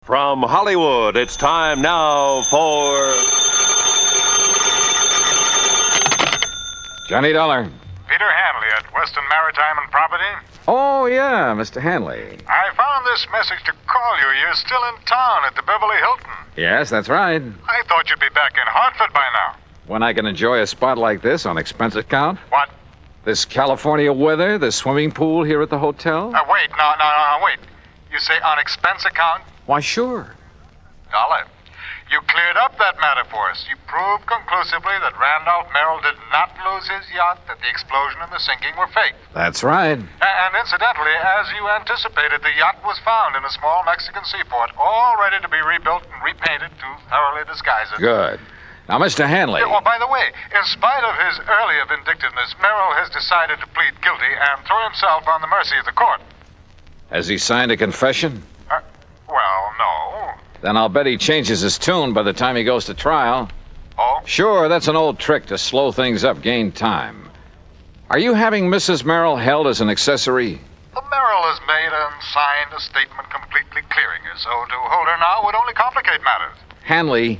From Hollywood, it's time now for... Johnny Dollar. Peter Hanley at Western Maritime and Property. Oh, yeah, Mr. Hanley. I found this message to call you. You're still in town at the Beverly Hilton. Yes, that's right. I thought you'd be back in Hartford by now. When I can enjoy a spot like this on expense account? What? This California weather, the swimming pool here at the hotel? Wait. No, wait. You say on expense account? Why, sure. Dollar, you cleared up that matter for us. You proved conclusively that Randolph Merrill did not lose his yacht, that the explosion and the sinking were fake. That's right. And incidentally, as you anticipated, the yacht was found in a small Mexican seaport, all ready to be rebuilt and repainted to thoroughly disguise it. Good. Now, Mr. Hanley... Oh, by the way, in spite of his earlier vindictiveness, Merrill has decided to plead guilty and throw himself on the mercy of the court. Has he signed a confession? Well, no. Then I'll bet he changes his tune by the time he goes to trial. Oh? Sure, that's an old trick to slow things up, gain time. Are you having Mrs. Merrill held as an accessory? The Merrill has made and signed a statement completely clearing her, so to hold her now would only complicate matters. Hanley,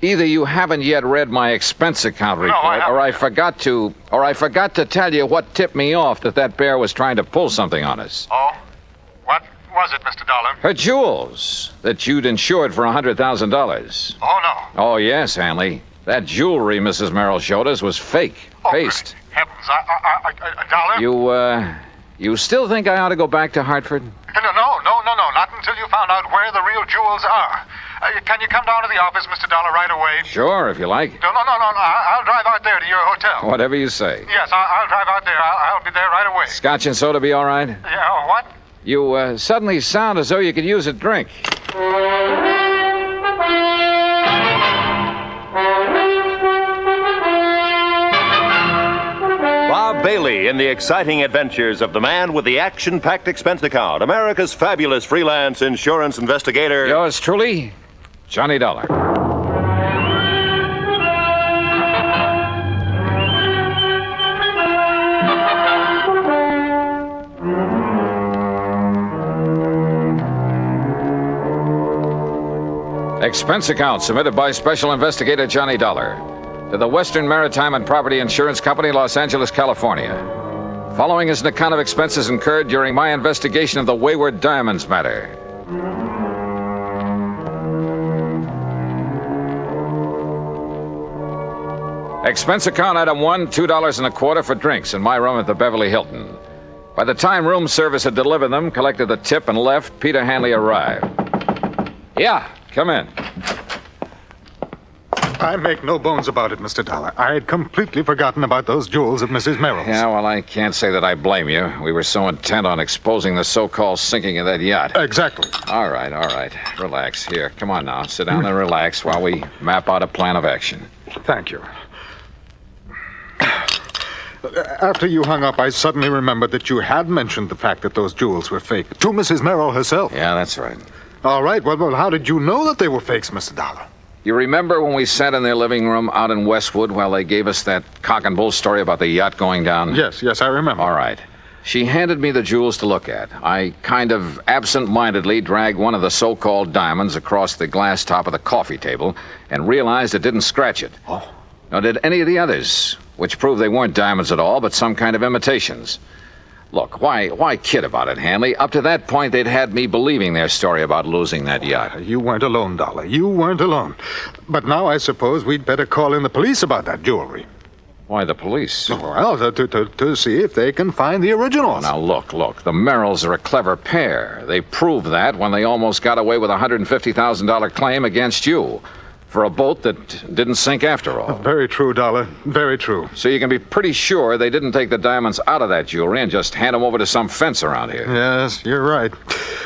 either you haven't yet read my expense account report, or I forgot to tell you what tipped me off that bear was trying to pull something on us. Oh? What was it, Mr. Dollar? Her jewels that you'd insured for $100,000. Oh, no. Oh, yes, Hanley. That jewelry Mrs. Merrill showed us was fake. Oh, Paste. Heavens, Dollar? You still think I ought to go back to Hartford? No, not until you found out where the real jewels are. Can you come down to the office, Mr. Dollar, right away? Sure, if you like. No. I'll drive out there to your hotel. Whatever you say. Yes, I'll drive out there. I'll be there right away. Scotch and soda be all right? Yeah, what? You suddenly sound as though you could use a drink. Bob Bailey in the exciting adventures of the man with the action-packed expense account, America's fabulous freelance insurance investigator. Yours truly, Johnny Dollar. Expense account submitted by Special Investigator Johnny Dollar to the Western Maritime and Property Insurance Company, Los Angeles, California. Following is an account of expenses incurred during my investigation of the Wayward Diamonds matter. Expense account item 1, $2.25 for drinks in my room at the Beverly Hilton. By the time room service had delivered them, collected the tip, and left, Peter Hanley arrived. Yeah, come in. I make no bones about it, Mr. Dollar. I had completely forgotten about those jewels of Mrs. Merrill's. Yeah, well, I can't say that I blame you. We were so intent on exposing the so-called sinking of that yacht. Exactly. All right. Relax. Here, come on now. Sit down and relax while we map out a plan of action. Thank you. After you hung up, I suddenly remembered that you had mentioned the fact that those jewels were fake to Mrs. Merrill herself. Yeah, that's right. All right. Well, how did you know that they were fakes, Mr. Dollar? You remember when we sat in their living room out in Westwood while they gave us that cock and bull story about the yacht going down? Yes, I remember. All right. She handed me the jewels to look at. I kind of absent-mindedly dragged one of the so-called diamonds across the glass top of the coffee table and realized it didn't scratch it. Oh. Nor did any of the others, which proved they weren't diamonds at all, but some kind of imitations. Look, why kid about it, Hanley? Up to that point, they'd had me believing their story about losing that yacht. You weren't alone, Dollar. You weren't alone. But now I suppose we'd better call in the police about that jewelry. Why the police? Well, to see if they can find the originals. Now, look. The Merrills are a clever pair. They proved that when they almost got away with a $150,000 claim against you for a boat that didn't sink after all. Very true, Dollar. Very true. So you can be pretty sure they didn't take the diamonds out of that jewelry and just hand them over to some fence around here. Yes, you're right.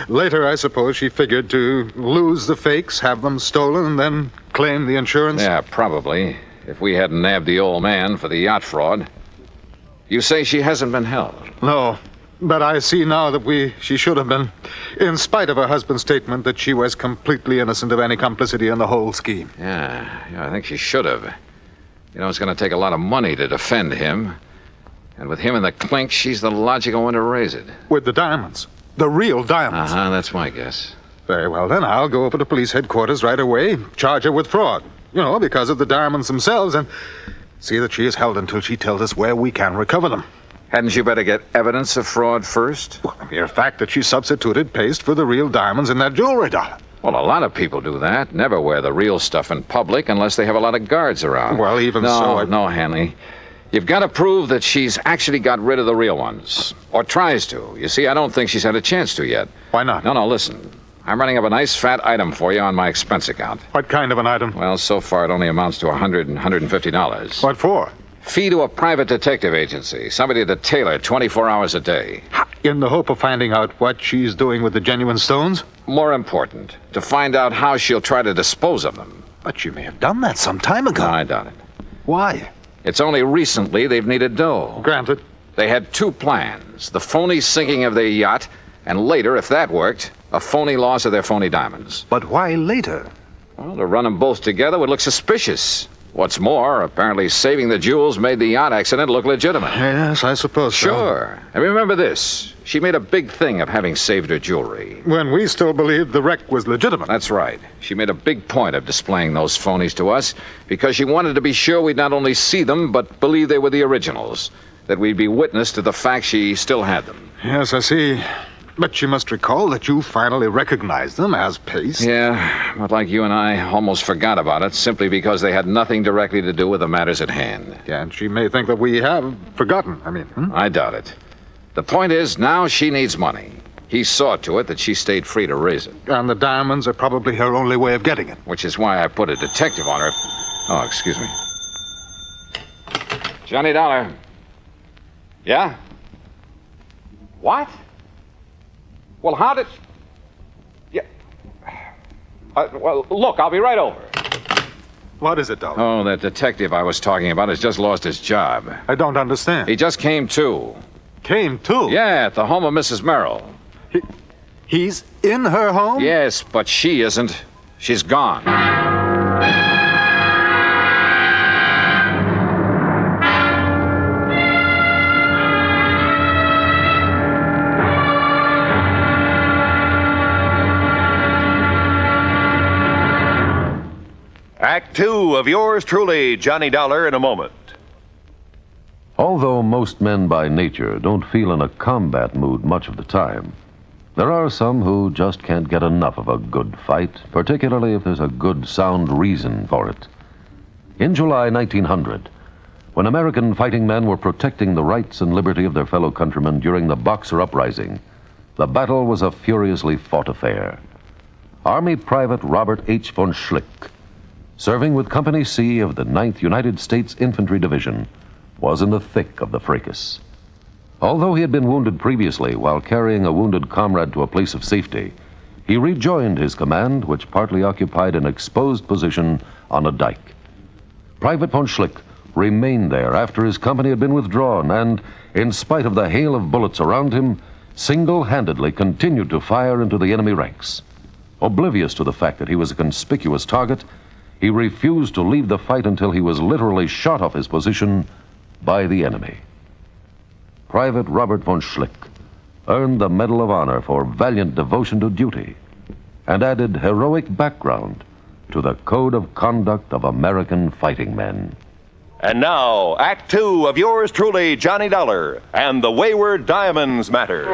Later, I suppose she figured to lose the fakes, have them stolen, and then claim the insurance. Yeah, probably. If we hadn't nabbed the old man for the yacht fraud. You say she hasn't been held? No. But I see now that she should have been, in spite of her husband's statement that she was completely innocent of any complicity in the whole scheme. Yeah, I think she should have. You know, it's going to take a lot of money to defend him. And with him in the clink, she's the logical one to raise it. With the diamonds. The real diamonds. Uh-huh, that's my guess. Very well, then. I'll go over to police headquarters right away, charge her with fraud. Because of the diamonds themselves, and see that she is held until she tells us where we can recover them. Hadn't you better get evidence of fraud first? Well, the mere fact that she substituted paste for the real diamonds in that jewelry, Dollar. Well, a lot of people do that. Never wear the real stuff in public unless they have a lot of guards around. Well, even so... No, Hanley. You've got to prove that she's actually got rid of the real ones. Or tries to. You see, I don't think she's had a chance to yet. Why not? No, listen. I'm running up a nice fat item for you on my expense account. What kind of an item? Well, so far it only amounts to $150. What for? Fee to a private detective agency. Somebody to tailor 24 hours a day. In the hope of finding out what she's doing with the genuine stones? More important, to find out how she'll try to dispose of them. But she may have done that some time ago. No, I doubt it. Why? It's only recently they've needed dough. Granted. They had two plans. The phony sinking of their yacht, and later, if that worked, a phony loss of their phony diamonds. But why later? Well, to run them both together would look suspicious. What's more, apparently saving the jewels made the yacht accident look legitimate. Yes, I suppose so. Sure. And remember this. She made a big thing of having saved her jewelry. When we still believed the wreck was legitimate. That's right. She made a big point of displaying those phonies to us because she wanted to be sure we'd not only see them, but believe they were the originals. That we'd be witness to the fact she still had them. Yes, I see. But you must recall that you finally recognized them as paste. Yeah, but like you and I almost forgot about it simply because they had nothing directly to do with the matters at hand. Yeah, and she may think that we have forgotten. I doubt it. The point is, now she needs money. He saw to it that she stayed free to raise it. And the diamonds are probably her only way of getting it. Which is why I put a detective on her. Oh, excuse me. Johnny Dollar. Yeah? What? Well, how did... Yeah. Well, look, I'll be right over. What is it, Dollar? Oh, that detective I was talking about has just lost his job. I don't understand. He just came to. Came to? Yeah, at the home of Mrs. Merrill. He's in her home? Yes, but she isn't. She's gone. Act 2 of yours truly, Johnny Dollar, in a moment. Although most men by nature don't feel in a combat mood much of the time, there are some who just can't get enough of a good fight, particularly if there's a good, sound reason for it. In July 1900, when American fighting men were protecting the rights and liberty of their fellow countrymen during the Boxer Uprising, the battle was a furiously fought affair. Army Private Robert H. von Schlick, serving with Company C of the 9th United States Infantry Division, was in the thick of the fracas. Although he had been wounded previously while carrying a wounded comrade to a place of safety, he rejoined his command, which partly occupied an exposed position on a dike. Private von Schlick remained there after his company had been withdrawn and, in spite of the hail of bullets around him, single-handedly continued to fire into the enemy ranks. Oblivious to the fact that he was a conspicuous target, he refused to leave the fight until he was literally shot off his position by the enemy. Private Robert von Schlick earned the Medal of Honor for valiant devotion to duty and added heroic background to the code of conduct of American fighting men. And now, Act 2 of yours truly, Johnny Dollar, and the Wayward Diamonds matter.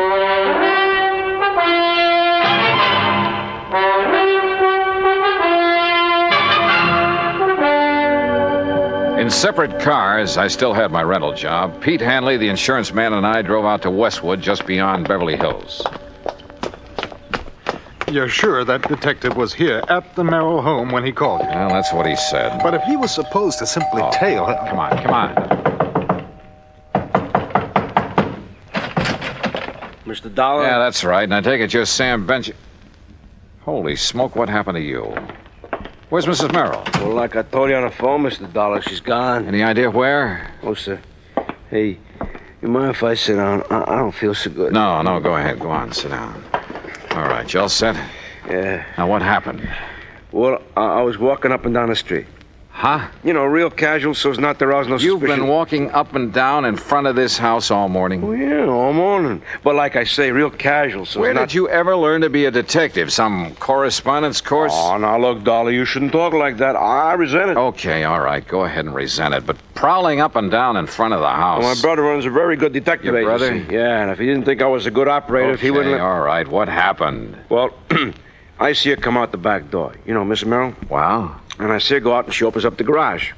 In separate cars, I still had my rental job. Pete Hanley, the insurance man, and I drove out to Westwood, just beyond Beverly Hills. You're sure that detective was here at the Merrill home when he called you? Well, that's what he said. But if he was supposed to simply tail... Come on. Mr. Dollar? Yeah, that's right. And I take it you're Sam Bench... Holy smoke, what happened to you? Where's Mrs. Merrill? Well, like I told you on the phone, Mr. Dollar, she's gone. Any idea where? Oh, sir. Hey, you mind if I sit down? I don't feel so good. No, go ahead. Go on, sit down. All right, you all set? Yeah. Now, what happened? Well, I was walking up and down the street. Huh? You know, real casual, so as not to rouse no You've suspicion. been walking up and down in front of this house all morning. Oh, yeah, all morning. But like I say, real casual, so Where as not... did you ever learn to be a detective? Some correspondence course? Oh, now look, Dolly, you shouldn't talk like that. I resent it. Okay, all right. Go ahead and resent it. But prowling up and down in front of the house... Well, my brother runs a very good detective Your agency. brother? Yeah, and if he didn't think I was a good operator, if he wouldn't let... all right. What happened? Well, I see her come out the back door. You know, Miss Merrill? Wow. And I see her go out and she opens up the garage.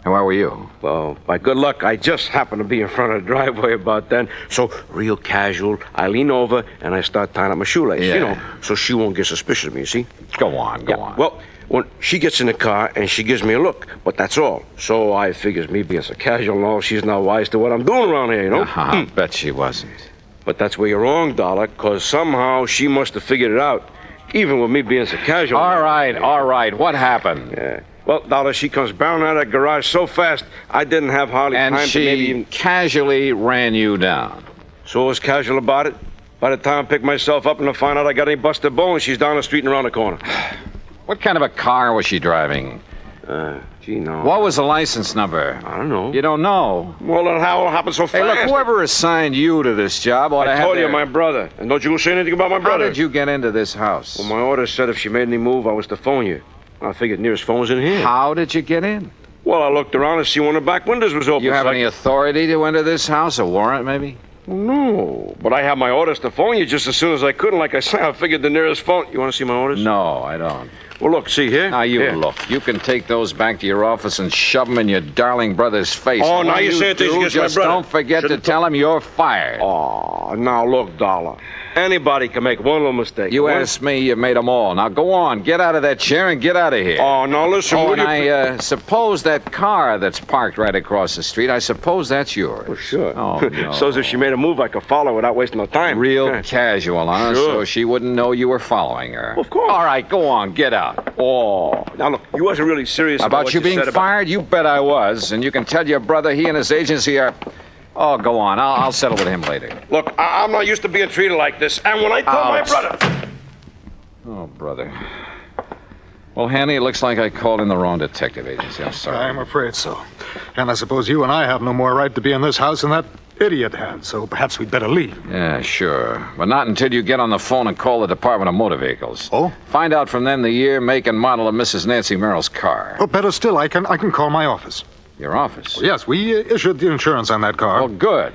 And where were you? Well, by good luck, I just happened to be in front of the driveway about then. So, real casual, I lean over and I start tying up my shoelace, Yeah. you know, so she won't get suspicious of me, you see? Go on, go on. Well, when she gets in the car and she gives me a look, but that's all. So I figures me being so casual and all, she's not wise to what I'm doing around here, you know? I bet she wasn't. But that's where you're wrong, Dollar, because somehow she must have figured it out, even with me being so casual. All right. What happened? Yeah. Well, Dollar, she comes barreling out of that garage so fast, I didn't have hardly And time to maybe she even... casually ran you down. So I was casual about it. By the time I pick myself up and I find out I got any busted bones, she's down the street and around the corner. What kind of a car was she driving? Gee, no. What was the license number? I don't know. You don't know? Well, then how it happened so fast? Hey, look, whoever assigned you to this job ought to I have told you, their... my brother. And don't you say anything about my How brother. did you get into this house? Well, my order said if she made any move, I was to phone you. I figured nearest phone was in here. How did you get in? Well, I looked around and see one of the back windows was open. You have so any authority to enter this house? A warrant, maybe? No, but I have my orders to phone you just as soon as I could. And like I said, I figured the nearest phone... You want to see my orders? No, I don't. Well, look, see here. Now, you Here. look. You can take those back to your office and shove them in your darling brother's face. Oh, And now when you're saying things do, against my just brother. don't forget Shouldn't to tell him you're fired. Oh, now look, Dollar. Anybody can make one little mistake. You One- asked me, you made them all. Now, go on. Get out of that chair and get out of here. Oh, now listen, Oh, will and you... I suppose that car that's parked right across the street, I suppose that's yours. Well, sure. Oh, no. So as if she made a move, I could follow without wasting no time. Real Yeah. casual, huh? Sure. So she wouldn't know you were following her. Of course. All right, go on. Get out. Oh, now look, you wasn't really serious about About what you being said about... fired? You bet I was. And you can tell your brother he and his agency are... Oh, go on. I'll settle with him later. Look, I'm not used to being treated like this. And when I told my Ouch. brother... Oh, brother. Well, Hanny, it looks like I called in the wrong detective agency. I'm sorry. I'm afraid so. And I suppose you and I have no more right to be in this house than that idiot had, so perhaps we'd better leave. Yeah, sure. But not until you get on the phone and call the Department of Motor Vehicles. Oh? Find out from them the year, make, and model of Mrs. Nancy Merrill's car. Oh, better still, I can call my office. Your office. Yes, we issued the insurance on that car. Well, good.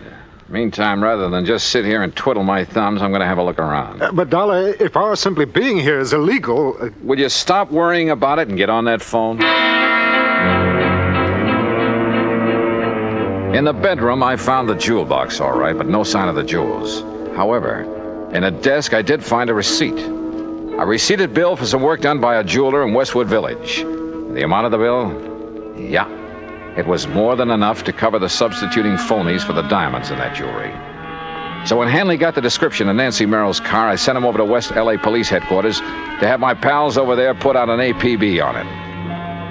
Meantime, rather than just sit here and twiddle my thumbs, I'm going to have a look around. But, Dollar, if our simply being here is illegal... Will you stop worrying about it and get on that phone? In the bedroom, I found the jewel box, all right, but no sign of the jewels. However, in a desk, I did find a receipt. A receipted bill for some work done by a jeweler in Westwood Village. The amount of the bill? Yeah. It was more than enough to cover the substituting phonies for the diamonds in that jewelry. So when Hanley got the description of Nancy Merrill's car, I sent him over to West L.A. Police Headquarters to have my pals over there put out an APB on it.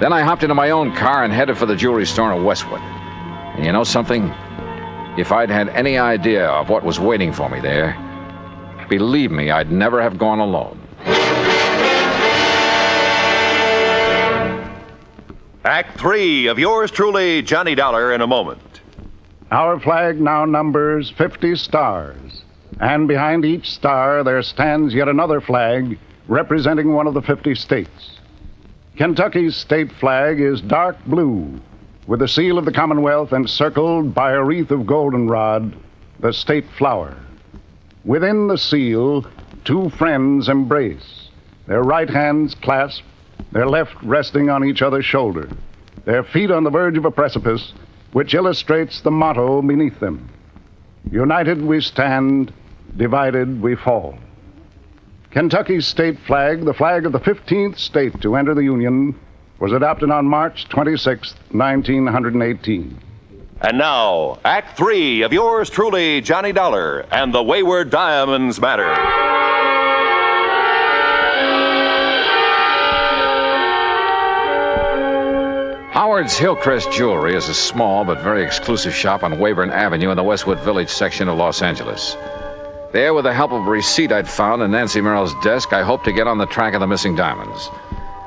Then I hopped into my own car and headed for the jewelry store in Westwood. And you know something? If I'd had any idea of what was waiting for me there, believe me, I'd never have gone alone. Act 3 of yours truly, Johnny Dollar, in a moment. Our flag now numbers 50 stars, and behind each star there stands yet another flag representing one of the 50 states. Kentucky's state flag is dark blue, with the seal of the Commonwealth encircled by a wreath of goldenrod, the state flower. Within the seal, two friends embrace, their right hands clasped, their left resting on each other's shoulder, their feet on the verge of a precipice, which illustrates the motto beneath them. United we stand, divided we fall. Kentucky's state flag, the flag of the 15th state to enter the Union, was adopted on March 26, 1918. And now, Act 3 of yours truly, Johnny Dollar, and the Wayward Diamonds Matter. Howard's Hillcrest Jewelry is a small but very exclusive shop on Weyburn Avenue in the Westwood Village section of Los Angeles. There, with the help of a receipt I'd found in Nancy Merrill's desk, I hoped to get on the track of the missing diamonds.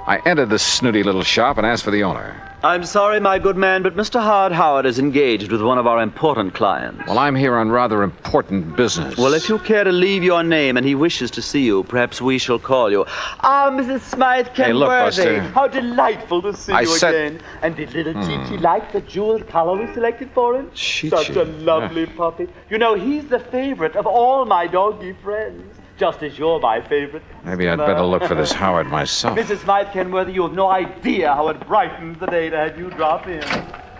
I entered the snooty little shop and asked for the owner. I'm sorry, my good man, but Mr. Howard is engaged with one of our important clients. Well, I'm here on rather important business. Well, if you care to leave your name and he wishes to see you, perhaps we shall call you. Ah, Mrs. Smythe Kenworthy. Hey, look, Buster. How delightful to see you again. And did little Chi-Chi like the jeweled collar we selected for him? Chi-Chi. Such a lovely puppy. You know, he's the favorite of all my doggy friends. Just as you're my favorite. Maybe I'd better look for this Howard myself. Mrs. Smythe Kenworthy, you have no idea how it brightens the day to have you drop in.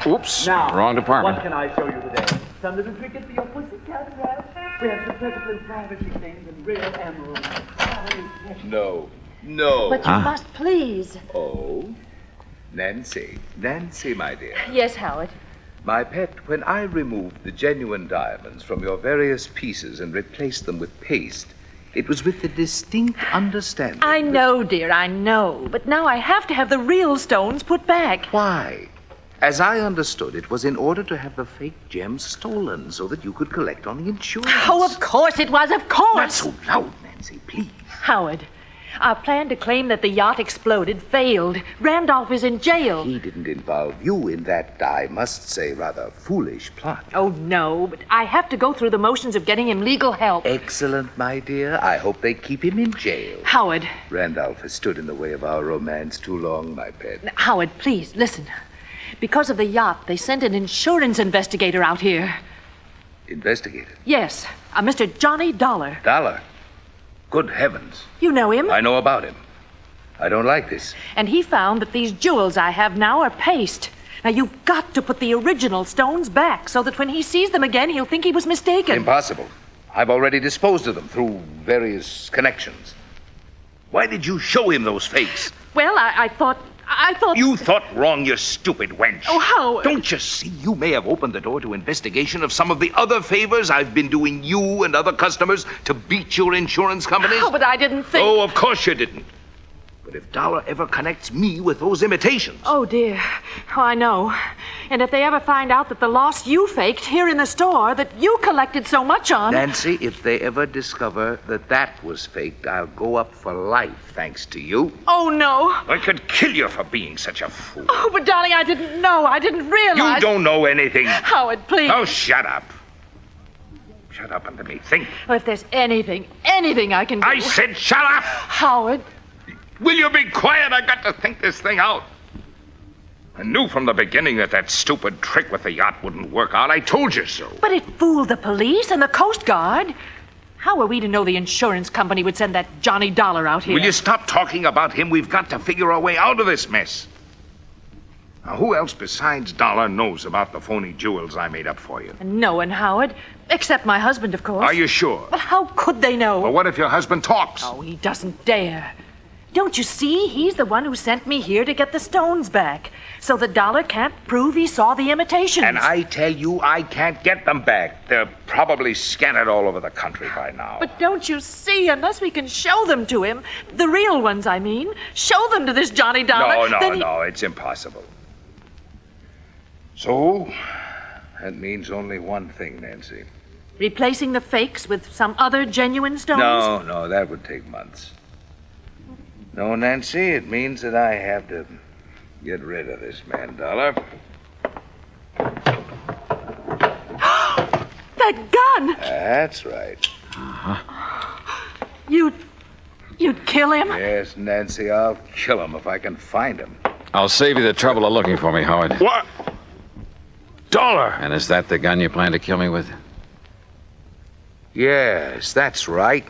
Oops, Now, wrong department. what can I show you today? Some little trinkets for your pussycat rat? We have some perfectly privacy things and real emeralds. No. But you must please. Oh, Nancy, my dear. Yes, Howard. My pet, when I removed the genuine diamonds from your various pieces and replaced them with paste, it was with the distinct understanding. I know, dear, I know. But now I have to have the real stones put back. Why? As I understood, it was in order to have the fake gems stolen so that you could collect on the insurance. Oh, of course it was, of course. Not so loud, Nancy, please. Howard, our plan to claim that the yacht exploded failed. Randolph is in jail. He didn't involve you in that, I must say, rather foolish plot. Oh, no, but I have to go through the motions of getting him legal help. Excellent, my dear. I hope they keep him in jail. Howard. Randolph has stood in the way of our romance too long, my pet. Howard, please, listen. Because of the yacht, they sent an insurance investigator out here. Investigator? Yes, a Mr. Johnny Dollar. Dollar? Good heavens. You know him? I know about him. I don't like this. And he found that these jewels I have now are paste. Now, you've got to put the original stones back so that when he sees them again, he'll think he was mistaken. Impossible. I've already disposed of them through various connections. Why did you show him those fakes? Well, I thought... You thought wrong, you stupid wench. Oh, Howard. Don't you see you may have opened the door to investigation of some of the other favors I've been doing you and other customers to beat your insurance companies? Oh, but I didn't think... Oh, of course you didn't. But if Dollar ever connects me with those imitations... Oh, dear. Oh, I know. And if they ever find out that the loss you faked here in the store that you collected so much on... Nancy, if they ever discover that that was faked, I'll go up for life, thanks to you. Oh, no. I could kill you for being such a fool. Oh, but darling, I didn't know. I didn't realize... You don't know anything. Howard, please. Oh, shut up. Shut up and let me think. Oh, if there's anything I can do... I said shut up! Howard... Will you be quiet? I got to think this thing out. I knew from the beginning that stupid trick with the yacht wouldn't work out. I told you so. But it fooled the police and the Coast Guard. How were we to know the insurance company would send that Johnny Dollar out here? Will you stop talking about him? We've got to figure our way out of this mess. Now, who else besides Dollar knows about the phony jewels I made up for you? No one, Howard. Except my husband, of course. Are you sure? But how could they know? Well, what if your husband talks? Oh, he doesn't dare. Don't you see? He's the one who sent me here to get the stones back. So the Dollar can't prove he saw the imitations. And I tell you, I can't get them back. They're probably scattered all over the country by now. But don't you see? Unless we can show them to him, the real ones, I mean, show them to this Johnny Dollar. No, it's impossible. So, that means only one thing, Nancy. Replacing the fakes with some other genuine stones? No, that would take months. No, Nancy, it means that I have to get rid of this man, Dollar. That gun! That's right. You'd kill him? Yes, Nancy, I'll kill him if I can find him. I'll save you the trouble of looking for me, Howard. What? Dollar! And is that the gun you plan to kill me with? Yes, that's right.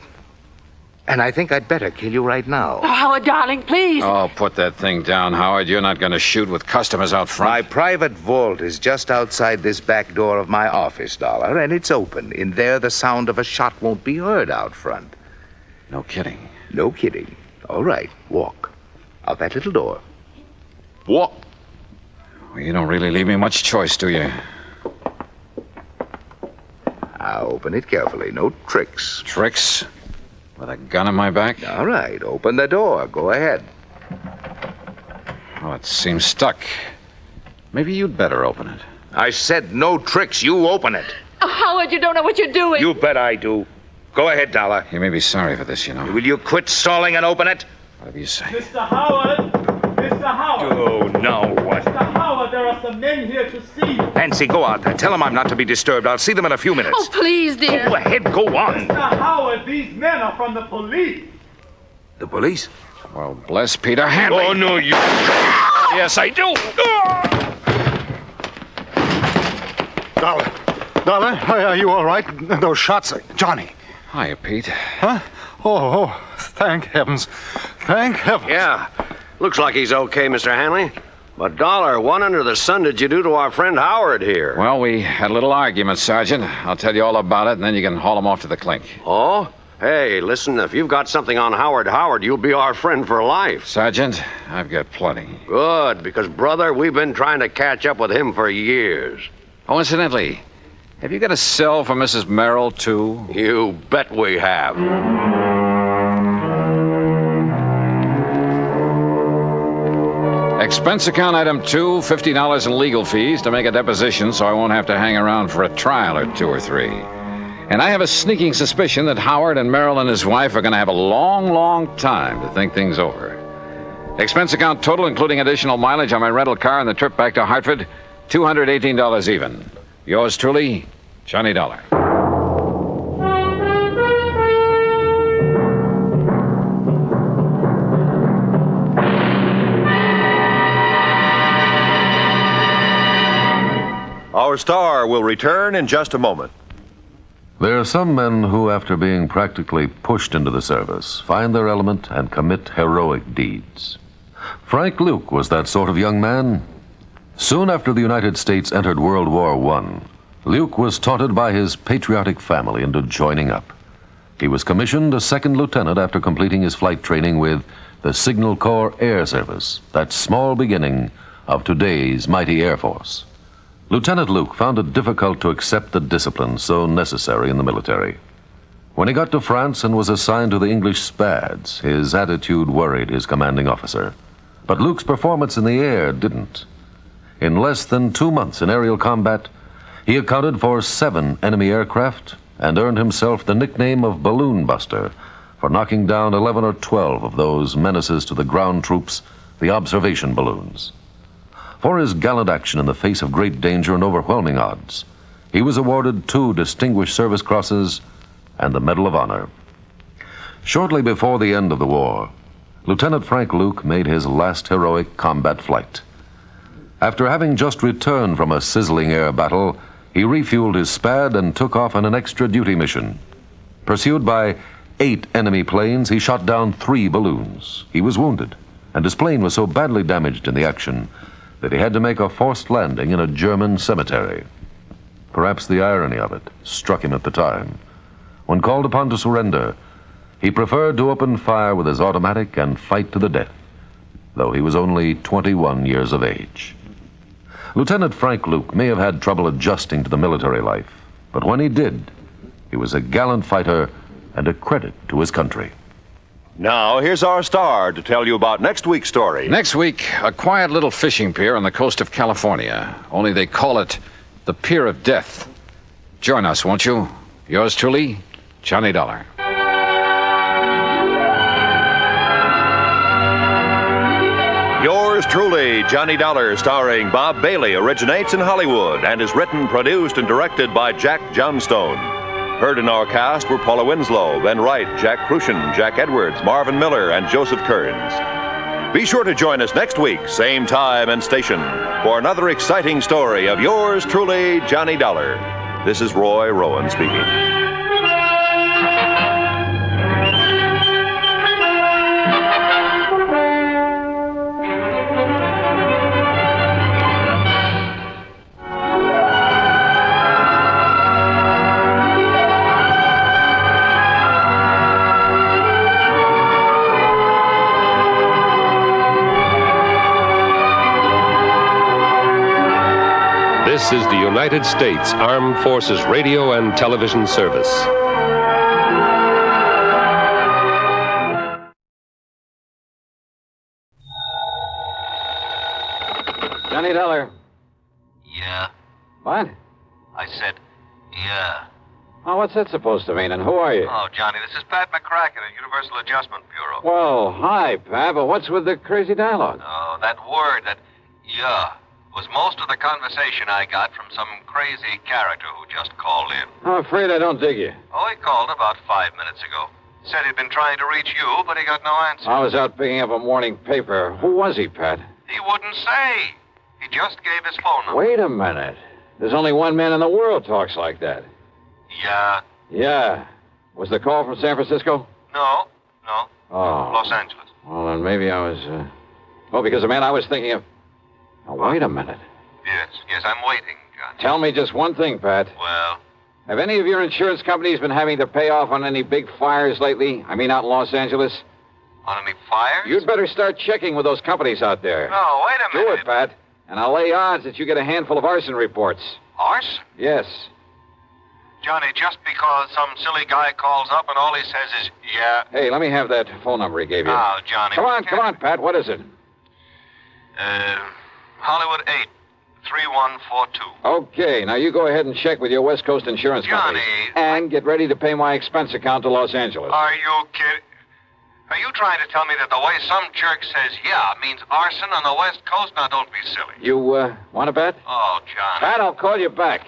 And I think I'd better kill you right now. Oh, Howard, darling, please. Oh, put that thing down, Howard. You're not going to shoot with customers out front. My private vault is just outside this back door of my office, Dollar, and it's open. In there, the sound of a shot won't be heard out front. No kidding. No kidding. All right, walk. Out that little door. Walk. Well, you don't really leave me much choice, do you? Now, open it carefully. No tricks. Tricks? With a gun in my back? All right, open the door. Go ahead. Oh, it seems stuck. Maybe you'd better open it. I said no tricks. You open it. Oh, Howard, you don't know what you're doing. You bet I do. Go ahead, Dollar. You may be sorry for this, you know. Will you quit stalling and open it? Whatever you say. Mr. Howard! Mr. Howard! Oh, now what? Mr. Howard, there are some men here to see you. Nancy, go out there. Tell them I'm not to be disturbed. I'll see them in a few minutes. Oh, please, dear. Go ahead, go on. Mr. Howard, these men are from the police. The police? Well, bless Peter Hanley. Oh, no, you... Yes, I do. Dollar, are you all right? Those shots, Johnny. Hiya, Pete. Huh? Oh, thank heavens. Thank heavens. Yeah. Looks like he's okay, Mr. Hanley. But, Dollar, what under the sun did you do to our friend Howard here? Well, we had a little argument, Sergeant. I'll tell you all about it, and then you can haul him off to the clink. Oh? Hey, listen, if you've got something on Howard, you'll be our friend for life. Sergeant, I've got plenty. Good, because, brother, we've been trying to catch up with him for years. Oh, incidentally, have you got a cell for Mrs. Merrill, too? You bet we have. Expense account item 2, $50 in legal fees to make a deposition so I won't have to hang around for a trial or 2 or 3. And I have a sneaking suspicion that Howard and Merrill and his wife are going to have a long, long time to think things over. Expense account total, including additional mileage on my rental car and the trip back to Hartford, $218 even. Yours truly, Johnny Dollar. Our star will return in just a moment. There are some men who, after being practically pushed into the service, find their element and commit heroic deeds. Frank Luke was that sort of young man. Soon after the United States entered World War I, Luke was taunted by his patriotic family into joining up. He was commissioned a second lieutenant after completing his flight training with the Signal Corps Air Service, that small beginning of today's mighty Air Force. Lieutenant Luke found it difficult to accept the discipline so necessary in the military. When he got to France and was assigned to the English Spads, his attitude worried his commanding officer. But Luke's performance in the air didn't. In less than 2 months in aerial combat, he accounted for 7 enemy aircraft and earned himself the nickname of Balloon Buster for knocking down 11 or 12 of those menaces to the ground troops, the observation balloons. For his gallant action in the face of great danger and overwhelming odds, he was awarded 2 Distinguished Service Crosses and the Medal of Honor. Shortly before the end of the war, Lieutenant Frank Luke made his last heroic combat flight. After having just returned from a sizzling air battle, he refueled his Spad and took off on an extra duty mission. Pursued by 8 enemy planes, he shot down 3 balloons. He was wounded, and his plane was so badly damaged in the action that he had to make a forced landing in a German cemetery. Perhaps the irony of it struck him at the time. When called upon to surrender, he preferred to open fire with his automatic and fight to the death, though he was only 21 years of age. Lieutenant Frank Luke may have had trouble adjusting to the military life, but when he did, he was a gallant fighter and a credit to his country. Now, here's our star to tell you about next week's story. Next week, a quiet little fishing pier on the coast of California. Only they call it the Pier of Death. Join us, won't you? Yours truly, Johnny Dollar. Yours truly, Johnny Dollar, starring Bob Bailey, originates in Hollywood and is written, produced, and directed by Jack Johnstone. Heard in our cast were Paula Winslow, Ben Wright, Jack Crucian, Jack Edwards, Marvin Miller, and Joseph Kearns. Be sure to join us next week, same time and station, for another exciting story of yours truly, Johnny Dollar. This is Roy Rowan speaking. This is the United States Armed Forces Radio and Television Service. Johnny Dollar. Yeah? What? I said, yeah. Oh, what's that supposed to mean, and who are you? Oh, Johnny, this is Pat McCracken at Universal Adjustment Bureau. Well, hi, Pat, but what's with the crazy dialogue? Oh, that word, that yeah, was most of the conversation I got from some crazy character who just called in. I'm afraid I don't dig you. Oh, he called about 5 minutes ago. Said he'd been trying to reach you, but he got no answer. I was out picking up a morning paper. Who was he, Pat? He wouldn't say. He just gave his phone number. Wait a minute. There's only one man in the world talks like that. Yeah. Yeah. Was the call from San Francisco? No. Oh. Los Angeles. Well, then maybe I was, Oh, because the man I was thinking of... Now, wait a minute. Yes, I'm waiting, John. Tell me just one thing, Pat. Well? Have any of your insurance companies been having to pay off on any big fires lately? I mean, out in Los Angeles? On any fires? You'd better start checking with those companies out there. No, wait a minute. Do it, Pat. And I'll lay odds that you get a handful of arson reports. Arson? Yes. Johnny, just because some silly guy calls up and all he says is, yeah. Hey, let me have that phone number he gave you. Oh, Johnny. Come on, Pat. What is it? Hollywood 8, 3142. Okay, now you go ahead and check with your West Coast insurance company. Johnny. And get ready to pay my expense account to Los Angeles. Are you kidding? Are you trying to tell me that the way some jerk says yeah means arson on the West Coast? Now, don't be silly. You, want to bet? Oh, Johnny. Pat, I'll call you back.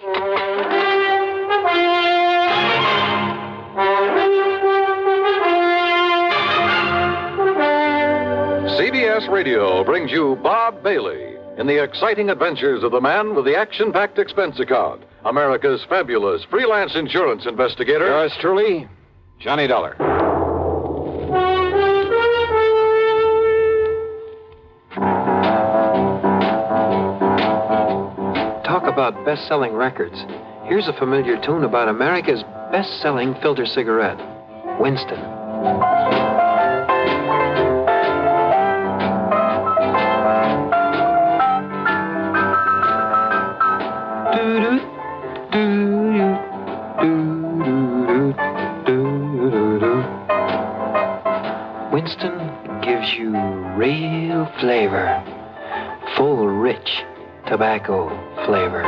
CBS Radio brings you Bob Bailey in the exciting adventures of the man with the action-packed expense account, America's fabulous freelance insurance investigator. Yours truly, Johnny Dollar. Talk about best-selling records. Here's a familiar tune about America's best-selling filter cigarette, Winston. Winston gives you real flavor, full, rich tobacco flavor.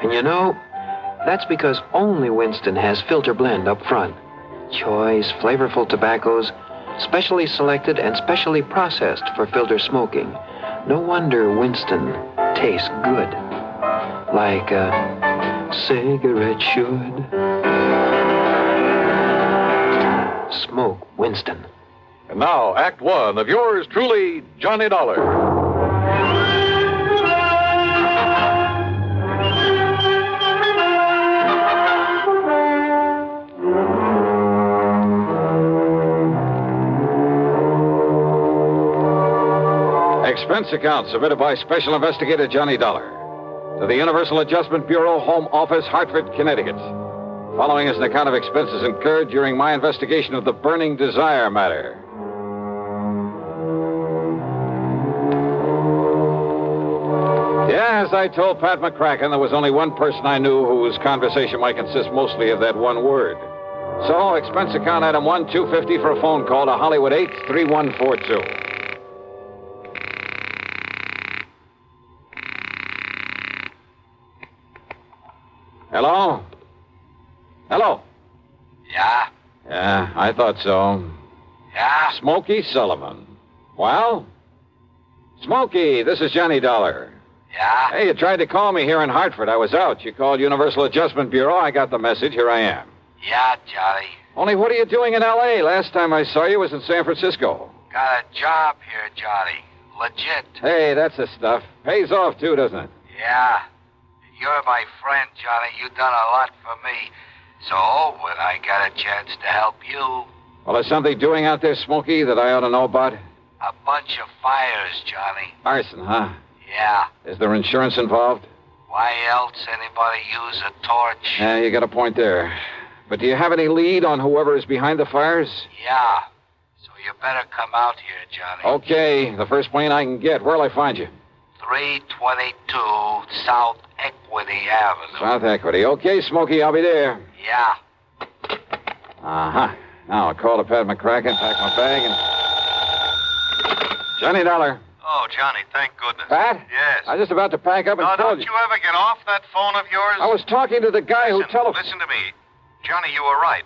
And you know, that's because only Winston has filter blend up front. Choice, flavorful tobaccos, specially selected and specially processed for filter smoking. No wonder Winston tastes good, like a cigarette should. Smoke Winston. And now, Act One of yours truly, Johnny Dollar. Expense account submitted by Special Investigator Johnny Dollar to the Universal Adjustment Bureau, Home Office, Hartford, Connecticut. Following is an account of expenses incurred during my investigation of the Burning Desire matter. Yeah, as I told Pat McCracken, there was only one person I knew whose conversation might consist mostly of that one word. So, expense account item 1, $250 for a phone call to Hollywood 8, 3142. Hello? Hello? Yeah? Yeah, I thought so. Yeah? Smokey Sullivan. Well? Smokey, this is Johnny Dollar. Yeah? Hey, you tried to call me here in Hartford. I was out. You called Universal Adjustment Bureau. I got the message. Here I am. Yeah, Johnny. Only what are you doing in L.A.? Last time I saw you was in San Francisco. Got a job here, Johnny. Legit. Hey, that's the stuff. Pays off, too, doesn't it? Yeah. You're my friend, Johnny. You've done a lot for me. So, when I got a chance to help you... Well, is something doing out there, Smokey, that I ought to know about? A bunch of fires, Johnny. Arson, huh? Yeah. Is there insurance involved? Why else anybody use a torch? Yeah, you got a point there. But do you have any lead on whoever is behind the fires? Yeah. So you better come out here, Johnny. Okay, the first plane I can get. Where'll I find you? 322 South Equity Avenue. South Equity. Okay, Smokey, I'll be there. Yeah. Uh-huh. Now I'll call to Pat McCracken, pack my bag, and... Johnny Dollar. Oh, Johnny, thank goodness. Pat? Yes. I was just about to pack up and No, call don't you ever get off that phone of yours? I was talking to the guy who telephoned... Listen to me. Johnny, you were right.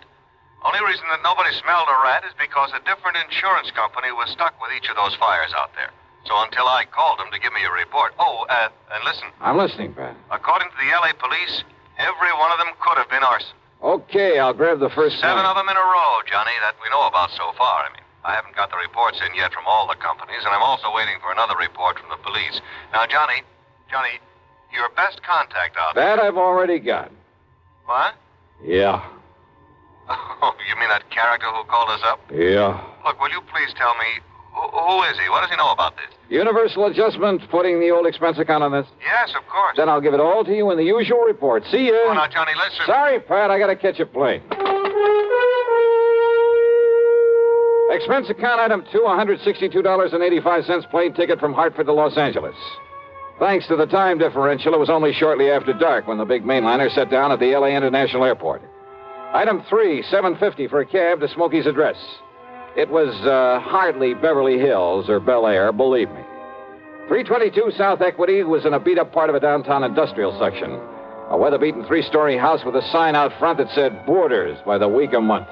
Only reason that nobody smelled a rat is because a different insurance company was stuck with each of those fires out there. So until I called them to give me a report. Oh, and listen. I'm listening, Pat. According to the LA police, every one of them could have been arson. Okay, I'll grab the first 7 one. of them in a row, Johnny, that we know about so far. I mean, I haven't got the reports in yet from all the companies, and I'm also waiting for another report from the police. Now, Johnny, your best contact out there. That I've already got. What? Yeah. Oh, you mean that character who called us up? Yeah. Look, will you please tell me, who is he? What does he know about this? Universal adjustment, putting the old expense account on this? Yes, of course. Then I'll give it all to you in the usual report. See ya. Oh, now, Johnny, listen. Sorry, Pat, I gotta catch a plane. Expense account item 2, $162.85 plane ticket from Hartford to Los Angeles. Thanks to the time differential, it was only shortly after dark when the big mainliner set down at the LA International Airport. Item 3, $7.50 for a cab to Smokey's address. It was hardly Beverly Hills or Bel Air, believe me. 322 South Equity was in a beat-up part of a downtown industrial section. A weather-beaten 3-story house with a sign out front that said Boarders by the week a month.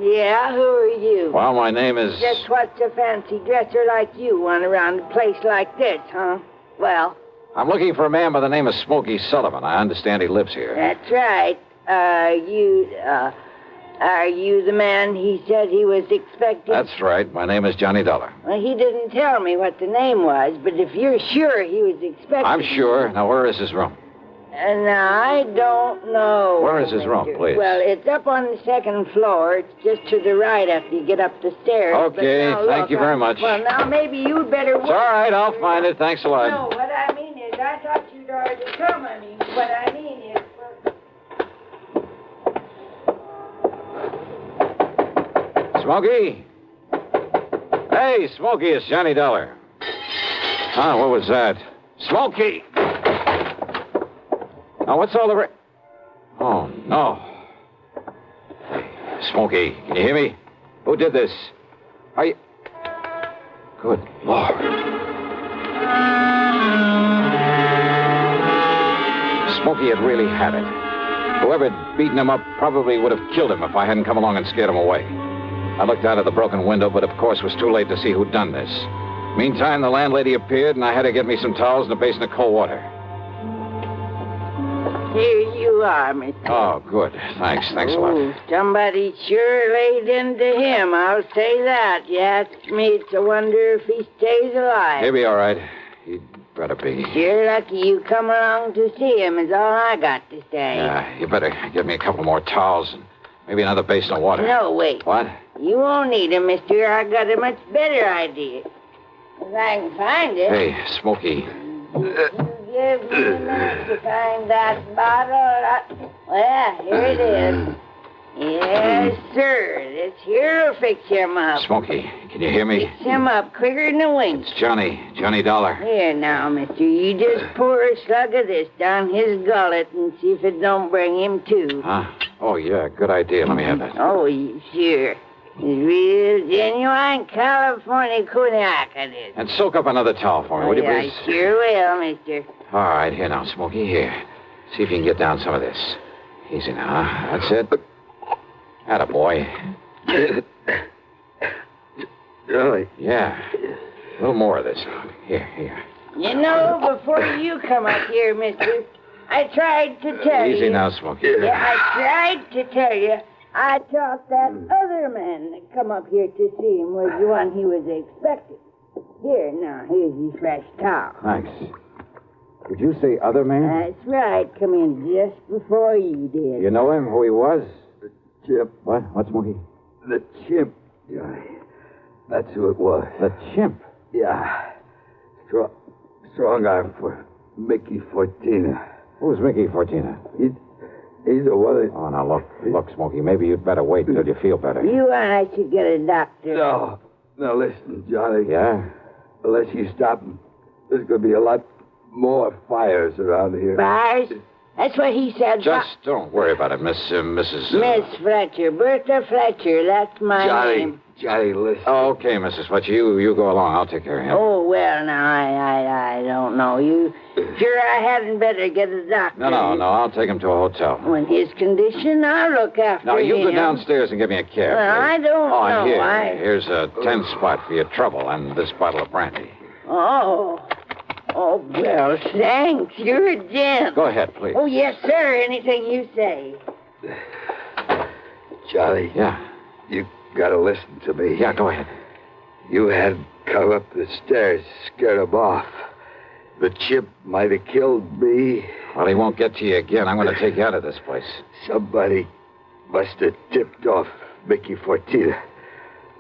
Yeah, who are you? Well, my name is... Just what's a fancy dresser like you want around a place like this, huh? Well... I'm looking for a man by the name of Smokey Sullivan. I understand he lives here. That's right. Are you the man he said he was expecting? That's right. My name is Johnny Dollar. Well, he didn't tell me what the name was, but if you're sure he was expecting... I'm sure. Now, where is his room? And I don't know. Where is his room, please? Well, it's up on the 2nd floor. It's just to the right after you get up the stairs. Okay, thank you very much. Well, now maybe you'd better... It's all right, I'll find it. Thanks a lot. No, what I mean is, I thought you'd already come. I mean, what I mean is... Smokey? Hey, Smokey, it's Johnny Dollar. Huh, what was that? Smokey! Now, what's all the... Oh, no. Hey, Smokey, can you hear me? Who did this? Are you... Good Lord. Smokey had really had it. Whoever had beaten him up probably would have killed him if I hadn't come along and scared him away. I looked out of the broken window, but of course it was too late to see who'd done this. Meantime, the landlady appeared, and I had to get me some towels and a basin of cold water. Here you are, Mr. Oh, good. Thanks a lot. Somebody sure laid into him, I'll say that. You ask me, it's a wonder if he stays alive. He'll be all right. He'd better be. You're lucky you come along to see him, is all I got to say. Yeah, you better get me a couple more towels and maybe another basin of water. No, wait. What? You won't need them, mister. I got a much better idea. If I can find it. Hey, Smokey. Give me a minute to find that bottle. Well, here it is. Yes, sir. This here'll fix him up. Smokey, can you hear me? Fix him up quicker than a wink. It's Johnny Dollar. Here now, mister. You just pour a slug of this down his gullet and see if it don't bring him to. Huh? Oh, yeah, good idea. Let me have that. Oh, sure. It's real genuine California cognac, it is. And soak up another towel for me, will you, please? I sure will, mister. All right, here now, Smokey, here. See if you can get down some of this. Easy now, huh? That's it. Attaboy. Johnny. Yeah. A little more of this. Here. You know, before you come up here, mister, I tried to tell you. Easy now, Smokey. Yeah, I tried to tell you. I thought that other man that come up here to see him was the one he was expecting. Here, now, here's your fresh towel. Thanks. Did you say other man? That's right. Come in just before you did. You know him, who he was? The chimp. What? What, Smokey? The chimp, Johnny. That's who it was. The chimp? Yeah. Strong arm for Mickey Fortina. Who's Mickey Fortina? He's the one that... Oh, now, look, Smokey, maybe you'd better wait until you feel better. You and I should get a doctor. No. Now, listen, Johnny. Yeah? Unless you stop him, there's going to be a lot more fires around here. Fires? That's what he said. Just don't worry about it, Mrs. Miss Fletcher. Bertha Fletcher. That's my Johnny, name. Johnny, listen. Oh, okay, Mrs. Fletcher. You go along. I'll take care of him. Oh, well, now, I don't know. You sure I hadn't better get a doctor? No. I'll take him to a hotel. In his condition, I'll look after him. Now, you go downstairs and give me a cab. Well, I don't know. Here's a 10 spot for your trouble and this bottle of brandy. Oh, well, thanks. You're a gent. Go ahead, please. Oh, yes, sir. Anything you say. Charlie. Yeah? You gotta listen to me. Yeah, go ahead. You had come up the stairs, scared him off. The chip might have killed me. Well, he won't get to you again. I'm going to take you out of this place. Somebody must have tipped off Mickey Fortina.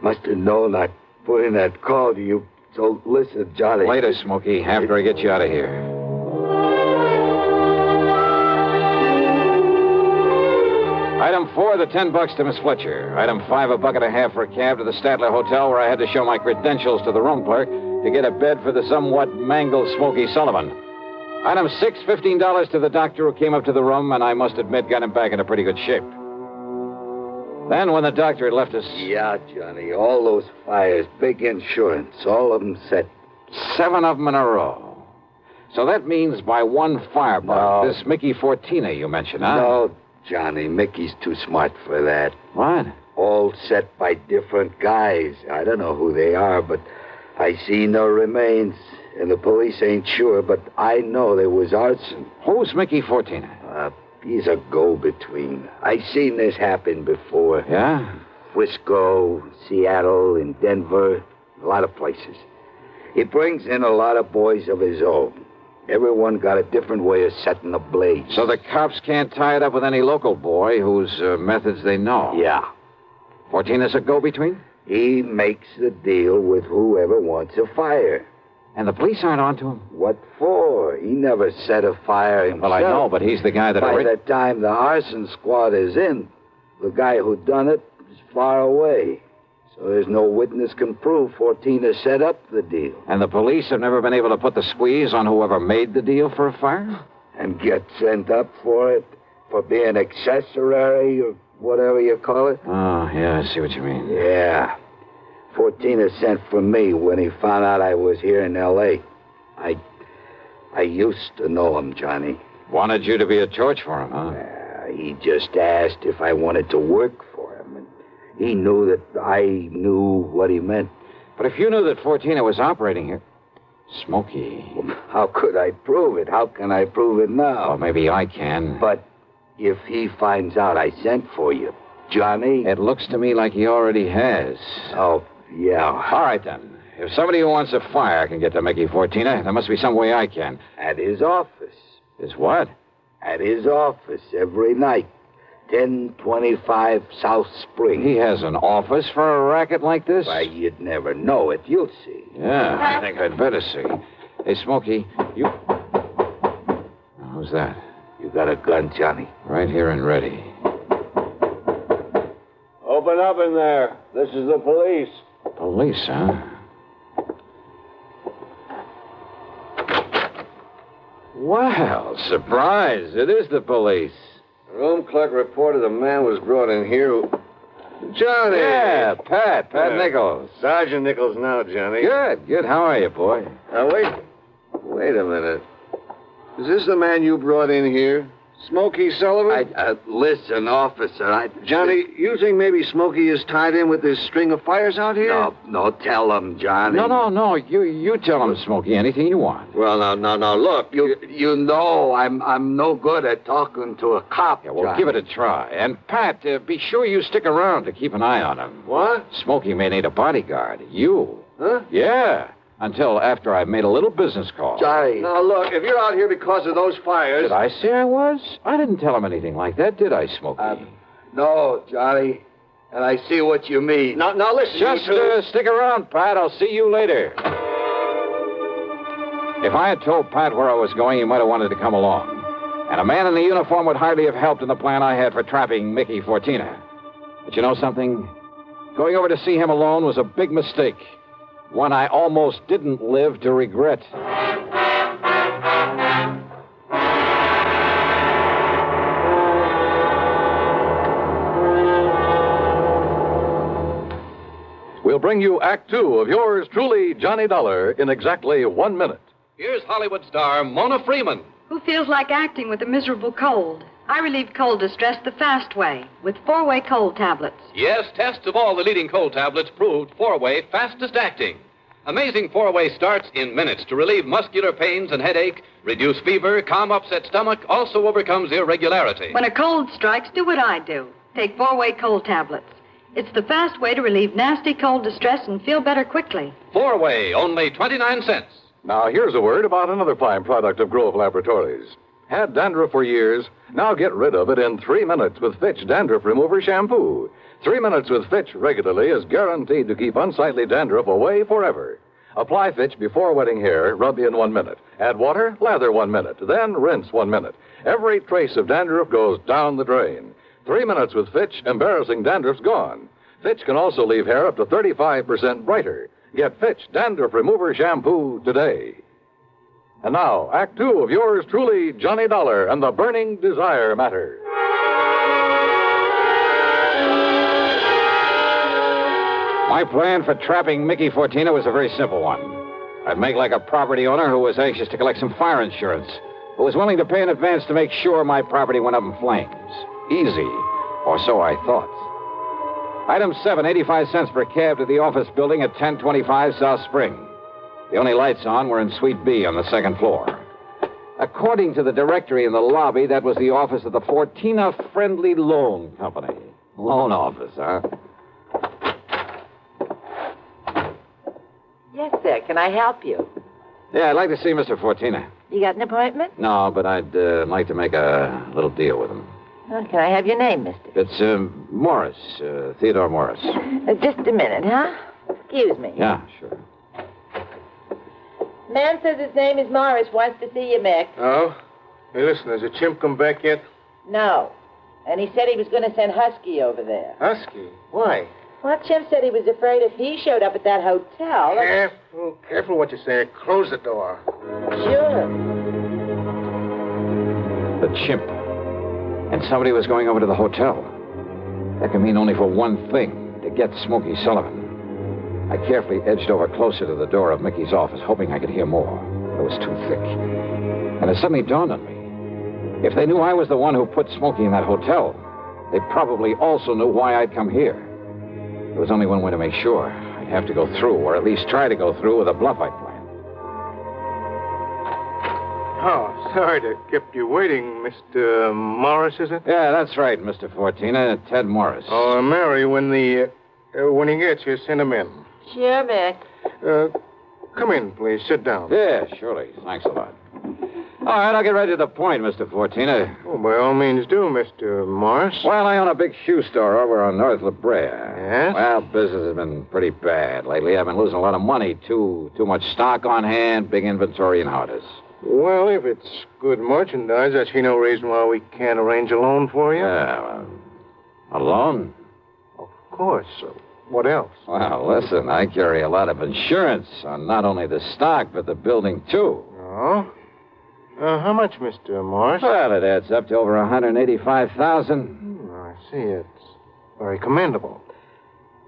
Must have known I'd put in that call to you. So listen, Johnny. Later, Smokey, after I get you out of here. Item 4, the $10 to Miss Fletcher. Item 5, a bucket and a half for a cab to the Statler Hotel, where I had to show my credentials to the room clerk to get a bed for the somewhat mangled Smokey Sullivan. Item 6, $15 to the doctor who came up to the room, and I must admit got him back into pretty good shape. Then, when the doctor had left us... Yeah, Johnny, all those fires, big insurance, all of them set. 7 of them in a row. So that means by one firebug, this Mickey Fortina you mentioned, huh? No, Johnny, Mickey's too smart for that. What? All set by different guys. I don't know who they are, but I see no remains, and the police ain't sure, but I know there was arson. Who's Mickey Fortina? He's a go-between. I seen this happen before. Yeah? Frisco, Seattle, and Denver, a lot of places. He brings in a lot of boys of his own. Everyone got a different way of setting the blaze. So the cops can't tie it up with any local boy whose methods they know? Yeah. Fortina's a go-between? He makes the deal with whoever wants a fire. And the police aren't onto him? What for? He never set a fire himself. Well, I know, but he's the guy that... By the time the arson squad is in, the guy who done it is far away. So there's no witness can prove Fortina set up the deal. And the police have never been able to put the squeeze on whoever made the deal for a fire? And get sent up for it? For being accessory or whatever you call it? Oh, yeah, I see what you mean. Yeah. Fortina sent for me when he found out I was here in L.A. I used to know him, Johnny. Wanted you to be a torch for him, huh? He just asked if I wanted to work for him, and he knew that I knew what he meant. But if you knew that Fortina was operating here... Smokey... How could I prove it? How can I prove it now? Well, maybe I can. But if he finds out I sent for you, Johnny... It looks to me like he already has. Oh, yeah. All right, then. If somebody who wants a fire can get to Mickey Fortina, there must be some way I can. At his office. His what? At his office every night. 1025 South Spring. He has an office for a racket like this? Why, you'd never know it. You'll see. Yeah, I think I'd better see. Hey, Smokey, you... Who's that? You got a gun, Johnny? Right here and ready. Open up in there. This is the police. Police, huh? Well, surprise. It is the police. The room clerk reported a man was brought in here who... Johnny! Yeah, Pat Nichols. Sergeant Nichols now, Johnny. Good. How are you, boy? Now, wait a minute. Is this the man you brought in here? Smokey Sullivan? Listen, officer, Johnny, you think maybe Smokey is tied in with this string of fires out here? No, tell him, Johnny. No. You tell him, Smokey, anything you want. Well, now, look, you know I'm no good at talking to a cop, Yeah, well, Johnny. give it a try. And, Pat, be sure you stick around to keep an eye on him. What? Smokey may need a bodyguard. You. Huh? Yeah. Until after I've made a little business call. Johnny. Now, look, if you're out here because of those fires... Did I say I was? I didn't tell him anything like that, did I, Smokey? No, Johnny. And I see what you mean. Now listen, Just you two... stick around, Pat. I'll see you later. If I had told Pat where I was going, he might have wanted to come along. And a man in the uniform would hardly have helped in the plan I had for trapping Mickey Fortina. But you know something? Going over to see him alone was a big mistake. One I almost didn't live to regret. bring you Act Two of yours truly, Johnny Dollar, in exactly 1 minute. Here's Hollywood star Mona Freeman. Who feels like acting with a miserable cold? I relieve cold distress the fast way with 4-way cold tablets. Yes, tests of all the leading cold tablets proved 4-way fastest acting. Amazing 4-way starts in minutes to relieve muscular pains and headache, reduce fever, calm upset stomach, also overcomes irregularity. When a cold strikes, do what I do. Take 4-way cold tablets. It's the fast way to relieve nasty cold distress and feel better quickly. 4-way, only 29 cents. Now, here's a word about another fine product of Grove Laboratories. Had dandruff for years? Now get rid of it in 3 minutes with Fitch Dandruff Remover Shampoo. 3 minutes with Fitch regularly is guaranteed to keep unsightly dandruff away forever. Apply Fitch before wetting hair, rub in 1 minute. Add water, lather 1 minute, then rinse 1 minute. Every trace of dandruff goes down the drain. 3 minutes with Fitch, embarrassing dandruff's gone. Fitch can also leave hair up to 35% brighter. Get Fitch Dandruff Remover Shampoo today. And now, Act Two of yours truly, Johnny Dollar and the Burning Desire Matter. My plan for trapping Mickey Fortina was a very simple one. I'd make like a property owner who was anxious to collect some fire insurance, who was willing to pay in advance to make sure my property went up in flames. Easy, or so I thought. Item 7, 85 cents per cab to the office building at 1025 South Spring. The only lights on were in Suite B on the second floor. According to the directory in the lobby, that was the office of the Fortina Friendly Loan Company. Loan office, huh? Yes, sir. Can I help you? Yeah, I'd like to see Mr. Fortina. You got an appointment? No, but I'd like to make a little deal with him. Well, can I have your name, mister? It's Morris, Theodore Morris. Just a minute, huh? Excuse me. Yeah, sure. Man says his name is Morris, wants to see you, Mick. Oh? Hey, listen, has the chimp come back yet? No. And he said he was going to send Husky over there. Husky? Why? Well, Chimp said he was afraid if he showed up at that hotel... Careful what you say. Close the door. Sure. The chimp. And somebody was going over to the hotel. That can mean only for one thing, to get Smokey Sullivan. I carefully edged over closer to the door of Mickey's office, hoping I could hear more. It was too thick. And it suddenly dawned on me. If they knew I was the one who put Smokey in that hotel, they probably also knew why I'd come here. There was only one way to make sure. I'd have to go through, or at least try to go through, with a bluff I'd planned. Oh, sorry to keep you waiting, Mr. Morris, is it? Yeah, that's right, Mr. Fortina. Ted Morris. Oh, Mary, when he gets here, send him in. Sure, Mick. Come in, please. Sit down. Yeah, surely. Thanks a lot. All right, I'll get right to the point, Mr. Fortina. Oh, by all means do, Mr. Morris. Well, I own a big shoe store over on North La Brea. Yes? Well, business has been pretty bad lately. I've been losing a lot of money. Too much stock on hand, big inventory, and how it is. Well, if it's good merchandise, I see no reason why we can't arrange a loan for you. Yeah, well, a loan? Of course. What else? Well, listen, I carry a lot of insurance on not only the stock, but the building, too. Oh? How much, Mr. Morris? Well, it adds up to over $185,000. I see. It's very commendable.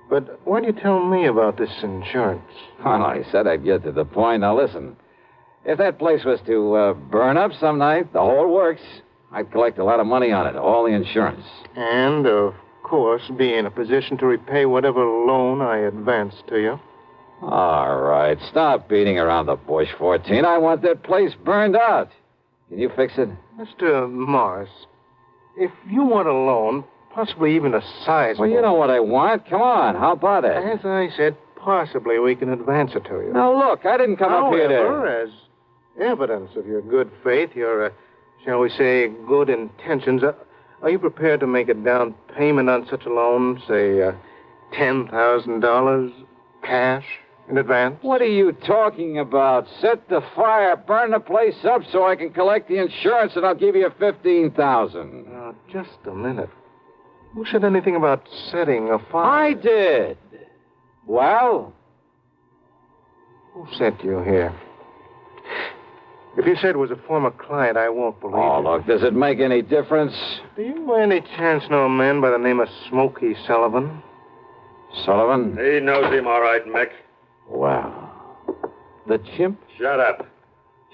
But why do you tell me about this insurance? Well, I said I'd get to the point. Now, listen. If that place was to burn up some night, the whole works, I'd collect a lot of money on it, all the insurance. And, of course, be in a position to repay whatever loan I advanced to you. All right, stop beating around the bush, 14. I want that place burned out. Can you fix it? Mr. Morris, if you want a loan, possibly even a sizable... Well, you know what I want. Come on, how about it? As I said, possibly we can advance it to you. Now, look, I didn't come up here to... However, as evidence of your good faith, your, shall we say, good intentions, are you prepared to make a down payment on such a loan, say, $10,000 cash in advance? What are you talking about? Set the fire, burn the place up so I can collect the insurance, and I'll give you $15,000. Now, just a minute. Who said anything about setting a fire? I did. Well? Who sent you here? If you said it was a former client, I won't believe Oh, it. look, does it make any difference? Do you by any chance know a man by the name of Smokey Sullivan? Sullivan? He knows him all right, Mick. Wow. The chimp? Shut up.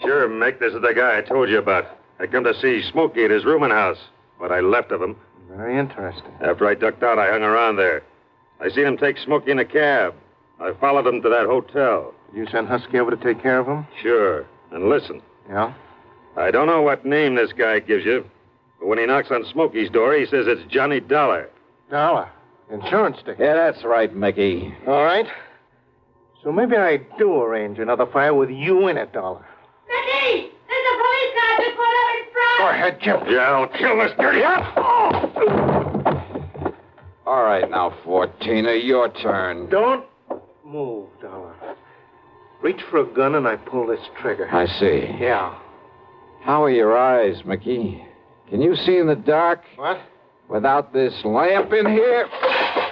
Sure, Mick, this is the guy I told you about. I come to see Smokey at his rooming house. What I left of him. Very interesting. After I ducked out, I hung around there. I seen him take Smokey in a cab. I followed him to that hotel. Did you send Husky over to take care of him? Sure. And listen. Yeah? I don't know what name this guy gives you, but when he knocks on Smokey's door, he says it's Johnny Dollar. Dollar? Insurance ticket? Yeah, that's right, Mickey. All right. So maybe I do arrange another fire with you in it, Dollar. Mickey! There's a police car just pulled up in front! Go ahead, Jim. Yeah, I'll kill this dirty All right, now, Fortina, your turn. Don't move, Dollar. Reach for a gun and I pull this trigger. I see. Yeah. How are your eyes, Mickey? Can you see in the dark? What? Without this lamp in here?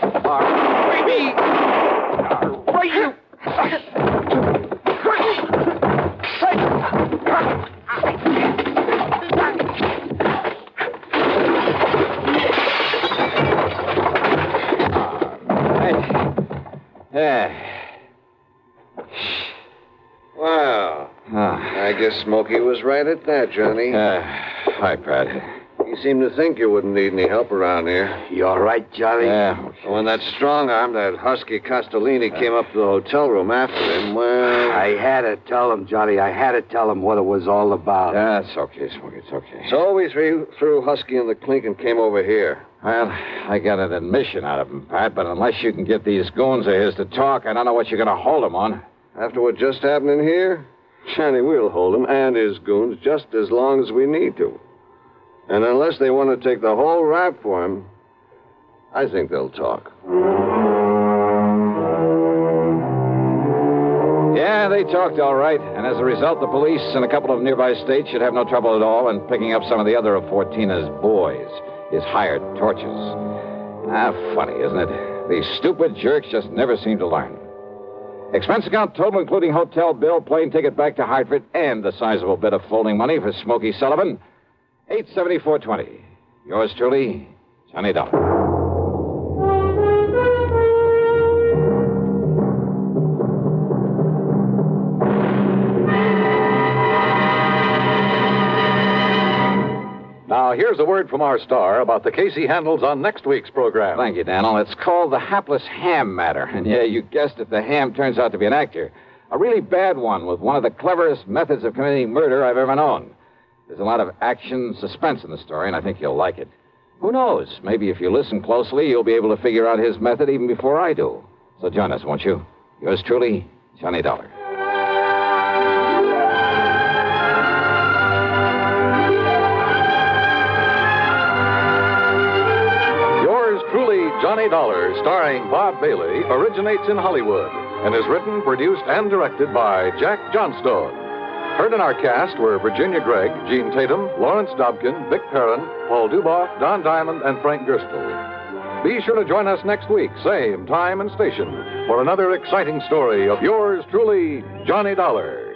All right, you. Well, I guess Smokey was right at that, Johnny. Hi, Pat. You seem to think you wouldn't need any help around here. You all right, Johnny? Yeah. When that strong arm, that husky Castellini, came up to the hotel room after him, well... I had to tell him, Johnny. I had to tell him what it was all about. Yeah, it's okay, Smokey. It's okay. So we threw Husky in the clink and came over here. Well, I got an admission out of him, Pat, but unless you can get these goons of his to talk, I don't know what you're going to hold him on. After what just happened in here, Johnny, we'll hold him and his goons just as long as we need to. And unless they want to take the whole rap for him, I think they'll talk. Yeah, they talked all right. And as a result, the police in a couple of nearby states should have no trouble at all in picking up some of the other of Fortina's boys, his hired torches. Funny, isn't it? These stupid jerks just never seem to learn. Expense account total, including hotel bill, plane ticket back to Hartford, and the sizable bit of folding money for Smokey Sullivan. $874.20. Yours truly, Johnny Dollar. Now, here's a word from our star about the case he handles on next week's program. Thank you, Daniel. It's called the hapless ham matter. And yeah, you guessed it, the ham turns out to be an actor. A really bad one with one of the cleverest methods of committing murder I've ever known. There's a lot of action, suspense in the story, and I think you'll like it. Who knows? Maybe if you listen closely, you'll be able to figure out his method even before I do. So join us, won't you? Yours truly, Johnny Dollar. Yours truly, Johnny Dollar, starring Bob Bailey, originates in Hollywood and is written, produced, and directed by Jack Johnstone. Heard in our cast were Virginia Gregg, Gene Tatum, Lawrence Dobkin, Vic Perrin, Paul Duboff, Don Diamond, and Frank Gerstle. Be sure to join us next week, same time and station, for another exciting story of yours truly, Johnny Dollar.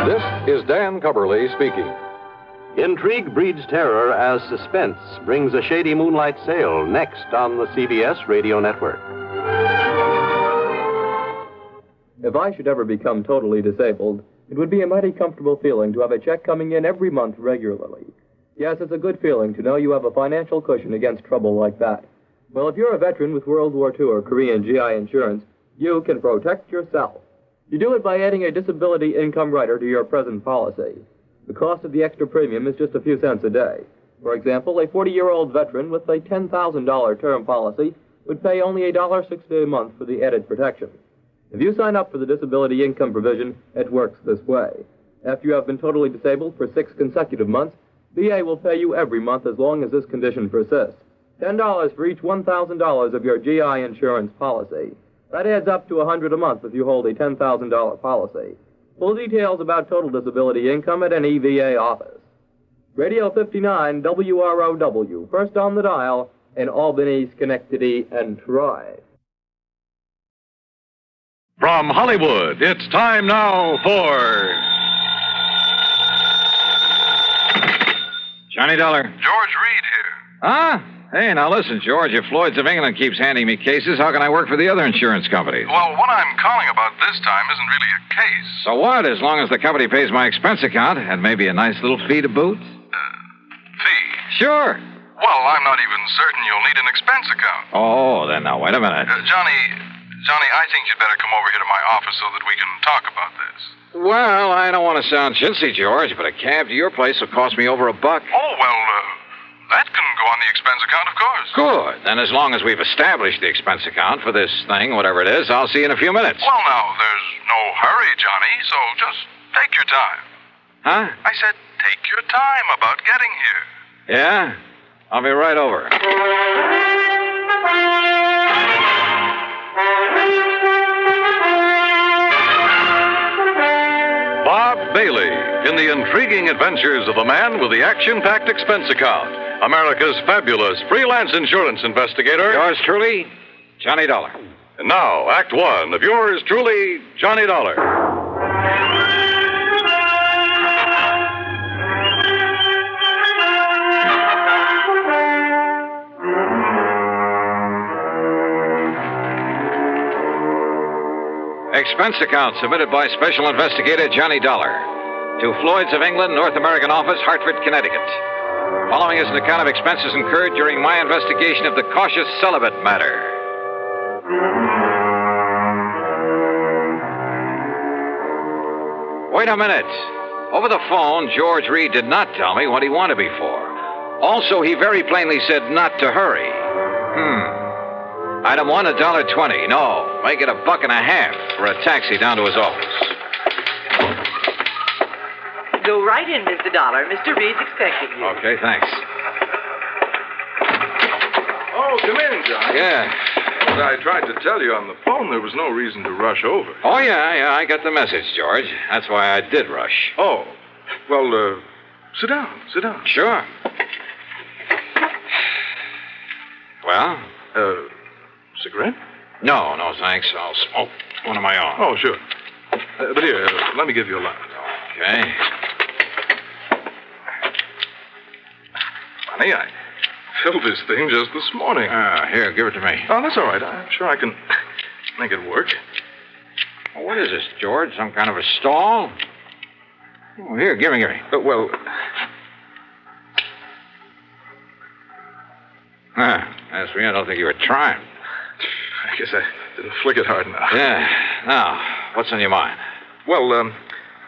This is Dan Coverly speaking. Intrigue breeds terror as suspense brings a shady moonlight sail next on the CBS Radio Network. If I should ever become totally disabled, it would be a mighty comfortable feeling to have a check coming in every month regularly. Yes, it's a good feeling to know you have a financial cushion against trouble like that. Well, if you're a veteran with World War II or Korean GI insurance, you can protect yourself. You do it by adding a disability income rider to your present policy. The cost of the extra premium is just a few cents a day. For example, a 40-year-old veteran with a $10,000 term policy would pay only $1.60 a month for the added protection. If you sign up for the disability income provision, it works this way. After you have been totally disabled for 6 consecutive months, VA will pay you every month as long as this condition persists. $10 for each $1,000 of your GI insurance policy. That adds up to $100 a month if you hold a $10,000 policy. Full details about total disability income at any VA office. Radio 59 WROW, first on the dial in Albany, Schenectady, and Troy. From Hollywood, it's time now for Johnny Dollar. George Reed here. Huh? Hey, now listen, George. If Floyd's of England keeps handing me cases, how can I work for the other insurance companies? Well, what I'm calling about this time isn't really a case. So what? As long as the company pays my expense account and maybe a nice little fee to boot? Fee? Sure. Well, I'm not even certain you'll need an expense account. Oh, then now, wait a minute. Johnny, I think you'd better come over here to my office so that we can talk about this. Well, I don't want to sound chintzy, George, but a cab to your place will cost me over $1. Oh, well, that can go on the expense account, of course. Good. Then as long as we've established the expense account for this thing, whatever it is, I'll see you in a few minutes. Well, now, there's no hurry, Johnny, so just take your time. Huh? I said take your time about getting here. Yeah? I'll be right over. Bob Bailey in the intriguing adventures of the man with the action-packed expense account. America's fabulous freelance insurance investigator. Yours truly, Johnny Dollar. And now, Act One of yours truly, Johnny Dollar. Expense account submitted by Special Investigator Johnny Dollar to Floyd's of England, North American Office, Hartford, Connecticut. Following is an account of expenses incurred during my investigation of the cautious Celibate matter. Wait a minute. Over the phone, George Reed did not tell me what he wanted me for. Also, he very plainly said not to hurry. Item 1, $1.20. No, make it $1.50 for a taxi down to his office. Go right in, Mr. Dollar. Mr. Reed's expecting you. Okay, thanks. Oh, come in, Johnny. Yeah. As I tried to tell you on the phone, there was no reason to rush over. Oh, yeah, I got the message, George. That's why I did rush. Oh, well, sit down. Sure. Well? Cigarette? No, thanks. I'll smoke one of my own. Oh, sure. But here, let me give you a light. Okay. Funny, I filled this thing just this morning. Here, give it to me. Oh, that's all right. I'm sure I can make it work. Well, what is this, George? Some kind of a stall? Oh, here, give me. Well... As for me, I don't think you were trying. I guess I didn't flick it hard enough. Yeah. Now, what's on your mind? Well,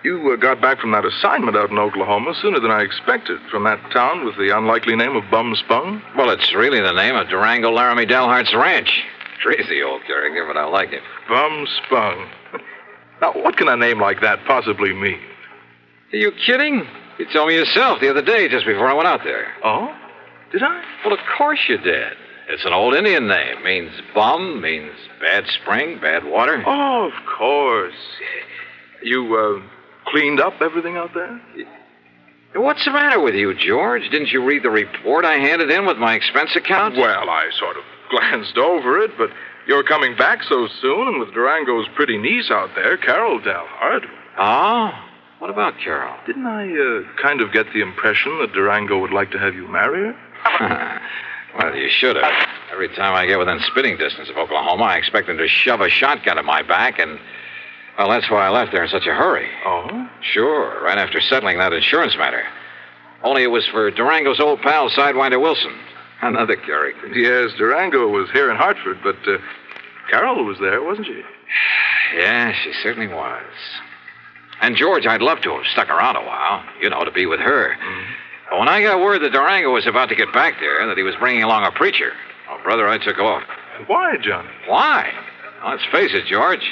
you got back from that assignment out in Oklahoma sooner than I expected, from that town with the unlikely name of Bum Spung. Well, it's really the name of Durango Laramie Delhart's ranch. Crazy old character, but I like it. Bum Spung. Now, what can a name like that possibly mean? Are you kidding? You told me yourself the other day, just before I went out there. Oh? Did I? Well, of course you did. It's an old Indian name. Means bum, means bad spring, bad water. Oh, of course. You, cleaned up everything out there? What's the matter with you, George? Didn't you read the report I handed in with my expense account? Well, I sort of glanced over it, but you're coming back so soon, and with Durango's pretty niece out there, Carol Dalhart. Oh? What about Carol? Didn't I, kind of get the impression that Durango would like to have you marry her? Well, you should have. Every time I get within spitting distance of Oklahoma, I expect them to shove a shotgun at my back, and, well, that's why I left there in such a hurry. Oh? Sure, right after settling that insurance matter. Only it was for Durango's old pal, Sidewinder Wilson. Another character. Yes, Durango was here in Hartford, but Carol was there, wasn't she? Yeah, she certainly was. And George, I'd love to have stuck around a while, to be with her. But when I got word that Durango was about to get back there, that he was bringing along a preacher, brother, I took off. Why, Johnny? Why? Well, let's face it, George.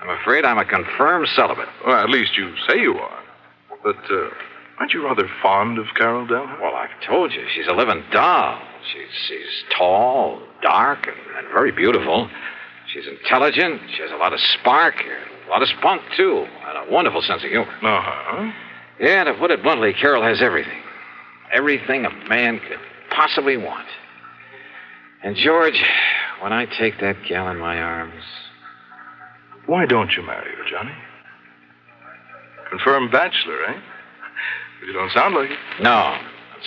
I'm afraid I'm a confirmed celibate. Well, at least you say you are. But, aren't you rather fond of Carol Dalhart? Well, I've told you, she's a living doll. She's tall, dark, and very beautiful. She's intelligent. She has a lot of spark, a lot of spunk, too, and a wonderful sense of humor. Uh-huh. Yeah, to put it bluntly, Carol has everything. Everything a man could possibly want. And, George, when I take that gal in my arms... Why don't you marry her, Johnny? Confirmed bachelor, eh? You don't sound like it. No.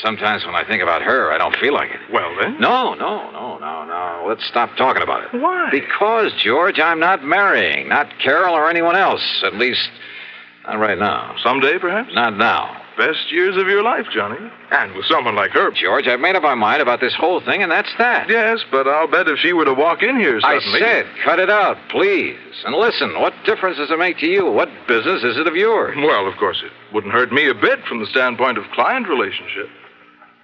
Sometimes when I think about her, I don't feel like it. Well, then? No. Let's stop talking about it. Why? Because, George, I'm not marrying. Not Carol or anyone else. At least, not right now. Someday, perhaps? Not now. Best years of your life, Johnny. And with someone like her. George, I've made up my mind about this whole thing, and that's that. Yes, but I'll bet if she were to walk in here suddenly... I said, cut it out, please. And listen, what difference does it make to you? What business is it of yours? Well, of course, it wouldn't hurt me a bit from the standpoint of client relationship.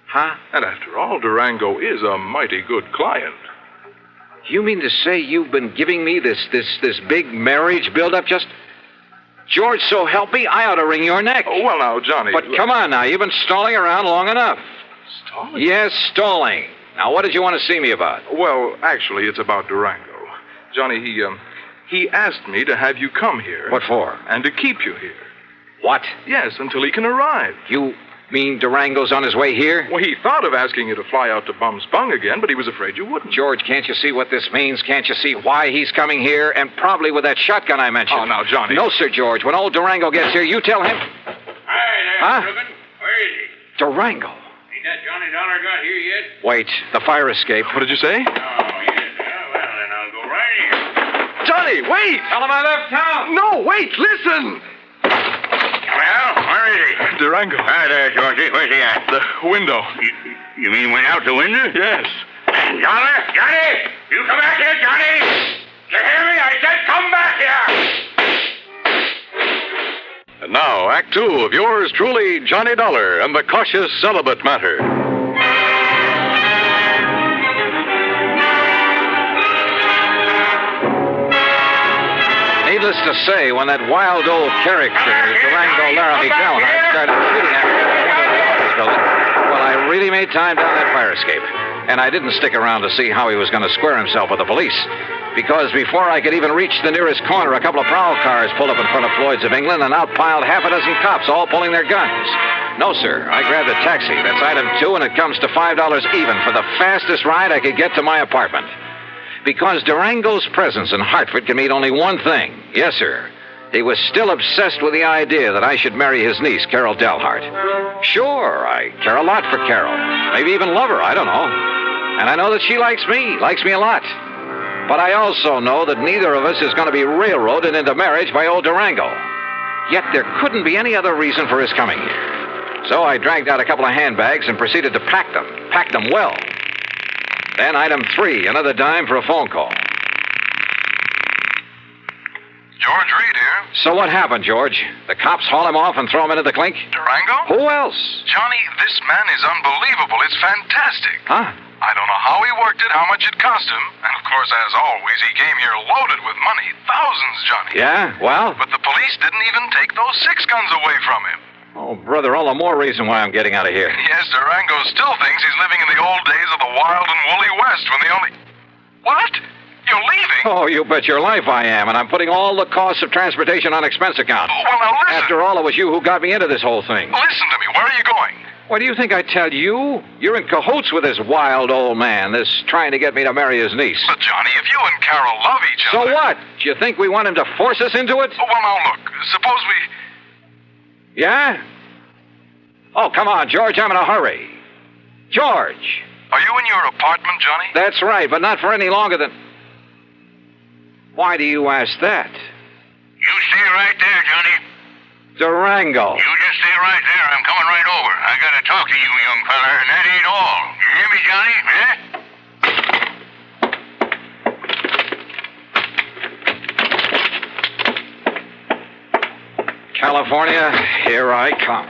Huh? And after all, Durango is a mighty good client. You mean to say you've been giving me this big marriage build-up just... George, so help me, I ought to wring your neck. Oh, well, now, Johnny... But come on now, you've been stalling around long enough. Stalling? Yes, stalling. Now, what did you want to see me about? Well, actually, it's about Durango. Johnny, he asked me to have you come here. What for? And to keep you here. What? Yes, until he can arrive. You mean Durango's on his way here? Well, he thought of asking you to fly out to Bum Spung again, but he was afraid you wouldn't. George, can't you see what this means? Can't you see why he's coming here? And probably with that shotgun I mentioned. Oh, now, Johnny. No, sir, George. When old Durango gets here, you tell him... Hi there, Huh? Reuben. Where is he? Durango. Ain't that Johnny Dollar got here yet? Wait, the fire escape. What did you say? Oh, yes. Well, then I'll go right in. Johnny, wait! Tell him I left town. No, wait, listen! Well, where is he? Durango. Hi there, Georgie. Where's he at? The window. You mean went out the window? Yes. Dollar? Johnny! You come back here, Johnny! You hear me? I said come back here! And now, Act Two of yours truly, Johnny Dollar and the Cautious Celibate Matter. Needless to say, when that wild old character, Durango Laramie Delhart, started shooting at me from the window of the office building, well, I really made time down that fire escape. And I didn't stick around to see how he was going to square himself with the police. Because before I could even reach the nearest corner, a couple of prowl cars pulled up in front of Floyd's of England, and out piled half a dozen cops, all pulling their guns. No, sir. I grabbed a taxi. That's item 2, and it comes to $5 even for the fastest ride I could get to my apartment. Because Durango's presence in Hartford can mean only one thing. Yes, sir. He was still obsessed with the idea that I should marry his niece, Carol Delhart. Sure, I care a lot for Carol. Maybe even love her, I don't know. And I know that she likes me a lot. But I also know that neither of us is going to be railroaded into marriage by old Durango. Yet there couldn't be any other reason for his coming here. So I dragged out a couple of handbags and proceeded to pack them well. Then item 3, another dime for a phone call. George Reed here. So what happened, George? The cops haul him off and throw him into the clink? Durango? Who else? Johnny, this man is unbelievable. It's fantastic. Huh? I don't know how he worked it, how much it cost him. And of course, as always, he came here loaded with money. Thousands, Johnny. Yeah? Well? But the police didn't even take those 6 guns away from him. Oh, brother, all the more reason why I'm getting out of here. Yes, Durango still thinks he's living in the old days of the wild and woolly West when the only... What? You're leaving? Oh, you bet your life I am, and I'm putting all the costs of transportation on expense account. Oh, well, now listen. After all, it was you who got me into this whole thing. Listen to me. Where are you going? What do you think I tell you? You're in cahoots with this wild old man, this trying to get me to marry his niece. But, Johnny, if you and Carol love each other... So what? Do you think we want him to force us into it? Oh, well, now, look. Suppose we... Yeah? Oh, come on, George. I'm in a hurry. George! Are you in your apartment, Johnny? That's right, but not for any longer than... Why do you ask that? You stay right there, Johnny. Durango. You just stay right there. I'm coming right over. I gotta talk to you, young feller, and that ain't all. You hear me, Johnny? California, here I come.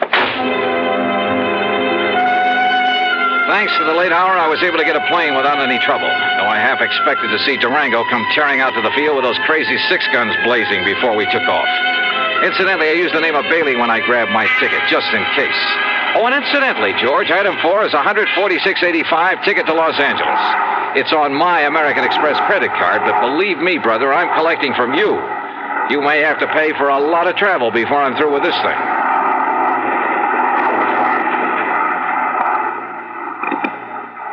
Thanks to the late hour, I was able to get a plane without any trouble, though I half expected to see Durango come tearing out to the field with those crazy 6 guns blazing before we took off. Incidentally, I used the name of Bailey when I grabbed my ticket, just in case. Oh, and incidentally, George, item 4 is a $146.85 ticket to Los Angeles. It's on my American Express credit card, but believe me, brother, I'm collecting from you. You may have to pay for a lot of travel before I'm through with this thing.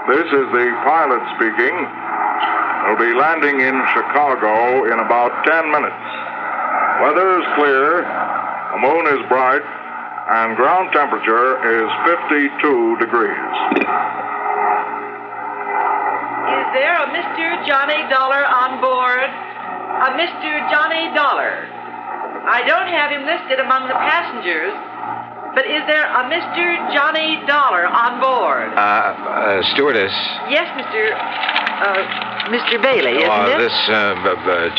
This is the pilot speaking. We'll be landing in Chicago in about 10 minutes. Weather is clear. The moon is bright. and ground temperature is 52 degrees. Is there a Mr. Johnny Dollar on board? A Mr. Johnny Dollar. I don't have him listed among the passengers, but is there a Mr. Johnny Dollar on board? Stewardess. Yes, Mr. Bailey, isn't it? This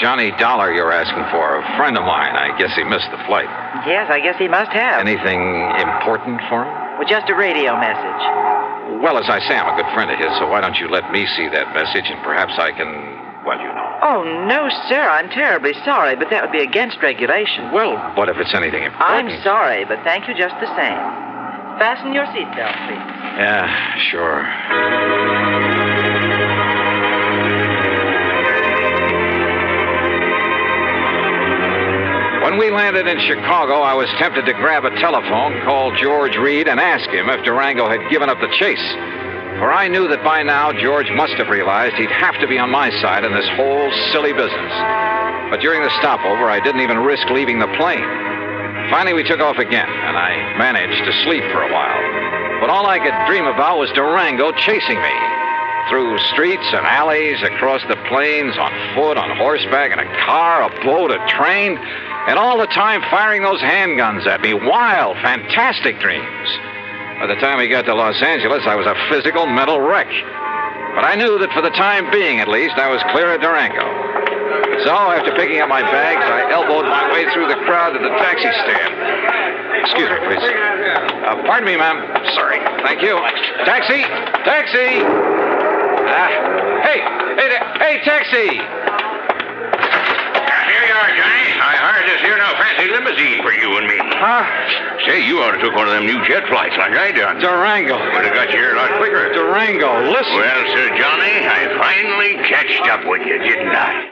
Johnny Dollar you're asking for, a friend of mine. I guess he missed the flight. Yes, I guess he must have. Anything important for him? Well, just a radio message. Well, as I say, I'm a good friend of his, so why don't you let me see that message, and perhaps I can, well, you know. Oh, no, sir. I'm terribly sorry, but that would be against regulation. Well, what if it's anything important? I'm sorry, but thank you just the same. Fasten your seatbelt, please. Yeah, sure. When we landed in Chicago, I was tempted to grab a telephone, call George Reed, and ask him if Durango had given up the chase. For I knew that by now George must have realized he'd have to be on my side in this whole silly business. But during the stopover, I didn't even risk leaving the plane. Finally, we took off again, and I managed to sleep for a while. But all I could dream about was Durango chasing me. Through streets and alleys, across the plains, on foot, on horseback, in a car, a boat, a train, and all the time firing those handguns at me. Wild, fantastic dreams. By the time we got to Los Angeles, I was a physical, mental wreck. But I knew that for the time being, at least, I was clear of Durango. So, after picking up my bags, I elbowed my way through the crowd to the taxi stand. Excuse me, please. Pardon me, ma'am. Sorry. Thank you. Taxi! Taxi! Hey, taxi! Here you are, Johnny. I hired this here now fancy limousine for you and me. Huh? Say, you ought to took one of them new jet flights like I done. Durango. Would have got you here a lot quicker. Durango, listen. Well, Sir Johnny, I finally catched up with you, didn't I?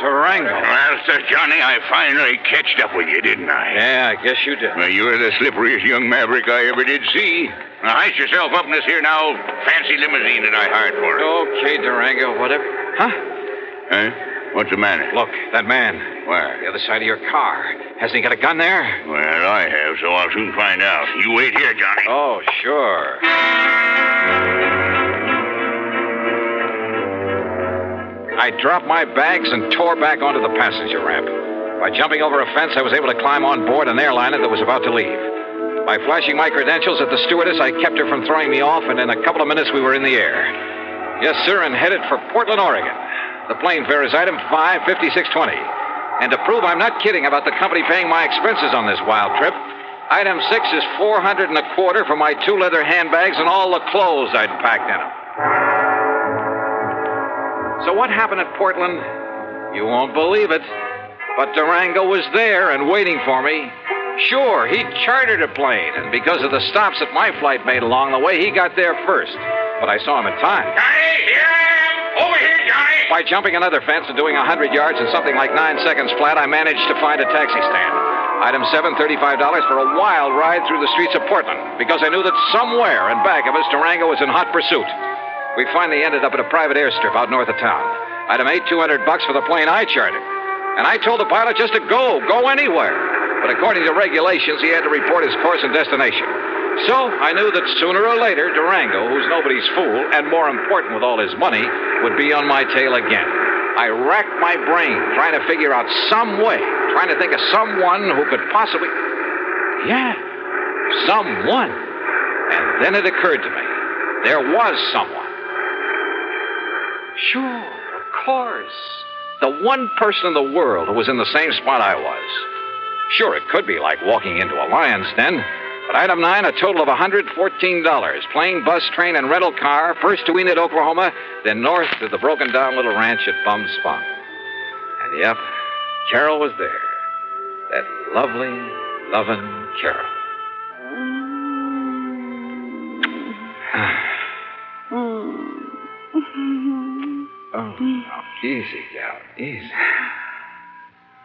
Durango. Well, Sir Johnny, I finally catched up with you, didn't I? Yeah, I guess you did. Well, you're the slipperiest young maverick I ever did see. Now, heist yourself up in this here now fancy limousine that I hired for it. Okay, Durango, whatever. Huh? Huh? What's the matter? Look, that man. Where? The other side of your car. Hasn't he got a gun there? Well, I have, so I'll soon find out. You wait here, Johnny. Oh, sure. I dropped my bags and tore back onto the passenger ramp. By jumping over a fence, I was able to climb on board an airliner that was about to leave. By flashing my credentials at the stewardess, I kept her from throwing me off, and in a couple of minutes we were in the air. Yes, sir, and headed for Portland, Oregon. The plane fare is item 55620. And to prove I'm not kidding about the company paying my expenses on this wild trip, item 6 is $425 for my 2 leather handbags and all the clothes I'd packed in them. So what happened at Portland? You won't believe it. But Durango was there and waiting for me. Sure, he chartered a plane, and because of the stops that my flight made along the way, he got there first. But I saw him in time. Johnny, here I am! Over here, Johnny! By jumping another fence and doing 100 yards in something like 9 seconds flat, I managed to find a taxi stand. Item 7, $35 for a wild ride through the streets of Portland, because I knew that somewhere in back of us, Durango was in hot pursuit. We finally ended up at a private airstrip out north of town. Item 8, $200 for the plane I chartered. And I told the pilot just to go anywhere. But according to regulations, he had to report his course and destination. So I knew that sooner or later, Durango, who's nobody's fool, and more important with all his money, would be on my tail again. I racked my brain trying to figure out some way, trying to think of someone who could possibly... Yeah, someone. And then it occurred to me. There was someone. Sure, of course. The one person in the world who was in the same spot I was. Sure, it could be like walking into a lion's den. But item 9, a total of $114. Plane, bus, train, and rental car. First to Enid, Oklahoma, then north to the broken-down little ranch at Bum Spong. And yep, Carol was there. That lovely, loving Carol. Oh, easy, gal, easy.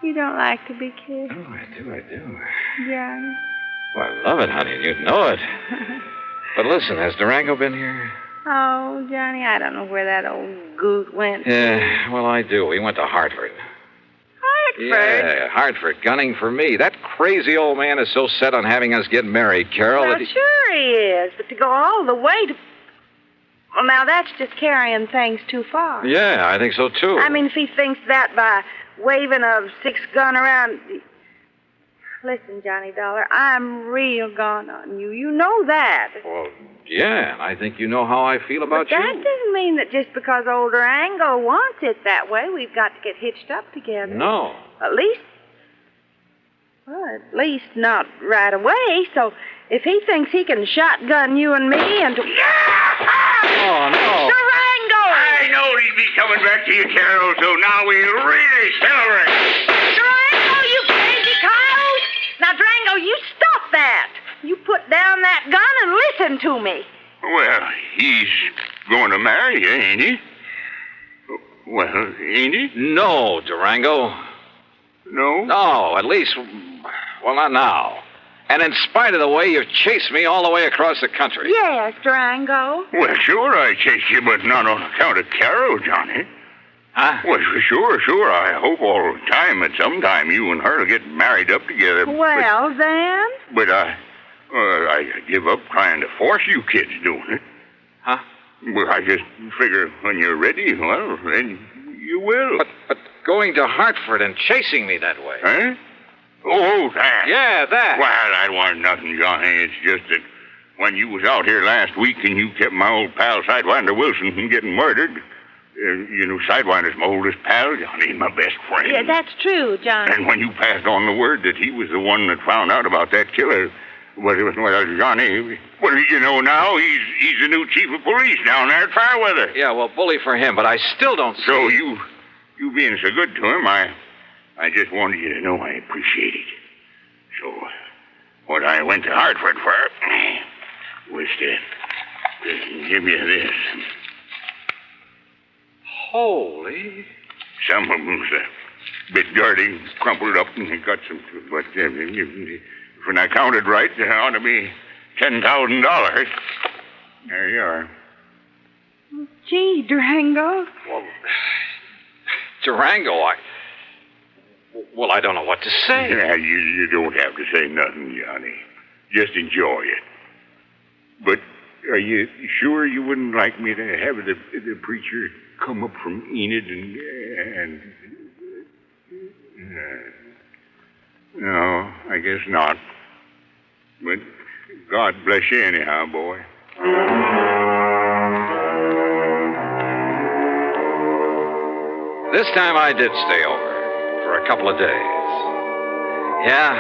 You don't like to be kissed? Oh, I do. Johnny. Well, I love it, honey, and you'd know it. But listen, has Durango been here? Oh, Johnny, I don't know where that old goot went. Yeah, well, I do. He went to Hartford. Hartford? Yeah, Hartford, gunning for me. That crazy old man is so set on having us get married, Carol. Well, that he... sure he is, but to go all the way to... Well, now, that's just carrying things too far. Yeah, I think so, too. I mean, if he thinks that by waving a 6-gun around... Listen, Johnny Dollar, I'm real gone on you. You know that. Well, yeah, and I think you know how I feel about But that you. doesn't mean that just because old Durango wants it that way, we've got to get hitched up together. No. At least not right away. So if he thinks he can shotgun you and me and... Oh, no. Durango! I know he'd be coming back to you, Carol, so now we really celebrate. Durango, you crazy coyote! Now, Durango, you stop that. You put down that gun and listen to me. Well, he's going to marry you, ain't he? Well, ain't he? No, Durango. No? No, at least... Well, not now. And in spite of the way you've chased me all the way across the country. Yes, Durango. Well, sure, I chased you, but not on account of Carol, Johnny. Huh? Well, sure. I hope all the time that sometime you and her will get married up together. Well, then? But I give up trying to force you kids doing it. Huh? Well, I just figure when you're ready, well, then you will. But going to Hartford and chasing me that way. Huh? Oh, that. Yeah, that. Well, that wasn't nothing, Johnny. It's just that when you was out here last week and you kept my old pal Sidewinder Wilson from getting murdered, you know, Sidewinder's my oldest pal, Johnny, and my best friend. Yeah, that's true, Johnny. And when you passed on the word that he was the one that found out about that killer, well, Johnny, well, you know now, he's the new chief of police down there at Fairweather. Yeah, well, bully for him, but I still don't see... So you being so good to him, I just wanted you to know I appreciate it. So, what I went to Hartford for was to give you this. Holy... Some of them's a bit dirty, crumpled up, and they got some... But when I counted right, there ought to be $10,000. There you are. Gee, Durango. Well, Durango, Well, I don't know what to say. Yeah, you don't have to say nothing, Johnny. Just enjoy it. But are you sure you wouldn't like me to have the preacher come up from Enid and no, I guess not. But God bless you anyhow, boy. This time I did stay over for a couple of days. Yeah,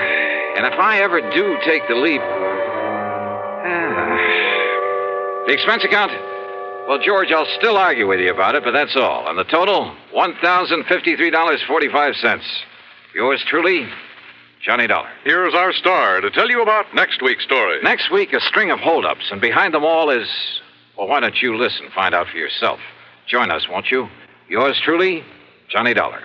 and if I ever do take the leap... The expense account? Well, George, I'll still argue with you about it, but that's all. And the total? $1,053.45. Yours truly, Johnny Dollar. Here's our star to tell you about next week's story. Next week, a string of holdups, and behind them all is... Well, why don't you listen, find out for yourself. Join us, won't you? Yours truly, Johnny Dollar.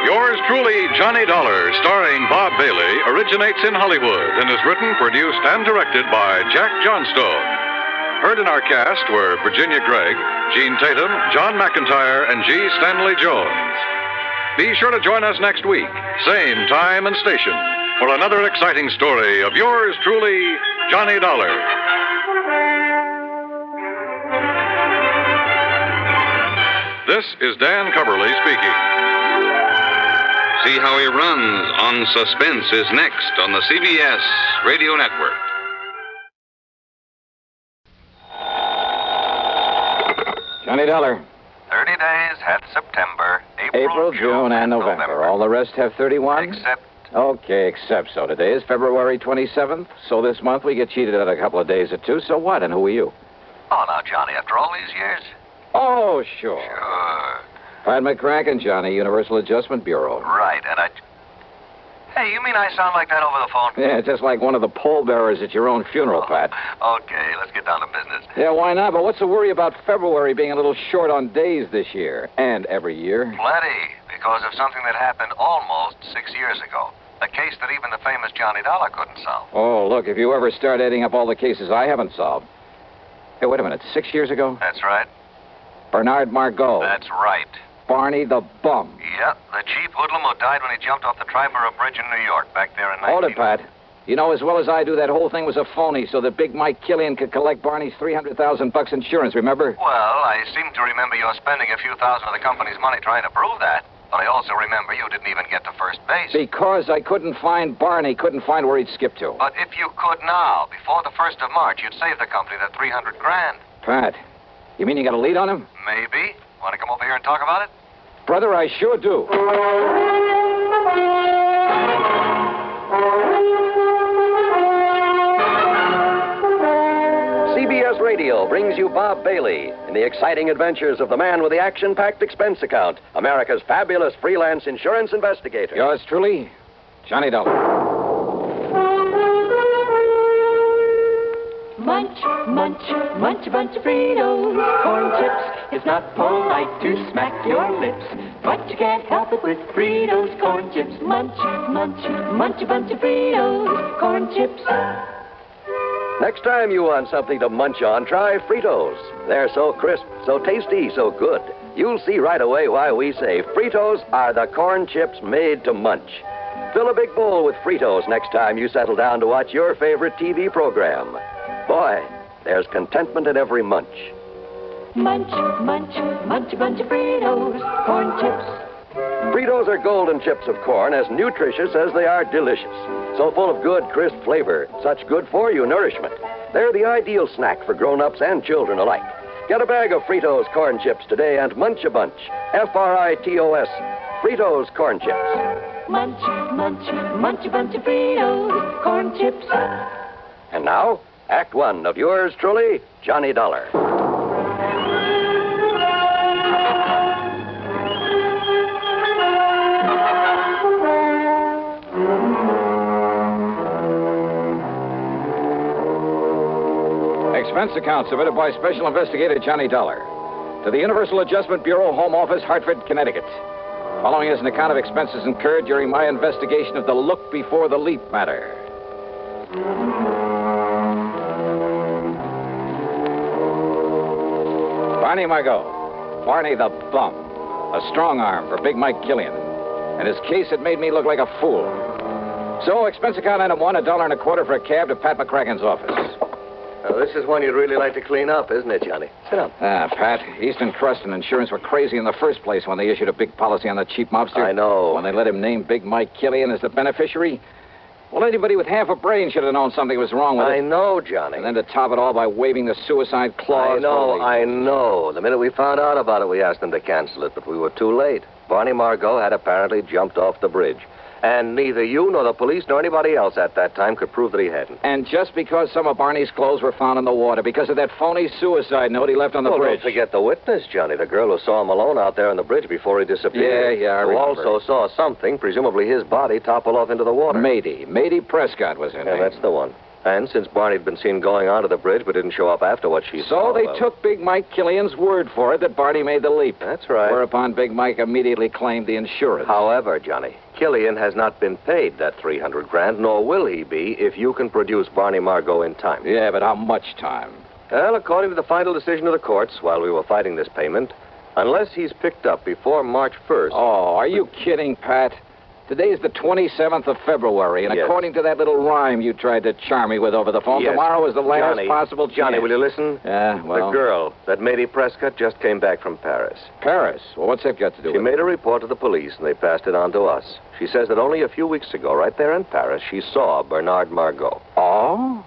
Yours truly, Johnny Dollar, starring Bob Bailey, originates in Hollywood and is written, produced, and directed by Jack Johnstone. Heard in our cast were Virginia Gregg, Gene Tatum, John McIntyre, and G. Stanley Jones. Be sure to join us next week, same time and station, for another exciting story of yours truly, Johnny Dollar. This is Dan Coverly speaking. See How He Runs on Suspense is next on the CBS Radio Network. Johnny Dollar. 30 days had September, April, June, and November. All the rest have 31? Except... Okay, except so. Today is February 27th, so this month we get cheated at a couple of days or two. So what, and who are you? Oh, now, Johnny, after all these years? Oh, sure. Sure. Pat McCracken, Johnny, Universal Adjustment Bureau. Right, and Hey, you mean I sound like that over the phone? Yeah, just like one of the pallbearers at your own funeral, Pat. Okay, let's get down to business. Yeah, why not? But what's the worry about February being a little short on days this year? And every year? Plenty, because of something that happened almost 6 years ago. A case that even the famous Johnny Dollar couldn't solve. Oh, look, if you ever start adding up all the cases I haven't solved. Hey, wait a minute, 6 years ago? That's right. Bernard Margot. That's right. Barney the Bum. Yep, the cheap hoodlum who died when he jumped off the Triborough Bridge in New York back there in 19... Hold it, Pat. You know as well as I do that whole thing was a phony so that Big Mike Killian could collect Barney's $300,000 insurance, remember? Well, I seem to remember you spending a few thousand of the company's money trying to prove that. But I also remember you didn't even get to first base. Because I couldn't find Barney, couldn't find where he'd skip to. But if you could now, before the 1st of March, you'd save the company that $300,000. Pat, you mean you got a lead on him? Maybe. Want to come over here and talk about it? Brother, I sure do. CBS Radio brings you Bob Bailey in the exciting adventures of the man with the action-packed expense account, America's fabulous freelance insurance investigator. Yours truly, Johnny Dollar. Munch, munch, munch a bunch of Fritos, corn chips. It's not polite to smack your lips, but you can't help it with Fritos, corn chips. Munch, munch, munch a bunch of Fritos, corn chips. Next time you want something to munch on, try Fritos. They're so crisp, so tasty, so good. You'll see right away why we say Fritos are the corn chips made to munch. Fill a big bowl with Fritos next time you settle down to watch your favorite TV program. Boy, there's contentment in every munch. Munch, munch, munch a bunch of Fritos, corn chips. Fritos are golden chips of corn, as nutritious as they are delicious. So full of good, crisp flavor, such good-for-you nourishment. They're the ideal snack for grown-ups and children alike. Get a bag of Fritos corn chips today and munch a bunch. F-R-I-T-O-S. Fritos corn chips. Munch, munch, munch a bunch of Fritos, corn chips. And now, Act One of yours truly, Johnny Dollar. Expense account submitted by Special Investigator Johnny Dollar to the Universal Adjustment Bureau, Home Office, Hartford, Connecticut. Following is an account of expenses incurred during my investigation of the look before the leap matter. Barney Margot, Barney the Bum, a strong arm for Big Mike Killian, and his case had made me look like a fool. So, expense account item one, $1.25 for a cab to Pat McCracken's office. This is one you'd really like to clean up, isn't it, Johnny? Sit down. Pat, Eastern Trust and Insurance were crazy in the first place when they issued a big policy on the cheap mobster. I know. When they let him name Big Mike Killian as the beneficiary. Well, anybody with half a brain should have known something was wrong with it. I know, Johnny. And then to top it all by waving the suicide clause. I know. The minute we found out about it, we asked them to cancel it, but we were too late. Barney Margot had apparently jumped off the bridge. And neither you nor the police nor anybody else at that time could prove that he hadn't. And just because some of Barney's clothes were found in the water, because of that phony suicide note he left on the bridge. Don't forget the witness, Johnny, the girl who saw him alone out there on the bridge before he disappeared. Yeah, I who remember. also saw something, presumably his body, topple off into the water. Mady Prescott was in there. Yeah, that's the one. And since Barney'd been seen going onto the bridge but didn't show up after what she saw... So they took Big Mike Killian's word for it that Barney made the leap. That's right. Whereupon Big Mike immediately claimed the insurance. However, Johnny, Killian has not been paid that $300,000, nor will he be if you can produce Barney Margot in time. Yeah, but how much time? Well, according to the final decision of the courts, while we were fighting this payment, unless he's picked up before March 1st... Oh, are you kidding, Pat? Today is the 27th of February, and according to that little rhyme you tried to charm me with over the phone, tomorrow is the last possible chance. Johnny, will you listen? Yeah, well... The girl, that Mady Prescott, just came back from Paris. Paris? Well, what's that got to do with it? She made a report to the police, and they passed it on to us. She says that only a few weeks ago, right there in Paris, she saw Bernard Margot. Oh?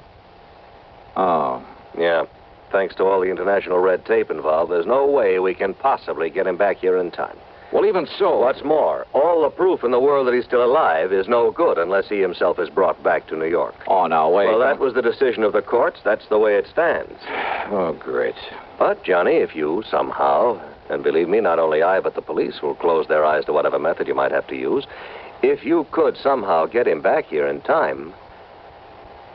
Oh. Yeah. Thanks to all the international red tape involved, there's no way we can possibly get him back here in time. Well, even so... What's more, all the proof in the world that he's still alive is no good unless he himself is brought back to New York. Oh, now, wait. Well, that was the decision of the courts. That's the way it stands. Oh, great. But, Johnny, if you somehow, and believe me, not only I, but the police will close their eyes to whatever method you might have to use, if you could somehow get him back here in time,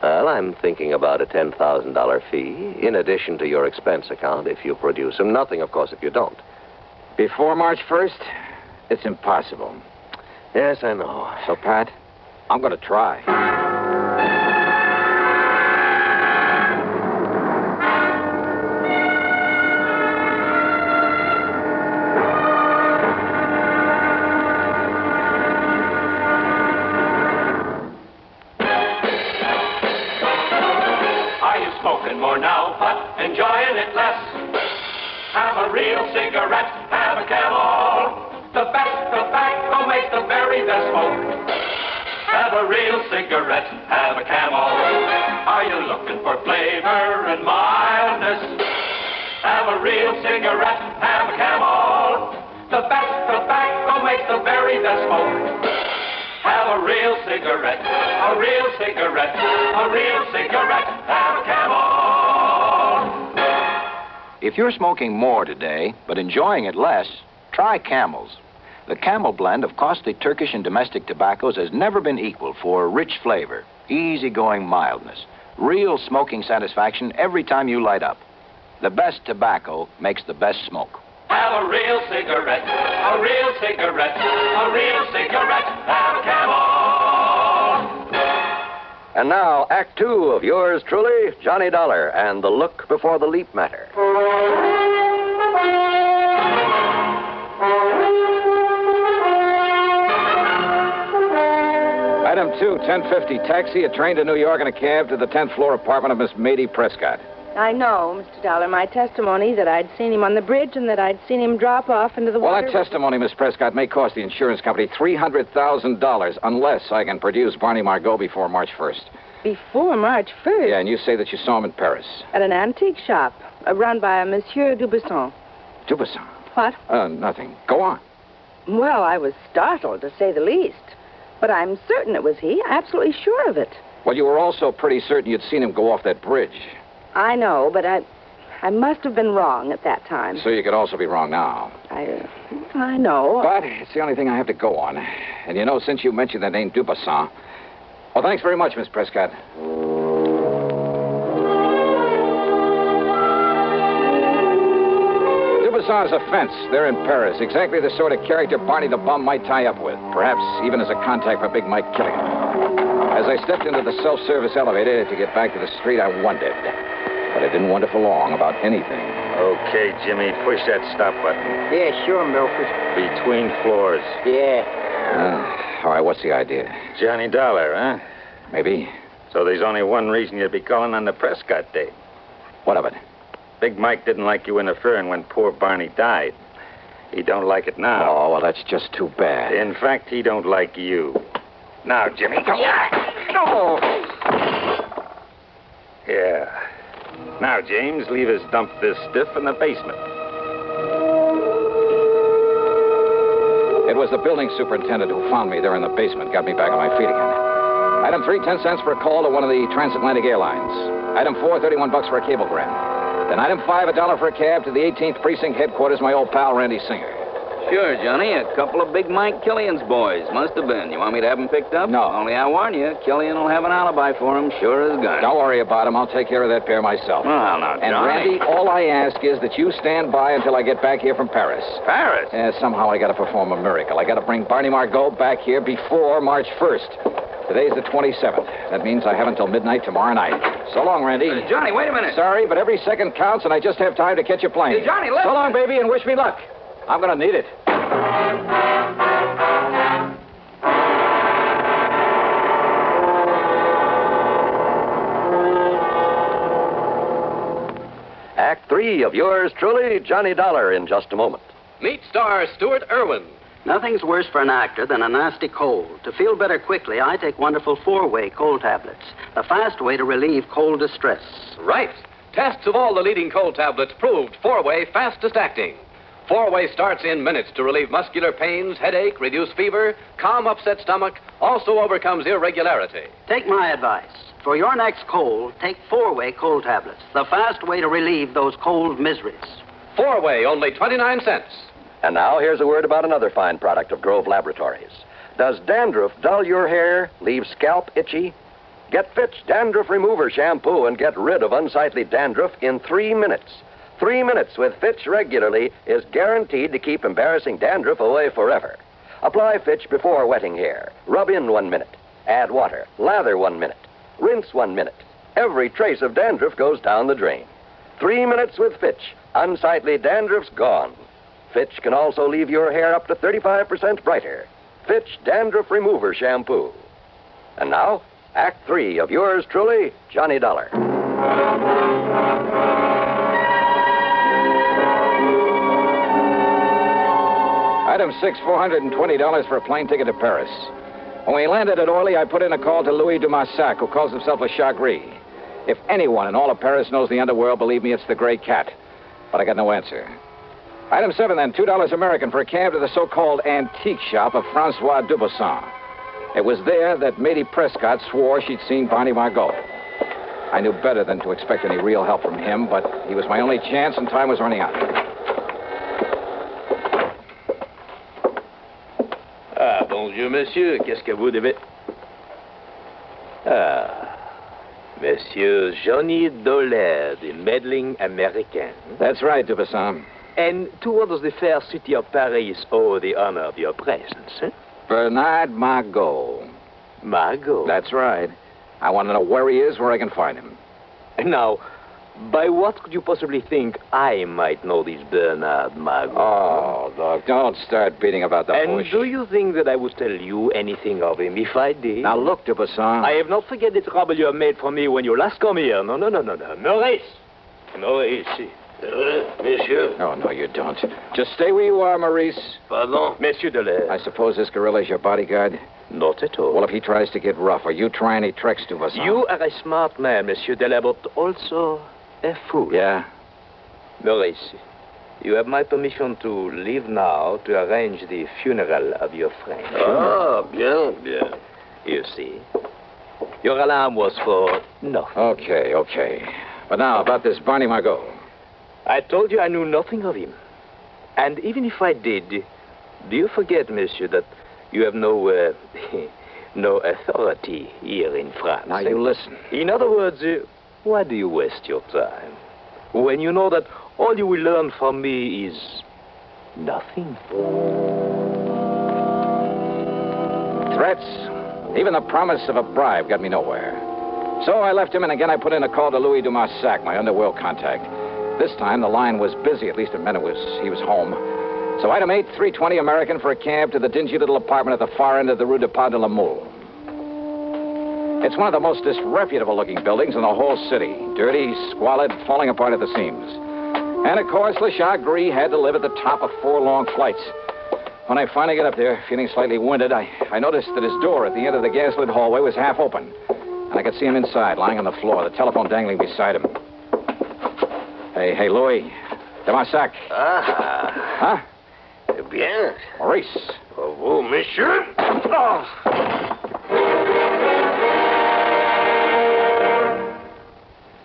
well, I'm thinking about a $10,000 fee in addition to your expense account if you produce him. Nothing, of course, if you don't. Before March 1st? It's impossible. Yes, I know. So, Pat, I'm going to try. Are you smoking more now, but enjoying it less? Have a real cigarette, have a Camel. The best tobacco makes the very best smoke. Have a real cigarette, have a Camel. Are you looking for flavor and mildness? Have a real cigarette, have a Camel. The best tobacco makes the very best smoke. Have a real cigarette, a real cigarette, a real cigarette, have a Camel. If you're smoking more today, but enjoying it less, try Camels. The Camel blend of costly Turkish and domestic tobaccos has never been equal for rich flavor, easygoing mildness, real smoking satisfaction every time you light up. The best tobacco makes the best smoke. Have a real cigarette, a real cigarette, a real cigarette, have a Camel. And now, Act Two of yours truly, Johnny Dollar, and the look before the leap matter. Item 2, 1050, taxi, a train to New York and a cab to the 10th floor apartment of Miss Mady Prescott. I know, Mr. Dollar. My testimony that I'd seen him on the bridge and that I'd seen him drop off into the Well, water. that testimony, Miss Prescott, may cost the insurance company $300,000 unless I can produce Barney Margot before March 1st. Before March 1st? Yeah, and you say that you saw him in Paris. At an antique shop, run by a Monsieur Dubuisson. Dubuisson? What? Nothing. Go on. Well, I was startled, to say the least. But I'm certain it was he. Absolutely sure of it. Well, you were also pretty certain you'd seen him go off that bridge. I know, but I must have been wrong at that time. So you could also be wrong now. I know. But it's the only thing I have to go on. And you know, since you mentioned the name Dubuisson... Well, thanks very much, Miss Prescott. Dubuisson's a fence. They're in Paris. Exactly the sort of character Barney the Bum might tie up with. Perhaps even as a contact for Big Mike Killian. As I stepped into the self-service elevator to get back to the street, I wondered. But I didn't wonder for long about anything. Okay, Jimmy, push that stop button. Yeah, sure, Milford. Between floors. Yeah. All right, what's the idea? Johnny Dollar, huh? Maybe. So there's only one reason you'd be calling on the Prescott date. What of it? Big Mike didn't like you interfering when poor Barney died. He don't like it now. Oh, well, that's just too bad. In fact, he don't like you. Now, Jimmy, go. No! Yeah. Now, James, leave us dump this stiff in the basement. It was the building superintendent who found me there in the basement, got me back on my feet again. Item 3, 10 cents for a call to one of the transatlantic airlines. Item 4, $31 for a cablegram. Then item 5, $1 for a cab to the 18th Precinct headquarters, my old pal, Randy Singer. Sure, Johnny. A couple of Big Mike Killian's boys. Must have been. You want me to have them picked up? No. Only I warn you, Killian will have an alibi for him, sure as gun. Don't worry about him. I'll take care of that pair myself. Well, now, And, Johnny. Randy, all I ask is that you stand by until I get back here from Paris. Paris? Somehow I got to perform a miracle. I got to bring Barney Margot back here before March 1st. Today's the 27th. That means I have until midnight tomorrow night. So long, Randy. Johnny, wait a minute. Sorry, but every second counts, and I just have time to catch a plane. Hey, Johnny, listen. So long, baby, and wish me luck. I'm going to need it. Act 3 of yours truly, Johnny Dollar, in just a moment. Meet star Stuart Irwin. Nothing's worse for an actor than a nasty cold. To feel better quickly, I take wonderful 4-way cold tablets. A fast way to relieve cold distress. Right. Tests of all the leading cold tablets proved 4-way fastest acting. 4-way starts in minutes to relieve muscular pains, headache, reduce fever, calm upset stomach, also overcomes irregularity. Take my advice. For your next cold, take 4-way cold tablets. The fast way to relieve those cold miseries. 4-way, only 29 cents. And now here's a word about another fine product of Grove Laboratories. Does dandruff dull your hair, leave scalp itchy? Get Fitch Dandruff Remover Shampoo and get rid of unsightly dandruff in 3 minutes. 3 minutes with Fitch regularly is guaranteed to keep embarrassing dandruff away forever. Apply Fitch before wetting hair. Rub in 1 minute. Add water. Lather 1 minute. Rinse 1 minute. Every trace of dandruff goes down the drain. 3 minutes with Fitch. Unsightly dandruff's gone. Fitch can also leave your hair up to 35% brighter. Fitch Dandruff Remover Shampoo. And now, Act 3 of yours truly, Johnny Dollar. Item 6, $420 for a plane ticket to Paris. When we landed at Orly, I put in a call to Louis Dumassac, who calls himself a Chagris. If anyone in all of Paris knows the underworld, believe me, it's the Gray Cat. But I got no answer. Item 7, then, $2 American for a cab to the so-called antique shop of Francois Dubuisson. It was there that Matey Prescott swore she'd seen Barney Margot. I knew better than to expect any real help from him, but he was my only chance, and time was running out. Ah, bonjour, monsieur. Qu'est-ce que vous devez... Ah, Monsieur Johnny Dollar, the meddling American. That's right, Dubuisson. And to what does the fair city of Paris owe the honor of your presence, eh? Bernard Margot. Margot? That's right. I want to know where he is, where I can find him. Now, by what could you possibly think I might know this Bernard Margot? Oh, look, don't start beating about the bush. And do you think that I would tell you anything of him if I did? Now, look, Dubuisson. I have not forget the trouble you have made for me when you last come here. No. Maurice! Maurice. Monsieur? Oh, no, you don't. Just stay where you are, Maurice. Pardon? Monsieur Dollar. I suppose this gorilla's your bodyguard? Not at all. Well, if he tries to get rough, or you try any tricks, Dubuisson. You are a smart man, Monsieur Dollar, but also a fool. Yeah? Maurice, you have my permission to leave now to arrange the funeral of your friend. Ah, bien. You see, your alarm was for nothing. Okay. But now, about this Barney Margot. I told you I knew nothing of him. And even if I did, do you forget, monsieur, that you have no authority here in France? Now, you listen. In other words, why do you waste your time when you know that all you will learn from me is nothing? Threats, even the promise of a bribe got me nowhere. So I left him, and again I put in a call to Louis Dumassac, my underworld contact. This time the line was busy, at least it meant he was home. So item 8, $3.20 American for a cab to the dingy little apartment at the far end of the Rue de Pas de la Mule. It's one of the most disreputable-looking buildings in the whole city. Dirty, squalid, falling apart at the seams. And, of course, Le Chagris had to live at the top of 4 long flights. When I finally got up there, feeling slightly winded, I noticed that his door at the end of the gaslit hallway was half open. And I could see him inside, lying on the floor, the telephone dangling beside him. Hey, Louis. Dumassac. Ah. Huh? Bien. Maurice. Vous, monsieur. Oh.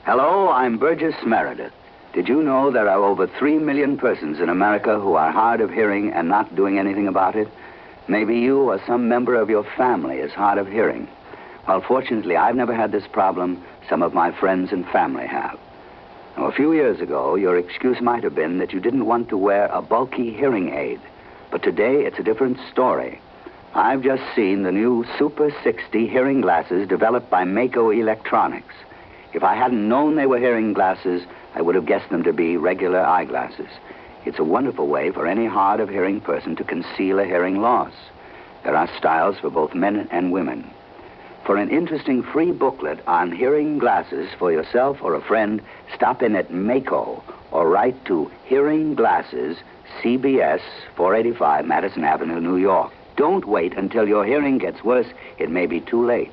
Hello, I'm Burgess Meredith. Did you know there are over 3 million persons in America who are hard of hearing and not doing anything about it? Maybe you or some member of your family is hard of hearing. Well, fortunately, I've never had this problem. Some of my friends and family have. Now, a few years ago, your excuse might have been that you didn't want to wear a bulky hearing aid. But today, it's a different story. I've just seen the new Super 60 hearing glasses developed by Mako Electronics. If I hadn't known they were hearing glasses, I would have guessed them to be regular eyeglasses. It's a wonderful way for any hard of hearing person to conceal a hearing loss. There are styles for both men and women. For an interesting free booklet on hearing glasses for yourself or a friend, stop in at Mako or write to Hearing Glasses, CBS, 485 Madison Avenue, New York. Don't wait until your hearing gets worse. It may be too late.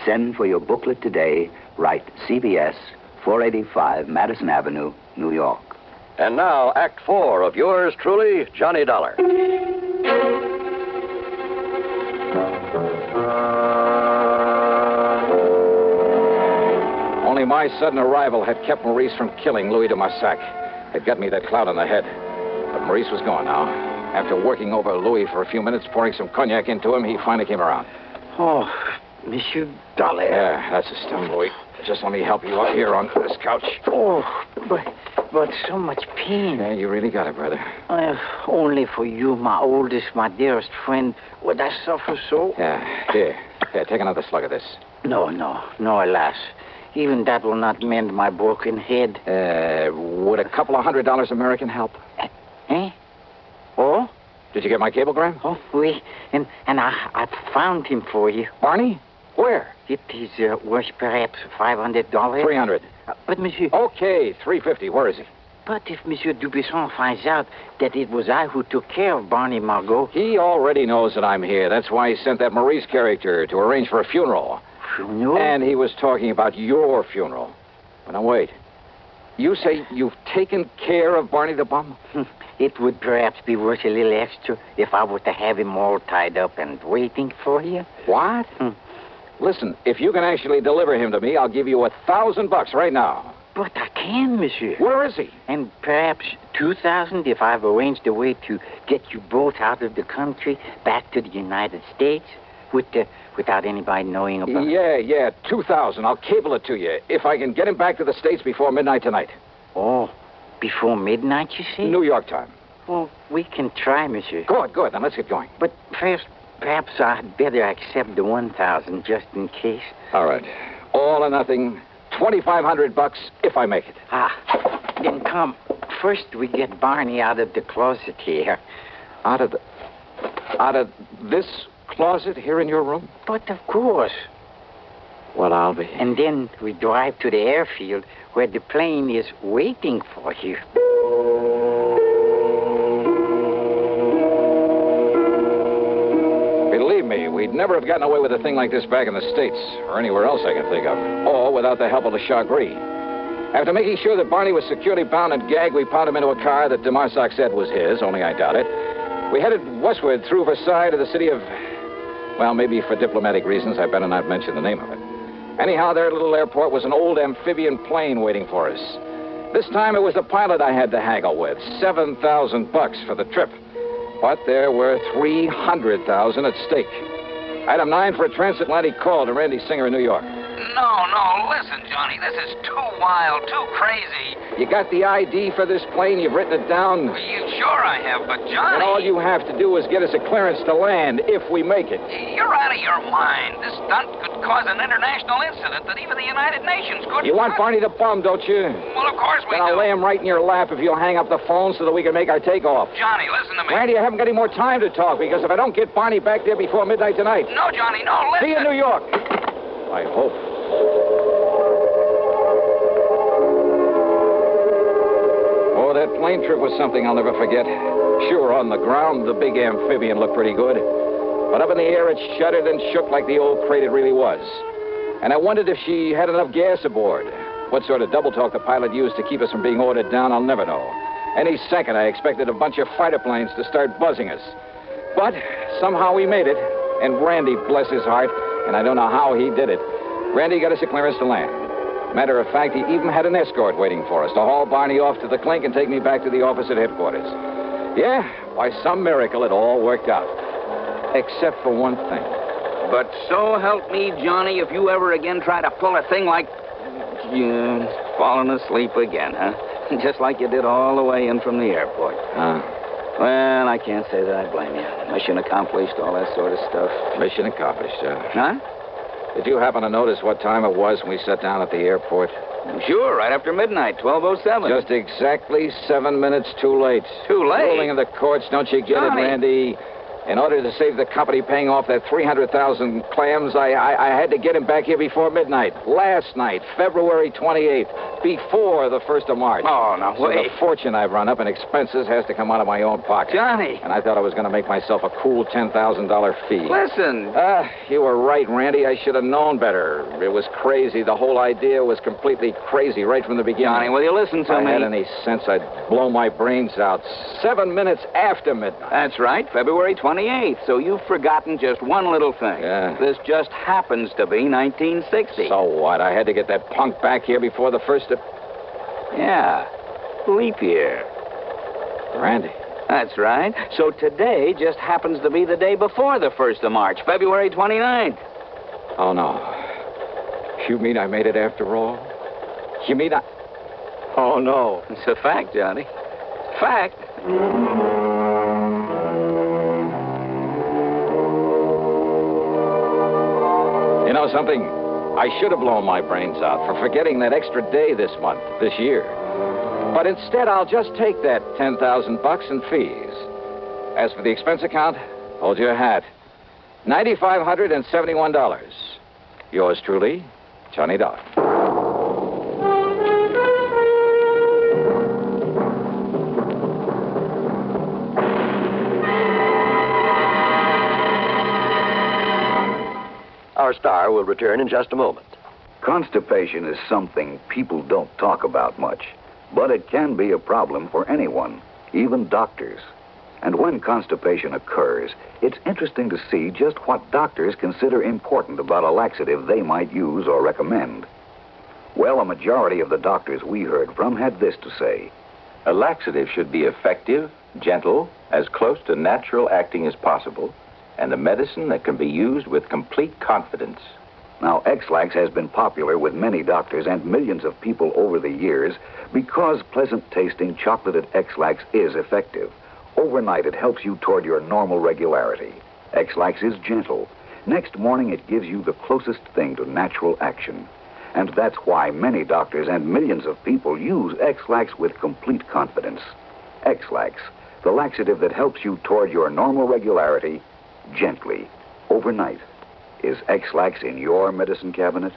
Send for your booklet today. Write CBS, 485 Madison Avenue, New York. And now, Act 4 of yours truly, Johnny Dollar. my sudden arrival had kept Maurice from killing Louis de Marsac. It got me that clout on the head. But Maurice was gone now. After working over Louis for a few minutes, pouring some cognac into him, he finally came around. Oh, Monsieur Dollar. Yeah, that's the stuff, Louis. Just let me help you up here on this couch. Oh, but so much pain. Yeah, you really got it, brother. Only for you, my oldest, my dearest friend, would I suffer so? Yeah, here, take another slug of this. No, alas. Even that will not mend my broken head. Would a couple of $100 American help? Eh? Oh? Did you get my cablegram? Oh, oui. And I found him for you. Barney? Where? It is worth perhaps $500. $300. But, monsieur... Okay, $350. Where is he? But if Monsieur Dubuisson finds out that it was I who took care of Barney Margot... He already knows that I'm here. That's why he sent that Maurice character to arrange for a funeral. Funeral? And he was talking about your funeral. But now, wait. You say you've taken care of Barney the Bum? It would perhaps be worth a little extra if I were to have him all tied up and waiting for you. What? Listen, if you can actually deliver him to me, I'll give you $1,000 right now. But I can, monsieur. Where is he? And perhaps 2,000 if I've arranged a way to get you both out of the country, back to the United States, without anybody knowing about it. Yeah, 2,000. I'll cable it to you if I can get him back to the States before midnight tonight. Oh, before midnight, you say? New York time. Well, we can try, monsieur. Good. Then let's get going. But first, perhaps I'd better accept the 1,000 just in case. All right. All or nothing. $2,500 if I make it. Then come. First, we get Barney out of the closet here. Out of this closet here in your room? But of course. Well, I'll be. And then we drive to the airfield where the plane is waiting for you. Believe me, we'd never have gotten away with a thing like this back in the States, or anywhere else I can think of, or without the help of the Chagris. After making sure that Barney was securely bound and gagged, we piled him into a car that de Marsac said was his, only I doubt it. We headed westward through Versailles to the city of... Well, maybe for diplomatic reasons, I better not mention the name of it. Anyhow, their little airport was an old amphibian plane waiting for us. This time it was the pilot I had to haggle with. $7,000 for the trip. But there were $300,000 at stake. Item 9 for a transatlantic call to Randy Singer in New York. No, listen, Johnny. This is too wild, too crazy. You got the ID for this plane? You've written it down? Sure I have, but Johnny... And all you have to do is get us a clearance to land if we make it. You're out of your mind. This stunt could cause an international incident that even the United Nations couldn't... You want Barney the Bum, don't you? Well, of course we do. Then I'll lay him right in your lap if you'll hang up the phone so that we can make our takeoff. Johnny, listen to me. Randy, I haven't got any more time to talk because if I don't get Barney back there before midnight tonight... No, Johnny, no, listen. See you in New York. I hope. Oh, that plane trip was something I'll never forget. Sure, on the ground, the big amphibian looked pretty good. But up in the air, it shuddered and shook like the old crate it really was. And I wondered if she had enough gas aboard. What sort of double talk the pilot used to keep us from being ordered down, I'll never know. Any second, I expected a bunch of fighter planes to start buzzing us. But somehow we made it. And Randy, bless his heart, and I don't know how he did it, Randy got us a clearance to land. Matter of fact, he even had an escort waiting for us to haul Barney off to the clink and take me back to the office at headquarters. Yeah, by some miracle, it all worked out. Except for one thing. But so help me, Johnny, if you ever again try to pull a thing like... falling asleep again, huh? Just like you did all the way in from the airport. Well, I can't say that I blame you. Mission accomplished, all that sort of stuff. Mission accomplished, Huh? Did you happen to notice what time it was when we sat down at the airport? Sure, right after midnight, 12:07. Just exactly 7 minutes too late. Too late? Ruling in the courts, don't you get Johnny. it, Randy? In order to save the company paying off that 300,000 clams, I had to get him back here before midnight. Last night, February 28th, before the 1st of March. Oh, no, so wait. the fortune I've run up in expenses has to come out of my own pocket. Johnny. And I thought I was going to make myself a cool $10,000 fee. Listen. You were right, Randy. I should have known better. It was crazy. The whole idea was completely crazy right from the beginning. Johnny, will you listen to if me? I had any sense, I'd blow my brains out 7 minutes after midnight. That's right, February 28th. 28th, so you've forgotten just one little thing. Yeah. This just happens to be 1960. So what? I had to get that punk back here before the 1st of... Yeah, leap year. Randy. That's right. So today just happens to be the day before the 1st of March, February 29th. Oh, no. You mean I made it after all? You mean I... Oh, no. It's a fact, Johnny. Fact. You know something? I should have blown my brains out for forgetting that extra day this month, this year. But instead, I'll just take that $10,000 in fees. As for the expense account, hold your hat. $9,571. Yours truly, Johnny Dollar. Our star will return in just a moment. Constipation is something people don't talk about much, but it can be a problem for anyone, even doctors. And when constipation occurs, it's interesting to see just what doctors consider important about a laxative they might use or recommend. Well, a majority of the doctors we heard from had this to say. A laxative should be effective, gentle, as close to natural acting as possible, and a medicine that can be used with complete confidence. Now, X-Lax has been popular with many doctors and millions of people over the years because pleasant-tasting chocolated X-Lax is effective. Overnight, it helps you toward your normal regularity. X-Lax is gentle. Next morning, it gives you the closest thing to natural action. And that's why many doctors and millions of people use X-Lax with complete confidence. X-Lax, the laxative that helps you toward your normal regularity gently, overnight. Is X-Lax in your medicine cabinet?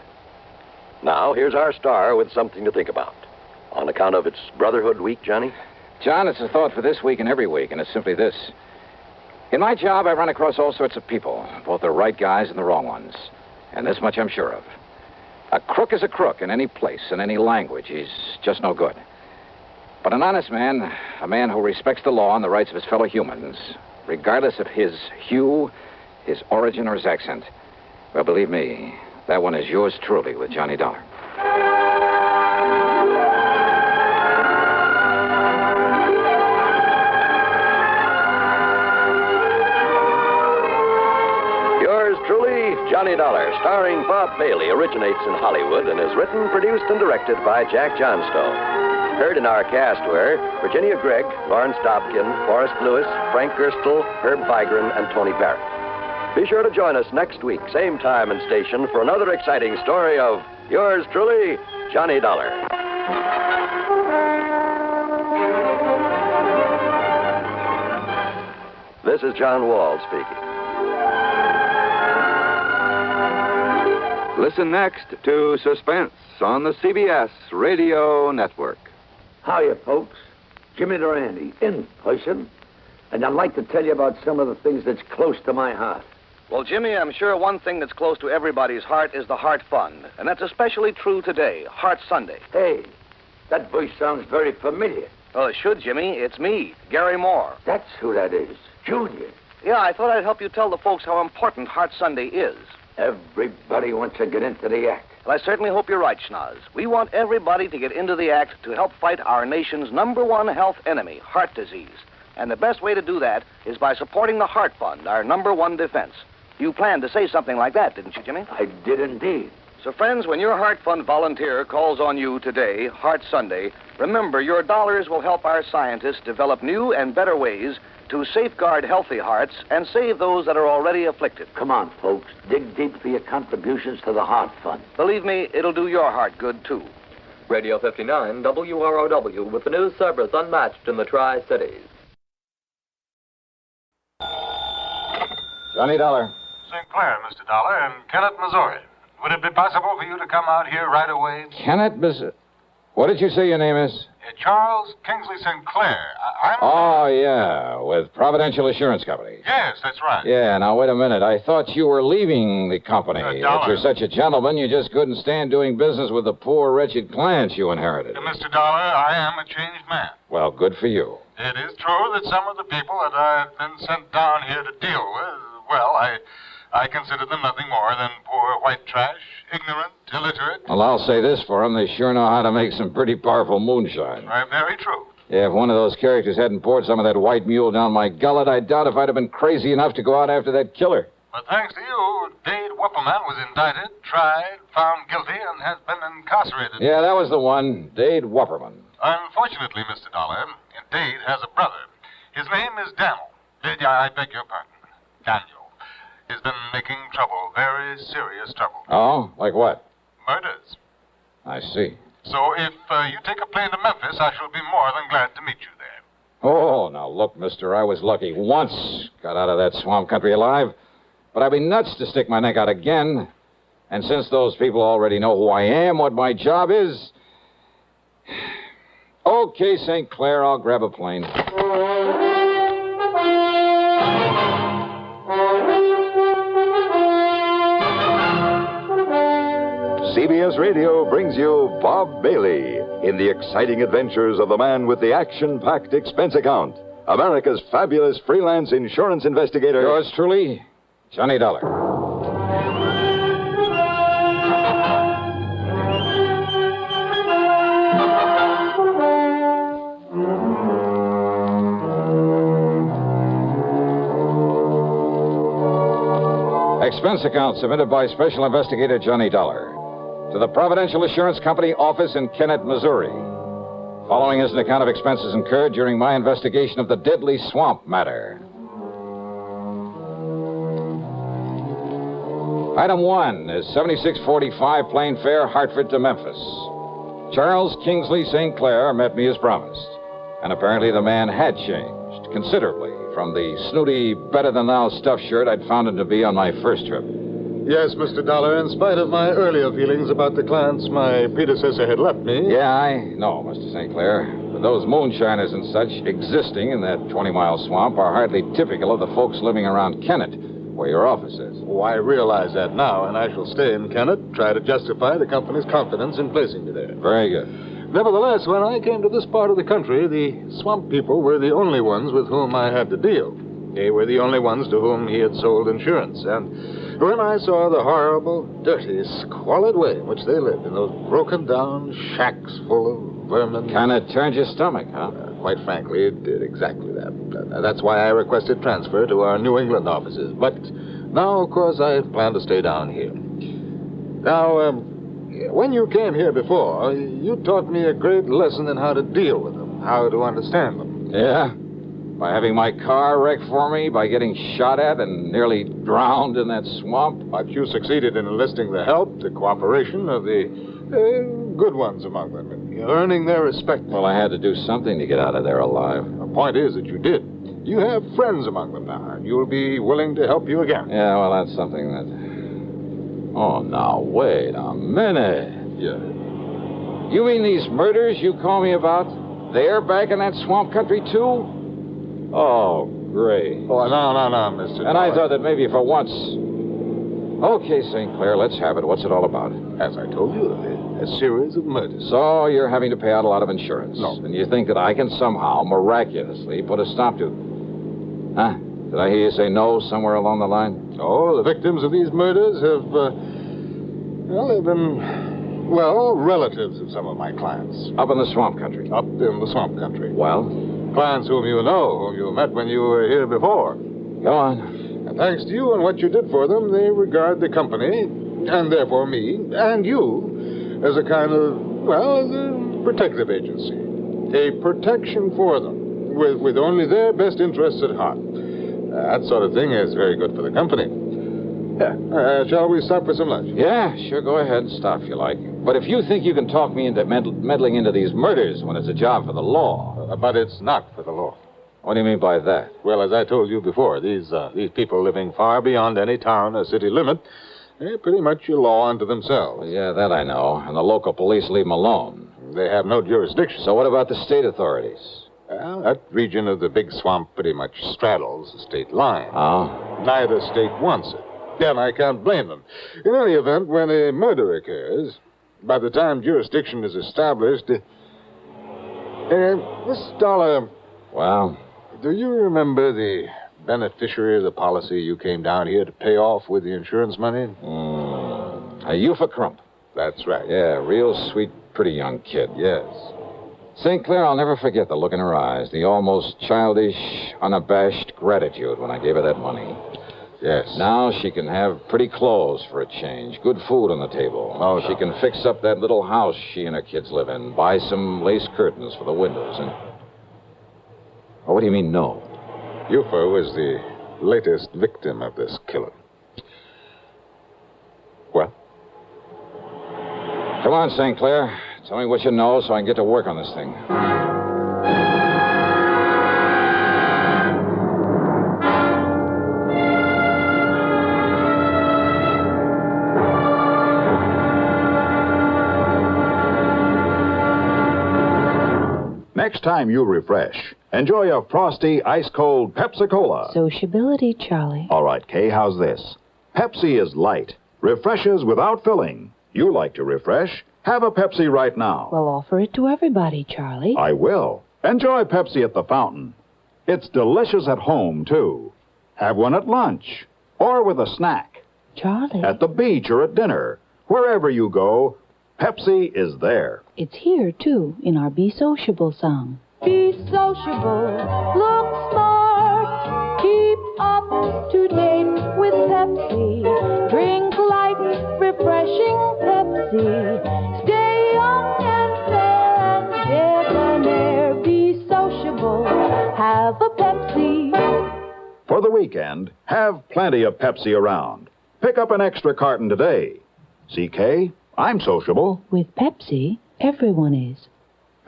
Now, here's our star with something to think about. On account of its Brotherhood Week, Johnny? John, it's a thought for this week and every week, and it's simply this. In my job, I run across all sorts of people, both the right guys and the wrong ones. And this much I'm sure of. A crook is a crook in any place, in any language. He's just no good. But an honest man, a man who respects the law and the rights of his fellow humans, regardless of his hue, his origin, or his accent, well, believe me, that one is yours truly with Johnny Dollar. Yours truly, Johnny Dollar, starring Bob Bailey, originates in Hollywood and is written, produced, and directed by Jack Johnstone. Heard in our cast were Virginia Gregg, Lawrence Dobkin, Forrest Lewis, Frank Gerstle, Herb Vigran, and Tony Barrett. Be sure to join us next week, same time and station, for another exciting story of yours truly, Johnny Dollar. This is John Wall speaking. Listen next to Suspense on the CBS Radio Network. Hiya, folks. Jimmy Durante, in person. And I'd like to tell you about some of the things that's close to my heart. Well, Jimmy, I'm sure one thing that's close to everybody's heart is the Heart Fund. And that's especially true today, Heart Sunday. Hey, that voice sounds very familiar. Well, it should, Jimmy. It's me, Gary Moore. That's who that is, Junior. Yeah, I thought I'd help you tell the folks how important Heart Sunday is. Everybody wants to get into the act. Well, I certainly hope you're right, Schnoz. We want everybody to get into the act to help fight our nation's #1 health enemy, heart disease. And the best way to do that is by supporting the Heart Fund, our #1 defense. You planned to say something like that, didn't you, Jimmy? I did indeed. So, friends, when your Heart Fund volunteer calls on you today, Heart Sunday, remember your dollars will help our scientists develop new and better ways to safeguard healthy hearts and save those that are already afflicted. Come on, folks. Dig deep for your contributions to the Heart Fund. Believe me, it'll do your heart good, too. Radio 59, WROW, with the news service unmatched in the Tri-Cities. Johnny Dollar. St. Clair, Mr. Dollar, and Kennett, Missouri. Would it be possible for you to come out here right away? Kennett, what did you say your name is? Charles Kingsley St. Clair. I'm... Oh, yeah, with Providential Assurance Company. Yes, that's right. Yeah, now, wait a minute. I thought you were leaving the company. If you're such a gentleman, you just couldn't stand doing business with the poor, wretched clients you inherited. Mr. Dollar, I am a changed man. Well, good for you. It is true that some of the people that I've been sent down here to deal with, well, I consider them nothing more than poor white trash, ignorant, illiterate. Well, I'll say this for them. They sure know how to make some pretty powerful moonshine. Very true. Yeah, if one of those characters hadn't poured some of that white mule down my gullet, I doubt if I'd have been crazy enough to go out after that killer. But thanks to you, Dade Wupperman was indicted, tried, found guilty, and has been incarcerated. Yeah, that was the one, Dade Wupperman. Unfortunately, Mr. Dollar, Dade has a brother. His name is Daniel. I beg your pardon. Daniel. He's been making trouble, very serious trouble. Oh? Like what? Murders. I see. So if you take a plane to Memphis, I shall be more than glad to meet you there. Oh, now look, mister, I was lucky once. Got out of that swamp country alive. But I'd be nuts to stick my neck out again. And since those people already know who I am, what my job is... Okay, St. Clair, I'll grab a plane. CBS Radio brings you Bob Bailey in the exciting adventures of the man with the action-packed expense account, America's fabulous freelance insurance investigator. Yours truly, Johnny Dollar. Expense account submitted by Special Investigator Johnny Dollar to the Providential Assurance Company office in Kennett, Missouri. Following is an account of expenses incurred during my investigation of the deadly swamp matter. Item 1 is 7645 plane fare Hartford to Memphis. Charles Kingsley St. Clair met me as promised, and apparently the man had changed considerably from the snooty, better-than-thou stuffed shirt I'd found him to be on my first trip. Yes, Mr. Dollar, in spite of my earlier feelings about the clients my predecessor had left me... Yeah, I know, Mr. St. Clair. But those moonshiners and such existing in that 20-mile swamp are hardly typical of the folks living around Kennett, where your office is. Oh, I realize that now, and I shall stay in Kennett, try to justify the company's confidence in placing me there. Very good. Nevertheless, when I came to this part of the country, the swamp people were the only ones with whom I had to deal. They were the only ones to whom he had sold insurance. And when I saw the horrible, dirty, squalid way in which they lived in those broken-down shacks full of vermin... Kind of turned your stomach, huh? Quite frankly, it did exactly that. That's why I requested transfer to our New England offices. But now, of course, I plan to stay down here. Now, when you came here before, you taught me a great lesson in how to deal with them, how to understand them. Yeah? By having my car wrecked for me, by getting shot at and nearly drowned in that swamp. But you succeeded in enlisting the help, the cooperation of the good ones among them, and earning their respect. Well, I had to do something to get out of there alive. The point is that you did. You have friends among them now, and you'll be willing to help you again. Yeah, well, that's something that... Oh, now, wait a minute. Yeah. You mean these murders you call me about, they're back in that swamp country, too? Oh, great. Oh, no, Mr. And I thought that maybe for once... Okay, St. Clair, let's have it. What's it all about? As I told you, a series of murders. So you're having to pay out a lot of insurance. No. And you think that I can somehow, miraculously, put a stop to... Huh? Did I hear you say no somewhere along the line? Oh, the victims of these murders have, they've been, relatives of some of my clients. Up in the swamp country? Up in the swamp country. Well? Clients whom you know, whom you met when you were here before. Go on. And thanks to you and what you did for them, they regard the company, and therefore me, and you, as a kind of, as a protective agency. A protection for them, with only their best interests at heart. That sort of thing is very good for the company. Yeah. Shall we stop for some lunch? Yeah, sure, go ahead and stop if you like. But if you think you can talk me into meddling into these murders when it's a job for the law... but it's not for the law. What do you mean by that? Well, as I told you before, these people living far beyond any town or city limit, they're pretty much a law unto themselves. Well, yeah, that I know. And the local police leave them alone. They have no jurisdiction. So what about the state authorities? Well, that region of the big swamp pretty much straddles the state line. Oh? Neither state wants it. And I can't blame them. In any event, when a murder occurs, by the time jurisdiction is established... Miss Dollar, Well? Do you remember the beneficiary of the policy you came down here to pay off with the insurance money? A Eufa Crump. That's right. Yeah, real sweet, pretty young kid. Yes. St. Clair, I'll never forget the look in her eyes, the almost childish, unabashed gratitude when I gave her that money. Yes. Now she can have pretty clothes for a change, good food on the table. Oh, she can fix up that little house she and her kids live in, buy some lace curtains for the windows, and... Oh, what do you mean, no? Eufa was the latest victim of this killer. Well? Come on, St. Clair. Tell me what you know so I can get to work on this thing. Next time you refresh, enjoy a frosty, ice-cold Pepsi-Cola. Sociability, Charlie. All right, Kay, how's this? Pepsi is light, refreshes without filling. You like to refresh? Have a Pepsi right now. Well, offer it to everybody, Charlie. I will. Enjoy Pepsi at the fountain. It's delicious at home, too. Have one at lunch or with a snack. Charlie. At the beach or at dinner. Wherever you go, Pepsi is there. It's here, too, in our Be Sociable song. Be sociable, look smart, keep up to date with Pepsi. Drink light, refreshing Pepsi. Stay young and fair and debonair. Be sociable, have a Pepsi. For the weekend, have plenty of Pepsi around. Pick up an extra carton today. CK, I'm sociable. With Pepsi, everyone is.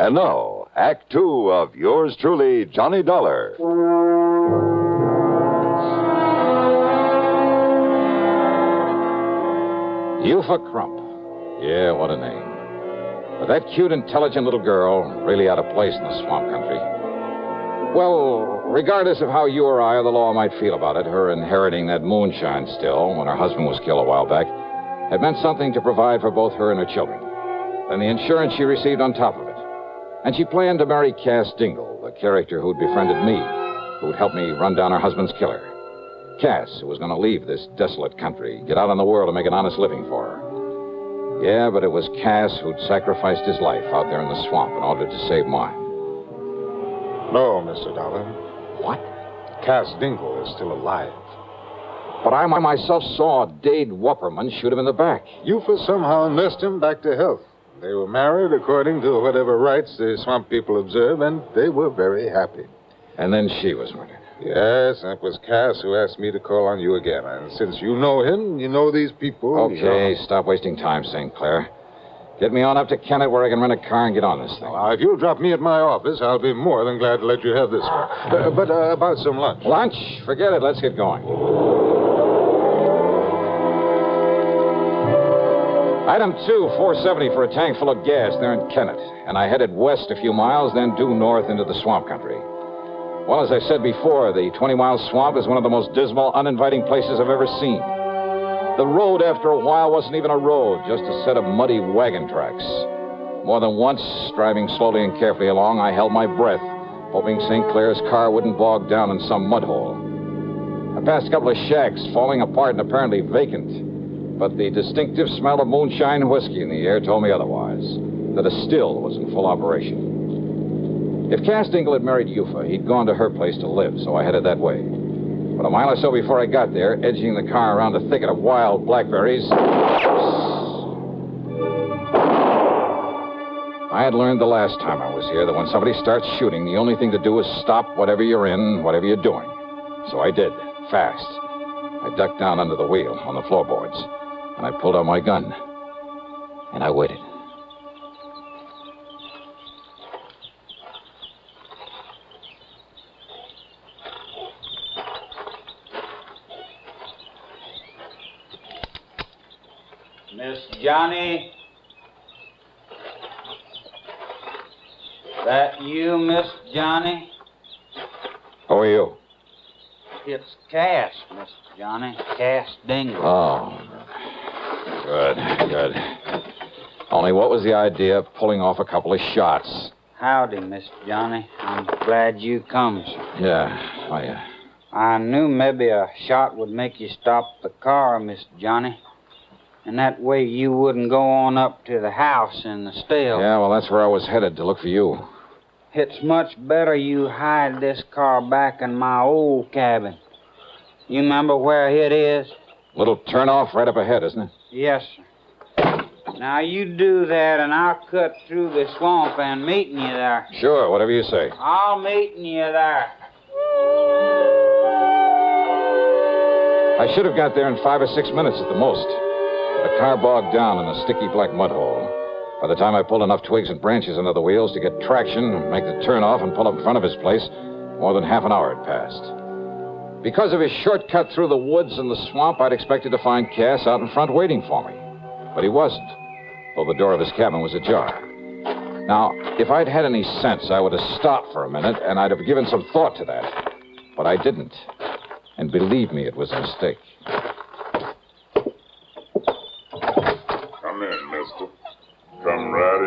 And now, Act Two of yours truly, Johnny Dollar. Eufa Crump. Yeah, what a name. But that cute, intelligent little girl, really out of place in the swamp country. Well, regardless of how you or I or the law might feel about it, her inheriting that moonshine still, when her husband was killed a while back, had meant something to provide for both her and her children. And the insurance she received on top of it. And she planned to marry Cass Dingle, the character who'd befriended me, who'd helped me run down her husband's killer. Cass, who was going to leave this desolate country, get out in the world and make an honest living for her. Yeah, but it was Cass who'd sacrificed his life out there in the swamp in order to save mine. No, Mr. Dollar. What? Cass Dingle is still alive. But I myself saw Dade Wupperman shoot him in the back. Eufa somehow nursed him back to health. They were married according to whatever rites the swamp people observe, and they were very happy. And then she was murdered. Yes, that was Cass who asked me to call on you again. And since you know him, you know these people. Okay, stop wasting time, St. Clair. Get me on up to Kennett where I can rent a car and get on this thing. Now, if you'll drop me at my office, I'll be more than glad to let you have this one. But about some lunch. Lunch? Forget it. Let's get going. Item 2, $4.70 for a tank full of gas there in Kennett. And I headed west a few miles, then due north into the swamp country. Well, as I said before, the 20-mile swamp is one of the most dismal, uninviting places I've ever seen. The road, after a while, wasn't even a road, just a set of muddy wagon tracks. More than once, driving slowly and carefully along, I held my breath, hoping St. Clair's car wouldn't bog down in some mud hole. I passed a couple of shacks, falling apart and apparently vacant. But the distinctive smell of moonshine whiskey in the air told me otherwise, that a still was in full operation. If Cass Dingle had married Eufa, he'd gone to her place to live, so I headed that way. But a mile or so before I got there, edging the car around a thicket of wild blackberries, I had learned the last time I was here that when somebody starts shooting, the only thing to do is stop whatever you're in, whatever you're doing. So I did, fast. I ducked down under the wheel on the floorboards, and I pulled out my gun, and I waited. Miss Johnny? That you, Miss Johnny? Who are you? It's Cass, Miss Johnny. Cass Dingle. Oh, good. Only what was the idea of pulling off a couple of shots? Howdy, Mr. Johnny. I'm glad you come, sir. Yeah, I knew maybe a shot would make you stop the car, Mr. Johnny. And that way you wouldn't go on up to the house in the still. Yeah, well, that's where I was headed to look for you. It's much better you hide this car back in my old cabin. You remember where it is? Little turnoff right up ahead, isn't it? Yes, sir. Now, you do that, and I'll cut through the swamp and meet you there. Sure, whatever you say. I'll meet you there. I should have got there in 5 or 6 minutes at the most. The car bogged down in a sticky black mud hole. By the time I pulled enough twigs and branches under the wheels to get traction, make the turnoff, and pull up in front of his place, more than half an hour had passed. Because of his shortcut through the woods and the swamp, I'd expected to find Cass out in front waiting for me. But he wasn't, though the door of his cabin was ajar. Now, if I'd had any sense, I would have stopped for a minute, and I'd have given some thought to that. But I didn't. And believe me, it was a mistake. Come in, mister. Come right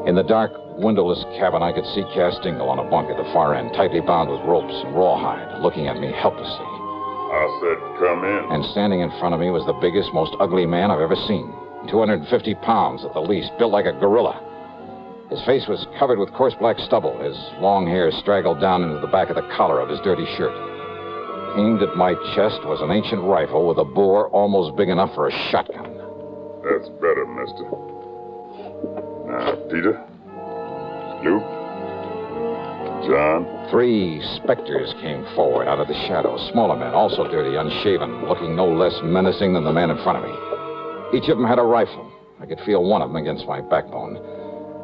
in. In the dark, windowless cabin, I could see Cass Dingle on a bunk at the far end, tightly bound with ropes and rawhide, looking at me helplessly. I said come in. And standing in front of me was the biggest, most ugly man I've ever seen. 250 pounds at the least, built like a gorilla. His face was covered with coarse black stubble. His long hair straggled down into the back of the collar of his dirty shirt. Aimed at my chest was an ancient rifle with a bore almost big enough for a shotgun. That's better, mister. Now, Peter, Luke, John. 3 specters came forward out of the shadows. Smaller men, also dirty, unshaven, looking no less menacing than the man in front of me. Each of them had a rifle. I could feel one of them against my backbone.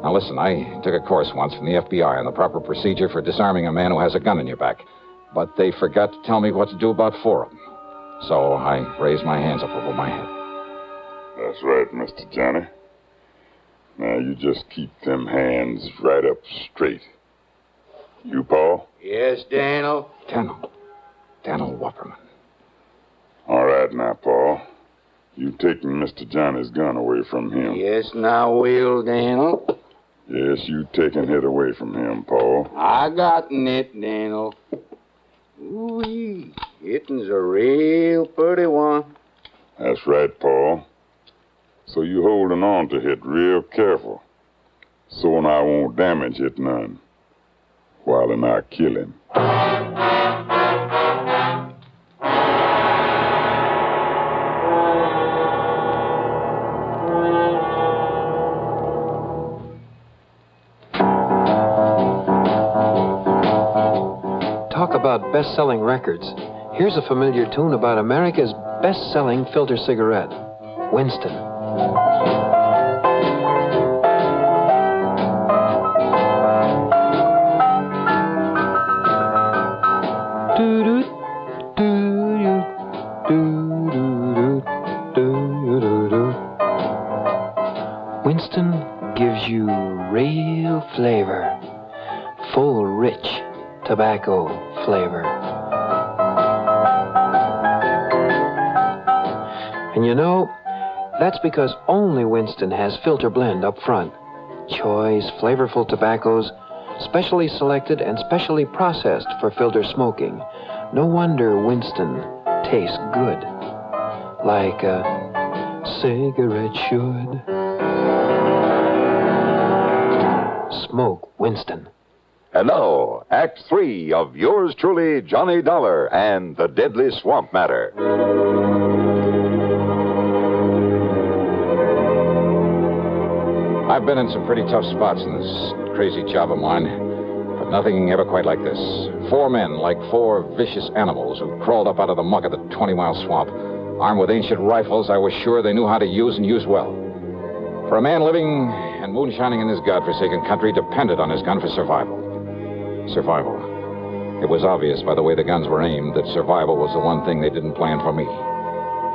Now listen, I took a course once from the FBI on the proper procedure for disarming a man who has a gun in your back. But they forgot to tell me what to do about 4 of them. So I raised my hands up over my head. That's right, Mr. Johnny. Now, you just keep them hands right up straight. You, Paul? Yes, Daniel? Daniel Wupperman. All right now, Paul. You taking Mr. Johnny's gun away from him. Yes, now will, Daniel. Yes, you taking it away from him, Paul. I gotten it, Daniel. Ooh-wee. It'n's a real pretty one. That's right, Paul. So you holding on to it real careful. So and I won't damage it none. While and I kill him. Talk about best-selling records. Here's a familiar tune about America's best-selling filter cigarette, Winston. Winston gives you real flavor, full, rich tobacco flavor. And you know, that's because only Winston has filter blend up front. Choice, flavorful tobaccos, specially selected and specially processed for filter smoking. No wonder Winston tastes good, like a cigarette should. Smoke Winston. And now, Act 3 of yours truly, Johnny Dollar and the Deadly Swamp Matter. I've been in some pretty tough spots in this crazy job of mine, but nothing ever quite like this. 4 men, like 4 vicious animals who crawled up out of the muck of the 20-mile swamp. Armed with ancient rifles I was sure they knew how to use and use well. For a man living and moonshining in this godforsaken country depended on his gun for survival. Survival. It was obvious by the way the guns were aimed that survival was the one thing they didn't plan for me.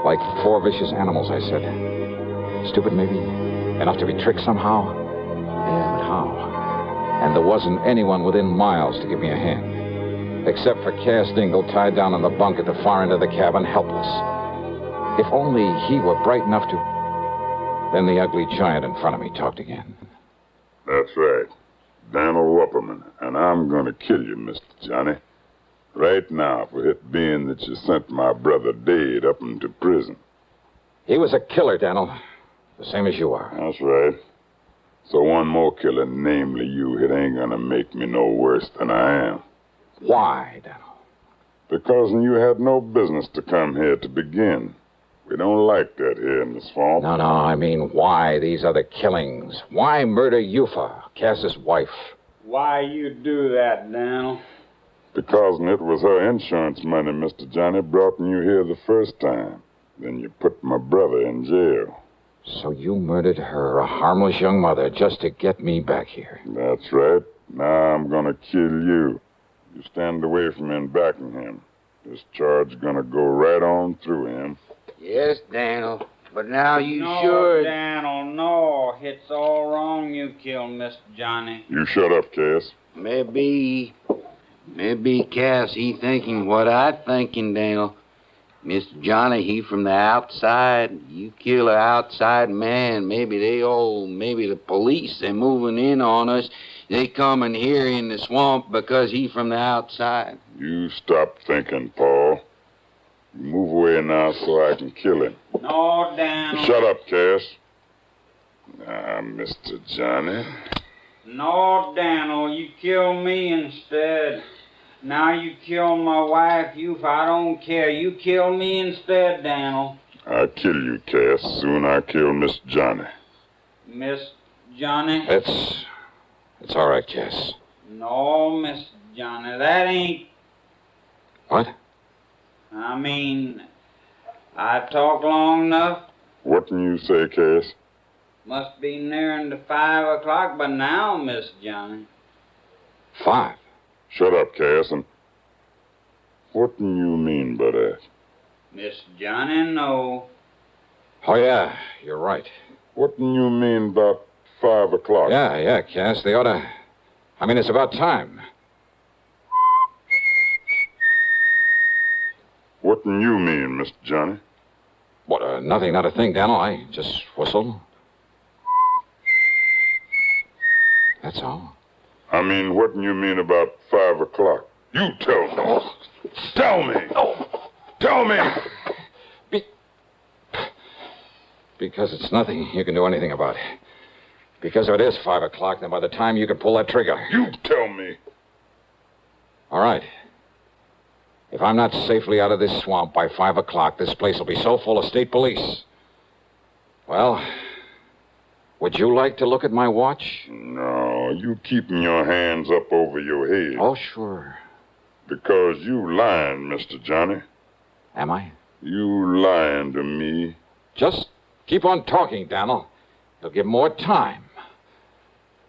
Like 4 vicious animals, I said. Stupid, maybe? Enough to be tricked somehow? Yeah, but how? And there wasn't anyone within miles to give me a hand. Except for Cass Dingle, tied down on the bunk at the far end of the cabin, helpless. If only he were bright enough to... Then the ugly giant in front of me talked again. That's right. Daniel Wupperman, and I'm gonna kill you, Mr. Johnny. Right now, for it being that you sent my brother Dade up into prison. He was a killer, Daniel. The same as you are. That's right. So one more killer, namely you, it ain't gonna make me no worse than I am. Why, Daniel? Because you had no business to come here to begin. We don't like that here in the swamp. No, I mean, why these other killings? Why murder Yufa, Cass's wife? Why you do that, Daniel? Because it was her insurance money, Mr. Johnny, brought you here the first time. Then you put my brother in jail. So you murdered her, a harmless young mother, just to get me back here. That's right. Now I'm gonna kill you. You stand away from him backing him. This charge gonna go right on through him. Yes, Daniel. But now you no, should. Daniel, no. It's all wrong you killed Mr. Johnny. You shut up, Cass. Maybe Cass, he thinking what I thinking, Daniel. Mr. Johnny, he from the outside. You kill an outside man. Maybe the police, they moving in on us. They coming here in the swamp because he from the outside. You stop thinking, Paul. You move away now so I can kill him. No, Daniel. Shut up, Cass. Now, Mr. Johnny. No, Daniel, you kill me instead. Now you kill my wife, if I don't care. You kill me instead, Daniel. I kill you, Cass. Soon I kill Miss Johnny. Miss Johnny? It's all right, Cass. No, Miss Johnny, that ain't... What? I mean, I talked long enough. What can you say, Cass? Must be nearing to 5 o'clock by now, Miss Johnny. 5? Shut up, Cass, and what do you mean by that? Miss Johnny, no. Oh, yeah, you're right. What do you mean about 5 o'clock? Yeah, Cass, they ought to... I mean, it's about time. What do you mean, Mr. Johnny? What, nothing, not a thing, Daniel. I just whistle. That's all. I mean, what do you mean about 5 o'clock? You tell me. Tell me. Tell me. Because it's nothing you can do anything about. Because if it is 5 o'clock, then by the time you can pull that trigger... You tell me. All right. If I'm not safely out of this swamp by 5 o'clock, this place will be so full of state police. Well, would you like to look at my watch? No, you keeping your hands up over your head. Oh, sure. Because you lying, Mr. Johnny. Am I? You lying to me. Just keep on talking, Daniel. You'll give more time.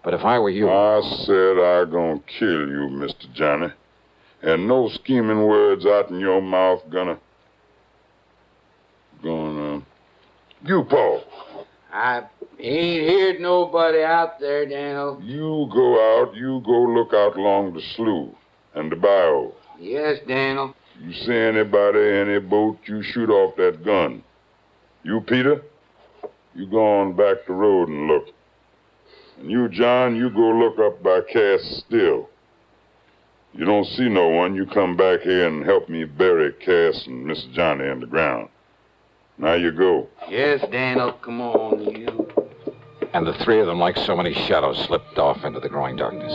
But if I were you... I said I gonna kill you, Mr. Johnny. And no scheming words out in your mouth gonna... You, Paul. I ain't heard nobody out there, Daniel. You go out, you go look out along the slough and the bayou. Yes, Daniel. You see anybody, any boat, you shoot off that gun. You, Peter, you go on back the road and look. And you, John, you go look up by Cass Still. You don't see no one, you come back here and help me bury Cass and Miss Johnny in the ground. Now you go. Yes, Daniel, come on, you. And the three of them, like so many shadows, slipped off into the growing darkness.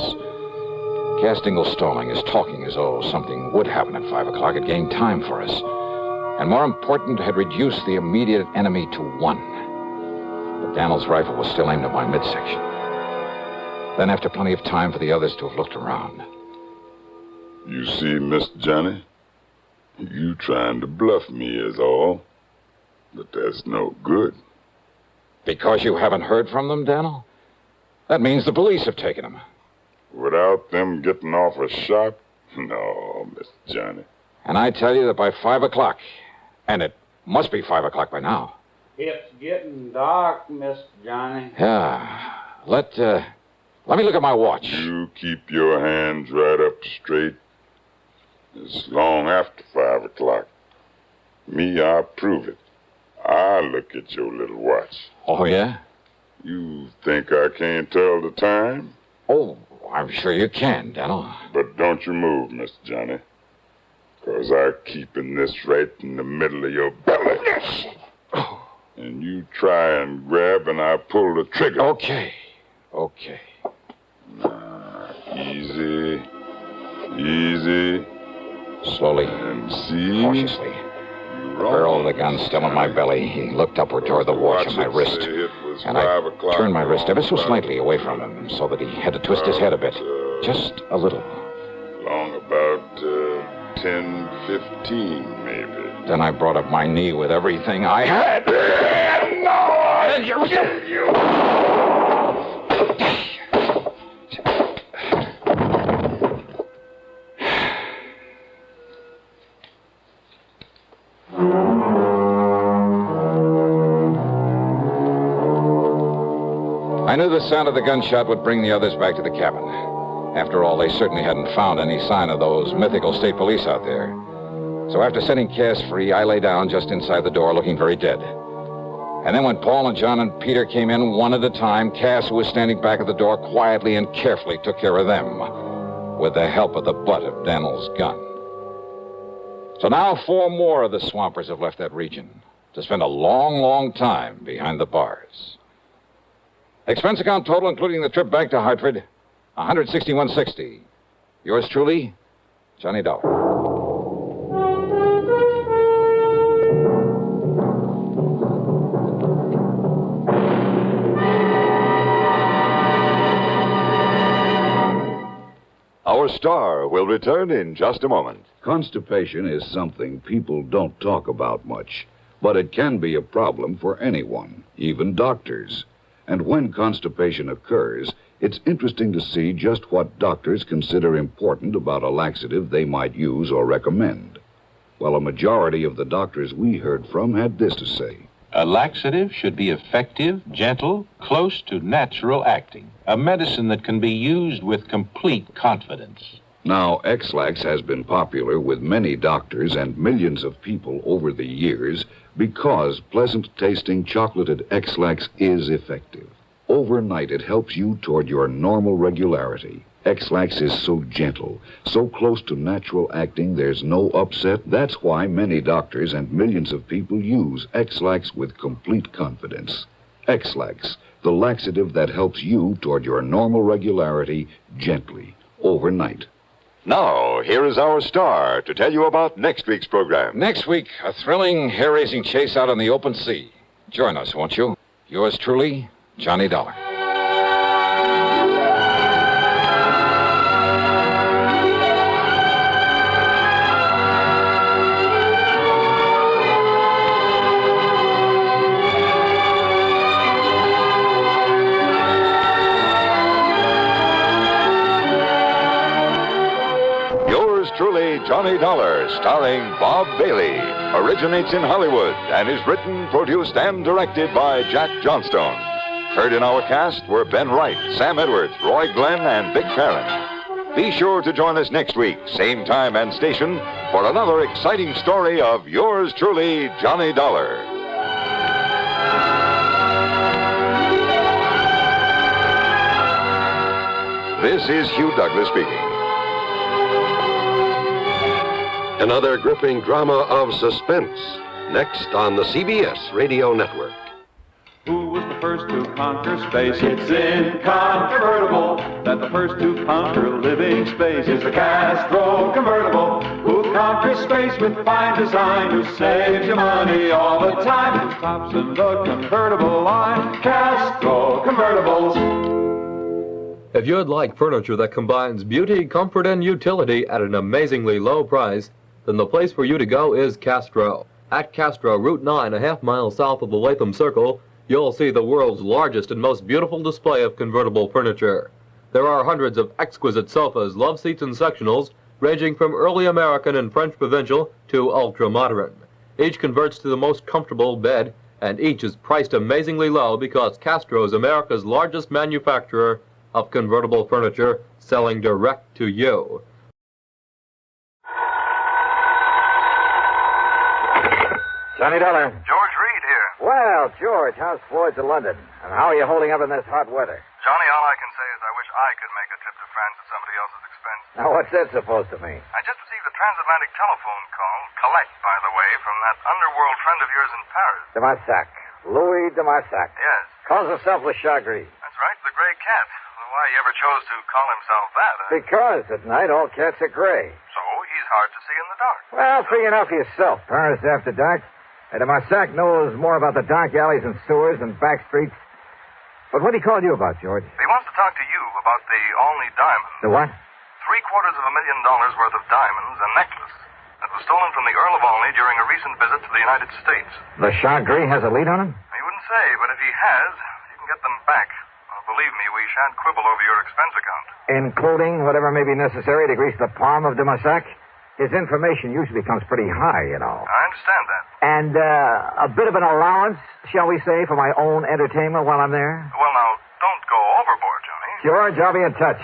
Cass Dingle Stalling is talking as though something would happen at 5 o'clock. It gained time for us. And more important, had reduced the immediate enemy to 1. But Daniel's rifle was still aimed at my midsection. Then, after plenty of time for the others to have looked around. You see, Miss Johnny? You trying to bluff me is all. But that's no good. Because you haven't heard from them, Daniel? That means the police have taken them. Without them getting off a shot? No, Miss Johnny. And I tell you that by 5 o'clock, and it must be 5 o'clock by now. It's getting dark, Miss Johnny. Yeah. Let me look at my watch. You keep your hands right up straight. It's long after 5 o'clock. Me, I prove it. I look at your little watch. Oh, yeah? You think I can't tell the time? Oh, I'm sure you can, Daniel. But don't you move, Mr. Johnny. Because I'm keeping this right in the middle of your belly. And you try and grab and I pull the trigger. Okay. Easy. Easy. Slowly. And see. Cautiously. The barrel of the gun still in my belly. He looked upward toward the watch on my wrist. And I turned my wrist ever so slightly away from him so that he had to twist his head a bit. Just a little. Long about 10, 15, maybe. Then I brought up my knee with everything I had. No! You! I knew the sound of the gunshot would bring the others back to the cabin. After all, they certainly hadn't found any sign of those mythical state police out there. So after setting Cass free, I lay down just inside the door looking very dead. And then when Paul and John and Peter came in one at a time, Cass, who was standing back at the door, quietly and carefully took care of them with the help of the butt of Daniel's gun. So now 4 more of the swampers have left that region to spend a long, long time behind the bars. Expense account total, including the trip back to Hartford, $161.60. Yours truly, Johnny Dollar. Our star will return in just a moment. Constipation is something people don't talk about much, but it can be a problem for anyone, even doctors. And when constipation occurs, it's interesting to see just what doctors consider important about a laxative they might use or recommend. Well, a majority of the doctors we heard from had this to say. A laxative should be effective, gentle, close to natural acting. A medicine that can be used with complete confidence. Now, X-Lax has been popular with many doctors and millions of people over the years because pleasant-tasting chocolated X-Lax is effective. Overnight, it helps you toward your normal regularity. X-Lax is so gentle, so close to natural acting, there's no upset. That's why many doctors and millions of people use X-Lax with complete confidence. X-Lax, the laxative that helps you toward your normal regularity gently, overnight. Now, here is our star to tell you about next week's program. Next week, a thrilling, hair-raising chase out on the open sea. Join us, won't you? Yours truly, Johnny Dollar. Truly, Johnny Dollar, starring Bob Bailey, originates in Hollywood and is written, produced, and directed by Jack Johnstone. Heard in our cast were Ben Wright, Sam Edwards, Roy Glenn, and Vic Perrin. Be sure to join us next week, same time and station, for another exciting story of yours truly, Johnny Dollar. This is Hugh Douglas speaking. Another gripping drama of suspense, next on the CBS Radio Network. Who was the first to conquer space? It's incontrovertible that the first to conquer living space is the Castro convertible, who conquers space with fine design, who saves you money all the time, who stops in the convertible line. Castro convertibles. If you'd like furniture that combines beauty, comfort, and utility at an amazingly low price, then the place for you to go is Castro. At Castro, Route 9, a half-mile south of the Latham Circle, you'll see the world's largest and most beautiful display of convertible furniture. There are hundreds of exquisite sofas, love seats, and sectionals, ranging from early American and French provincial to ultra-modern. Each converts to the most comfortable bed, and each is priced amazingly low because Castro is America's largest manufacturer of convertible furniture, selling direct to you. Johnny Dollar. George Reed here. Well, George, how's Floyd's in London? And how are you holding up in this hot weather? Johnny, all I can say is I wish I could make a trip to France Now, what's that supposed to mean? I just received a transatlantic telephone call, collect, by the way, from that underworld friend of yours in Paris. De Marsac. Louis de Marsac. Yes. Calls himself Le Chagris. That's right, the gray cat. Why he ever chose to call himself that, huh? Because at night all cats are gray. So he's hard to see in the dark. Well, free enough for yourself. Paris after dark. De Marsac knows more about the dark alleys and sewers and back streets. But what did he call you about, George? He wants to talk to you about the Olney diamond. The what? $750,000 worth of diamonds and necklace that was stolen from the Earl of Olney during a recent visit to the United States. Le Chagris has a lead on him? He wouldn't say, but if he has, you can get them back. Believe me, we shan't quibble over your expense account. Including whatever may be necessary to grease the palm of de Marsac? His information usually comes pretty high, you know. I understand that. And a bit of an allowance, shall we say, for my own entertainment while I'm there? Well, now, don't go overboard, Johnny. George, I'll be in touch.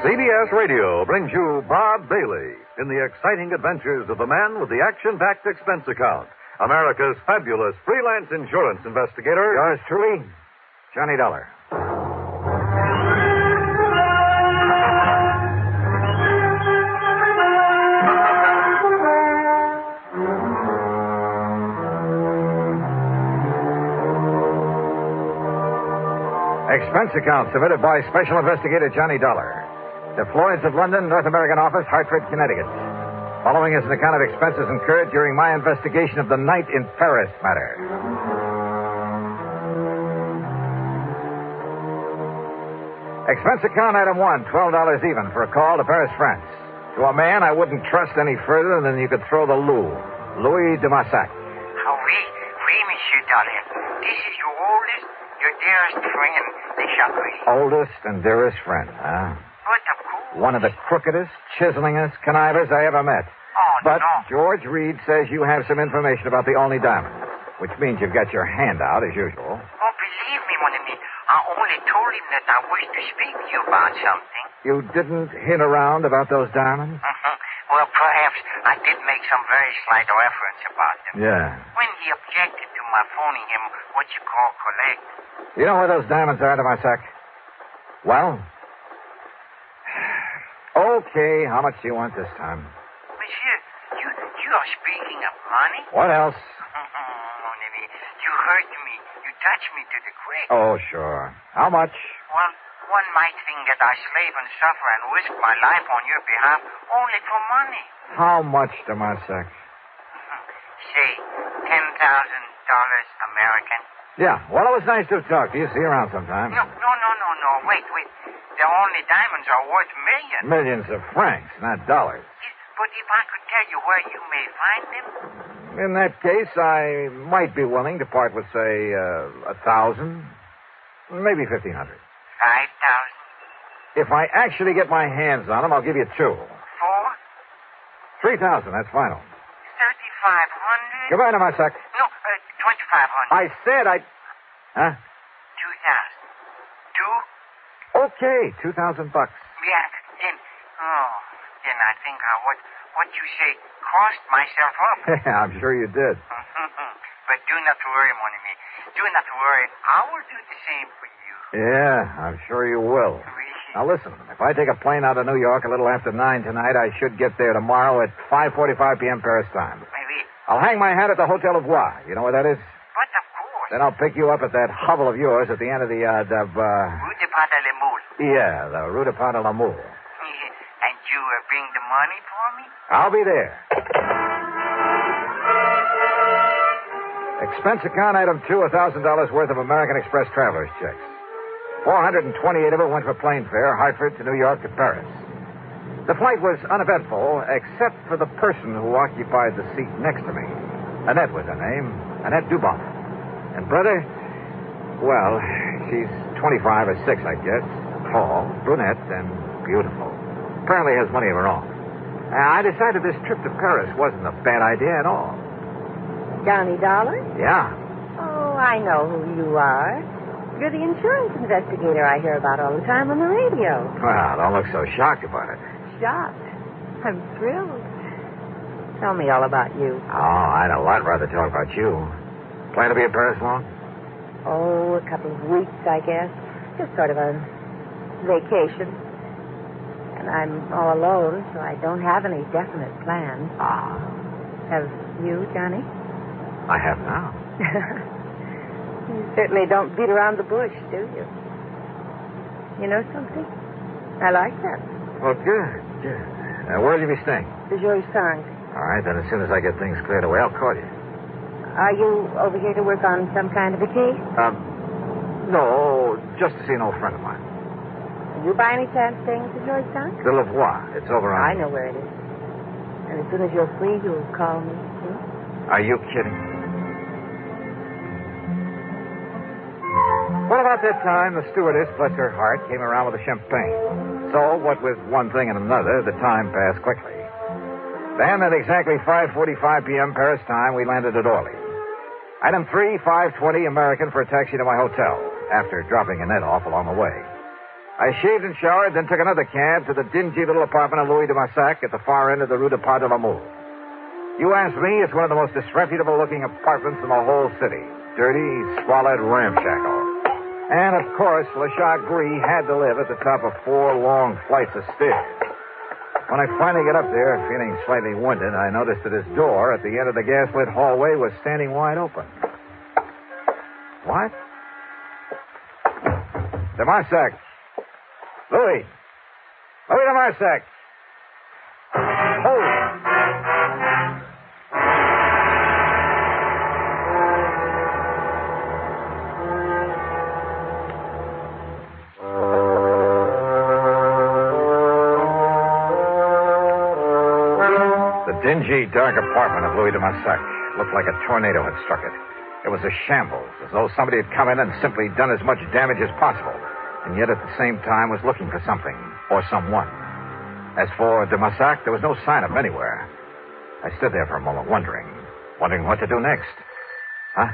CBS Radio brings you Bob Bailey in the exciting adventures of the man with the action-packed expense account, America's fabulous freelance insurance investigator. Yours truly, Johnny Dollar. Expense account submitted by Special Investigator Johnny Dollar. The Floyds of London, North American office, Hartford, Connecticut. Following is an account of expenses incurred during my investigation of the night in Paris matter. Expense account item 1, $12 even for a call to Paris, France. To a man I wouldn't trust any further than you could throw the Louis de Marsac. Oui, Monsieur Dollar. This is your oldest, your dearest friend, the Chagris. Oldest and dearest friend, huh? But of course. One of the crookedest, chiselingest connivers I ever met. Oh, but no. George Reed says you have some information about the Olney diamond, which means you've got your hand out, as usual. Oh, believe me, mon ami. I only told him that I wished to speak to you about something. You didn't hint around about those diamonds? Well, perhaps I did make some very slight reference about them. Yeah. When he objected to my phoning him what you call collect. You know where those diamonds are, de Marsac? Well? Okay, how much do you want this time? Monsieur, you are speaking of money? What else? Mon ami, you hurt me. You touched me to the quick. Oh, sure. How much? Well, one might think that I slave and suffer and risk my life on your behalf only for money. How much, de Marsac? Say, $10,000 American. Yeah, well, it was nice to talk to you. See you around sometime. No. Wait. The only diamonds are worth millions. Millions of francs, not dollars. But if I could tell you where you may find them? In that case, I might be willing to part with, say, 1,000, maybe 1,500. 5,000. If I actually get my hands on them, I'll give you 2. 4? 3,000, that's final. 3,500. Goodbye, de Marsac. No, 2,500. I said I... Huh? 2,000. 2? Okay, $2,000. Yeah, then I think what you say crossed myself up. I'm sure you did. But do not worry, mon ami. Do not worry. I will do the same for you. Yeah, I'm sure you will. Now listen, if I take a plane out of New York a little after 9 tonight, I should get there tomorrow at 5:45 p.m. Paris time. Maybe. I'll hang my hat at the Hotel of Bois. You know where that is? But of course. Then I'll pick you up at that hovel of yours at the end of the, Rue de Pas de la Moule. Yeah, the Rue de Pas de la Moule. And you bring the money for me? I'll be there. Expense account item 2, $1,000 worth of American Express traveler's checks. 428 of it went for plane fare, Hartford to New York to Paris. The flight was uneventful, except for the person who occupied the seat next to me. Annette was her name, Annette Duboff. And brother, well, she's 25 or 6, I guess. Tall, brunette, and beautiful. Apparently has money of her own. I decided this trip to Paris wasn't a bad idea at all. Johnny Dollar? Yeah. Oh, I know who you are. You're the insurance investigator I hear about all the time on the radio. Well, don't look so shocked about it. Shocked? I'm thrilled. Tell me all about you. Oh, I'd a lot rather talk about you. Plan to be in Paris long? Oh, a couple of weeks, I guess. Just sort of a vacation. And I'm all alone, so I don't have any definite plans. Ah. Have you, Johnny? I have now. You certainly don't beat around the bush, do you? You know something? I like that. Well, good. Where'll you be staying? The George Song. All right, then as soon as I get things cleared away, I'll call you. Are you over here to work on some kind of a case? No, just to see an old friend of mine. Are you by any chance staying at the George Song? The Lavoie. It's over on... I know where it is. And as soon as you're free, you'll call me. Are you kidding? Well, about that time, the stewardess, bless her heart, came around with a champagne. So, what with one thing and another, the time passed quickly. Then, at exactly 5:45 p.m. Paris time, we landed at Orly. Item 3, 5:20 American for a taxi to my hotel, after dropping Annette off along the way. I shaved and showered, then took another cab to the dingy little apartment of Louis de Massac at the far end of the Rue de Pas de l'Amour. You ask me, it's one of the most disreputable-looking apartments in the whole city. Dirty, squalid, ramshackle. And, of course, Le Chagris had to live at the top of 4 long flights of stairs. When I finally got up there, feeling slightly winded, I noticed that his door at the end of the gas-lit hallway was standing wide open. What? De Marsac. Louis de Marsac. Oh. The dingy, dark apartment of Louis de Massac looked like a tornado had struck it. It was a shambles, as though somebody had come in and simply done as much damage as possible, and yet at the same time was looking for something or someone. As for de Massac, there was no sign of him anywhere. I stood there for a moment, wondering what to do next. Huh?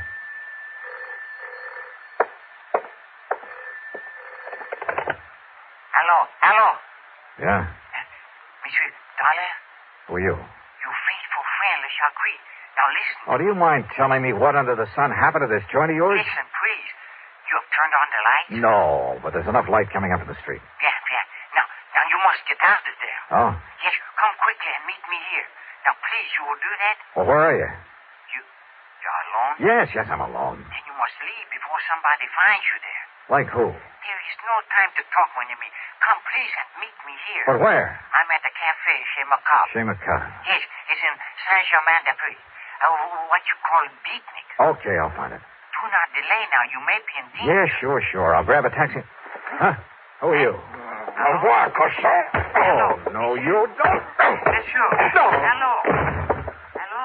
Hello. Yeah? Monsieur Dollar? Who are you? Your faithful friend, Le Chagris. Now listen. Oh, do you mind telling me what under the sun happened to this joint of yours? Listen, please. You have turned on the lights? No, but there's enough light coming up in the street. Yeah. Now you must get out of there. Oh? Yes, come quickly and meet me here. Now, please, you will do that? Well, where are you? You're alone? Yes, I'm alone. Then you must leave before somebody finds you there. Like who? There is no time to talk when you meet. Come, please, and meet me here. But where? I'm at the cafe chez Macabre. Chez Macabre. Yes, it's in Saint-Germain-des-Prés. What you call beatnik. Okay, I'll find it. Do not delay now. You may be in danger. Yeah, sure. I'll grab a taxi. Huh? Who are you? Au revoir, cochon. Oh, no, you don't. Monsieur. No. Hello.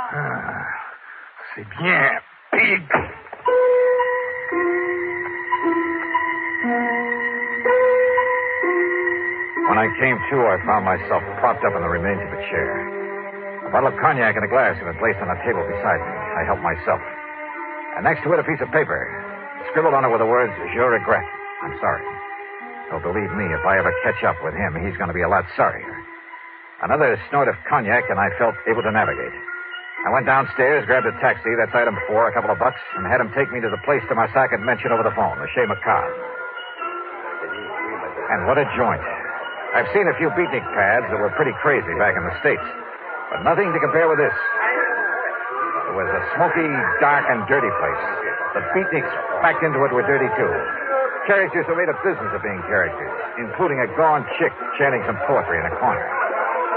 C'est bien, pig. When I came to, I found myself propped up in the remains of a chair. A bottle of cognac and a glass had been placed on a table beside me. I helped myself. And next to it, a piece of paper. Scribbled on it were the words, Je regrette. I'm sorry. So believe me, if I ever catch up with him, he's going to be a lot sorrier. Another snort of cognac, and I felt able to navigate. I went downstairs, grabbed a taxi, that's item 4, a couple of bucks, and had him take me to the place de Marsac had mentioned over the phone, the Chez Macabre. And what a joint. I've seen a few beatnik pads that were pretty crazy back in the States, but nothing to compare with this. It was a smoky, dark, and dirty place. The beatniks packed into it were dirty, too. Characters who made a business of being characters, including a gaunt chick chanting some poetry in a corner.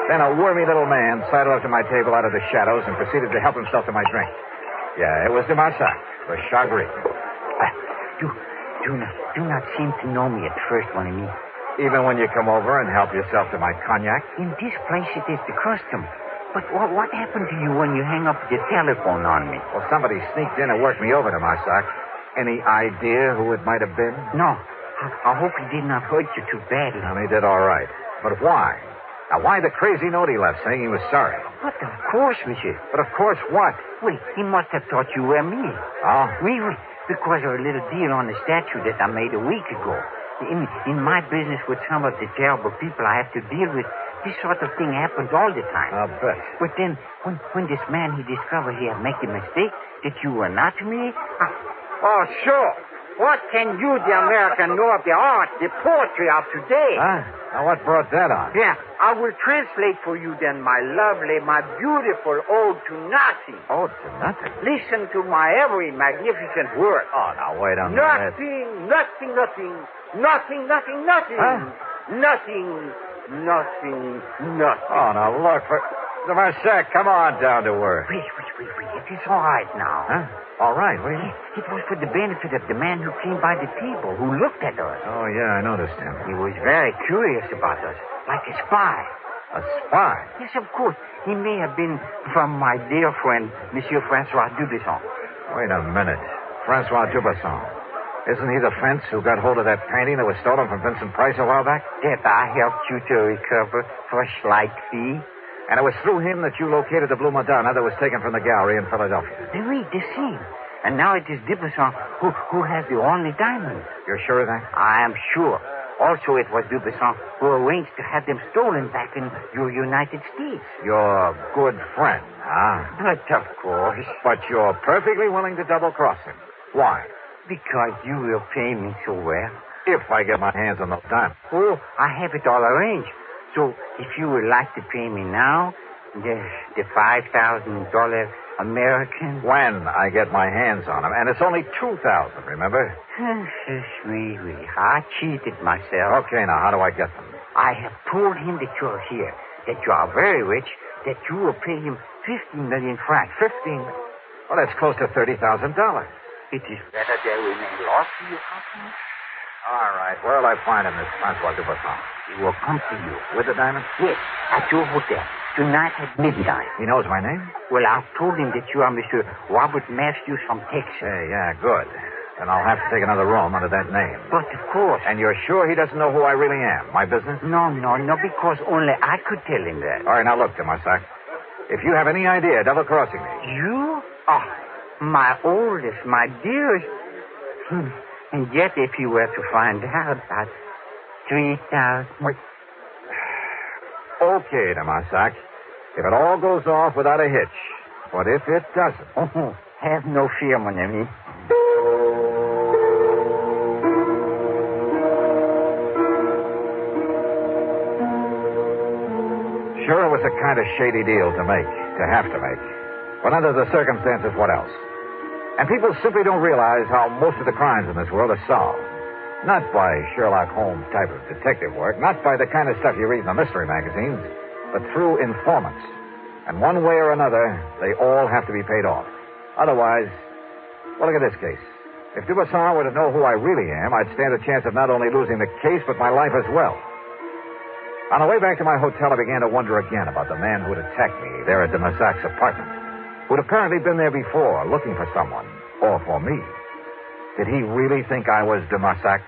Then a wormy little man sidled up to my table out of the shadows and proceeded to help himself to my drink. Yeah, it was de Marsac, the Chagris. Do not seem to know me at first when I meet. Even when you come over and help yourself to my cognac? In this place, it is the custom. But what happened to you when you hang up the telephone on me? Well, somebody sneaked in and worked me over to Marsac. Any idea who it might have been? No. I hope he did not hurt you too badly. No, he did all right. But why? Now, why the crazy note he left saying he was sorry? But of course, monsieur. But of course what? Well, he must have thought you were me. Oh? Oui, because of a little deal on the statue that I made a week ago. In my business with some of the terrible people I have to deal with, This sort of thing happens all the time. I'll bet. But then, when this man, he discovered he had made the mistake that you were not me... Oh, sure. What can you, the American, know of the art, the poetry of today? Huh? Now, what brought that on? Yeah, I will translate for you then my lovely, my beautiful ode to nothing. Ode to nothing? Listen to my every magnificent word. Oh, now, wait a minute. Nothing, nothing, nothing. Nothing, nothing, nothing. Huh? Nothing, nothing, nothing. Oh, now, look, Marsac, come on down to earth. Wait. It is all right now. Huh? All right, what do you mean? It was for the benefit of the man who came by the table, who looked at us. Oh, yeah, I noticed him. He was very curious about us, like a spy. A spy? Yes, of course. He may have been from my dear friend, Monsieur Francois Dubesson. Wait a minute. Francois Dubesson. Isn't he the fence who got hold of that painting that was stolen from Vincent Price a while back? That I helped you to recover for a slight fee. And it was through him that you located the Blue Madonna that was taken from the gallery in Philadelphia. Oui, the same. And now it is Dubesson who has the only diamonds. You're sure of that? I am sure. Also, it was Dubesson who arranged to have them stolen back in your United States. Your good friend, huh? But of course. But you're perfectly willing to double-cross him. Why? Because you will pay me so well. If I get my hands on those diamonds. Oh, I have it all arranged. So, if you would like to pay me now, the $5,000 American... When I get my hands on them. And it's only $2,000, remember? Oui. I cheated myself. Okay, now, how do I get them? I have told him that you're here, that you are very rich, that you will pay him 15 million francs. 15? Well, that's close to $30,000. It is better there remain lost to your company. All right. Where'll I find him, this Francois Dubesson? He will come to you. With the diamonds? Yes, at your hotel. Tonight at midnight. He knows my name? Well, I've told him that you are Mr. Robert Matthews from Texas. Hey, yeah, good. Then I'll have to take another room under that name. But of course. And you're sure he doesn't know who I really am? My business? No, because only I could tell him that. All right, now look, Marsac. If you have any idea double-crossing me... You? Oh, my oldest, my dearest... And yet, if you were to find out that 3,000... Wait. Okay, Marsac. If it all goes off without a hitch. But if it doesn't... Oh, have no fear, mon ami. Sure, it was a kind of shady deal to make, to have to make. But under the circumstances, what else? And people simply don't realize how most of the crimes in this world are solved. Not by Sherlock Holmes type of detective work, not by the kind of stuff you read in the mystery magazines, but through informants. And one way or another, they all have to be paid off. Otherwise, well, look at this case. If Dubesson were to know who I really am, I'd stand a chance of not only losing the case, but my life as well. On the way back to my hotel, I began to wonder again about the man who'd attacked me there at de Massac's apartment, who'd apparently been there before, looking for someone, or for me. Did he really think I was de Massac?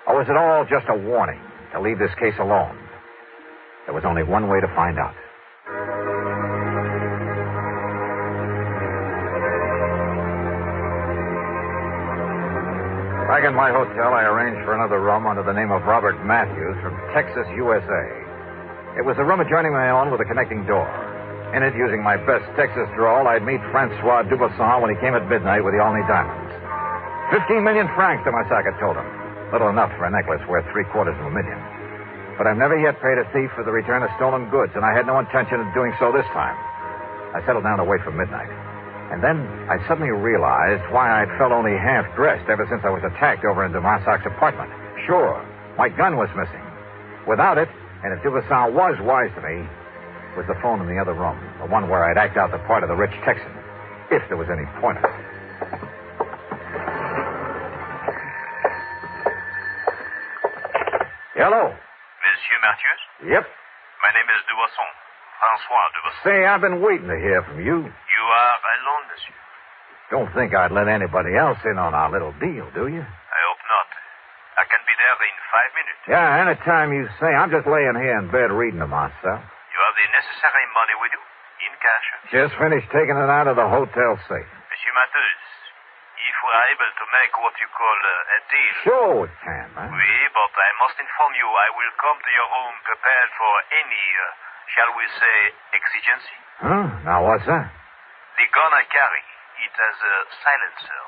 Or was it all just a warning to leave this case alone? There was only one way to find out. Back in my hotel, I arranged for another room under the name of Robert Matthews from Texas, USA. It was a room adjoining my own with a connecting door. In it, using my best Texas drawl, I'd meet Francois Dubesson when he came at midnight with the Olney diamonds. 15 million francs, de Massac had told him. Little enough for a necklace worth $750,000. But I've never yet paid a thief for the return of stolen goods, and I had no intention of doing so this time. I settled down to wait for midnight. And then I suddenly realized why I'd felt only half-dressed ever since I was attacked over in de Massac's apartment. Sure, my gun was missing. Without it, and if Dubesson was wise to me, was the phone in the other room, the one where I'd act out the part of the rich Texan, if there was any point of it. Hello. Monsieur Matthews? Yep. My name is Dubesson. Francois Dubesson. Say, I've been waiting to hear from you. You are alone, monsieur. Don't think I'd let anybody else in on our little deal, do you? I hope not. I can be there in 5 minutes. Yeah, anytime you say. I'm just laying here in bed reading to myself. You have the necessary money with you, in cash. Just finished taking it out of the hotel safe. Monsieur Matthews, if we're able to make what you call a deal. Sure we can, huh? Oui, but I must inform you I will come to your room prepared for any, shall we say, exigency. Huh? Now what's that? The gun I carry, it has a silencer.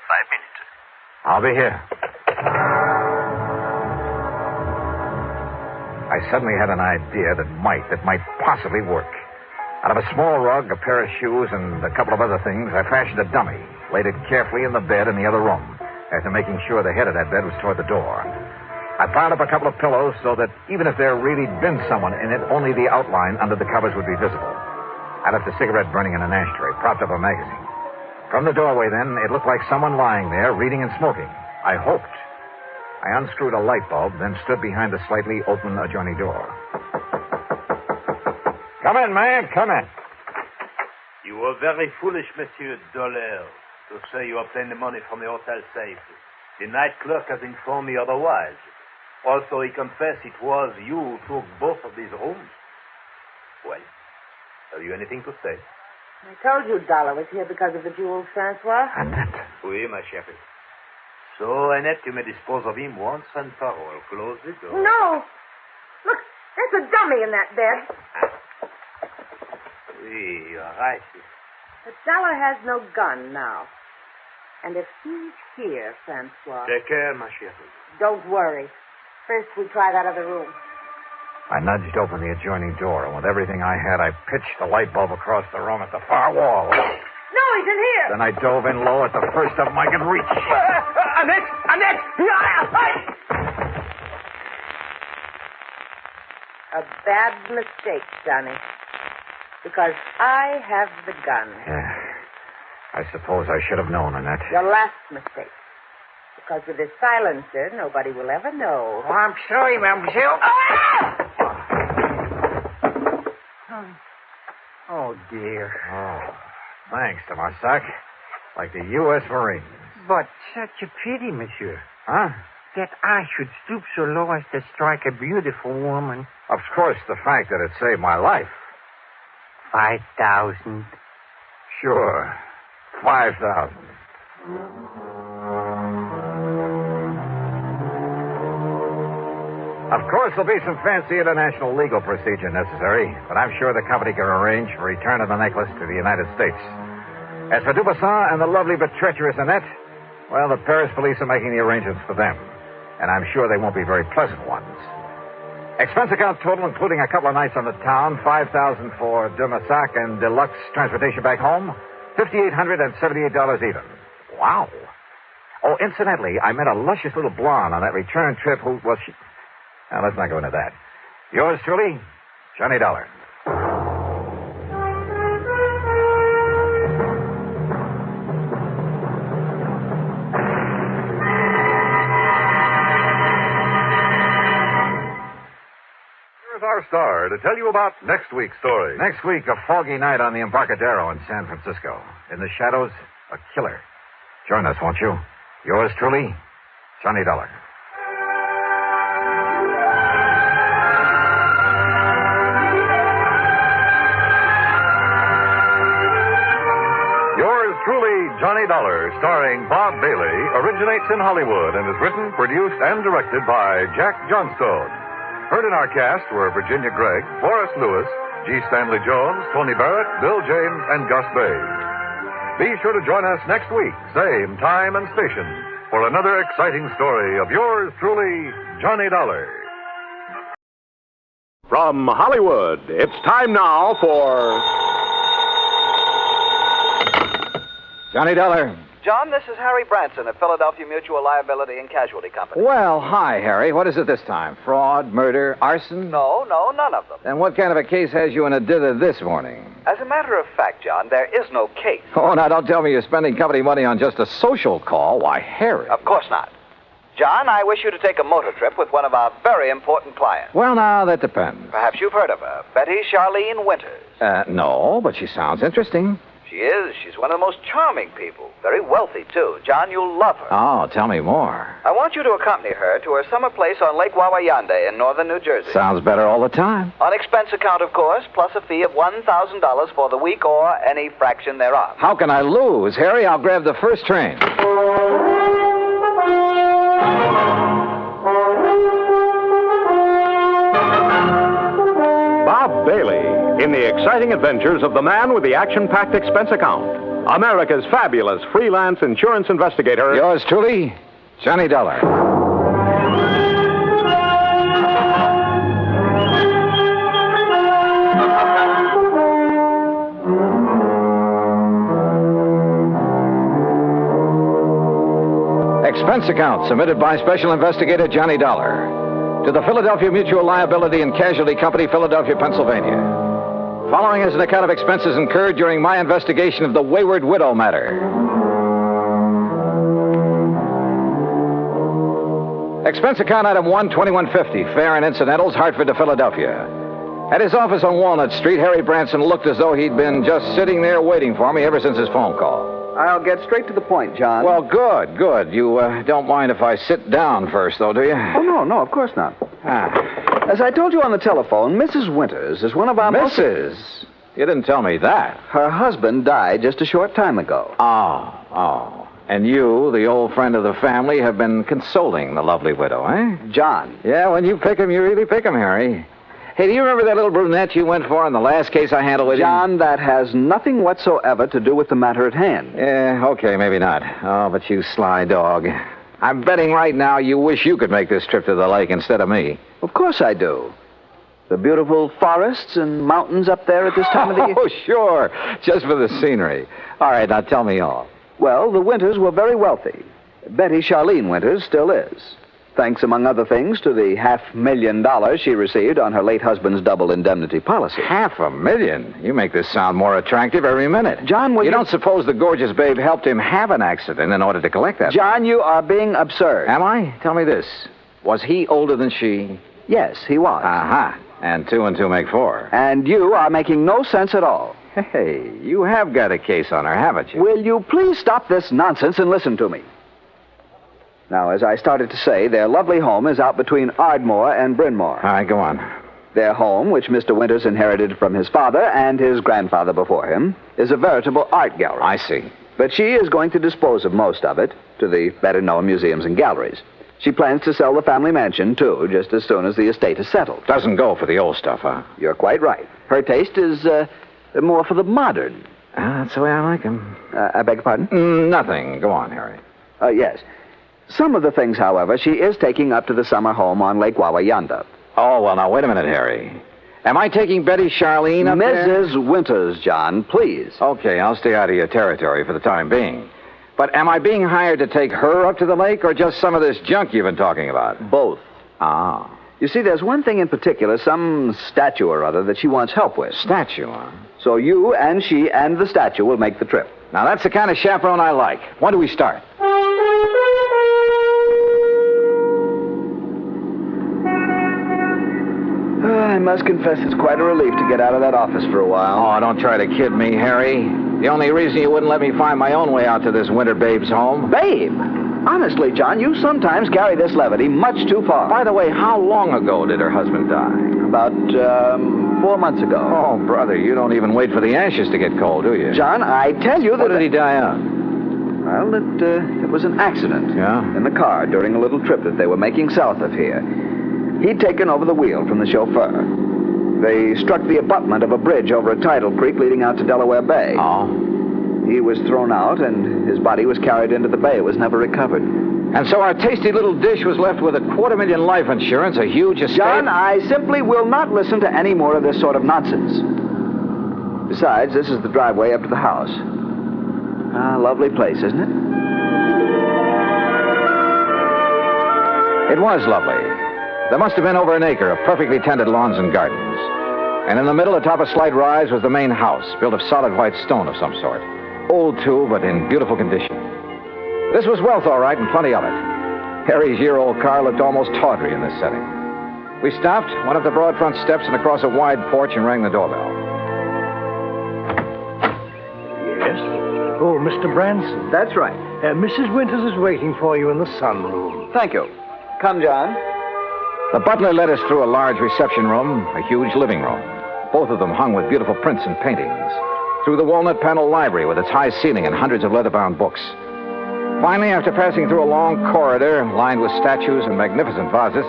5 minutes. I'll be here. I suddenly had an idea that might possibly work. Out of a small rug, a pair of shoes, and a couple of other things, I fashioned a dummy, laid it carefully in the bed in the other room, after making sure the head of that bed was toward the door. I piled up a couple of pillows so that even if there really been someone in it, only the outline under the covers would be visible. I left a cigarette burning in an ashtray, propped up a magazine. From the doorway, then, it looked like someone lying there, reading and smoking. I hoped. I unscrewed a light bulb, then stood behind the slightly open adjoining door. Come in, man, come in. You were very foolish, Monsieur Dollar, to say you obtained the money from the hotel safe. The night clerk has informed me otherwise. Also, he confessed it was you who took both of these rooms. Well, have you anything to say? I told you Dollar was here because of the jewels, Francois. Annette. Oui, ma chérie. So, Annette, you may dispose of him once and for all. Close the door. No! Look, there's a dummy in that bed. Oui, you're right. But Dollar has no gun now. And if he's here, Francois... Take care, ma chérie. Don't worry. First, we try that other room. I nudged open the adjoining door, and with everything I had, I pitched the light bulb across the room at the far wall. No, he's in here! Then I dove in low at the first of them I could reach. Annette! Annette! A bad mistake, Johnny. Because I have the gun. Yeah. I suppose I should have known, Annette. Your last mistake. Because with this silencer, nobody will ever know. Oh, I'm sorry, Mademoiselle. Oh, dear. Oh, thanks, Tomasak. Like the U.S. Marines. But such a pity, monsieur. Huh? That I should stoop so low as to strike a beautiful woman. Of course, the fact that it saved my life. 5,000. Sure. 5,000. Of course, there'll be some fancy international legal procedure necessary, but I'm sure the company can arrange for return of the necklace to the United States. As for Dubuisson and the lovely but treacherous Annette, well, the Paris police are making the arrangements for them, and I'm sure they won't be very pleasant ones. Expense account total, including a couple of nights on the town, $5,000 for Dubuisson and deluxe transportation back home, $5,878 even. Wow. Oh, incidentally, I met a luscious little blonde on that return trip who was... Now, let's not go into that. Yours truly, Johnny Dollar. Here's our star to tell you about next week's story. Next week, a foggy night on the Embarcadero in San Francisco. In the shadows, a killer. Join us, won't you? Yours truly, Johnny Dollar. Truly, Johnny Dollar, starring Bob Bailey, originates in Hollywood and is written, produced, and directed by Jack Johnstone. Heard in our cast were Virginia Gregg, Forrest Lewis, G. Stanley Jones, Tony Barrett, Bill James, and Gus Bays. Be sure to join us next week, same time and station, for another exciting story of yours truly, Johnny Dollar. From Hollywood, it's time now for... Johnny Dollar. John, this is Harry Branson of Philadelphia Mutual Liability and Casualty Company. Well, hi, Harry. What is it this time? Fraud, murder, arson? No, none of them. Then what kind of a case has you in a dither this morning? As a matter of fact, John, there is no case. Oh, now don't tell me you're spending company money on just a social call. Why, Harry. Of course not. John, I wish you to take a motor trip with one of our very important clients. Well, now, that depends. Perhaps you've heard of her, Betty Charlene Winters. No, but she sounds interesting. She is. She's one of the most charming people. Very wealthy, too. John, you'll love her. Oh, tell me more. I want you to accompany her to her summer place on Lake Wawayanda in northern New Jersey. Sounds better all the time. On expense account, of course, plus a fee of $1,000 for the week or any fraction thereof. How can I lose? Harry, I'll grab the first train. Bob Bailey, in the exciting adventures of the man with the action-packed expense account. America's fabulous freelance insurance investigator. Yours truly, Johnny Dollar. Expense account submitted by Special Investigator Johnny Dollar to the Philadelphia Mutual Liability and Casualty Company, Philadelphia, Pennsylvania. Following is an account of expenses incurred during my investigation of the Wayward widow matter. Expense account item 1, $21.50, fare and incidentals, Hartford to Philadelphia. At his office on Walnut Street, Harry Branson looked as though he'd been just sitting there waiting for me ever since his phone call. I'll get straight to the point, John. Well, good. You don't mind if I sit down first, though, do you? Oh, no, of course not. As I told you on the telephone, Mrs. Winters is one of our Mrs.? You didn't tell me that. Her husband died just a short time ago. Oh. And you, the old friend of the family, have been consoling the lovely widow, eh? John. Yeah, when you pick 'em, you really pick 'em, Harry. Hey, do you remember that little brunette you went for in the last case I handled with you? John, that has nothing whatsoever to do with the matter at hand. Yeah, okay, maybe not. Oh, but you sly dog. I'm betting right now you wish you could make this trip to the lake instead of me. Of course I do. The beautiful forests and mountains up there at this time of the year. Oh, sure. Just for the scenery. All right, now tell me all. Well, the Winters were very wealthy. Betty Charlene Winters still is. Thanks, among other things, to the $500,000 she received on her late husband's double indemnity policy. $500,000? You make this sound more attractive every minute. John, you don't suppose the gorgeous babe helped him have an accident in order to collect that? John, you are being absurd. Am I? Tell me this. Was he older than she? Yes, he was. Aha. And 2 and 2 make 4. And you are making no sense at all. Hey, you have got a case on her, haven't you? Will you please stop this nonsense and listen to me? Now, as I started to say, their lovely home is out between Ardmore and Bryn Mawr. All right, go on. Their home, which Mr. Winters inherited from his father and his grandfather before him, is a veritable art gallery. I see. But she is going to dispose of most of it to the better-known museums and galleries. She plans to sell the family mansion, too, just as soon as the estate is settled. Doesn't go for the old stuff, huh? You're quite right. Her taste is more for the modern. That's the way I like 'em. I beg your pardon? Nothing. Go on, Harry. Yes. Some of the things, however, she is taking up to the summer home on Lake Wawayanda. Oh, well, now, wait a minute, Harry. Am I taking Betty Charlene up there? Mrs. Winters, John, please. Okay, I'll stay out of your territory for the time being. But am I being hired to take her up to the lake or just some of this junk you've been talking about? Both. Ah. You see, there's one thing in particular, some statue or other that she wants help with. Statue, huh? So you and she and the statue will make the trip. Now, that's the kind of chaperone I like. When do we start? I must confess it's quite a relief to get out of that office for a while. Oh, don't try to kid me, Harry. The only reason you wouldn't let me find my own way out to this winter babe's home. Babe? Honestly, John, you sometimes carry this levity much too far. By the way, how long ago did her husband die? About 4 months ago. Oh, brother, you don't even wait for the ashes to get cold, do you? John, I tell you that... What did he die of? Well, it was an accident. Yeah? In the car during a little trip that they were making south of here. He'd taken over the wheel from the chauffeur. They struck the abutment of a bridge over a tidal creek leading out to Delaware Bay. Oh? He was thrown out, and his body was carried into the bay. It was never recovered. And so our tasty little dish was left with $250,000 life insurance, a huge estate... John, I simply will not listen to any more of this sort of nonsense. Besides, this is the driveway up to the house. Lovely place, isn't it? It was lovely. There must have been over an acre of perfectly tended lawns and gardens. And in the middle, atop a slight rise, was the main house, built of solid white stone of some sort. Old, too, but in beautiful condition. This was wealth, all right, and plenty of it. Harry's year-old car looked almost tawdry in this setting. We stopped, went up the broad front steps and across a wide porch and rang the doorbell. Oh, Mr. Branson. That's right. Mrs. Winters is waiting for you in the sunroom. Thank you. Come, John. The butler led us through a large reception room, a huge living room, both of them hung with beautiful prints and paintings, through the walnut panel library with its high ceiling and hundreds of leather-bound books. Finally, after passing through a long corridor lined with statues and magnificent vases,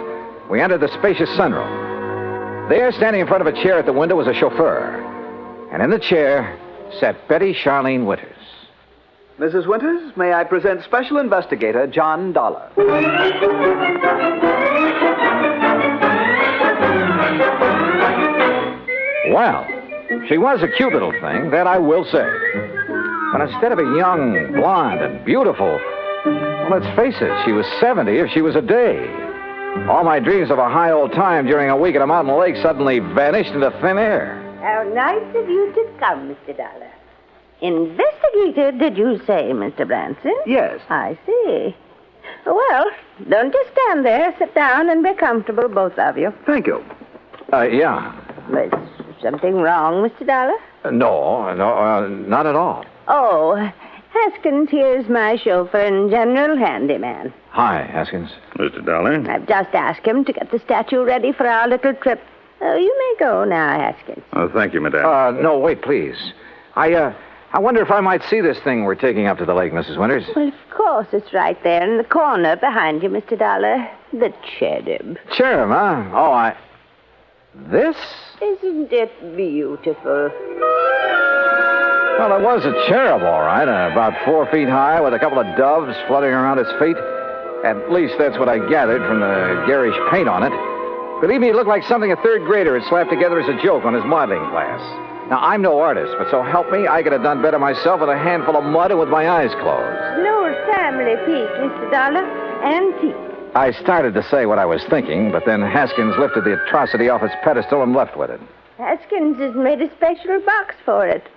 we entered the spacious sunroom. There, standing in front of a chair at the window, was a chauffeur. And in the chair sat Betty Charlene Winters. Mrs. Winters, may I present Special Investigator John Dollar. Well, she was a cute little thing, that I will say. But instead of a young, blonde, and beautiful, well, let's face it, she was 70 if she was a day. All my dreams of a high old time during a week at a mountain lake suddenly vanished into thin air. How nice of you to come, Mr. Dollar. Investigator, did you say, Mr. Branson? Yes. I see. Well, don't just stand there. Sit down and be comfortable, both of you. Thank you. Yeah. Is something wrong, Mr. Dollar? No, not at all. Oh, Haskins here's my chauffeur and general handyman. Hi, Haskins. Mr. Dollar? I've just asked him to get the statue ready for our little trip. Oh, you may go now, Haskins. Oh, thank you, madame. No, wait, please. I wonder if I might see this thing we're taking up to the lake, Mrs. Winters. Well, of course, it's right there in the corner behind you, Mr. Dollar. The cherub. Cherub, huh? Oh, This? Isn't it beautiful? Well, it was a cherub, all right, about 4 feet high with a couple of doves fluttering around its feet. At least that's what I gathered from the garish paint on it. Believe me, it looked like something a third grader had slapped together as a joke on his modeling class. Now, I'm no artist, but so help me, I could have done better myself with a handful of mud and with my eyes closed. An old family piece, Mr. Dollar. Antique. I started to say what I was thinking, but then Haskins lifted the atrocity off its pedestal and left with it. Haskins has made a special box for it.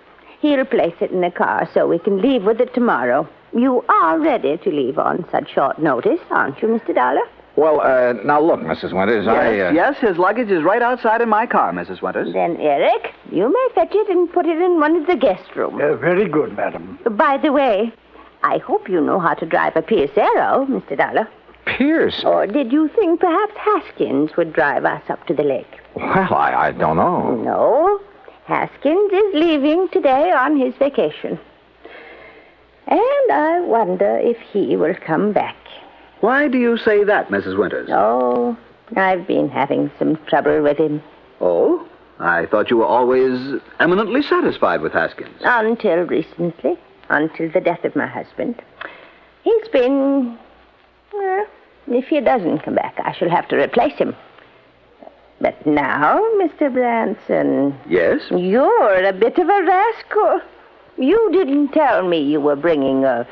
He'll place it in the car so we can leave with it tomorrow. You are ready to leave on such short notice, aren't you, Mr. Dollar? Well, now look, Mrs. Winters, Yes, his luggage is right outside in my car, Mrs. Winters. Then, Eric, you may fetch it and put it in one of the guest rooms. Very good, madam. By the way, I hope you know how to drive a Pierce Arrow, Mr. Dollar. Pierce? Or did you think perhaps Haskins would drive us up to the lake? Well, I don't know. No. Haskins is leaving today on his vacation. And I wonder if he will come back. Why do you say that, Mrs. Winters? Oh, I've been having some trouble with him. Oh? I thought you were always eminently satisfied with Haskins. Until recently. Until the death of my husband. He's been... Well, if he doesn't come back, I shall have to replace him. But now, Mr. Branson... Yes? You're a bit of a rascal. You didn't tell me you were bringing a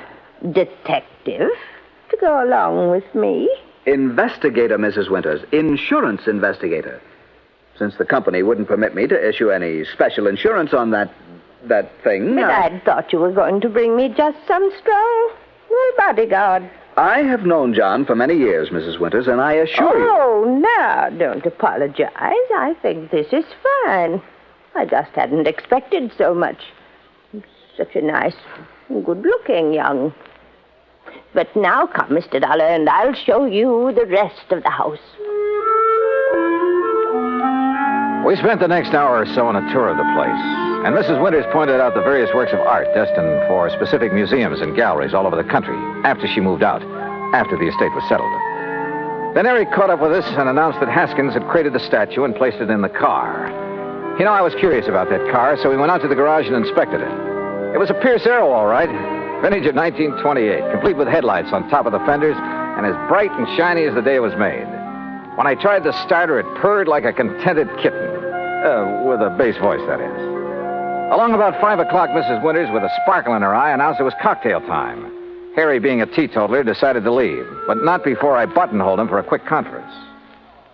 detective to go along with me. Investigator, Mrs. Winters. Insurance investigator. Since the company wouldn't permit me to issue any special insurance on that thing... But I'd thought you were going to bring me just some strong bodyguard. I have known John for many years, Mrs. Winters, and I assure you... Oh, now, don't apologize. I think this is fine. I just hadn't expected so much. Such a nice, good-looking young... But now come, Mr. Dollar, and I'll show you the rest of the house. We spent the next hour or so on a tour of the place, and Mrs. Winters pointed out the various works of art destined for specific museums and galleries all over the country after she moved out, after the estate was settled. Then Eric caught up with us and announced that Haskins had created the statue and placed it in the car. You know, I was curious about that car, so we went out to the garage and inspected it. It was a Pierce Arrow, all right. Vintage of 1928, complete with headlights on top of the fenders and as bright and shiny as the day it was made. When I tried the starter, it purred like a contented kitten. With a bass voice, that is. Along about 5 o'clock, Mrs. Winters, with a sparkle in her eye, announced it was cocktail time. Harry, being a teetotaler, decided to leave, but not before I buttonholed him for a quick conference.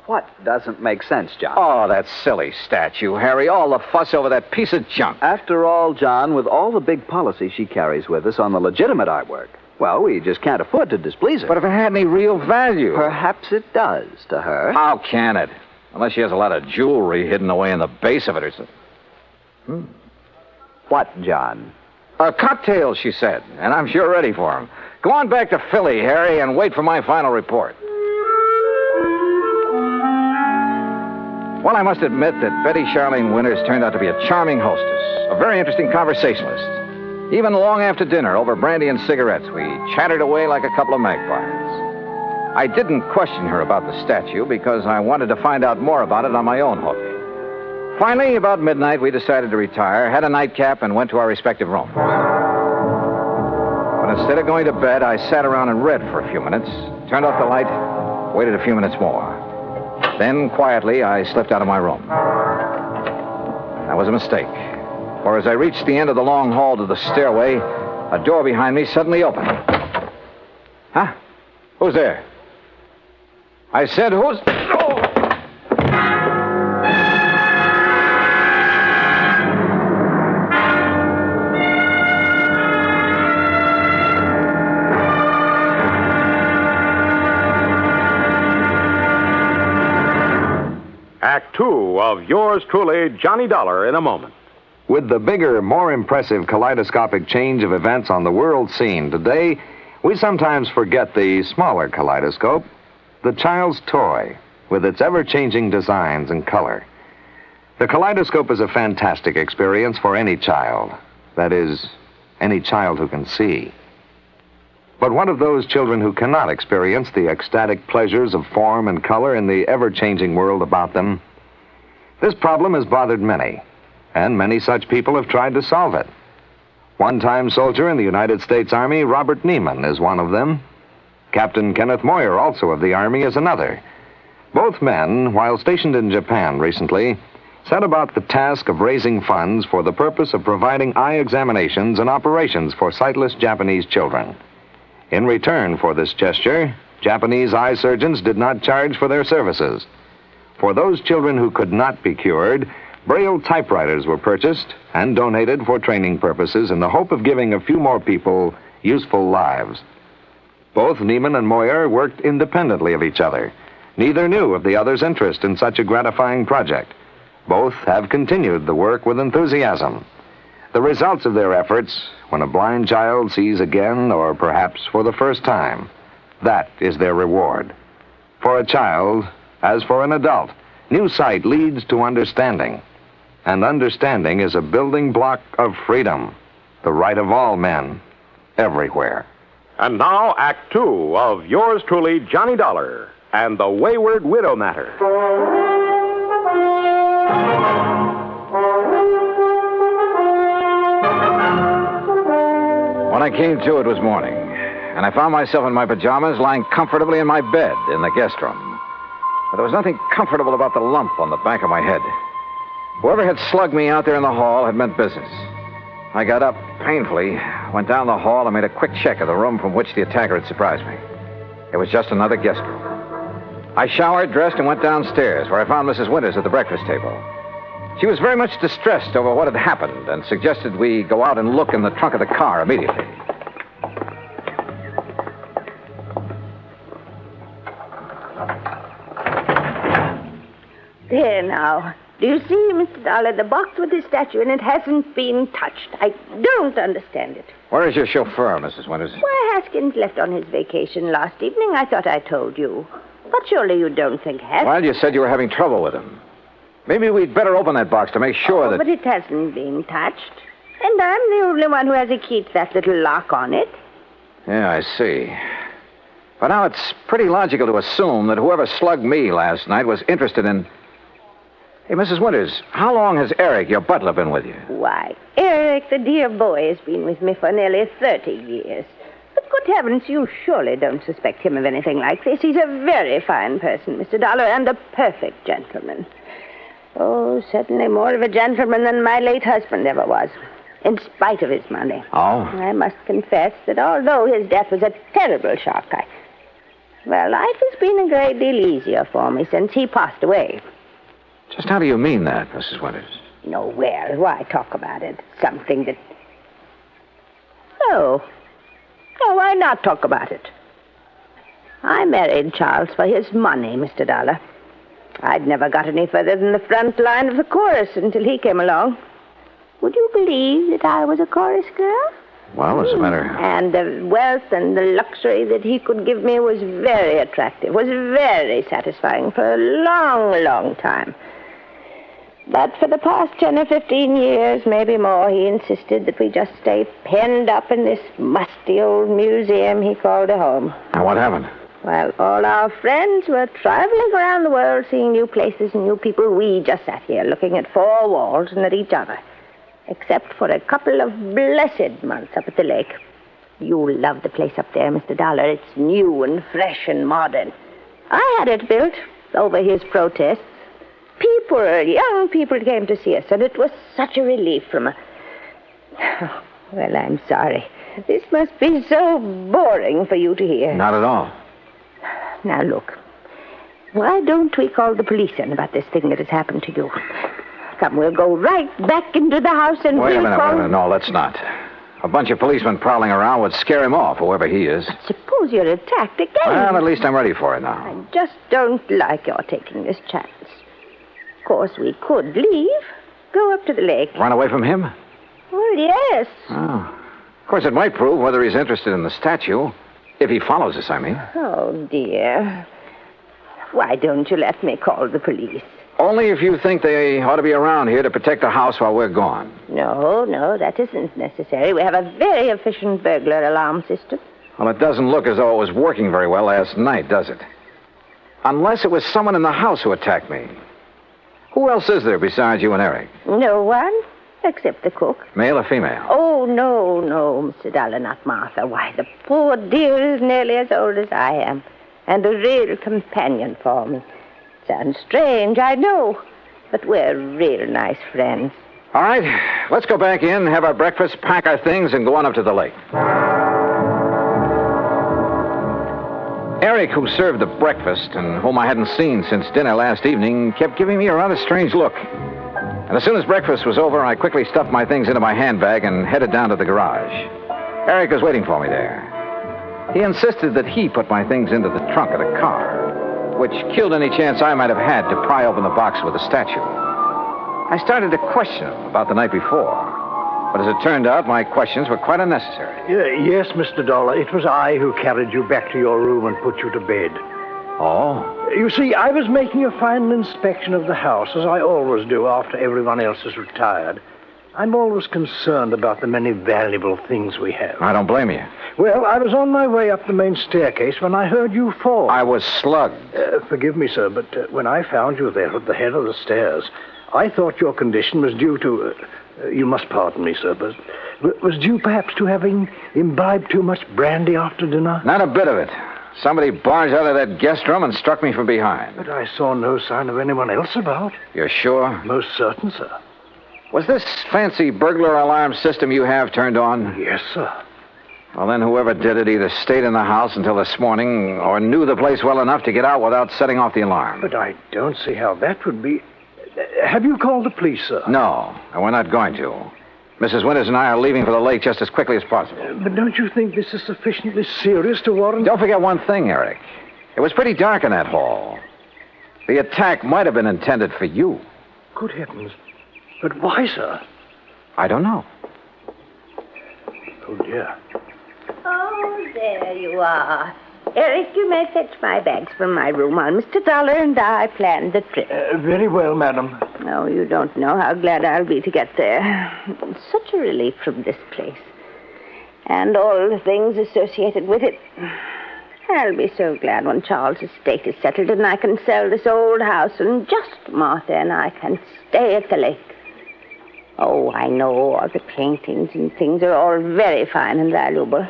What doesn't make sense, John? Oh, that silly statue, Harry. All the fuss over that piece of junk. After all, John, with all the big policy she carries with us on the legitimate artwork, well, we just can't afford to displease her. But if it had any real value... Perhaps it does to her. How can it? Unless she has a lot of jewelry hidden away in the base of it or something. What, John? Cocktails, she said, and I'm sure ready for them. Go on back to Philly, Harry, and wait for my final report. Well, I must admit that Betty Charlene Winters turned out to be a charming hostess, a very interesting conversationalist. Even long after dinner, over brandy and cigarettes, we chattered away like a couple of magpies. I didn't question her about the statue because I wanted to find out more about it on my own hook. Finally, about midnight, we decided to retire, had a nightcap, and went to our respective rooms. But instead of going to bed, I sat around and read for a few minutes, turned off the light, waited a few minutes more. Then, quietly, I slipped out of my room. That was a mistake, for as I reached the end of the long hall to the stairway, a door behind me suddenly opened. Huh? Who's there? I said, who's... Oh! Act two of yours truly, Johnny Dollar, in a moment. With the bigger, more impressive kaleidoscopic change of events on the world scene today, we sometimes forget the smaller kaleidoscope, the child's toy, with its ever-changing designs and color. The kaleidoscope is a fantastic experience for any child. That is, any child who can see. But what of those children who cannot experience the ecstatic pleasures of form and color in the ever-changing world about them? This problem has bothered many, and many such people have tried to solve it. One-time soldier in the United States Army, Robert Neiman, is one of them. Captain Kenneth Moyer, also of the Army, is another. Both men, while stationed in Japan recently, set about the task of raising funds for the purpose of providing eye examinations and operations for sightless Japanese children. In return for this gesture, Japanese eye surgeons did not charge for their services. For those children who could not be cured, Braille typewriters were purchased and donated for training purposes in the hope of giving a few more people useful lives. Both Neiman and Moyer worked independently of each other. Neither knew of the other's interest in such a gratifying project. Both have continued the work with enthusiasm. The results of their efforts, when a blind child sees again, or perhaps for the first time, that is their reward. For a child, as for an adult, new sight leads to understanding. And understanding is a building block of freedom, the right of all men, everywhere. And now, Act two of yours truly, Johnny Dollar, and the Wayward Widow Matter. When I came to, it was morning, and I found myself in my pajamas lying comfortably in my bed in the guest room. But there was nothing comfortable about the lump on the back of my head. Whoever had slugged me out there in the hall had meant business. I got up painfully, went down the hall, and made a quick check of the room from which the attacker had surprised me. It was just another guest room. I showered, dressed, and went downstairs, where I found Mrs. Winters at the breakfast table. She was very much distressed over what had happened and suggested we go out and look in the trunk of the car immediately. There now. Do you see, Mr. Dollar, the box with the statue in it hasn't been touched. I don't understand it. Where is your chauffeur, Mrs. Winters? Why, Haskins left on his vacation last evening. I thought I told you. But surely you don't think Haskins... Well, you said you were having trouble with him. Maybe we'd better open that box to make sure that... But it hasn't been touched. And I'm the only one who has a key to that little lock on it. Yeah, I see. But now it's pretty logical to assume that whoever slugged me last night was interested in... Hey, Mrs. Winters, how long has Eric, your butler, been with you? Why, Eric, the dear boy, has been with me for nearly 30 years. But good heavens, you surely don't suspect him of anything like this. He's a very fine person, Mr. Dollar, and a perfect gentleman. Oh, certainly more of a gentleman than my late husband ever was, in spite of his money. Oh? I must confess that although his death was a terrible shock, life has been a great deal easier for me since he passed away. Just how do you mean that, Mrs. Winters? No, well, why talk about it? Something that... Oh, why not talk about it? I married Charles for his money, Mr. Dollar. I'd never got any further than the front line of the chorus until he came along. Would you believe that I was a chorus girl? Well, as a matter... And the wealth and the luxury that he could give me was very attractive, was very satisfying for a long, long time. But for the past 10 or 15 years, maybe more, he insisted that we just stay penned up in this musty old museum he called a home. And what happened? While all our friends were traveling around the world, seeing new places and new people, we just sat here looking at four walls and at each other. Except for a couple of blessed months up at the lake. You'll love the place up there, Mr. Dollar. It's new and fresh and modern. I had it built over his protests. Young people came to see us, and it was such a relief from a... Well, I'm sorry. This must be so boring for you to hear. Not at all. Now, look. Why don't we call the police in about this thing that has happened to you? Come, we'll go right back into the house and Wait a we'll minute. No, let's not. A bunch of policemen prowling around would scare him off, whoever he is. But suppose you're attacked again. Well, at least I'm ready for it now. I just don't like your taking this chance. Of course, we could leave. Go up to the lake. Run away from him? Well, yes. Oh. Of course, it might prove whether he's interested in the statue. If he follows us, I mean. Oh, dear. Why don't you let me call the police? Only if you think they ought to be around here to protect the house while we're gone. No, that isn't necessary. We have a very efficient burglar alarm system. Well, it doesn't look as though it was working very well last night, does it? Unless it was someone in the house who attacked me. Who else is there besides you and Eric? No one, except the cook. Male or female? Oh, no, Mr. Dollar, not Martha. Why, the poor dear is nearly as old as I am, and a real companion for me. Sounds strange, I know, but we're real nice friends. All right, let's go back in, have our breakfast, pack our things, and go on up to the lake. Eric, who served the breakfast and whom I hadn't seen since dinner last evening, kept giving me a rather strange look. And as soon as breakfast was over, I quickly stuffed my things into my handbag and headed down to the garage. Eric was waiting for me there. He insisted that he put my things into the trunk of the car, which killed any chance I might have had to pry open the box with the statue. I started to question him about the night before. But as it turned out, my questions were quite unnecessary. Yes, Mr. Dollar. It was I who carried you back to your room and put you to bed. Oh? You see, I was making a final inspection of the house, as I always do after everyone else has retired. I'm always concerned about the many valuable things we have. I don't blame you. Well, I was on my way up the main staircase when I heard you fall. I was slugged. Forgive me, sir, but when I found you there at the head of the stairs, I thought your condition was due to... you must pardon me, sir, but was due perhaps to having imbibed too much brandy after dinner? Not a bit of it. Somebody barged out of that guest room and struck me from behind. But I saw no sign of anyone else about. You're sure? Most certain, sir. Was this fancy burglar alarm system you have turned on? Yes, sir. Well, then whoever did it either stayed in the house until this morning or knew the place well enough to get out without setting off the alarm. But I don't see how that would be... Have you called the police, sir? No, and we're not going to. Mrs. Winters and I are leaving for the lake just as quickly as possible. But don't you think this is sufficiently serious to warrant... Don't forget one thing, Eric. It was pretty dark in that hall. The attack might have been intended for you. Good heavens. But why, sir? I don't know. Oh, dear. Oh, there you are. Eric, you may fetch my bags from my room while Mr. Dollar and I planned the trip. Very well, madam. Oh, you don't know how glad I'll be to get there. Such a relief from this place. And all the things associated with it. I'll be so glad when Charles' estate is settled and I can sell this old house and just Martha and I can stay at the lake. Oh, I know all the paintings and things are all very fine and valuable.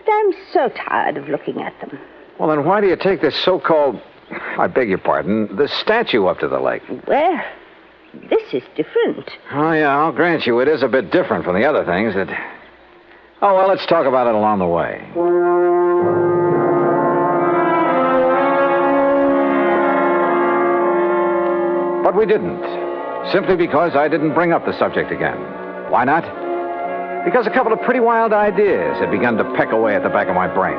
But I'm so tired of looking at them. Well, then why do you take this so-called, I beg your pardon, this statue up to the lake? Well, this is different. Oh, yeah, I'll grant you it is a bit different from the other things that... Oh, well, let's talk about it along the way. But we didn't. Simply because I didn't bring up the subject again. Why not? Because a couple of pretty wild ideas had begun to peck away at the back of my brain.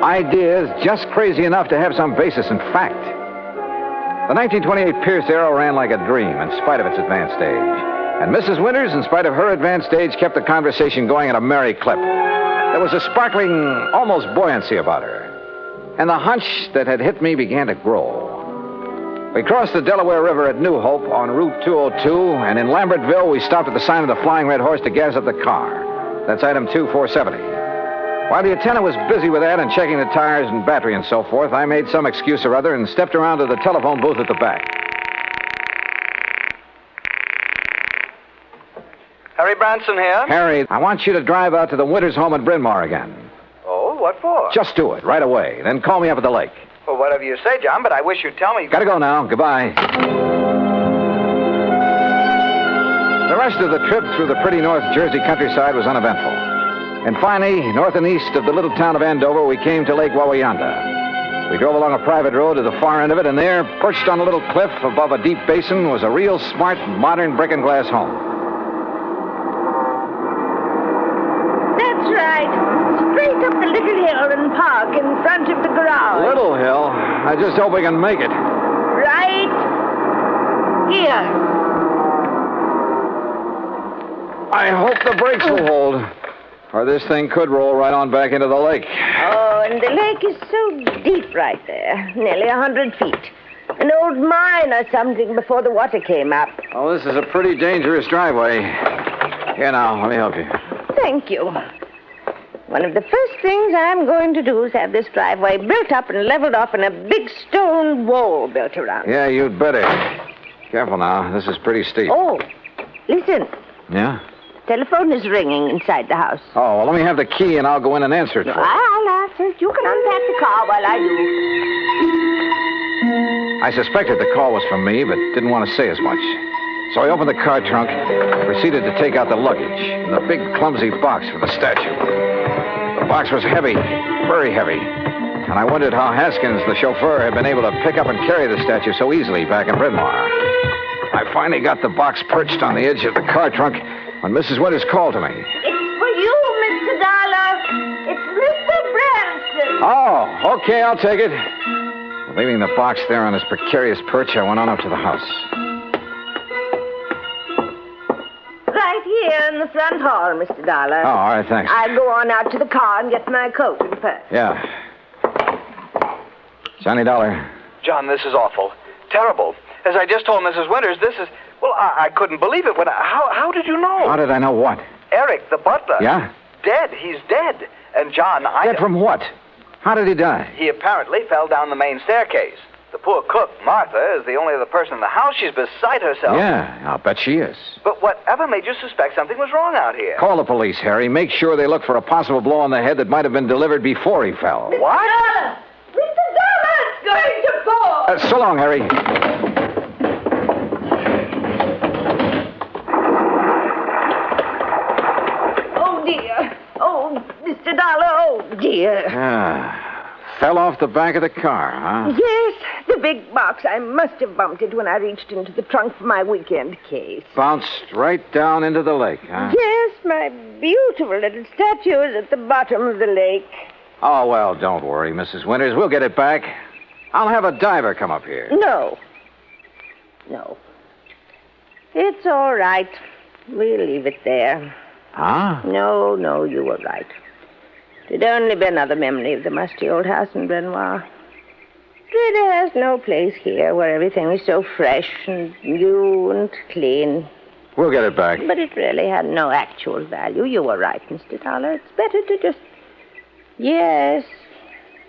Ideas just crazy enough to have some basis in fact. The 1928 Pierce Arrow ran like a dream in spite of its advanced age. And Mrs. Winters, in spite of her advanced age, kept the conversation going at a merry clip. There was a sparkling, almost buoyancy about her. And the hunch that had hit me began to grow. We crossed the Delaware River at New Hope on Route 202, and in Lambertville, we stopped at the sign of the Flying Red Horse to gas up the car. That's item 2470. While the attendant was busy with that and checking the tires and battery and so forth, I made some excuse or other and stepped around to the telephone booth at the back. Harry Branson here. Harry, I want you to drive out to the Winters home at Bryn Mawr again. Oh, what for? Just do it, right away. Then call me up at the lake. Well, whatever you say, John, but I wish you'd tell me... Gotta go now. Goodbye. The rest of the trip through the pretty North Jersey countryside was uneventful. And finally, north and east of the little town of Andover, we came to Lake Wawayanda. We drove along a private road to the far end of it, and there, perched on a little cliff above a deep basin, was a real smart, modern brick and glass home. That's right. Straight up the little hill and park in front of the garage. Little hill? I just hope we can make it. Right here. I hope the brakes will hold, or this thing could roll right on back into the lake. Oh, and the lake is so deep right there, nearly 100 feet. An old mine or something before the water came up. Oh, this is a pretty dangerous driveway. Here now, let me help you. Thank you. One of the first things I'm going to do is have this driveway built up and leveled off and a big stone wall built around it. Yeah, you'd better. Careful now, this is pretty steep. Oh, listen. Yeah? Telephone is ringing inside the house. Oh, well, let me have the key and I'll go in and answer it for you. I'll answer it. You can unpack the car while I do. I suspected the call was from me, but didn't want to say as much. So I opened the car trunk, proceeded to take out the luggage, and the big, clumsy box for the statue. The box was heavy, very heavy, and I wondered how Haskins, the chauffeur, had been able to pick up and carry the statue so easily back in Bryn Mawr. I finally got the box perched on the edge of the car trunk when Mrs. Winters called to me. It's for you, Mr. Dollar. It's Mr. Branson. Oh, okay, I'll take it. Leaving the box there on his precarious perch, I went on up to the house. Right here in the front hall, Mr. Dollar. Oh, all right, thanks. I'll go on out to the car and get my coat and purse. Yeah. Johnny Dollar. John, this is awful. Terrible. As I just told Mrs. Winters, this is... Well, I couldn't believe it. How did you know? How did I know what? Eric, the butler. Yeah? Dead. He's dead. And John, Dead from what? How did he die? He apparently fell down the main staircase. The poor cook, Martha, is the only other person in the house. She's beside herself. Yeah, I'll bet she is. But whatever made you suspect something was wrong out here? Call the police, Harry. Make sure they look for a possible blow on the head that might have been delivered before he fell. What? Mr. Dollar's going to fall. So long, Harry. Oh, dear. Oh, Mr. Dollar, oh, dear. Fell off the back of the car, huh? Yes, the big box. I must have bumped it when I reached into the trunk for my weekend case. Bounced right down into the lake, huh? Yes, my beautiful little statue is at the bottom of the lake. Oh, well, don't worry, Mrs. Winters. We'll get it back. I'll have a diver come up here. No. It's all right. We'll leave it there. Huh? No, you were right. It'd only be another memory of the musty old house in Bryn Mawr. It really has no place here where everything is so fresh and new and clean. We'll get it back. But it really had no actual value. You were right, Mr. Dollar. It's better to just... Yes,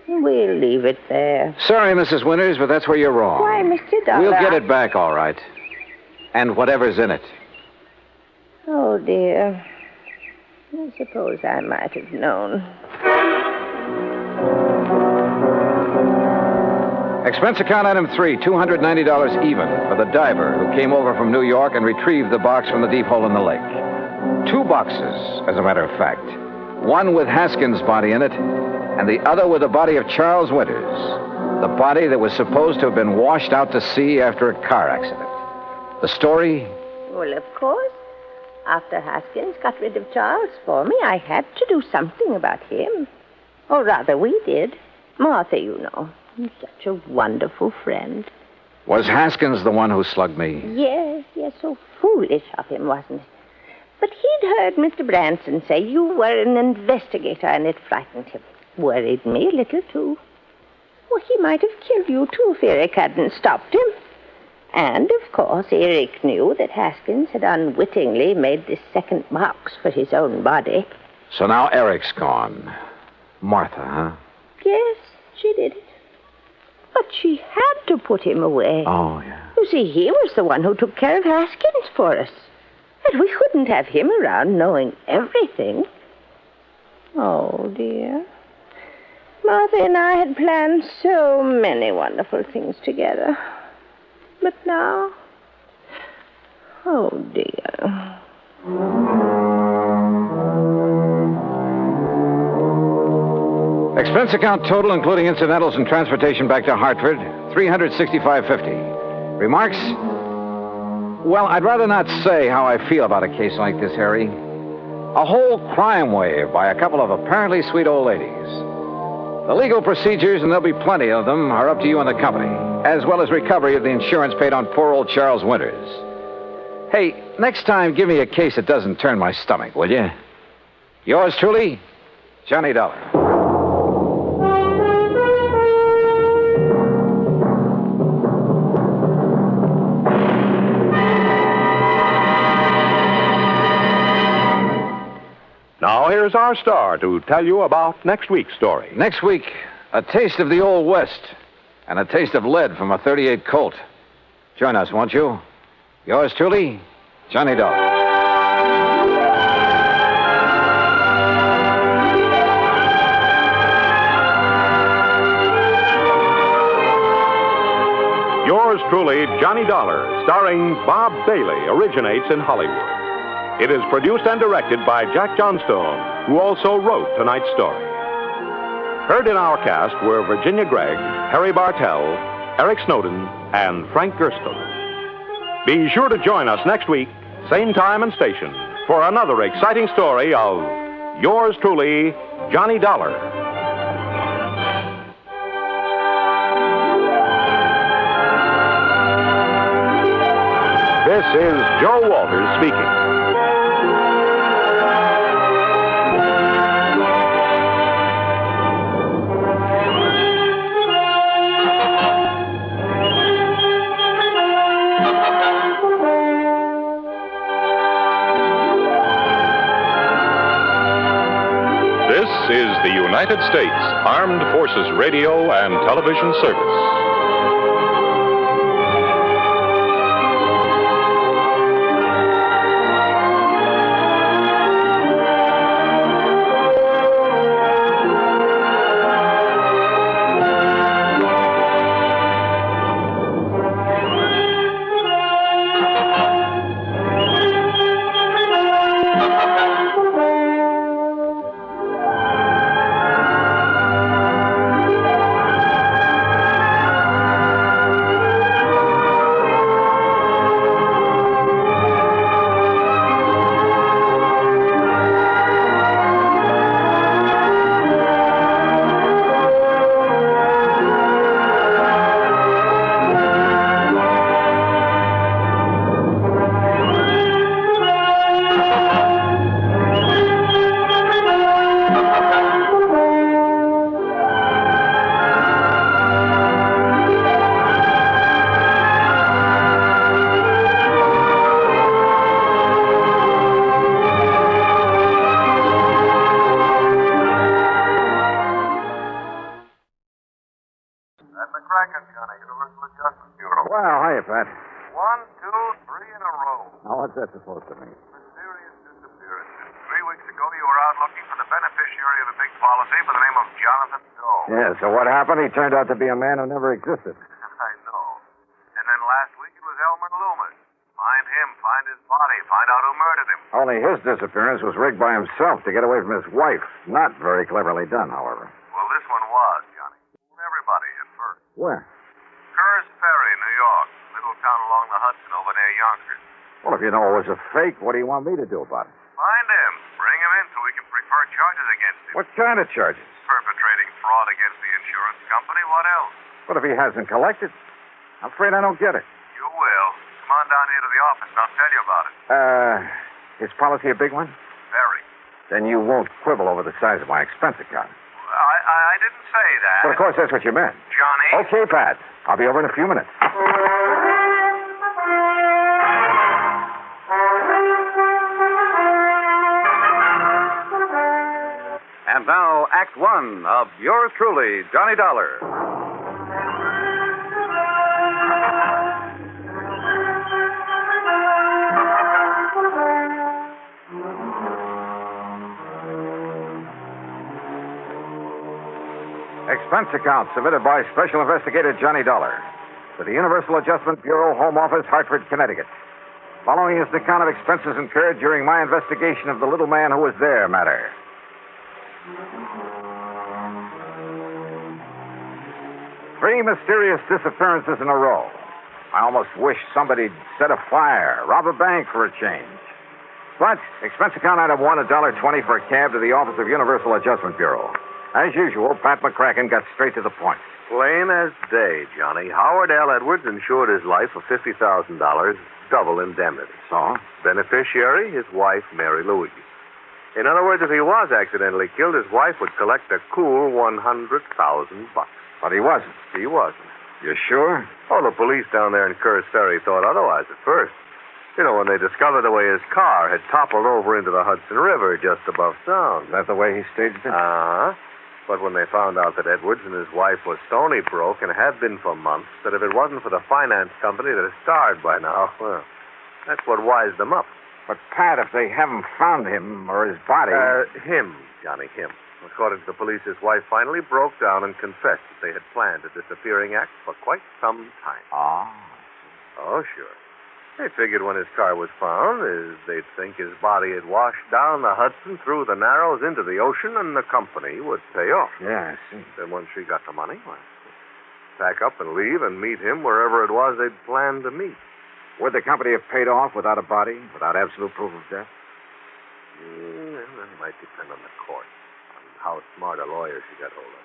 we'll leave it there. Sorry, Mrs. Winters, but that's where you're wrong. Why, Mr. Dollar? We'll get it back, all right. And whatever's in it. Oh, dear. I suppose I might have known. Expense account item 3, $290 even for the diver who came over from New York and retrieved the box from the deep hole in the lake. 2 boxes, as a matter of fact. One with Haskins' body in it, and the other with the body of Charles Winters, the body that was supposed to have been washed out to sea after a car accident. The story? Well, of course. After Haskins got rid of Charles for me, I had to do something about him. Or rather, we did. Martha, you know. Such a wonderful friend. Was Haskins the one who slugged me? Yes. dear, so foolish of him, wasn't it? But he'd heard Mr. Branson say you were an investigator, and it frightened him. Worried me a little, too. Well, he might have killed you, too, if Eric hadn't stopped him. And, of course, Eric knew that Haskins had unwittingly made this second box for his own body. So now Eric's gone. Martha, huh? Yes, she did it. But she had to put him away. Oh, yeah. You see, he was the one who took care of Haskins for us. And we couldn't have him around knowing everything. Oh, dear. Martha and I had planned so many wonderful things together. But now... Oh, dear. Expense account total, including incidentals and transportation back to Hartford, $365.50. Remarks? Well, I'd rather not say how I feel about a case like this, Harry. A whole crime wave by a couple of apparently sweet old ladies. The legal procedures, and there'll be plenty of them, are up to you and the company, as well as recovery of the insurance paid on poor old Charles Winters. Hey, next time, give me a case that doesn't turn my stomach, will you? Yours truly, Johnny Dollar. Now, here's our star to tell you about next week's story. Next week, a taste of the Old West and a taste of lead from a .38 Colt. Join us, won't you? Yours truly, Johnny Dollar. Yours truly, Johnny Dollar, starring Bob Bailey, originates in Hollywood. It is produced and directed by Jack Johnstone, who also wrote tonight's story. Heard in our cast were Virginia Gregg, Harry Bartell, Eric Snowden, and Frank Gerstl. Be sure to join us next week, same time and station, for another exciting story of Yours truly, Johnny Dollar. This is Joe Walters speaking. This is the United States Armed Forces Radio and Television Service. What's that supposed to mean? Mysterious disappearance. 3 weeks ago, you were out looking for the beneficiary of a big policy by the name of Jonathan Doe. Yeah, so what happened? He turned out to be a man who never existed. I know. And then last week, it was Elmer Loomis. Find him, find his body, find out who murdered him. Only his disappearance was rigged by himself to get away from his wife. Not very cleverly done, however. Well, this one was, Johnny. Everybody at first. Where? Kerr's Ferry, New York. Little town along the Hudson over near Yonkers. Well, if you know it was a fake, what do you want me to do about it? Find him. Bring him in so we can prefer charges against him. What kind of charges? Perpetrating fraud against the insurance company. What else? What if he hasn't collected? I'm afraid I don't get it. You will. Come on on down here to the office. I'll tell you about it. Is policy a big one? Very. Then you won't quibble over the size of my expense account. I didn't say that. But of course, that's what you meant. Johnny? Okay, Pat. I'll be over in a few minutes. And now, Act One of yours truly, Johnny Dollar. Expense account submitted by Special Investigator Johnny Dollar to the Universal Adjustment Bureau, Home Office, Hartford, Connecticut. Following is an account of expenses incurred during my investigation of the little man who was there matter. Three mysterious disappearances in a row. I almost wish somebody'd set a fire, rob a bank for a change. But expense account item one, $1.20 for a cab to the Office of Universal Adjustment Bureau. As usual, Pat McCracken got straight to the point. Plain as day, Johnny. Howard L. Edwards insured his life for $50,000, double indemnity. So? Beneficiary, his wife, Mary Louise. In other words, if he was accidentally killed, his wife would collect a cool $100,000. But he wasn't. He wasn't. You sure? Oh, the police down there in Curtis Ferry thought otherwise at first. You know, when they discovered the way his car had toppled over into the Hudson River just above Sound. Is that the way he staged it? Uh-huh. But when they found out that Edwards and his wife were stony broke and had been for months, that if it wasn't for the finance company that had starved by now, well, that's what wised them up. But, Pat, if they haven't found him or his body... Him, Johnny, him. According to the police, his wife finally broke down and confessed that they had planned a disappearing act for quite some time. Ah. Oh, sure. They figured when his car was found, they'd think his body had washed down the Hudson through the Narrows into the ocean, and the company would pay off. Yeah, I see. Then once she got the money, well, pack up and leave and meet him wherever it was they'd planned to meet. Would the company have paid off without a body, without absolute proof of death? That might depend on the court, on how smart a lawyer she got hold of.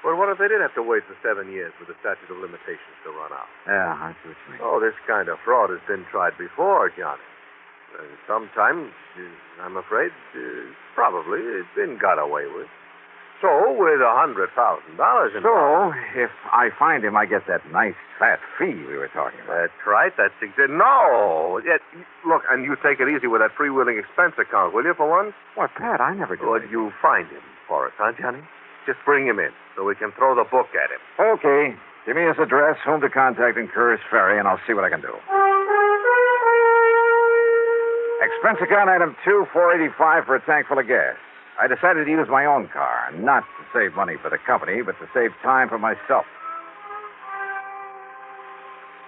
But what if they did have to wait for 7 years for the statute of limitations to run out? Yeah, I see what you mean. Oh, this kind of fraud has been tried before, Johnny. And sometimes, I'm afraid, probably it's been got away with. So, with $100,000 in... So, if I find him, I get that nice fat fee we were talking about. That's right. That's exactly... No! Look, and you take it easy with that freewheeling expense account, will you, for once? What, Pat, I never did. Well, you find him for us, huh, Johnny? Just bring him in so we can throw the book at him. Okay. Give me his address, whom to contact in Curtis Ferry, and I'll see what I can do. Expense account item 2, $4.85 for a tank full of gas. I decided to use my own car, not to save money for the company, but to save time for myself.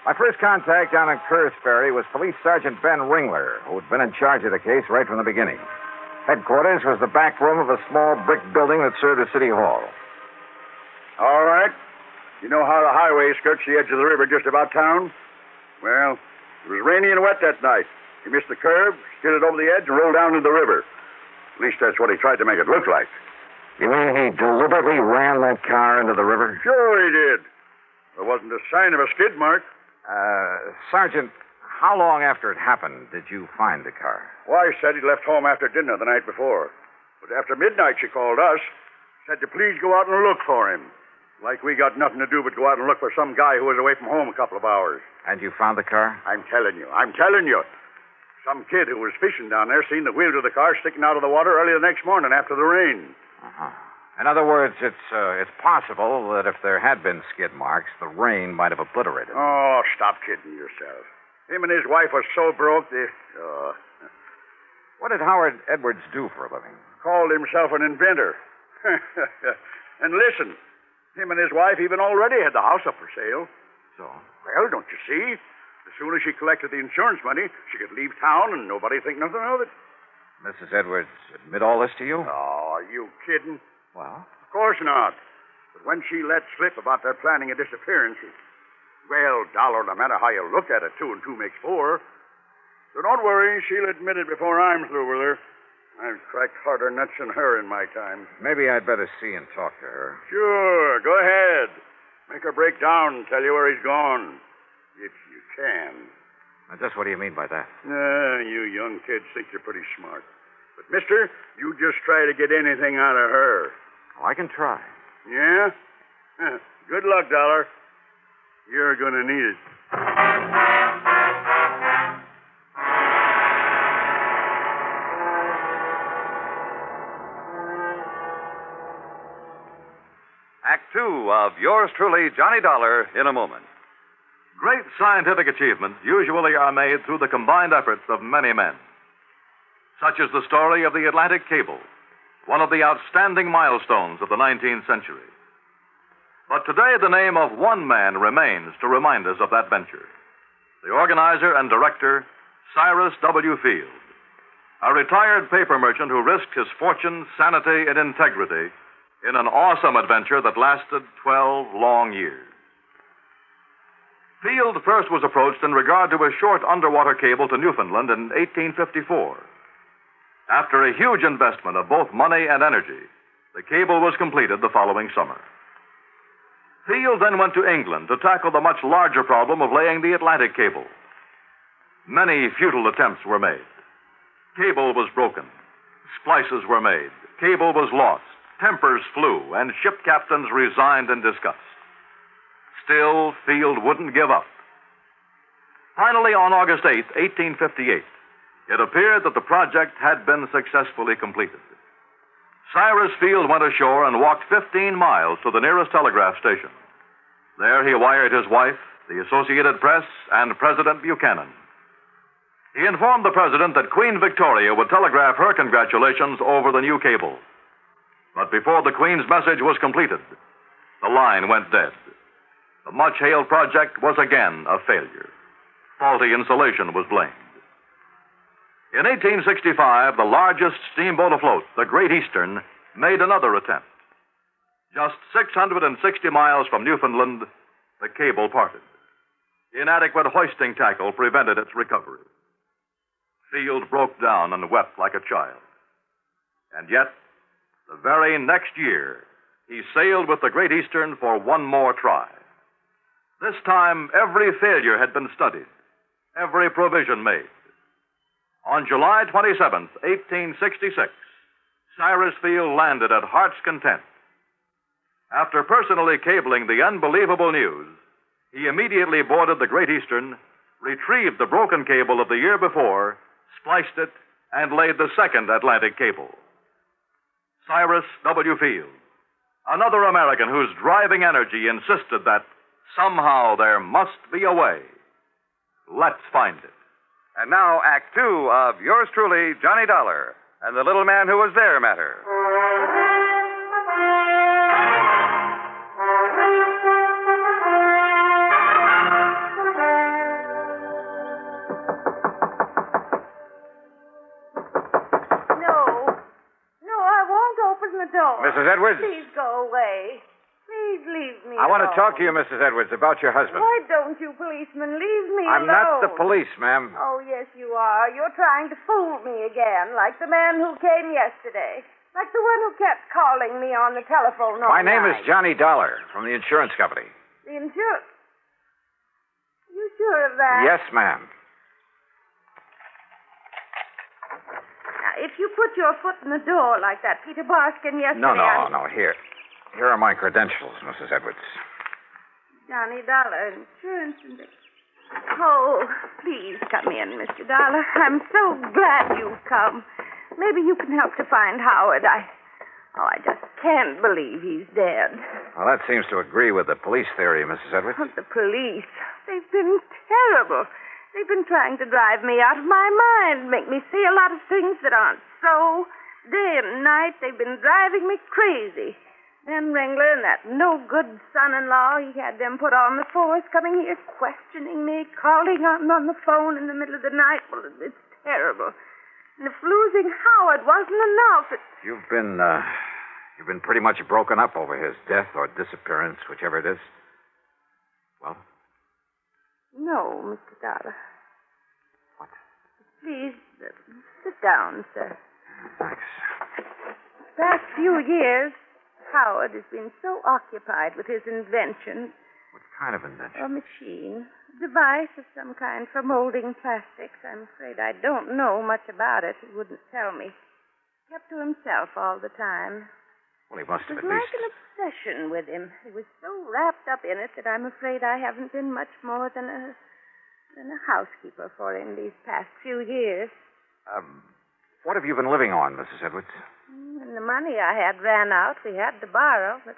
My first contact down in Curtis Ferry was Police Sergeant Ben Ringler, who had been in charge of the case right from the beginning. Headquarters was the back room of a small brick building that served as City Hall. All right. You know how the highway skirts the edge of the river just about town? Well, it was rainy and wet that night. He missed the curve, skidded over the edge, and rolled down into the river. At least that's what he tried to make it look like. You mean he deliberately ran that car into the river? Sure he did. There wasn't a sign of a skid mark. Sergeant, how long after it happened did you find the car? Wife said he'd left home after dinner the night before. But after midnight, she called us. Said to please go out and look for him. Like we got nothing to do but go out and look for some guy who was away from home a couple of hours. And you found the car? I'm telling you. Some kid who was fishing down there seen the wheels of the car sticking out of the water early the next morning after the rain. Uh-huh. In other words, it's possible that if there had been skid marks, the rain might have obliterated them. Oh, stop kidding yourself. Him and his wife were so broke they... What did Howard Edwards do for a living? Called himself an inventor. And listen, him and his wife even already had the house up for sale. So? Well, don't you see? As soon as she collected the insurance money, she could leave town and nobody think nothing of it. Mrs. Edwards admit all this to you? Oh, are you kidding? Well? Of course not. But when she let slip about their planning a disappearance, well, Dollar, no matter how you look at it, 2 and 2 makes 4. So don't worry, she'll admit it before I'm through with her. I've cracked harder nuts than her in my time. Maybe I'd better see and talk to her. Sure, go ahead. Make her break down and tell you where he's gone. If you can. Now, just what do you mean by that? You young kids think you're pretty smart. But, mister, you just try to get anything out of her. Oh, I can try. Yeah? Good luck, Dollar. You're going to need it. Act two of yours truly, Johnny Dollar, in a moment. Great scientific achievements usually are made through the combined efforts of many men. Such is the story of the Atlantic Cable, one of the outstanding milestones of the 19th century. But today, the name of one man remains to remind us of that venture. The organizer and director, Cyrus W. Field, a retired paper merchant who risked his fortune, sanity, and integrity in an awesome adventure that lasted 12 long years. Field first was approached in regard to a short underwater cable to Newfoundland in 1854. After a huge investment of both money and energy, the cable was completed the following summer. Field then went to England to tackle the much larger problem of laying the Atlantic cable. Many futile attempts were made. Cable was broken. Splices were made. Cable was lost. Tempers flew, and ship captains resigned in disgust. Still, Field wouldn't give up. Finally, on August 8, 1858, it appeared that the project had been successfully completed. Cyrus Field went ashore and walked 15 miles to the nearest telegraph station. There he wired his wife, the Associated Press, and President Buchanan. He informed the president that Queen Victoria would telegraph her congratulations over the new cable. But before the Queen's message was completed, the line went dead. The much-hailed project was again a failure. Faulty insulation was blamed. In 1865, the largest steamboat afloat, the Great Eastern, made another attempt. Just 660 miles from Newfoundland, the cable parted. Inadequate hoisting tackle prevented its recovery. Field broke down and wept like a child. And yet, the very next year, he sailed with the Great Eastern for one more try. This time, every failure had been studied, every provision made. On July 27, 1866, Cyrus Field landed at Heart's Content. After personally cabling the unbelievable news, he immediately boarded the Great Eastern, retrieved the broken cable of the year before, spliced it, and laid the second Atlantic cable. Cyrus W. Field, another American whose driving energy insisted that somehow there must be a way. Let's find it. And now, Act two of yours truly, Johnny Dollar, and the little man who was there matter. No, I won't open the door. Mrs. Edwards? Please go away. Please leave me I want to alone. talk to you, Mrs. Edwards, about your husband. Why don't you policemen leave me I'm alone? not the police, ma'am. Oh, yes, you are. You're trying to fool me again, like the man who came yesterday. Like the one who kept calling me on the telephone all My name night. is Johnny Dollar from the insurance company. The insurance. You sure of that? Yes, ma'am. Now, if you put your foot in the door like that Peter Barskin yesterday... No. Here. Here are my credentials, Mrs. Edwards. Johnny Dollar, insurance and... Oh, please come in, Mr. Dollar. I'm so glad you've come. Maybe you can help to find Howard. I just can't believe he's dead. Well, that seems to agree with the police theory, Mrs. Edwards. Oh, the police. They've been terrible. They've been trying to drive me out of my mind, make me see a lot of things that aren't so. Day and night, they've been driving me crazy. Ben Ringler and that no-good son-in-law, he had them put on the force, coming here questioning me, calling on the phone in the middle of the night. Well, it's terrible. And if losing Howard wasn't enough, You've been pretty much broken up over his death or disappearance, whichever it is. Well? No, Mr. Dollar. What? Please, sit down, sir. Thanks. The past few years, Howard has been so occupied with his invention. What kind of invention? A machine. device of some kind for molding plastics. I'm afraid I don't know much about it. He wouldn't tell me. Kept to himself all the time. Well, he must It have was at like least... an obsession with him. He was so wrapped up in it that I'm afraid I haven't been much more than a housekeeper for him these past few years. What have you been living on, Mrs. Edwards? When the money I had ran out, we had to borrow, but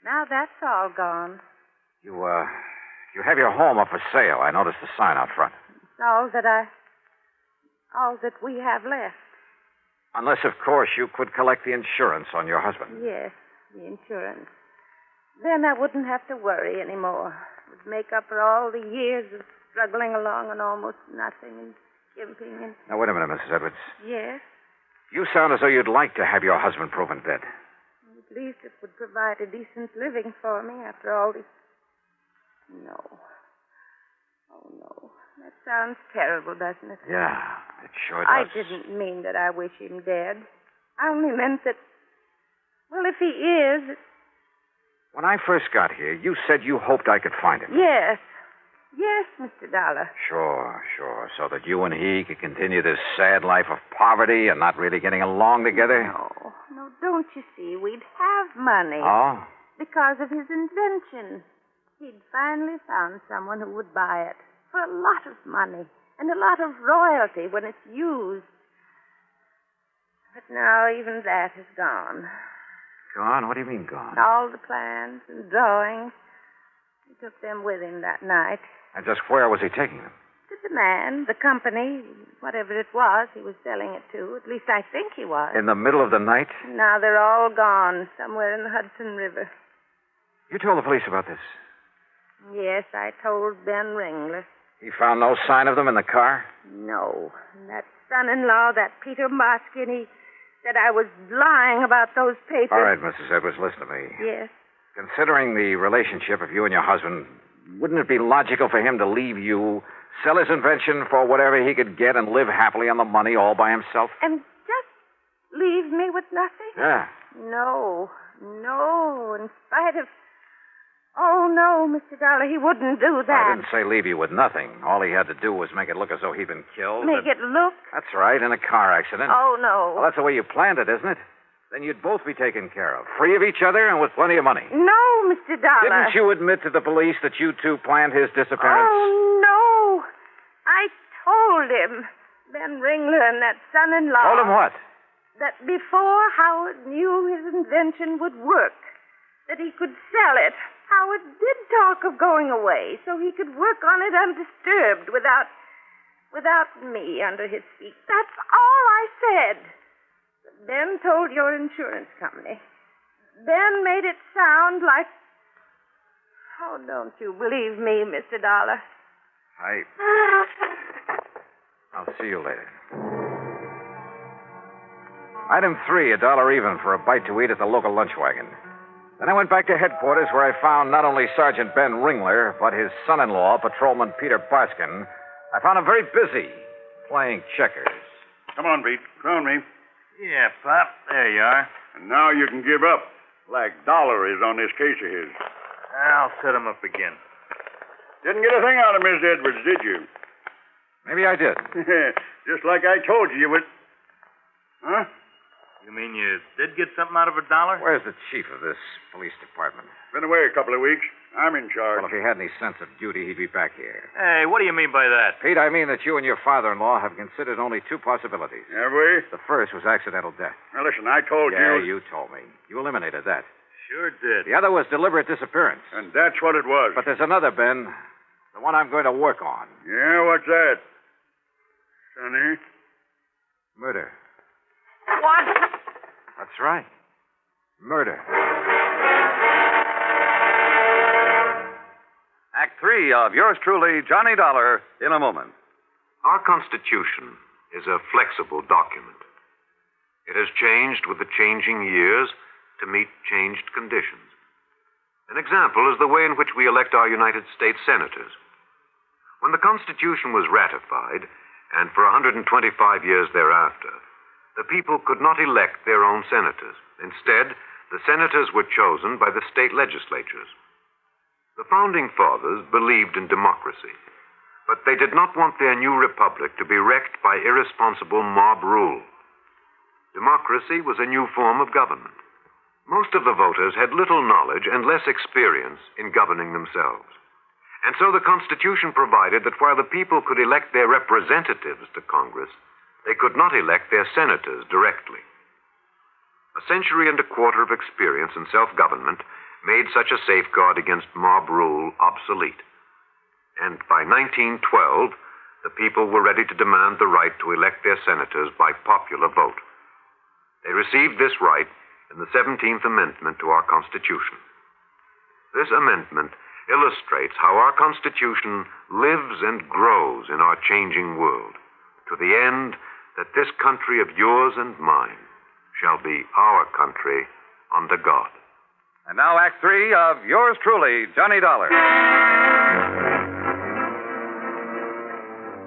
now that's all gone. You have your home up for sale. I noticed the sign out front. It's all that we have left. Unless, of course, you could collect the insurance on your husband. Yes, the insurance. Then I wouldn't have to worry anymore. It would make up for all the years of struggling along on almost nothing and skimping and... Now, wait a minute, Mrs. Edwards. Yes? You sound as though you'd like to have your husband proven dead. At least it would provide a decent living for me after all these... No. Oh, no. That sounds terrible, doesn't it? Yeah, it sure does. I didn't mean that I wish him dead. I only meant that... Well, if he is... When I first got here, you said you hoped I could find him. Yes. Yes, Mr. Dollar. Sure. So that you and he could continue this sad life of poverty and not really getting along together? No, don't you see? We'd have money. Oh? Because of his invention. He'd finally found someone who would buy it for a lot of money and a lot of royalty when it's used. But now even that is gone. Gone? What do you mean gone? All the plans and drawings. He took them with him that night. And just where was he taking them? To the man, the company, whatever it was he was selling it to. At least I think he was. In the middle of the night? Now they're all gone, somewhere in the Hudson River. You told the police about this? Yes, I told Ben Ringler. He found no sign of them in the car? No. And that son-in-law, that Peter Moskin, he said I was lying about those papers. All right, Mrs. Edwards, listen to me. Yes. Considering the relationship of you and your husband, wouldn't it be logical for him to leave you, sell his invention for whatever he could get, and live happily on the money all by himself? And just leave me with nothing? Yeah. No. In spite of... Oh, no, Mr. Dollar, he wouldn't do that. I didn't say leave you with nothing. All he had to do was make it look as though he'd been killed. Make it look? That's right, in a car accident. Oh, no. Well, that's the way you planned it, isn't it? Then you'd both be taken care of, free of each other and with plenty of money. No, Mr. Dollar. Didn't you admit to the police that you two planned his disappearance? Oh, no. I told him, Ben Ringler and that son-in-law. Told him what? That before Howard knew his invention would work, that he could sell it, Howard did talk of going away so he could work on it undisturbed without me under his feet. That's all I said. Ben told your insurance company. Ben made it sound like... Oh, don't you believe me, Mr. Dollar? I'll see you later. Item 3, $1 even for a bite to eat at the local lunch wagon. Then I went back to headquarters where I found not only Sergeant Ben Ringler, but his son-in-law, Patrolman Peter Baskin. I found him very busy playing checkers. Come on, Pete. Crown me. Yeah, Pop. There you are. And now you can give up, like Dollar is on this case of his. I'll set him up again. Didn't get a thing out of Miss Edwards, did you? Maybe I did. Just like I told you would. Huh? You mean you did get something out of $1? Where's the chief of this police department? Been away a couple of weeks. I'm in charge. Well, if he had any sense of duty, he'd be back here. Hey, what do you mean by that? Pete, I mean that you and your father-in-law have considered only 2 possibilities. Have we? The first was accidental death. Now, listen, I told you... Yeah, you told me. You eliminated that. Sure did. The other was deliberate disappearance. And that's what it was. But there's another, Ben. The one I'm going to work on. Yeah, what's that? Sonny? Murder. What? That's right. Murder. Act 3 of yours truly, Johnny Dollar, in a moment. Our Constitution is a flexible document. It has changed with the changing years to meet changed conditions. An example is the way in which we elect our United States senators. When the Constitution was ratified, and for 125 years thereafter, the people could not elect their own senators. Instead, the senators were chosen by the state legislatures. The Founding Fathers believed in democracy, but they did not want their new republic to be wrecked by irresponsible mob rule. Democracy was a new form of government. Most of the voters had little knowledge and less experience in governing themselves. And so the Constitution provided that while the people could elect their representatives to Congress, they could not elect their senators directly. A century and a quarter of experience in self-government made such a safeguard against mob rule obsolete. And by 1912, the people were ready to demand the right to elect their senators by popular vote. They received this right in the 17th Amendment to our Constitution. This amendment illustrates how our Constitution lives and grows in our changing world, to the end that this country of yours and mine shall be our country under God. And now, Act 3 of yours truly, Johnny Dollar.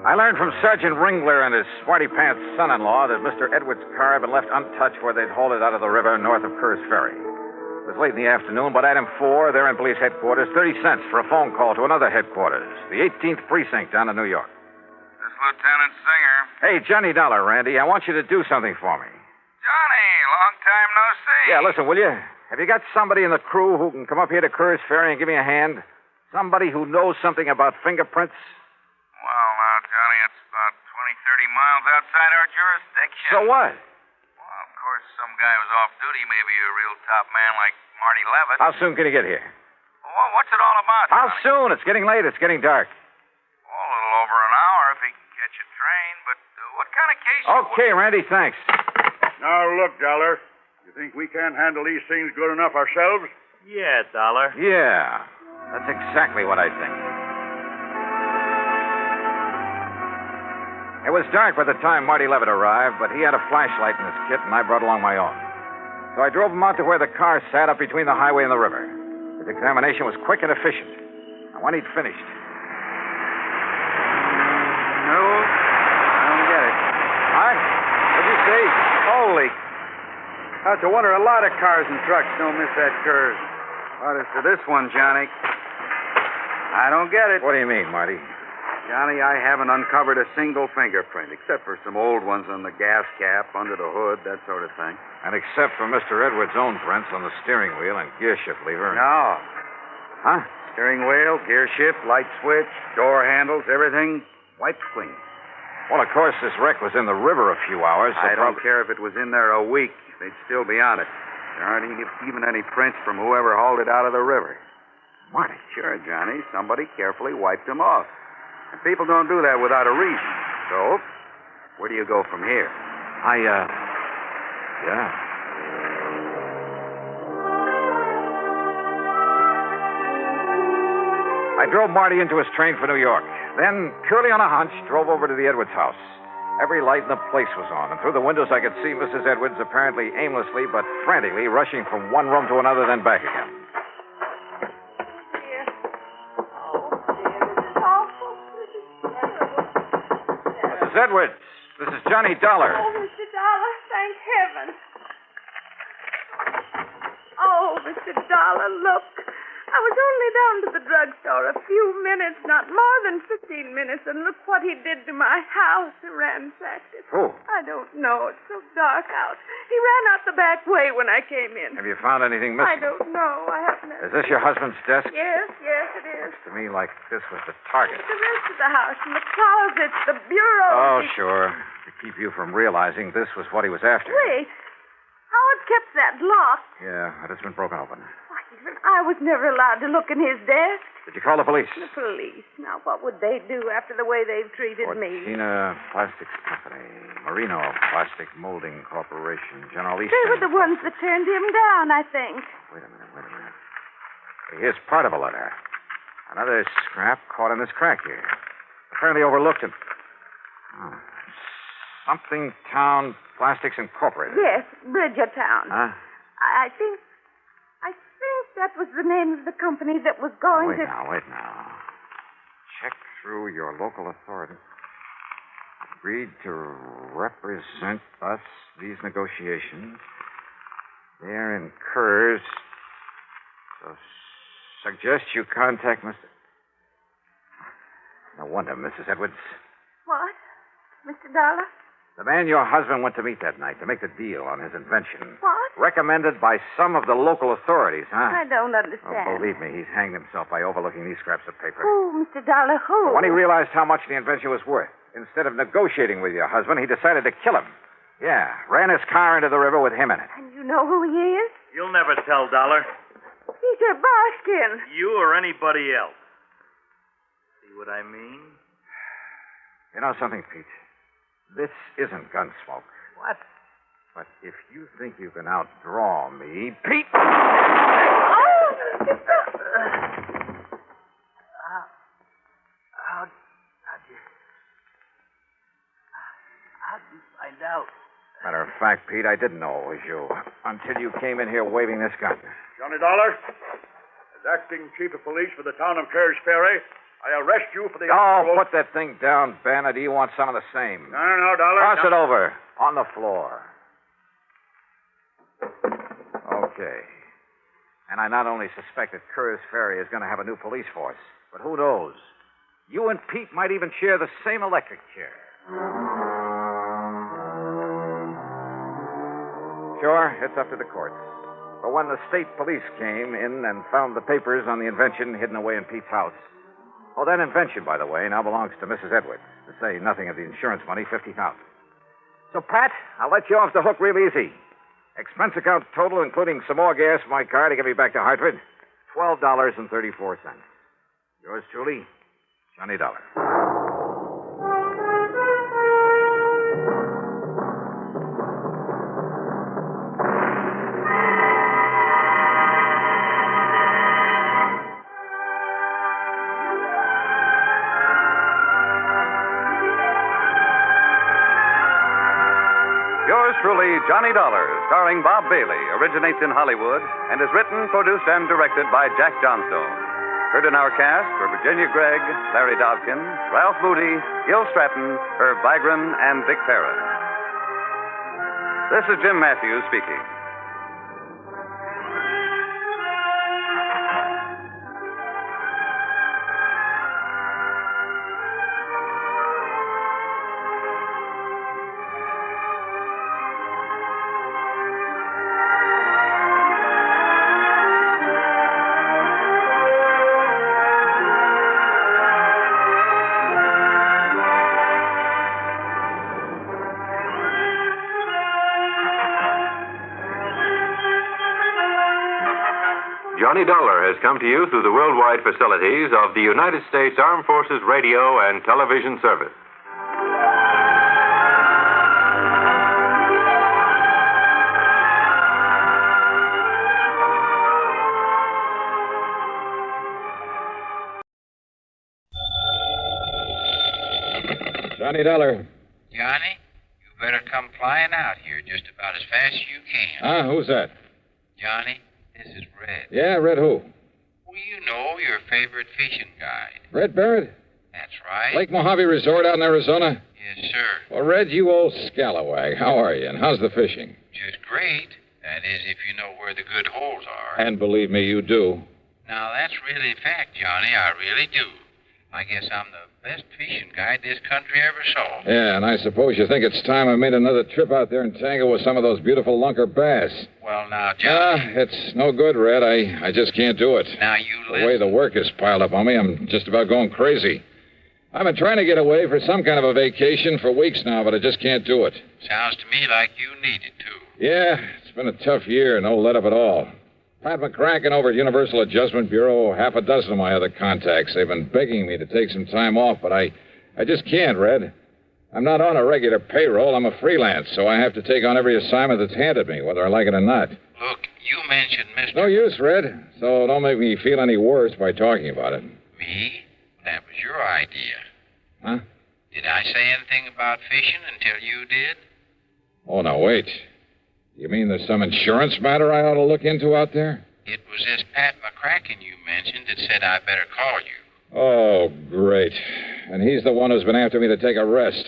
I learned from Sergeant Ringler and his smarty pants son-in-law that Mr. Edwards' car had been left untouched where they'd hauled it out of the river north of Kerr's Ferry. It was late in the afternoon, but item 4, there in police headquarters, 30 cents for a phone call to another headquarters, the 18th Precinct down in New York. This Lieutenant Singer. Hey, Johnny Dollar, Randy, I want you to do something for me. Johnny, long time no see. Yeah, listen, will you? Have you got somebody in the crew who can come up here to Kerr's Ferry and give me a hand? Somebody who knows something about fingerprints? Well, now, Johnny, it's about 20, 30 miles outside our jurisdiction. So what? Well, of course, some guy who's off duty, maybe a real top man like Marty Levitt. How soon can you get here? Well, what's it all about, How Johnny? soon? It's getting late. It's getting dark. Well, a little over an hour if he can catch a train, but what kind of case... Okay, Randy, thanks. Now, look, Dollar. You think we can't handle these things good enough ourselves? Yeah, Dollar. Yeah, that's exactly what I think. It was dark by the time Marty Levitt arrived, but he had a flashlight in his kit, and I brought along my own. So I drove him out to where the car sat up between the highway and the river. His examination was quick and efficient. And when he'd finished... No, I don't get it. What? What'd you say? Holy. That's a wonder a lot of cars and trucks don't miss that curve. What is to this one, Johnny? I don't get it. What do you mean, Marty? Johnny, I haven't uncovered a single fingerprint, except for some old ones on the gas cap, under the hood, that sort of thing. And except for Mr. Edwards' own prints on the steering wheel and gear shift lever. No. Huh? Steering wheel, gear shift, light switch, door handles, everything wiped clean. Well, of course, this wreck was in the river a few hours. So I don't care if it was in there a week. They'd still be on it. There aren't even any prints from whoever hauled it out of the river. Marty? Sure, Johnny. Somebody carefully wiped them off. And people don't do that without a reason. So, where do you go from here? Yeah. I drove Marty into his train for New York. Then, purely on a hunch, drove over to the Edwards house. Every light in the place was on, and through the windows I could see Mrs. Edwards apparently aimlessly but frantically rushing from one room to another, then back again. Mrs. Edwards, this is Johnny Dollar. Oh, Mr. Dollar, thank heaven. Oh, Mr. Dollar, look. I was only down to the drugstore a few minutes, not more than 15 minutes, and look what he did to my house. He ransacked it. Who? I don't know. It's so dark out. He ran out the back way when I came in. Have you found anything I missing? don't know. I haven't. Is this your husband's desk? Yes, it is. Looks to me like this was the target. The rest of the house, and the closets, the bureau. Oh, sure. To keep you from realizing this was what he was after. Wait. Howard kept that locked. Yeah, but it's been broken open. Why, even I was never allowed to look in his desk. Did you call the police? The police. Now, what would they do after the way they've treated me? Cortina Plastics Company, Marino Plastic Molding Corporation, General Easton. They were the ones that turned him down, I think. Wait a minute. Here's part of a letter. Another scrap caught in this crack here. Apparently overlooked it. Oh. Something Town Plastics Incorporated. Yes, Bridgertown. Huh? I think that was the name of the company that was going to... Wait now. Check through your local authority. Agreed to represent us, these negotiations. There incurs suggest you contact Mr. No wonder, Mrs. Edwards. What? Mr. Dollar? The man your husband went to meet that night to make the deal on his invention. What? Recommended by some of the local authorities, huh? I don't Oh, understand. believe me, he's hanged himself by overlooking these scraps of paper. Who, Mr. Dollar, who? When he realized how much the invention was worth, instead of negotiating with your husband, he decided to kill him. Yeah, ran his car into the river with him in it. And you know who he is? You'll never tell, Dollar. Peter Barskin. You or anybody else. See what I mean? You know something, Pete? This isn't Gunsmoke. What? But if you think you can outdraw me, Pete... Oh! How'd you find out? Matter of fact, Pete, I didn't know it was you until you came in here waving this gun. Johnny Dollar, as acting chief of police for the town of Kerr's Ferry, I arrest you for the... Oh, put that thing down, Ben, or do you want some of the same? No, Dollar. Toss it over. On the floor. Okay. And I not only suspect that Kerr's Ferry is going to have a new police force, but who knows? You and Pete might even share the same electric chair. Sure, it's up to the courts. But when the state police came in and found the papers on the invention hidden away in Pete's house... Oh, that invention, by the way, now belongs to Mrs. Edwards, to say nothing of the insurance money, $50,000. So, Pat, I'll let you off the hook real easy. Expense account total, including some more gas for my car to get me back to Hartford, $12.34. Yours truly, Johnny Dollar. Yours truly, Johnny Dollar, starring Bob Bailey, originates in Hollywood and is written, produced, and directed by Jack Johnstone. Heard in our cast were Virginia Gregg, Larry Dobkin, Ralph Moody, Gil Stratton, Herb Vigran, and Vic Perrin. This is Jim Matthews speaking. Johnny Dollar has come to you through the worldwide facilities of the United States Armed Forces Radio and Television Service. Johnny Dollar. Johnny, you better come flying out here just about as fast as you can. Who's that? Johnny, this is Red. Yeah, Red who? Well, you know, your favorite fishing guide. Red Barrett? That's right. Lake Mojave Resort out in Arizona? Yes, sir. Well, Red, you old scalawag. How are you, and how's the fishing? Just great. That is, if you know where the good holes are. And believe me, you do. Now, that's really a fact, Johnny. I really do. I guess I'm the best fishing guide this country ever saw. Yeah, and I suppose you think it's time I made another trip out there and tangle with some of those beautiful lunker bass. Well, now, Johnny. It's no good, Red. I just can't do it. Now, you listen. The way the work is piled up on me, I'm just about going crazy. I've been trying to get away for some kind of a vacation for weeks now, but I just can't do it. Sounds to me like you need it, too. Yeah, it's been a tough year, no let up at all. Pat McCracken over at Universal Adjustment Bureau, half a dozen of my other contacts. They've been begging me to take some time off, but I just can't, Red. I'm not on a regular payroll. I'm a freelance, so I have to take on every assignment that's handed me, whether I like it or not. Look, you mentioned Mr. No use, Red, so don't make me feel any worse by talking about it. Me? That was your idea. Huh? Did I say anything about fishing until you did? Oh, now, wait. You mean there's some insurance matter I ought to look into out there? It was this Pat McCracken you mentioned that said I better call you. Oh, great. And he's the one who's been after me to take a rest.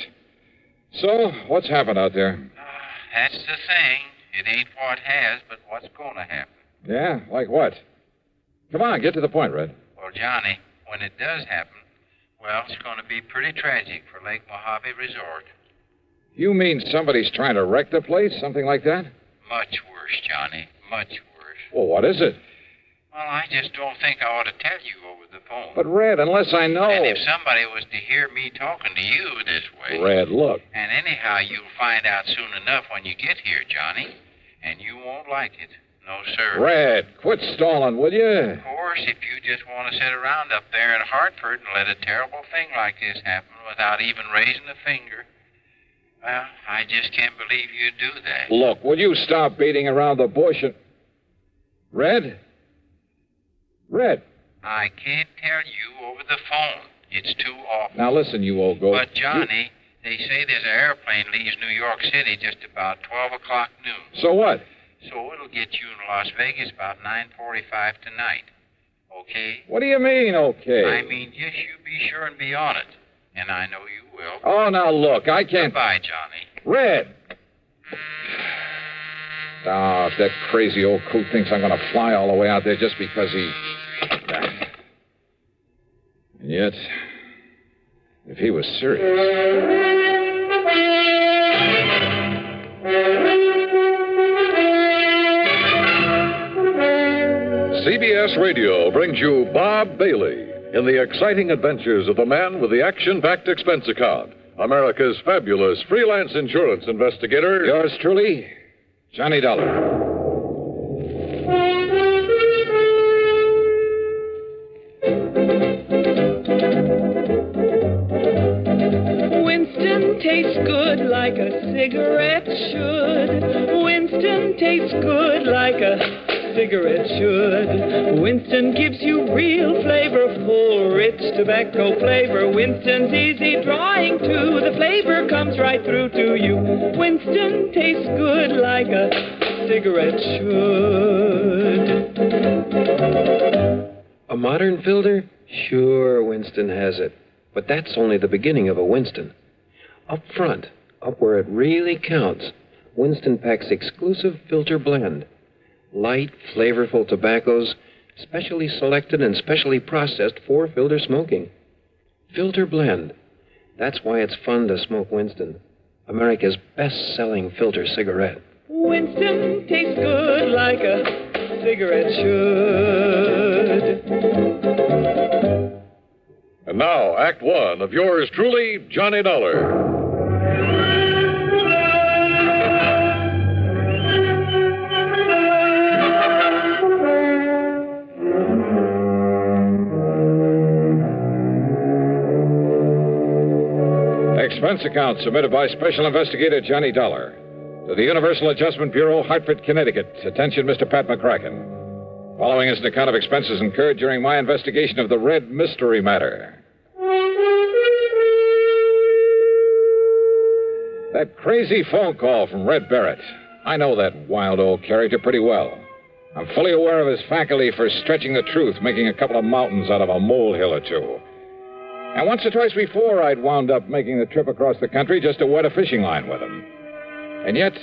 So, what's happened out there? That's the thing. It ain't what has, but what's going to happen. Yeah? Like what? Come on, get to the point, Red. Well, Johnny, when it does happen, well, it's going to be pretty tragic for Lake Mojave Resort. You mean somebody's trying to wreck the place? Something like that? Much worse, Johnny. Much worse. Well, what is it? Well, I just don't think I ought to tell you over the phone. But, Red, unless I know... And if somebody was to hear me talking to you this way... Red, look. And anyhow, you'll find out soon enough when you get here, Johnny. And you won't like it. No, sir. Red, quit stalling, will you? Of course, if you just want to sit around up there in Hartford and let a terrible thing like this happen without even raising a finger... Well, I just can't believe you'd do that. Look, will you stop beating around the bush and... Red? Red? I can't tell you over the phone. It's too awful. Now listen, you old goat. But, Johnny, they say there's an airplane leaves New York City just about 12 o'clock noon. So what? So it'll get you in Las Vegas about 9:45 tonight. Okay? What do you mean, okay? I mean, just you be sure and be on it. And I know you will. Oh, now look, I can't... Goodbye, Johnny. Red! Ah, if that crazy old coot thinks I'm going to fly all the way out there just because he... And yet, if he was serious... CBS Radio brings you Bob Bailey in the exciting adventures of the man with the action-packed expense account, America's fabulous freelance insurance investigator. Yours truly, Johnny Dollar. Winston tastes good like a cigarette should. Winston tastes good like a cigarette should. Winston gives you real flavorful, rich tobacco flavor. Winston's easy drawing too. The flavor comes right through to you. Winston tastes good like a cigarette should. A modern filter? Sure, Winston has it. But that's only the beginning of a Winston. Up front, up where it really counts, Winston packs exclusive filter blend. Light, flavorful tobaccos, specially selected and specially processed for filter smoking. Filter blend. That's why it's fun to smoke Winston, America's best-selling filter cigarette. Winston tastes good like a cigarette should. And now, Act One of yours truly, Johnny Dollar. Expense account submitted by Special Investigator Johnny Dollar to the Universal Adjustment Bureau, Hartford, Connecticut. Attention, Mr. Pat McCracken. Following is an account of expenses incurred during my investigation of the Red Mystery Matter. That crazy phone call from Red Barrett. I know that wild old character pretty well. I'm fully aware of his faculty for stretching the truth, making a couple of mountains out of a molehill or two. And once or twice before, I'd wound up making the trip across the country just to wet a fishing line with him. And yet,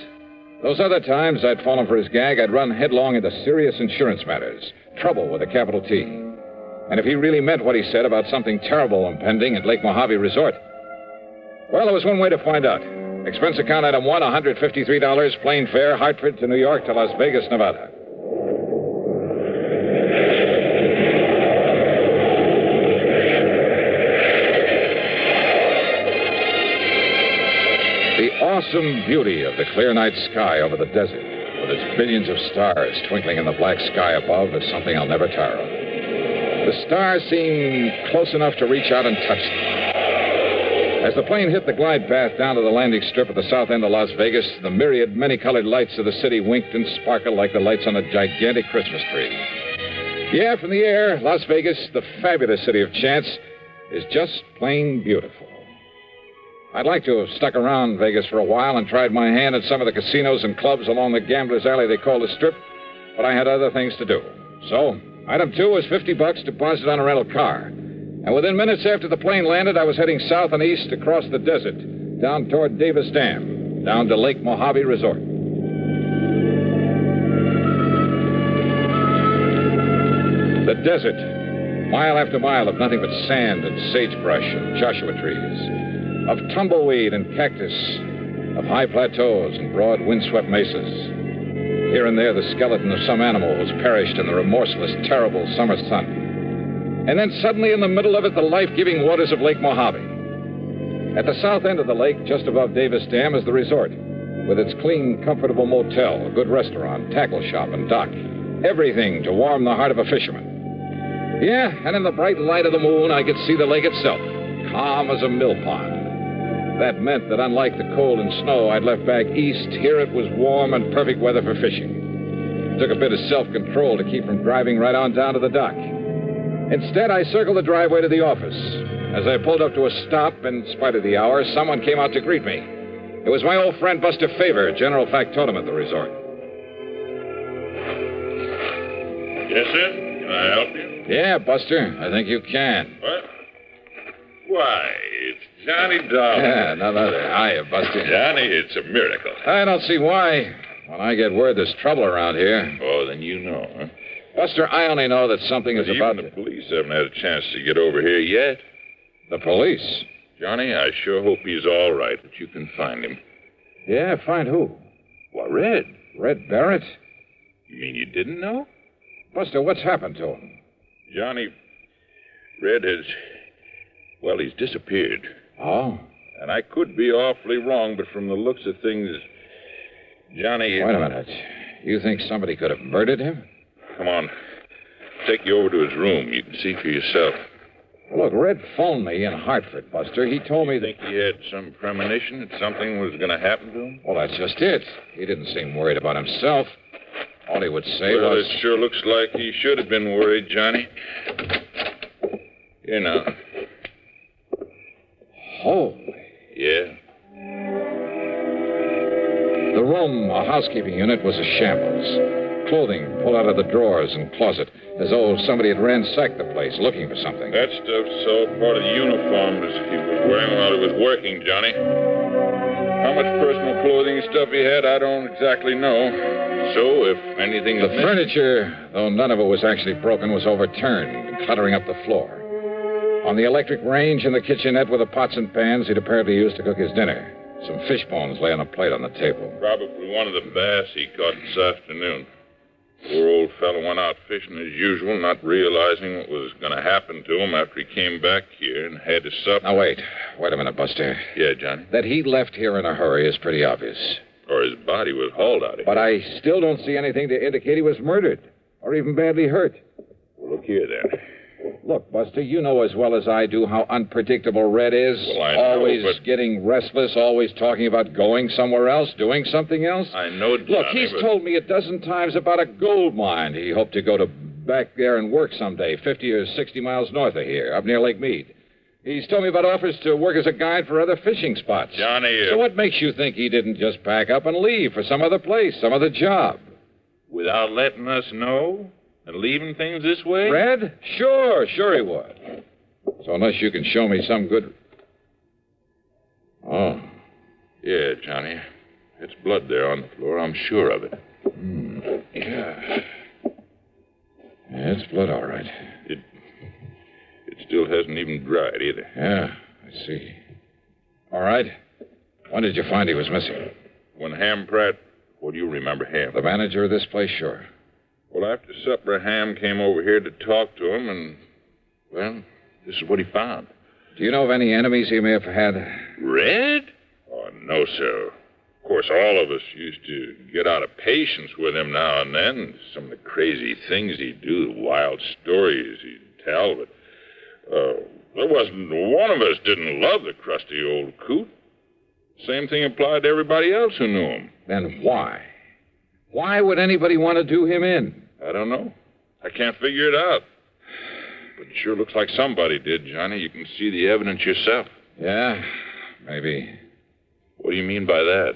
those other times I'd fallen for his gag, I'd run headlong into serious insurance matters. Trouble with a capital T. And if he really meant what he said about something terrible impending at Lake Mojave Resort, well, there was one way to find out. Expense account item 1, $153, plane fare, Hartford to New York to Las Vegas, Nevada. The awesome beauty of the clear night sky over the desert, with its billions of stars twinkling in the black sky above, is something I'll never tire of. The stars seem close enough to reach out and touch them. As the plane hit the glide path down to the landing strip at the south end of Las Vegas, the myriad many-colored lights of the city winked and sparkled like the lights on a gigantic Christmas tree. Yeah, from the air, Las Vegas, the fabulous city of chance, is just plain beautiful. I'd like to have stuck around Vegas for a while and tried my hand at some of the casinos and clubs along the gambler's alley they call the Strip, but I had other things to do. So, item 2 was $50 deposited on a rental car. And within minutes after the plane landed, I was heading south and east across the desert, down toward Davis Dam, down to Lake Mojave Resort. The desert. Mile after mile of nothing but sand and sagebrush and Joshua trees. Of tumbleweed and cactus. Of high plateaus and broad windswept mesas. Here and there, the skeleton of some animal was perished in the remorseless, terrible summer sun. And then suddenly in the middle of it, the life-giving waters of Lake Mojave. At the south end of the lake, just above Davis Dam, is the resort, with its clean, comfortable motel, a good restaurant, tackle shop, and dock. Everything to warm the heart of a fisherman. Yeah, and in the bright light of the moon, I could see the lake itself, calm as a mill pond. That meant that unlike the cold and snow I'd left back east, here it was warm and perfect weather for fishing. It took a bit of self-control to keep from driving right on down to the dock. Instead, I circled the driveway to the office. As I pulled up to a stop, in spite of the hour, someone came out to greet me. It was my old friend Buster Favor, general factotum at the resort. Yes, sir? Can I help you? Yeah, Buster, I think you can. What? Why, it's Johnny Dollar. Yeah, none other. Hiya, Buster. Johnny, it's a miracle. I don't see why. When I get word there's trouble around here. Oh, then you know, huh? Buster, I only know that something is about to... Even the police haven't had a chance to get over here yet. The police? Johnny, I sure hope he's all right, that you can find him. Yeah, find who? Why, Red. Red Barrett? You mean you didn't know? Buster, what's happened to him? Johnny, Red has... Well, he's disappeared. Oh? And I could be awfully wrong, but from the looks of things, Johnny... Wait a minute. You think somebody could have murdered him? Come on. Take you over to his room. You can see for yourself. Look, Red phoned me in Hartford, Buster. He told me Think he had some premonition that something was going to happen to him? Well, that's just it. He didn't seem worried about himself. All he would say was... It sure looks like he should have been worried, Johnny. Here now. Holy. Yeah. The room, a housekeeping unit, was a shambles. Clothing pulled out of the drawers and closet, as though somebody had ransacked the place looking for something. That stuff's all part of the uniform he was wearing while he was working, Johnny. How much personal clothing and stuff he had, I don't exactly know. So, if anything... The furniture, though none of it was actually broken, was overturned, cluttering up the floor. On the electric range in the kitchenette were the pots and pans he'd apparently used to cook his dinner. Some fish bones lay on a plate on the table. Probably one of the bass he caught this afternoon. Poor old fellow went out fishing as usual, not realizing what was going to happen to him after he came back here and had his supper. Now, wait a minute, Buster. Yeah, Johnny? That he left here in a hurry is pretty obvious. Or his body was hauled out of here. But I still don't see anything to indicate he was murdered, or even badly hurt. Well, look here, then. Look, Buster, you know as well as I do how unpredictable Red is. Well, I know, always getting restless, always talking about going somewhere else, doing something else. I know, Johnny, Look, he's told me a dozen times about a gold mine he hoped to go to back there and work someday, 50 or 60 miles north of here, up near Lake Mead. He's told me about offers to work as a guide for other fishing spots. Johnny... So what makes you think he didn't just pack up and leave for some other place, some other job? Without letting us know? And leaving things this way? Red? Sure he would. So unless you can show me some good... Oh. Yeah, Johnny. It's blood there on the floor. I'm sure of it. Yeah, it's blood, all right. It still hasn't even dried either. Yeah, I see. All right. When did you find he was missing? When Ham Pratt... What do you remember Ham? The manager of this place, sure. Well, after supper, Ham came over here to talk to him, and, well, this is what he found. Do you know of any enemies he may have had? Red? Oh, no, sir. Of course, all of us used to get out of patience with him now and then. Some of the crazy things he'd do, the wild stories he'd tell, but there wasn't one of us didn't love the crusty old coot. Same thing applied to everybody else who knew him. Then why? Why would anybody want to do him in? I don't know. I can't figure it out. But it sure looks like somebody did, Johnny. You can see the evidence yourself. Yeah, maybe. What do you mean by that?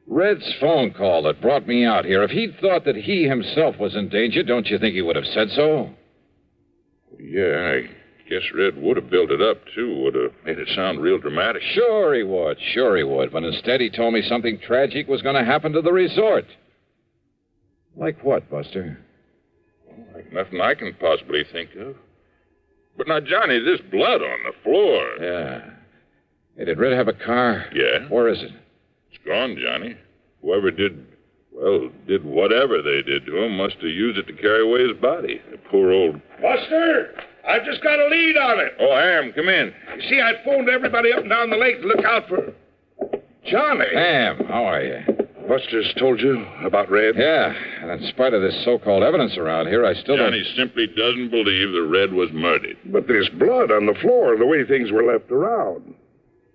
Red's phone call that brought me out here. If he'd thought that he himself was in danger, don't you think he would have said so? Yeah, I guess Red would have built it up, too. Would have made it sound real dramatic. Sure he would. But instead he told me something tragic was going to happen to the resort. Like what, Buster? Like nothing I can possibly think of. But now, Johnny, this blood on the floor. Yeah. Hey, did Red have a car? Yeah. Where is it? It's gone, Johnny. Whoever did whatever they did to him must have used it to carry away his body. The poor old... Buster, I've just got a lead on it. Oh, Ham, come in. You see, I phoned everybody up and down the lake to look out for... Johnny. Ham, how are you? Buster's told you about Red? Yeah, and in spite of this so-called evidence around here, I still Johnny simply doesn't believe that Red was murdered. But there's blood on the floor, the way things were left around.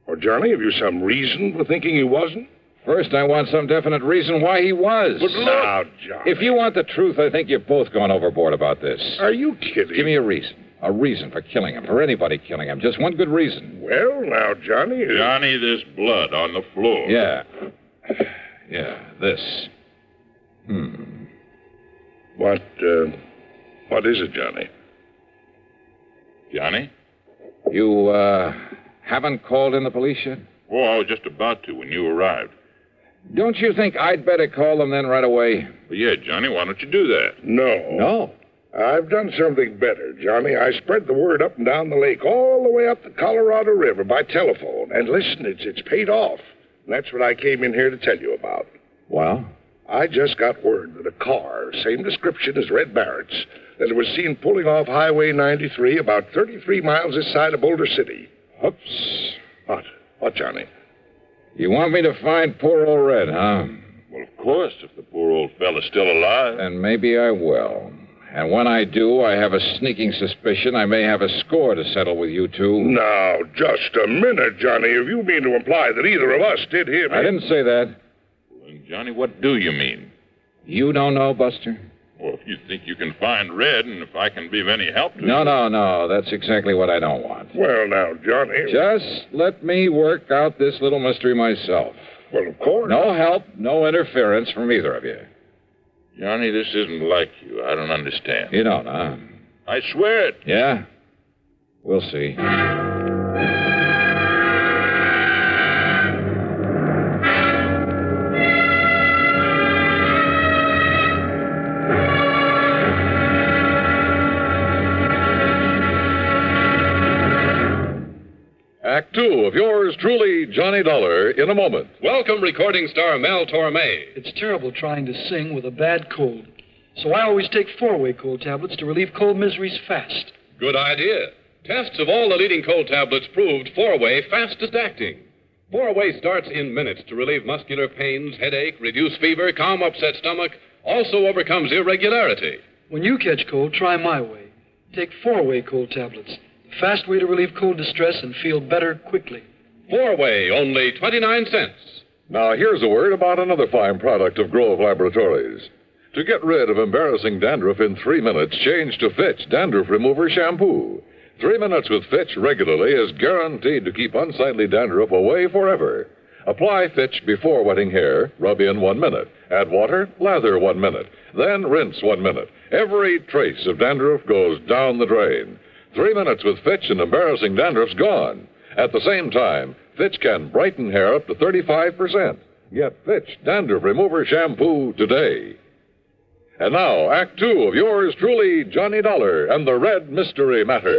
Or, Johnny, have you some reason for thinking he wasn't? First, I want some definite reason why he was. But look... Now, Johnny... If you want the truth, I think you've both gone overboard about this. Are you kidding? Give me a reason. A reason for killing him, for anybody killing him. Just one good reason. Well, now, Johnny... Johnny, this blood on the floor. Yeah. Yeah, this. What is it, Johnny? Johnny? You, haven't called in the police yet? Oh, I was just about to when you arrived. Don't you think I'd better call them then right away? Well, yeah, Johnny, why don't you do that? No. I've done something better, Johnny. I spread the word up and down the lake, all the way up the Colorado River by telephone. And listen, it's paid off. And that's what I came in here to tell you about. Well? I just got word that a car, same description as Red Barrett's, that it was seen pulling off Highway 93 about 33 miles this side of Boulder City. Oops. What, Johnny? You want me to find poor old Red, huh? Well, of course, if the poor old fella's still alive. And maybe I will. And when I do, I have a sneaking suspicion I may have a score to settle with you two. Now, just a minute, Johnny. If you mean to imply that either of us did him... I didn't say that. Well, Johnny, what do you mean? You don't know, Buster? Well, if you think you can find Red, and if I can be of any help to you... No. That's exactly what I don't want. Well, now, Johnny... Just let me work out this little mystery myself. Well, of course. No help, no interference from either of you. Johnny, this isn't like you. I don't understand. You don't, huh? I swear it. Yeah? We'll see. Act 2 of yours truly, Johnny Dollar, in a moment. Welcome, recording star Mel Torme. It's terrible trying to sing with a bad cold. So I always take 4-way cold tablets to relieve cold miseries fast. Good idea. Tests of all the leading cold tablets proved 4-way fastest acting. 4-way starts in minutes to relieve muscular pains, headache, reduce fever, calm upset stomach, also overcomes irregularity. When you catch cold, try my way. Take 4-way cold tablets. Fast way to relieve cold distress and feel better quickly. 4-way, only 29 cents. Now, here's a word about another fine product of Grove Laboratories. To get rid of embarrassing dandruff in 3 minutes, change to Fitch Dandruff Remover Shampoo. 3 minutes with Fitch regularly is guaranteed to keep unsightly dandruff away forever. Apply Fitch before wetting hair, rub in 1 minute. Add water, lather 1 minute. Then rinse 1 minute. Every trace of dandruff goes down the drain. 3 minutes with Fitch and embarrassing dandruff's gone. At the same time, Fitch can brighten hair up to 35%. Get Fitch Dandruff Remover Shampoo today. And now, Act 2 of yours truly, Johnny Dollar and the Red Mystery Matter.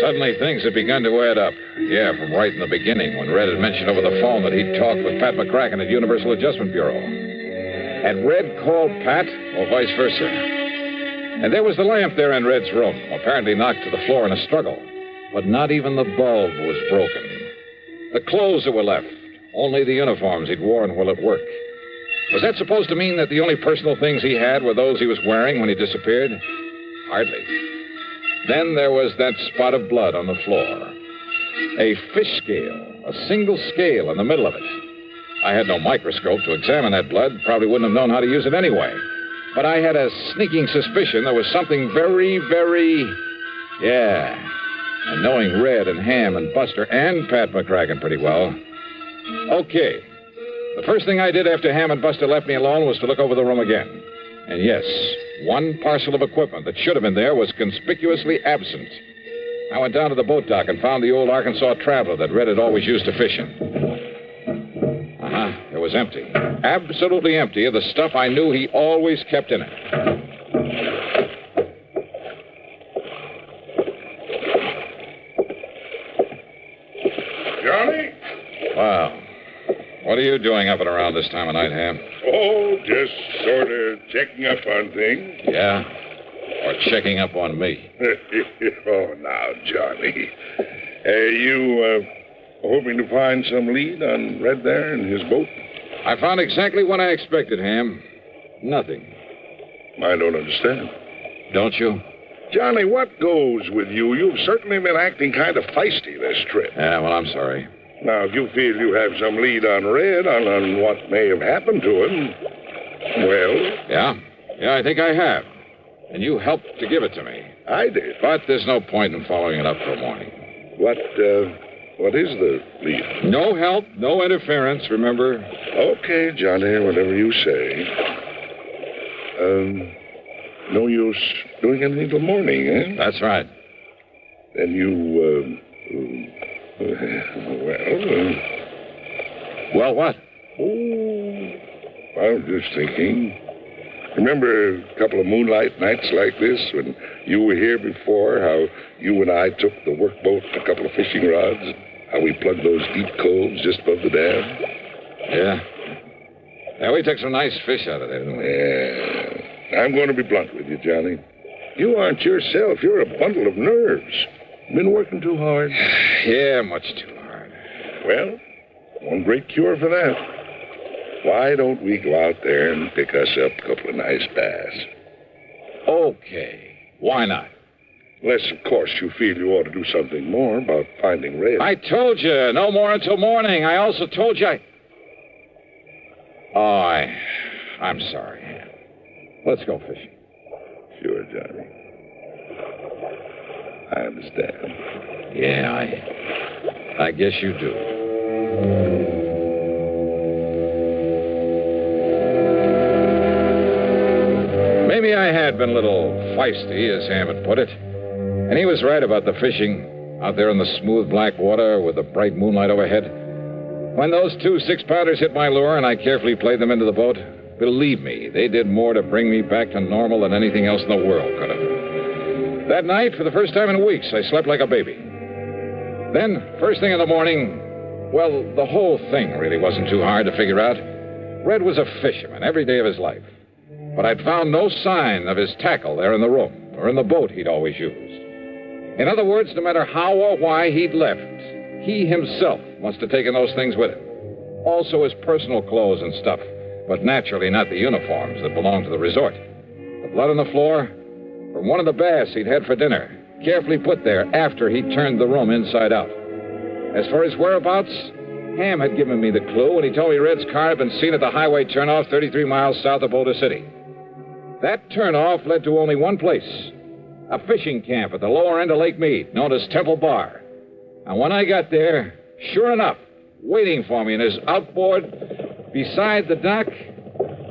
Suddenly, things had begun to add up. Yeah, from right in the beginning, when Red had mentioned over the phone that he'd talked with Pat McCracken at Universal Adjustment Bureau. Had Red called Pat, or vice versa? And there was the lamp there in Red's room, apparently knocked to the floor in a struggle. But not even the bulb was broken. The clothes that were left, only the uniforms he'd worn while at work. Was that supposed to mean that the only personal things he had were those he was wearing when he disappeared? Hardly. Then there was that spot of blood on the floor. A fish scale, a single scale in the middle of it. I had no microscope to examine that blood, probably wouldn't have known how to use it anyway. But I had a sneaking suspicion there was something very... Yeah. And knowing Red and Ham and Buster and Pat McCracken pretty well. Okay. The first thing I did after Ham and Buster left me alone was to look over the room again. And yes, one parcel of equipment that should have been there was conspicuously absent. I went down to the boat dock and found the old Arkansas Traveler that Red had always used to fish in. There was empty. Absolutely empty of the stuff I knew he always kept in it. Johnny? Wow. What are you doing up and around this time of night, Ham? Oh, just sort of checking up on things. Yeah? Or checking up on me? Oh, now, Johnny. You hoping to find some lead on Red there and his boat? I found exactly what I expected, Ham. Nothing. I don't understand. Don't you? Johnny, what goes with you? You've certainly been acting kind of feisty this trip. Yeah, well, I'm sorry. Now, if you feel you have some lead on Red, on what may have happened to him, well... Yeah, I think I have. And you helped to give it to me. I did. But there's no point in following it up till morning. What is the lead? No help, no interference, remember? Okay, Johnny, whatever you say. No use doing anything till morning, eh? That's right. Then you, Well, what? Oh, I was just thinking. Remember a couple of moonlight nights like this when you were here before, how you and I took the workboat and a couple of fishing rods, how we plugged those deep coves just above the dam? Yeah. Yeah, we took some nice fish out of there, didn't we? Yeah. I'm going to be blunt with you, Johnny. You aren't yourself. You're a bundle of nerves. Been working too hard? Yeah, much too hard. Well, one great cure for that. Why don't we go out there and pick us up a couple of nice bass? Okay. Why not? Unless, of course, you feel you ought to do something more about finding Red. I told you, no more until morning. I also told you I'm sorry. Let's go fishing. Sure, Johnny. I understand. Yeah, I guess you do. Maybe I had been a little feisty, as Ham had put it. And he was right about the fishing out there in the smooth black water with the bright moonlight overhead. When those 2 6-pounders hit my lure and I carefully played them into the boat, believe me, they did more to bring me back to normal than anything else in the world could have. That night, for the first time in weeks, I slept like a baby. Then, first thing in the morning, well, the whole thing really wasn't too hard to figure out. Red was a fisherman every day of his life. But I'd found no sign of his tackle there in the room or in the boat he'd always used. In other words, no matter how or why he'd left, he himself must have taken those things with him. Also his personal clothes and stuff, but naturally not the uniforms that belonged to the resort. The blood on the floor from one of the bass he'd had for dinner, carefully put there after he turned the room inside out. As for his whereabouts, Ham had given me the clue when he told me Red's car had been seen at the highway turnoff 33 miles south of Boulder City. That turnoff led to only one place, a fishing camp at the lower end of Lake Mead, known as Temple Bar. And when I got there, sure enough, waiting for me in his outboard beside the dock,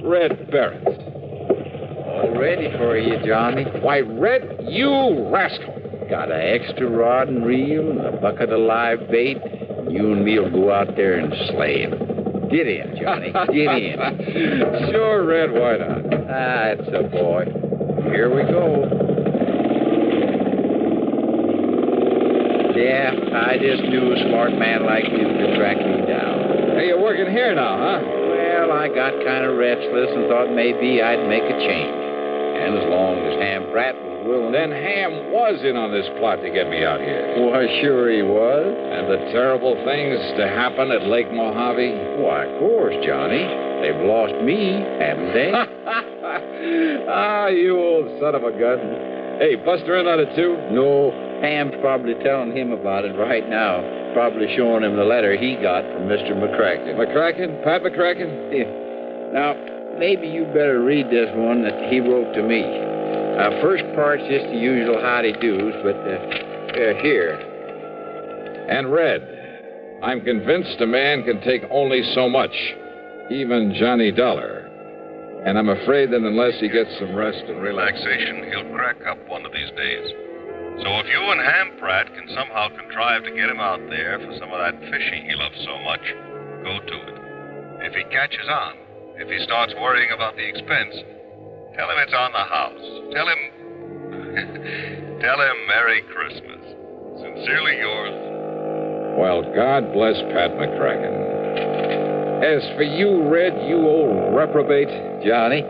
Red Barrett. All ready for you, Johnny. Why, Red, you rascal. Got an extra rod and reel and a bucket of live bait. You and me'll go out there and slay him. Get in, Johnny. Get in. Sure, Red, why not? That's a boy. Here we go. Yeah, I just knew a smart man like you could track me down. Hey, you're working here now, huh? Well, I got kind of restless and thought maybe I'd make a change. And as long as Ham Pratt was willing... Then Ham was in on this plot to get me out here. Why, sure he was. And the terrible things to happen at Lake Mojave? Why, of course, Johnny. They've lost me, haven't they? You old son of a gun. Hey, Buster in on it, too? No, Ham's probably telling him about it right now. Probably showing him the letter he got from Mr. McCracken. McCracken? Pat McCracken? Yeah. Now, maybe you better read this one that he wrote to me. First part's just the usual howdy-do's, but here. And Red, I'm convinced a man can take only so much, even Johnny Dollar. And I'm afraid that unless he gets some rest and relaxation, he'll crack up one of these days. So if you and Ham Pratt can somehow contrive to get him out there for some of that fishing he loves so much, go to it. If he catches on, if he starts worrying about the expense, tell him it's on the house. Tell him... tell him Merry Christmas. Sincerely yours. Well, God bless Pat McCracken. As for you, Red, you old reprobate. Johnny,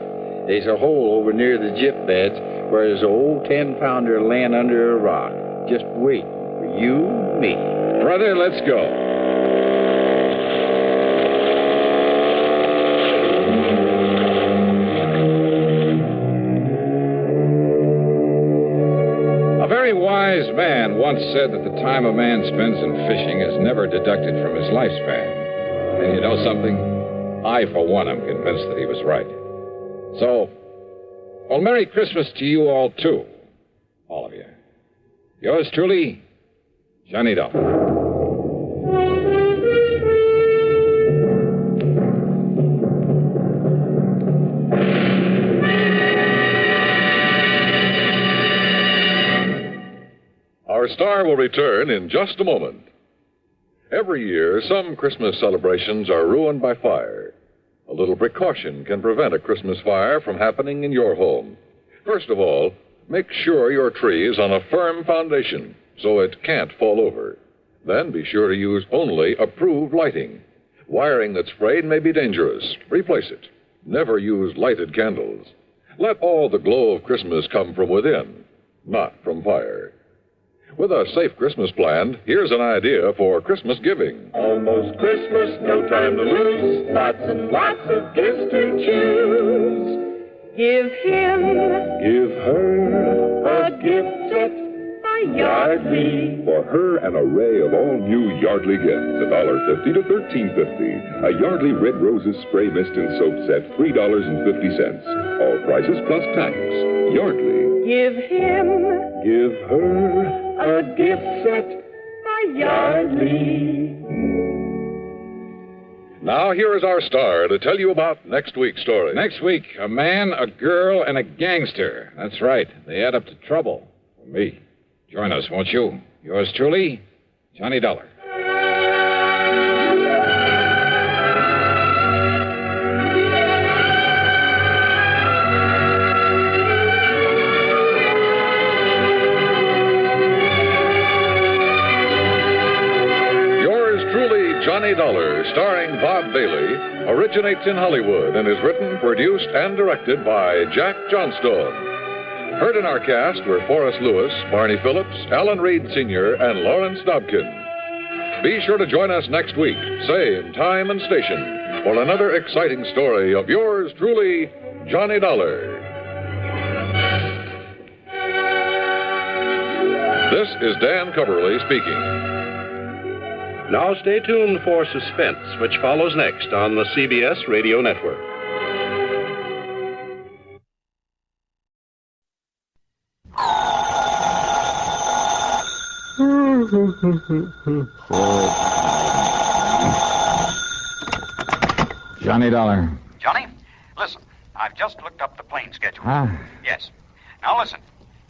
there's a hole over near the gyp beds where there's an old 10-pounder laying under a rock, just waiting for you and me. Brother, let's go. A very wise man once said that the time a man spends in fishing is never deducted from his lifespan. And you know something? I, for one, am convinced that he was right. So, well, Merry Christmas to you all, too. All of you. Yours truly, Johnny Dollar. Our star will return in just a moment. Every year, some Christmas celebrations are ruined by fire. A little precaution can prevent a Christmas fire from happening in your home. First of all, make sure your tree is on a firm foundation so it can't fall over. Then be sure to use only approved lighting. Wiring that's frayed may be dangerous. Replace it. Never use lighted candles. Let all the glow of Christmas come from within, not from fire. With a safe Christmas plan, here's an idea for Christmas giving. Almost Christmas, no time to lose. Lots and lots of gifts to choose. Give him, give her a gift set by Yardley. For her, an array of all new Yardley gifts, $1.50 to $13.50. A Yardley Red Roses Spray Mist and Soap Set, $3.50. All prices plus tax. Yardley. Give him, give her a gift set by Yardley. Now, here is our star to tell you about next week's story. Next week, a man, a girl, and a gangster. That's right. They add up to trouble. For me. Join us, won't you? Yours truly, Johnny Dollar. Johnny Dollar, starring Bob Bailey, originates in Hollywood and is written, produced, and directed by Jack Johnstone. Heard in our cast were Forrest Lewis, Barney Phillips, Alan Reed Sr., and Lawrence Dobkin. Be sure to join us next week, same time and station, for another exciting story of yours truly, Johnny Dollar. This is Dan Coverly speaking. Now stay tuned for Suspense, which follows next on the CBS Radio Network. Johnny Dollar. Johnny, listen, I've just looked up the plane schedule. Huh? Yes. Now listen,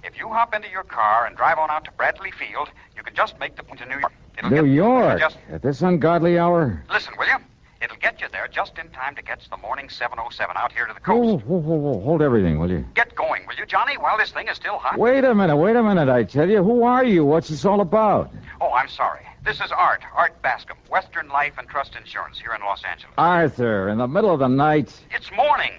if you hop into your car and drive on out to Bradley Field, you can just make the plane to New York. New York? At this ungodly hour? Listen, will you? It'll get you there just in time to catch the morning 707 out here to the coast. Whoa. Hold everything, will you? Get going, will you, Johnny, while this thing is still hot? Wait a minute, I tell you. Who are you? What's this all about? Oh, I'm sorry. This is Art Bascom, Western Life and Trust Insurance here in Los Angeles. Arthur, in the middle of the night. It's morning.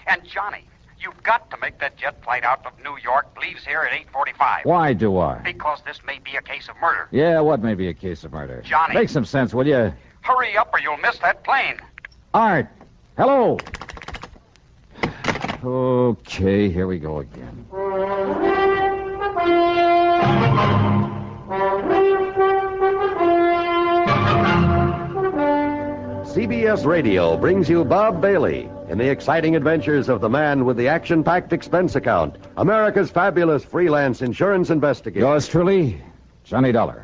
And, Johnny, you've got to make that jet flight out of New York. Leaves here at 8:45. Why do I? Because this may be a case of murder. Yeah, what may be a case of murder? Johnny. Make some sense, will you? Hurry up or you'll miss that plane. Art, hello. Okay, here we go again. CBS Radio brings you Bob Bailey in the exciting adventures of the man with the action-packed expense account, America's fabulous freelance insurance investigator. Yours truly, Johnny Dollar.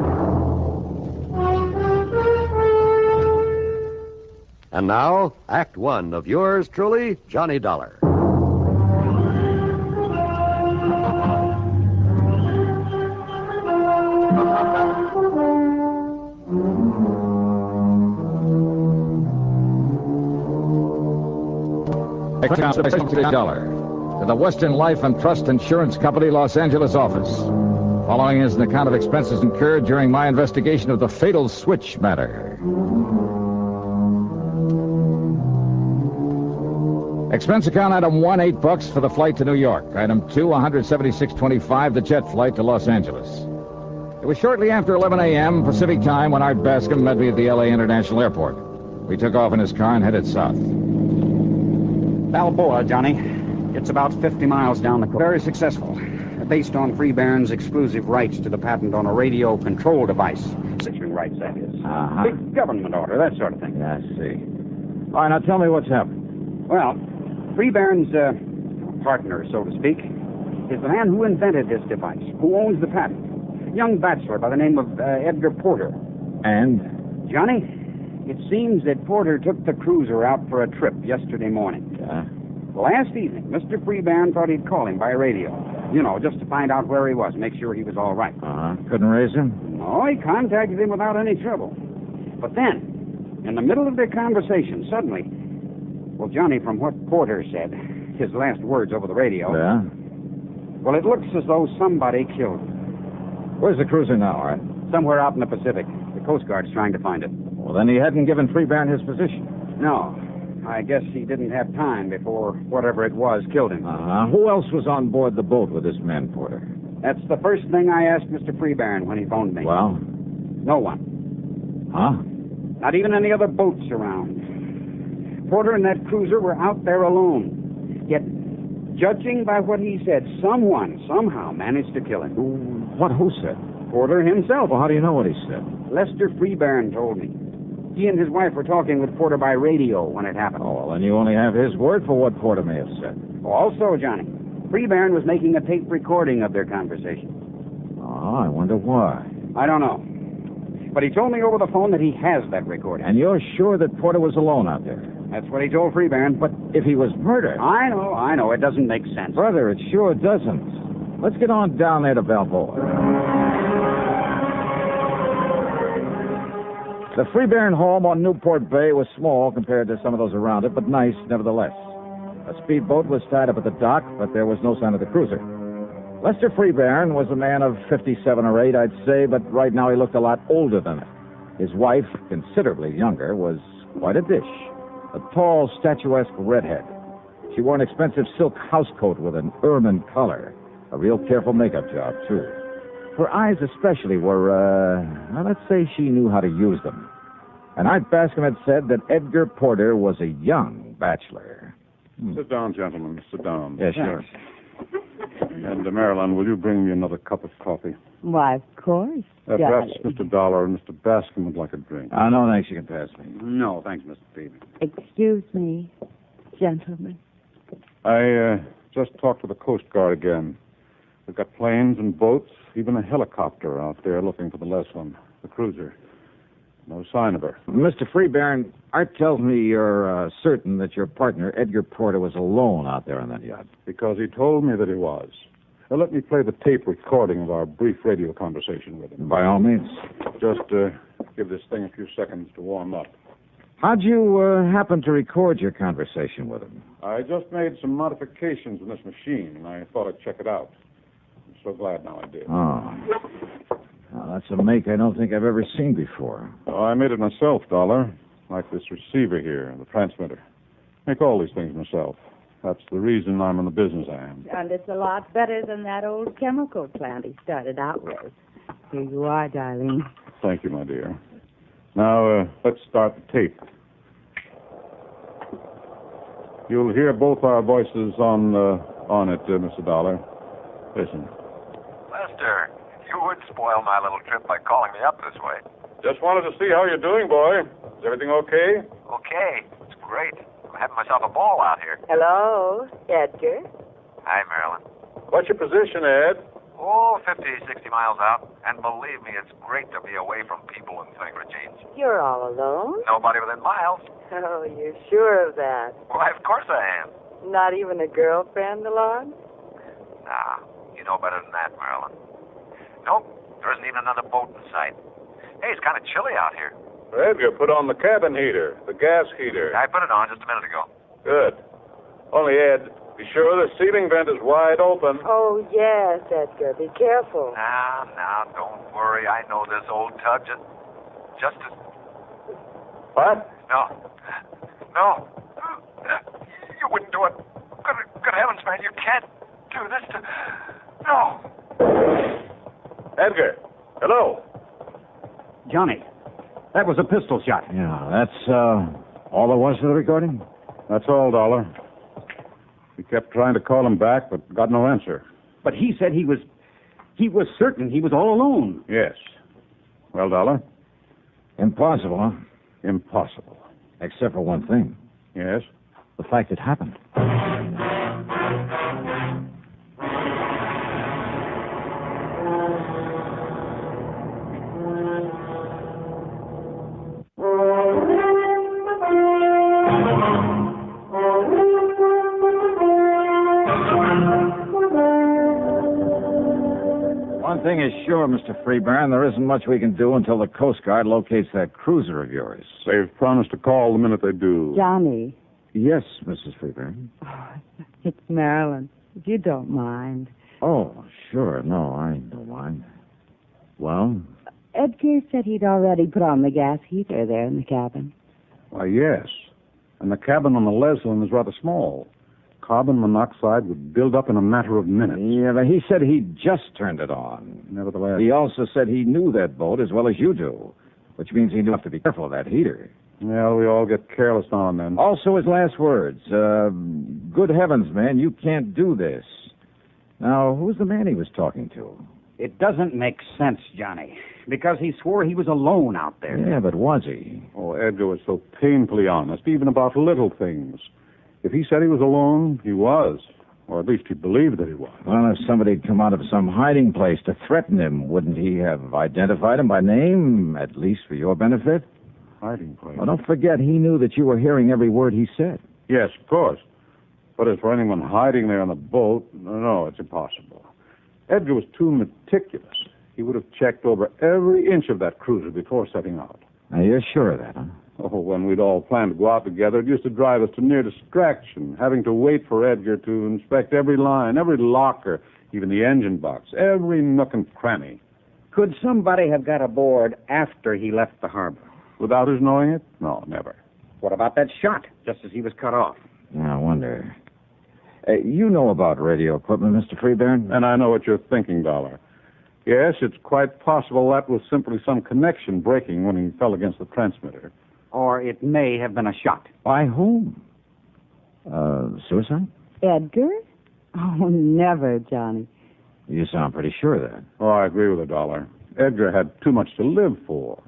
And now, Act One of yours truly, Johnny Dollar. $1 to the Western Life and Trust Insurance Company, Los Angeles office. Following is an account of expenses incurred during my investigation of the fatal switch matter. Expense account item 1, $8 for the flight to New York. Item 2, $176.25, the jet flight to Los Angeles. It was shortly after 11 a.m. Pacific time when Art Bascom met me at the L.A. International Airport. We took off in his car and headed south. Balboa, Johnny. It's about 50 miles down the coast. Very successful. Based on Freebairn's exclusive rights to the patent on a radio control device. Securing rights, that is. Uh-huh. Big government order, that sort of thing. Yeah, I see. All right, now tell me what's happened. Well, Freebairn's partner, so to speak, is the man who invented this device, who owns the patent. Young bachelor by the name of Edgar Porter. And? Johnny, it seems that Porter took the cruiser out for a trip yesterday morning. Yeah? Last evening, Mr. Freebairn thought he'd call him by radio. You know, just to find out where he was, make sure he was all right. Uh-huh. Couldn't raise him? No, he contacted him without any trouble. But then, in the middle of their conversation, suddenly... Well, Johnny, from what Porter said, his last words over the radio... Yeah? Well, it looks as though somebody killed him. Where's the cruiser now, Art? Somewhere out in the Pacific. The Coast Guard's trying to find it. Well, then he hadn't given Freebairn his position. No. I guess he didn't have time before whatever it was killed him. Uh-huh. Who else was on board the boat with this man, Porter? That's the first thing I asked Mr. Freebairn when he phoned me. Well? No one. Huh? Not even any other boats around. Porter and that cruiser were out there alone. Yet, judging by what he said, someone somehow managed to kill him. Who said? Porter himself. Well, how do you know what he said? Lester Freebairn told me. He and his wife were talking with Porter by radio when it happened. Oh, well, then you only have his word for what Porter may have said. Also, Johnny, Freebairn was making a tape recording of their conversation. Oh, I wonder why. I don't know. But he told me over the phone that he has that recording. And you're sure that Porter was alone out there? That's what he told Freebairn. But if he was murdered... I know. It doesn't make sense. Brother, it sure doesn't. Let's get on down there to Balboa. The Freebairn home on Newport Bay was small compared to some of those around it, but nice nevertheless. A speedboat was tied up at the dock, but there was no sign of the cruiser. Lester Freebairn was a man of 57 or 8, I'd say, but right now he looked a lot older than it. His wife, considerably younger, was quite a dish. A tall, statuesque redhead. She wore an expensive silk housecoat with an ermine collar. A real careful makeup job, too. Her eyes especially were, let's say she knew how to use them. And Art Bascom had said that Edgar Porter was a young bachelor. Sit down, gentlemen. Sit down. Yeah, sure. And, Marilyn, will you bring me another cup of coffee? Why, of course. Perhaps Mr. Dollar and Mr. Bascom would like a drink. No, thanks. You can pass me. No, thanks, Mr. Peavy. Excuse me, gentlemen. I just talked to the Coast Guard again. They've got planes and boats, even a helicopter out there looking for the last one, the cruiser. No sign of her. Mr. Freebairn, Art tells me you're certain that your partner, Edgar Porter, was alone out there on that yacht. Because he told me that he was. Now, let me play the tape recording of our brief radio conversation with him. By all means. Just give this thing a few seconds to warm up. How'd you happen to record your conversation with him? I just made some modifications in this machine, and I thought I'd check it out. I'm so glad now I did. Oh. Now, that's a make I don't think I've ever seen before. Oh, I made it myself, Dollar. Like this receiver here, the transmitter. Make all these things myself. That's the reason I'm in the business I am. And it's a lot better than that old chemical plant he started out with. Here you are, darling. Thank you, my dear. Now, let's start the tape. You'll hear both our voices on it, Mr. Dollar. Listen. Lester, you would spoil my little trip by calling me up this way. Just wanted to see how you're doing, boy. Is everything okay? Okay, it's great. I'm having myself a ball out here. Hello, Edgar. Hi, Marilyn. What's your position, Ed? Oh, 50, 60 miles out. And believe me, it's great to be away from people and things for a change. You're all alone? Nobody within miles. Oh, you're sure of that? Why, of course I am. Not even a girlfriend along? Nah, you know better than that, Marilyn. Nope, there isn't even another boat in sight. Hey, it's kind of chilly out here. Edgar, put on the cabin heater, the gas heater. I put it on just a minute ago. Good. Only, Ed, be sure the ceiling vent is wide open. Oh, yes, Edgar. Be careful. Now, don't worry. I know this old tub just as... What? No. You wouldn't do it. Good heavens, man, you can't do this to... No. Edgar, hello. Johnny, that was a pistol shot. Yeah, that's all there was to the recording? That's all, Dollar. We kept trying to call him back, but got no answer. But he said he was certain he was all alone. Yes. Well, Dollar? Impossible, huh? Impossible. Except for one thing. Yes? The fact it happened. One thing is sure, Mr. Freeburn, there isn't much we can do until the Coast Guard locates that cruiser of yours. They've promised to call the minute they do. Johnny. Yes, Mrs. Freeburn. Oh, it's Marilyn. If you don't mind. Oh, sure. No, I don't mind. Well? Edgar said he'd already put on the gas heater there in the cabin. Why, yes. And the cabin on the Leslin is rather small. Carbon monoxide would build up in a matter of minutes. Yeah, but he said he just turned it on. Nevertheless... He also said he knew that boat as well as you do, which means he knew to be careful of that heater. Well, we all get careless now and then. Also his last words. Good heavens, man, you can't do this. Now, who's the man he was talking to? It doesn't make sense, Johnny, because he swore he was alone out there. Yeah, but was he? Oh, Edgar was so painfully honest, even about little things. If he said he was alone, he was. Or at least he believed that he was. Well, if somebody had come out of some hiding place to threaten him, wouldn't he have identified him by name, at least for your benefit? Hiding place? Well, don't forget, he knew that you were hearing every word he said. Yes, of course. But as for anyone hiding there on the boat, no, it's impossible. Edgar was too meticulous. He would have checked over every inch of that cruiser before setting out. Now, you're sure of that, huh? Oh, when we'd all planned to go out together, it used to drive us to near distraction, having to wait for Edgar to inspect every line, every locker, even the engine box, every nook and cranny. Could somebody have got aboard after he left the harbor? Without his knowing it? No, never. What about that shot, just as he was cut off? I wonder. You know about radio equipment, Mr. Freeburn? And I know what you're thinking, Dollar. Yes, it's quite possible that was simply some connection breaking when he fell against the transmitter. Or it may have been a shot. By whom? Suicide? Edgar? Oh, never, Johnny. You sound pretty sure of that. Oh, I agree with her, Dollar. Edgar had too much to live for.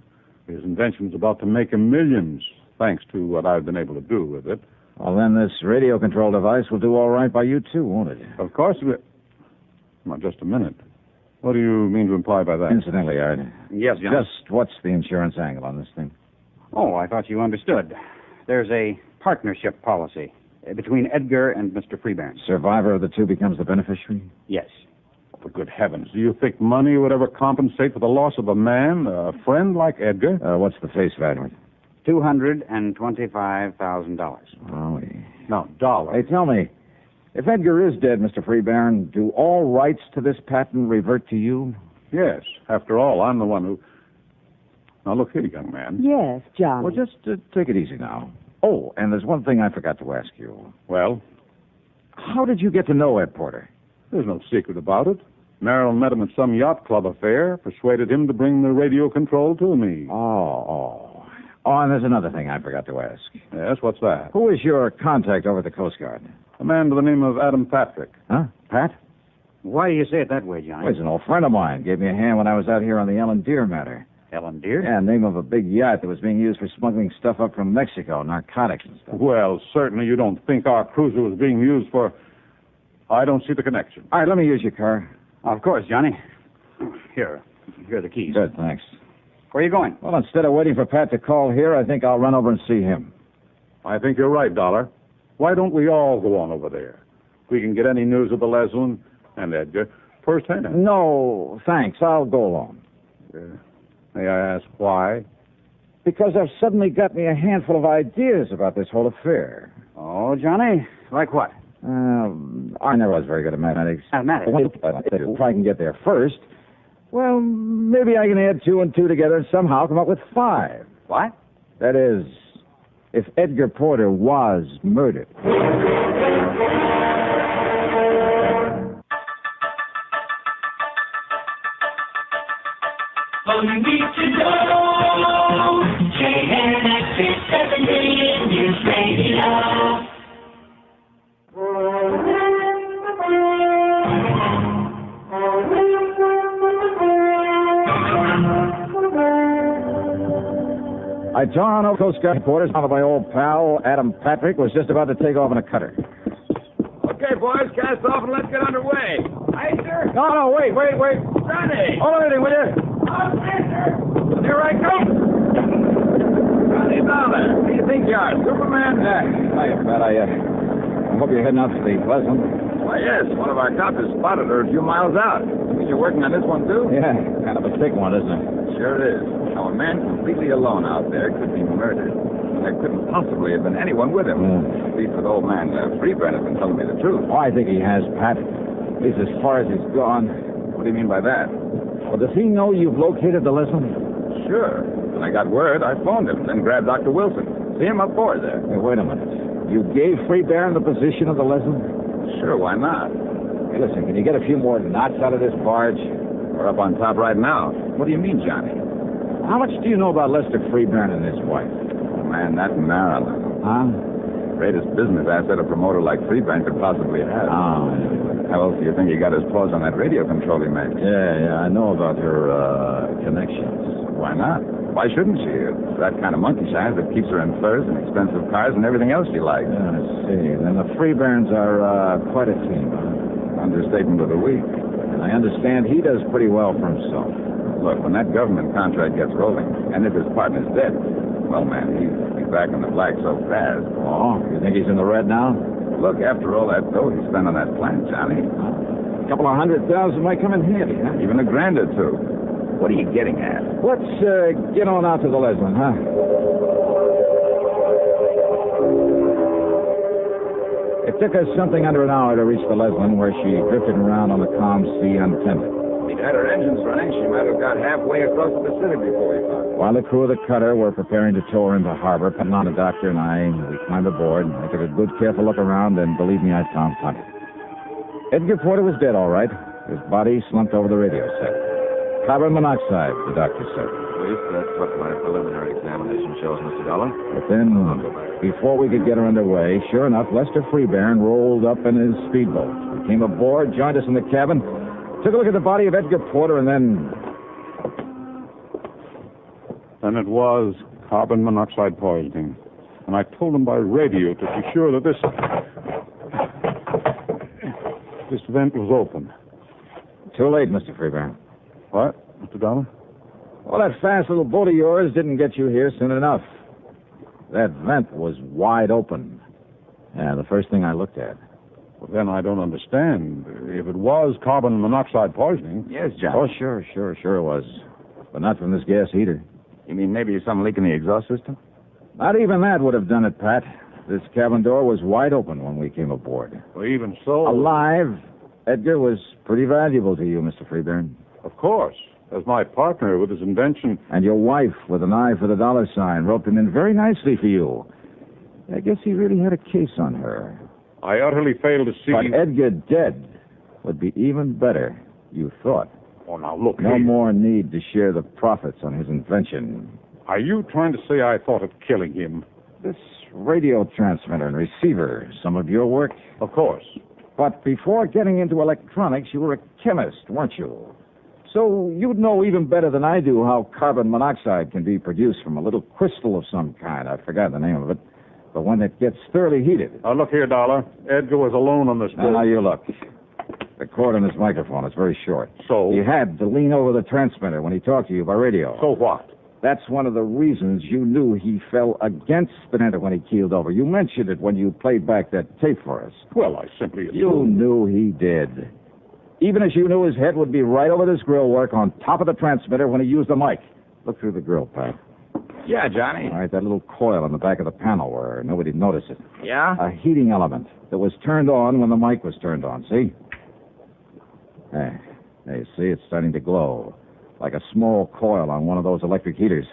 His invention was about to make him millions, thanks to what I've been able to do with it. Well, then this radio control device will do all right by you, too, won't it? Of course it will. Now, just a minute. What do you mean to imply by that? Incidentally, Art. Yes, John. Just what's the insurance angle on this thing? Oh, I thought you understood. There's a partnership policy between Edgar and Mr. Freeburn. Survivor of the two becomes the beneficiary? Yes. For good heavens, do you think money would ever compensate for the loss of a man, a friend like Edgar? What's the face value? $225,000. Oh, no, dollar. Hey, tell me, if Edgar is dead, Mr. Freeburn, do all rights to this patent revert to you? Yes. After all, I'm the one who... Now, look here, young man. Yes, Johnny. Well, just take it easy now. Oh, and there's one thing I forgot to ask you. Well? How did you get to know Ed Porter? There's no secret about it. Merrill met him at some yacht club affair, persuaded him to bring the radio control to me. Oh, and there's another thing I forgot to ask. Yes, what's that? Who is your contact over at the Coast Guard? A man by the name of Adam Patrick. Huh? Pat? Why do you say it that way, Johnny? Well, he's an old friend of mine. Gave me a hand when I was out here on the Ellen Deer matter. Ellen Deer? Yeah, name of a big yacht that was being used for smuggling stuff up from Mexico, narcotics and stuff. Well, certainly you don't think our cruiser was being used for... I don't see the connection. All right, let me use your car. Of course, Johnny. Here are the keys. Good, thanks. Where are you going? Well, instead of waiting for Pat to call here, I think I'll run over and see him. I think you're right, Dollar. Why don't we all go on over there? We can get any news of the Leslin and Edgar firsthand. No, thanks. I'll go alone. May I ask why? Because I've suddenly got me a handful of ideas about this whole affair. Oh, Oh, Johnny? Like what? I never was very good at mathematics. Mathematics? If I can get there first, well, maybe I can add 2 and 2 together and somehow come up with 5. What? That is, if Edgar Porter was murdered. All you need to know, KNX 7 million News Radio. I tore on over Coast Guard quarters. Now that my old pal, Adam Patrick, was just about to take off in a cutter. Okay, boys, cast off and let's get underway. Aye, sir. No, wait. Johnny! Hold everything, will you? Here I come. Johnny Dollar, who do you think you are, Superman? Hiya, Pat. I hope you're heading out to the Pleasant. Why, yes, one of our cops has spotted her a few miles out. You're working on this one, too? Yeah, kind of a thick one, isn't it? Sure it is. Now, a man completely alone out there could be murdered. There couldn't possibly have been anyone with him. At least with old man Freeburn has been telling me the truth. Oh, I think he has, Pat. At least as far as he's gone. What do you mean by that? Well, does he know you've located the lesson? Sure. When I got word, I phoned him, then grabbed Dr. Wilson. See him up board there. Hey, wait a minute. You gave Freeburn the position of the lesson? Sure, why not? Hey, listen, can you get a few more knots out of this barge? We're up on top right now. What do you mean, Johnny? How much do you know about Lester Freeburn and his wife? Oh, man, that Maryland. Huh? Greatest business asset a promoter like Freeburn could possibly have. Oh. How else do you think he got his paws on that radio control he makes? Yeah, I know about her connections. Why not? Why shouldn't she? It's that kind of monkey shines that keeps her in furs and expensive cars and everything else she likes. Yeah, I see. Then the Freeburns are quite a team, huh? Understatement of the week. And I understand he does pretty well for himself. Look, when that government contract gets rolling, and if his partner's dead, well, man, he'll be back in the black so fast. Oh, you think he's in the red now? Look, after all that dough he spent on that plant, Johnny. A couple of $100,000 might come in handy, huh? Even $1,000 or two. What are you getting at? Let's get on out to the Leslin, huh? It took us something under an hour to reach the Leslin, where she drifted around on the calm sea untended. If she'd had her engines running, she might have got halfway across the Pacific before we found her. While the crew of the cutter were preparing to tow her into harbor, Pennon, the doctor, and we climbed aboard. I took a good, careful look around, and believe me, I found plenty. Edgar Porter was dead, all right. His body slumped over the radio set. Carbon monoxide, the doctor said. At least that's what my preliminary examination shows, Mr. Dollar. But then, before we could get her underway, sure enough, Lester Freeburn rolled up in his speedboat. He came aboard, joined us in the cabin, took a look at the body of Edgar Porter, and then... Then it was carbon monoxide poisoning. And I told him by radio to be sure that this vent was open. Too late, Mr. Freeburn. What, Mr. Dollar? Well, that fast little boat of yours didn't get you here soon enough. That vent was wide open. Yeah, the first thing I looked at. Well, then I don't understand. If it was carbon monoxide poisoning... Yes, John. Oh, sure it was. But not from this gas heater. You mean maybe some leak in the exhaust system? Not even that would have done it, Pat. This cabin door was wide open when we came aboard. Well, even so... Alive, Edgar was pretty valuable to you, Mr. Freeburn. Of course. As my partner with his invention... And your wife, with an eye for the dollar sign, roped him in very nicely for you. I guess he really had a case on her. I utterly failed to see... But Edgar dead would be even better, you thought. Oh, now, look No here. more need to share the profits on his invention. Are you trying to say I thought of killing him? This radio transmitter and receiver, some of your work? Of course. But before getting into electronics, you were a chemist, weren't you? So you'd know even better than I do how carbon monoxide can be produced from a little crystal of some kind. I forgot the name of it. But when it gets thoroughly heated... Now, look here, Dollar. Edgar was alone on this boat. Now, you look. The cord on his microphone is very short. So? He had to lean over the transmitter when he talked to you by radio. So what? That's one of the reasons you knew he fell against Spinetta when he keeled over. You mentioned it when you played back that tape for us. Well, I simply assumed... You knew he did. Even as you knew his head would be right over this grill work on top of the transmitter when he used the mic. Look through the grill, Pat. Yeah, Johnny. All right, that little coil on the back of the panel where nobody'd notice it. Yeah? A heating element that was turned on when the mic was turned on, see? Hey, see, it's starting to glow. Like a small coil on one of those electric heaters.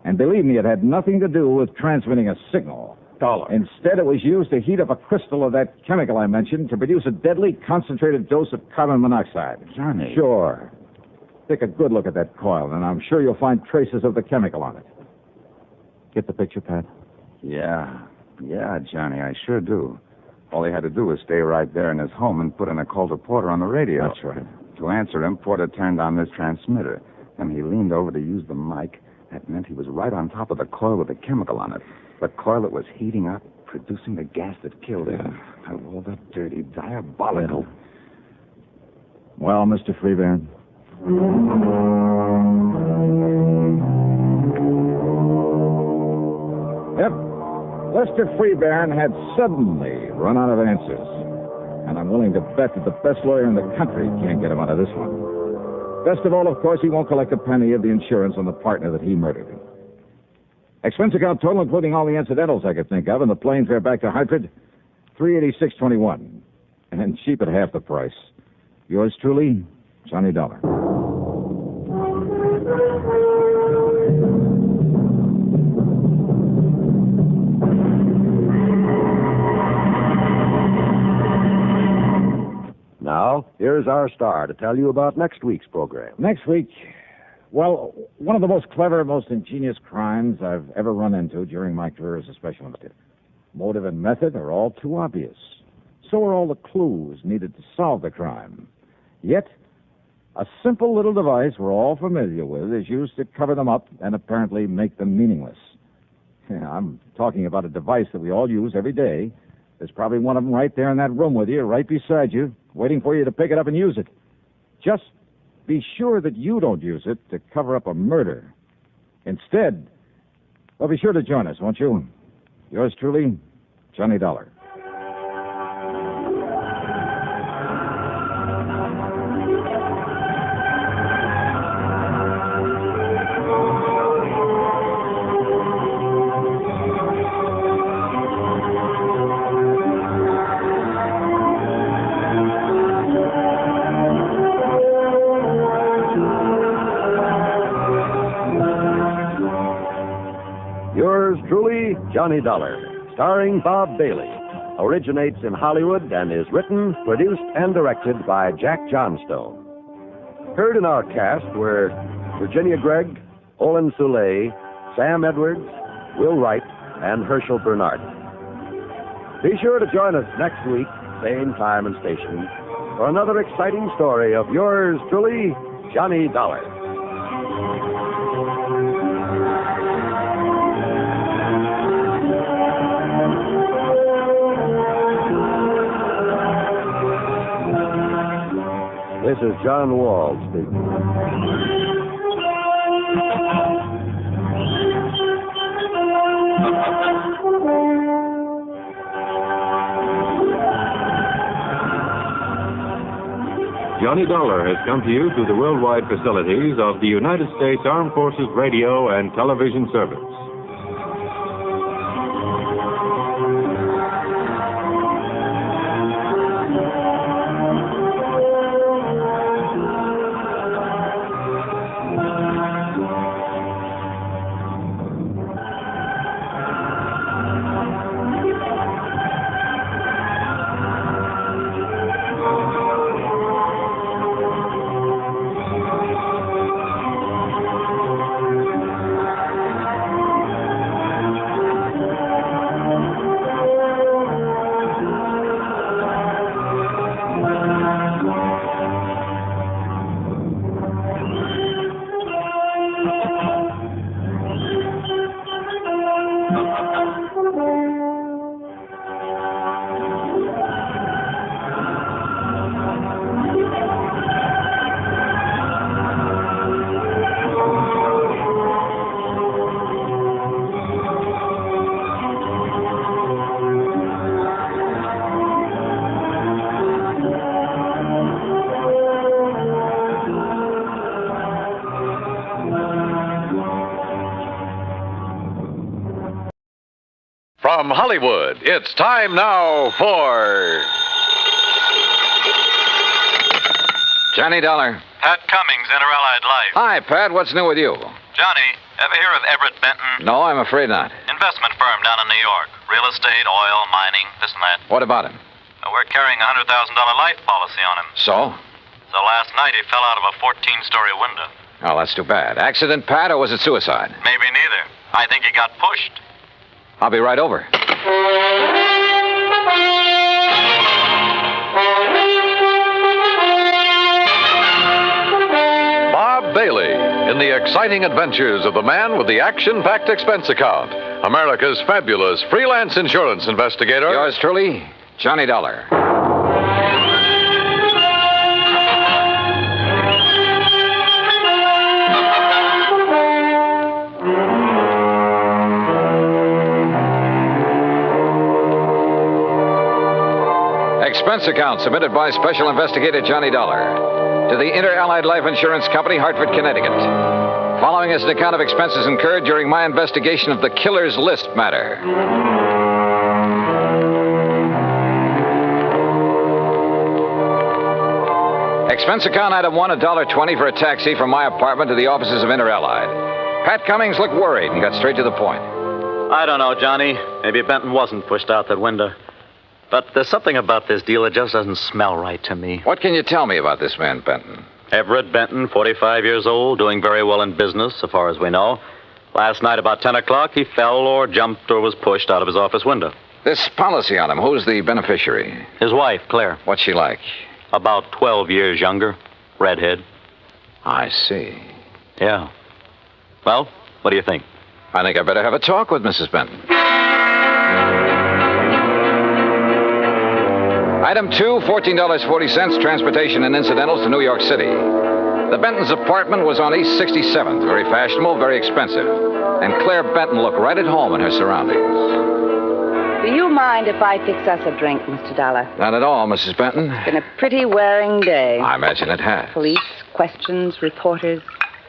And believe me, it had nothing to do with transmitting a signal. Dollar. Instead, it was used to heat up a crystal of that chemical I mentioned to produce a deadly concentrated dose of carbon monoxide. Johnny. Sure. Take a good look at that coil, and I'm sure you'll find traces of the chemical on it. Get the picture, Pat? Yeah, Johnny, I sure do. All he had to do was stay right there in his home and put in a call to Porter on the radio. That's right. To answer him, Porter turned on this transmitter, and he leaned over to use the mic. That meant he was right on top of the coil with the chemical on it. The coil that was heating up, producing the gas that killed him. Oh, the dirty, diabolical. Well, Mr. Freebairn. Yep. Lester Freebairn had suddenly run out of answers. And I'm willing to bet that the best lawyer in the country can't get him out of this one. Best of all, of course, he won't collect a penny of the insurance on the partner that he murdered. Expense account total, including all the incidentals I could think of, and the plane fare back to Hartford, $386.21. And cheap at half the price. Yours truly, Johnny Dollar. Now, here's our star to tell you about next week's program. Next week, well, one of the most clever, most ingenious crimes I've ever run into during my career as a special investigator. Motive and method are all too obvious. So are all the clues needed to solve the crime. Yet, a simple little device we're all familiar with is used to cover them up and apparently make them meaningless. Yeah, I'm talking about a device that we all use every day. There's probably one of them right there in that room with you, right beside you, waiting for you to pick it up and use it. Just be sure that you don't use it to cover up a murder. Instead, well, be sure to join us, won't you? Yours truly, Johnny Dollar. Yours truly, Johnny Dollar, starring Bob Bailey, originates in Hollywood and is written, produced, and directed by Jack Johnstone. Heard in our cast were Virginia Gregg, Olin Soule, Sam Edwards, Will Wright, and Herschel Bernard. Be sure to join us next week, same time and station, for another exciting story of yours truly, Johnny Dollar. This is John Wall speaking. Johnny Dollar has come to you through the worldwide facilities of the United States Armed Forces Radio and Television Service. From Hollywood, it's time now for Johnny Dollar. Pat Cummings, Inter-Allied Life. Hi, Pat. What's new with you? Johnny, ever hear of Everett Benton? No, I'm afraid not. Investment firm down in New York. Real estate, oil, mining, this and that. What about him? We're carrying a $100,000 life policy on him. So? So last night he fell out of a 14-story window. Oh, that's too bad. Accident, Pat, or was it suicide? Maybe neither. I think he got pushed. I'll be right over. Bob Bailey in the exciting adventures of the man with the action-packed expense account, America's fabulous freelance insurance investigator. Yours truly, Johnny Dollar. Expense account submitted by Special Investigator Johnny Dollar to the Inter-Allied Life Insurance Company, Hartford, Connecticut. Following is an account of expenses incurred during my investigation of the killer's list matter. Expense account item 1, $1.20 for a taxi from my apartment to the offices of Inter-Allied. Pat Cummings looked worried and got straight to the point. I don't know, Johnny. Maybe Benton wasn't pushed out that window. But there's something about this deal that just doesn't smell right to me. What can you tell me about this man, Benton? Everett Benton, 45 years old, doing very well in business, so far as we know. Last night about 10 o'clock, he fell or jumped or was pushed out of his office window. This policy on him, who's the beneficiary? His wife, Claire. What's she like? About 12 years younger. Redhead. I see. Yeah. Well, what do you think? I think I better have a talk with Mrs. Benton. Item 2, $14.40, transportation and incidentals to New York City. The Benton's apartment was on East 67th, very fashionable, very expensive. And Claire Benton looked right at home in her surroundings. Do you mind if I fix us a drink, Mr. Dollar? Not at all, Mrs. Benton. It's been a pretty wearing day. I imagine it has. Police, questions, reporters.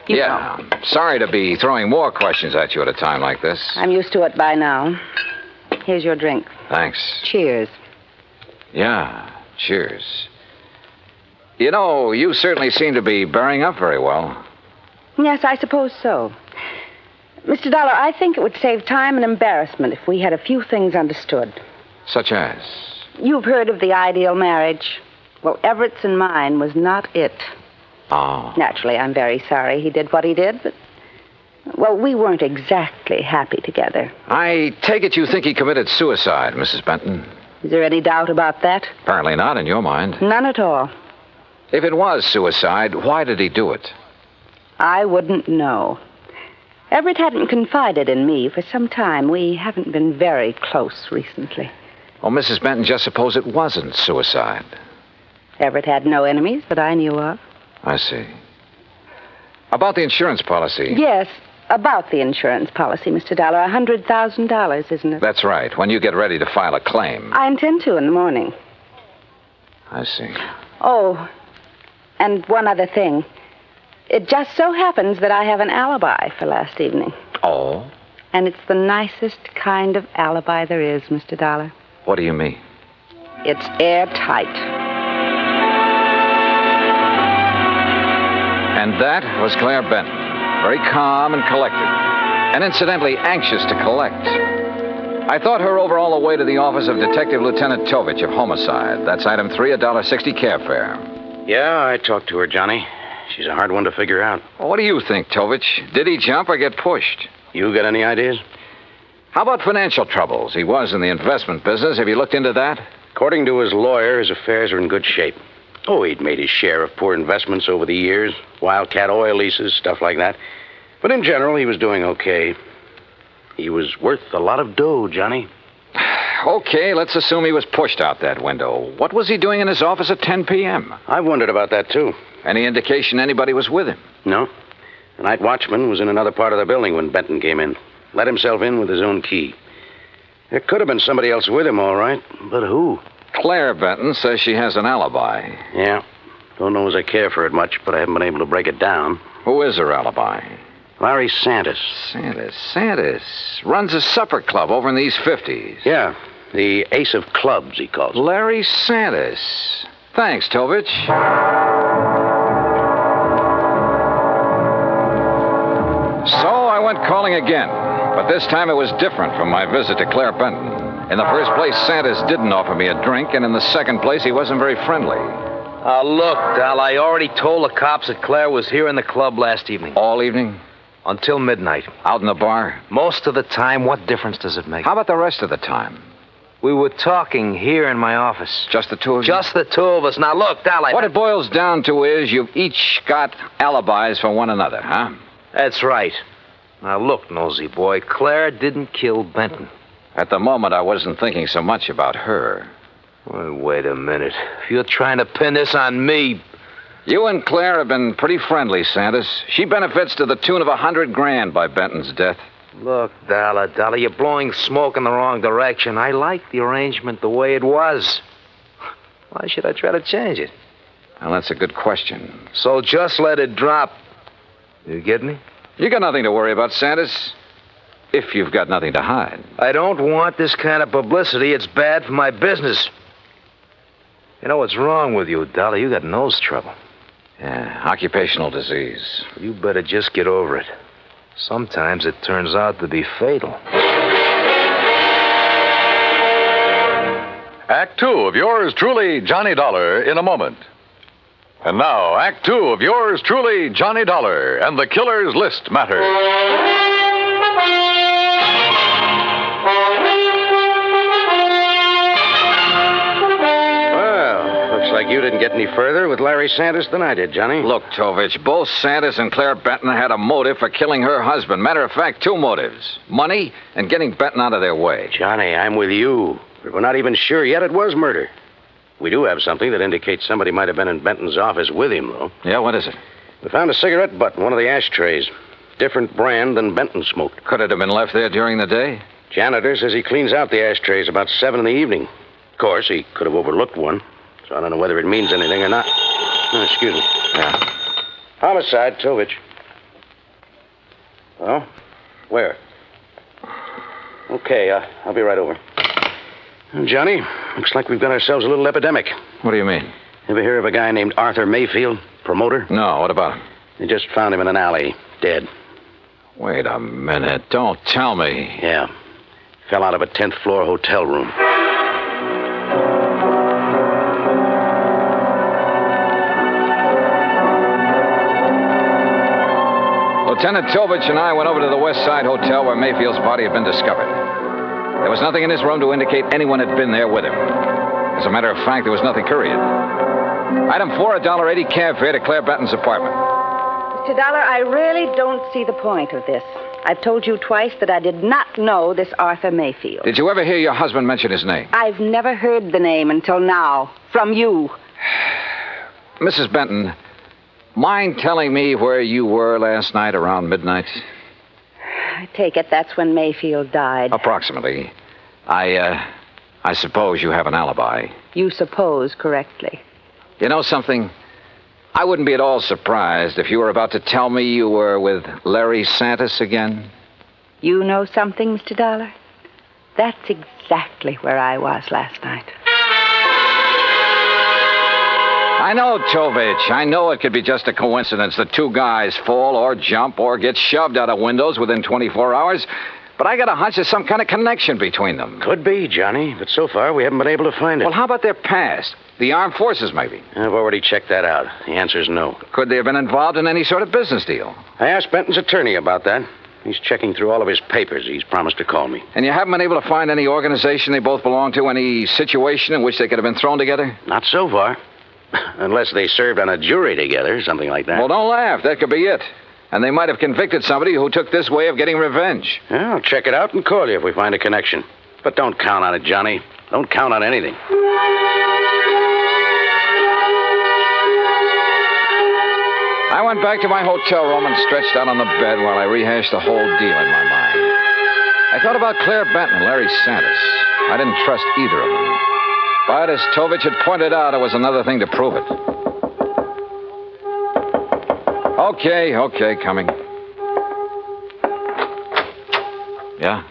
You know. Sorry to be throwing more questions at you at a time like this. I'm used to it by now. Here's your drink. Thanks. Cheers. Yeah, cheers. You know, you certainly seem to be bearing up very well. Yes, I suppose so. Mr. Dollar, I think it would save time and embarrassment if we had a few things understood. Such as? You've heard of the ideal marriage. Well, Everett's and mine was not it. Oh. Naturally, I'm very sorry he did what he did, but... Well, we weren't exactly happy together. I take it you think he committed suicide, Mrs. Benton? Is there any doubt about that? Apparently not in your mind. None at all. If it was suicide, why did he do it? I wouldn't know. Everett hadn't confided in me for some time. We haven't been very close recently. Oh, Mrs. Benton, just suppose it wasn't suicide. Everett had no enemies that I knew of. I see. About the insurance policy. Yes, about the insurance policy, Mr. Dollar. $100,000, isn't it? That's right, when you get ready to file a claim. I intend to in the morning. I see. Oh, and one other thing. It just so happens that I have an alibi for last evening. Oh? And it's the nicest kind of alibi there is, Mr. Dollar. What do you mean? It's airtight. And that was Claire Benton, very calm and collected, and incidentally anxious to collect. I thought her over all the way to the office of Detective Lieutenant Tovich of Homicide. That's item 3, $1.60 cab fare. Yeah, I talked to her, Johnny. She's a hard one to figure out. What do you think, Tovich? Did he jump or get pushed? You got any ideas? How about financial troubles? He was in the investment business. Have you looked into that? According to his lawyer, his affairs are in good shape. Oh, he'd made his share of poor investments over the years. Wildcat oil leases, stuff like that. But in general, he was doing okay. He was worth a lot of dough, Johnny. Okay, let's assume he was pushed out that window. What was he doing in his office at 10 p.m.? I've wondered about that, too. Any indication anybody was with him? No. The night watchman was in another part of the building when Benton came in. Let himself in with his own key. There could have been somebody else with him, all right. But who? Claire Benton says she has an alibi. Yeah. Don't know as I care for it much, but I haven't been able to break it down. Who is her alibi? Larry Santis. Santis. Runs a supper club over in the East 50s. Yeah, the Ace of Clubs, he calls it. Larry Santis. Thanks, Tovich. So I went calling again, but this time it was different from my visit to Claire Benton. In the first place, Santis didn't offer me a drink, and in the second place, he wasn't very friendly. Look, Dal, I already told the cops that Claire was here in the club last evening. All evening? Until midnight. Out in the bar? Most of the time. What difference does it make? How about the rest of the time? We were talking here in my office. Just the two of you? Just the two of us. Now, look, Dal, What it boils down to is you've each got alibis for one another, huh? That's right. Now, look, nosy boy, Claire didn't kill Benton. At the moment, I wasn't thinking so much about her. Well, wait a minute. If you're trying to pin this on me... You and Claire have been pretty friendly, Santis. She benefits to the tune of $100,000 by Benton's death. Look, Dollar, you're blowing smoke in the wrong direction. I like the arrangement the way it was. Why should I try to change it? Well, that's a good question. So just let it drop. You get me? You got nothing to worry about, Santis. If you've got nothing to hide. I don't want this kind of publicity. It's bad for my business. You know what's wrong with you, Dollar? You got nose trouble. Yeah, occupational disease. You better just get over it. Sometimes it turns out to be fatal. Act two of yours truly, Johnny Dollar, in a moment. And now, Act two of yours truly, Johnny Dollar, and the Killer's List Matter. Looks like you didn't get any further with Larry Santis than I did, Johnny. Look, Tovich, both Santis and Claire Benton had a motive for killing her husband. Matter of fact, two motives. Money and getting Benton out of their way. Johnny, I'm with you. But we're not even sure yet it was murder. We do have something that indicates somebody might have been in Benton's office with him, though. Yeah, what is it? We found a cigarette butt in one of the ashtrays. Different brand than Benton smoked. Could it have been left there during the day? Janitor says he cleans out the ashtrays about 7 in the evening. Of course, he could have overlooked one. So I don't know whether it means anything or not. Oh, excuse me. Yeah. Homicide, Tovich. Oh? Where? Okay, I'll be right over. Johnny, looks like we've got ourselves a little epidemic. What do you mean? Ever hear of a guy named Arthur Mayfield, promoter? No, what about him? They just found him in an alley, dead. Wait a minute. Don't tell me. Yeah. Fell out of a 10th floor hotel room. Lieutenant Tovich and I went over to the West Side Hotel where Mayfield's body had been discovered. There was nothing in his room to indicate anyone had been there with him. As a matter of fact, there was nothing couriered. Item 4, $1.80 cab fare to Claire Benton's apartment. Mr. Dollar, I really don't see the point of this. I've told you twice that I did not know this Arthur Mayfield. Did you ever hear your husband mention his name? I've never heard the name until now. From you. Mrs. Benton, mind telling me where you were last night around midnight? I take it that's when Mayfield died. Approximately. I suppose you have an alibi. You suppose correctly. You know something? I wouldn't be at all surprised if you were about to tell me you were with Larry Santis again. You know something, Mr. Dollar? That's exactly where I was last night. I know, Tovich. I know it could be just a coincidence that two guys fall or jump or get shoved out of windows within 24 hours. But I got a hunch there's some kind of connection between them. Could be, Johnny, but so far we haven't been able to find it. Well, how about their past? The armed forces, maybe? I've already checked that out. The answer's no. Could they have been involved in any sort of business deal? I asked Benton's attorney about that. He's checking through all of his papers. He's promised to call me. And you haven't been able to find any organization they both belong to, any situation in which they could have been thrown together? Not so far. Unless they served on a jury together, something like that. Well, don't laugh. That could be it. And they might have convicted somebody who took this way of getting revenge. Yeah, I'll check it out and call you if we find a connection. But don't count on it, Johnny. Don't count on anything. I went back to my hotel room and stretched out on the bed while I rehashed the whole deal in my mind. I thought about Claire Benton and Larry Santis. I didn't trust either of them. But as Tovich had pointed out, it was another thing to prove it. Okay, coming. Yeah?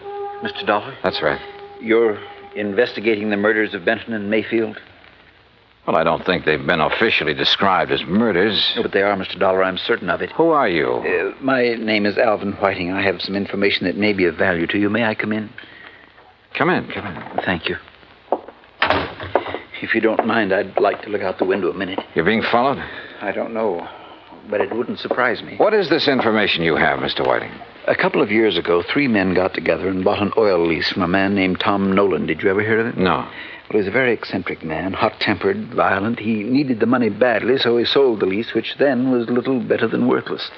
Mr. Dollar? That's right. You're investigating the murders of Benton and Mayfield? Well, I don't think they've been officially described as murders. No, but they are, Mr. Dollar. I'm certain of it. Who are you? My name is Alvin Whiting. I have some information that may be of value to you. May I come in? Come in. Thank you. If you don't mind, I'd like to look out the window a minute. You're being followed? I don't know, but it wouldn't surprise me. What is this information you have, Mr. Whiting? A couple of years ago, 3 men got together and bought an oil lease from a man named Tom Nolan. Did you ever hear of it? No. Well, he was a very eccentric man, hot-tempered, violent. He needed the money badly, so he sold the lease, which then was little better than worthless.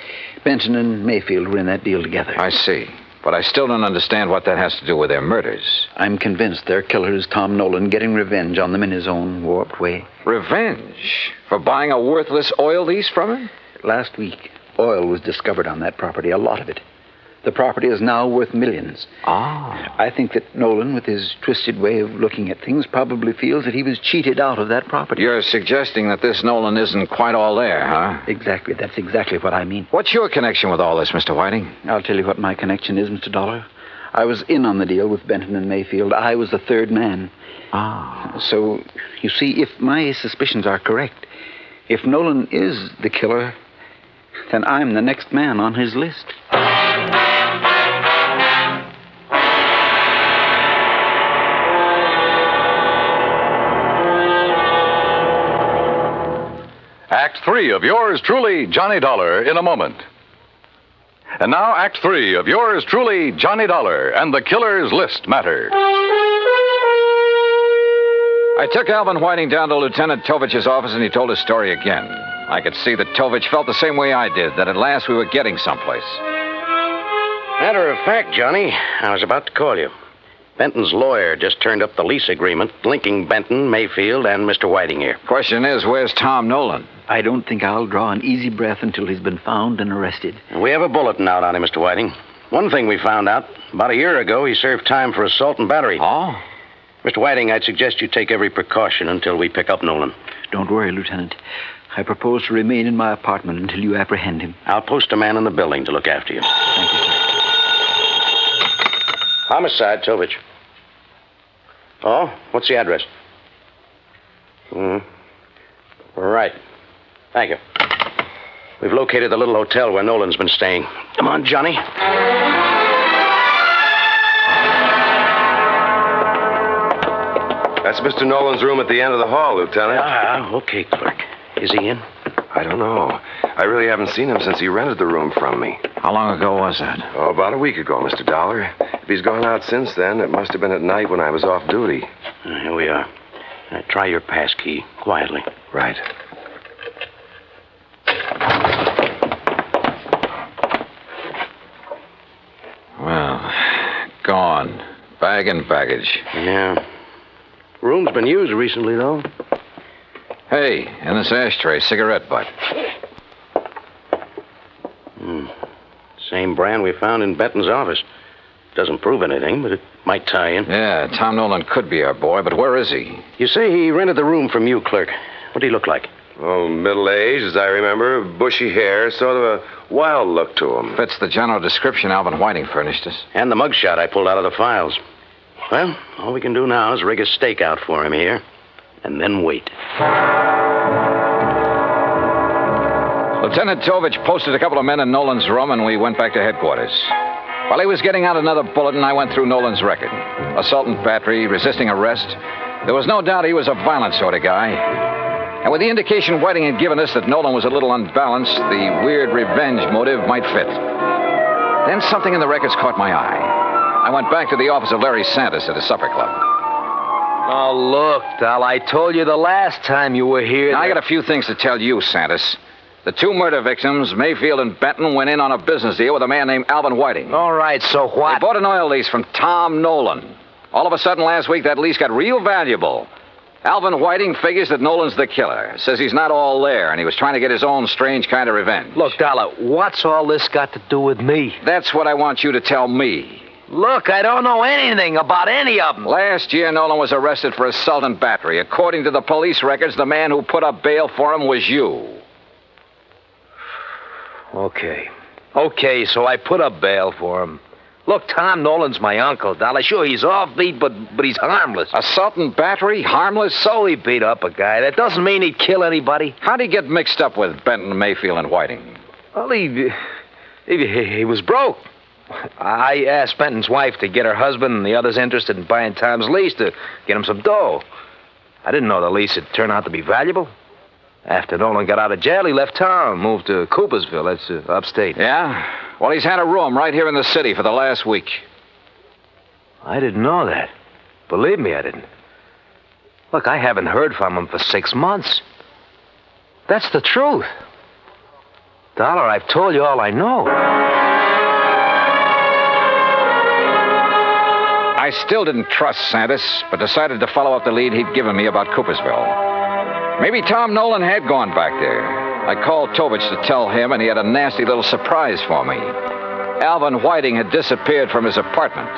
Benton and Mayfield were in that deal together. I see. But I still don't understand what that has to do with their murders. I'm convinced their killer is Tom Nolan, getting revenge on them in his own warped way. Revenge? For buying a worthless oil lease from him? Last week, oil was discovered on that property, a lot of it. The property is now worth millions. Ah. I think that Nolan, with his twisted way of looking at things, probably feels that he was cheated out of that property. You're suggesting that this Nolan isn't quite all there, huh? Exactly. That's exactly what I mean. What's your connection with all this, Mr. Whiting? I'll tell you what my connection is, Mr. Dollar. I was in on the deal with Benton and Mayfield. I was the third man. Ah. So, you see, if my suspicions are correct, if Nolan is the killer, then I'm the next man on his list. Act 3 of yours truly, Johnny Dollar, in a moment. And now, Act 3 of yours truly, Johnny Dollar, and the Killer's List matter. I took Alvin Whiting down to Lieutenant Tovich's office, and he told his story again. I could see that Tovich felt the same way I did, that at last we were getting someplace. Matter of fact, Johnny, I was about to call you. Benton's lawyer just turned up the lease agreement linking Benton, Mayfield, and Mr. Whiting here. Question is, where's Tom Nolan? I don't think I'll draw an easy breath until he's been found and arrested. We have a bulletin out on him, Mr. Whiting. One thing we found out, about a year ago, he served time for assault and battery. Oh? Mr. Whiting, I'd suggest you take every precaution until we pick up Nolan. Don't worry, Lieutenant. I propose to remain in my apartment until you apprehend him. I'll post a man in the building to look after you. Thank you, sir. Homicide, Tovich. Oh, what's the address? Right. Thank you. We've located the little hotel where Nolan's been staying. Come on, Johnny. That's Mr. Nolan's room at the end of the hall, Lieutenant. Okay, clerk. Is he in? I don't know. I really haven't seen him since he rented the room from me. How long ago was that? Oh, about a week ago, Mr. Dollar. If he's gone out since then, it must have been at night when I was off duty. Here we are. Now, try your pass key, quietly. Right. Well, gone. Bag and baggage. Yeah. Room's been used recently, though. Hey, in this ashtray, cigarette butt. Same brand we found in Benton's office. Doesn't prove anything, but it might tie in. Yeah, Tom Nolan could be our boy, but where is he? You say he rented the room from you, clerk. What did he look like? Oh, middle-aged, as I remember. Bushy hair, sort of a wild look to him. Fits the general description Alvin Whiting furnished us. And the mugshot I pulled out of the files. Well, all we can do now is rig a stakeout for him here, and then wait. Lieutenant Tovich posted a couple of men in Nolan's room, and we went back to headquarters. While he was getting out another bulletin, I went through Nolan's record. Assault and battery, resisting arrest. There was no doubt he was a violent sort of guy. And with the indication Whiting had given us that Nolan was a little unbalanced, the weird revenge motive might fit. Then something in the records caught my eye. I went back to the office of Larry Santis at his supper club. Oh, look, Dal, I told you the last time you were here. Now, I got a few things to tell you, Santis. The 2 murder victims, Mayfield and Benton, went in on a business deal with a man named Alvin Whiting. All right, so what? They bought an oil lease from Tom Nolan. All of a sudden last week, that lease got real valuable. Alvin Whiting figures that Nolan's the killer. Says he's not all there, and he was trying to get his own strange kind of revenge. Look, Dollar, what's all this got to do with me? That's what I want you to tell me. Look, I don't know anything about any of them. Last year, Nolan was arrested for assault and battery. According to the police records, the man who put up bail for him was you. Okay, so I put up bail for him. Look, Tom Nolan's my uncle, Dollar. Sure, he's offbeat, but he's harmless. Assault and battery? Harmless? So he beat up a guy. That doesn't mean he'd kill anybody. How'd he get mixed up with Benton, Mayfield, and Whiting? Well, he was broke. I asked Benton's wife to get her husband and the others interested in buying Tom's lease to get him some dough. I didn't know the lease would turn out to be valuable. After Nolan got out of jail, he left town, moved to Coopersville. That's upstate. Yeah? Well, he's had a room right here in the city for the last week. I didn't know that. Believe me, I didn't. Look, I haven't heard from him for 6 months. That's the truth. Dollar, I've told you all I know. I still didn't trust Santis, but decided to follow up the lead he'd given me about Coopersville. Maybe Tom Nolan had gone back there. I called Tovich to tell him, and he had a nasty little surprise for me. Alvin Whiting had disappeared from his apartment.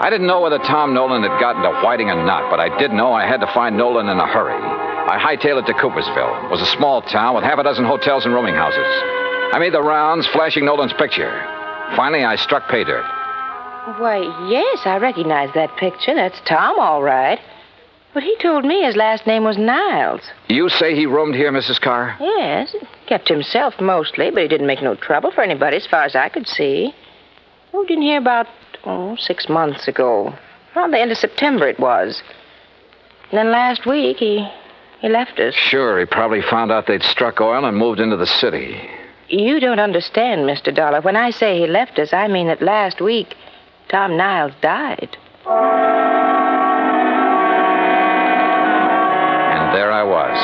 I didn't know whether Tom Nolan had gotten to Whiting or not, but I did know I had to find Nolan in a hurry. I hightailed it to Coopersville. It was a small town with half a dozen hotels and rooming houses. I made the rounds, flashing Nolan's picture. Finally, I struck pay dirt. Why, yes, I recognize that picture. That's Tom, all right. But he told me his last name was Niles. You say he roomed here, Mrs. Carr? Yes, kept himself mostly, but he didn't make no trouble for anybody as far as I could see. Oh, didn't hear about, 6 months ago. Around the end of September it was. And then last week he left us. Sure, he probably found out they'd struck oil and moved into the city. You don't understand, Mr. Dollar. When I say he left us, I mean that last week Tom Niles died. And there I was.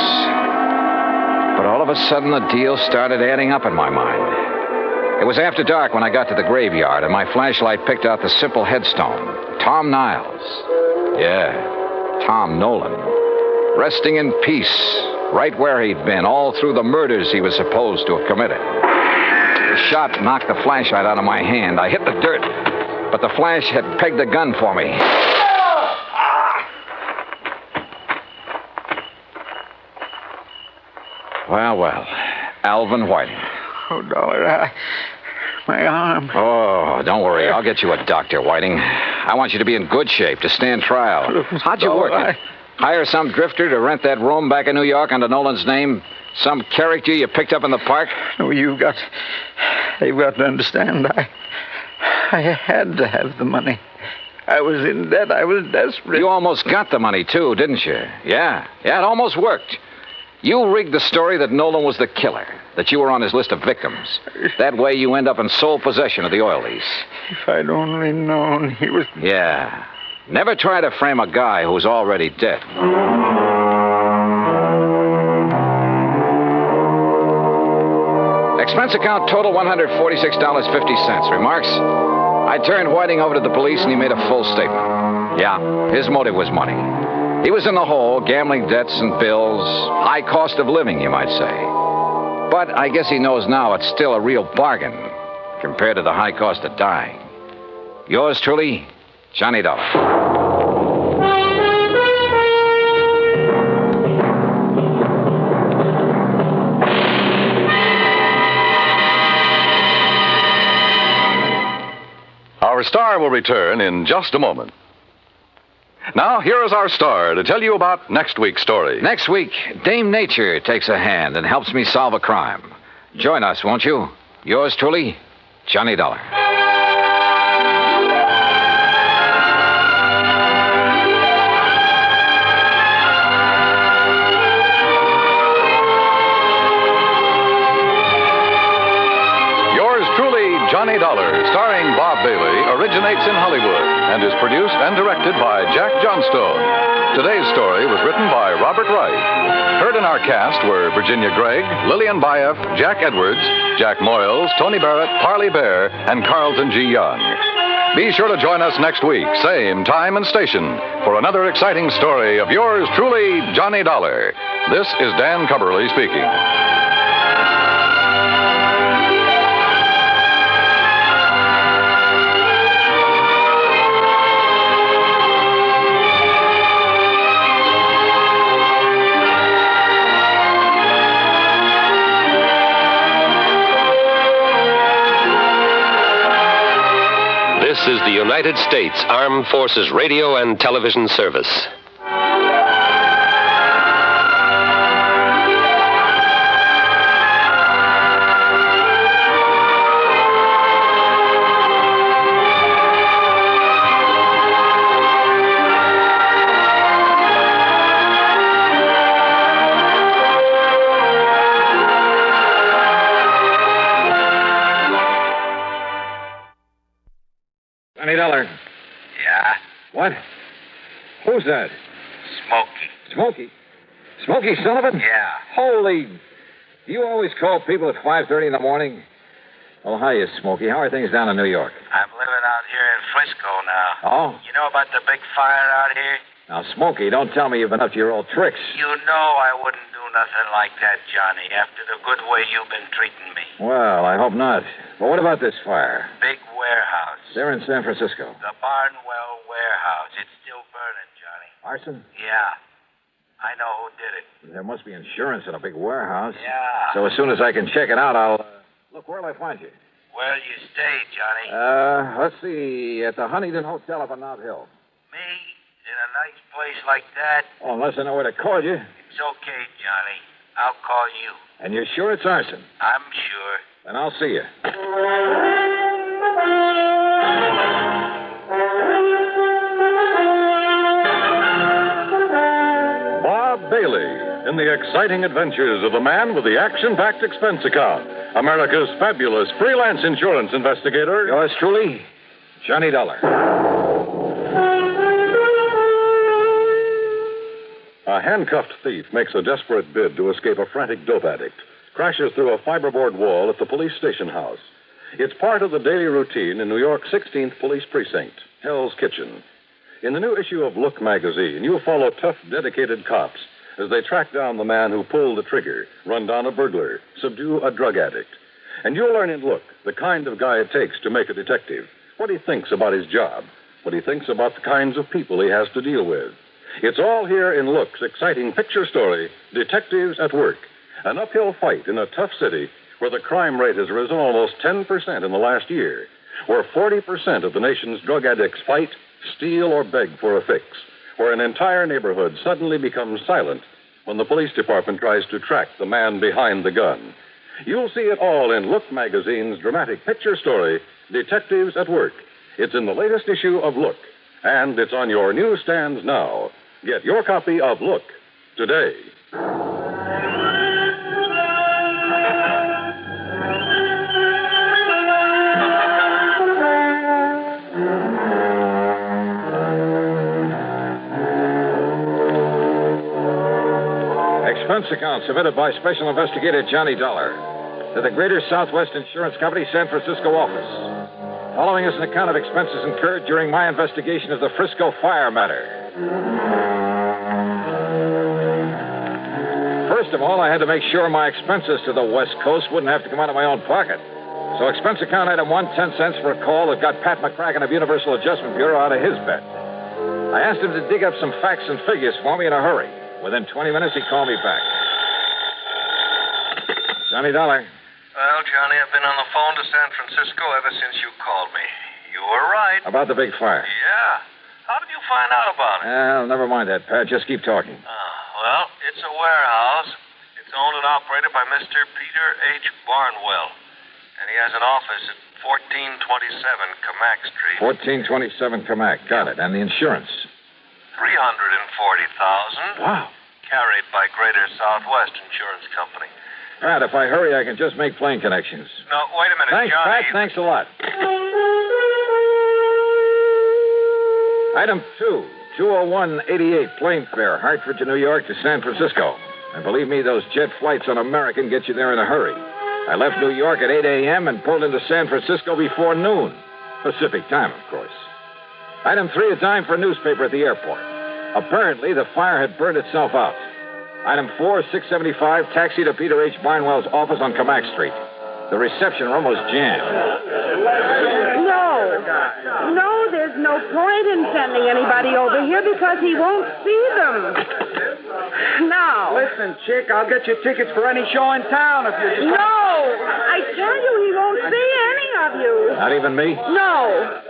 But all of a sudden, the deal started adding up in my mind. It was after dark when I got to the graveyard, and my flashlight picked out the simple headstone. Tom Niles. Yeah, Tom Nolan. Resting in peace, right where he'd been, all through the murders he was supposed to have committed. The shot knocked the flashlight out of my hand. I hit the dirt, but the flash had pegged the gun for me. Well, Alvin Whiting. Oh, Dollar, my arm. Oh, don't worry. I'll get you a doctor, Whiting. I want you to be in good shape to stand trial. How'd you work it? Hire some drifter to rent that room back in New York under Nolan's name? Some character you picked up in the park? No, you've got to understand. I had to have the money. I was in debt. I was desperate. You almost got the money, too, didn't you? Yeah, it almost worked. You rigged the story that Nolan was the killer, that you were on his list of victims. That way you end up in sole possession of the oil lease. If I'd only known he was... Yeah. Never try to frame a guy who's already dead. Expense account total $146.50. Remarks? I turned Whiting over to the police and he made a full statement. Yeah, his motive was money. He was in the hole, gambling debts and bills, high cost of living, you might say. But I guess he knows now it's still a real bargain compared to the high cost of dying. Yours truly, Johnny Dollar. Our star will return in just a moment. Now, here is our star to tell you about next week's story. Next week, Dame Nature takes a hand and helps me solve a crime. Join us, won't you? Yours truly, Johnny Dollar. Yours truly, Johnny Dollar, starring Bob Bailey, originates in Hollywood and is produced and directed by Jack Johnstone. Today's story was written by Robert Wright. Heard in our cast were Virginia Gregg, Lillian Bayef, Jack Edwards, Jack Moyles, Tony Barrett, Parley Bear, and Carlton G. Young. Be sure to join us next week, same time and station, for another exciting story of yours truly, Johnny Dollar. This is Dan Cubberly speaking. United States Armed Forces Radio and Television Service. $20. Yeah? What? Who's that? Smokey. Smokey? Smokey Sullivan? Yeah. Holy... Do you always call people at 5:30 in the morning? Oh, hiya, Smokey. How are things down in New York? I'm living out here in Frisco now. Oh? You know about the big fire out here? Now, Smokey, don't tell me you've been up to your old tricks. You know I wouldn't do nothing like that, Johnny, after the good way you've been treating me. Well, I hope not. But what about this fire? Big warehouse. They're in San Francisco. The Barnwell warehouse. It's still burning, Johnny. Arson? Yeah. I know who did it. There must be insurance in a big warehouse. Yeah. So as soon as I can check it out, I'll... Look, where'll I find you? Where'll you stay, Johnny? Let's see. At the Huntington Hotel up on Mount Hill. Me? In a nice place like that? Oh, unless I know where to call you. It's okay, Johnny. I'll call you. And you're sure it's arson? I'm sure. Then I'll see you. Bob Bailey in the exciting adventures of the man with the action-packed expense account. America's fabulous freelance insurance investigator. Yours truly, Johnny Dollar. A handcuffed thief makes a desperate bid to escape a frantic dope addict. Crashes through a fiberboard wall at the police station house. It's part of the daily routine in New York's 16th Police Precinct, Hell's Kitchen. In the new issue of Look magazine, you'll follow tough, dedicated cops as they track down the man who pulled the trigger, run down a burglar, subdue a drug addict. And you'll learn in Look the kind of guy it takes to make a detective, what he thinks about his job, what he thinks about the kinds of people he has to deal with. It's all here in Look's exciting picture story, Detectives at Work, an uphill fight in a tough city where the crime rate has risen almost 10% in the last year, where 40% of the nation's drug addicts fight, steal, or beg for a fix, where an entire neighborhood suddenly becomes silent when the police department tries to track the man behind the gun. You'll see it all in Look magazine's dramatic picture story, Detectives at Work. It's in the latest issue of Look, and it's on your newsstands now. Get your copy of Look today. Expense account submitted by Special Investigator Johnny Dollar to the Greater Southwest Insurance Company, San Francisco office. Following is an account of expenses incurred during my investigation of the Frisco fire matter. First of all, I had to make sure my expenses to the West Coast wouldn't have to come out of my own pocket. So expense account item 1, 10 cents for a call that got Pat McCracken of Universal Adjustment Bureau out of his bed. I asked him to dig up some facts and figures for me in a hurry. Within 20 minutes, he called me back. Johnny Dollar. Well, Johnny, I've been on the phone to San Francisco ever since you called me. You were right. About the big fire. Yeah. How did you find out about it? Well, never mind that, Pat. Just keep talking. Well, it's a warehouse. It's owned and operated by Mr. Peter H. Barnwell. And he has an office at 1427 Camac Street. 1427 Camac. Got it. And the insurance? $340,000. Wow. Carried by Greater Southwest Insurance Company. Pat, if I hurry, I can just make plane connections. No, wait a minute, Thanks, Johnny. Pat. Thanks a lot. Item 2, 20188 plane fare, Hartford to New York to San Francisco. And believe me, those jet flights on American get you there in a hurry. I left New York at 8 a.m. and pulled into San Francisco before noon. Pacific time, of course. Item 3, a dime for a newspaper at the airport. Apparently, the fire had burned itself out. Item 4, 675, taxi to Peter H. Barnwell's office on Camac Street. The reception room was jammed. No, there's no point in sending anybody over here because he won't see them. Now. Listen, chick, I'll get you tickets for any show in town if you just... No! I tell you, he won't see any of you. Not even me? No.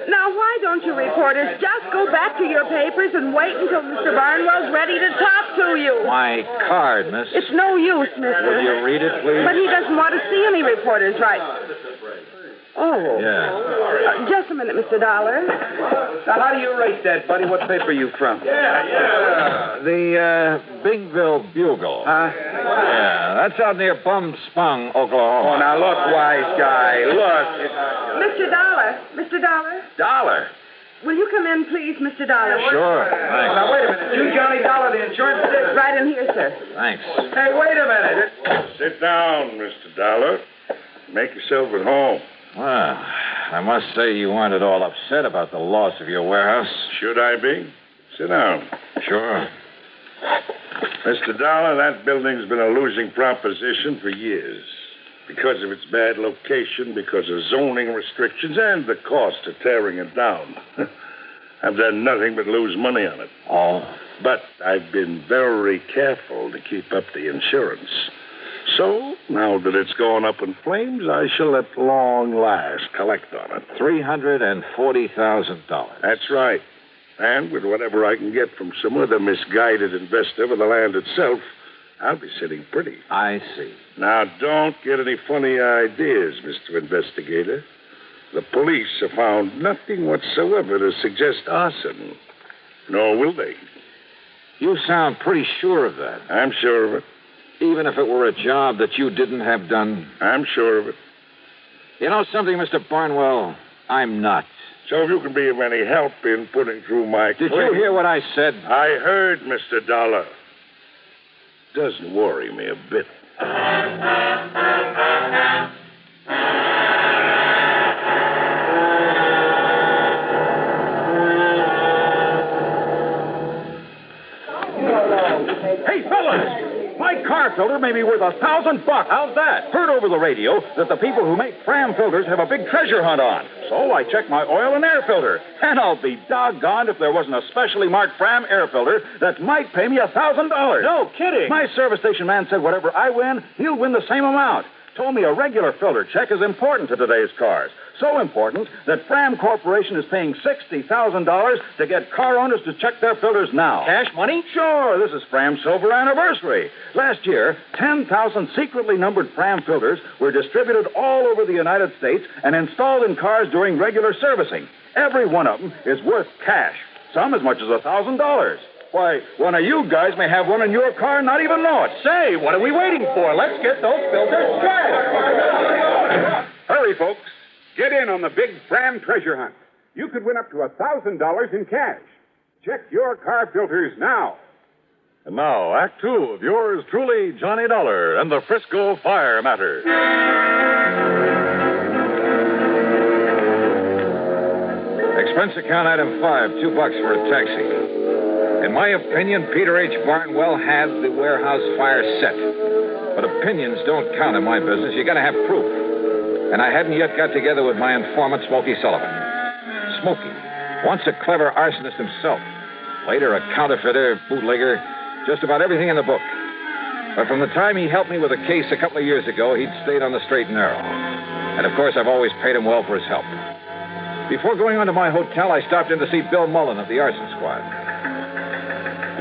Now, why don't you reporters just go back to your papers and wait until Mr. Barnwell's ready to talk to you? My card, miss. It's no use, mister. Will you read it, please? But he doesn't want to see any reporters, right? Oh. Yeah. Just a minute, Mr. Dollar. Now, how do you rate that, buddy? What paper are you from? The Bingville Bugle. Huh? Yeah, that's out near Bum Spung, Oklahoma. Oh, now, look, wise guy. Look. Mr. Dollar. Mr. Dollar. Dollar. Will you come in, please, Mr. Dollar? Sure. Thanks. Now, wait a minute. You Johnny Dollar, the insurance agent? Right in here, sir. Thanks. Hey, wait a minute. Sit down, Mr. Dollar. Make yourself at home. Well, I must say you weren't at all upset about the loss of your warehouse. Should I be? Sit down. Sure. Mr. Dollar, that building's been a losing proposition for years. Because of its bad location, because of zoning restrictions, and the cost of tearing it down. I've done nothing but lose money on it. Oh. But I've been very careful to keep up the insurance. So, now that it's gone up in flames, I shall at long last collect on it. $340,000. That's right. And with whatever I can get from some other misguided investor for the land itself, I'll be sitting pretty. I see. Now, don't get any funny ideas, Mr. Investigator. The police have found nothing whatsoever to suggest arson. Nor will they. You sound pretty sure of that. I'm sure of it. Even if it were a job that you didn't have done? I'm sure of it. You know something, Mr. Barnwell? I'm not. So if you can be of any help in putting through my Did you hear what I said? I heard, Mr. Dollar. Doesn't worry me a bit. Hey, fellas! My car filter may be worth $1,000. How's that? Heard over the radio that the people who make Fram filters have a big treasure hunt on. So I checked my oil and air filter. And I'll be doggone if there wasn't a specially marked Fram air filter that might pay me $1,000. No kidding. My service station man said whatever I win, he'll win the same amount. Told me a regular filter check is important to today's cars. So important that Fram Corporation is paying $60,000 to get car owners to check their filters now. Cash money? Sure. This is Fram's silver anniversary. Last year, 10,000 secretly numbered Fram filters were distributed all over the United States and installed in cars during regular servicing. Every one of them is worth cash, some as much as $1,000. Why, one of you guys may have one in your car and not even know it. Say, what are we waiting for? Let's get those filters checked. Hurry, folks. Get in on the big Fram treasure hunt. You could win up to $1,000 in cash. Check your car filters now. And now, Act Two of yours truly, Johnny Dollar and the Frisco Fire Matter. Expense account item 5, $2 for a taxi. In my opinion, Peter H. Barnwell had the warehouse fire set. But opinions don't count in my business. You gotta have proof. And I hadn't yet got together with my informant, Smoky Sullivan. Smoky, once a clever arsonist himself. Later a counterfeiter, bootlegger, just about everything in the book. But from the time he helped me with a case a couple of years ago, he'd stayed on the straight and narrow. And of course, I've always paid him well for his help. Before going on to my hotel, I stopped in to see Bill Mullen of the arson squad.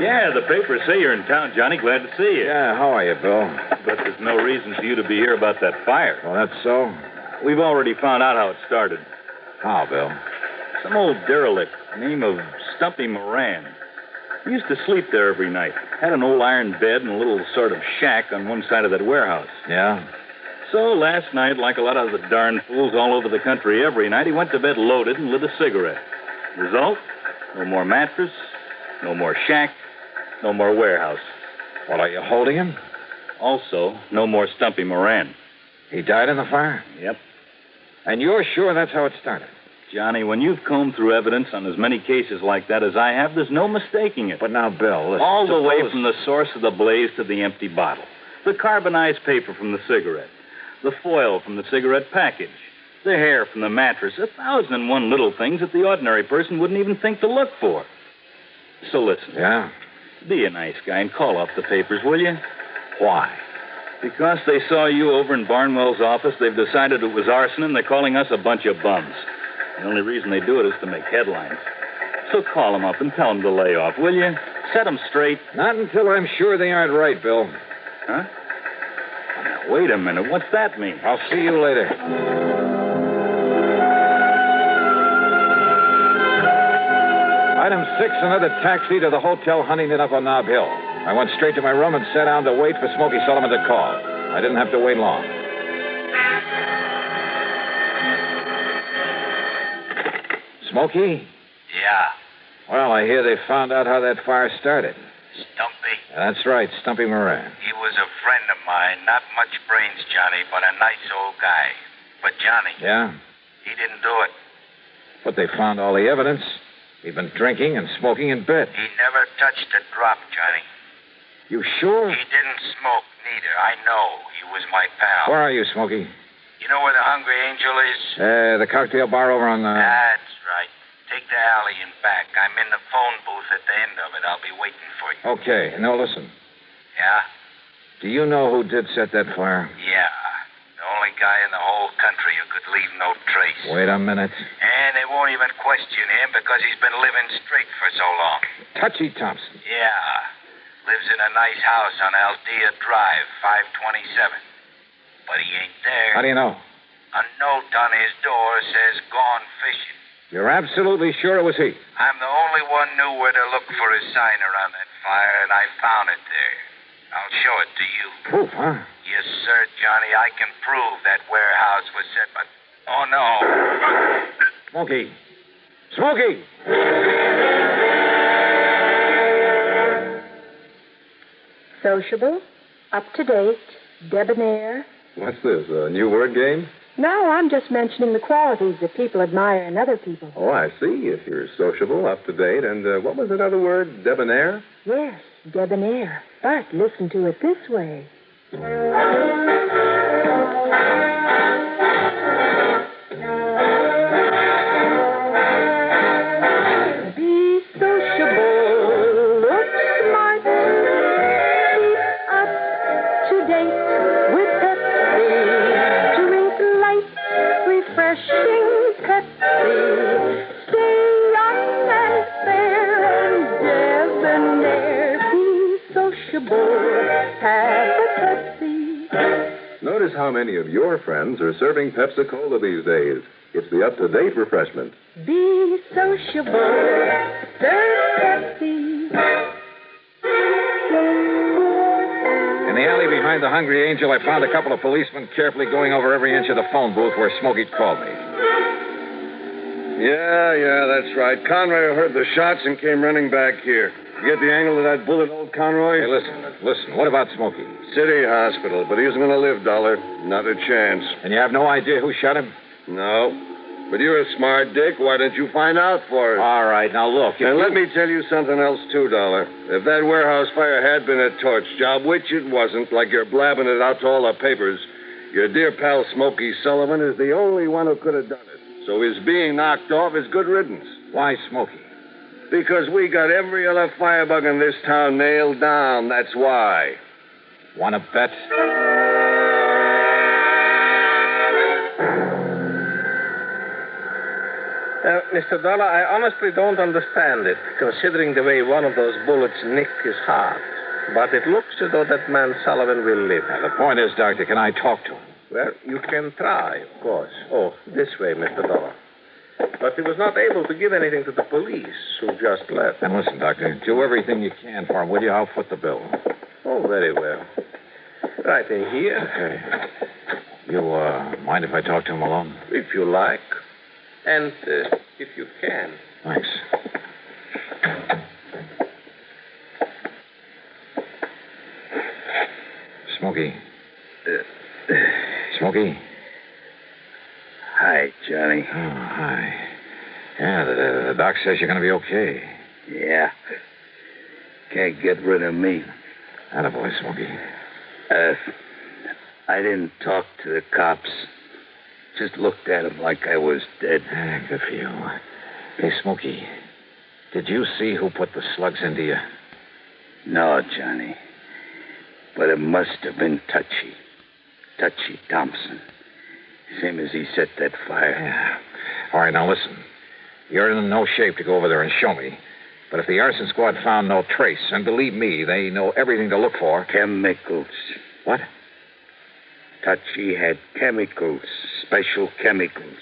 Yeah, the papers say you're in town, Johnny. Glad to see you. Yeah, how are you, Bill? But there's no reason for you to be here about that fire. Well, that's so? We've already found out how it started. How, Bill? Some old derelict, name of Stumpy Moran. He used to sleep there every night. Had an old iron bed and a little sort of shack on one side of that warehouse. Yeah? So last night, like a lot of the darn fools all over the country every night, he went to bed loaded and lit a cigarette. Result? No more mattress, no more shack, no more warehouse. Well, are you holding him? Also, no more Stumpy Moran. He died in the fire? Yep. And you're sure that's how it started? Johnny, when you've combed through evidence on as many cases like that as I have, there's no mistaking it. But now, Bill, listen, all the way from the source of the blaze to the empty bottle. The carbonized paper from the cigarette. The foil from the cigarette package. The hair from the mattress. 1,001 little things that the ordinary person wouldn't even think to look for. So listen. Yeah? Be a nice guy and call off the papers, will you? Why? Because they saw you over in Barnwell's office, they've decided it was arson, and they're calling us a bunch of bums. The only reason they do it is to make headlines. So call them up and tell them to lay off, will you? Set them straight. Not until I'm sure they aren't right, Bill. Huh? Now, wait a minute. What's that mean? I'll see you later. Item 6, another taxi to the Hotel Huntington up on Nob Hill. I went straight to my room and sat down to wait for Smokey Sullivan to call. I didn't have to wait long. Smokey? Yeah. Well, I hear they found out how that fire started. Stumpy. That's right, Stumpy Moran. He was a friend of mine. Not much brains, Johnny, but a nice old guy. But Johnny. Yeah? He didn't do it. But they found all the evidence. He'd been drinking and smoking in bed. He never touched a drop, Johnny. You sure? He didn't smoke, neither. I know. He was my pal. Where are you, Smokey? You know where the Hungry Angel is? The cocktail bar over on... That's right. Take the alley and back. I'm in the phone booth at the end of it. I'll be waiting for you. Okay. Now, listen. Yeah? Do you know who did set that fire? Yeah. The only guy in the whole country who could leave no trace. Wait a minute. And they won't even question him because he's been living straight for so long. Touchy Thompson. Yeah. Lives in a nice house on Aldea Drive, 527. But he ain't there. How do you know? A note on his door says gone fishing. You're absolutely sure it was he? I'm the only one knew where to look for a sign around that fire, and I found it there. I'll show it to you. Proof, huh? Yes, sir, Johnny. I can prove that warehouse was set, but... Oh, no. Smokey. Smokey! Sociable, up-to-date, debonair. What's this, a new word game? No, I'm just mentioning the qualities that people admire in other people. Oh, I see. If you're sociable, up-to-date, and what was another word? Debonair? Yes, debonair. But listen to it this way. Be sociable, look smart, keep up to date with Pepsi, drink light, refreshing Pepsi, stay young and fair and debonair, be sociable, have a Pepsi. Notice how many of your friends are serving Pepsi-Cola these days. It's the up-to-date refreshment. Be sociable, serve Pepsi. In the alley behind the Hungry Angel, I found a couple of policemen carefully going over every inch of the phone booth where Smokey called me. Yeah, that's right. Conroy heard the shots and came running back here. You get the angle of that bullet, old Conroy? Hey, listen. What about Smokey? City hospital, but he isn't going to live, Dollar. Not a chance. And you have no idea who shot him? No. But you're a smart dick. Why don't you find out for us? All right, now look. And let me tell you something else, too, Dollar. If that warehouse fire had been a torch job, which it wasn't, like you're blabbing it out to all the papers, your dear pal Smokey Sullivan is the only one who could have done it. So his being knocked off is good riddance. Why Smokey? Because we got every other firebug in this town nailed down. That's why. Want to bet? Mr. Dollar, I honestly don't understand it, considering the way one of those bullets nicked his heart. But it looks as though that man Sullivan will live. Now, the point is, Doctor, can I talk to him? Well, you can try, of course. Oh, this way, Mr. Dollar. But he was not able to give anything to the police, who just left. And listen, Doctor, do everything you can for him, will you? I'll foot the bill. Oh, very well. Right in here. Okay. You, mind if I talk to him alone? If you like. And if you can. Thanks. Smokey. Smokey? Hi, Johnny. Oh, hi. Yeah, the doc says you're going to be okay. Yeah. Can't get rid of me. Attaboy, Smokey. I didn't talk to the cops. Just looked at him like I was dead. Good for you. Hey, Smokey, did you see who put the slugs into you? No, Johnny. But it must have been Touchy Thompson. Same as he set that fire. Yeah. All right, now listen. You're in no shape to go over there and show me. But if the arson squad found no trace, and believe me, they know everything to look for. Chemicals. What? Touchy had chemicals, special chemicals.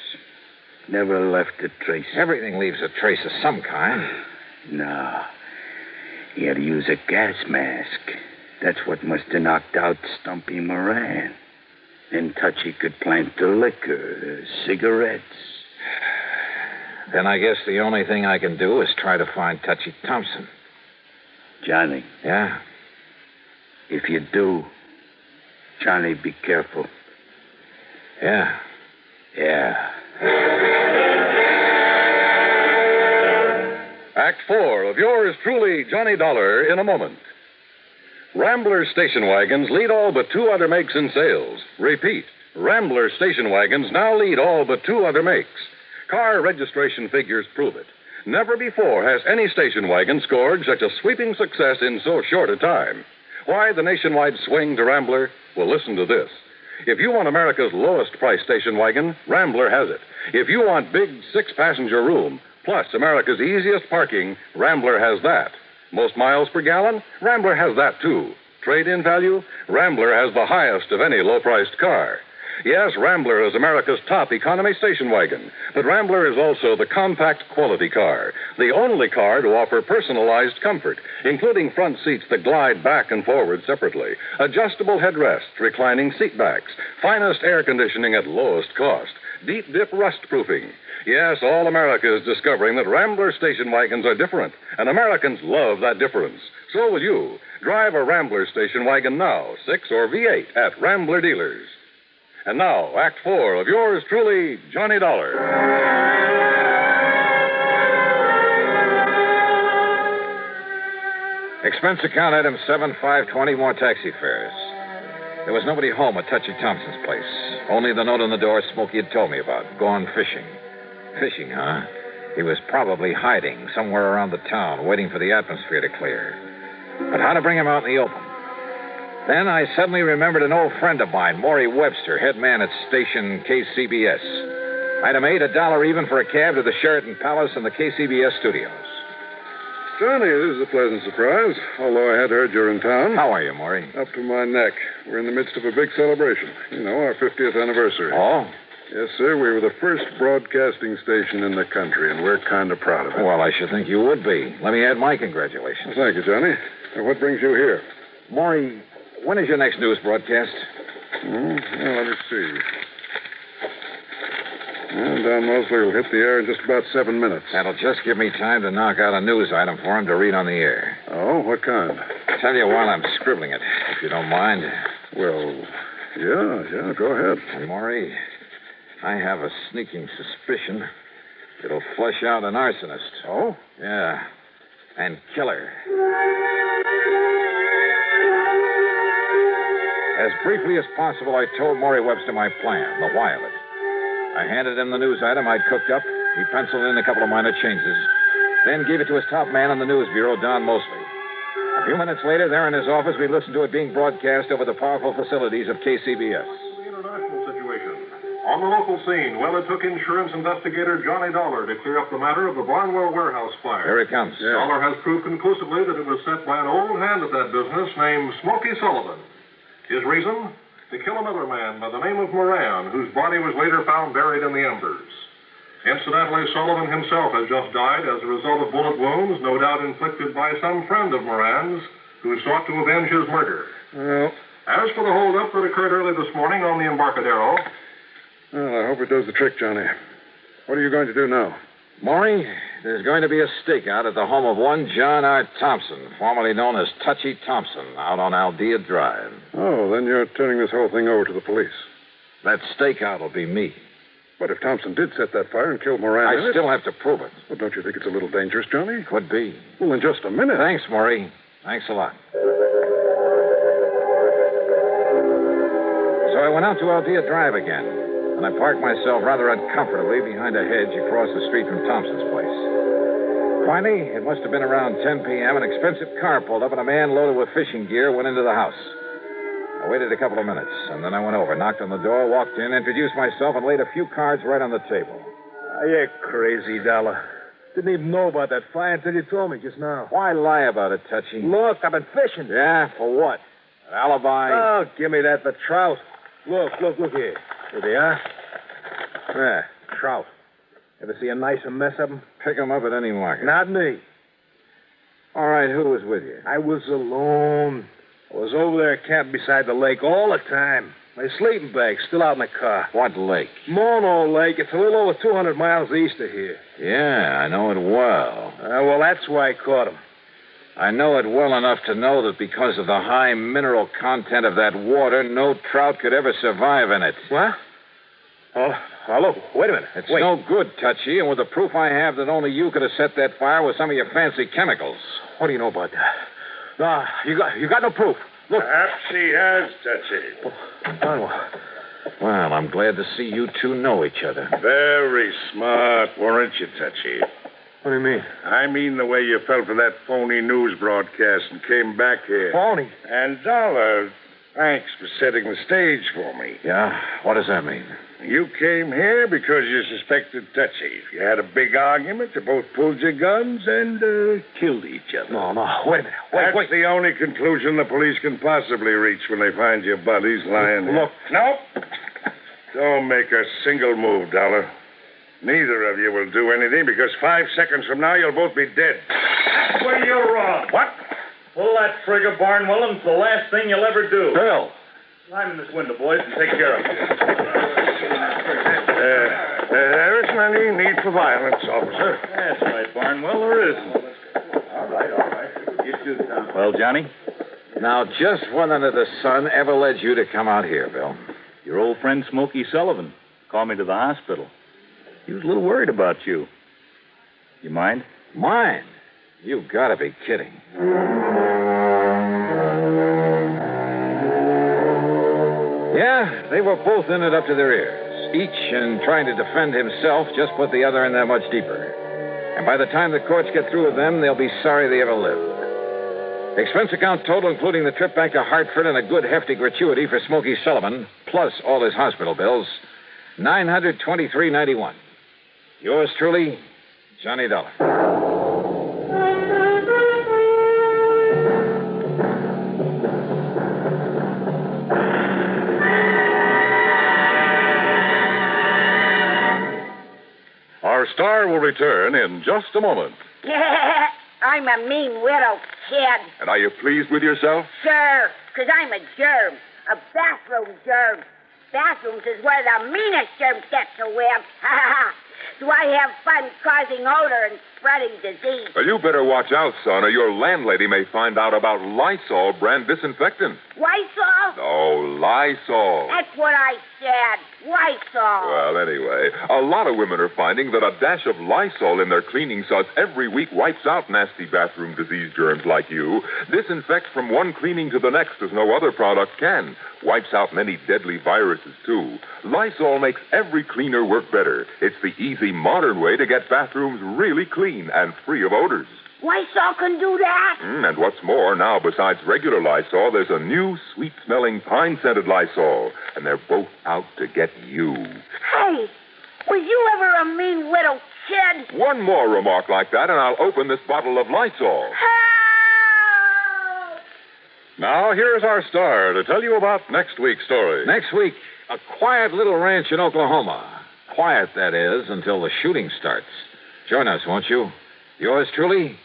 Never left a trace. Everything leaves a trace of some kind. No. He had to use a gas mask. That's what must have knocked out Stumpy Moran. Then Touchy could plant the liquor, cigarettes. Then I guess the only thing I can do is try to find Touchy Thompson. Johnny. Yeah? If you do, Johnny, be careful. Yeah. Yeah. Act 4 of yours truly, Johnny Dollar, in a moment. Rambler station wagons lead all but 2 other makes in sales. Repeat, Rambler station wagons now lead all but 2 other makes. Car registration figures prove it. Never before has any station wagon scored such a sweeping success in so short a time. Why the nationwide swing to Rambler? Well, listen to this. If you want America's lowest price station wagon, Rambler has it. If you want big 6-passenger room, plus America's easiest parking, Rambler has that. Most miles per gallon? Rambler has that, too. Trade-in value? Rambler has the highest of any low-priced car. Yes, Rambler is America's top economy station wagon, but Rambler is also the compact quality car, the only car to offer personalized comfort, including front seats that glide back and forward separately, adjustable headrests, reclining seat backs, finest air conditioning at lowest cost, deep dip rust proofing. Yes, all America is discovering that Rambler station wagons are different, and Americans love that difference. So will you. Drive a Rambler station wagon now, 6 or V8, at Rambler dealers. And now, Act 4 of yours truly, Johnny Dollar. Expense account item 7520, more taxi fares. There was nobody home at Touchy Thompson's place. Only the note on the door Smokey had told me about. Gone fishing. Fishing, huh? He was probably hiding somewhere around the town, waiting for the atmosphere to clear. But how to bring him out in the open? Then I suddenly remembered an old friend of mine, Maury Webster, head man at station KCBS. Item 8, $1 even for a cab to the Sheraton Palace and the KCBS studios. Johnny, this is a pleasant surprise, although I had heard you're in town. How are you, Maury? Up to my neck. We're in the midst of a big celebration. You know, our 50th anniversary. Oh? Yes, sir. We were the first broadcasting station in the country, and we're kind of proud of it. Well, I should think you would be. Let me add my congratulations. Well, thank you, Johnny. What brings you here? Maury, when is your next news broadcast? Well, let me see. Well, Don Mosley will hit the air in just about 7 minutes. That'll just give me time to knock out a news item for him to read on the air. Oh, what kind? Tell you while I'm scribbling it, if you don't mind. Well, yeah, go ahead. And Maury, I have a sneaking suspicion it'll flush out an arsonist. Oh? Yeah, and killer. As briefly as possible, I told Maury Webster my plan, the why of it. I handed him the news item I'd cooked up. He penciled in a couple of minor changes, then gave it to his top man on the news bureau, Don Mosley. A few minutes later, there in his office, we listened to it being broadcast over the powerful facilities of KCBS. The international situation. On the local scene, well, it took insurance investigator Johnny Dollar to clear up the matter of the Barnwell warehouse fire. Here he comes. Yeah. Dollar has proved conclusively that it was set by an old hand at that business named Smokey Sullivan. His reason? To kill another man by the name of Moran, whose body was later found buried in the embers. Incidentally, Sullivan himself has just died as a result of bullet wounds, no doubt inflicted by some friend of Moran's, who sought to avenge his murder. Well, as for the holdup that occurred early this morning on the Embarcadero... Well, I hope it does the trick, Johnny. What are you going to do now? Maury, there's going to be a stakeout at the home of one John R. Thompson, formerly known as Touchy Thompson, out on Aldea Drive. Oh, then you're turning this whole thing over to the police. That stakeout will be me. But if Thompson did set that fire and kill Moran... I still have to prove it. Well, don't you think it's a little dangerous, Johnny? Could be. Well, in just a minute. Thanks, Maury. Thanks a lot. So I went out to Aldea Drive again, and I parked myself rather uncomfortably behind a hedge across the street from Thompson's place. Finally, it must have been around 10 p.m., an expensive car pulled up, and a man loaded with fishing gear went into the house. I waited a couple of minutes, and then I went over, knocked on the door, walked in, introduced myself, and laid a few cards right on the table. You're crazy, Dollar. Didn't even know about that fire until you told me just now. Why lie about it, Touchy? Look, I've been fishing. Yeah, for what? An alibi? Oh, give me that for trout. Look here. Here they are. There, trout. Ever see a nicer mess of them? Pick 'em up at any market. Not me. All right, who was with you? I was alone. I was over there camped beside the lake all the time. My sleeping bag's still out in the car. What lake? Mono Lake. It's a little over 200 miles east of here. Yeah, I know it well. Well, that's why I caught him. I know it well enough to know that because of the high mineral content of that water, no trout could ever survive in it. What? Oh, look, wait a minute. It's no good, Touchy, and with the proof I have that only you could have set that fire with some of your fancy chemicals. What do you know about that? No, you got no proof. Look. Perhaps he has, Touchy. Well, I'm glad to see you two know each other. Very smart, weren't you, Touchy? What do you mean? I mean the way you fell for that phony news broadcast and came back here. Phony? And Dollar, thanks for setting the stage for me. Yeah? What does that mean? You came here because you suspected Touchy. You had a big argument. You both pulled your guns and killed each other. No, wait a minute. That's the only conclusion the police can possibly reach when they find your buddies lying there. Look. Nope. Don't make a single move, Dollar. Neither of you will do anything because 5 seconds from now you'll both be dead. That's where you're wrong. What? Pull that trigger, Barnwell, and it's the last thing you'll ever do. Bill. Climb in this window, boys, and take care of it. There isn't any need for violence, officer. That's right, Barnwell, there isn't. All right. You too, Tom. Well, Johnny? Now, just what under the sun ever led you to come out here, Bill? Your old friend Smokey Sullivan called me to the hospital. He was a little worried about you. You mind? Mind? You've got to be kidding. Yeah, they were both in it up to their ears. Each, in trying to defend himself, just put the other in there much deeper. And by the time the courts get through with them, they'll be sorry they ever lived. Expense account total, including the trip back to Hartford and a good hefty gratuity for Smokey Sullivan, plus all his hospital bills, $923.91. Yours truly, Johnny Dollar. Our star will return in just a moment. I'm a mean widow, kid. And are you pleased with yourself? Sure, because I'm a germ. A bathroom germ. Bathrooms is where the meanest germs get to live. Do I have fun causing odor and spreading disease? Well, you better watch out, son, or your landlady may find out about Lysol brand disinfectant. Lysol? No, Lysol. That's what I said. Lysol. Well, anyway, a lot of women are finding that a dash of Lysol in their cleaning suds every week wipes out nasty bathroom disease germs like you. Disinfects from one cleaning to the next as no other product can. Wipes out many deadly viruses, too. Lysol makes every cleaner work better. It's the easy, modern way to get bathrooms really clean and free of odors. Lysol can do that? And what's more, now, besides regular Lysol, there's a new sweet-smelling pine-scented Lysol. And they're both out to get you. Hey, was you ever a mean little kid? One more remark like that, and I'll open this bottle of Lysol. Now, here's our star to tell you about next week's story. Next week, a quiet little ranch in Oklahoma. Quiet, that is, until the shooting starts. Join us, won't you? Yours truly,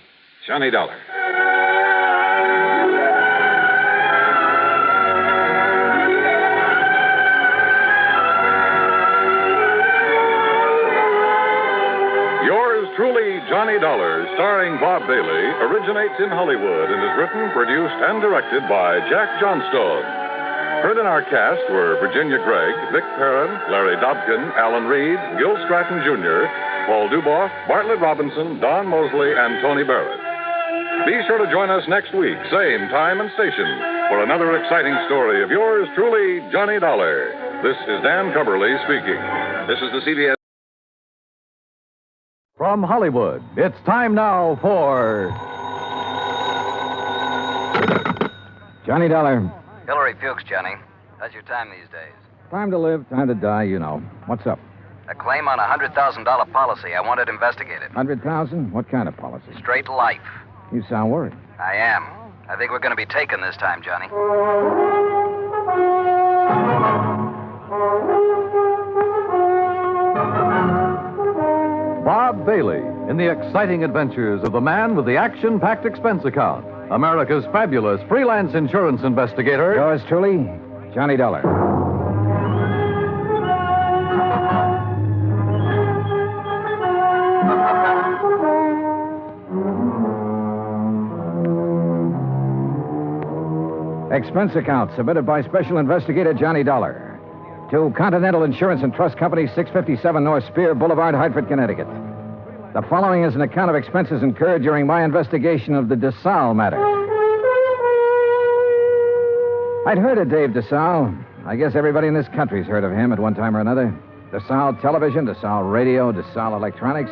Johnny Dollar. Yours truly, Johnny Dollar, starring Bob Bailey, originates in Hollywood and is written, produced, and directed by Jack Johnstone. Heard in our cast were Virginia Gregg, Vic Perrin, Larry Dobkin, Alan Reed, Gil Stratton Jr., Paul Duboff, Bartlett Robinson, Don Mosley, and Tony Barrett. Be sure to join us next week, same time and station, for another exciting story of yours truly, Johnny Dollar. This is Dan Cumberly speaking. This is the CBS. From Hollywood, it's time now for... Johnny Dollar, Hillary Fuchs, Johnny. How's your time these days? Time to live, time to die, you know. What's up? A claim on a $100,000 policy. I want it investigated. 100,000? What kind of policy? Straight life. You sound worried. I am. I think we're going to be taken this time, Johnny. Bob Bailey in the exciting adventures of the man with the action-packed expense account. America's fabulous freelance insurance investigator. Yours truly, Johnny Dollar. Expense account submitted by Special Investigator Johnny Dollar to Continental Insurance and Trust Company, 657 North Spear Boulevard, Hartford, Connecticut. The following is an account of expenses incurred during my investigation of the DeSalle matter. I'd heard of Dave DeSalle. I guess everybody in this country's heard of him at one time or another. DeSalle Television, DeSalle Radio, DeSalle Electronics,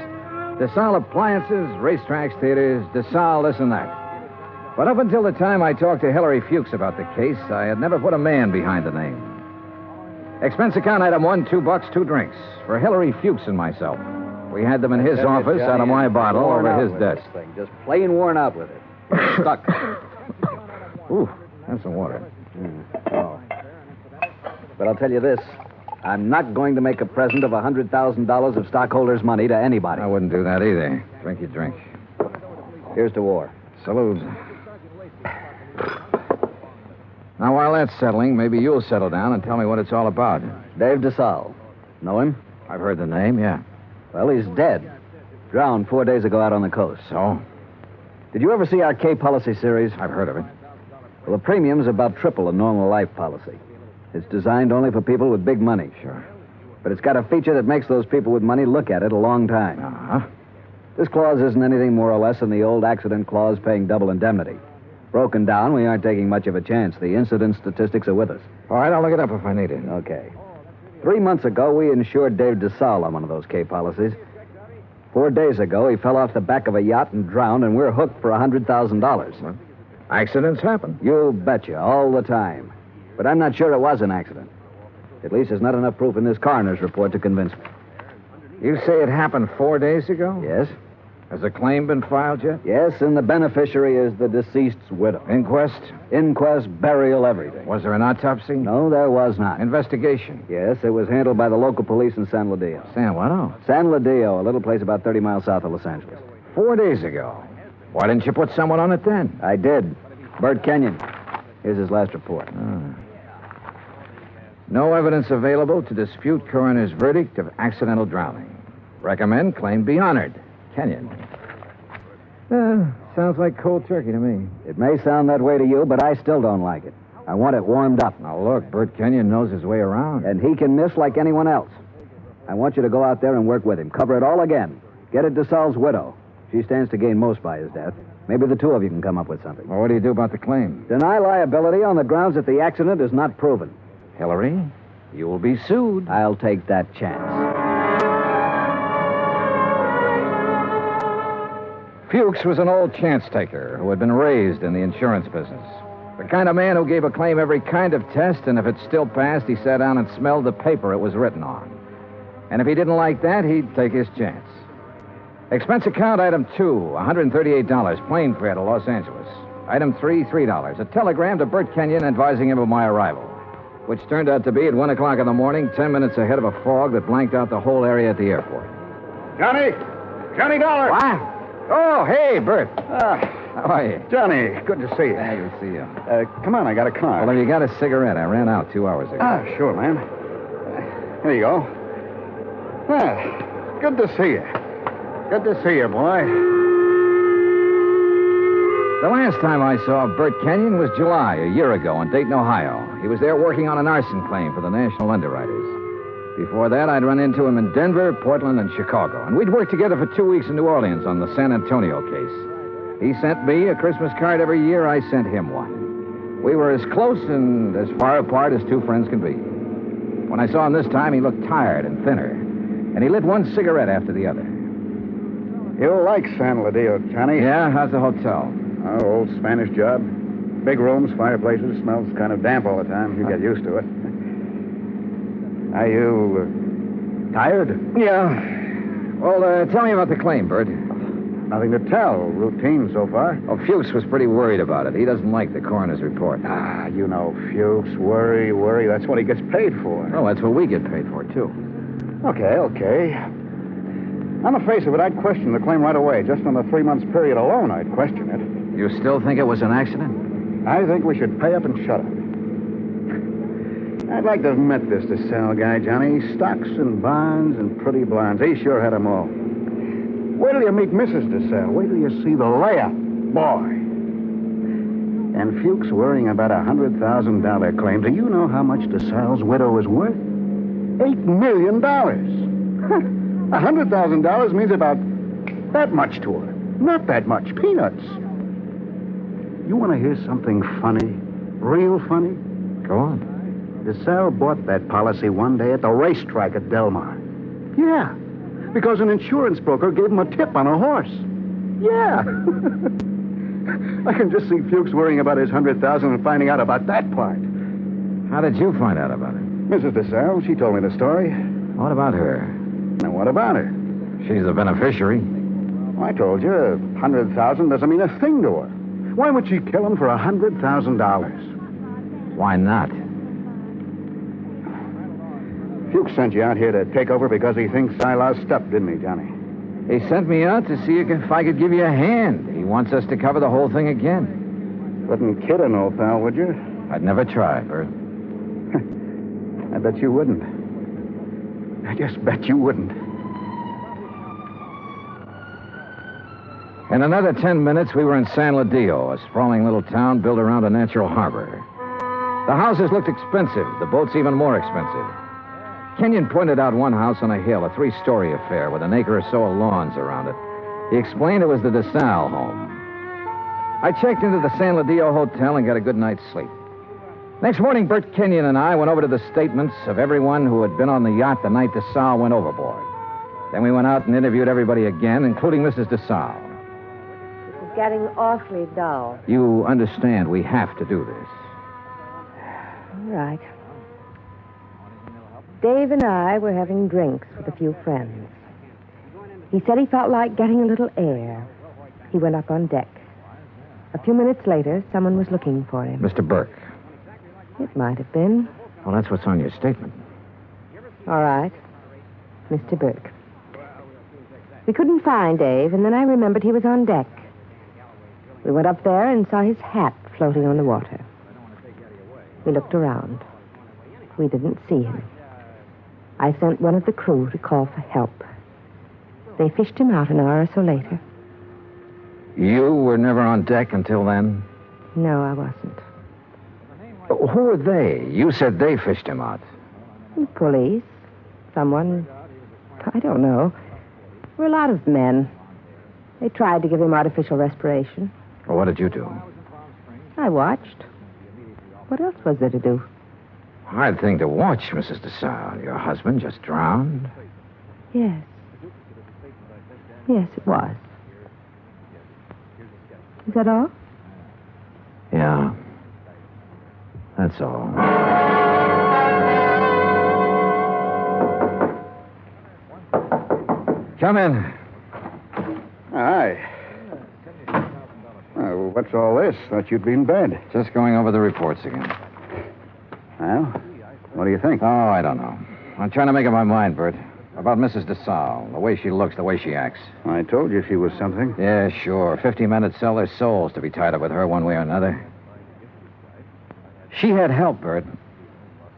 DeSalle Appliances, racetracks, theaters, DeSalle this and that. But up until the time I talked to Hillary Fuchs about the case, I had never put a man behind the name. Expense account item 1, $2, 2 drinks for Hillary Fuchs and myself. We had them in his office out of my bottle over his desk. Just plain worn out with it. Stuck. Ooh, have some water. Oh. But I'll tell you this. I'm not going to make a present of $100,000 of stockholders' money to anybody. I wouldn't do that either. Drink your drink. Here's to war. Salute. Now, while that's settling, maybe you'll settle down and tell me what it's all about. Dave DeSalle. Know him? I've heard the name, yeah. Well, he's dead. Drowned 4 days ago out on the coast. So? Did you ever see our K policy series? I've heard of it. Well, the premium's about triple a normal life policy. It's designed only for people with big money. Sure. But it's got a feature that makes those people with money look at it a long time. Uh-huh. This clause isn't anything more or less than the old accident clause paying double indemnity. Broken down, we aren't taking much of a chance. The incident statistics are with us. All right, I'll look it up if I need it. Okay. 3 months ago, we insured Dave DeSalle on one of those K policies. 4 days ago, he fell off the back of a yacht and drowned, and we're hooked for $100,000. Well, accidents happen. You betcha, all the time. But I'm not sure it was an accident. At least there's not enough proof in this coroner's report to convince me. You say it happened 4 days ago? Yes. Has a claim been filed yet? Yes, and the beneficiary is the deceased's widow. Inquest? Inquest, burial, everything. Was there an autopsy? No, there was not. Investigation? Yes, it was handled by the local police in San Ladillo. San what? Oh. San Ladillo, a little place about 30 miles south of Los Angeles. 4 days ago. Why didn't you put someone on it then? I did. Bert Kenyon. Here's his last report. No evidence available to dispute coroner's verdict of accidental drowning. Recommend claim be honored. Kenyon. Sounds like cold turkey to me. It may sound that way to you, but I still don't like it. I want it warmed up. Now, look, Bert Kenyon knows his way around. And he can miss like anyone else. I want you to go out there and work with him. Cover it all again. Get at DeSalle's widow. She stands to gain most by his death. Maybe the two of you can come up with something. Well, what do you do about the claim? Deny liability on the grounds that the accident is not proven. Hillary, you will be sued. I'll take that chance. Fuchs was an old chance taker who had been raised in the insurance business. The kind of man who gave a claim every kind of test, and if it still passed, he sat down and smelled the paper it was written on. And if he didn't like that, he'd take his chance. Expense account item 2, $138, plane fare to Los Angeles. Item 3, $3, a telegram to Bert Kenyon advising him of my arrival, which turned out to be at 1 o'clock in the morning, 10 minutes ahead of a fog that blanked out the whole area at the airport. Johnny Dollar! What? Oh, hey, Bert. How are you? Johnny, good to see you. Yeah, good to see you. Come on, I got a car. Well, have you got a cigarette? I ran out 2 hours ago. Sure, man. Here you go. Good to see you. Good to see you, boy. The last time I saw Bert Kenyon was July, a year ago, in Dayton, Ohio. He was there working on an arson claim for the National Underwriters. Before that, I'd run into him in Denver, Portland, and Chicago. And we'd worked together for 2 weeks in New Orleans on the San Antonio case. He sent me a Christmas card every year. I sent him one. We were as close and as far apart as two friends can be. When I saw him this time, he looked tired and thinner. And he lit one cigarette after the other. You'll like San Ladillo, Johnny. Yeah? How's the hotel? Old Spanish job. Big rooms, fireplaces, smells kind of damp all the time. You get used to it. Are you tired? Yeah. Well, tell me about the claim, Bert. Nothing to tell. Routine so far. Oh, Fuchs was pretty worried about it. He doesn't like the coroner's report. Ah, you know, Fuchs, worry. That's what he gets paid for. Oh, that's what we get paid for, too. Okay. On the face of it, I'd question the claim right away. Just on the 3 months period alone, I'd question it. You still think it was an accident? I think we should pay up and shut up. I'd like to have met this DeSalle guy, Johnny. Stocks and bonds and pretty blondes. He sure had 'em all. Wait till you meet Mrs. DeSalle. Wait till you see the layup. Boy. And Fuchs worrying about a $100,000 claim. Do you know how much DeSalle's widow is worth? $8 million. $100,000 means about that much to her. Not that much. Peanuts. You want to hear something funny? Real funny? Go on. DeSalle bought that policy one day at the racetrack at Del Mar. Yeah, because an insurance broker gave him a tip on a horse. Yeah. I can just see Fuchs worrying about his $100,000 and finding out about that part. How did you find out about it? Mrs. DeSalle, she told me the story. What about her? Now, what about her? She's the beneficiary. Well, I told you, $100,000 doesn't mean a thing to her. Why would she kill him for $100,000? Why not? Fuchs sent you out here to take over because he thinks I lost stuff, didn't he, Johnny? He sent me out to see if I could give you a hand. He wants us to cover the whole thing again. Wouldn't kid an old pal, would you? I'd never try, Bert. I bet you wouldn't. I just bet you wouldn't. In another 10 minutes, we were in San Ladillo, a sprawling little town built around a natural harbor. The houses looked expensive, the boats even more expensive. Kenyon pointed out one house on a hill, a 3-story affair with an acre or so of lawns around it. He explained it was the DeSalle home. I checked into the San Ladillo Hotel and got a good night's sleep. Next morning, Bert Kenyon and I went over to the statements of everyone who had been on the yacht the night DeSalle went overboard. Then we went out and interviewed everybody again, including Mrs. DeSalle. It's getting awfully dull. You understand we have to do this. All right. Dave and I were having drinks with a few friends. He said he felt like getting a little air. He went up on deck. A few minutes later, someone was looking for him. Mr. Burke. It might have been. Well, that's what's on your statement. All right. Mr. Burke. We couldn't find Dave, and then I remembered he was on deck. We went up there and saw his hat floating on the water. We looked around. We didn't see him. I sent one of the crew to call for help. They fished him out an hour or so later. You were never on deck until then? No, I wasn't. Who were they? You said they fished him out. The police. Someone. I don't know. There were a lot of men. They tried to give him artificial respiration. Well, what did you do? I watched. What else was there to do? Hard thing to watch, Mrs. DeSalle. Your husband just drowned? Yes. Yes, it was. Is that all? Yeah. That's all. Come in. Hi. What's all this? Thought you'd be in bed. Just going over the reports again. Well, what do you think? Oh, I don't know. I'm trying to make up my mind, Bert. About Mrs. DeSalle, the way she looks, the way she acts. I told you she was something. Yeah, sure. 50 men would sell their souls to be tied up with her one way or another. She had help, Bert.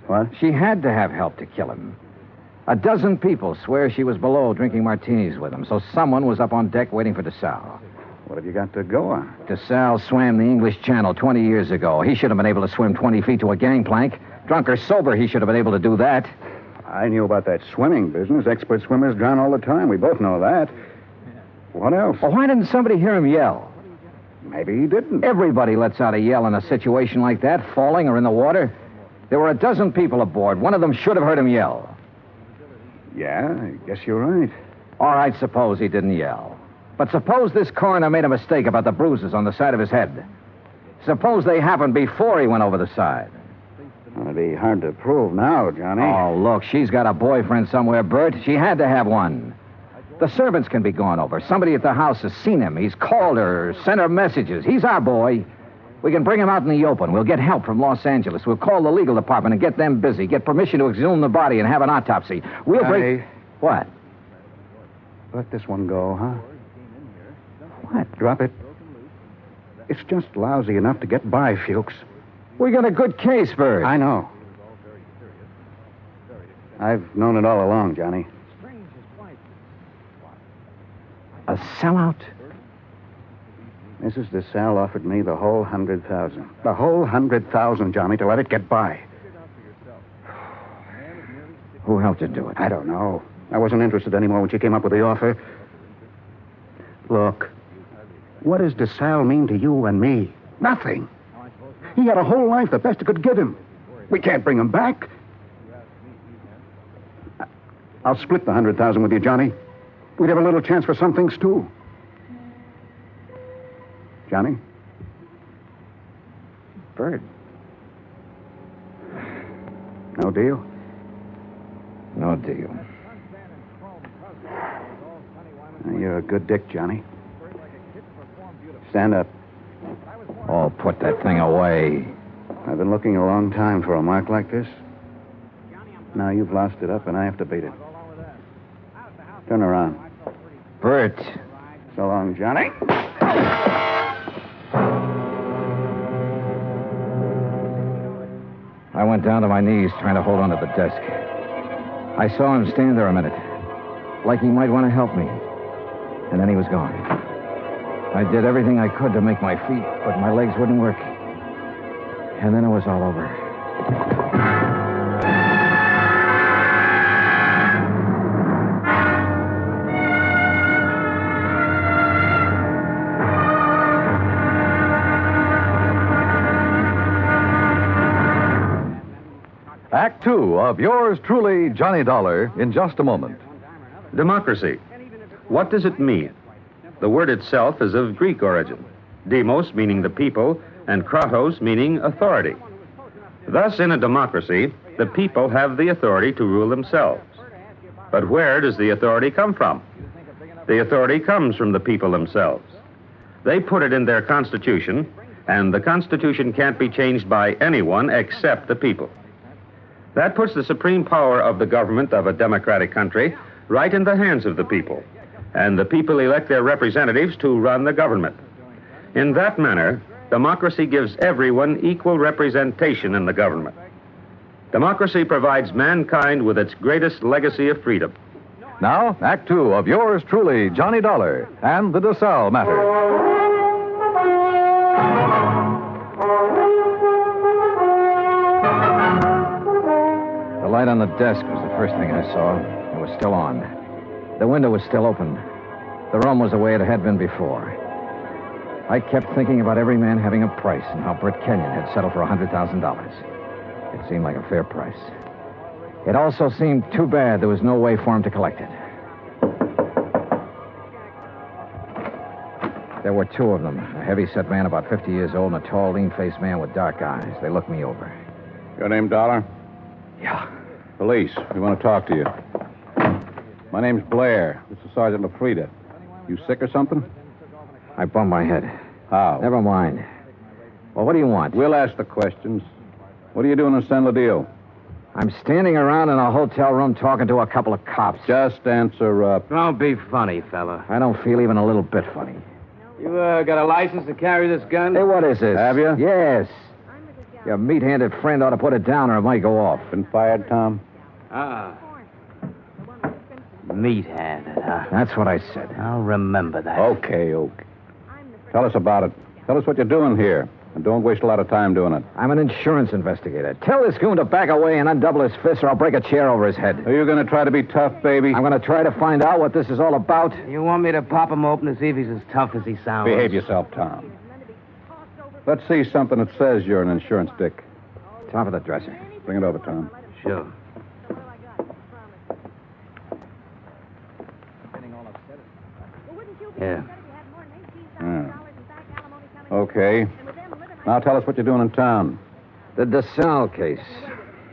What? She had to have help to kill him. A dozen people swear she was below drinking martinis with him, so someone was up on deck waiting for DeSalle. What have you got to go on? DeSalle swam the English Channel 20 years ago. He should have been able to swim 20 feet to a gangplank. Drunk or sober, he should have been able to do that. I knew about that swimming business. Expert swimmers drown all the time. We both know that. What else? Well, why didn't somebody hear him yell? Maybe he didn't. Everybody lets out a yell in a situation like that, falling or in the water. There were a dozen people aboard. One of them should have heard him yell. Yeah, I guess you're right. All right, suppose he didn't yell. But suppose this coroner made a mistake about the bruises on the side of his head. Suppose they happened before he went over the side. It'd be hard to prove now, Johnny. Oh, look, she's got a boyfriend somewhere, Bert. She had to have one. The servants can be gone over. Somebody at the house has seen him. He's called her, sent her messages. He's our boy. We can bring him out in the open. We'll get help from Los Angeles. We'll call the legal department and get them busy. Get permission to exhume the body and have an autopsy. We'll bring... What? Let this one go, huh? What? Drop it. It's just lousy enough to get by, Fuchs. We got a good case, Bert. I know. I've known it all along, Johnny. A sellout? Mrs. DeSalle offered me the whole 100,000. The whole 100,000, Johnny, to let it get by. Who helped you do it? I don't know. I wasn't interested anymore when she came up with the offer. Look, what does DeSalle mean to you and me? Nothing. He had a whole life, the best it could give him. We can't bring him back. I'll split the 100,000 with you, Johnny. We'd have a little chance for some things, too. Johnny? Bert. No deal? No deal. You're a good dick, Johnny. Stand up. Oh, put that thing away. I've been looking a long time for a mark like this. Now you've lost it up, and I have to beat it. Turn around. Bert. So long, Johnny. I went down to my knees trying to hold onto the desk. I saw him stand there a minute, like he might want to help me. And then he was gone. I did everything I could to make my feet, but my legs wouldn't work. And then it was all over. Act two of yours truly, Johnny Dollar, in just a moment. Democracy. What does it mean? The word itself is of Greek origin. Demos meaning the people, and kratos meaning authority. Thus, in a democracy, the people have the authority to rule themselves. But where does the authority come from? The authority comes from the people themselves. They put it in their Constitution, and the Constitution can't be changed by anyone except the people. That puts the supreme power of the government of a democratic country right in the hands of the people, and the people elect their representatives to run the government. In that manner, democracy gives everyone equal representation in the government. Democracy provides mankind with its greatest legacy of freedom. Now, Act two of yours truly, Johnny Dollar, and the DeSalle matter. The light on the desk was the first thing I saw. It was still on. The window was still open. The room was the way it had been before. I kept thinking about every man having a price and how Britt Kenyon had settled for $100,000. It seemed like a fair price. It also seemed too bad there was no way for him to collect it. There were two of them, a heavy-set man about 50 years old and a tall, lean-faced man with dark eyes. They looked me over. Your name, Dollar? Yeah. Police. We want to talk to you. My name's Blair. This is Sergeant LaFrida. You sick or something? I bumped my head. How? Never mind. Well, what do you want? We'll ask the questions. What are you doing in San Ladillo? I'm standing around in a hotel room talking to a couple of cops. Just answer up. Don't be funny, fella. I don't feel even a little bit funny. You got a license to carry this gun? Hey, what is this? Have you? Yes. Your meat-handed friend ought to put it down or it might go off. Been fired, Tom? Meat-handed, huh? That's what I said. I'll remember that. Okay. Tell us about it. Tell us what you're doing here. And don't waste a lot of time doing it. I'm an insurance investigator. Tell this goon to back away and undouble his fist or I'll break a chair over his head. Are you going to try to be tough, baby? I'm going to try to find out what this is all about. You want me to pop him open to see if he's as tough as he sounds? Behave yourself, Tom. Let's see something that says you're an insurance dick. Top of the dresser. Bring it over, Tom. Sure. Here. Okay. Now tell us what you're doing in town. The DeSalle case.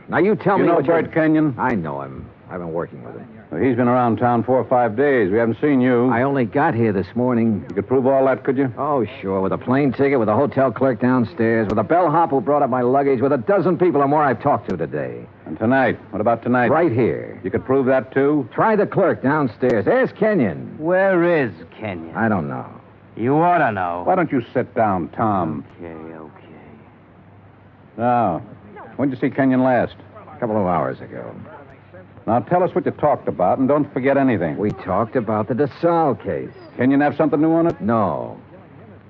Now, you tell You me know what Bert Kenyon? I know him. I've been working with him. Well, he's been around town 4 or 5 days. We haven't seen you. I only got here this morning. You could prove all that, could you? Oh, sure. With a plane ticket, with a hotel clerk downstairs, with a bellhop who brought up my luggage, with a dozen people or more I've talked to today. And tonight? What about tonight? Right here. You could prove that, too? Try the clerk downstairs. There's Kenyon. Where is Kenyon? I don't know. You ought to know. Why don't you sit down, Tom? Okay. Now, when did you see Kenyon last? A couple of hours ago. Now, tell us what you talked about, and don't forget anything. We talked about the DeSalle case. Kenyon have something new on it? No.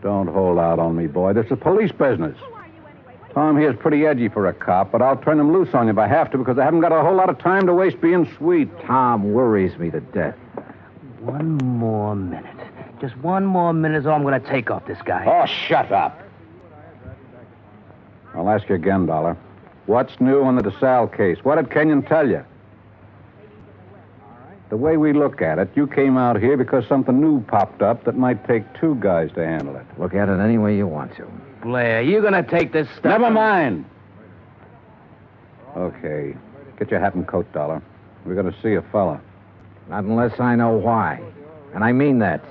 Don't hold out on me, boy. This is police business. Tom here's pretty edgy for a cop, but I'll turn him loose on you if I have to, because I haven't got a whole lot of time to waste being sweet. Tom worries me to death. One more minute. Just one more minute is all I'm going to take off this guy. Oh, shut up. I'll ask you again, Dollar. What's new on the DeSalle case? What did Kenyon tell you? The way we look at it, you came out here because something new popped up that might take 2 guys to handle it. Look at it any way you want to. Blair, you going to take this stuff? Never mind. Okay. Get your hat and coat, Dollar. We're going to see a fella. Not unless I know why. And I mean that.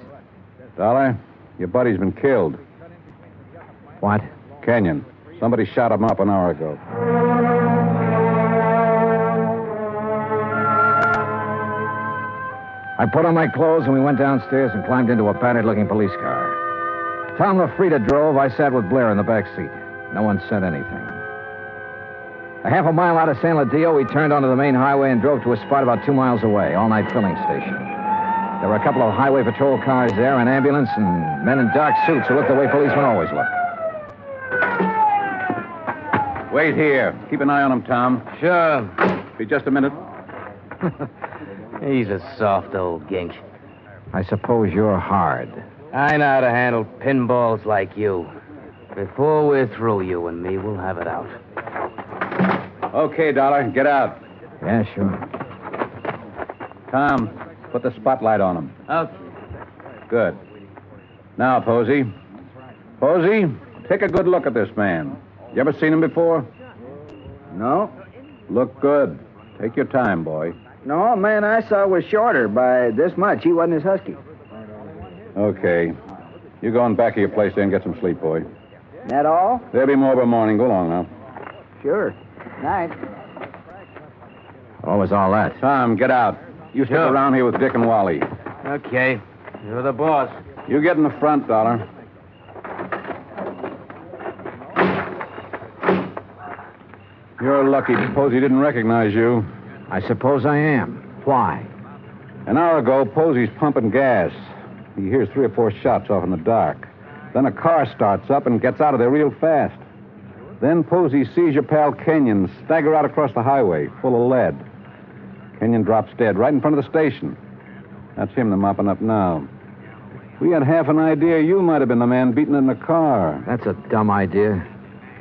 Dollar, your buddy's been killed. What? Kenyon. Somebody shot him up an hour ago. I put on my clothes and we went downstairs and climbed into a battered-looking police car. Tom LaFrida drove. I sat with Blair in the back seat. No one said anything. A half a mile out of San Ladillo, we turned onto the main highway and drove to a spot about 2 miles away, all-night filling station. There were a couple of highway patrol cars there, an ambulance, and men in dark suits who looked the way policemen always look. Wait here. Keep an eye on him, Tom. Sure. Be just a minute. He's a soft old gink. I suppose you're hard. I know how to handle pinballs like you. Before we're through, you and me, we'll have it out. Okay, Dollar. Get out. Yeah, sure. Tom, put the spotlight on him. Okay. Good. Now, Posey. Posey, take a good look at this man. You ever seen him before? No. Look good. Take your time, boy. No, man I saw was shorter by this much. He wasn't as husky. Okay. You go on back of your place there and get some sleep, boy. That all? There'll be more by morning. Go along now. Sure. Night. What was all that? Tom, get out. You stick around here with Dick and Wally. Okay. You're the boss. You get in the front, Dollar. You're lucky Posey didn't recognize you. I suppose I am. Why? An hour ago, Posey's pumping gas. He hears 3 or 4 shots off in the dark. Then a car starts up and gets out of there real fast. Then Posey sees your pal Kenyon stagger out across the highway, full of lead. Kenyon drops dead right in front of the station. That's him they're mopping up now. We had half an idea you might have been the man beaten in the car. That's a dumb idea.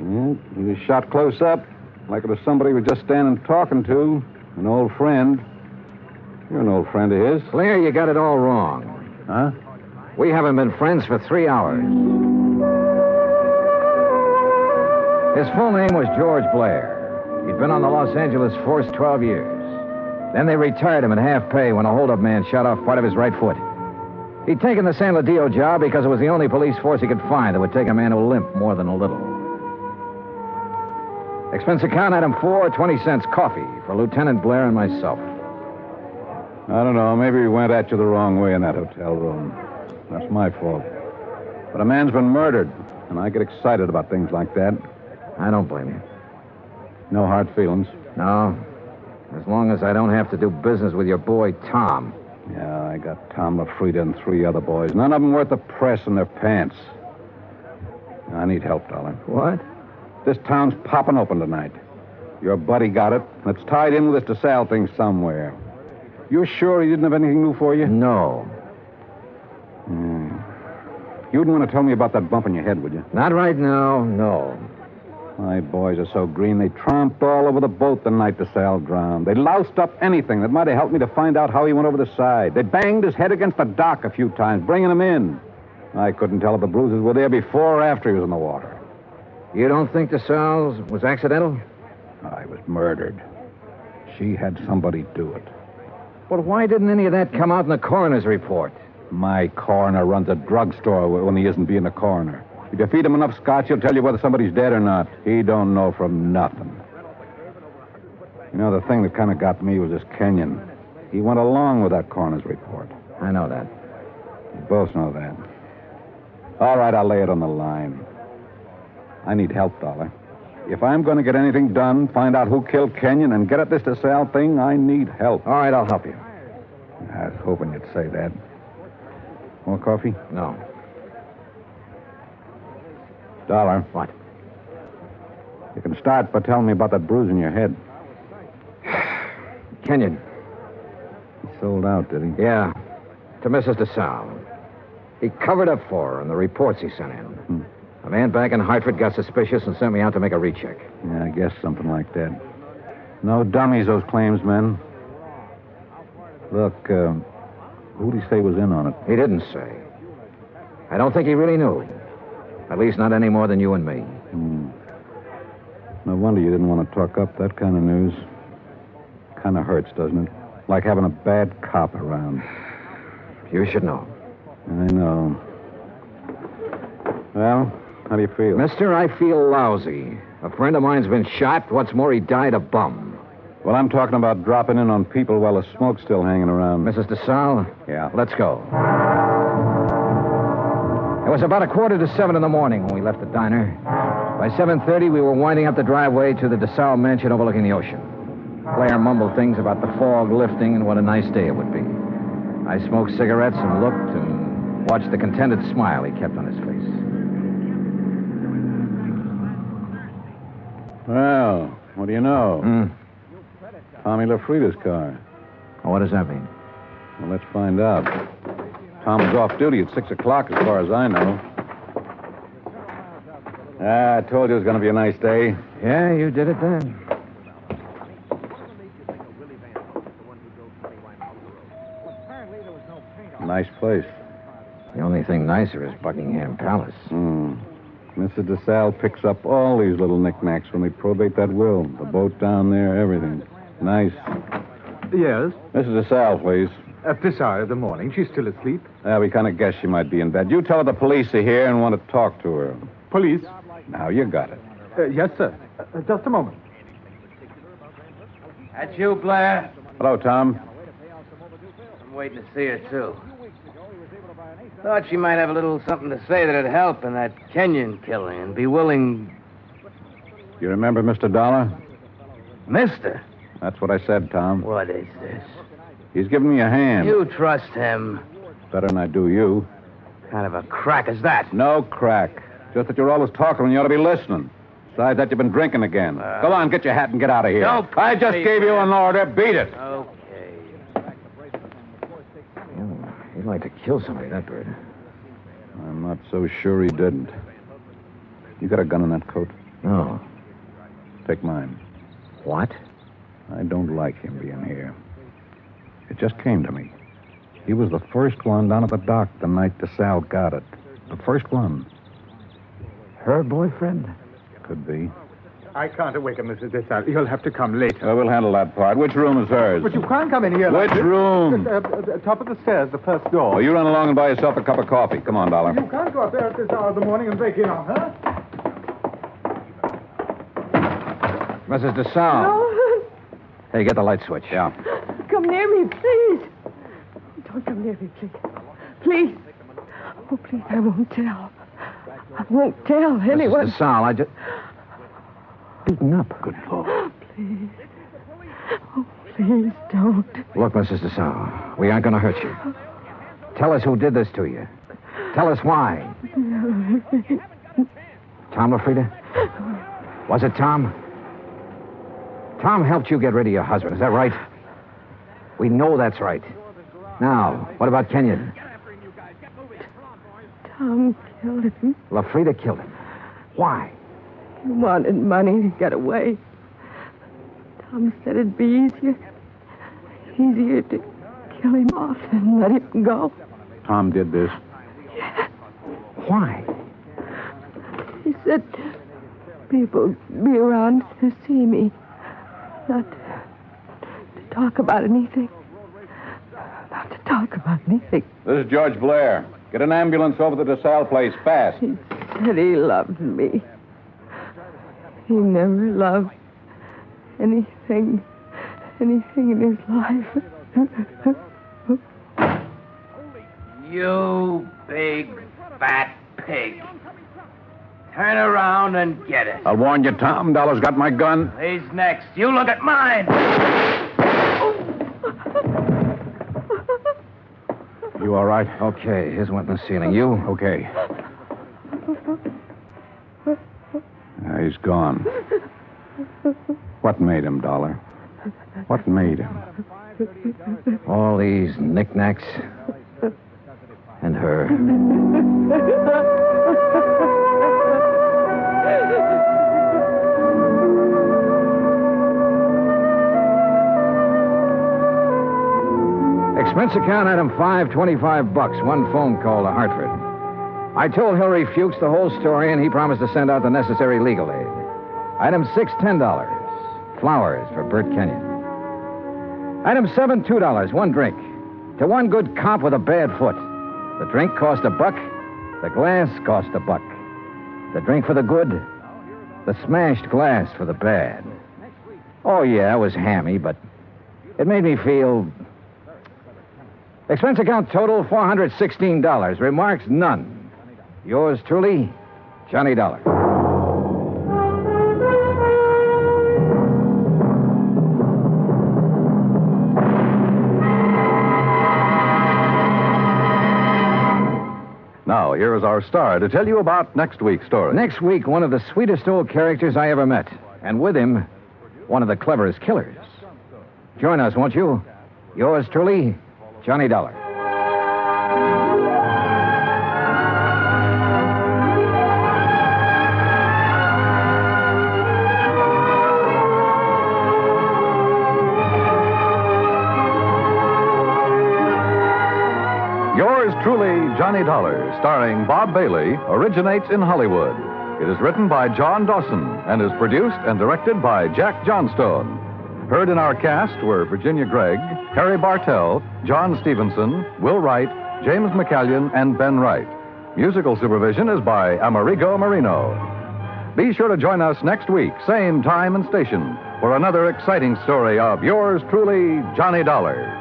Yeah, he was shot close up, like it was somebody we were just standing talking to, an old friend. You're an old friend of his. Blair, you got it all wrong. Huh? We haven't been friends for 3 hours. His full name was George Blair. He'd been on the Los Angeles force 12 years. Then they retired him at half pay when a holdup man shot off part of his right foot. He'd taken the San Ladillo job because it was the only police force he could find that would take a man who limped more than a little. Expense account item 4, 20 cents coffee for Lieutenant Blair and myself. I don't know. Maybe we went at you the wrong way in that hotel room. That's my fault. But a man's been murdered, and I get excited about things like that. I don't blame you. No hard feelings. No. As long as I don't have to do business with your boy, Tom. Yeah, I got Tom LaFrida and 3 other boys. None of them worth the press in their pants. I need help, Dollar. What? This town's popping open tonight. Your buddy got it. It's tied in with this DeSalle thing somewhere. You're sure he didn't have anything new for you? No. You wouldn't want to tell me about that bump in your head, would you? Not right now, no. My boys are so green, they tromped all over the boat the night DeSalle drowned. They loused up anything that might have helped me to find out how he went over the side. They banged his head against the dock a few times, bringing him in. I couldn't tell if the bruises were there before or after he was in the water. You don't think DeSalle was accidental? I was murdered. She had somebody do it. Well, why didn't any of that come out in the coroner's report? My coroner runs a drugstore when he isn't being a coroner. If you feed him enough scotch, he'll tell you whether somebody's dead or not. He don't know from nothing. You know, the thing that kind of got me was this Kenyon. He went along with that coroner's report. I know that. You both know that. All right, I'll lay it on the line. I need help, Dollar. If I'm going to get anything done, find out who killed Kenyon, and get at this DeSalle thing, I need help. All right, I'll help you. I was hoping you'd say that. More coffee? No. Dollar. What? You can start by telling me about that bruise in your head. Kenyon. He sold out, did he? Yeah. To Mrs. DeSalle. He covered up for her in the reports he sent in. A man back in Hartford got suspicious and sent me out to make a recheck. Yeah, I guess something like that. No dummies, those claims men. Look, who'd he say was in on it? He didn't say. I don't think he really knew. At least not any more than you and me. No wonder you didn't want to talk up that kind of news. Kind of hurts, doesn't it? Like having a bad cop around. You should know. I know. Well, how do you feel? Mister, I feel lousy. A friend of mine's been shot. What's more, he died a bum. Well, I'm talking about dropping in on people while the smoke's still hanging around. Mrs. DeSalle? Yeah. Let's go. It was about 6:45 in the morning when we left the diner. By 7:30, we were winding up the driveway to the DeSalle mansion overlooking the ocean. Blair mumbled things about the fog lifting and what a nice day it would be. I smoked cigarettes and looked and watched the contented smile he kept on his face. Well, what do you know? Tommy LaFrida's car. Well, what does that mean? Well, let's find out. Tom was off duty at 6 o'clock, as far as I know. I told you it was going to be a nice day. Yeah, you did it then. Nice place. The only thing nicer is Buckingham Palace. Mrs. DeSalle picks up all these little knickknacks when we probate that will. The boat down there, everything. Nice. Yes? Mrs. DeSalle, please. At this hour of the morning. She's still asleep. We kind of guessed she might be in bed. You tell her the police are here and want to talk to her. Police? Now, you got it. Yes, sir. Just a moment. That's you, Blair? Hello, Tom. I'm waiting to see her, too. Thought she might have a little something to say that'd help in that Kenyon killing and be willing... You remember Mr. Dollar? Mister? That's what I said, Tom. What is this? He's giving me a hand. You trust him. Better than I do you. What kind of a crack is that? No crack. Just that you're always talking when you ought to be listening. Besides that, you've been drinking again. Come on, get your hat and get out of here. No, I just gave you an order. Beat it. Okay. He'd like to kill somebody, that bird. I'm not so sure he didn't. You got a gun in that coat? No. Take mine. What? I don't like him being here. It just came to me. He was the first one down at the dock the night DeSalle got it. The first one. Her boyfriend? Could be. I can't awaken Mrs. DeSalle. You'll have to come later. We'll handle that part. Which room is hers? But you can't come in here like Which this. room? Top of the stairs, the first door. Well, you run along and buy yourself a cup of coffee. Come on, Dollar. You can't go up there at this hour of the morning and break in on her. Mrs. DeSalle. No. Hey, get the light switch. Yeah. Come near me, please. Don't come near me, please. Please. Oh, please, I won't tell. I won't tell anyone. Mrs. DeSalle, I just... Beaten up. Good Lord. Please. Oh, please don't. Look, Mrs. DeSalle, we aren't going to hurt you. Tell us who did this to you. Tell us why. Tom LaFrida? Was it Tom? Tom helped you get rid of your husband, is that right? We know that's right. Now, what about Kenyon? Tom killed him. LaFrida killed him. Why? He wanted money to get away. Tom said it'd be easier to kill him off than let him go. Tom did this. Yeah. Why? He said people be around to see me. Not to talk about anything. Not to talk about anything. This is George Blair. Get an ambulance over to the DeSalle place, fast. He said he loved me. He never loved anything in his life. You big, fat pig. Turn around and get it. I'll warn you, Tom. Dollar's got my gun. He's next. You look at mine. You all right? Okay, his went in the ceiling. You? Okay. He's gone. What made him, Dollar? What made him? All these knickknacks. And her. Expense account item 5, $25. One phone call to Hartford. I told Hillary Fuchs the whole story, and he promised to send out the necessary legal aid. Item 6, $10. Flowers for Bert Kenyon. Item 7, $2. One drink. To one good cop with a bad foot. The drink cost $1. The glass cost $1. The drink for the good. The smashed glass for the bad. Oh, yeah, it was hammy, but it made me feel... Expense account total, $416. Remarks, none. Yours truly, Johnny Dollar. Now, here is our star to tell you about next week's story. Next week, one of the sweetest old characters I ever met. And with him, one of the cleverest killers. Join us, won't you? Yours truly, Johnny Dollar. Yours truly, Johnny Dollar, starring Bob Bailey, originates in Hollywood. It is written by John Dawson and is produced and directed by Jack Johnstone. Heard in our cast were Virginia Gregg, Harry Bartell, John Stevenson, Will Wright, James McCallion, and Ben Wright. Musical supervision is by Amerigo Marino. Be sure to join us next week, same time and station, for another exciting story of yours truly, Johnny Dollar.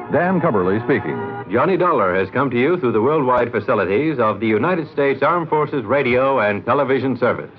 Dan Cubberly speaking. Johnny Dollar has come to you through the worldwide facilities of the United States Armed Forces Radio and Television Service.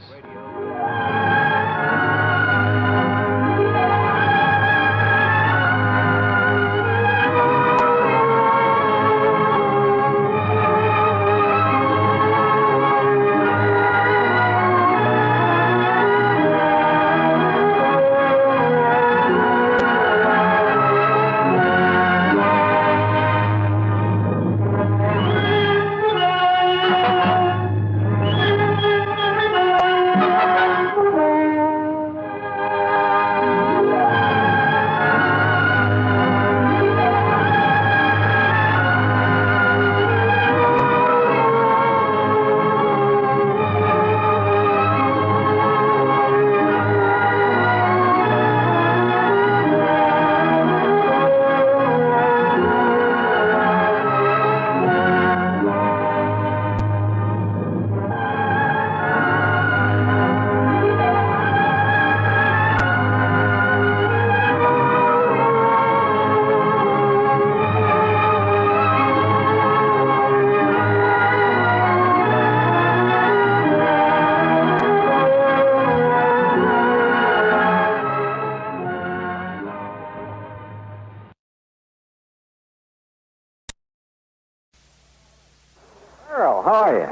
Earl, how are you?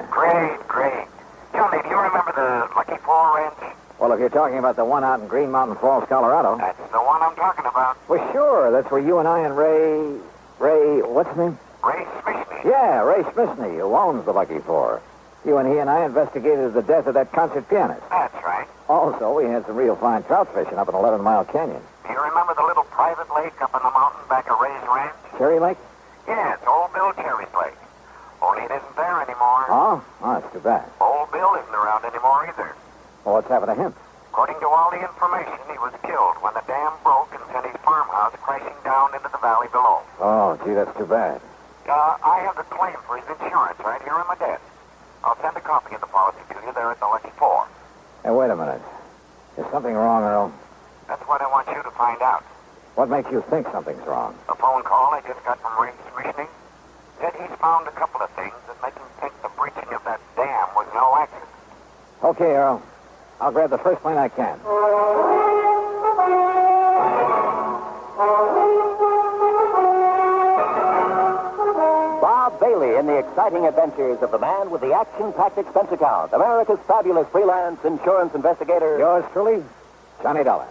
Great. Johnny, do you remember the Lucky Fall Ranch? Well, if you're talking about the one out in Green Mountain Falls, Colorado. That's the one I'm talking about. Well, sure. That's where you and I and Ray, what's his name? Ray Smishney. Yeah, Ray Smishney, who owns the Lucky Four. You and he and I investigated the death of that concert pianist. That's right. Also, we had some real fine trout fishing up in 11 Mile Canyon. Do you remember the little private lake up in the mountain back of Ray's ranch? Cherry Lake? Yeah, it's Old Bill Cherry's lake. Only it isn't there anymore. Oh, that's too bad. Old Bill isn't around anymore either. Well, what's happened to him? According to all the information, he was killed when the dam broke and sent his farmhouse crashing down into the valley below. Oh, gee, that's too bad. I have the claim for his insurance right here on my desk. I'll send a copy of the policy to you there at the Lucky Four. Hey, wait a minute. Is something wrong, Earl? That's what I want you to find out. What makes you think something's wrong? A phone call I just got from Ray's commissioning said he's found a couple of things that make him think the breaching of that dam was no accident. Okay, Earl. I'll grab the first plane I can. Bob Bailey in the exciting adventures of the man with the action-packed expense account, America's fabulous freelance insurance investigator. Yours truly, Johnny Dollar.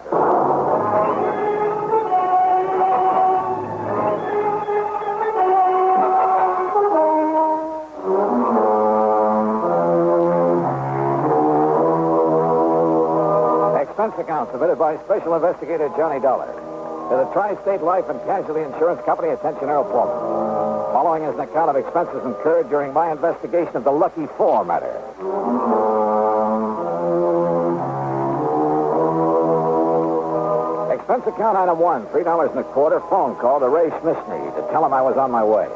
Expense account submitted by Special Investigator Johnny Dollar to the Tri-State Life and Casualty Insurance Company. Attention, Earl Foreman. Following is an account of expenses incurred during my investigation of the Lucky Four matter. Expense account item 1, $3.25 phone call to Ray Schmishney to tell him I was on my way.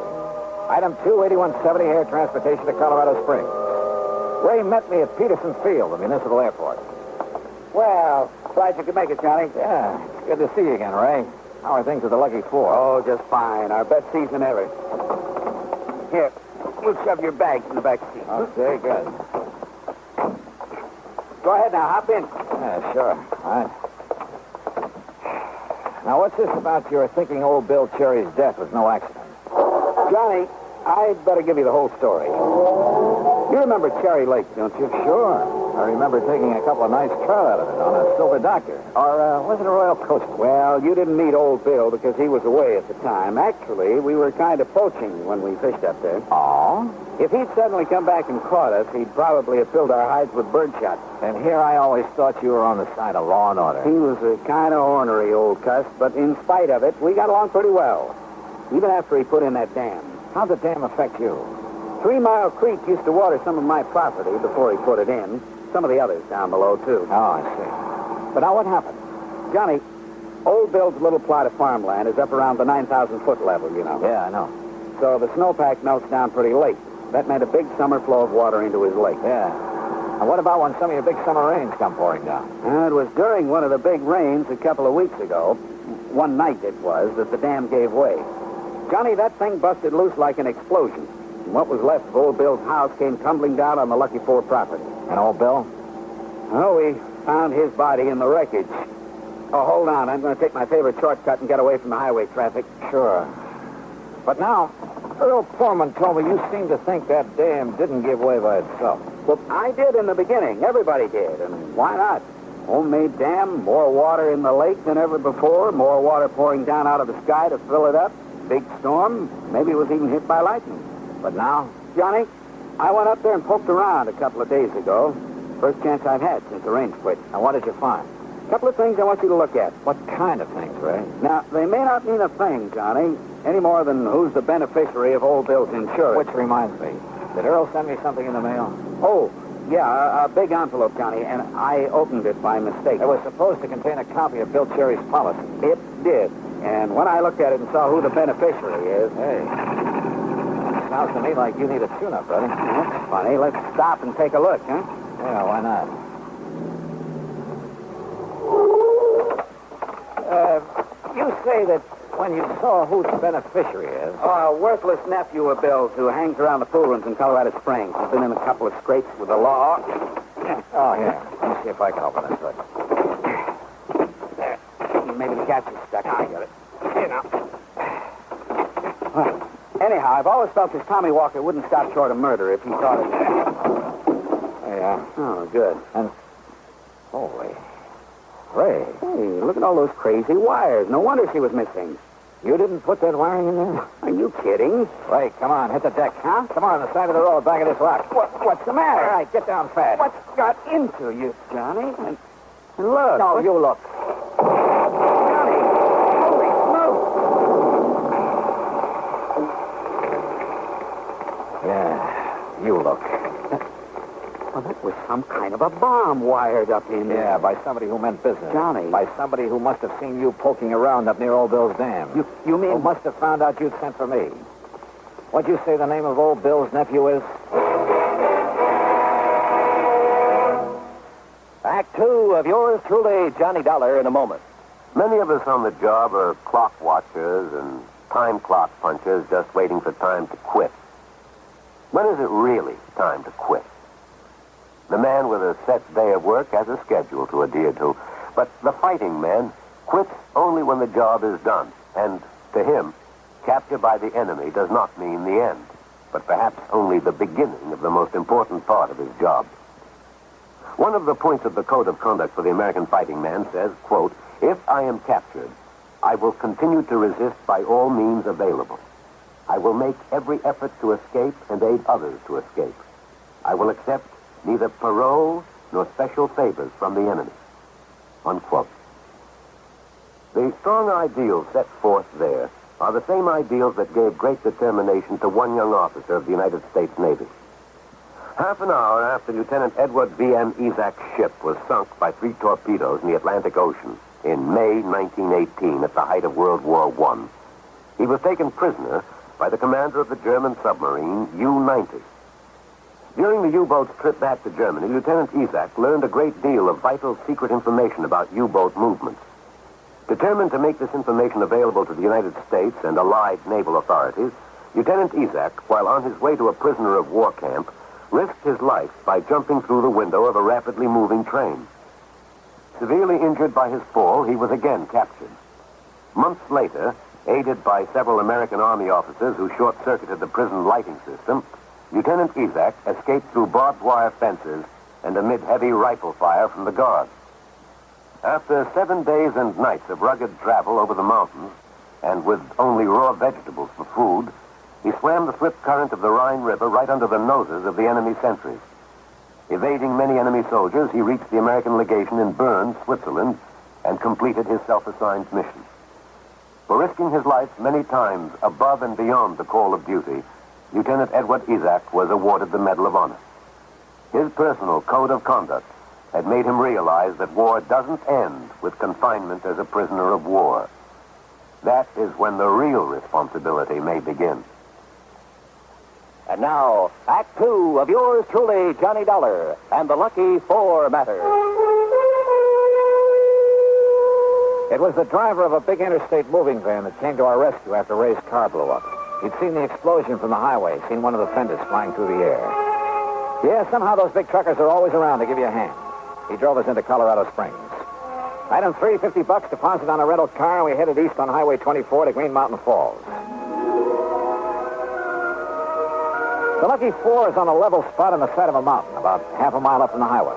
Item 2, 8170 air transportation to Colorado Springs. Ray met me at Peterson Field, the municipal airport. Well, glad you could make it, Johnny. Yeah, good to see you again, Ray. How are things at the Lucky Four? Oh, just fine. Our best season ever. Here, we'll shove your bags in the back seat. Okay, good. Go ahead now, hop in. Yeah, sure. All right. Now, what's this about your thinking old Bill Cherry's death was no accident? Johnny, I'd better give you the whole story. You remember Cherry Lake, don't you? Sure. I remember taking a couple of nice trout out of it on a Silver Doctor. Or was it a Royal Coast? Well, you didn't meet old Bill because he was away at the time. Actually, we were kind of poaching when we fished up there. Oh? If he'd suddenly come back and caught us, he'd probably have filled our hides with birdshot. And here I always thought you were on the side of law and order. He was a kind of ornery old cuss, but in spite of it, we got along pretty well. Even after he put in that dam. How'd the dam affect you? 3 Mile Creek used to water some of my property before he put it in. Some of the others down below, too. Oh, I see. But now what happened? Johnny, old Bill's little plot of farmland is up around the 9,000-foot level, you know. Yeah, I know. So the snowpack melts down pretty late. That meant a big summer flow of water into his lake. Yeah. And what about when some of your big summer rains come pouring down? It was during one of the big rains a couple of weeks ago, one night it was, that the dam gave way. Johnny, that thing busted loose like an explosion. And what was left of old Bill's house came tumbling down on the Lucky Four property. And old Bill? Oh, we found his body in the wreckage. Oh, hold on. I'm going to take my favorite shortcut and get away from the highway traffic. Sure. But now, Earl Foreman told me you seem to think that dam didn't give way by itself. Well, I did in the beginning. Everybody did. And why not? Homemade dam, more water in the lake than ever before, more water pouring down out of the sky to fill it up. Big storm. Maybe it was even hit by lightning. But now, Johnny, I went up there and poked around a couple of days ago. First chance I've had since the rains quit. Now, what did you find? A couple of things I want you to look at. What kind of things, Ray? Now, they may not mean a thing, Johnny, any more than who's the beneficiary of old Bill's insurance. Which reminds me, did Earl send me something in the mail? Oh, yeah, a big envelope, Johnny, and I opened it by mistake. It was supposed to contain a copy of Bill Cherry's policy. It did. And when I looked at it and saw who the beneficiary is... Hey, sounds to me like you need a tune-up, buddy. That's funny. Let's stop and take a look, huh? Yeah, why not? You say that when you saw who the beneficiary is... Oh, a worthless nephew of Bill's who hangs around the pool rooms in Colorado Springs. He's been in a couple of scrapes with the law. Oh, here. Let me see if I can open this hood. There. Maybe the catch is stuck. I got it. Here now. Well, anyhow, I've always felt this Tommy Walker wouldn't stop short of murder if he thought it. There you are. Oh, good. And... Holy... Ray. Hey, look at all those crazy wires. No wonder she was missing. You didn't put that wiring in there? Are you kidding? Ray, come on, hit the deck. Huh? Come on the side of the road, back of this rock. What's the matter? All right, get down fast. What's got into you, Johnny? And look. No, you look. Johnny, holy smoke. Yeah, you look. Well, that was some kind of a bomb wired up in there. Yeah, by somebody who meant business. Johnny. By somebody who must have seen you poking around up near Old Bill's dam. You mean... Who must have found out you'd sent for me. What'd you say the name of Old Bill's nephew is? Act 2 of yours truly, Johnny Dollar, in a moment. Many of us on the job are clock watchers and time clock punchers just waiting for time to quit. When is it really time to quit? The man with a set day of work has a schedule to adhere to, but the fighting man quits only when the job is done, and to him, capture by the enemy does not mean the end, but perhaps only the beginning of the most important part of his job. One of the points of the Code of Conduct for the American fighting man says, quote, "If I am captured, I will continue to resist by all means available. I will make every effort to escape and aid others to escape. I will accept neither parole nor special favors from the enemy." Unquote. The strong ideals set forth there are the same ideals that gave great determination to one young officer of the United States Navy. Half an hour after Lieutenant Edward V.M. Isaac's ship was sunk by 3 torpedoes in the Atlantic Ocean in May 1918 at the height of World War I, he was taken prisoner by the commander of the German submarine U-90. During the U-boat's trip back to Germany, Lieutenant Isaac learned a great deal of vital secret information about U-boat movements. Determined to make this information available to the United States and Allied naval authorities, Lieutenant Isaac, while on his way to a prisoner of war camp, risked his life by jumping through the window of a rapidly moving train. Severely injured by his fall, he was again captured. Months later, aided by several American Army officers who short-circuited the prison lighting system, Lieutenant Isaac escaped through barbed wire fences and amid heavy rifle fire from the guards. After 7 days and nights of rugged travel over the mountains, and with only raw vegetables for food, he swam the swift current of the Rhine River right under the noses of the enemy sentries. Evading many enemy soldiers, he reached the American legation in Bern, Switzerland, and completed his self-assigned mission. For risking his life many times above and beyond the call of duty, Lieutenant Edward Isaac was awarded the Medal of Honor. His personal code of conduct had made him realize that war doesn't end with confinement as a prisoner of war. That is when the real responsibility may begin. And now, Act 2 of yours truly, Johnny Dollar, and the Lucky 4 matter. It was the driver of a big interstate moving van that came to our rescue after Ray's car blew up. He'd seen the explosion from the highway, seen one of the fenders flying through the air. Yeah, somehow those big truckers are always around to give you a hand. He drove us into Colorado Springs. Item 3, $50 deposit on a rental car, and we headed east on Highway 24 to Green Mountain Falls. The Lucky 4 is on a level spot on the side of a mountain, about half a mile up from the highway.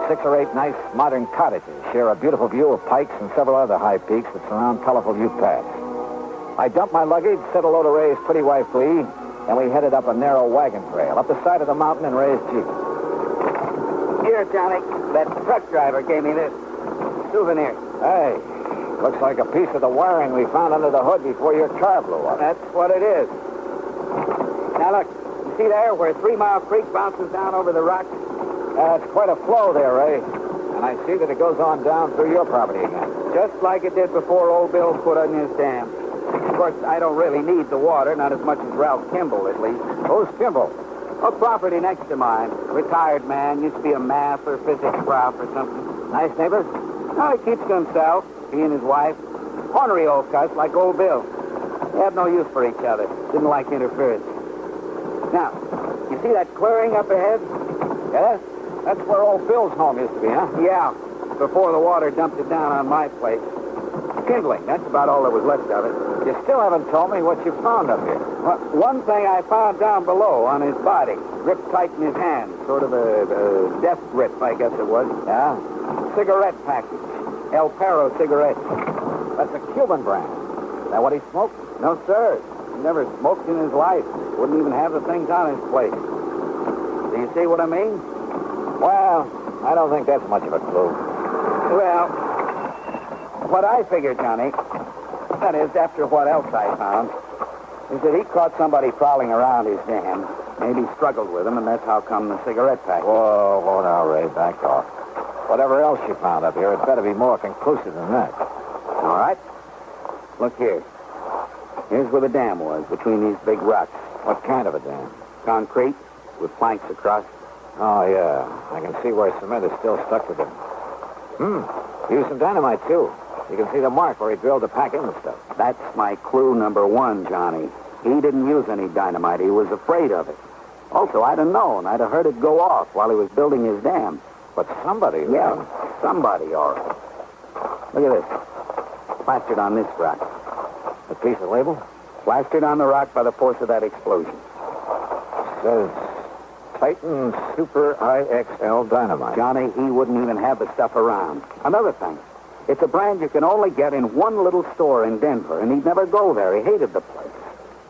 6 or 8 nice modern cottages share a beautiful view of Pikes and several other high peaks that surround colorful Ute paths. I dumped my luggage, set a load of Ray's pretty wife, Lee, and we headed up a narrow wagon trail up the side of the mountain in Ray's Jeep. Here, Johnny, that truck driver gave me this souvenir. Hey, looks like a piece of the wiring we found under the hood before your car blew up. That's what it is. Now, look, you see there where 3 Mile Creek bounces down over the rocks? It's quite a flow there, Ray. And I see that it goes on down through your property again. Just like it did before old Bill put on his dam. Of course, I don't really need the water, not as much as Ralph Kimball, at least. Who's Kimball? A property next to mine. Retired man, used to be a math or physics prof or something. Nice neighbor? No, he keeps to himself, he and his wife. Ornery old cuss like old Bill. They have no use for each other. Didn't like interference. Now, you see that clearing up ahead? Yeah? That's where old Bill's home used to be, huh? Yeah, before the water dumped it down on my place. Kindling, that's about all that was left of it. You still haven't told me what you found up here. Well, one thing I found down below on his body, gripped tight in his hand, sort of a death grip, I guess it was. Yeah? Cigarette package. El Perro cigarettes. That's a Cuban brand. Is that what he smoked? No, sir. He never smoked in his life. Wouldn't even have the things on his plate. Do you see what I mean? Well, I don't think that's much of a clue. Well, what I figure, Johnny, that is, after what else I found, is that he caught somebody prowling around his dam, Maybe struggled with them, and that's how come the cigarette package. Whoa, now, Ray, back off. Whatever else you found up here, it better be more conclusive than that. All right. Look here. Here's where the dam was, between these big rocks. What kind of a dam? Concrete, with planks across. Oh, yeah. I can see where cement is still stuck to them. Used some dynamite, too. You can see the mark where he drilled to pack in the stuff. That's my clue number one, Johnny. He didn't use any dynamite. He was afraid of it. Also, I'd have known. I'd have heard it go off while he was building his dam. But somebody... Yeah, somebody, all right. Look at this. Plastered on this rock. A piece of label? Plastered on the rock by the force of that explosion. Says Titan Super IXL Dynamite. Johnny, he wouldn't even have the stuff around. Another thing. It's a brand you can only get in one little store in Denver, and he'd never go there. He hated the place.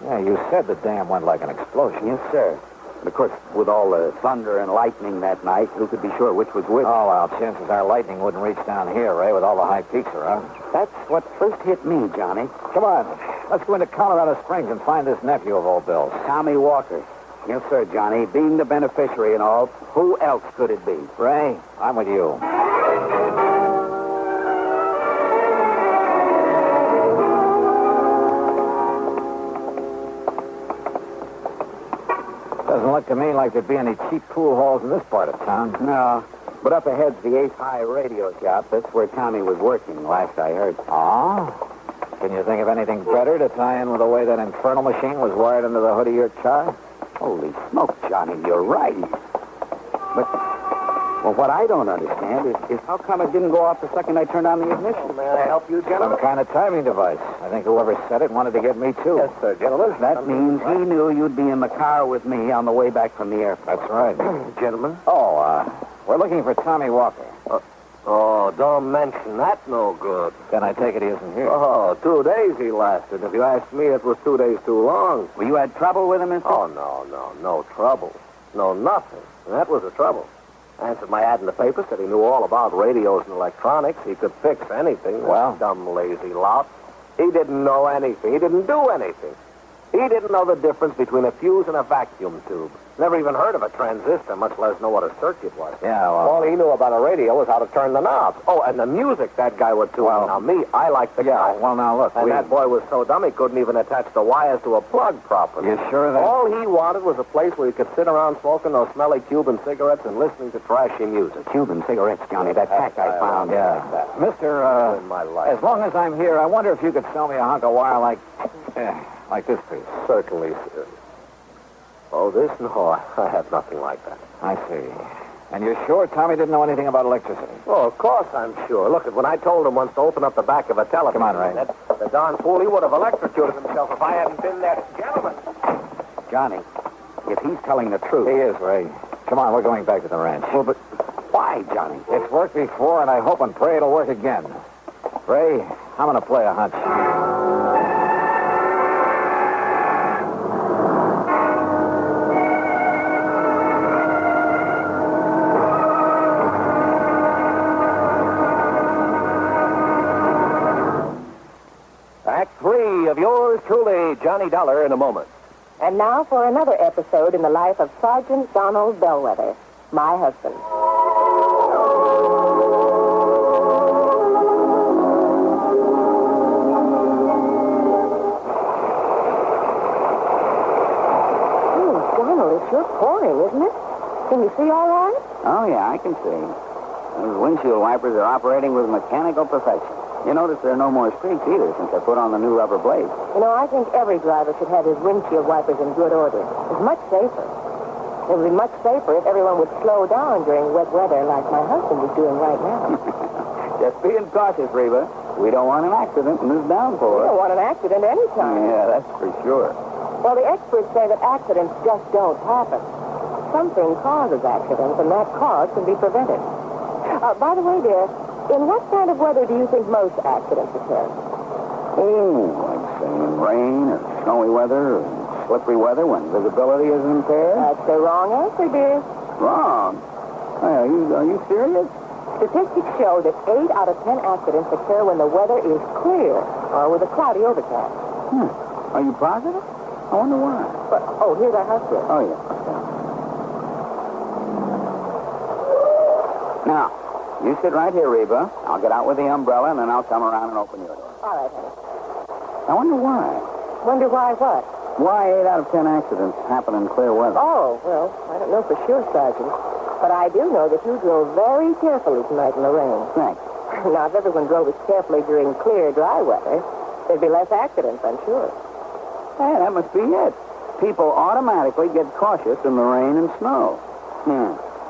Yeah, you said the dam went like an explosion. Yes, sir. And of course, with all the thunder and lightning that night, who could be sure which was which? Oh, well, chances are lightning wouldn't reach down here, Ray, with all the high peaks around. That's what first hit me, Johnny. Come on. Let's go into Colorado Springs and find this nephew of old Bill's. Tommy Walker. Yes, sir, Johnny. Being the beneficiary and all, who else could it be? Ray, I'm with you. Doesn't look to me like there'd be any cheap pool halls in this part of town. No. But up ahead's the Ace High radio shop. That's where Tommy was working, last I heard. Oh? Can you think of anything better to tie in with the way that infernal machine was wired into the hood of your car? Holy smoke, Johnny, you're right. But, well, what I don't understand is how come it didn't go off the second I turned on the ignition? May I help you, gentlemen? Some kind of timing device. I think whoever said it wanted to get me, too. Yes, sir, gentlemen. That means he knew you'd be in the car with me on the way back from the airport. That's right. Gentlemen? Oh, we're looking for Tommy Walker. Oh, don't mention that, no good. Then I take it he isn't here. Oh, 2 days he lasted. If you ask me, it was 2 days too long. Well, you had trouble with him, mister? Oh, no trouble. No, nothing. That was the trouble. Answered my ad in the paper, said he knew all about radios and electronics. He could fix anything. Well? That dumb, lazy lot. He didn't know anything. He didn't do anything. He didn't know the difference between a fuse and a vacuum tube. Never even heard of a transistor, much less know what a circuit was. Yeah, well... All he knew about a radio was how to turn the knobs. Oh, and the music that guy would tune. Well, now, me, I like the guy. Well, now, look, And that boy was so dumb he couldn't even attach the wires to a plug properly. You sure of that? All he wanted was a place where he could sit around smoking those smelly Cuban cigarettes and listening to trashy music. Cuban cigarettes, Johnny. That pack I found. Yeah. Mister, in my life. as long as I'm here, I wonder if you could sell me a hunk of wire like this piece. Certainly, sir. Oh, this? No, I have nothing like that. I see. And you're sure Tommy didn't know anything about electricity? Oh, of course I'm sure. Look, when I told him once to open up the back of a telephone... Come on, Ray. The darn fool, he would have electrocuted himself if I hadn't been there. Gentlemen! Johnny, if he's telling the truth... He is, Ray. Come on, we're going back to the ranch. Well, but why, Johnny? It's worked before, and I hope and pray it'll work again. Ray, I'm going to play a hunch. Act 3 of yours truly, Johnny Dollar, in a moment. And now for another episode in the life of Sergeant Donald Bellwether, my husband. Donald, it's sure pouring, isn't it? Can you see all right? Oh, yeah, I can see. Those windshield wipers are operating with mechanical perfection. You notice there are no more streaks either since I put on the new rubber blades. You know, I think every driver should have his windshield wipers in good order. It's much safer. It would be much safer if everyone would slow down during wet weather like my husband is doing right now. Just being cautious, Reba. We don't want an accident in this downpour. We don't want an accident anytime. Yeah, that's for sure. Well, the experts say that accidents just don't happen. Something causes accidents, and that cause can be prevented. By the way, dear, in what kind of weather do you think most accidents occur? Oh, I'd say in rain or snowy weather or slippery weather when visibility is impaired. That's the wrong answer, dear. Wrong? Hey, are you serious? Statistics show that 8 out of 10 accidents occur when the weather is clear or with a cloudy overcast. Are you positive? I wonder why. Oh, here's our house here. Oh, yeah. Now, you sit right here, Reba. I'll get out with the umbrella, and then I'll come around and open your door. All right, honey. I wonder why. Wonder why what? Why 8 out of 10 accidents happen in clear weather? Oh, well, I don't know for sure, Sergeant. But I do know that you drove very carefully tonight in the rain. Thanks. Now, if everyone drove as carefully during clear, dry weather, there'd be less accidents, I'm sure. Hey, that must be it. People automatically get cautious in the rain and snow.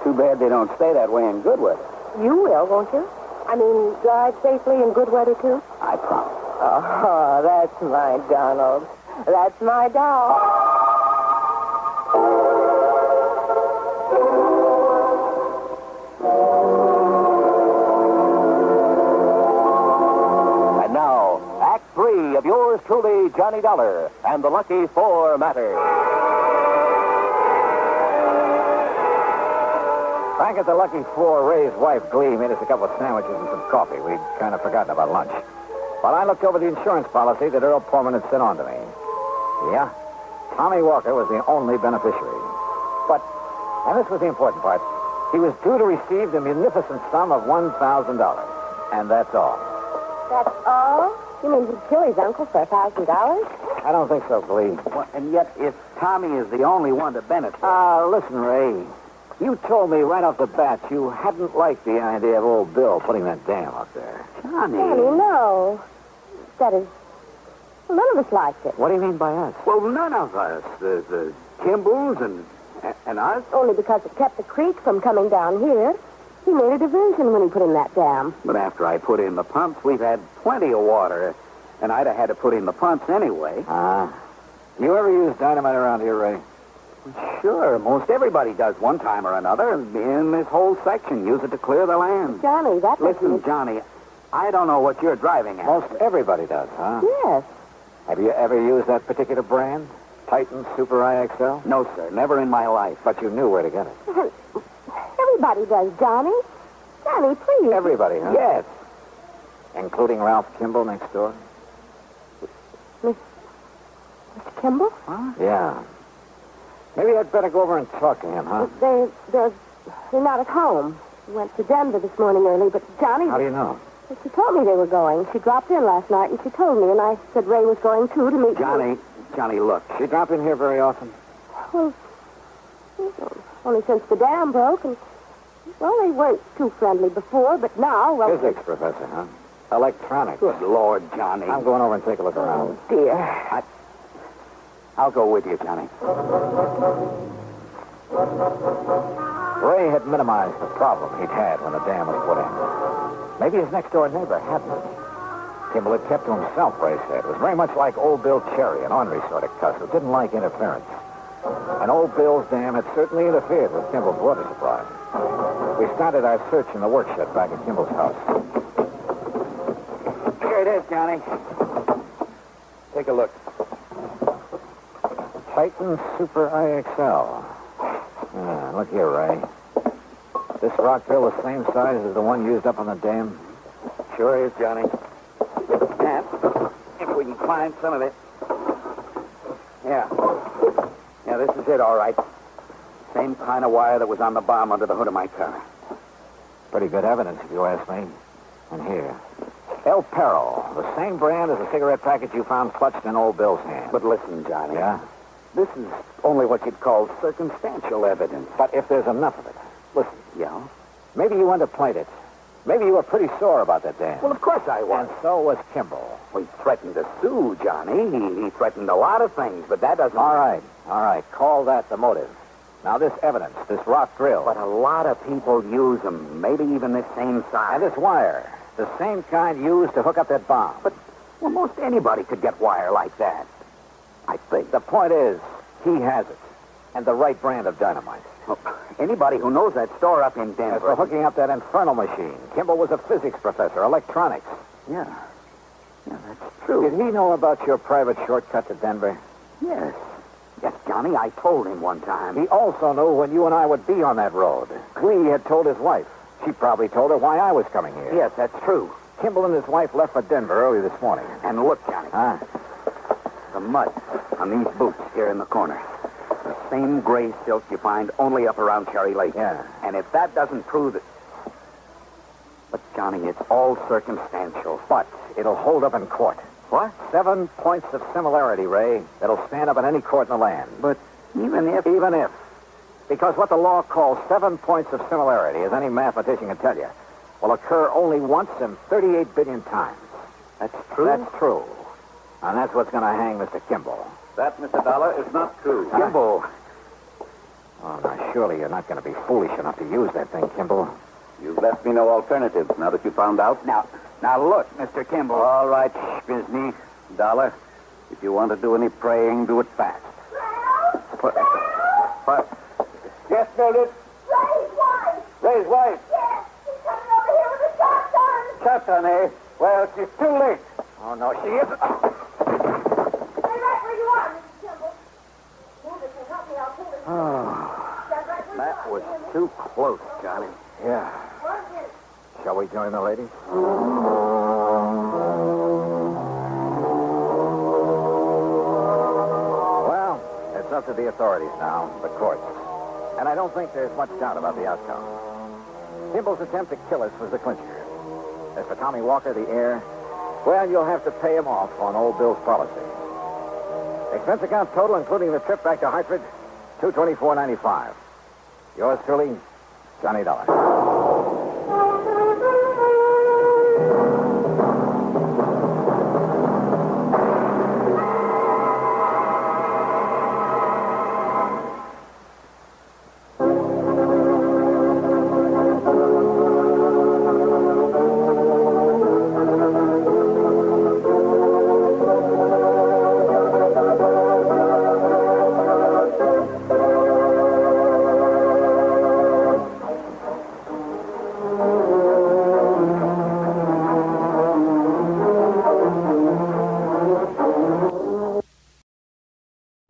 Too bad they don't stay that way in good weather. You will, won't you? I mean, drive safely in good weather, too? I promise. Oh, that's my Donald. That's my doll. And now, Act 3 of yours truly, Johnny Dollar, and the Lucky Four Matter. Back at the Lucky Four, Ray's wife, Glee, made us a couple of sandwiches and some coffee. We'd kind of forgotten about lunch. While I looked over the insurance policy that Earl Pullman had sent on to me. Yeah, Tommy Walker was the only beneficiary. But, and this was the important part, he was due to receive the munificent sum of $1,000. And that's all. That's all? You mean he'd kill his uncle for $1,000? I don't think so, Glee. Well, and yet, if Tommy is the only one to benefit... Listen, Ray. You told me right off the bat you hadn't liked the idea of old Bill putting that dam up there. Johnny. Johnny, no. That is... Well, none of us liked it. What do you mean by us? Well, none of us. The Kimballs and us. Only because it kept the creek from coming down here. He made a diversion when he put in that dam. But after I put in the pumps, we've had plenty of water. And I'd have had to put in the pumps anyway. You ever use dynamite around here, Ray? Sure. Most everybody does one time or another. In this whole section, use it to clear the land. Johnny, that... Listen, Johnny, I don't know what you're driving at. Most everybody does, huh? Yes. Have you ever used that particular brand? Titan Super IXL? No, sir. Never in my life. But you knew where to get it. Everybody does, Johnny. Johnny, please. Everybody, huh? Yes. Including Ralph Kimball next door? Mr. Kimball? Huh? Yeah. Maybe I'd better go over and talk to him, huh? They're not at home. We went to Denver this morning early, but Johnny... How do you know? She told me they were going. She dropped in last night, and she told me, and I said Ray was going, too, to meet... Johnny, look. She drop in here very often? Well, only since the dam broke, and... Well, they weren't too friendly before, but now... Well, Physics professor, huh? Electronics. Good Lord, Johnny. I'm going over and take a look around. Oh, dear. I'll go with you, Johnny. Ray had minimized the problem he'd had when the dam was put in. Maybe his next-door neighbor hadn't. Kimball had kept to himself, Ray said. It was very much like old Bill Cherry, an ornery sort of cuss who didn't like interference. And old Bill's dam had certainly interfered with Kimball's water supply. We started our search in the workshop back at Kimball's house. Here it is, Johnny. Take a look. Titan Super IXL. Look here, Ray. This rock drill the same size as the one used up on the dam? Sure is, Johnny. And if we can find some of it. Yeah, this is it, all right. Same kind of wire that was on the bomb under the hood of my car. Pretty good evidence, if you ask me. And here. El Perro, the same brand as the cigarette package you found clutched in old Bill's hand. But listen, Johnny. Yeah? This is only what you'd call circumstantial evidence. But if there's enough of it. Listen. Yeah? Maybe you underplayed it. Maybe you were pretty sore about that dam. Well, of course I was. And so was Kimball. Well, he threatened to sue, Johnny. He threatened a lot of things, but that doesn't... All right. Call that the motive. Now, this evidence, this rock drill. But a lot of people use them, maybe even the same size. And this wire, the same kind used to hook up that bomb. But, well, most anybody could get wire like that. I think. The point is, he has it. And the right brand of dynamite. Well, anybody who knows that store up in Denver... As for hooking up that infernal machine, Kimball was a physics professor, electronics. Yeah, that's true. Did he know about your private shortcut to Denver? Yes. Yes, Johnny, I told him one time. He also knew when you and I would be on that road. Clee had told his wife. She probably told her why I was coming here. Yes, that's true. Kimball and his wife left for Denver early this morning. And look, Johnny. Huh? The mud on these boots here in the corner. The same gray silk you find only up around Cherry Lake. Yeah. And if that doesn't prove it... But, Johnny, it's all circumstantial. But it'll hold up in court. What? 7 points of similarity, Ray, that'll stand up in any court in the land. But even if... Even if. Because what the law calls 7 points of similarity, as any mathematician can tell you, will occur only once in 38 billion times. That's true? That's true. And that's what's going to hang Mr. Kimball. That, Mr. Dollar, is not true. Kimball? Oh, now, surely you're not going to be foolish enough to use that thing, Kimball. You've left me no alternatives now that you found out. Now look, Mr. Kimball. All right, Bizney, Dollar. If you want to do any praying, do it fast. What? Yes, Mildred? Ray's wife. Ray's wife? Yes, she's coming over here with a shotgun. Shotgun, eh? Well, she's too late. Oh, no, she isn't. Stay right where you are, Mr. Kimball. Mildred can help me. I'll pull this. Oh, Stand right where that you was are. too close, Johnny. Yeah. 1 minute. Shall we join the ladies? Well, it's up to the authorities now, the courts. And I don't think there's much doubt about the outcome. Kimball's attempt to kill us was the clincher. As for Tommy Walker, the heir, well, you'll have to pay him off on old Bill's policy. Expense account total, including the trip back to Hartford, $224.95. Yours truly, Johnny Dollar.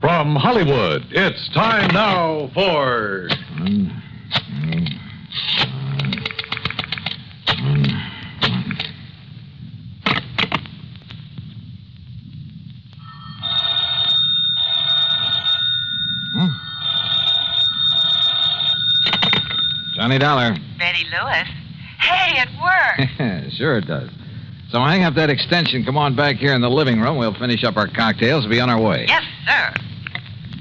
From Hollywood, it's time now for... Johnny Dollar. Betty Lewis. Hey, it worked. Sure it does. So hang up that extension. Come on back here in the living room. We'll finish up our cocktails and be on our way. Yes, sir.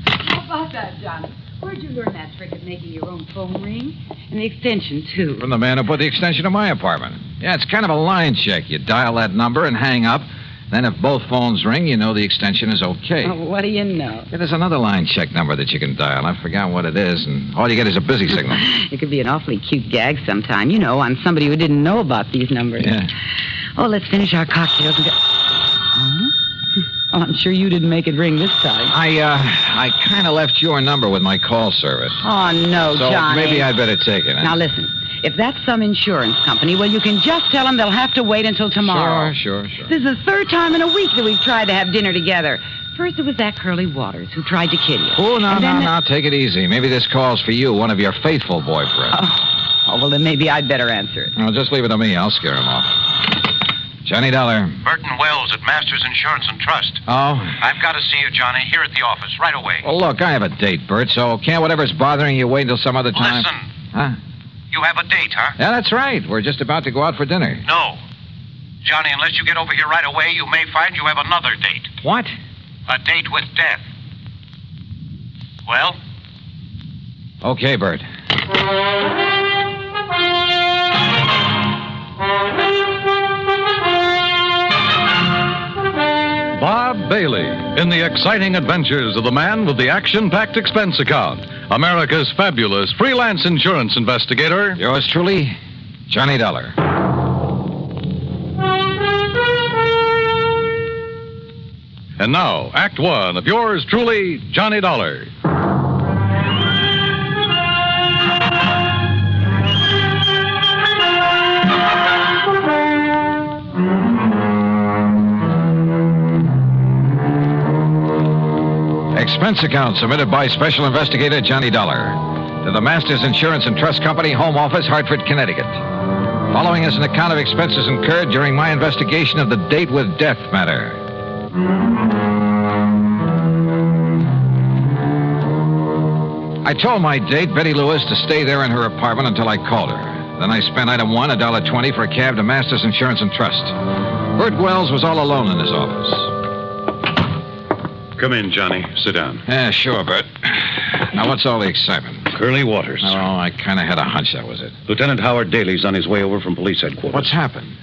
How about that, Johnny? Where'd you learn that trick of making your own phone ring? And the extension, too. From the man who put the extension in my apartment. Yeah, it's kind of a line check. You dial that number and hang up. Then if both phones ring, you know the extension is okay. Oh, what do you know? Yeah, there's another line check number that you can dial. I forgot what it is, and all you get is a busy signal. It could be an awfully cute gag sometime, you know, on somebody who didn't know about these numbers. Yeah. Oh, let's finish our cocktails and go... Oh, I'm sure you didn't make it ring this time. I kind of left your number with my call service. Oh, no, so Johnny. Maybe I'd better take it. Huh? Now, listen. If that's some insurance company, well, you can just tell them they'll have to wait until tomorrow. Sure. This is the third time in a week that we've tried to have dinner together. First, it was that Curly Waters who tried to kid you. Oh, no. Take it easy. Maybe this call's for you, one of your faithful boyfriends. Oh, well, then maybe I'd better answer it. Well, just leave it to me. I'll scare him off. Johnny Dollar. Burton Wells at Masters Insurance and Trust. Oh? I've got to see you, Johnny, here at the office, right away. Well, look, I have a date, Bert, so can't whatever's bothering you wait until some other time? Listen. Huh? You have a date, huh? Yeah, that's right. We're just about to go out for dinner. No. Johnny, unless you get over here right away, you may find you have another date. What? A date with death. Well? Okay, Bert. Bob Bailey in the exciting adventures of the man with the action-packed expense account, America's fabulous freelance insurance investigator. Yours truly, Johnny Dollar. And now, Act One of yours truly, Johnny Dollar. Expense account submitted by Special Investigator Johnny Dollar to the Masters Insurance and Trust Company, Home Office, Hartford, Connecticut. Following is an account of expenses incurred during my investigation of the date with death matter. I told my date, Betty Lewis, to stay there in her apartment until I called her. Then I spent item one, $1.20 for a cab to Masters Insurance and Trust. Bert Wells was all alone in his office. Come in, Johnny. Sit down. Yeah, sure, Bert. Now, what's all the excitement? Curly Waters. Oh, I kind of had a hunch that was it. Lieutenant Howard Daly's on his way over from police headquarters. What's happened?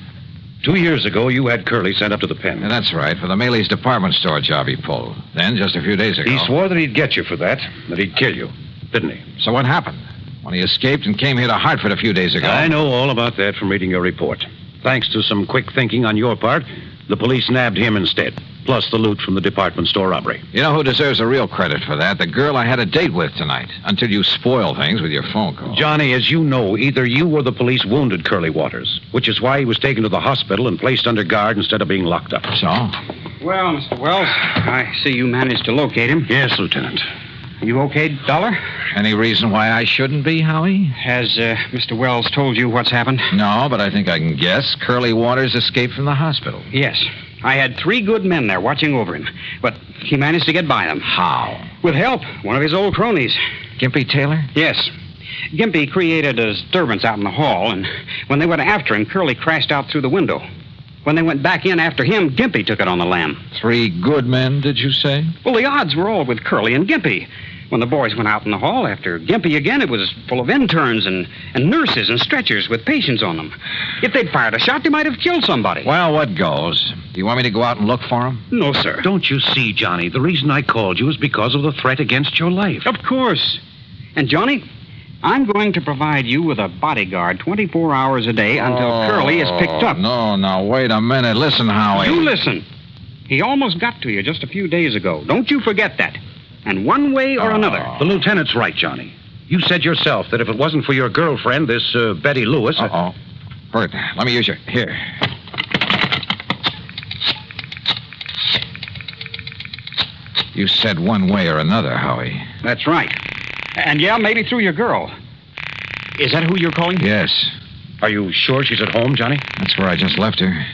2 years ago, you had Curly sent up to the pen. Yeah, that's right, for the Maley's department store job he pulled. Then, just a few days ago... He swore that he'd get you for that he'd kill you, didn't he? So what happened? When he escaped and came here to Hartford a few days ago... I know all about that from reading your report. Thanks to some quick thinking on your part, the police nabbed him instead, plus the loot from the department store robbery. You know who deserves the real credit for that? The girl I had a date with tonight, until you spoil things with your phone call. Johnny, as you know, either you or the police wounded Curly Waters, which is why he was taken to the hospital and placed under guard instead of being locked up. So? Well, Mr. Wells, I see you managed to locate him. Yes, Lieutenant. You okay, Dollar? Any reason why I shouldn't be, Howie? Has Mr. Wells told you what's happened? No, but I think I can guess. Curly Waters escaped from the hospital. Yes. I had 3 good men there watching over him, but he managed to get by them. How? With help. One of his old cronies. Gimpy Taylor? Yes. Gimpy created a disturbance out in the hall, and when they went after him, Curly crashed out through the window. When they went back in after him, Gimpy took it on the lam. 3 good men, did you say? Well, the odds were all with Curly and Gimpy. When the boys went out in the hall after Gimpy again, it was full of interns and nurses and stretchers with patients on them. If they'd fired a shot, they might have killed somebody. Well, what goes? Do you want me to go out and look for him? No, sir. Don't you see, Johnny? The reason I called you is because of the threat against your life. Of course. And, Johnny, I'm going to provide you with a bodyguard 24 hours a day until Curly is picked up. No, wait a minute. Listen, Howie. You listen. He almost got to you just a few days ago. Don't you forget that. And one way or another. The lieutenant's right, Johnny. You said yourself that if it wasn't for your girlfriend, this Betty Lewis... Bert, let me use your... Here. You said one way or another, Howie. That's right. And yeah, maybe through your girl. Is that who you're calling? Yes. Are you sure she's at home, Johnny? That's where I just left her.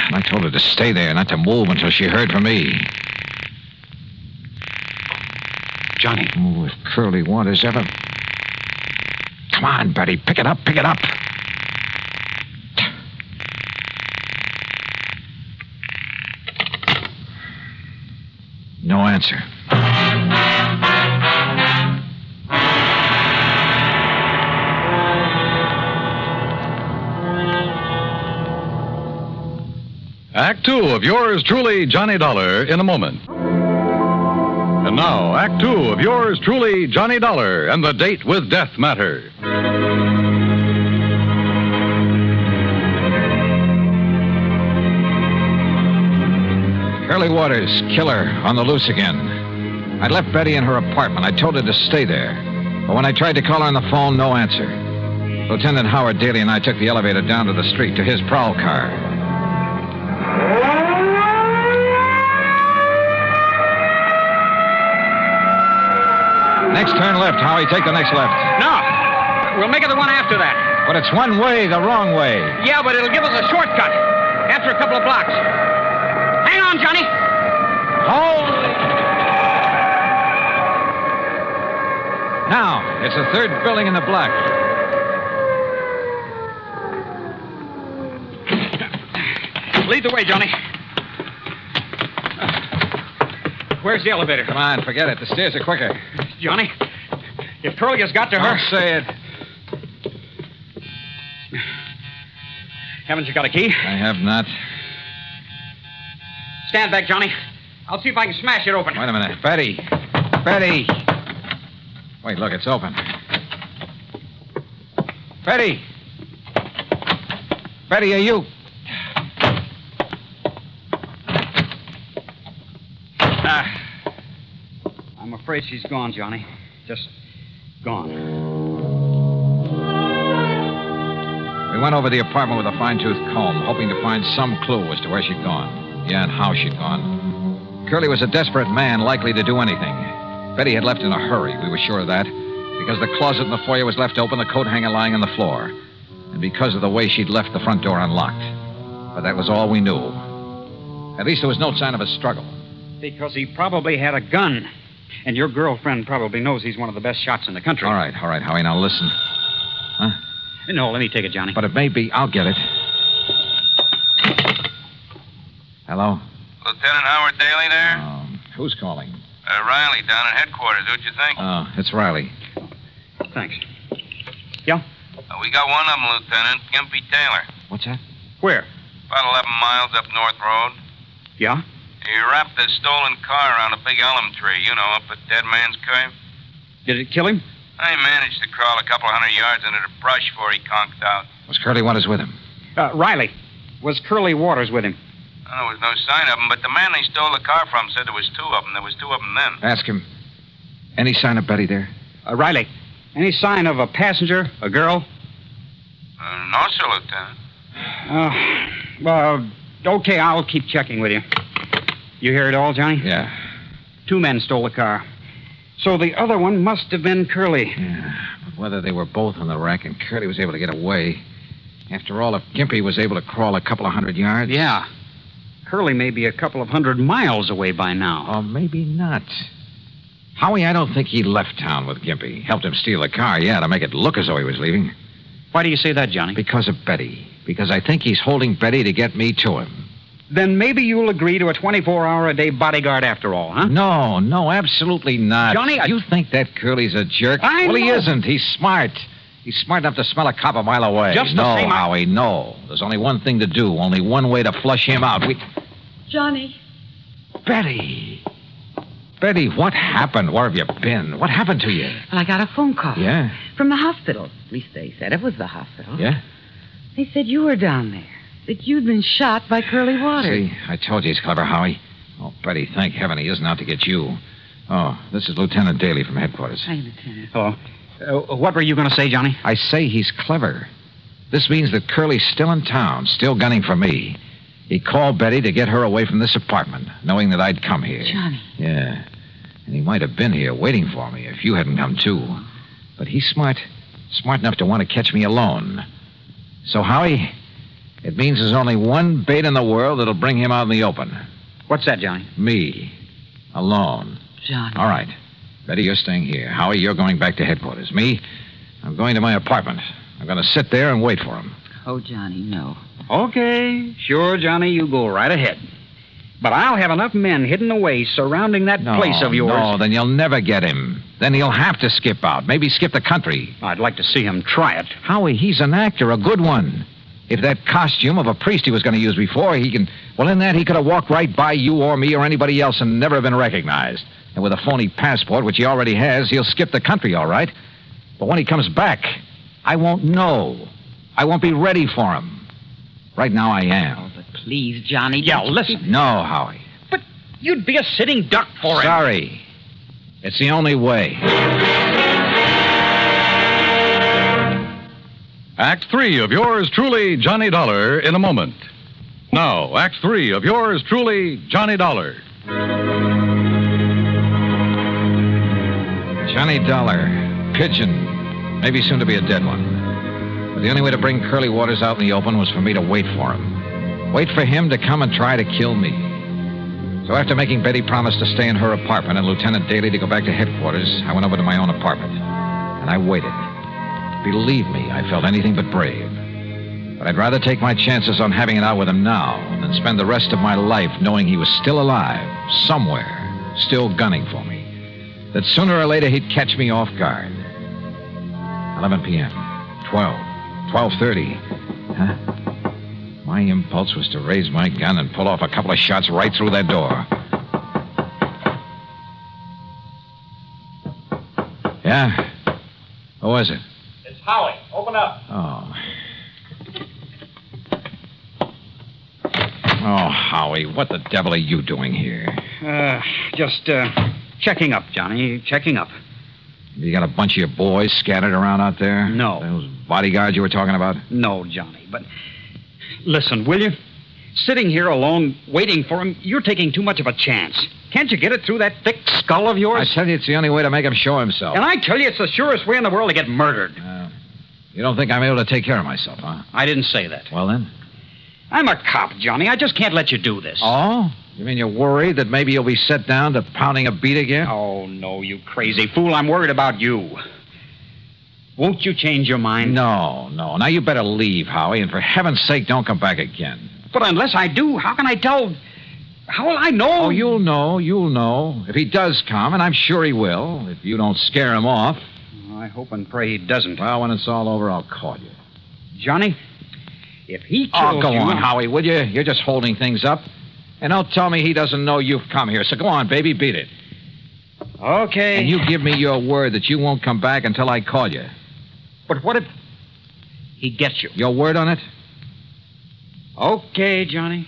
And I told her to stay there, not to move until she heard from me. Johnny. Oh, if Curly Waters ever... Come on, Betty. Pick it up. No answer. Act 2 of yours truly, Johnny Dollar, in a moment. And now, Act 2 of yours truly, Johnny Dollar, and the Date with Death matter. Curly Waters, killer, on the loose again. I left Betty in her apartment. I told her to stay there. But when I tried to call her on the phone, no answer. Lieutenant Howard Daly and I took the elevator down to the street to his prowl car. Next turn left, Howie. Take the next left. No. We'll make it the one after that. But it's one way, the wrong way. Yeah, but it'll give us a shortcut after a couple of blocks. Hang on, Johnny. Hold. Now, it's the third building in the block. Lead the way, Johnny. Where's the elevator? Come on, forget it. The stairs are quicker. Johnny, if Curly has got to her... Don't say it. Haven't you got a key? I have not. Stand back, Johnny. I'll see if I can smash it open. Wait a minute. Betty. Wait, look, it's open. Betty, are you... I'm afraid she's gone, Johnny. Just gone. We went over the apartment with a fine-tooth comb, hoping to find some clue as to where she'd gone. Yeah, and how she'd gone. Curly was a desperate man, likely to do anything. Betty had left in a hurry, we were sure of that, because the closet in the foyer was left open, the coat hanger lying on the floor, and because of the way she'd left the front door unlocked. But that was all we knew. At least there was no sign of a struggle. Because he probably had a gun. And your girlfriend probably knows he's one of the best shots in the country. All right, Howie, now listen. Huh? No, let me take it, Johnny. But it may be. I'll get it. Hello? Lieutenant Howard Daly there? Who's calling? Riley down at headquarters. Who'd you think? Oh, it's Riley. Thanks. Yeah? We got one of them, Lieutenant. Gimpy Taylor. What's that? Where? About 11 miles up North Road. Yeah? He wrapped a stolen car around a big elm tree, up at Dead Man's Cave. Did it kill him? I managed to crawl a couple 100 yards into the brush before he conked out. Was Curly Waters with him? Riley. Was Curly Waters with him? There was no sign of him, but the man they stole the car from said there was two of them. There was two of them then. Ask him. Any sign of Betty there? Riley, any sign of a passenger, a girl? No, sir, Lieutenant. Okay, I'll keep checking with you. You hear it all, Johnny? Yeah. 2 men stole the car. So the other one must have been Curly. Yeah, but whether they were both on the wreck and Curly was able to get away. After all, if Gimpy was able to crawl a couple of 100 yards... Yeah. Curly may be a couple of 100 miles away by now. Or maybe not. Howie, I don't think he left town with Gimpy. Helped him steal the car, yeah, to make it look as though he was leaving. Why do you say that, Johnny? Because of Betty. Because I think he's holding Betty to get me to him. Then maybe you'll agree to a 24-hour-a-day bodyguard after all, huh? No, absolutely not. Johnny, You think that Curly's a jerk? I Well, he know. isn't. He's smart. He's smart enough to smell a cop a mile away. Just the same, Howie, no. There's only one thing to do. Only one way to flush him out. Johnny. Betty, what happened? Where have you been? What happened to you? Well, I got a phone call. Yeah? From the hospital. At least they said it was the hospital. Yeah? They said you were down there. That you'd been shot by Curly Waters. See, I told you he's clever, Howie. Oh, Betty, thank heaven he isn't out to get you. Oh, this is Lieutenant Daly from headquarters. Hi, Lieutenant. Hello. What were you going to say, Johnny? I say he's clever. This means that Curly's still in town, still gunning for me. He called Betty to get her away from this apartment, knowing that I'd come here. Johnny. Yeah. And he might have been here waiting for me if you hadn't come too. But he's smart enough to want to catch me alone. So, Howie, it means there's only one bait in the world that'll bring him out in the open. What's that, Johnny? Me. Alone. Johnny. All right. Betty, you're staying here. Howie, you're going back to headquarters. Me, I'm going to my apartment. I'm going to sit there and wait for him. Oh, Johnny, no. Okay. Sure, Johnny, you go right ahead. But I'll have enough men hidden away surrounding that place of yours. No, then you'll never get him. Then he'll have to skip out. Maybe skip the country. I'd like to see him try it. Howie, he's an actor, a good one. If that costume of a priest he was going to use before, he can... Well, in that, he could have walked right by you or me or anybody else and never been recognized. And with a phony passport, which he already has, he'll skip the country, all right. But when he comes back, I won't know. I won't be ready for him. Right now, I am. Oh, but please, Johnny. Yeah, listen. No, Howie. But you'd be a sitting duck for him. Sorry. It's the only way. Act 3 of yours truly, Johnny Dollar, in a moment. Now, Act 3 of yours truly, Johnny Dollar. Johnny Dollar. Pigeon. Maybe soon to be a dead one. But the only way to bring Curly Waters out in the open was for me to wait for him. Wait for him to come and try to kill me. So after making Betty promise to stay in her apartment and Lieutenant Daly to go back to headquarters, I went over to my own apartment. And I waited. Believe me, I felt anything but brave. But I'd rather take my chances on having it out with him now than spend the rest of my life knowing he was still alive, somewhere, still gunning for me. That sooner or later he'd catch me off guard. 11 p.m., 12, 12:30. Huh? My impulse was to raise my gun and pull off a couple of shots right through that door. Yeah? Who is it? It's Howie. Open up. Oh. Oh, Howie, what the devil are you doing here? Just checking up, Johnny. Checking up. You got a bunch of your boys scattered around out there? No. Those bodyguards you were talking about? No, Johnny, but listen, will you? Sitting here alone, waiting for him, you're taking too much of a chance. Can't you get it through that thick skull of yours? I tell you, it's the only way to make him show himself. And I tell you, it's the surest way in the world to get murdered. You don't think I'm able to take care of myself, huh? I didn't say that. Well, then? I'm a cop, Johnny. I just can't let you do this. Oh? You mean you're worried that maybe you'll be set down to pounding a beat again? Oh, no, you crazy fool. I'm worried about you. Won't you change your mind? No. Now you better leave, Howie, and for heaven's sake, don't come back again. But unless I do, how can I tell? How will I know? Oh, you'll know. If he does come, and I'm sure he will, if you don't scare him off. I hope and pray he doesn't. Well, when it's all over, I'll call you. Johnny, if he kills you... Oh, go on, Howie, will you? You're just holding things up. And don't tell me he doesn't know you've come here. So go on, baby, beat it. Okay. And you give me your word that you won't come back until I call you. But what if he gets you? Your word on it? Okay, Johnny.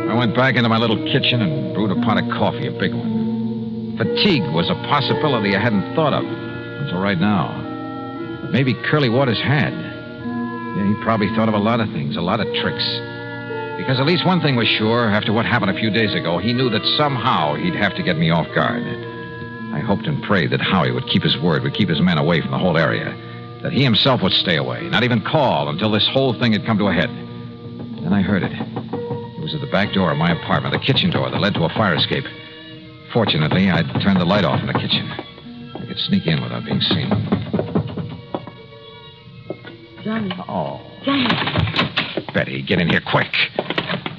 I went back into my little kitchen and brewed a pot of coffee, a big one. Fatigue was a possibility I hadn't thought of until right now. But maybe Curly Waters had. Yeah, he probably thought of a lot of things, a lot of tricks. Because at least one thing was sure, after what happened a few days ago, he knew that somehow he'd have to get me off guard. I hoped and prayed that Howie would keep his word, would keep his men away from the whole area. That he himself would stay away, not even call until this whole thing had come to a head. Then I heard it. It was at the back door of my apartment, the kitchen door that led to a fire escape. Fortunately, I'd turned the light off in the kitchen. I could sneak in without being seen. Johnny. Oh. Johnny. Betty, get in here quick.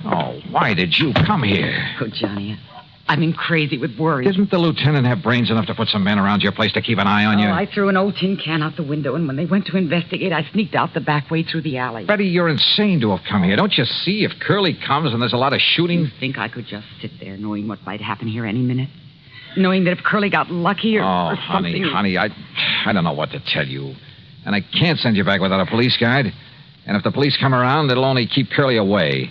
Oh, why did you come here? Oh, Johnny, I've been crazy with worry. Didn't the lieutenant have brains enough to put some men around your place to keep an eye on you? I threw an old tin can out the window, and when they went to investigate, I sneaked out the back way through the alley. Betty, you're insane to have come here. Don't you see if Curly comes and there's a lot of shooting? You think I could just sit there knowing what might happen here any minute? Knowing that if Curly got lucky or something... Oh, honey, I don't know what to tell you. And I can't send you back without a police guide. And if the police come around, it'll only keep Curly away.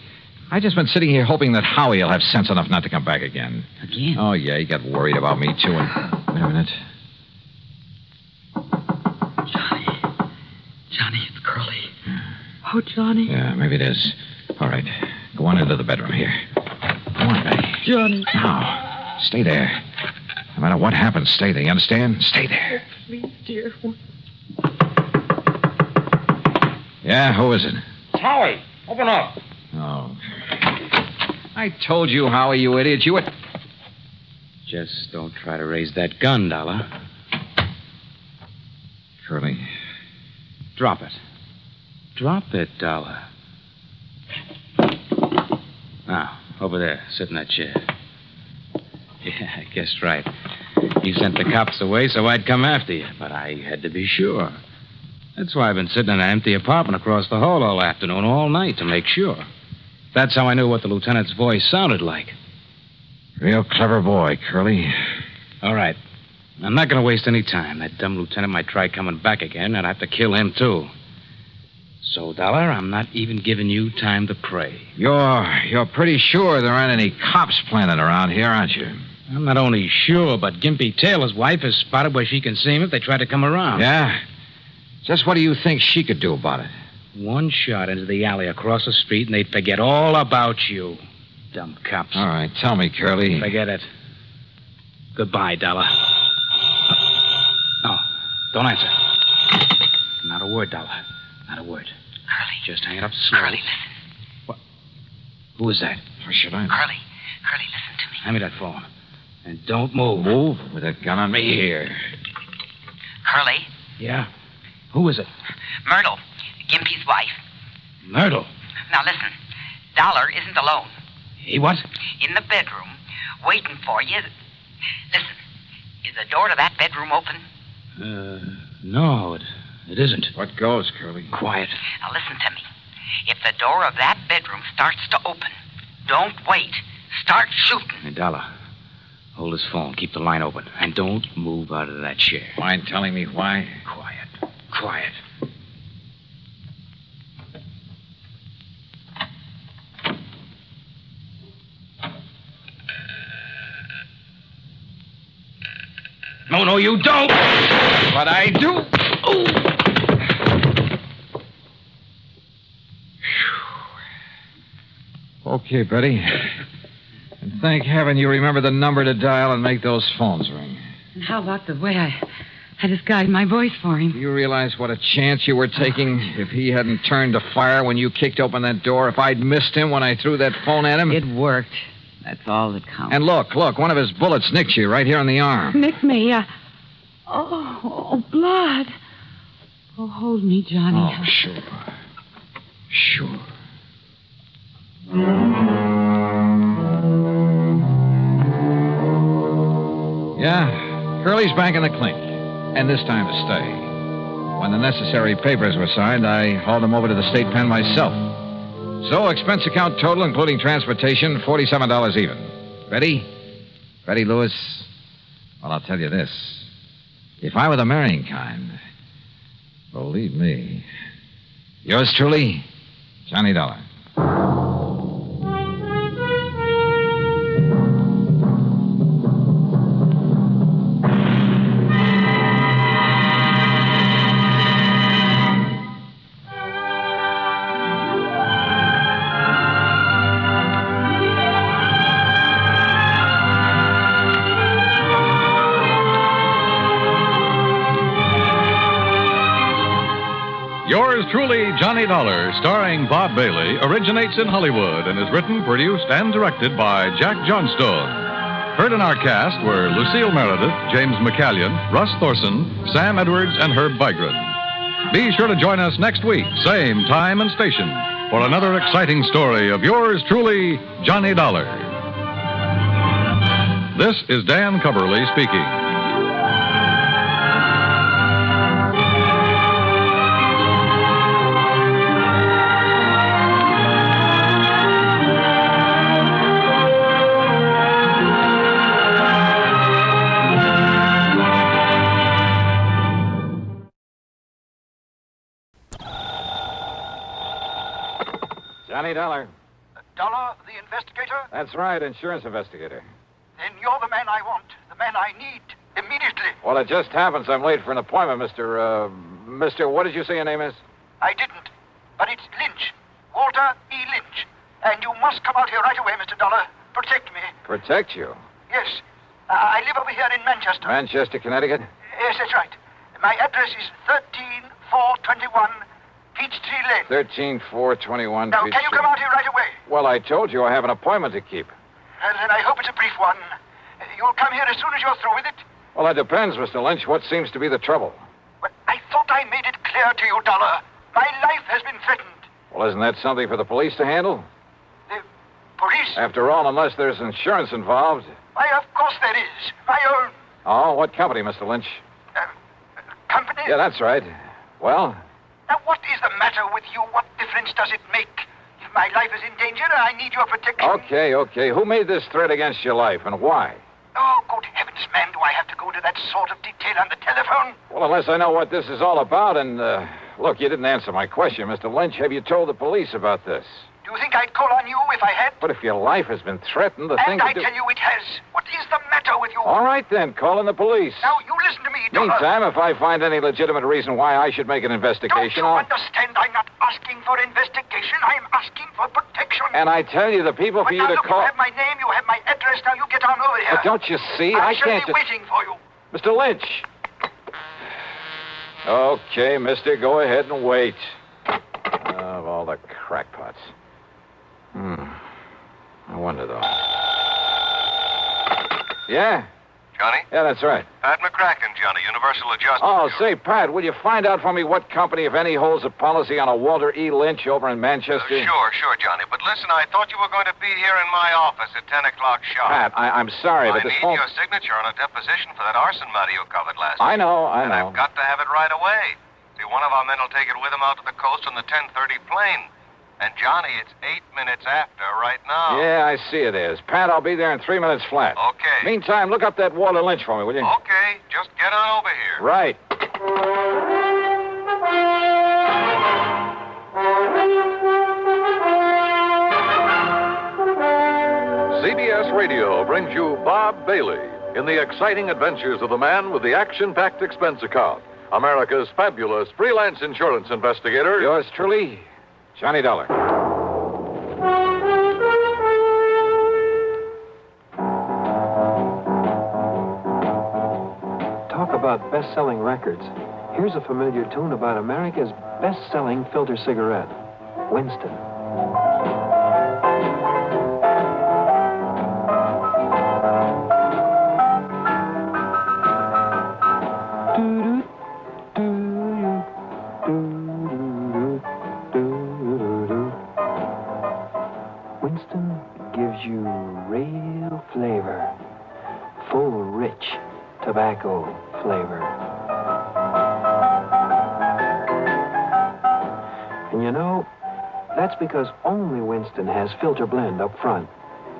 I've just been sitting here hoping that Howie will have sense enough not to come back again. Again? Oh, yeah, he got worried about me, too. And... Wait a minute. Johnny, it's Curly. Oh, Johnny. Yeah, maybe it is. All right, go on into the bedroom here. Come on, Betty. Johnny. Now, stay there. No matter what happens, stay there. You understand? Stay there. Please, dear. Yeah, who is it? It's Howie. Open up. Oh. I told you, Howie, you idiot. You would... Just don't try to raise that gun, Dollar. Curly. Drop it. Drop it, Dollar. Now, over there. Sit in that chair. Yeah, I guessed right. You sent the cops away so I'd come after you, but I had to be sure. That's why I've been sitting in an empty apartment across the hall all afternoon, all night, to make sure. That's how I knew what the lieutenant's voice sounded like. Real clever boy, Curly. All right. I'm not going to waste any time. That dumb lieutenant might try coming back again, and I'd have to kill him, too. So, Dollar, I'm not even giving you time to pray. You're pretty sure there aren't any cops planted around here, aren't you? I'm not only sure, but Gimpy Taylor's wife has spotted where she can see him if they try to come around. Yeah? Just what do you think she could do about it? One shot into the alley across the street, and they'd forget all about you. Dumb cops. All right, tell me, Curly. Forget it. Goodbye, Dollar. No, don't answer. Not a word, Dollar. Not a word. Curly. Just hang it up slowly. Curly, listen. What? Who is that? Or should I? Curly, listen to me. Hand me that phone. And don't move. Move? With a gun on me here. Curly? Yeah? Who is it? Myrtle, Gimpy's wife. Myrtle? Now listen, Dollar isn't alone. He what? In the bedroom, waiting for you. Listen, is the door to that bedroom open? No, it isn't. What goes, Curly? Quiet. Now listen to me. If the door of that bedroom starts to open, don't wait. Start shooting. Hey, Dollar, hold his phone. Keep the line open. And don't move out of that chair. Mind telling me why? Quiet. Quiet. No, you don't. But I do. Okay, Betty. And thank heaven you remember the number to dial and make those phones ring. And how about the way I disguised my voice for him. Do you realize what a chance you were taking if he hadn't turned to fire when you kicked open that door? If I'd missed him when I threw that phone at him? It worked. That's all that counts. And look, one of his bullets nicked you right here on the arm. Nicked me. Oh, blood. Oh, hold me, Johnny. Oh, sure. Sure. Yeah, Curly's back in the clink. And this time to stay. When the necessary papers were signed, I hauled him over to the state pen myself. So, expense account total, including transportation, $47 even. Ready? Ready, Lewis? Well, I'll tell you this. If I were the marrying kind, believe me. Yours truly, Johnny Dollar. Yours truly, Johnny Dollar, starring Bob Bailey, originates in Hollywood and is written, produced, and directed by Jack Johnstone. Heard in our cast were Lucille Meredith, James McCallion, Russ Thorson, Sam Edwards, and Herb Vigran. Be sure to join us next week, same time and station, for another exciting story of yours truly, Johnny Dollar. This is Dan Cubberly speaking. Johnny Dollar. Dollar, the investigator? That's right, insurance investigator. Then you're the man I want, the man I need, immediately. Well, it just happens I'm late for an appointment, Mr. What did you say your name is? I didn't, but it's Lynch. Walter E. Lynch. And you must come out here right away, Mr. Dollar. Protect me. Protect you? Yes. I live over here in Manchester. Manchester, Connecticut? Yes, that's right. My address is 13421 Peachtree Lane. 13421 Now, can you come out here right away? Well, I told you I have an appointment to keep. Then I hope it's a brief one. You'll come here as soon as you're through with it? Well, that depends, Mr. Lynch. What seems to be the trouble? Well, I thought I made it clear to you, Dollar. My life has been threatened. Well, isn't that something for the police to handle? The police? After all, unless there's insurance involved. Why, of course there is. My own. Oh, what company, Mr. Lynch? Company? Yeah, that's right. Well? Now, what is the matter with you? What difference does it make? If my life is in danger, I need your protection. Okay. Who made this threat against your life, and why? Oh, good heavens, man, do I have to go into that sort of detail on the telephone? Well, unless I know what this is all about, and, look, you didn't answer my question, Mr. Lynch. Have you told the police about this? Do you think I'd call on you if I had? But if your life has been threatened, the thing And I tell you it has. What is the matter with you? All right, then. Call in the police. Now, you listen to me, Dollar. Meantime, if I find any legitimate reason why I should make an investigation, Don't you understand? I'm not asking for investigation. I'm asking for protection. And I tell you, the people for you to call... You have my name, you have my address. Now, you get on over here. But don't you see? I can't... shall be waiting for you. Mr. Lynch. Okay, mister, go ahead and wait. Of all the crackpots. I wonder, though. Yeah? Johnny? Yeah, that's right. Pat McCracken, Johnny, Universal Adjustment. Oh, say, Pat, will you find out for me what company, if any, holds a policy on a Walter E. Lynch over in Manchester? Sure, Johnny. But listen, I thought you were going to be here in my office at 10 o'clock sharp. Pat, I'm sorry, but I this need phone... your signature on a deposition for that arson matter you covered last week. I know. And I've got to have it right away. See, one of our men will take it with him out to the coast on the 10:30 plane. And, Johnny, it's 8 minutes after right now. Yeah, I see it is. Pat, I'll be there in 3 minutes flat. Okay. Meantime, look up that Walter Lynch for me, will you? Okay, just get on over here. Right. CBS Radio brings you Bob Bailey in the exciting adventures of the man with the action-packed expense account, America's fabulous freelance insurance investigator. Yours truly, Johnny Dollar. Talk about best-selling records. Here's a familiar tune about America's best-selling filter cigarette, Winston. Winston gives you real flavor, full, rich tobacco flavor. And you know, that's because only Winston has filter blend up front.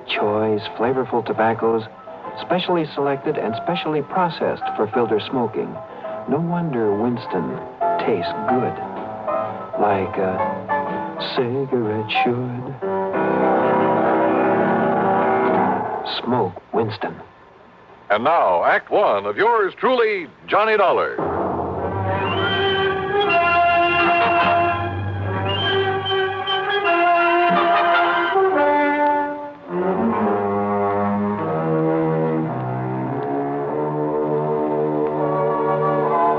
Choice, flavorful tobaccos, specially selected and specially processed for filter smoking. No wonder Winston tastes good, like a cigarette should. Smoke Winston. And now, Act One of yours truly, Johnny Dollar.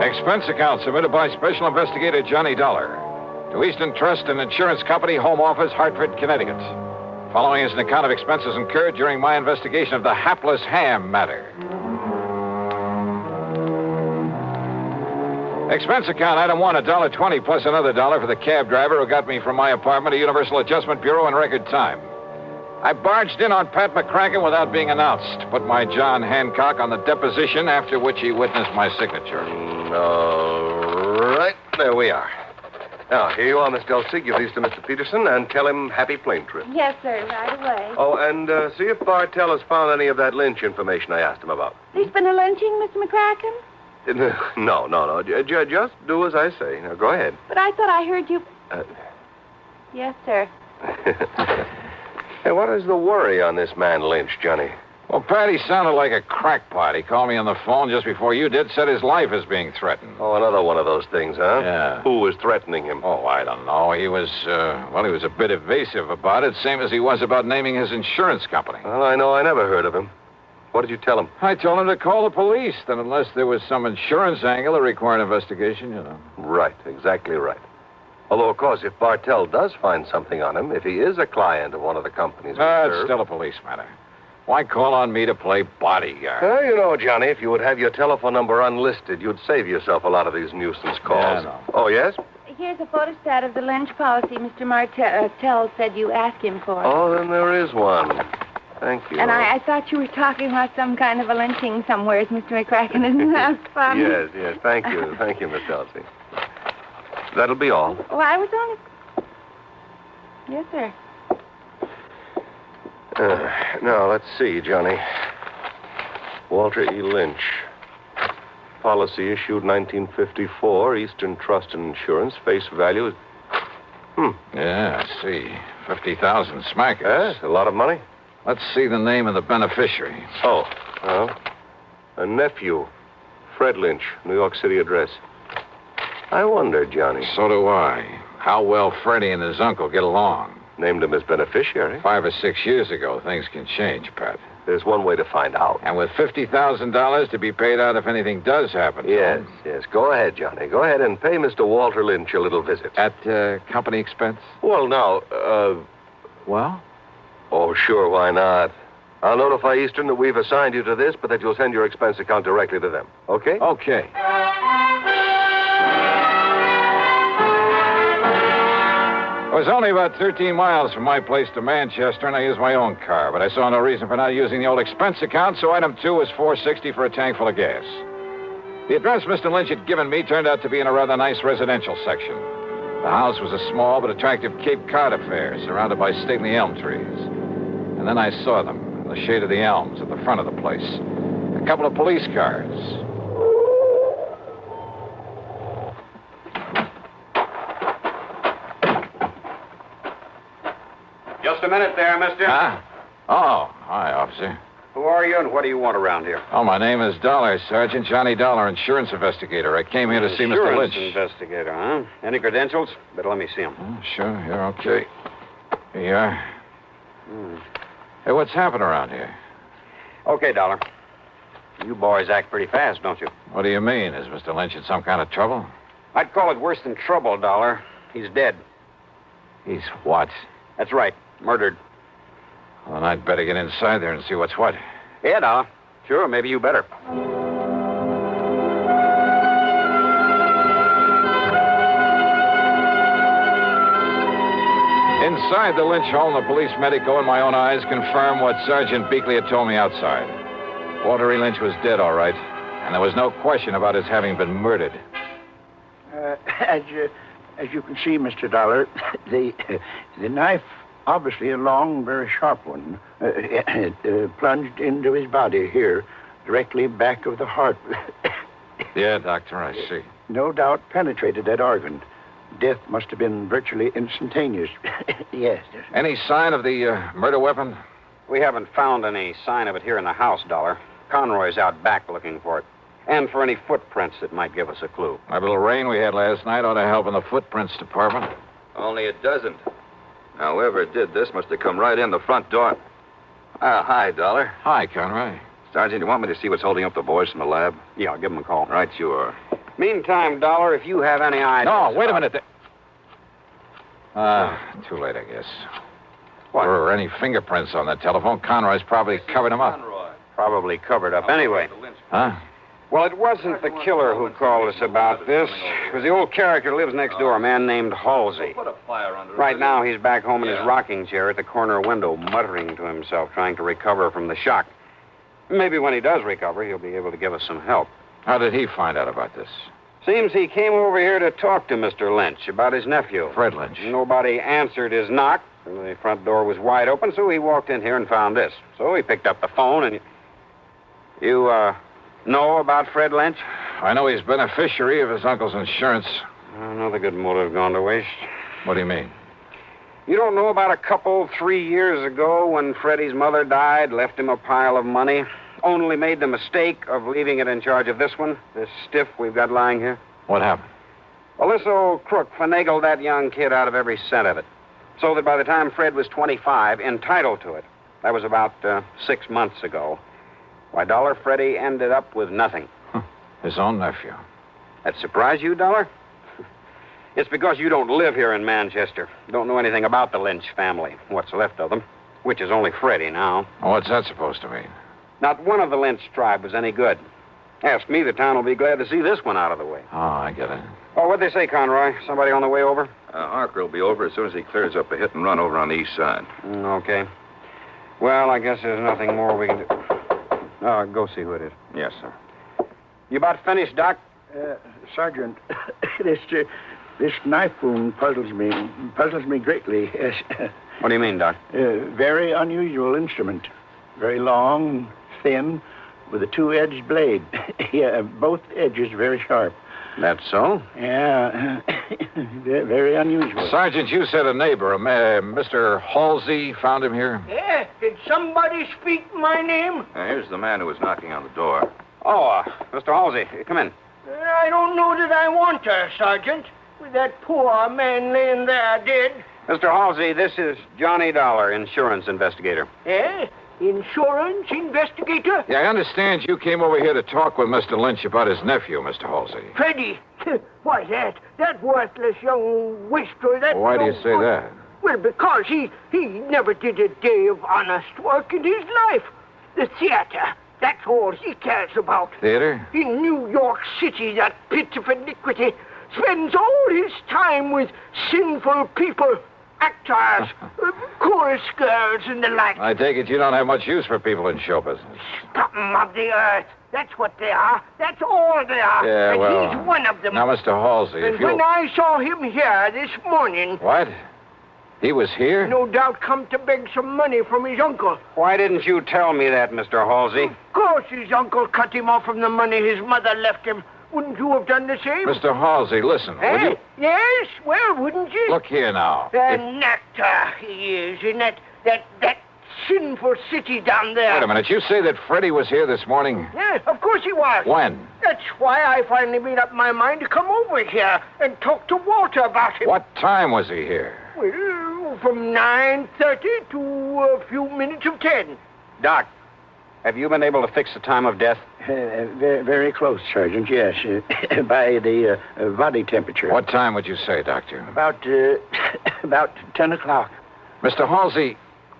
Expense account submitted by Special Investigator Johnny Dollar to Eastern Trust and Insurance Company, Home Office, Hartford, Connecticut. Following is an account of expenses incurred during my investigation of the hapless Ham matter. Expense account, item one, $1.20 plus another $1 for the cab driver who got me from my apartment to Universal Adjustment Bureau in record time. I barged in on Pat McCracken without being announced. Put my John Hancock on the deposition, after which he witnessed my signature. All right, there we are. Now, here you are, Miss Dulcie. Give these to Mr. Peterson and tell him happy plane trip. Yes, sir, right away. Oh, and see if Bartell has found any of that lynch information I asked him about. There's been a lynching, Mr. McCracken? No. Just do as I say. Now, go ahead. But I thought I heard you... Yes, sir. Hey, what is the worry on this man Lynch, Johnny? Well, Pat, he sounded like a crackpot. He called me on the phone just before you did, said his life is being threatened. Oh, another one of those things, huh? Yeah. Who was threatening him? Oh, I don't know. He was a bit evasive about it, same as he was about naming his insurance company. Well, I know I never heard of him. What did you tell him? I told him to call the police, then unless there was some insurance angle that required investigation, you know. Right, exactly right. Although, of course, if Bartell does find something on him, if he is a client of one of the companies we serve... It's still a police matter. Why call on me to play bodyguard? Well, you know, Johnny, if you would have your telephone number unlisted, you'd save yourself a lot of these nuisance calls. Yeah, I know. Oh, yes? Here's a photostat of the lynch policy Mr. Martell said you asked him for. Oh, then there is one. Thank you. And I thought you were talking about some kind of a lynching somewhere, Mr. McCracken. Isn't that fun? Yes. Thank you. Thank you, Miss Dulcie. That'll be all. Well, I was only... Yes, sir. Now, let's see, Johnny. Walter E. Lynch. Policy issued 1954, Eastern Trust and Insurance. Face value... Yeah, I see. 50,000 smackers. Yes, a lot of money. Let's see the name of the beneficiary. Oh, well, a nephew, Fred Lynch, New York City address. I wonder, Johnny. So do I. How well Freddie and his uncle get along. Named him as beneficiary. 5 or 6 years ago, things can change, Pat. There's one way to find out. And with $50,000 to be paid out if anything does happen to him. Yes. Go ahead, Johnny. Go ahead and pay Mr. Walter Lynch a little visit. At company expense? Well, now, Well? Oh, sure, why not? I'll notify Eastern that we've assigned you to this, but that you'll send your expense account directly to them. Okay? Okay. It was only about 13 miles from my place to Manchester, and I used my own car, but I saw no reason for not using the old expense account, so item 2 was $4.60 for a tank full of gas. The address Mr. Lynch had given me turned out to be in a rather nice residential section. The house was a small but attractive Cape Cod affair, surrounded by stately elm trees. And then I saw them, in the shade of the elms at the front of the place. A couple of police cars. Just a minute there, mister. Huh? Oh, hi, officer. Who are you and what do you want around here? Oh, my name is Dollar, Sergeant Johnny Dollar, insurance investigator. I came here to see Mr. Lynch. Insurance investigator, huh? Any credentials? Better let me see them. Sure, you're okay. Here you are. Hey, what's happened around here? Okay, Dollar. You boys act pretty fast, don't you? What do you mean? Is Mr. Lynch in some kind of trouble? I'd call it worse than trouble, Dollar. He's dead. He's what? That's right. Murdered. Well, then I'd better get inside there and see what's what. Yeah, Dollar. Sure, maybe you better. Inside the Lynch home, the police medico and my own eyes confirmed what Sergeant Beakley had told me outside. Walter E. Lynch was dead, all right, and there was no question about his having been murdered. As you can see, Mr. Dollar, the knife, obviously a long, very sharp one, it plunged into his body here, directly back of the heart. Yeah, Doctor, I see. No doubt penetrated that organ. Death must have been virtually instantaneous. Yes. Any sign of the murder weapon? We haven't found any sign of it here in the house, Dollar. Conroy's out back looking for it. And for any footprints that might give us a clue. That little rain we had last night ought to help in the footprints department. Only it doesn't. Now, whoever did this must have come right in the front door. Hi, Dollar. Hi, Conroy. Sergeant, you want me to see what's holding up the boys from the lab? Yeah, I'll give them a call. Right, you are. Meantime, Dollar, if you have any ideas... No, wait a minute. Too late, I guess. What? There were any fingerprints on that telephone. Conroy's probably covered them up. Probably covered up anyway. Huh? Well, it wasn't the killer who called us about this. It was the old character who lives next door, a man named Halsey. Right now, he's back home in his rocking chair at the corner window, muttering to himself, trying to recover from the shock. Maybe when he does recover, he'll be able to give us some help. How did he find out about this? Seems he came over here to talk to Mr. Lynch about his nephew. Fred Lynch. Nobody answered his knock. The front door was wide open, so he walked in here and found this. So he picked up the phone and... You, know about Fred Lynch? I know he's beneficiary of his uncle's insurance. Another good motive gone to waste. What do you mean? You don't know about a couple 3 years ago when Freddie's mother died, left him a pile of money, only made the mistake of leaving it in charge of this one, this stiff we've got lying here? What happened? Well, this old crook finagled that young kid out of every cent of it, so that by the time Fred was 25, entitled to it. That was about 6 months ago. Why, Dollar, Freddie ended up with nothing. His own nephew. That surprise you, Dollar? It's because you don't live here in Manchester. Don't know anything about the Lynch family, what's left of them, which is only Freddie now. What's that supposed to mean? Not one of the Lynch tribe was any good. Ask me, the town will be glad to see this one out of the way. Oh, I get it. Oh, what'd they say, Conroy? Somebody on the way over? Harker will be over as soon as he clears up a hit and run over on the east side. Okay. Well, I guess there's nothing more we can do. Go see who it is. Yes, sir. You about finished, Doc? Sergeant, this knife wound puzzles me greatly. Yes. What do you mean, Doc? Very unusual instrument. Very long, thin, with a two-edged blade. Yeah, both edges very sharp. That's so? Yeah, very unusual. Sergeant, you said a neighbor, Mr. Halsey, found him here? Yeah, did somebody speak my name? Here's the man who was knocking on the door. Oh, Mr. Halsey, come in. I don't know that I want her, Sergeant. With that poor man laying there dead. Mr. Halsey, this is Johnny Dollar, insurance investigator. Eh? Insurance investigator? Yeah, I understand you came over here to talk with Mr. Lynch about his nephew, Mr. Halsey. Freddie. Why, that worthless young wastrel, that... Why do you say that? Well, because he never did a day of honest work in his life. The theater, that's all he cares about. Theater? In New York City, that pit of iniquity spends all his time with sinful people, actors, chorus girls, and the like. I take it you don't have much use for people in show business. Scum of the earth. That's what they are. That's all they are. Yeah, and well... he's one of them. Now, Mr. Halsey, and when I saw him here this morning... What? He was here? No doubt come to beg some money from his uncle. Why didn't you tell me that, Mr. Halsey? Of course his uncle cut him off from the money his mother left him. Wouldn't you have done the same? Mr. Halsey, listen, will you... Yes, well, wouldn't you? Look here now. An actor he is in that sinful city down there. Wait a minute, you say that Freddie was here this morning? Yeah, of course he was. When? That's why I finally made up my mind to come over here and talk to Walter about him. What time was he here? Well, from 9:30 to a few minutes of 10. Doc, Have you been able to fix the time of death? Very, very close, Sergeant, yes. By the body temperature. What time would you say, Doctor? About 10 o'clock. Mr. Halsey,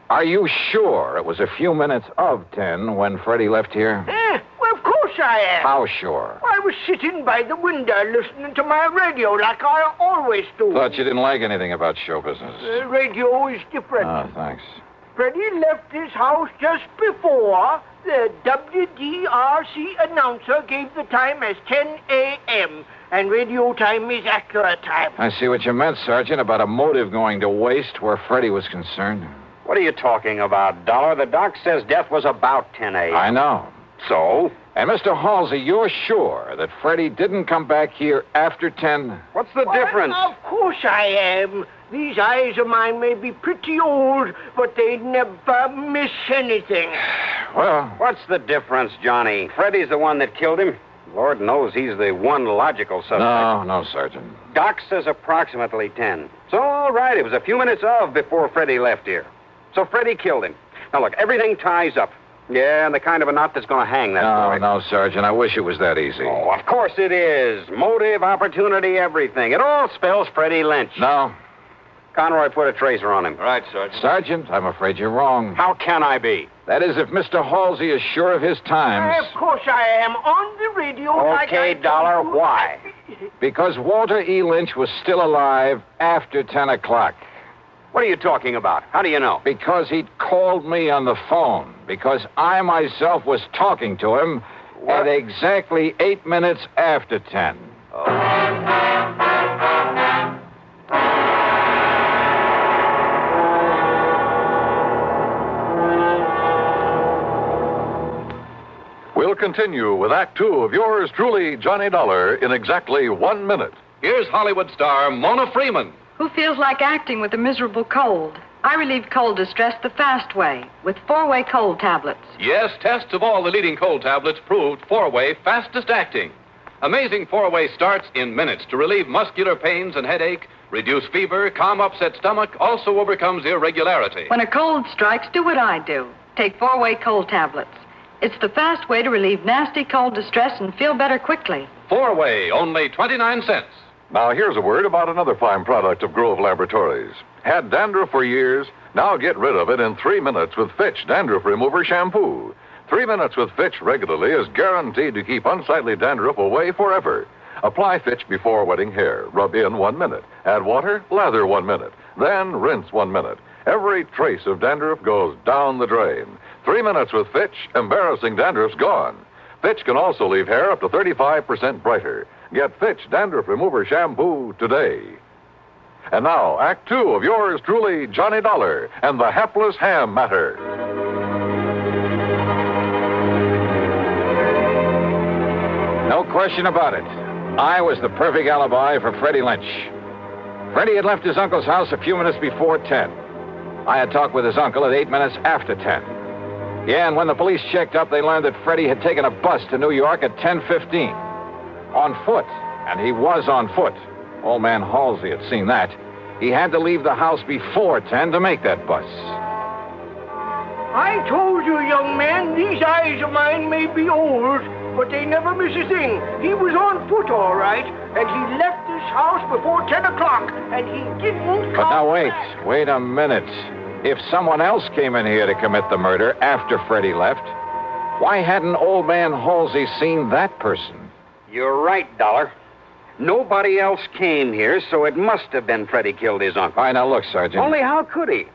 are you sure it was a few minutes of 10 when Freddie left here? Well, of course I am. How sure? I was sitting by the window listening to my radio like I always do. Thought you didn't like anything about show business. Radio is different. Oh, thanks. Freddie left his house just before the WDRC announcer gave the time as 10 a.m., and radio time is accurate time. I see what you meant, Sergeant, about a motive going to waste where Freddie was concerned. What are you talking about, Dollar? The doc says death was about 10 a.m. I know. So? And Mr. Halsey, you're sure that Freddie didn't come back here after 10? What's the difference? Of course I am. These eyes of mine may be pretty old, but they never miss anything. Well... What's the difference, Johnny? Freddie's the one that killed him. Lord knows he's the one logical suspect. No, Sergeant. Doc says approximately 10. So, all right, it was a few minutes of before Freddie left here. So Freddie killed him. Now, look, everything ties up. Yeah, and the kind of a knot that's going to hang that boy. No, Sergeant, I wish it was that easy. Oh, of course it is. Motive, opportunity, everything. It all spells Freddie Lynch. No. Conroy put a tracer on him. Right, Sergeant. Sergeant, I'm afraid you're wrong. How can I be? That is, if Mr. Halsey is sure of his times. Of course I am. On the radio. Okay, Dollar, why? Because Walter E. Lynch was still alive after 10 o'clock. What are you talking about? How do you know? Because he'd called me on the phone. Because I myself was talking to him at exactly 8 minutes after 10. We'll continue with Act Two of yours truly, Johnny Dollar, in exactly 1 minute. Here's Hollywood star Mona Freeman. Who feels like acting with a miserable cold? I relieve cold distress the fast way with 4-way cold tablets. Yes, tests of all the leading cold tablets proved 4-way fastest acting. Amazing 4-way starts in minutes to relieve muscular pains and headache, reduce fever, calm upset stomach, also overcomes irregularity. When a cold strikes, do what I do. Take 4-way cold tablets. It's the fast way to relieve nasty cold distress and feel better quickly. 4-way, only 29 cents. Now, here's a word about another fine product of Grove Laboratories. Had dandruff for years? Now get rid of it in 3 minutes with Fitch Dandruff Remover Shampoo. 3 minutes with Fitch regularly is guaranteed to keep unsightly dandruff away forever. Apply Fitch before wetting hair. Rub in 1 minute. Add water, lather 1 minute. Then rinse 1 minute. Every trace of dandruff goes down the drain. 3 minutes with Fitch, embarrassing dandruff's gone. Fitch can also leave hair up to 35% brighter. Get Fitch Dandruff Remover Shampoo today. And now, Act Two of yours truly, Johnny Dollar, and the hapless ham matter. No question about it. I was the perfect alibi for Freddie Lynch. Freddie had left his uncle's house a few minutes before 10. I had talked with his uncle at 8 minutes after 10. Yeah, and when the police checked up, they learned that Freddie had taken a bus to New York at 10:15. On foot, and he was on foot. Old man Halsey had seen that. He had to leave the house before 10 to make that bus. I told you, young man, these eyes of mine may be old, but they never miss a thing. He was on foot, all right, and he left this house before 10 o'clock, and he didn't But come now back. wait a minute. If someone else came in here to commit the murder after Freddie left, why hadn't old man Halsey seen that person? You're right, Dollar. Nobody else came here, so it must have been Freddie killed his uncle. All right, now look, Sergeant. Only how could he?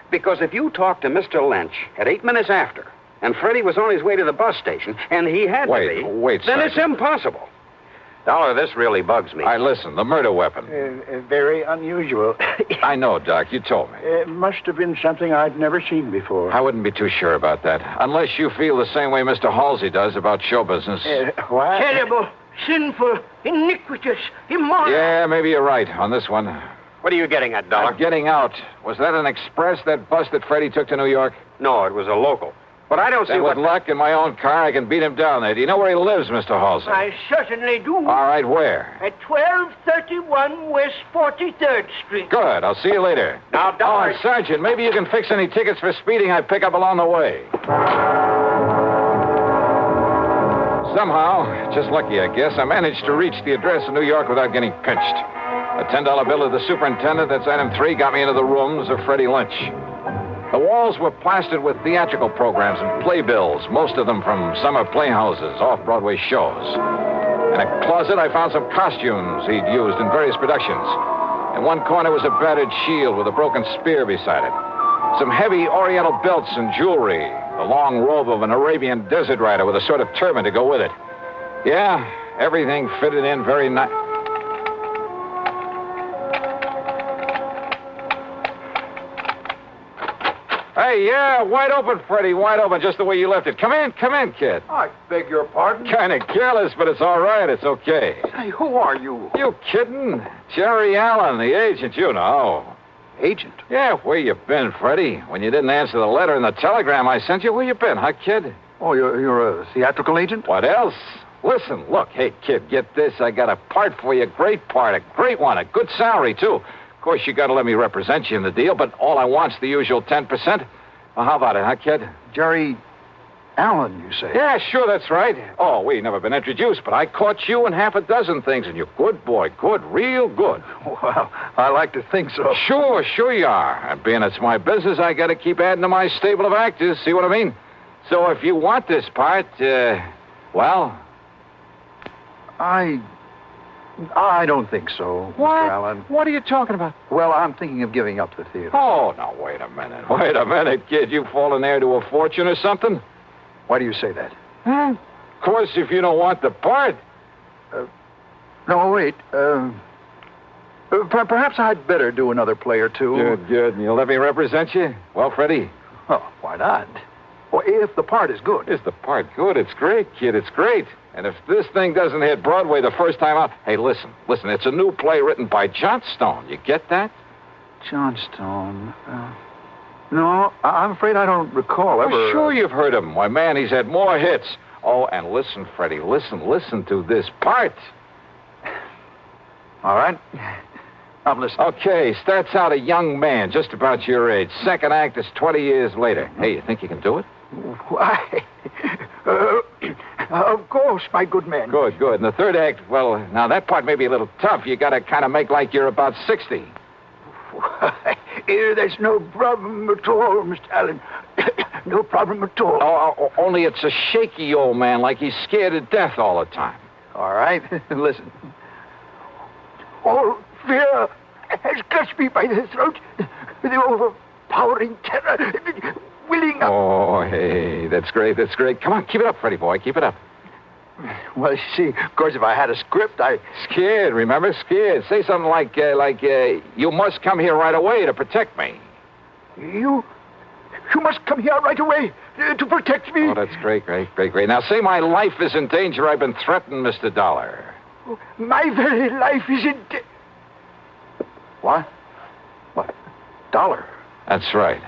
Because if you talked to Mr. Lynch at 8 minutes after, and Freddie was on his way to the bus station, and he had to be... Wait, then Sergeant. it's impossible. Dollar, this really bugs me. All right, listen, the murder weapon. Very unusual. I know, Doc, you told me. It must have been something I'd never seen before. I wouldn't be too sure about that, unless you feel the same way Mr. Halsey does about show business. What? Terrible, sinful, iniquitous, immoral. Yeah, maybe you're right on this one. What are you getting at, Dollar? Getting out. Was that an express, that bus that Freddie took to New York? No, it was a local. But I don't see Then what... with luck in my own car, I can beat him down there. Do you know where he lives, Mr. Halsey? I certainly do. All right, where? At 1231 West 43rd Street. Good. I'll see you later. Now, Dollar... Oh, and Sergeant, maybe you can fix any tickets for speeding I pick up along the way. Somehow, just lucky, I guess, I managed to reach the address in New York without getting pinched. A $10 bill to the superintendent, that's item 3, got me into the rooms of Freddie Lynch. The walls were plastered with theatrical programs and playbills, most of them from summer playhouses, off-Broadway shows. In a closet, I found some costumes he'd used in various productions. In one corner was a battered shield with a broken spear beside it. Some heavy oriental belts and jewelry. The long robe of an Arabian desert rider with a sort of turban to go with it. Yeah, everything fitted in very nice. Hey, yeah, wide open, Freddie, wide open, just the way you left it. Come in, kid. I beg your pardon? Kind of careless, but it's all right. It's okay. Hey, who are you? You kidding? Jerry Allen, the agent, you know. Agent? Yeah, where you been, Freddie? When you didn't answer the letter and the telegram I sent you, where you been, huh, kid? Oh, you're a theatrical agent? What else? Listen, look, hey, kid, get this. I got a part for you, great part, a great one, a good salary, too. Of course, you got to let me represent you in the deal, but all I want's the usual 10%. Well, how about it, huh, kid? Jerry Allen, you say? Yeah, sure, that's right. Oh, we never been introduced, but I caught you in half a dozen things, and you're good, boy, good, real good. Well, I like to think so. Sure you are. And being it's my business, I got to keep adding to my stable of actors, see what I mean? So if you want this part, well... I don't think so, What? Mr. Allen. What are you talking about? Well, I'm thinking of giving up the theater. Oh, now, wait a minute, kid. You fallen heir to a fortune or something? Why do you say that? Huh? Of course, if you don't want the part. No, wait. Perhaps I'd better do another play or two. Good. And you'll let me represent you? Well, Freddie? Oh, why not? Well, if the part is good. Is the part good? It's great, kid. It's great. And if this thing doesn't hit Broadway the first time out... Hey, listen. It's a new play written by Johnstone. You get that? Johnstone? No, I'm afraid I don't recall ever... Well, sure you've heard of him. Why, man, he's had more hits. Oh, and listen, Freddie, listen to this part. All right. I'm listening. Okay, starts out a young man, just about your age. Second act is 20 years later. Hey, you think you can do it? Why, of course, my good man. Good. And the third act, well, now that part may be a little tough. You got to kind of make like you're about 60. Why, there's no problem at all, Mr. Allen. No problem at all. Oh, only it's a shaky old man, like he's scared to death all the time. All right, listen. All fear has clutched me by the throat. The overpowering terror, willing up. Oh, hey, that's great. Come on, keep it up, Freddie boy, keep it up. Well, you see, of course, if I had a script, Scared, remember? Scared. Say something like, you must come here right away to protect me. You must come here right away to protect me. Oh, that's great. Now, say my life is in danger. I've been threatened, Mr. Dollar. My very life is in danger. What? Dollar? That's right.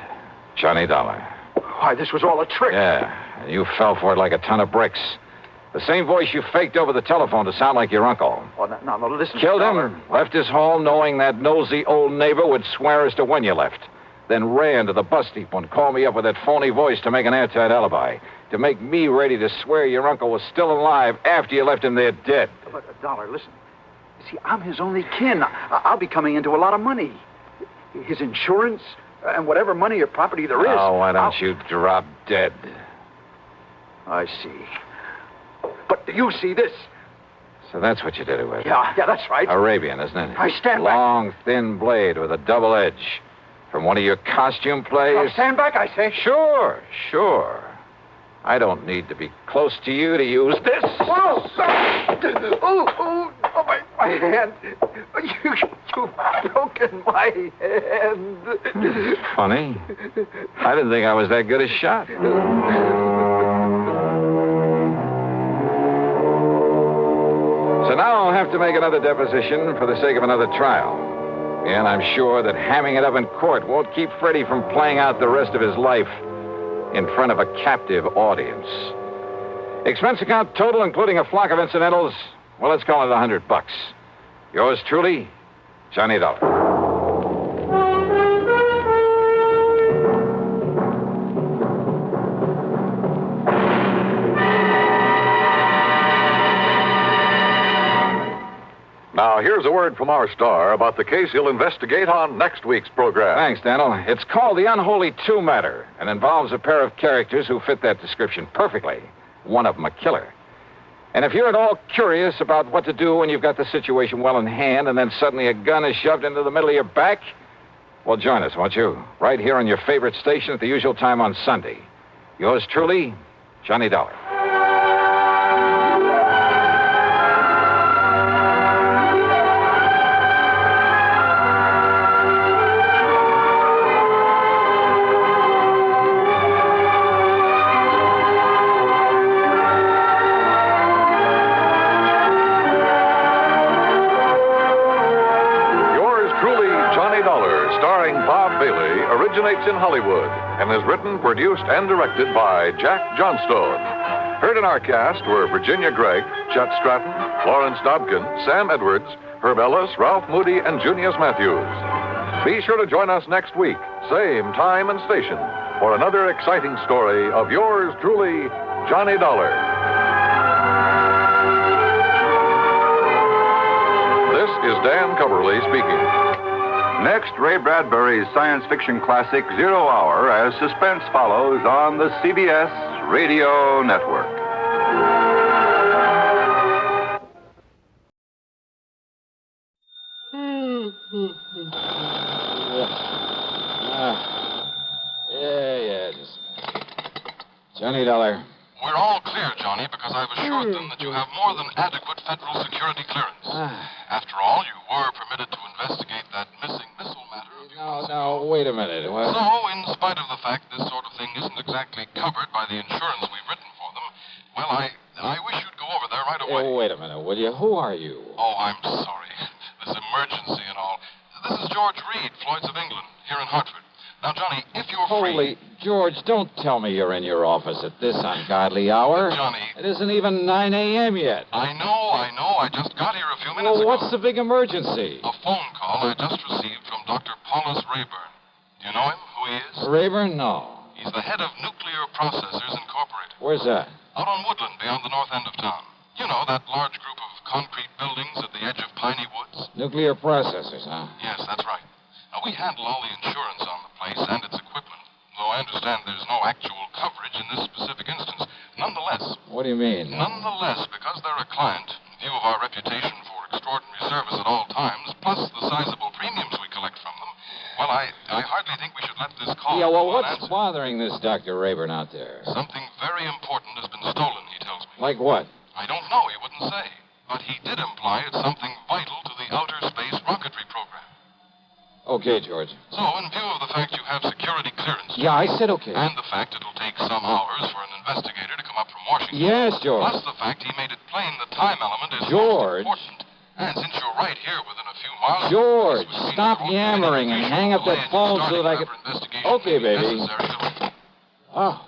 Johnny Dollar. Why, this was all a trick. Yeah, you fell for it like a ton of bricks. The same voice you faked over the telephone to sound like your uncle. Oh, no, listen. Killed him, left his home knowing that nosy old neighbor would swear as to when you left. Then ran to the bus depot and called me up with that phony voice to make an airtight alibi. To make me ready to swear your uncle was still alive after you left him there dead. But, Dollar, listen. You see, I'm his only kin. I'll be coming into a lot of money. His insurance and whatever money or property there is. Oh, why don't you drop dead? I see. But do you see this? So that's what you did it with. Yeah, that's right. Arabian, isn't it? I stand back. Long, thin blade with a double edge. From one of your costume plays? Now stand back, I say. Sure. I don't need to be close to you to use this. Oh, my hand. You've broken my hand. Funny. I didn't think I was that good a shot. So now I'll have to make another deposition for the sake of another trial. And I'm sure that hamming it up in court won't keep Freddie from playing out the rest of his life in front of a captive audience. Expense account total, including a flock of incidentals, well, let's call it $100. Yours truly, Johnny Dollar. Now, here's a word from our star about the case he'll investigate on next week's program. Thanks, Daniel. It's called The Unholy Two Matter and involves a pair of characters who fit that description perfectly. One of them a killer. And if you're at all curious about what to do when you've got the situation well in hand and then suddenly a gun is shoved into the middle of your back, well, join us, won't you? Right here on your favorite station at the usual time on Sunday. Yours truly, Johnny Dollar. Originates in Hollywood and is written, produced, and directed by Jack Johnstone. Heard in our cast were Virginia Gregg, Chet Stratton, Lawrence Dobkin, Sam Edwards, Herb Ellis, Ralph Moody, and Junius Matthews. Be sure to join us next week, same time and station, for another exciting story of yours truly, Johnny Dollar. This is Dan Coverly speaking. Next, Ray Bradbury's science fiction classic, 0 Hour, as suspense follows on the CBS Radio Network. Johnny Dollar. We're all clear, Johnny, because I've assured them that you have more than adequate federal security clearance. After all, you were permitted to investigate that missing missile matter of yours. No, wait a minute. What? So, in spite of the fact this sort of thing isn't exactly covered by the insurance we've written for them, well, I wish you'd go over there right away. Wait a minute, will you? Who are you? Oh, I'm sorry. This emergency and all. This is George Reed, Floyd's of England, here in Hartford. Now, Johnny, if you're free... Holy, George, don't tell me you're in your office at this ungodly hour. Johnny... It isn't even 9 a.m. yet. I know. I just got here a few minutes ago. Well, what's the big emergency? A phone call I just received from Dr. Paulus Rayburn. Do you know him, who he is? Rayburn? No. He's the head of Nuclear Processors Incorporated. Where's that? Out on Woodland, beyond the north end of town. You know, that large group of concrete buildings at the edge of Piney Woods? Nuclear Processors, huh? Yes, that's right. Now, we handle all the insurance on the place and its equipment, though I understand there's no actual coverage in this specific instance. Nonetheless... What do you mean? Nonetheless, because they're a client, in view of our reputation for extraordinary service at all times, plus the sizable premiums we collect from them, well, I hardly think we should let this call... Yeah, well, what's bothering this Dr. Rayburn out there? Something very important has been stolen, he tells me. Like what? I don't know, he wouldn't say. But he did imply it's something vital to the outer space rocketry program. Okay, George. So, in view of the fact you have security clearance... Yeah, I said okay. And the fact it'll take some hours for an investigator to come up from Washington... Yes, George. Plus the fact he made it plain the time element is George. most important. And since you're right here within a few miles... George, stop yammering and hang up that phone so that I can... Okay, baby. Oh.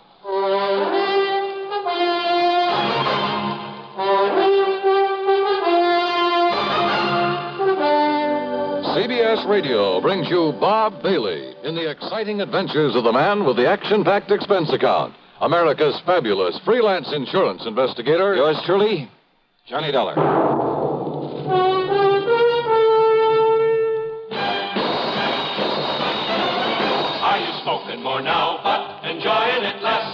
CBS Radio brings you Bob Bailey in the exciting adventures of the man with the action-packed expense account, America's fabulous freelance insurance investigator. Yours truly, Johnny Dollar. Are you smoking more now, but enjoying it less?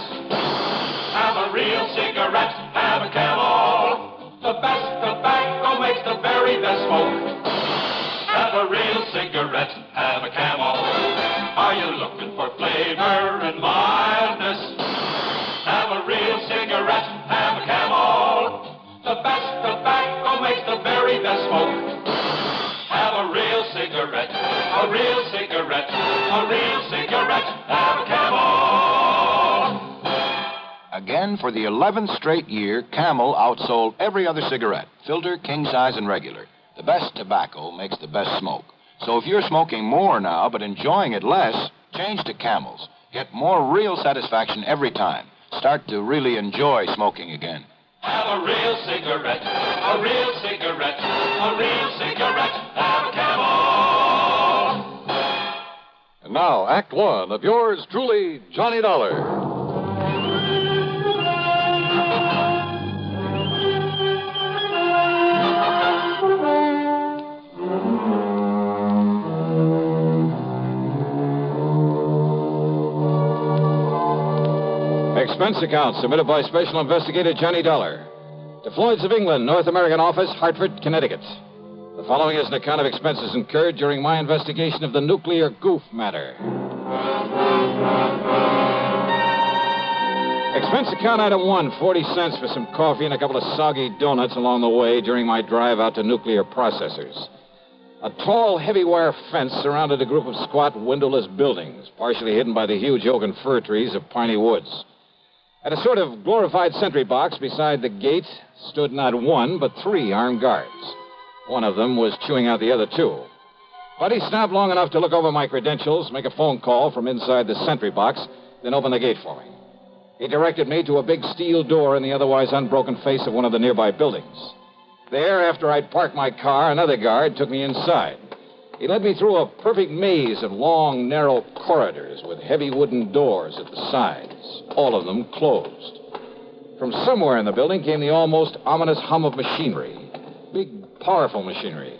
Have a real cigarette, have a Camel. The best tobacco makes the very best smoke. Have a real cigarette, have a Camel. Are you looking for flavor and mildness? Have a real cigarette, have a Camel. The best tobacco makes the very best smoke. Have a real cigarette, a real cigarette, a real cigarette, have a Camel. Again, for the 11th straight year, Camel outsold every other cigarette, filter, king size, and regular. The best tobacco makes the best smoke. So if you're smoking more now but enjoying it less, change to Camels. Get more real satisfaction every time. Start to really enjoy smoking again. Have a real cigarette, a real cigarette, a real cigarette, have a Camel. And now, Act One of yours truly, Johnny Dollar. Expense account submitted by Special Investigator Johnny Dollar to Floyd's of England, North American Office, Hartford, Connecticut. The following is an account of expenses incurred during my investigation of the nuclear goof matter. Expense account item 1, 40 cents for some coffee and a couple of soggy donuts along the way during my drive out to nuclear processors. A tall, heavy wire fence surrounded a group of squat, windowless buildings, partially hidden by the huge oak and fir trees of Piney Woods. At a sort of glorified sentry box beside the gate stood not one, but 3 armed guards. One of them was chewing out the other 2. But he stopped long enough to look over my credentials, make a phone call from inside the sentry box, then open the gate for me. He directed me to a big steel door in the otherwise unbroken face of one of the nearby buildings. There, after I'd parked my car, another guard took me inside. He led me through a perfect maze of long, narrow corridors with heavy wooden doors at the sides, all of them closed. From somewhere in the building came the almost ominous hum of machinery. Big, powerful machinery.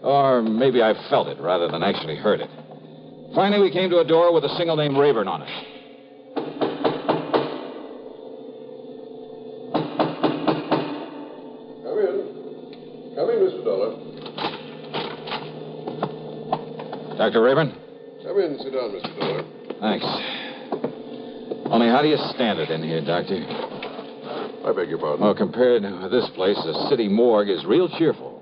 Or maybe I felt it rather than actually heard it. Finally, we came to a door with a single name Rayburn on it. Come in, Mr. Dollar. Dr. Rayburn? Come in and sit down, Mr. Dollar. Thanks. Only how do you stand it in here, Doctor? I beg your pardon? Well, compared to this place, the city morgue is real cheerful.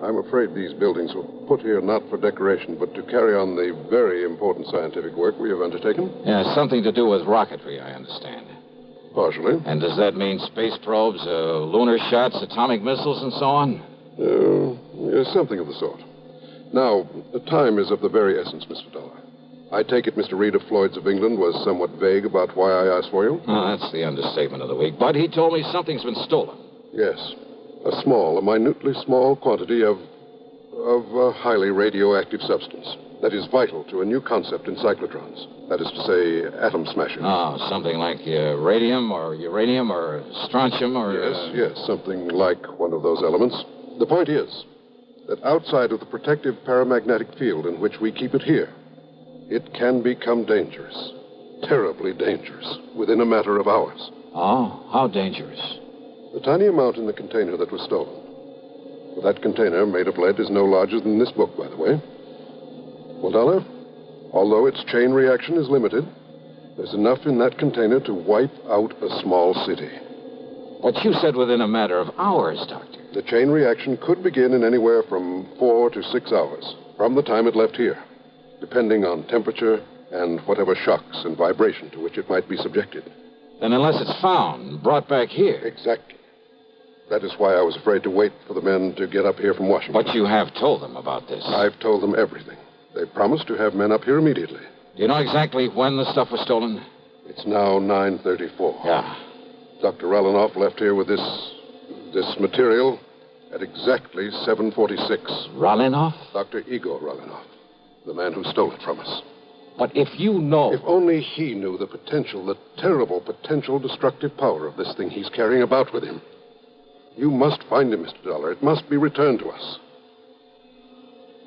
I'm afraid these buildings were put here not for decoration, but to carry on the very important scientific work we have undertaken. Yeah, something to do with rocketry, I understand. Partially. And does that mean space probes, lunar shots, atomic missiles, and so on? Yes, something of the sort. Now, the time is of the very essence, Mr. Dollar. I take it Mr. Reed of Floyd's of England was somewhat vague about why I asked for you? Oh, that's the understatement of the week. But he told me something's been stolen. Yes. A minutely small quantity of a highly radioactive substance that is vital to a new concept in cyclotrons. That is to say, atom smashing. Oh, something like radium or uranium or strontium or... Yes, something like one of those elements. The point is that outside of the protective paramagnetic field in which we keep it here, it can become dangerous. Terribly dangerous. Within a matter of hours. Oh, how dangerous? The tiny amount in the container that was stolen. That container, made of lead, is no larger than this book, by the way. Well, Dollar, although its chain reaction is limited, there's enough in that container to wipe out a small city. But you said within a matter of hours, Doctor. The chain reaction could begin in anywhere from 4 to 6 hours from the time it left here, depending on temperature and whatever shocks and vibration to which it might be subjected. Then unless it's found and brought back here... Exactly. That is why I was afraid to wait for the men to get up here from Washington. But you have told them about this. I've told them everything. They promised to have men up here immediately. Do you know exactly when the stuff was stolen? It's now 9:34. Yeah. Dr. Rallinoff left here with this material at exactly 7:46. Rallinoff? Dr. Igor Rallinoff, the man who stole it from us. But if you know... If only he knew the potential, the terrible potential destructive power of this thing he's carrying about with him. You must find him, Mr. Dollar. It must be returned to us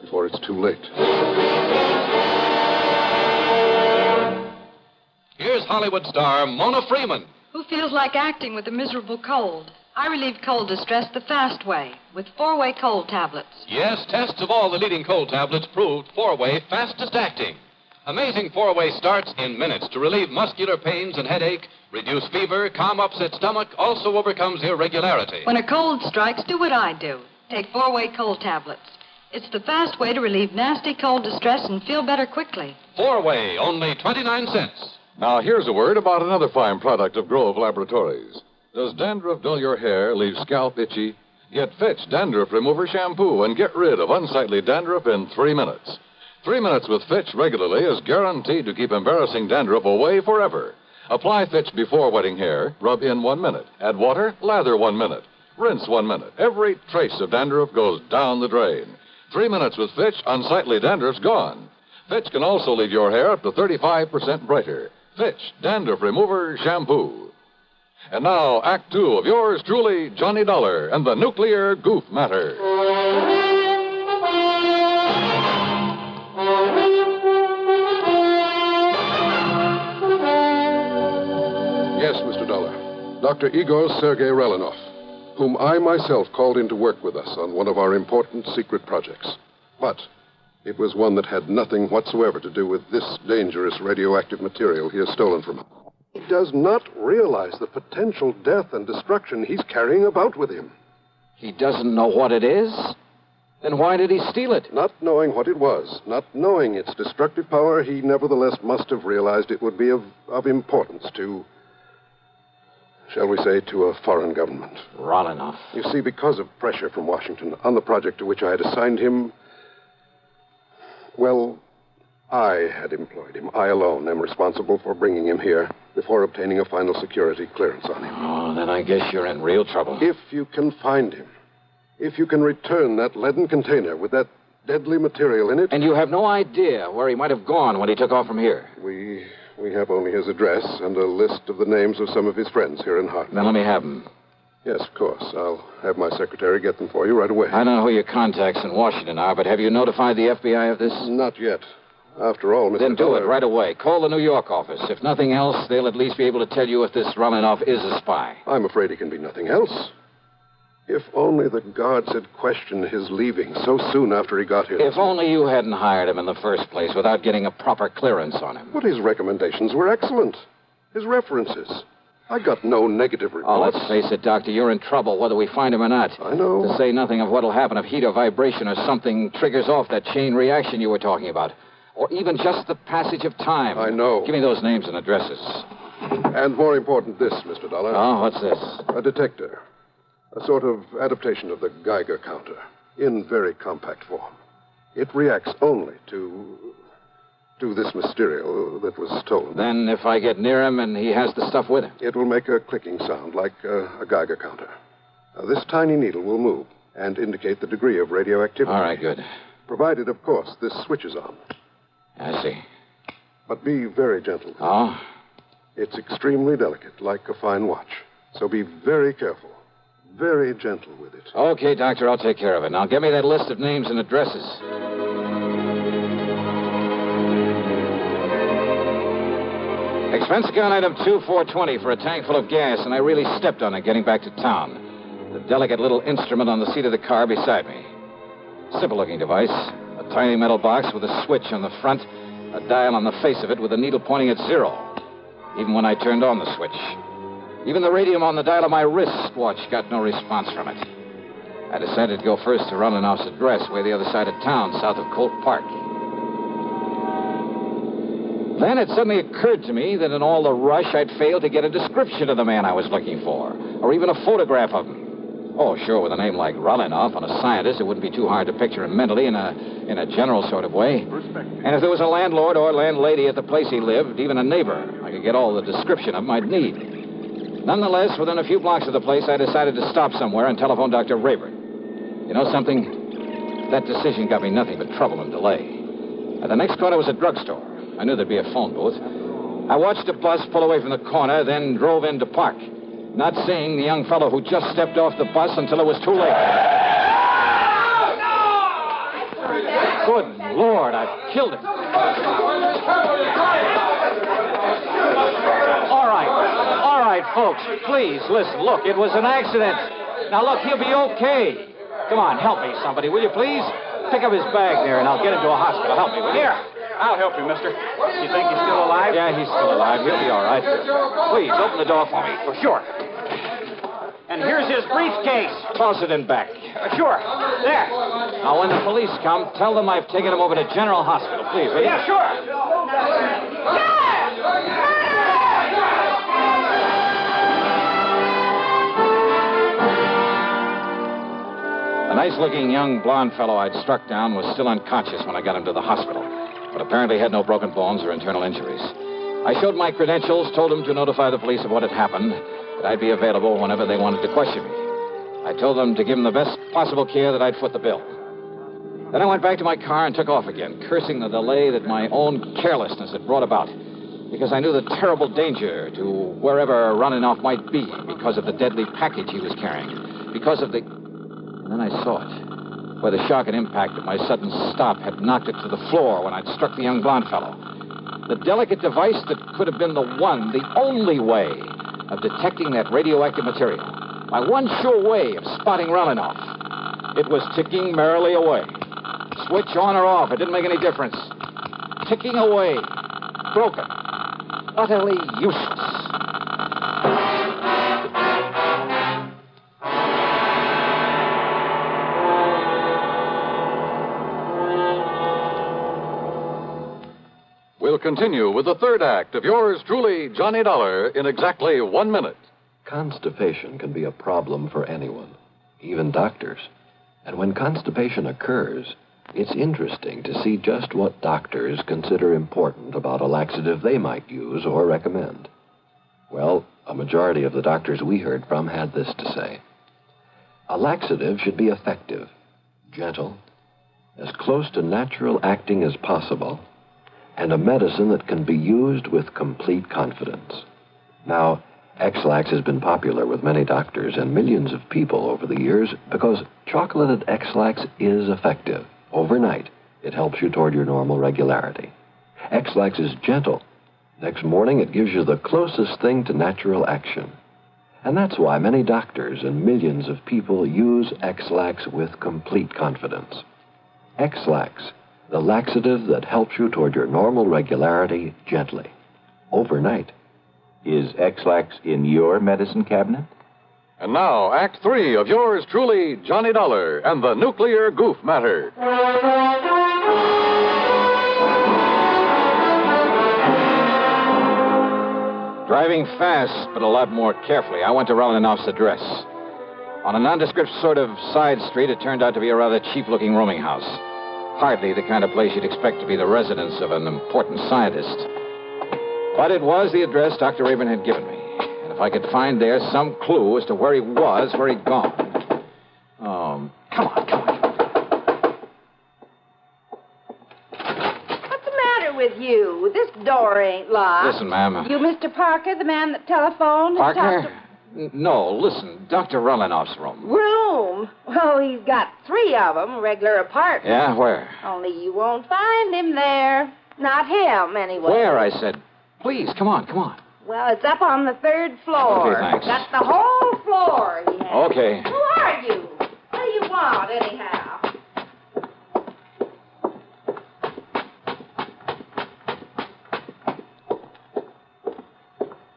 before it's too late. Here's Hollywood star Mona Freeman. Who feels like acting with a miserable cold? I relieve cold distress the fast way with 4-way cold tablets. Yes, tests of all the leading cold tablets proved 4-way fastest acting. Amazing 4-way starts in minutes to relieve muscular pains and headache, reduce fever, calm upset stomach, also overcomes irregularity. When a cold strikes, do what I do. Take 4-way cold tablets. It's the fast way to relieve nasty cold distress and feel better quickly. 4-way, only 29 cents. Now, here's a word about another fine product of Grove Laboratories. Does dandruff dull your hair, leave scalp itchy? Get Fitch Dandruff Remover Shampoo and get rid of unsightly dandruff in 3 minutes. 3 minutes with Fitch regularly is guaranteed to keep embarrassing dandruff away forever. Apply Fitch before wetting hair, rub in 1 minute. Add water, lather 1 minute. Rinse 1 minute. Every trace of dandruff goes down the drain. 3 minutes with Fitch, unsightly dandruff's gone. Fitch can also leave your hair up to 35% brighter. Fitch Dandruff Remover Shampoo. And now, Act 2 of yours truly, Johnny Dollar and the Nuclear Goof Matter. Dr. Igor Sergei Relinov, whom I myself called in to work with us on one of our important secret projects. But it was one that had nothing whatsoever to do with this dangerous radioactive material he has stolen from him. He does not realize the potential death and destruction he's carrying about with him. He doesn't know what it is? Then why did he steal it? Not knowing what it was, not knowing its destructive power, he nevertheless must have realized it would be of importance to, shall we say, to a foreign government. Relinov. You see, because of pressure from Washington on the project to which I had assigned him, well, I had employed him. I alone am responsible for bringing him here before obtaining a final security clearance on him. Oh, then I guess you're in real trouble. If you can find him, if you can return that leaden container with that deadly material in it... And you have no idea where he might have gone when he took off from here? We have only his address and a list of the names of some of his friends here in Hartford. Then let me have them. Yes, of course. I'll have my secretary get them for you right away. I don't know who your contacts in Washington are, but have you notified the FBI of this? Not yet. After all, Mr. Then do it right away. Call the New York office. If nothing else, they'll at least be able to tell you if this Relinov is a spy. I'm afraid he can be nothing else. If only the guards had questioned his leaving so soon after he got here. If only you hadn't hired him in the first place without getting a proper clearance on him. But his recommendations were excellent. His references. I got no negative reports. Oh, let's face it, Doctor. You're in trouble whether we find him or not. I know. To say nothing of what'll happen if heat or vibration or something triggers off that chain reaction you were talking about. Or even just the passage of time. I know. Give me those names and addresses. And more important, this, Mr. Dollar. Oh, what's this? A detector. A sort of adaptation of the Geiger counter, in very compact form. It reacts only to this material that was stolen. Then if I get near him and he has the stuff with him? It will make a clicking sound like a Geiger counter. This tiny needle will move and indicate the degree of radioactivity. All right, good. Provided, of course, this switch is on. I see. But be very gentle. Oh? It's extremely delicate, like a fine watch. So be very careful. Very gentle with it. Okay, Doctor, I'll take care of it. Now, give me that list of names and addresses. Expense account item 2420 for a tank full of gas, and I really stepped on it getting back to town. The delicate little instrument on the seat of the car beside me. Simple-looking device. A tiny metal box with a switch on the front, a dial on the face of it with a needle pointing at 0. Even when I turned on the switch. Even the radium on the dial of my wristwatch got no response from it. I decided to go first to Relinov's address, way the other side of town, south of Colt Park. Then it suddenly occurred to me that in all the rush, I'd failed to get a description of the man I was looking for, or even a photograph of him. Oh, sure, with a name like Relinov and a scientist, it wouldn't be too hard to picture him mentally in a general sort of way. And if there was a landlord or landlady at the place he lived, even a neighbor, I could get all the description of him I'd need. Nonetheless, within a few blocks of the place, I decided to stop somewhere and telephone Dr. Wayward. You know something? That decision got me nothing but trouble and delay. At the next corner was a drugstore. I knew there'd be a phone booth. I watched a bus pull away from the corner, then drove in to park, not seeing the young fellow who just stepped off the bus until it was too late. Good Lord, I've killed him. All right, folks, please, listen. Look, it was an accident. Now, look, he'll be okay. Come on, help me, somebody, will you please? Pick up his bag there, and I'll get him to a hospital. Help me, will you? Here, I'll help you, mister. You think he's still alive? Yeah, he's still alive. He'll be all right. Please, open the door for me. For sure. And here's his briefcase. Toss it in back. Sure. There. Now, when the police come, tell them I've taken him over to General Hospital, please, will you? Yeah, sure. The nice-looking young blonde fellow I'd struck down was still unconscious when I got him to the hospital, but apparently had no broken bones or internal injuries. I showed my credentials, told them to notify the police of what had happened, that I'd be available whenever they wanted to question me. I told them to give him the best possible care, that I'd foot the bill. Then I went back to my car and took off again, cursing the delay that my own carelessness had brought about, because I knew the terrible danger to wherever Relinov might be because of the deadly package he was carrying, because of the... And then I saw it, where the shock and impact of my sudden stop had knocked it to the floor when I'd struck the young blonde fellow. The delicate device that could have been the one, the only way of detecting that radioactive material. My one sure way of spotting Rolinoff. It was ticking merrily away. Switch on or off, it didn't make any difference. Ticking away. Broken. Utterly useless. We'll continue with the third act of yours truly, Johnny Dollar, in exactly 1 minute. Constipation can be a problem for anyone, even doctors. And when constipation occurs, it's interesting to see just what doctors consider important about a laxative they might use or recommend. Well, a majority of the doctors we heard from had this to say. A laxative should be effective, gentle, as close to natural acting as possible, and a medicine that can be used with complete confidence. Now, X-Lax has been popular with many doctors and millions of people over the years because chocolated X-Lax is effective. Overnight, it helps you toward your normal regularity. X-Lax is gentle. Next morning, it gives you the closest thing to natural action. And that's why many doctors and millions of people use X-Lax with complete confidence. X-Lax, the laxative that helps you toward your normal regularity gently, overnight. Is X-Lax in your medicine cabinet? And now, Act 3 of yours truly, Johnny Dollar, and the nuclear goof matter. Driving fast, but a lot more carefully, I went to Rolinoff's address. On a nondescript sort of side street, it turned out to be a rather cheap-looking rooming house. Hardly the kind of place you'd expect to be the residence of an important scientist. But it was the address Dr. Rabin had given me. And if I could find there some clue as to where he was, where he'd gone. Come on. What's the matter with you? This door ain't locked. Listen, ma'am. You Mr. Parker, the man that telephoned? Parker? No, listen. Dr. Rolinoff's room. Room? Well, he's got 3 of them, regular apartments. Yeah, where? Only you won't find him there. Not him, anyway. Where, I said. Please, come on. Well, it's up on the 3rd floor. Okay, thanks. Got the whole floor, he has. Okay. Who are you? What do you want, anyhow?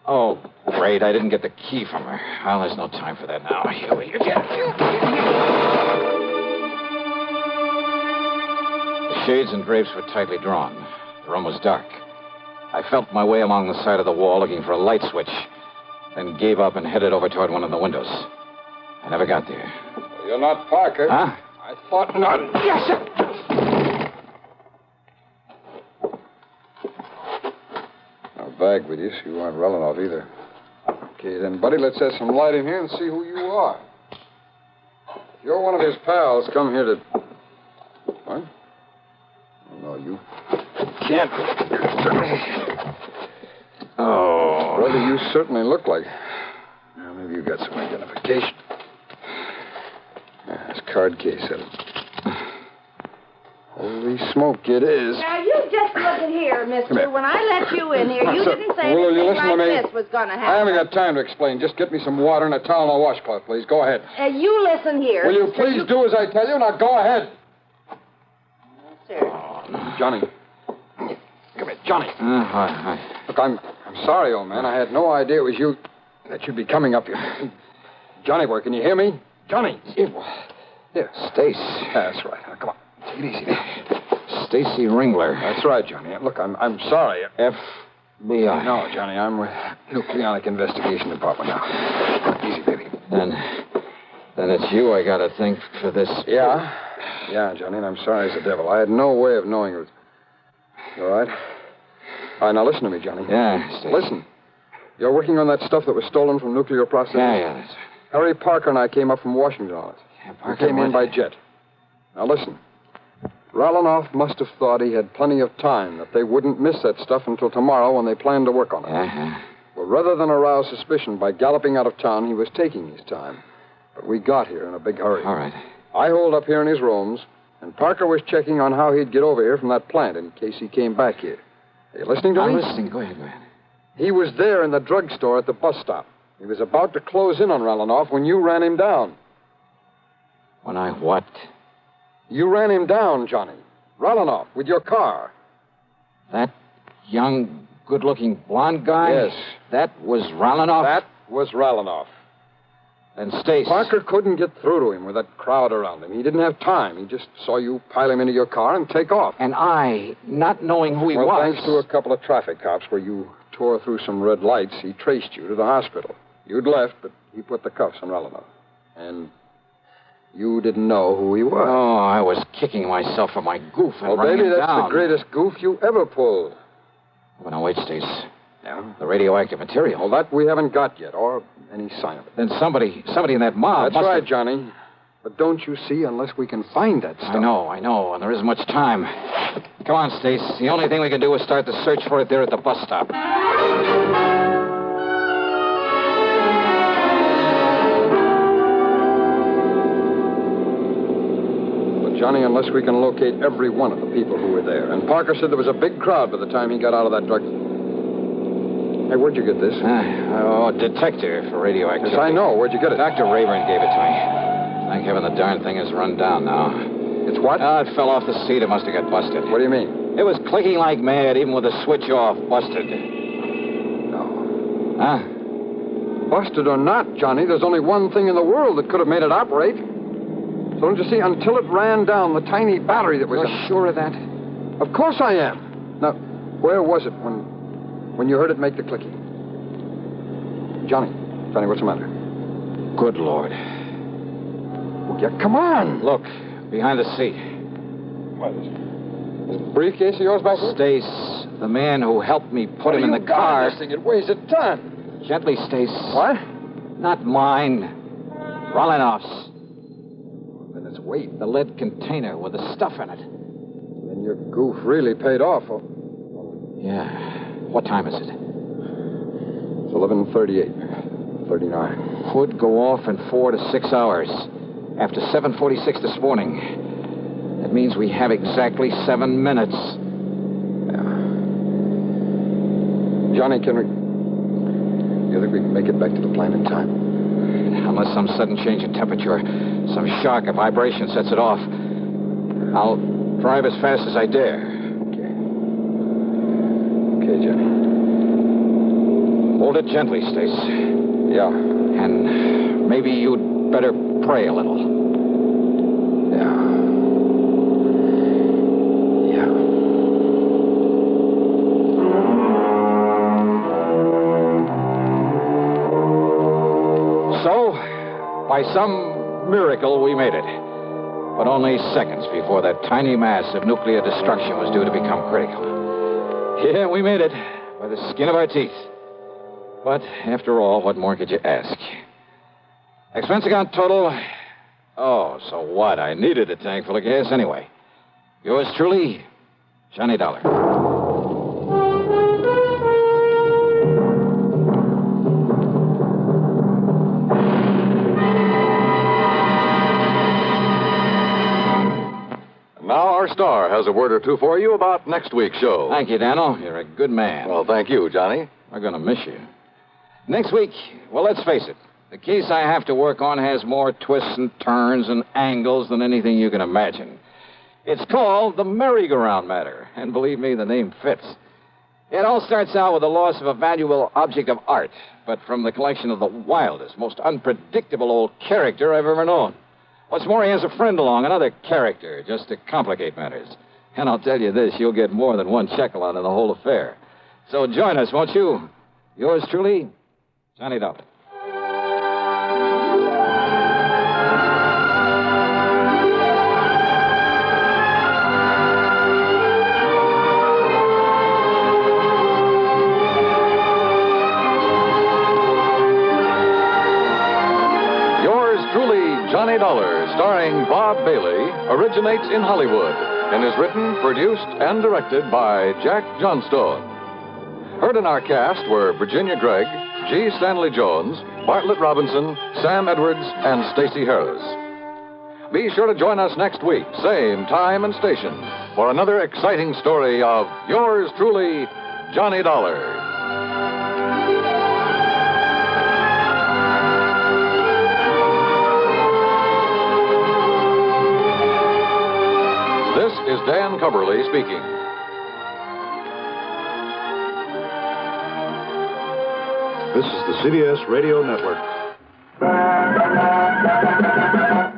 Oh, great. I didn't get the key from her. Well, there's no time for that now. Here we go. The shades and drapes were tightly drawn. The room was dark. I felt my way along the side of the wall looking for a light switch, then gave up and headed over toward one of the windows. I never got there. You're not Parker. Huh? I thought not. Yes, sir. No bag with you, so you weren't Rolinoff either. Okay, then, buddy, let's have some light in here and see who you are. If you're one of his pals, come here to... What? Oh, no, you can't. Oh. Brother, you certainly look like... Now, maybe you got some identification. This card case of it. Holy smoke, it is. Now, you just look at here, mister. When I let you in here, you Sir, didn't say will you anything listen to like me? this was going to I happen. haven't got time to explain. Just get me some water and a towel and a washcloth, please. Go ahead. You listen here. Will you please do as I tell you? Now, go ahead. Sir. Johnny. Come here, Johnny. Hi. Look, I'm sorry, old man. I had no idea it was you that you'd be coming up here. Johnny boy, can you hear me? Johnny. Here. Stace. That's right. Now, come on. Take it easy. Stacy Ringler. That's right, Johnny. Look, I'm sorry. FBI. No, Johnny, I'm with Nucleonic Investigation Department now. Easy, baby. Then it's you I got to thank for this. Yeah, Johnny, and I'm sorry as the devil. I had no way of knowing it. You all right? All right, now listen to me, Johnny. Yeah, Stacy. Listen. You're working on that stuff that was stolen from nuclear processing? Yeah, that's... Harry Parker and I came up from Washington on it. Yeah, We Parker came in by jet. Now listen. Rolinoff must have thought he had plenty of time, that they wouldn't miss that stuff until tomorrow when they planned to work on it. Uh-huh. Well, rather than arouse suspicion by galloping out of town, he was taking his time. But we got here in a big hurry. All right. I holed up here in his rooms, and Parker was checking on how he'd get over here from that plant in case he came back here. Are you listening to me? I'm listening. Go ahead. He was there in the drugstore at the bus stop. He was about to close in on Relanoff when you ran him down. When I what? You ran him down, Johnny. Relanoff, with your car. That young, good-looking blonde guy? Yes. That was Relanoff? That was Relanoff. And Stace. Parker couldn't get through to him with that crowd around him. He didn't have time. He just saw you pile him into your car and take off. And I, not knowing who he was... Thanks to a couple of traffic cops where you tore through some red lights, he traced you to the hospital. You'd left, but he put the cuffs on Relanoff. And you didn't know who he was. Oh, I was kicking myself for my goof and running baby, him that's down. the greatest goof you ever pulled. Oh, now, wait, Stace. Yeah? The radioactive material. Well, that we haven't got yet, or any sign of it. Then somebody in that mob That's right, Johnny. But don't you see, unless we can find that stuff. I know, and there isn't much time. Come on, Stace. The only thing we can do is start the search for it there at the bus stop. But, Johnny, unless we can locate every one of the people who were there. And Parker said there was a big crowd by the time he got out of that drug... Hey, where'd you get this? Detector for radioactivity. Yes, I know. Where'd you get it? Dr. Rayburn gave it to me. Thank heaven the darn thing is run down now. It's what? It fell off the seat. It must have got busted. What do you mean? It was clicking like mad, even with the switch off. Busted. No. Huh? Busted or not, Johnny, there's only one thing in the world that could have made it operate. So don't you see, until it ran down the tiny battery that was... You're sure of that? Of course I am. Now, where was it when you heard it make the clicking? Johnny, what's the matter? Good Lord. Well, yeah, come on. Look, behind the seat. What is it? This briefcase of yours back there? Stace, the man who helped me put him in the car. This thing, it weighs a ton. Gently, Stace. What? Not mine. Rolinoff's. Then it's weight. The lead container with the stuff in it. Then your goof really paid off. Yeah. What time is it? It's 11:38. 39. Could go off in 4 to 6 hours. After 7:46 this morning. That means we have exactly 7 minutes. Yeah. Johnny, you think we can make it back to the plant in time? Unless some sudden change in temperature, some shock or vibration sets it off. I'll drive as fast as I dare. Okay, Johnny. Hold it gently, Stace. Yeah. And maybe you'd better pray a little. Yeah. So, by some miracle, we made it. But only seconds before that tiny mass of nuclear destruction was due to become critical. Yeah, we made it by the skin of our teeth. But after all, what more could you ask? Expense account total... Oh, so what? I needed a tank full of gas anyway. Yours truly, Johnny Dollar. Now our star has a word or two for you about next week's show. Thank you, Daniel. You're a good man. Well, thank you, Johnny. We're going to miss you. Next week, well, let's face it. The case I have to work on has more twists and turns and angles than anything you can imagine. It's called the merry-go-round matter, and believe me, the name fits. It all starts out with the loss of a valuable object of art, but from the collection of the wildest, most unpredictable old character I've ever known. What's more, he has a friend along, another character, just to complicate matters. And I'll tell you this, you'll get more than one shekel out of the whole affair. So join us, won't you? Yours truly, Johnny Dollar. Yours truly, Johnny Dollar, starring Bob Bailey, originates in Hollywood and is written, produced, and directed by Jack Johnstone. Heard in our cast were Virginia Gregg, G. Stanley Jones, Bartlett Robinson, Sam Edwards, and Stacey Harris. Be sure to join us next week, same time and station, for another exciting story of yours truly, Johnny Dollar. Dan Cubberly speaking. This is the CBS Radio Network.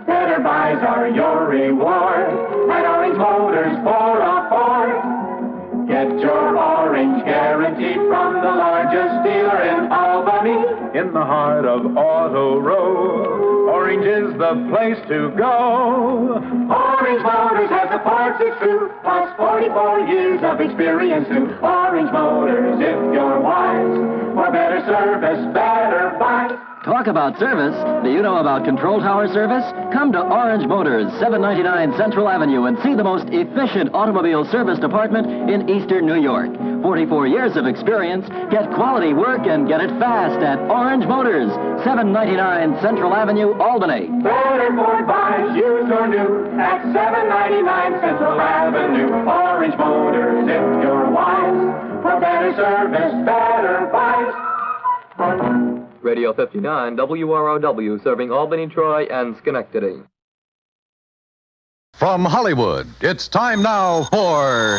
Better buys are your reward at Orange Motors for a Ford. Get your orange guaranteed from the largest dealer in Albany. In the heart of Auto Row, Orange is the place to go. Orange Motors has the parts it's true, plus 44 years of experience too. Orange Motors, if you're wise, for better service, better buys. Talk about service. Do you know about Control Tower service? Come to Orange Motors, 799 Central Avenue, and see the most efficient automobile service department in eastern New York. 44 years of experience. Get quality work and get it fast at Orange Motors, 799 Central Avenue, Albany. Better Ford buys, used or new, at 799 Central Avenue. Orange Motors, if you're wise, for better service, better buys. Radio 59, WROW, serving Albany, Troy, and Schenectady. From Hollywood, it's time now for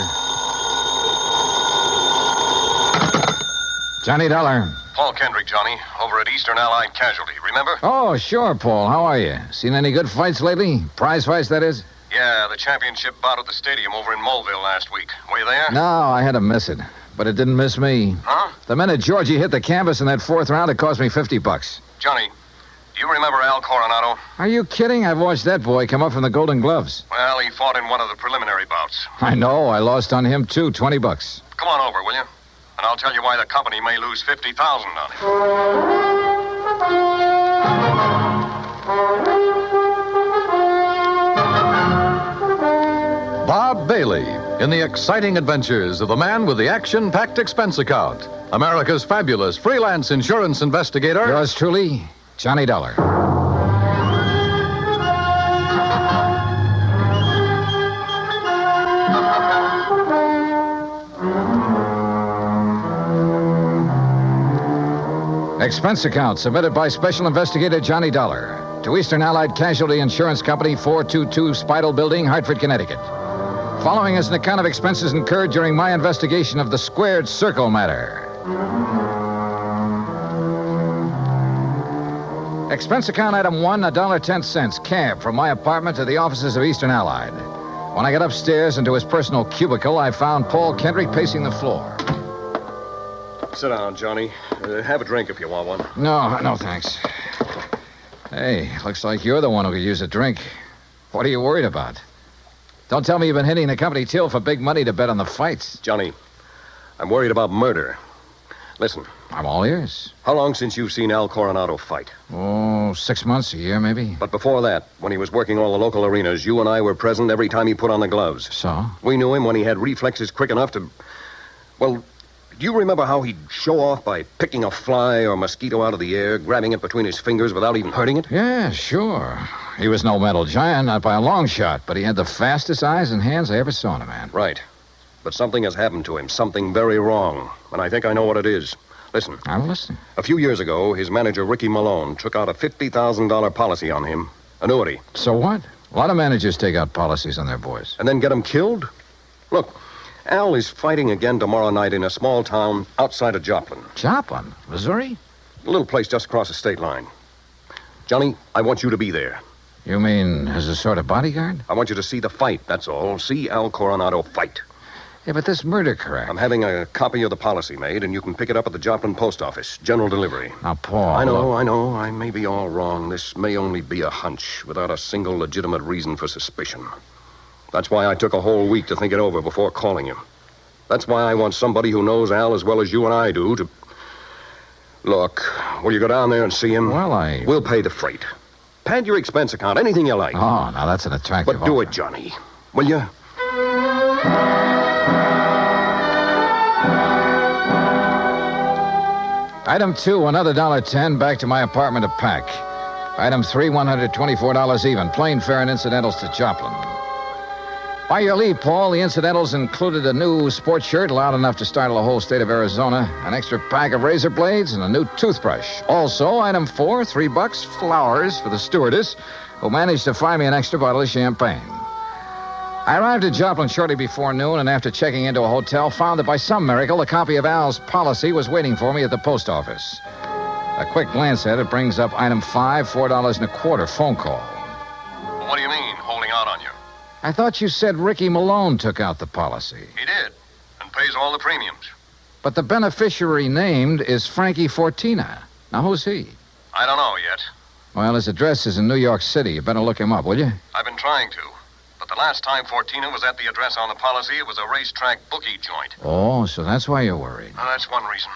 Johnny Dollar. Paul Kendrick, Johnny, over at Eastern Allied Casualty, remember? Oh, sure, Paul. How are you? Seen any good fights lately? Prize fights, that is? Yeah, the championship bout at the stadium over in Mulville last week. Were you there? No, I had to miss it. But it didn't miss me. Huh? The minute Georgie hit the canvas in that fourth round, it cost me $50. Johnny, do you remember Al Coronado? Are you kidding? I've watched that boy come up from the Golden Gloves. Well, he fought in one of the preliminary bouts. I know. I lost on him, too. $20. Come on over, will you? And I'll tell you why the company may lose $50,000 on Bob Bailey in the exciting adventures of the man with the action-packed expense account. America's fabulous freelance insurance investigator. Yours truly, Johnny Dollar. Expense account submitted by Special Investigator Johnny Dollar to Eastern Allied Casualty Insurance Company, 422 Spidal Building, Hartford, Connecticut. Following is an account of expenses incurred during my investigation of the Squared Circle matter. Expense account item 1, $1.10, cab from my apartment to the offices of Eastern Allied. When I got upstairs into his personal cubicle, I found Paul Kendrick pacing the floor. Sit down, Johnny. Have a drink if you want one. No, thanks. Hey, looks like you're the one who could use a drink. What are you worried about? Don't tell me you've been hitting the company till for big money to bet on the fights. Johnny, I'm worried about murder. Listen. I'm all ears. How long since you've seen Al Coronado fight? Oh, 6 months, a year, maybe. But before that, when he was working all the local arenas, you and I were present every time he put on the gloves. So? We knew him when he had reflexes quick enough to... Well, do you remember how he'd show off by picking a fly or mosquito out of the air, grabbing it between his fingers without even hurting it? Yeah, sure. He was no mental giant, not by a long shot, but he had the fastest eyes and hands I ever saw in a man. Right. But something has happened to him, something very wrong, and I think I know what it is. Listen. I'm listening. A few years ago, his manager, Ricky Malone, took out a $50,000 policy on him. Annuity. So what? A lot of managers take out policies on their boys. And then get him killed? Look, Al is fighting again tomorrow night in a small town outside of Joplin. Joplin? Missouri? A little place just across the state line. Johnny, I want you to be there. You mean as a sort of bodyguard? I want you to see the fight, that's all. See Al Coronado fight. Yeah, but this murder crap. I'm having a copy of the policy made, and you can pick it up at the Joplin post office. General delivery. Now, Paul... I know. I may be all wrong. This may only be a hunch, without a single legitimate reason for suspicion. That's why I took a whole week to think it over before calling you. That's why I want somebody who knows Al as well as you and I do to... Look, will you go down there and see him? Well, We'll pay the freight. Pad your expense account, anything you like. Oh, now that's an attractive But do offer. it, Johnny. Will you? Item 2, another $1.10 back to my apartment to pack. Item 3, $124 even. Plane fare and incidentals to Joplin. By your leave, Paul, the incidentals included a new sports shirt loud enough to startle the whole state of Arizona, an extra pack of razor blades, and a new toothbrush. Also, item 4, $3, flowers for the stewardess, who managed to find me an extra bottle of champagne. I arrived at Joplin shortly before noon, and after checking into a hotel, found that by some miracle, a copy of Al's policy was waiting for me at the post office. A quick glance at it brings up item 5, $4.25 phone call. What do you mean, holding out on you? I thought you said Ricky Malone took out the policy. He did, and pays all the premiums. But the beneficiary named is Frankie Fortina. Now, who's he? I don't know yet. Well, his address is in New York City. You better look him up, will you? I've been trying to. But the last time Fortina was at the address on the policy, it was a racetrack bookie joint. Oh, so that's why you're worried. That's one reason.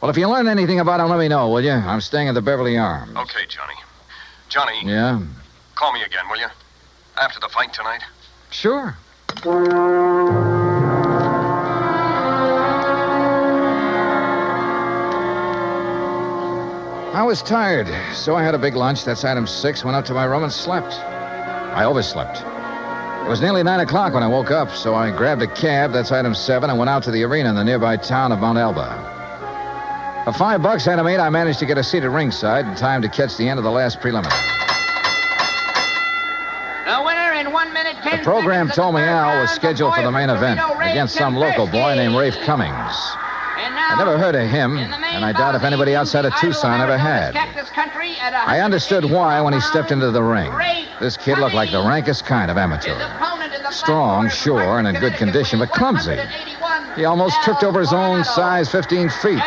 Well, if you learn anything about him, let me know, will you? I'm staying at the Beverly Arms. Okay, Johnny. Johnny. Yeah? Call me again, will you? After the fight tonight. Sure. I was tired, so I had a big lunch. That's item 6. Went up to my room and slept. I overslept. It was nearly 9 o'clock when I woke up, so I grabbed a cab. That's item 7, and went out to the arena in the nearby town of Mount Elba. For $5, item 8, I managed to get a seat at ringside in time to catch the end of the last preliminary. The winner in 1 minute, 10 The program seconds told me of the third Al was round, scheduled the for the boy main from event Torino, Ray against some local boy named Rafe Cummings. I never heard of him, and I doubt if anybody outside of Tucson ever had. I understood why when he stepped into the ring. This kid looked like the rankest kind of amateur. Strong, sure, and in good condition, but clumsy. He almost tripped over his own size 15 feet.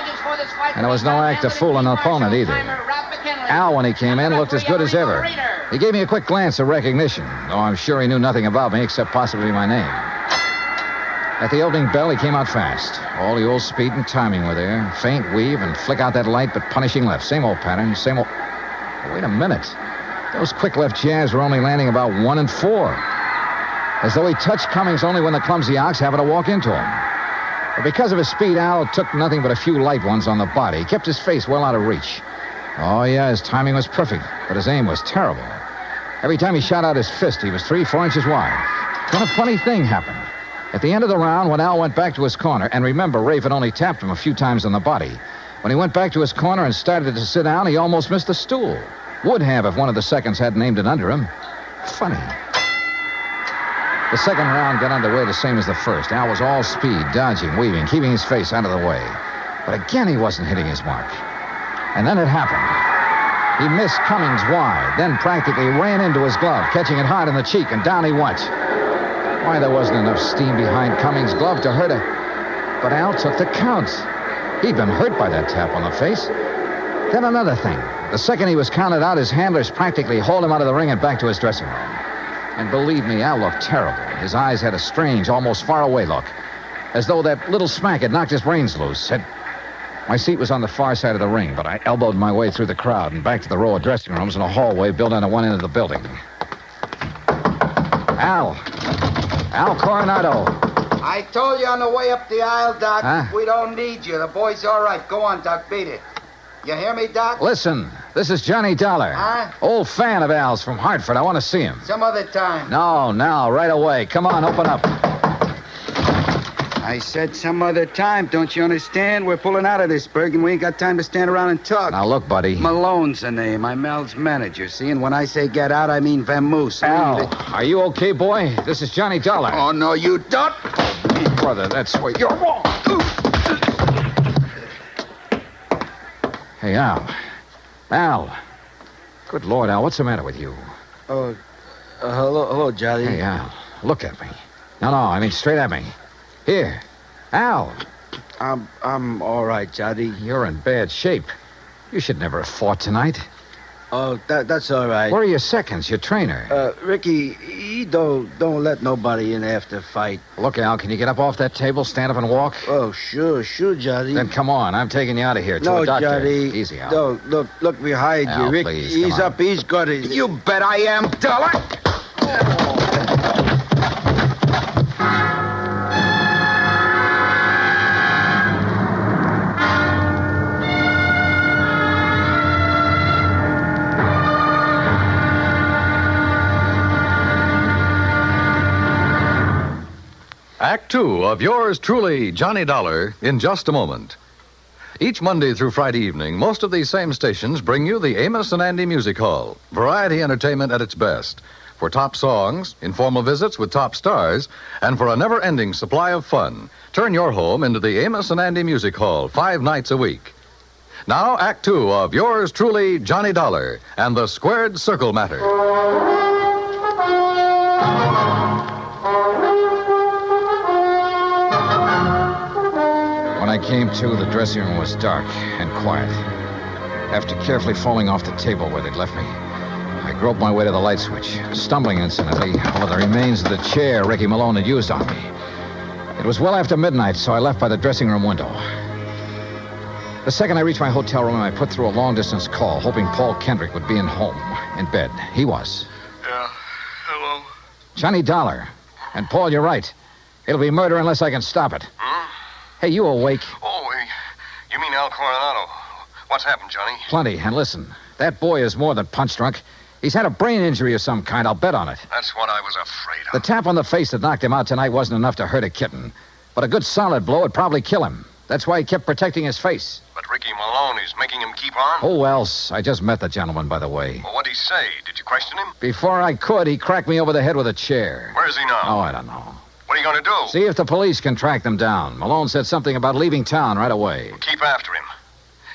And it was no act of fooling an opponent either. Al, when he came in, looked as good as ever. He gave me a quick glance of recognition, though I'm sure he knew nothing about me except possibly my name. At the opening bell, he came out fast. All the old speed and timing were there. Faint weave and flick out that light, but punishing left. Same old pattern, same old... Oh, wait a minute. Those quick left jabs were only landing about 1 and 4. As though he touched Cummings only when the clumsy ox happened to walk into him. But because of his speed, Al took nothing but a few light ones on the body. He kept his face well out of reach. Oh, yeah, his timing was perfect, but his aim was terrible. Every time he shot out his fist, he was 3-4 inches wide. Then a funny thing happened. At the end of the round, when Al went back to his corner, and remember, Rafe had only tapped him a few times on the body. When he went back to his corner and started to sit down, he almost missed the stool. Would have if one of the seconds hadn't aimed it under him. Funny. The second round got underway the same as the first. Al was all speed, dodging, weaving, keeping his face out of the way. But again, he wasn't hitting his mark. And then it happened. He missed Cummings wide, then practically ran into his glove, catching it hard in the cheek, and down he went. Why, there wasn't enough steam behind Cummings' glove to hurt her. But Al took the count. He'd been hurt by that tap on the face. Then another thing. The second he was counted out, his handlers practically hauled him out of the ring and back to his dressing room. And believe me, Al looked terrible. His eyes had a strange, almost far-away look, as though that little smack had knocked his brains loose. My seat was on the far side of the ring, but I elbowed my way through the crowd and back to the row of dressing rooms in a hallway built onto one end of the building. Al Coronado. I told you on the way up the aisle, Doc. Huh? We don't need you. The boy's all right. Go on, Doc. Beat it. You hear me, Doc? Listen, this is Johnny Dollar. Huh? Old fan of Al's from Hartford. I want to see him. Some other time. No, now, right away. Come on, open up. I said some other time. Don't you understand? We're pulling out of this, Berg, and we ain't got time to stand around and talk. Now, look, buddy. Malone's the name. I'm Al's manager, see? And when I say get out, I mean vamoose. Al, are you okay, boy? This is Johnny Dollar. Oh, no, you don't. Brother, that's where you're wrong. Hey, Al. Al. Good Lord, Al, what's the matter with you? Hello, Johnny. Hey, Al, look at me. No, I mean straight at me. Here. Al. I'm all right, Johnny. You're in bad shape. You should never have fought tonight. Oh, that's all right. Where are your seconds, your trainer? Ricky, he don't let nobody in after fight. Look, Al, can you get up off that table, stand up and walk? Oh, sure, Johnny. Then come on, I'm taking you out of here to a doctor. Johnny. Easy, Al. No, look behind Al, you, Rick. Please, He's up, he's good. You bet I am, Dollar. Act 2 of yours truly, Johnny Dollar, in just a moment. Each Monday through Friday evening, most of these same stations bring you the Amos and Andy Music Hall. Variety entertainment at its best. for top songs, informal visits with top stars, and for a never-ending supply of fun. Turn your home into the Amos and Andy Music Hall 5 nights a week. Now, Act 2 of yours truly, Johnny Dollar, and the Squared Circle Matter. When I came to, the dressing room was dark and quiet. After carefully falling off the table where they'd left me, I groped my way to the light switch, stumbling incidentally over the remains of the chair Ricky Malone had used on me. It was well after midnight, so I left by the dressing room window. The second I reached my hotel room, I put through a long-distance call, hoping Paul Kendrick would be in bed. He was. Yeah, hello? Johnny Dollar. And, Paul, you're right. It'll be murder unless I can stop it. Hey, you awake? Oh, you mean Al Coronado? What's happened, Johnny? Plenty. And listen, that boy is more than punch-drunk. He's had a brain injury of some kind. I'll bet on it. That's what I was afraid of. The tap on the face that knocked him out tonight wasn't enough to hurt a kitten. But a good solid blow would probably kill him. That's why he kept protecting his face. But Ricky Malone is making him keep on? Who else? I just met the gentleman, by the way. Well, what'd he say? Did you question him? Before I could, he cracked me over the head with a chair. Where is he now? Oh, I don't know. What are you going to do? See if the police can track them down. Malone said something about leaving town right away. Keep after him.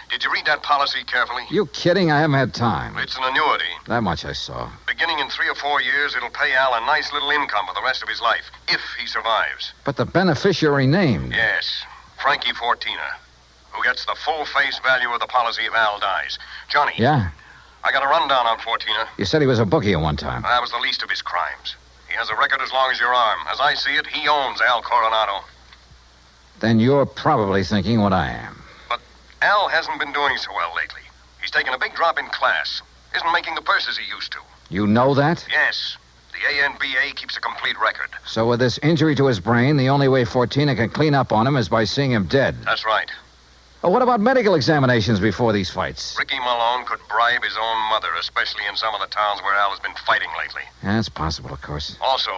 Did you read that policy carefully? You kidding? I haven't had time. It's an annuity. That much I saw. Beginning in 3 or 4 years, it'll pay Al a nice little income for the rest of his life, if he survives. But the beneficiary named. Yes, Frankie Fortina, who gets the full face value of the policy if Al dies. Johnny. Yeah? I got a rundown on Fortina. You said he was a bookie at one time. That was the least of his crimes. He has a record as long as your arm. As I see it, he owns Al Coronado. Then you're probably thinking what I am. Al hasn't been doing so well lately. He's taken a big drop in class. Isn't making the purses he used to. You know that? Yes. The ANBA keeps a complete record. So with this injury to his brain, the only way Fortina can clean up on him is by seeing him dead. That's right. Well, what about medical examinations before these fights? Ricky Malone could bribe his own mother, especially in some of the towns where Al has been fighting lately. Yeah, that's possible, of course. Also,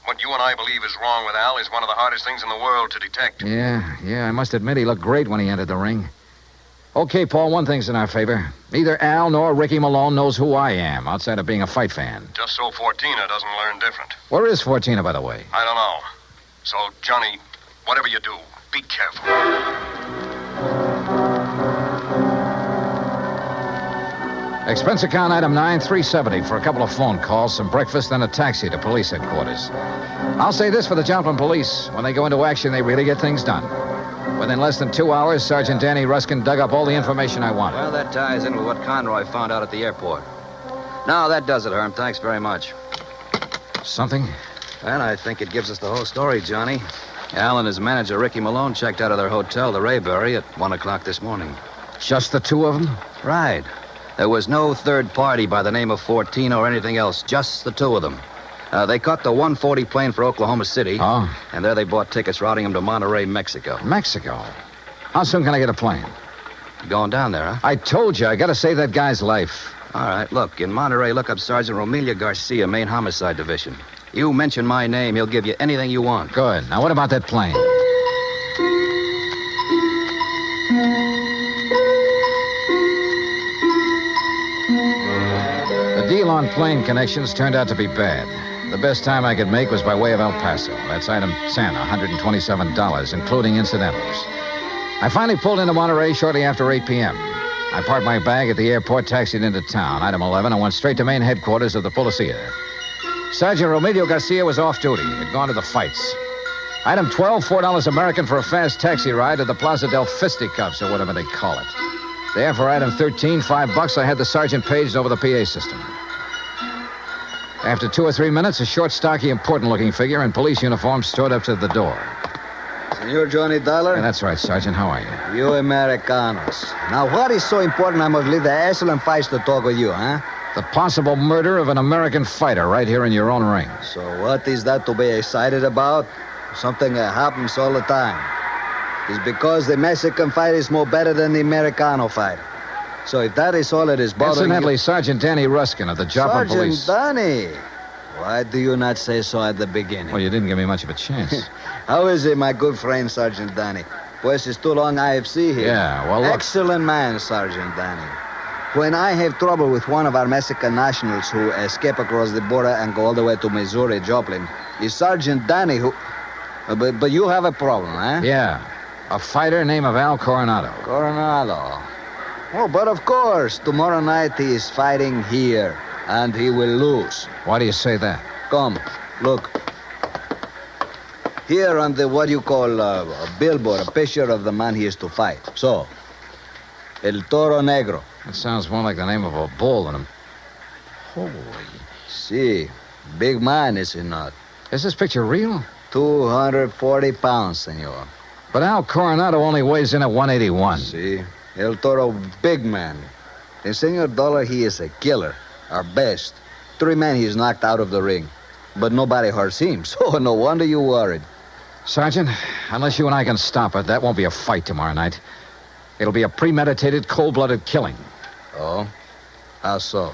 what you and I believe is wrong with Al is one of the hardest things in the world to detect. Yeah, I must admit he looked great when he entered the ring. Okay, Paul, one thing's in our favor. Neither Al nor Ricky Malone knows who I am, outside of being a fight fan. Just so Fortina doesn't learn different. Where is Fortina, by the way? I don't know. So, Johnny, whatever you do, be careful. Expense account item 9, $370 for a couple of phone calls, some breakfast, and a taxi to police headquarters. I'll say this for the Joplin police. When they go into action, they really get things done. Within less than 2 hours, Sergeant Danny Ruskin dug up all the information I wanted. Well, that ties in with what Conroy found out at the airport. No, that does it, Herm. Thanks very much. Something? Well, I think it gives us the whole story, Johnny. Al and his manager, Ricky Malone, checked out of their hotel, the Rayberry, at 1 o'clock this morning. Just the two of them? Right. There was no third party by the name of Fortina or anything else, just the two of them. They caught the 140 plane for Oklahoma City. Oh? And there they bought tickets routing them to Monterey, Mexico. Mexico? How soon can I get a plane? Going down there, huh? I told you, I gotta save that guy's life. All right, look, in Monterey, look up Sergeant Romelia Garcia, Main Homicide Division. You mention my name, he'll give you anything you want. Good. Now, what about that plane? The deal on plane connections turned out to be bad. The best time I could make was by way of El Paso. That's item 10, $127, including incidentals. I finally pulled into Monterey shortly after 8 p.m. I parked my bag at the airport, taxied into town, item 11, and went straight to main headquarters of the Policia. Sergeant Romelio Garcia was off duty. He'd gone to the fights. Item 12, $4 American for a fast taxi ride to the Plaza del Fisticuffs, or whatever they call it. There, for item 13, $5, I had the sergeant paged over the PA system. After 2 or 3 minutes, a short, stocky, important-looking figure in police uniform strode up to the door. Senor Johnny Dollar? Yeah, that's right, Sergeant. How are you? You Americanos. Now, what is so important I must leave the excellent fights to talk with you, huh? The possible murder of an American fighter right here in your own ring. So what is that to be excited about? Something that happens all the time. It's because the Mexican fight is more better than the Americano fight. So if that is all it is bothering Incidentally, you... Sergeant Danny Ruskin of the Joplin Police. Sergeant Danny? Why do you not say so at the beginning? Well, you didn't give me much of a chance. How is it, my good friend, Sergeant Danny? Pues it's too long IFC here. Yeah, well, look... Excellent man, Sergeant Danny. When I have trouble with one of our Mexican nationals who escape across the border and go all the way to Missouri, Joplin, it's Sergeant Danny who... But you have a problem, huh? Yeah. A fighter named Al Coronado. Coronado. Oh, but of course, tomorrow night he is fighting here, and he will lose. Why do you say that? Come, look. Here on the, what you call a billboard, a picture of the man he is to fight. So, El Toro Negro. That sounds more like the name of a bull than a... Holy... See, big man, is he not? Is this picture real? 240 pounds, senor. But Al Coronado only weighs in at 181. See, El Toro, big man. And Senor Dollar, he is a killer. Our best. 3 men he's knocked out of the ring. But nobody hurts him, so no wonder you worried. Sergeant, unless you and I can stop it, that won't be a fight tomorrow night. It'll be a premeditated, cold-blooded killing. Oh? How so?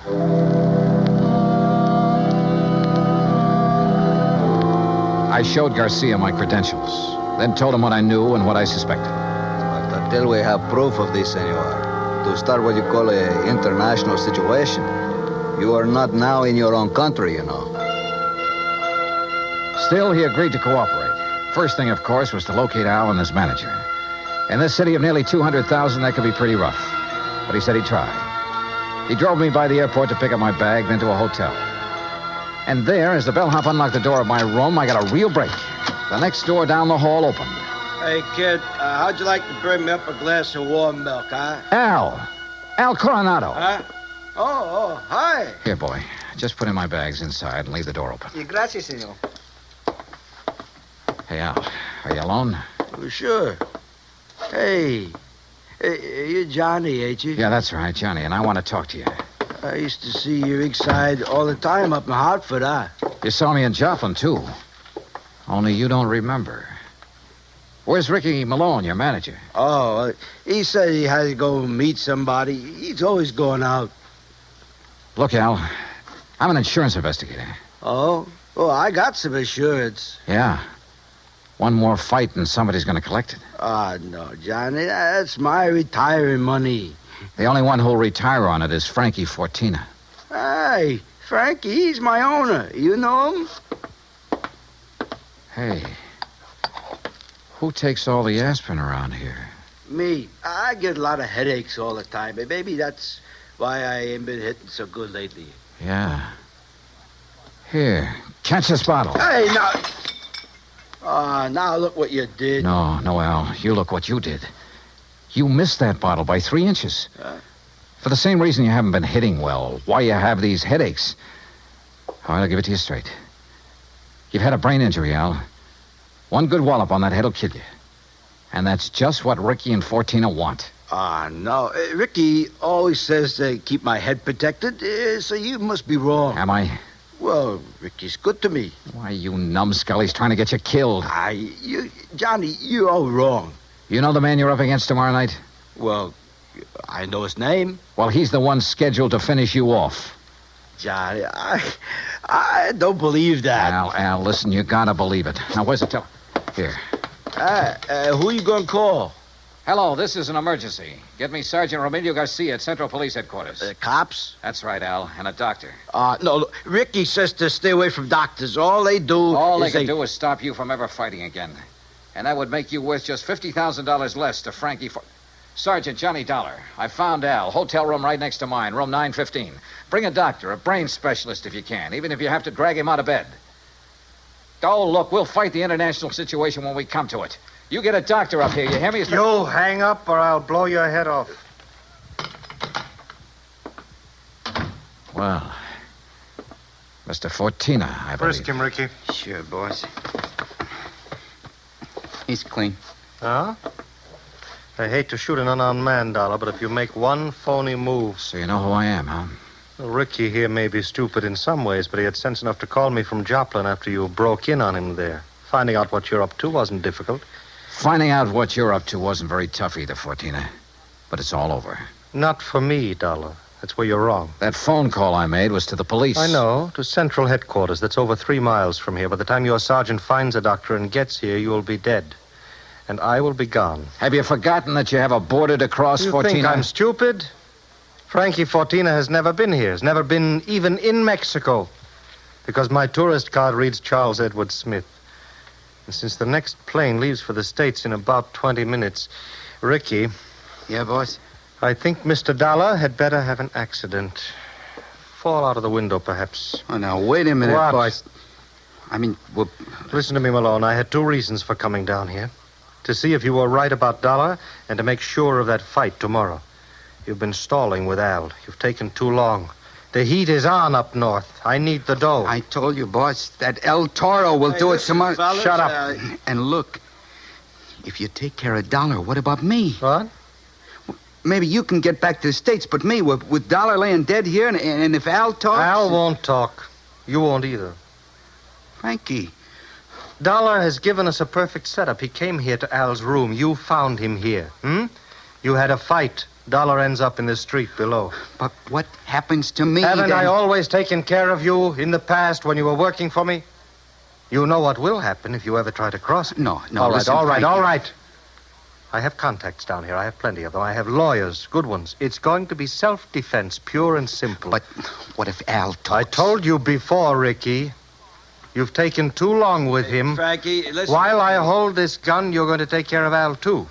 I showed Garcia my credentials, then told him what I knew and what I suspected. But until we have proof of this, senor, to start what you call an international situation, you are not now in your own country, you know. Still, he agreed to cooperate. First thing, of course, was to locate Al and his manager. In this city of nearly 200,000, that could be pretty rough. But he said he'd try. He drove me by the airport to pick up my bag, then to a hotel. And there, as the bellhop unlocked the door of my room, I got a real break. The next door down the hall opened. Hey, kid, how'd you like to bring me up a glass of warm milk, huh? Al Coronado. Huh? Oh, hi. Here, boy. Just put in my bags inside and leave the door open. Gracias, senor. Hey, Al, are you alone? Oh, sure. Hey, you're Johnny, ain't you? Yeah, that's right, Johnny, and I want to talk to you. I used to see you ringside all the time up in Hartford, huh? You saw me in Joplin, too. Only you don't remember. Where's Ricky Malone, your manager? Oh, he said he had to go meet somebody. He's always going out. Look, Al, I'm an insurance investigator. Oh? Oh, I got some insurance. Yeah. One more fight and somebody's going to collect it. No, Johnny, that's my retiring money. The only one who'll retire on it is Frankie Fortina. Hey, Frankie, he's my owner. You know him? Hey, who takes all the aspirin around here? Me. I get a lot of headaches all the time. Maybe that's why I ain't been hitting so good lately. Yeah. Here, catch this bottle. Hey, now... now look what you did. No, Al. You look what you did. You missed that bottle by 3 inches. For the same reason you haven't been hitting well. Why you have these headaches. All right, I'll give it to you straight. You've had a brain injury, Al. One good wallop on that head will kill you. And that's just what Ricky and Fortina want. No. Ricky always says to keep my head protected, so you must be wrong. Am I? Well, Ricky's good to me. Why, you numbskull, he's trying to get you killed. Johnny, you're all wrong. You know the man you're up against tomorrow night? Well, I know his name. Well, he's the one scheduled to finish you off. Johnny, I don't believe that. Al, listen, you gotta believe it. Now, where's the Here. Who you gonna call? Hello, this is an emergency. Get me Sergeant Romilio Garcia at Central Police Headquarters. Cops? That's right, Al, and a doctor. No, Ricky says to stay away from doctors. All they can do is stop you from ever fighting again. And that would make you worth just $50,000 less to Frankie Sergeant Johnny Dollar. I found Al. Hotel room right next to mine, room 915. Bring a doctor, a brain specialist if you can, even if you have to drag him out of bed. Oh, look, we'll fight the international situation when we come to it. You get a doctor up here, you hear me? You hang up or I'll blow your head off. Well, Mr. Fortina, I believe. Frisk him, Ricky. Sure, boss. He's clean. Huh? I hate to shoot an unarmed man, Dollar, but if you make one phony move... So you know who I am, huh? Well, Ricky here may be stupid in some ways, but he had sense enough to call me from Joplin after you broke in on him there. Finding out what you're up to wasn't difficult. Finding out what you're up to wasn't very tough either, Fortina. But it's all over. Not for me, Dollar. That's where you're wrong. That phone call I made was to the police. I know, to Central Headquarters. That's over 3 miles from here. By the time your sergeant finds a doctor and gets here, you will be dead. And I will be gone. Have you forgotten that you have a border to cross, Fortina? You think I'm stupid? Frankie Fortina has never been here, has never been even in Mexico, because my tourist card reads Charles Edward Smith. And since the next plane leaves for the States in about 20 minutes, Ricky... Yeah, boss? I think Mr. Dollar had better have an accident. Fall out of the window, perhaps. Oh, now, wait a minute, What? boss. I mean, well... Listen to me, Malone. I had two reasons for coming down here. To see if you were right about Dollar and to make sure of that fight tomorrow. You've been stalling with Al. You've taken too long. The heat is on up north. I need the dough. I told you, boss, that El Toro will do it tomorrow. Fellas, shut up. And look, if you take care of Dollar, what about me? What? Maybe you can get back to the States, but me, with Dollar laying dead here, and if Al talks... Al won't talk. You won't either. Frankie. Dollar has given us a perfect setup. He came here to Al's room. You found him here. You had a fight. Dollar ends up in the street below. But what happens to me, Haven't then? I always taken care of you in the past when you were working for me? You know what will happen if you ever try to cross it. No, All right, listen, all right, Frankie. all right. I have contacts down here. I have plenty of them. I have lawyers, good ones. It's going to be self-defense, pure and simple. But what if Al talks? I told you before, Ricky. You've taken too long with him. Frankie, listen... While I hold this gun, you're going to take care of Al, too.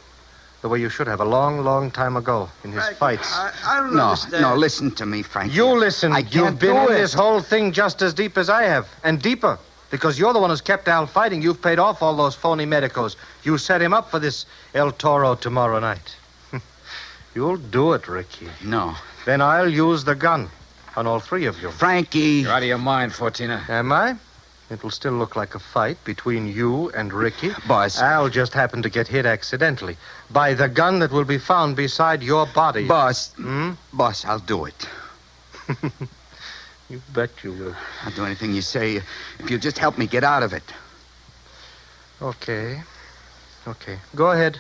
The way you should have a long, long time ago in his fights. I don't understand. No, listen to me, Frankie. You listen. I can't You've been do in it. this whole thing just as deep as I have, and deeper. Because you're the one who's kept Al fighting. You've paid off all those phony medicos. You set him up for this El Toro tomorrow night. You'll do it, Ricky. No. Then I'll use the gun on all three of you. Frankie. You're out of your mind, Fortina. Am I? It'll still look like a fight between you and Ricky. Boss. Al just happened to get hit accidentally by the gun that will be found beside your body. Boss. Boss, I'll do it. You bet you will. I'll do anything you say if you just help me get out of it. Okay. Go ahead.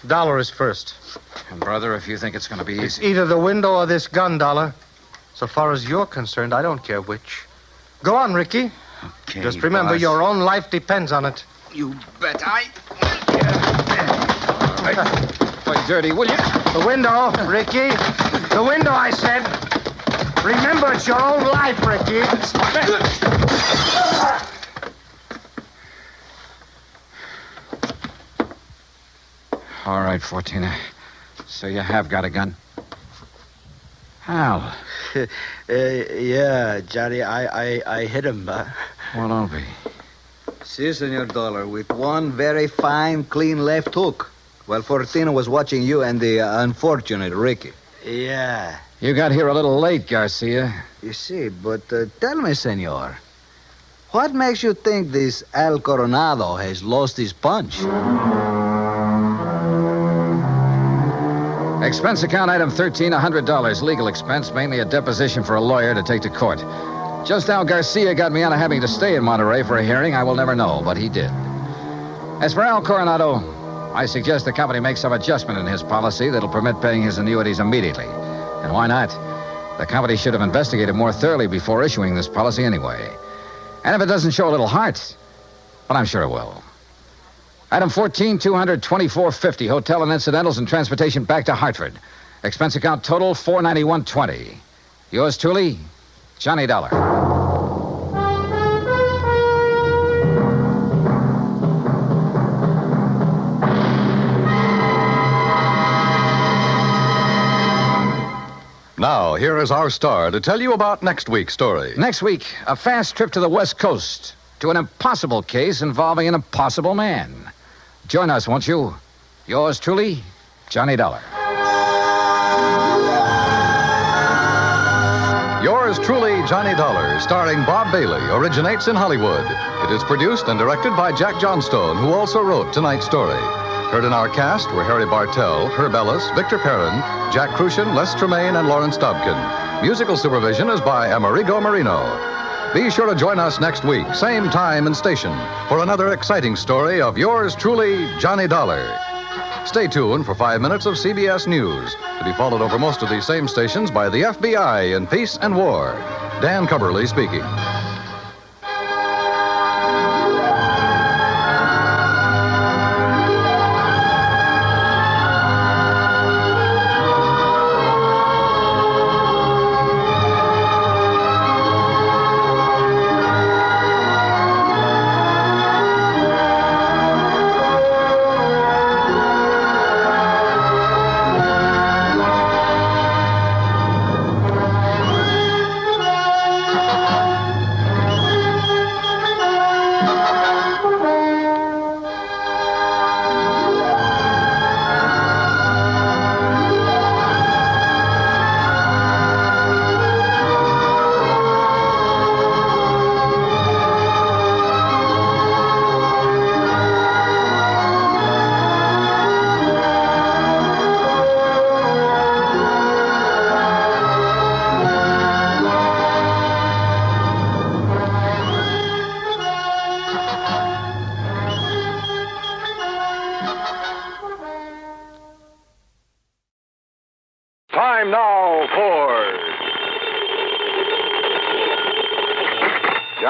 Dollar is first. And, brother, if you think it's going to be It's easy... either the window or this gun, Dollar. So far as you're concerned, I don't care which. Go on, Ricky. Okay, Just remember, boss. your own life depends on it. You bet I... Play dirty, will you? The window, Ricky. The window, I said. Remember, it's your own life, Ricky. All right, Fortina. So you have got a gun? Al. Yeah, Johnny, I hit him. Well, don't be. Si, Senor Dollar, with one very fine, clean left hook. While Fortina was watching you and the unfortunate Ricky. Yeah. You got here a little late, Garcia. You see, but tell me, senor, what makes you think this Al Coronado has lost his punch? Expense account item 13, $100. Legal expense, mainly a deposition for a lawyer to take to court. Just how Garcia got me out of having to stay in Monterey for a hearing, I will never know, but he did. As for Al Coronado, I suggest the company make some adjustment in his policy that'll permit paying his annuities immediately. And why not? The company should have investigated more thoroughly before issuing this policy anyway. And if it doesn't show a little heart, well, I'm sure it will. Item 14, $224.50, hotel and incidentals and transportation back to Hartford. Expense account total, $491.20. Yours truly, Johnny Dollar. Now, here is our star to tell you about next week's story. Next week, a fast trip to the West Coast to an impossible case involving an impossible man. Join us, won't you? Yours truly, Johnny Dollar. Yours truly, Johnny Dollar, starring Bob Bailey, originates in Hollywood. It is produced and directed by Jack Johnstone, who also wrote tonight's story. Heard in our cast were Harry Bartell, Herb Ellis, Victor Perrin, Jack Crucian, Les Tremaine, and Lawrence Dobkin. Musical supervision is by Amerigo Marino. Be sure to join us next week, same time and station, for another exciting story of yours truly, Johnny Dollar. Stay tuned for 5 minutes of CBS News, to be followed over most of these same stations by the FBI in Peace and War. Dan Cubberly speaking.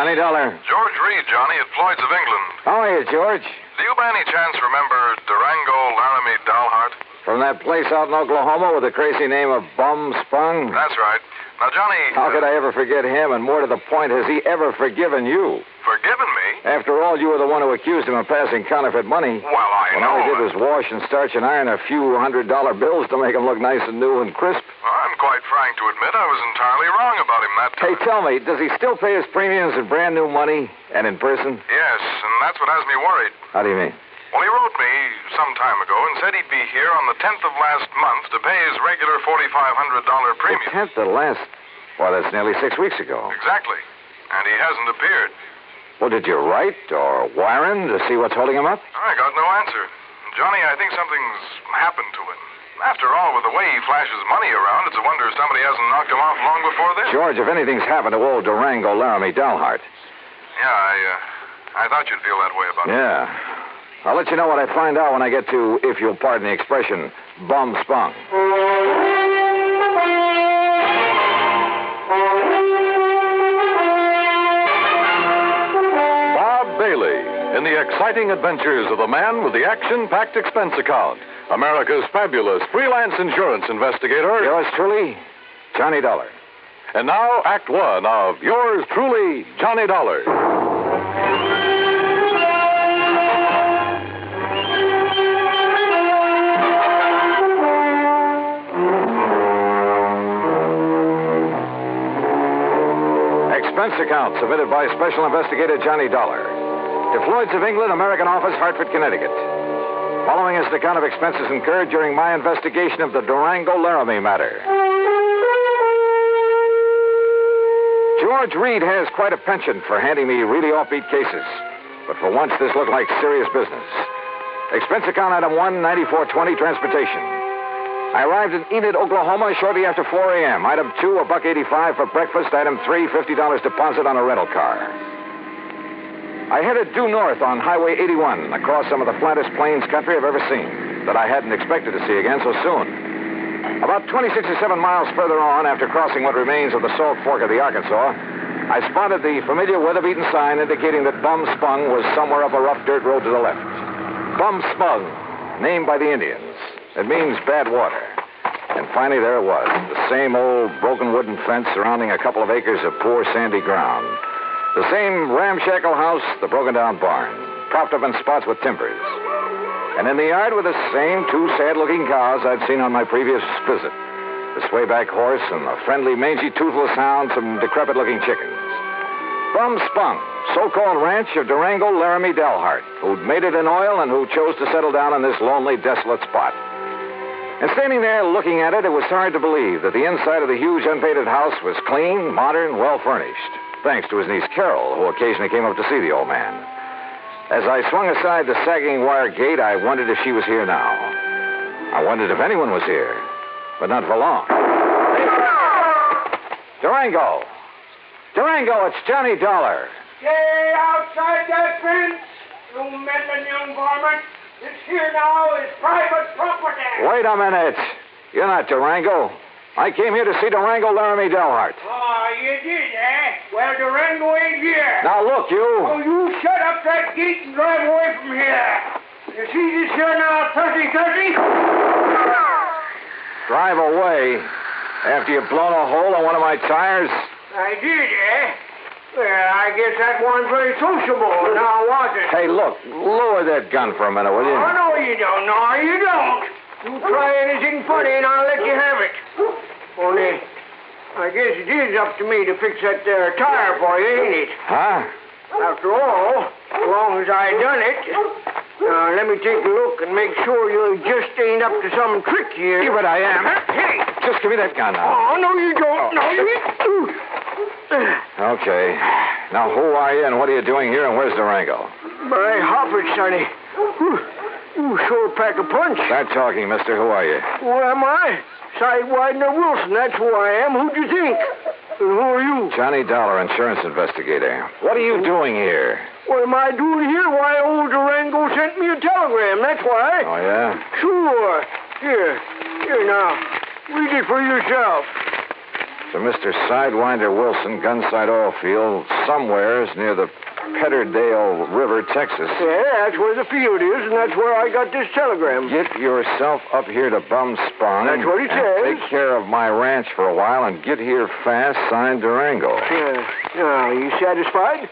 Johnny Dollar. George Reed, Johnny, at Floyd's of England. How are you, George? Do you by any chance remember Durango Laramie Dalhart? From that place out in Oklahoma with the crazy name of Bum Spung? That's right. Now, Johnny... How could I ever forget him? And more to the point, has he ever forgiven you? Forgiven me? After all, you were the one who accused him of passing counterfeit money. Well, I when know. all he did was wash and starch and iron a few $100 bills to make them look nice and new and crisp. I'm quite frank to admit I was entirely wrong about him that time. Hey, tell me, does he still pay his premiums in brand new money and in person? Yes, and that's what has me worried. How do you mean? Well, he wrote me some time ago and said he'd be here on the 10th of last month to pay his regular $4,500 premium. The 10th of last... Well, that's nearly 6 weeks ago. Exactly. And he hasn't appeared. Well, did you write or wire him to see what's holding him up? I got no answer. Johnny, I think something's happened to him. After all, with the way he flashes money around, it's a wonder somebody hasn't knocked him off long before this. George, if anything's happened to old Durango Laramie Dalhart... Yeah, I thought you'd feel that way about it. Yeah. I'll let you know what I find out when I get to, if you'll pardon the expression, Bum Spung. Bailey in the exciting adventures of the man with the action-packed expense account, America's fabulous freelance insurance investigator. Yours truly, Johnny Dollar. And now, Act One of yours truly, Johnny Dollar. Expense account submitted by Special Investigator Johnny Dollar. To Floyd's of England, American Office, Hartford, Connecticut. Following is the account of expenses incurred during my investigation of the Durango Laramie matter. George Reed has quite a penchant for handing me really offbeat cases. But for once, this looked like serious business. Expense account item 1, 9420, transportation. I arrived in Enid, Oklahoma shortly after 4 a.m. Item 2, $1.85 for breakfast. Item 3, $50 deposit on a rental car. I headed due north on Highway 81, across some of the flattest plains country I've ever seen, that I hadn't expected to see again so soon. About 26 or 7 miles further on, after crossing what remains of the Salt Fork of the Arkansas, I spotted the familiar weather-beaten sign indicating that Bum Spung was somewhere up a rough dirt road to the left. Bum Spung, named by the Indians. It means bad water. And finally, there it was, the same old broken wooden fence surrounding a couple of acres of poor sandy ground. The same ramshackle house, the broken-down barn, propped up in spots with timbers. And in the yard were the same 2 sad-looking cows I'd seen on my previous visit. The swayback horse and the friendly, mangy, toothless hound, some decrepit-looking chickens. Bum Spung, so-called ranch of Durango Laramie Dalhart, who'd made it in oil and who chose to settle down in this lonely, desolate spot. And standing there looking at it, it was hard to believe that the inside of the huge, unpainted house was clean, modern, well-furnished. Thanks to his niece Carol, who occasionally came up to see the old man. As I swung aside the sagging wire gate, I wondered if she was here now. I wondered if anyone was here, but not for long. Durango! Durango, it's Johnny Dollar. Stay outside that fence, you meddling young varmint. This here now is private property. Wait a minute. You're not Durango. I came here to see Durango Laramie Dalhart. Oh, you did, eh? Well, Durango ain't here. Now, look, you. Oh, you shut up that gate and drive away from here. You see this here now, 30-30? Drive away? After you've blown a hole in one of my tires? I did, eh? Well, I guess that wasn't very sociable, now was it? Hey, look, lower that gun for a minute, will you? Oh, no, you don't. No, you don't. You try anything funny and I'll let you have it. Only, I guess it is up to me to fix that there tire for you, ain't it? Huh? After all, as long as I done it, let me take a look and make sure you just ain't up to some trick here. But I am. Hey! Just give me that gun now. Oh, no, you don't. No, you... Okay. Now, who are you and what are you doing here and where's Durango? My hoppers, sonny. You sure pack a punch. Start talking, mister. Who are you? Who am I? Side Widener Wilson, that's who I am. Who'd you think? And who are you? Johnny Dollar, insurance investigator. What are you doing here? What am I doing here? Why, old Durango sent me a telegram, that's why. Oh, yeah? Sure. Here now. Read it for yourself. to Mr. Sidewinder Wilson, Gunsight Oil Field, somewheres near the Petterdale River, Texas. Yeah, that's where the field is, and that's where I got this telegram. Get yourself up here to Bumspung. That's what he and says. Take care of my ranch for a while and get here fast, signed Durango. Yeah. Now, you satisfied?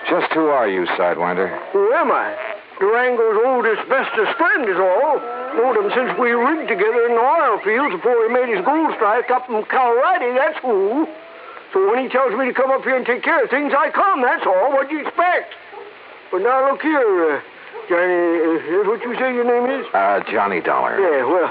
Just who are you, Sidewinder? Who am I? Durango's oldest, bestest friend is all. Known him since we rigged together in the oil fields before he made his gold strike up in Colorado, that's who. So when he tells me to come up here and take care of things, I come, that's all. What'd you expect? But now look here, Johnny, is what you say your name is? Johnny Dollar. Yeah, well,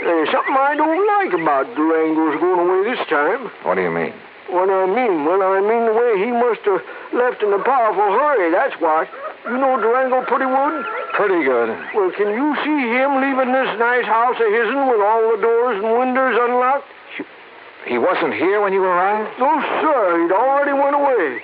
there's something I don't like about Durango's going away this time. What do you mean? What I mean? Well, I mean the way he must have left in a powerful hurry, that's what. You know Durango pretty good? Pretty good. Well, can you see him leaving this nice house of his'n with all the doors and windows unlocked? He wasn't here when you arrived? No, sir. He'd already went away.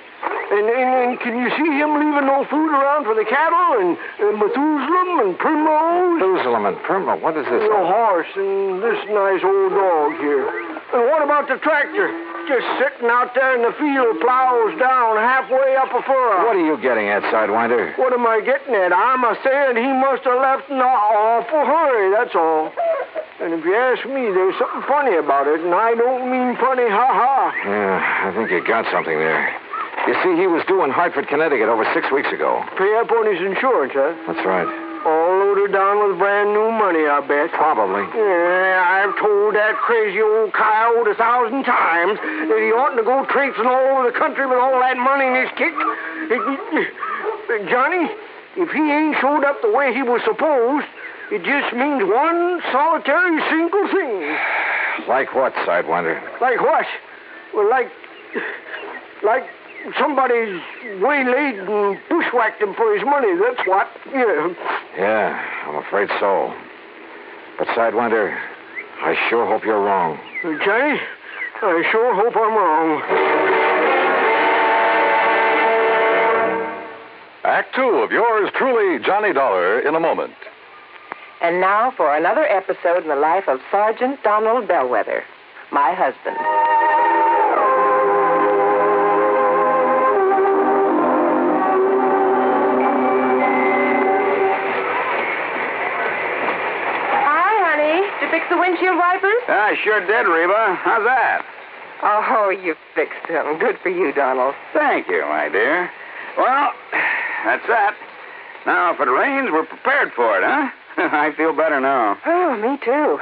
And can you see him leaving no food around for the cattle and Methuselah and Primrose? Methuselah and Primrose? What is this? The horse and this nice old dog here. And what about the tractor? Just sitting out there in the field, plows down halfway up a furrow. What are you getting at, Sidewinder? What am I getting at? I'm saying he must have left in an awful hurry, that's all. And if you ask me, there's something funny about it, and I don't mean funny, ha-ha. Yeah, I think you got something there. You see, he was due in Hartford, Connecticut over 6 weeks ago. Pay up on his insurance, huh? That's right. All loaded down with brand new money, I bet. Probably. Yeah, I've told that crazy old coyote 1,000 times that he oughtn't to go traipsing all over the country with all that money in his kick. Johnny, if he ain't showed up the way he was supposed, it just means one solitary single thing. Like what, Sidewinder? Like what? Well, like somebody's waylaid and bushwhacked him for his money, that's what. Yeah. Yeah, I'm afraid so. But, Sidewinder, I sure hope you're wrong. Johnny, I sure hope I'm wrong. Act 2 of yours truly, Johnny Dollar, in a moment. And now for another episode in the life of Sergeant Donald Bellwether, my husband. Fix the windshield wipers? I sure did, Reba. How's that? Oh, you fixed them. Good for you, Donald. Thank you, my dear. Well, that's that. Now, if it rains, we're prepared for it, huh? I feel better now. Oh, me too.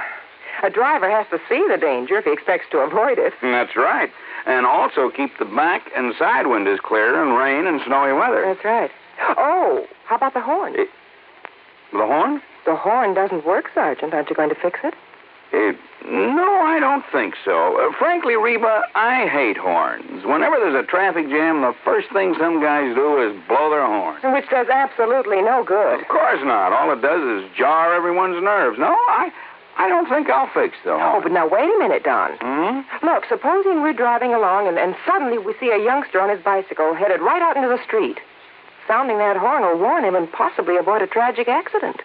A driver has to see the danger if he expects to avoid it. That's right. And also keep the back and side windows clear in rain and snowy weather. That's right. Oh, how about the horn? The horn? The horn doesn't work, Sergeant. Aren't you going to fix it? No, I don't think so. Frankly, Reba, I hate horns. Whenever there's a traffic jam, the first thing some guys do is blow their horn. Which does absolutely no good. Of course not. All it does is jar everyone's nerves. No, I don't think I'll fix the horn. Oh, but now wait a minute, Don. Look, supposing we're driving along and suddenly we see a youngster on his bicycle headed right out into the street. Sounding that horn will warn him and possibly avoid a tragic accident.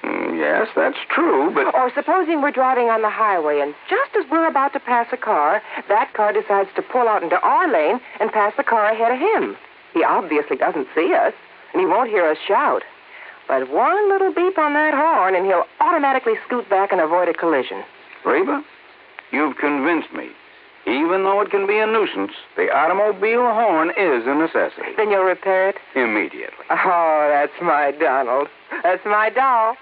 Yes, that's true, but... Or supposing we're driving on the highway, and just as we're about to pass a car, that car decides to pull out into our lane and pass the car ahead of him. He obviously doesn't see us, and he won't hear us shout. But one little beep on that horn, and he'll automatically scoot back and avoid a collision. Reba, you've convinced me. Even though it can be a nuisance, the automobile horn is a necessity. Then you'll repair it? Immediately. Oh, that's my Donald. That's my doll.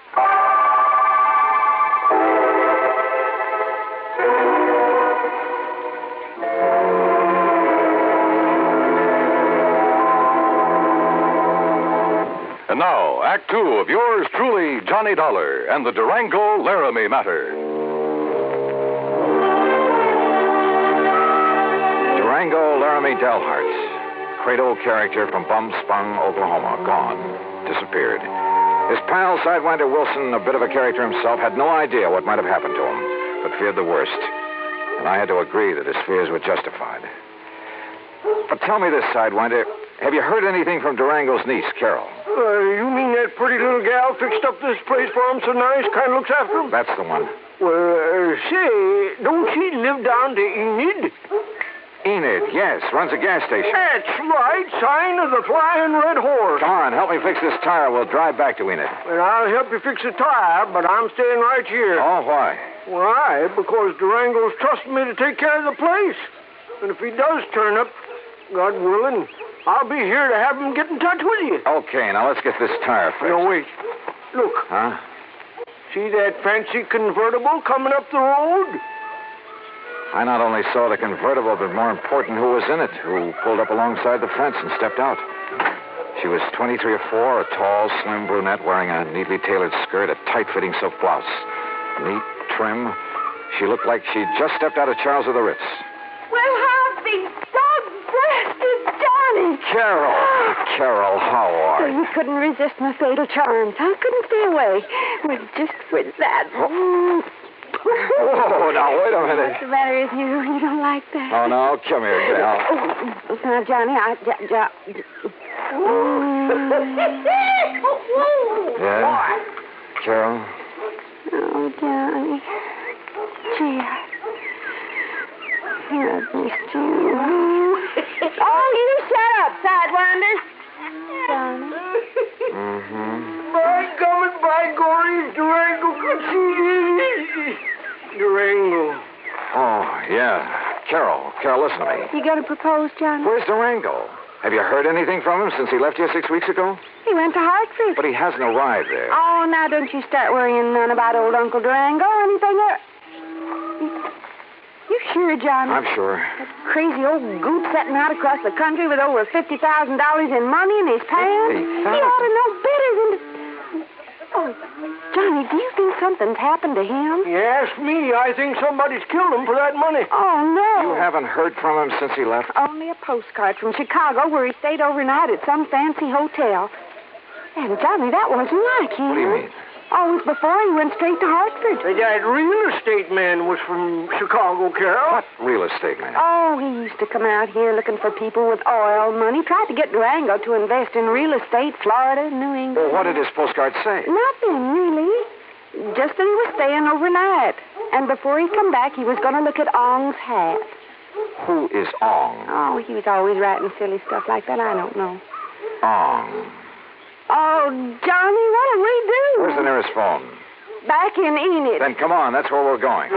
And now, Act 2 of yours truly, Johnny Dollar, and the Durango Laramie Matter. Durango Laramie Delharts, cradle character from Bumspung, Oklahoma, gone, disappeared. His pal, Sidewinder Wilson, a bit of a character himself, had no idea what might have happened to him, but feared the worst. And I had to agree that his fears were justified. But tell me this, Sidewinder, have you heard anything from Durango's niece, Carol? You mean that pretty little gal fixed up this place for him so nice, kind of looks after him? That's the one. Well, say, don't she live down to Enid? Enid, yes, runs a gas station. That's right, sign of the Flying Red Horse. Come on, help me fix this tire. We'll drive back to Enid. Well, I'll help you fix the tire, but I'm staying right here. Oh, why? Why? Because Durango's trusting me to take care of the place. And if he does turn up, God willing, I'll be here to have him get in touch with you. Okay, now let's get this tire fixed. No, wait. Look. Huh? See that fancy convertible coming up the road? I not only saw the convertible, but more important, who was in it, who pulled up alongside the fence and stepped out. She was 23 or 4, a tall, slim brunette wearing a neatly tailored skirt, a tight-fitting silk blouse. Neat, trim. She looked like she'd just stepped out of Charles of the Ritz. Well, how the dog-breasted Johnny! Carol, how are you? You couldn't resist my fatal charms. I couldn't stay away. Well, just with that. Oh, now, wait a minute. What's the matter with you? You don't like that? Oh, no, come here, gal. Now, Johnny, Yeah? Carol? Oh, Johnny. Gee, I've missed you. Oh, you shut up, Sidewinder. Johnny. By coming, by gory, Durango could see this. Durango. Oh, yeah. Carol, listen to me. You going to propose, Johnny? Where's Durango? Have you heard anything from him since he left here 6 weeks ago? He went to Hartford. But he hasn't arrived there. Oh, now don't you start worrying none about old Uncle Durango or anything. You sure, Johnny? I'm sure. That crazy old goot setting out across the country with over $50,000 in money in his pants. He ought to know better than to... Oh, Johnny, do you think something's happened to him? Yes, me. I think somebody's killed him for that money. Oh, no. You haven't heard from him since he left? Only a postcard from Chicago where he stayed overnight at some fancy hotel. And, Johnny, that wasn't like him. What do you mean? Oh, it was before he went straight to Hartford. That real estate man was from Chicago, Carol. What real estate man? Oh, he used to come out here looking for people with oil money. Tried to get Durango to invest in real estate, Florida, New England. Well, what did his postcard say? Nothing, really. Just that he was staying overnight. And before he come back, he was going to look at Ong's hat. Who is Ong? Oh, he was always writing silly stuff like that. I don't know. Ong. Oh, Johnny, what'll we do? Where's the nearest phone? Back in Enid. Then come on, that's where we're going.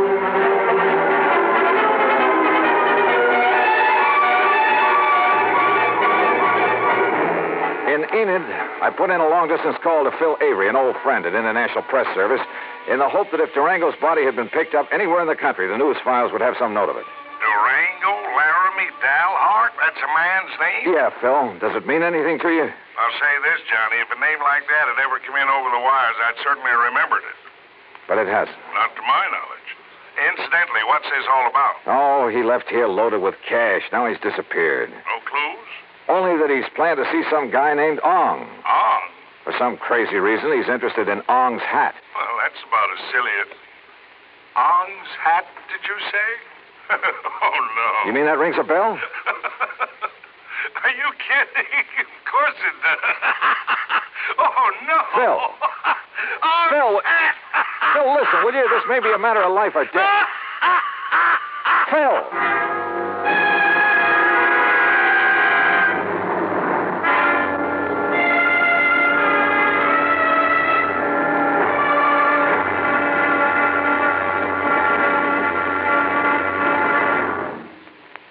In Enid, I put in a long-distance call to Phil Avery, an old friend at International Press Service, in the hope that if Durango's body had been picked up anywhere in the country, the news files would have some note of it. Durango Laramie Dalhart? That's a man's name? Yeah, Phil. Does it mean anything to you? I'll say this, Johnny. If a name like that had ever come in over the wires, I'd certainly remembered it. But it hasn't. Not to my knowledge. Incidentally, what's this all about? Oh, he left here loaded with cash. Now he's disappeared. No clues? Only that he's planned to see some guy named Ong. Ong? For some crazy reason, he's interested in Ong's hat. Well, that's about as silly as... Ong's hat, did you say? Oh, no. You mean that rings a bell? Are you kidding? Of course it does. Oh, no. Phil. Phil. Phil, listen, will you? This may be a matter of life or death. Phil.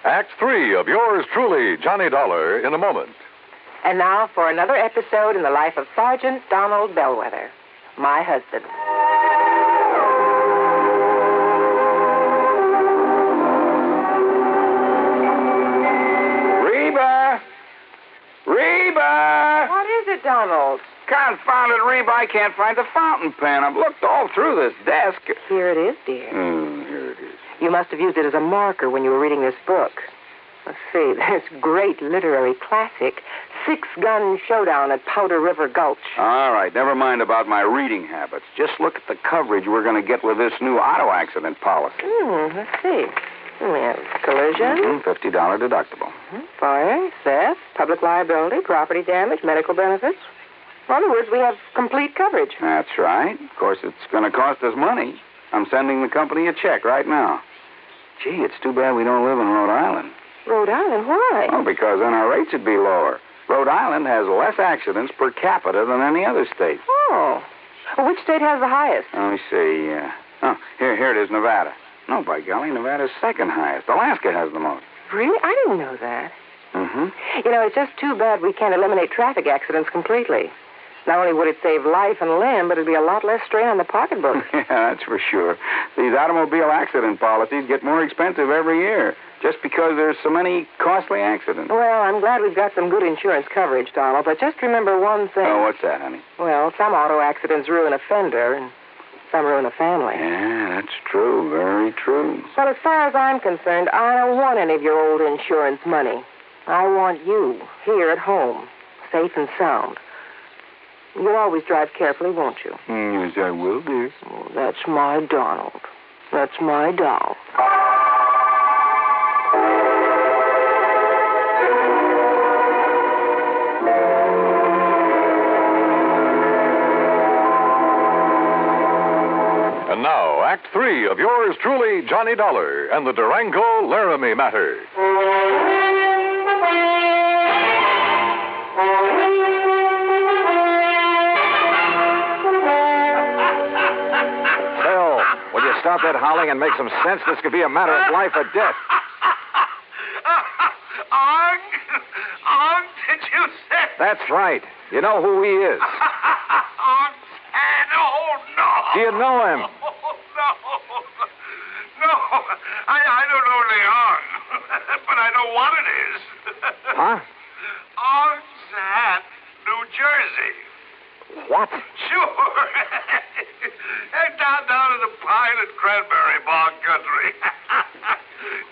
Act 3 of yours truly, Johnny Dollar, in a moment. And now for another episode in the life of Sergeant Donald Bellwether, my husband. Reba! Reba! What is it, Donald? Confounded Reba, I can't find the fountain pen. I've looked all through this desk. Here it is, dear. Here it is. You must have used it as a marker when you were reading this book. Let's see, this great literary classic, Six Gun Showdown at Powder River Gulch. All right, never mind about my reading habits. Just look at the coverage we're going to get with this new auto accident policy. Let's see. We have collision. $50 deductible. Fire, theft, public liability, property damage, medical benefits. In other words, we have complete coverage. That's right. Of course, it's going to cost us money. I'm sending the company a check right now. Gee, it's too bad we don't live in Rhode Island. Rhode Island? Why? Oh, because then our rates would be lower. Rhode Island has less accidents per capita than any other state. Oh. Well, which state has the highest? Let me see. Here it is, Nevada. No, by golly, Nevada's second highest. Alaska has the most. Really? I didn't know that. Mm-hmm. You know, it's just too bad we can't eliminate traffic accidents completely. Not only would it save life and limb, but it'd be a lot less strain on the pocketbook. Yeah, that's for sure. These automobile accident policies get more expensive every year just because there's so many costly accidents. Well, I'm glad we've got some good insurance coverage, Donald, but just remember one thing. Oh, what's that, honey? Well, some auto accidents ruin a fender, and some ruin a family. Yeah, that's true. Very true. Well, as far as I'm concerned, I don't want any of your old insurance money. I want you here at home, safe and sound. You'll always drive carefully, won't you? Yes, I will, dear. Oh, that's my Donald. That's my doll. And now, Act 3 of yours truly, Johnny Dollar, and the Durango Laramie Matter. Phil, will you stop that howling and make some sense? This could be a matter of life or death. Ong, did you say? That's right. You know who he is. Ong San, oh, no. Do you know him? No, I don't know Leon, but I know what it is. Huh? Ong San, New Jersey. What? Sure. down in the pine and cranberry bog country.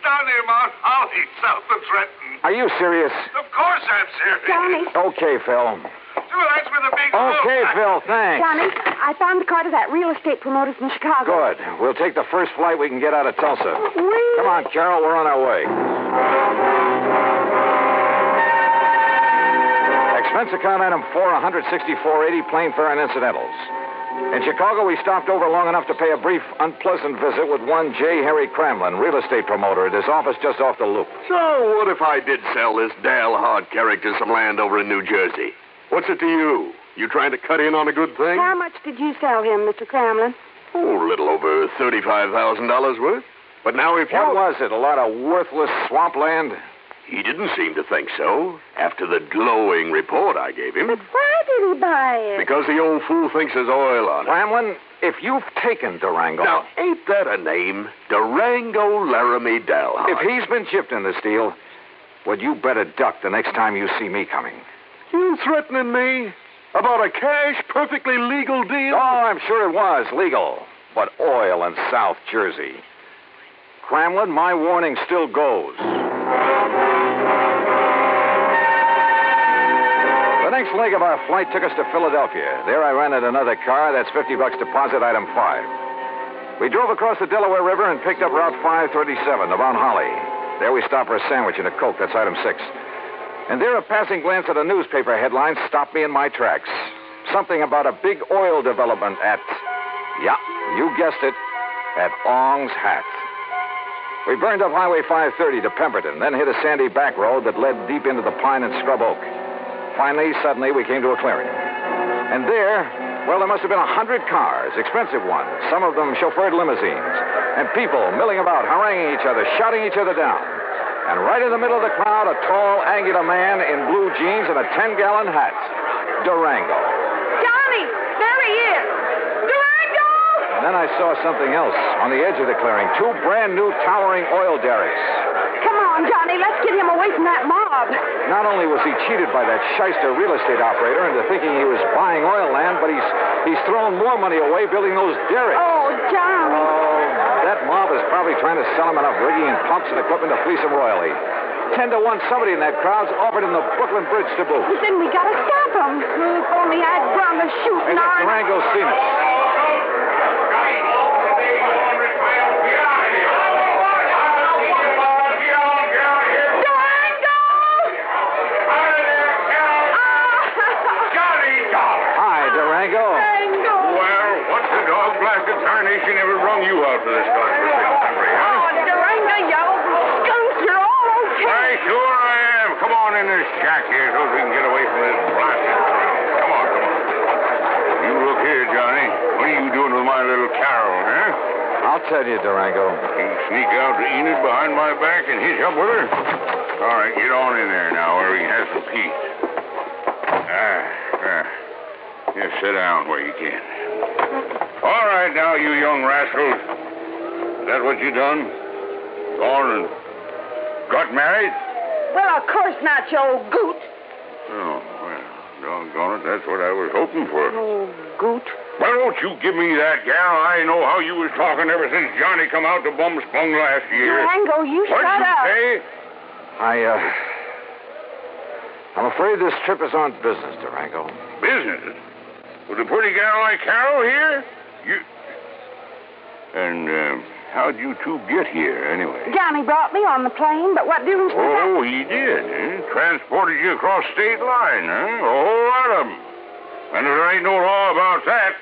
Down near Mount Holly, south of Trenton. Are you serious? Of course I'm serious. Johnny. Okay, Phil. Well, that's where the big Okay, Phil, thanks. Johnny, I found the car to that real estate promoter from Chicago. Good. We'll take the first flight we can get out of Tulsa. Wait. Come on, Carol, we're on our way. Expense account item 4, $164.80, plane fare and incidentals. In Chicago, we stopped over long enough to pay a brief, unpleasant visit with one J. Harry Cramlin, real estate promoter, at his office just off the loop. So, what if I did sell this Dal Hart character some land over in New Jersey? What's it to you? You trying to cut in on a good thing? How much did you sell him, Mr. Cramlin? Oh, a little over $35,000 worth. But now if you... What was it, a lot of worthless swampland? He didn't seem to think so, after the glowing report I gave him. But why did he buy it? Because the old fool thinks there's oil on it. Cramlin, if you've taken Durango... Now, ain't that a name? Durango Laramie Dal Hart. If he's been chipped in this deal, well, you better duck the next time you see me coming. You threatening me? About a cash, perfectly legal deal? Oh, I'm sure it was legal. But oil in South Jersey. Cramlin, my warning still goes. The next leg of our flight took us to Philadelphia. There I rented another car. That's $50 deposit, item 5. We drove across the Delaware River and picked up Route 537 to Mount Holly. There we stopped for a sandwich and a Coke. That's item 6. And there a passing glance at a newspaper headline stopped me in my tracks. Something about a big oil development at... Yeah, you guessed it. At Ong's Hat. We burned up Highway 530 to Pemberton, then hit a sandy back road that led deep into the pine and scrub oak. Finally, suddenly, we came to a clearing. And there, well, there must have been 100 cars, expensive ones, some of them chauffeured limousines, and people milling about, haranguing each other, shouting each other down. And right in the middle of the crowd, a tall, angular man in blue jeans and a 10-gallon hat. Durango. Johnny, there he is. Durango! And then I saw something else on the edge of the clearing. 2 brand-new towering oil derricks. Come on, Johnny, let's get him away from that mob. Not only was he cheated by that shyster real estate operator into thinking he was buying oil land, but he's thrown more money away building those derricks. Oh, Johnny. Oh, that mob is probably trying to sell him enough rigging and pumps and equipment to fleece him royally. 10 to 1, somebody in that crowd's offered him the Brooklyn Bridge to boot. But then we gotta stop him. If only I'd run the shooting Hey, on. Durango's seen us. Johnny Dollar! Hi, Durango. Well, what's the dog blasted turn corporation ever rung you out for this godforsaken country, huh? Oh, Durango, you old skunk, you're all okay. Why, sure I am. Come on in this shack here so we can get away from this blasted crowd. Come on. You look here, Johnny. What are you doing with my little Carol, huh? I'll tell you, Durango. You sneak out to Enid behind my back and hitch up with her? All right, get on in there now where we can have some peace. Just sit down where you can. All right now, you young rascals. Is that what you done? Gone and got married? Well, of course not, you old goot. Oh, well, doggone it, that's what I was hoping for. Oh, goot. Well, don't you give me that, gal. I know how you was talking ever since Johnny come out to Bumspung last year. Durango, you What'd shut you up. say? I'm afraid this trip is on business, Durango. Business? With a pretty gal like Carol here? And how'd you two get here, anyway? Johnny brought me on the plane, but what difference does that... Oh, he did, eh? Transported you across state line, huh? A whole lot of them. And if there ain't no law about that,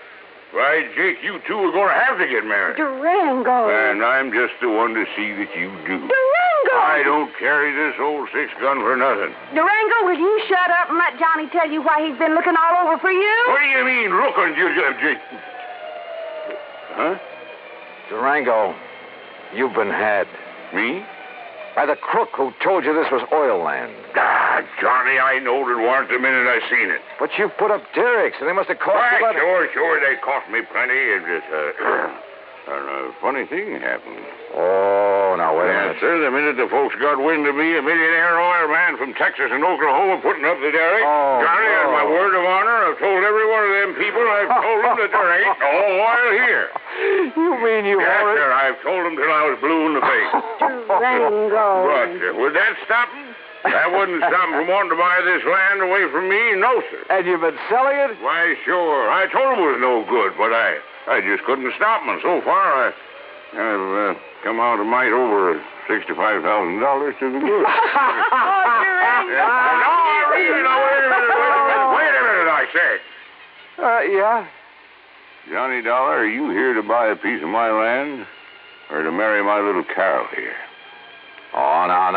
why, Jake, you two are going to have to get married. Durango. And I'm just the one to see that you do. Durango! I don't carry this old six-gun for nothing. Durango, will you shut up and let Johnny tell you why he's been looking all over for you? What do you mean, looking, Jake? Huh? Durango, you've been had. Me? By the crook who told you this was oil land. Ah, Johnny, I knowed it weren't the minute I seen it. But you put up derricks, and they must have cost you about... Sure, they cost me plenty. It just, a funny thing happened. Oh, now, wait a minute. Sir, the minute the folks got wind of me, a millionaire oil man from Texas and Oklahoma putting up the derrick, Johnny, on my word of honor, I've told every one of them people, I've told them that there ain't no oil here. You mean you Yes, already... sir, I've told them till I was blue in the face. Durango. But would that stop them? That wouldn't stop them from wanting to buy this land away from me? No, sir. And you've been selling it? Why, sure. I told them it was no good, but I just couldn't stop them. And so far, I've come out a mite over $65,000 to the good. No, really, no, wait a minute, I say. Yeah? Johnny Dollar, are you here to buy a piece of my land or to marry my little Carol here? Oh, no.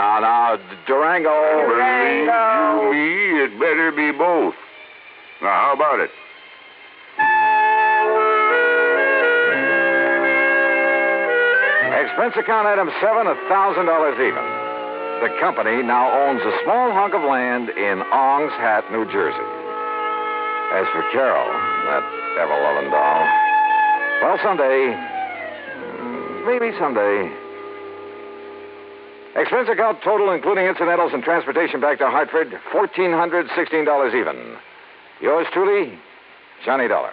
Durango. Believe you me, it better be both. Now, how about it? Expense account item 7, $1,000 even. The company now owns a small hunk of land in Ong's Hat, New Jersey. As for Carol, that ever-loving doll, well, someday, maybe someday. Expense account total, including incidentals and transportation back to Hartford, $1,416 even. Yours truly, Johnny Dollar.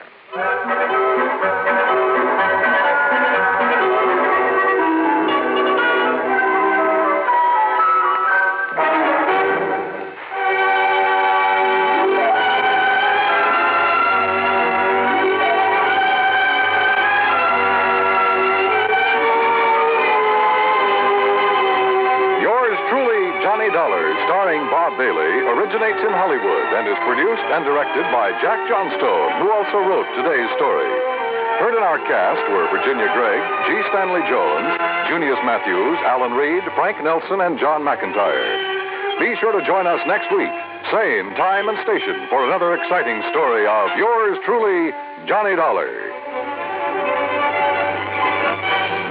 Starring Bob Bailey, originates in Hollywood and is produced and directed by Jack Johnstone, who also wrote today's story. Heard in our cast were Virginia Gregg, G. Stanley Jones, Junius Matthews, Alan Reed, Frank Nelson, and John McIntyre. Be sure to join us next week, same time and station, for another exciting story of yours truly, Johnny Dollar.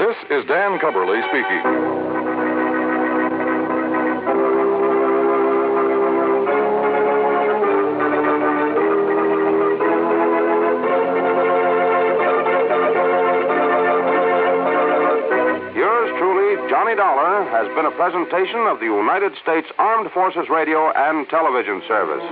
This is Dan Cubberly speaking. Johnny Dollar has been a presentation of the United States Armed Forces Radio and Television Service.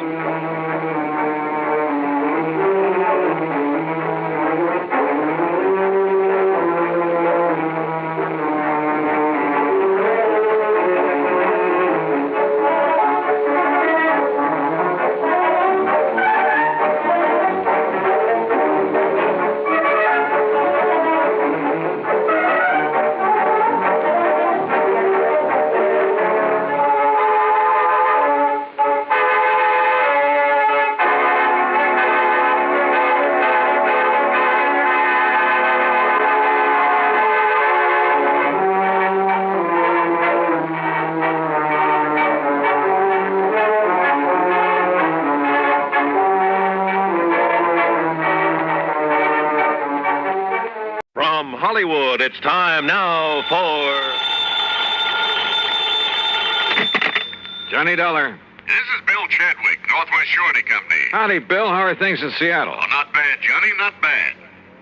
Hollywood, it's time now for... Johnny Dollar. This is Bill Chadwick, Northwest Surety Company. Howdy, Bill. How are things in Seattle? Oh, not bad, Johnny, not bad.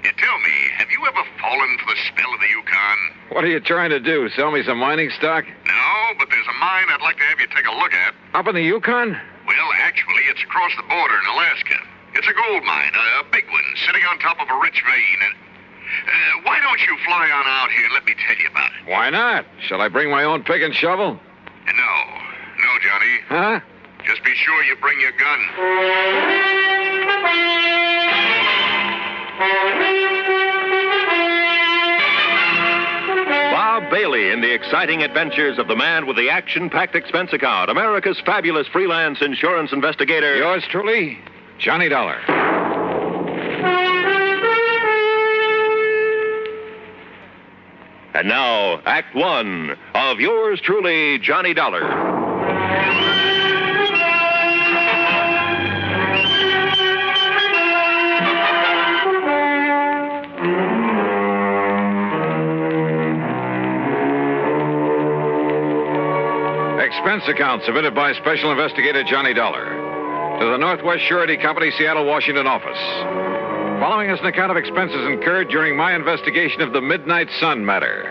You tell me, have you ever fallen for the spell of the Yukon? What are you trying to do? Sell me some mining stock? No, but there's a mine I'd like to have you take a look at. Up in the Yukon? Well, actually, it's across the border in Alaska. It's a gold mine, a big one, sitting on top of a rich vein. And why don't you fly on out here and let me tell you about it? Why not? Shall I bring my own pick and shovel? No, Johnny. Huh? Just be sure you bring your gun. Bob Bailey in the exciting adventures of the man with the action-packed expense account, America's fabulous freelance insurance investigator. Yours truly, Johnny Dollar. And now, Act One of yours truly, Johnny Dollar. Expense account submitted by Special Investigator Johnny Dollar to the Northwest Surety Company, Seattle, Washington office. Following is an account of expenses incurred during my investigation of the Midnight Sun matter.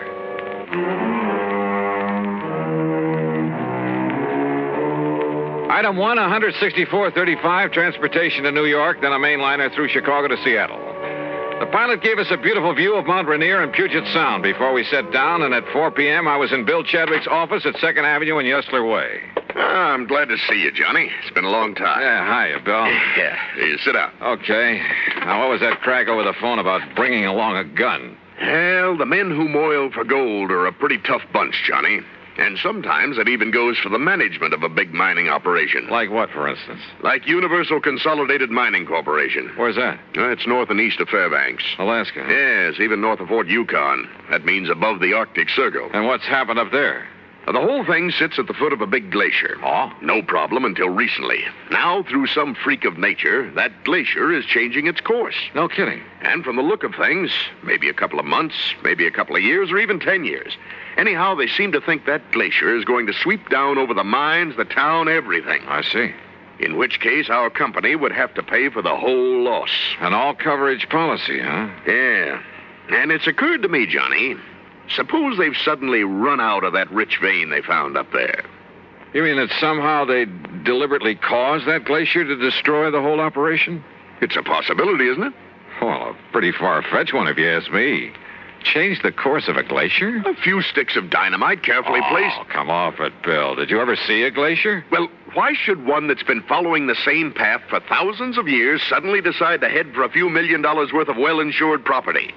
Item 1, $164.35, transportation to New York, then a main liner through Chicago to Seattle. The pilot gave us a beautiful view of Mount Rainier and Puget Sound before we set down, and at 4 p.m. I was in Bill Chadwick's office at 2nd Avenue and Yesler Way. I'm glad to see you, Johnny. It's been a long time. Yeah, hiya, Bill. Yeah, sit down. Okay. Now, what was that crack over the phone about bringing along a gun? Well, the men who moil for gold are a pretty tough bunch, Johnny. And sometimes it even goes for the management of a big mining operation. Like what, for instance? Like Universal Consolidated Mining Corporation. Where's that? It's north and east of Fairbanks. Alaska? Yes, even north of Fort Yukon. That means above the Arctic Circle. And what's happened up there? The whole thing sits at the foot of a big glacier. Oh? No problem until recently. Now, through some freak of nature, that glacier is changing its course. No kidding. And from the look of things, maybe a couple of months, maybe a couple of years, or even 10 years. Anyhow, they seem to think that glacier is going to sweep down over the mines, the town, everything. I see. In which case, our company would have to pay for the whole loss. An all-coverage policy, huh? Yeah. And it's occurred to me, Johnny, suppose they've suddenly run out of that rich vein they found up there. You mean that somehow they deliberately caused that glacier to destroy the whole operation? It's a possibility, isn't it? Well, a pretty far-fetched one, if you ask me. Change the course of a glacier? A few sticks of dynamite carefully placed. Oh, come off it, Bill. Did you ever see a glacier? Well, why should one that's been following the same path for thousands of years suddenly decide to head for a few $1 million worth of well-insured property?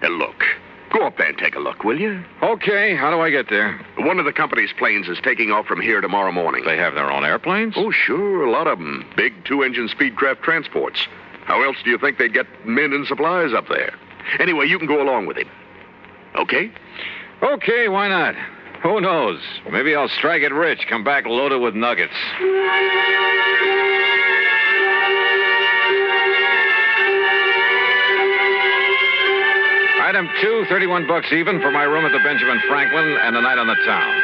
Look, go up there and take a look, will you? Okay, how do I get there? One of the company's planes is taking off from here tomorrow morning. They have their own airplanes? Oh, sure, a lot of them. Big 2-engine speedcraft transports. How else do you think they'd get men and supplies up there? Anyway, you can go along with him. Okay? Okay, why not? Who knows? Maybe I'll strike it rich, come back loaded with nuggets. Item 2, $31 even for my room at the Benjamin Franklin and a night on the town.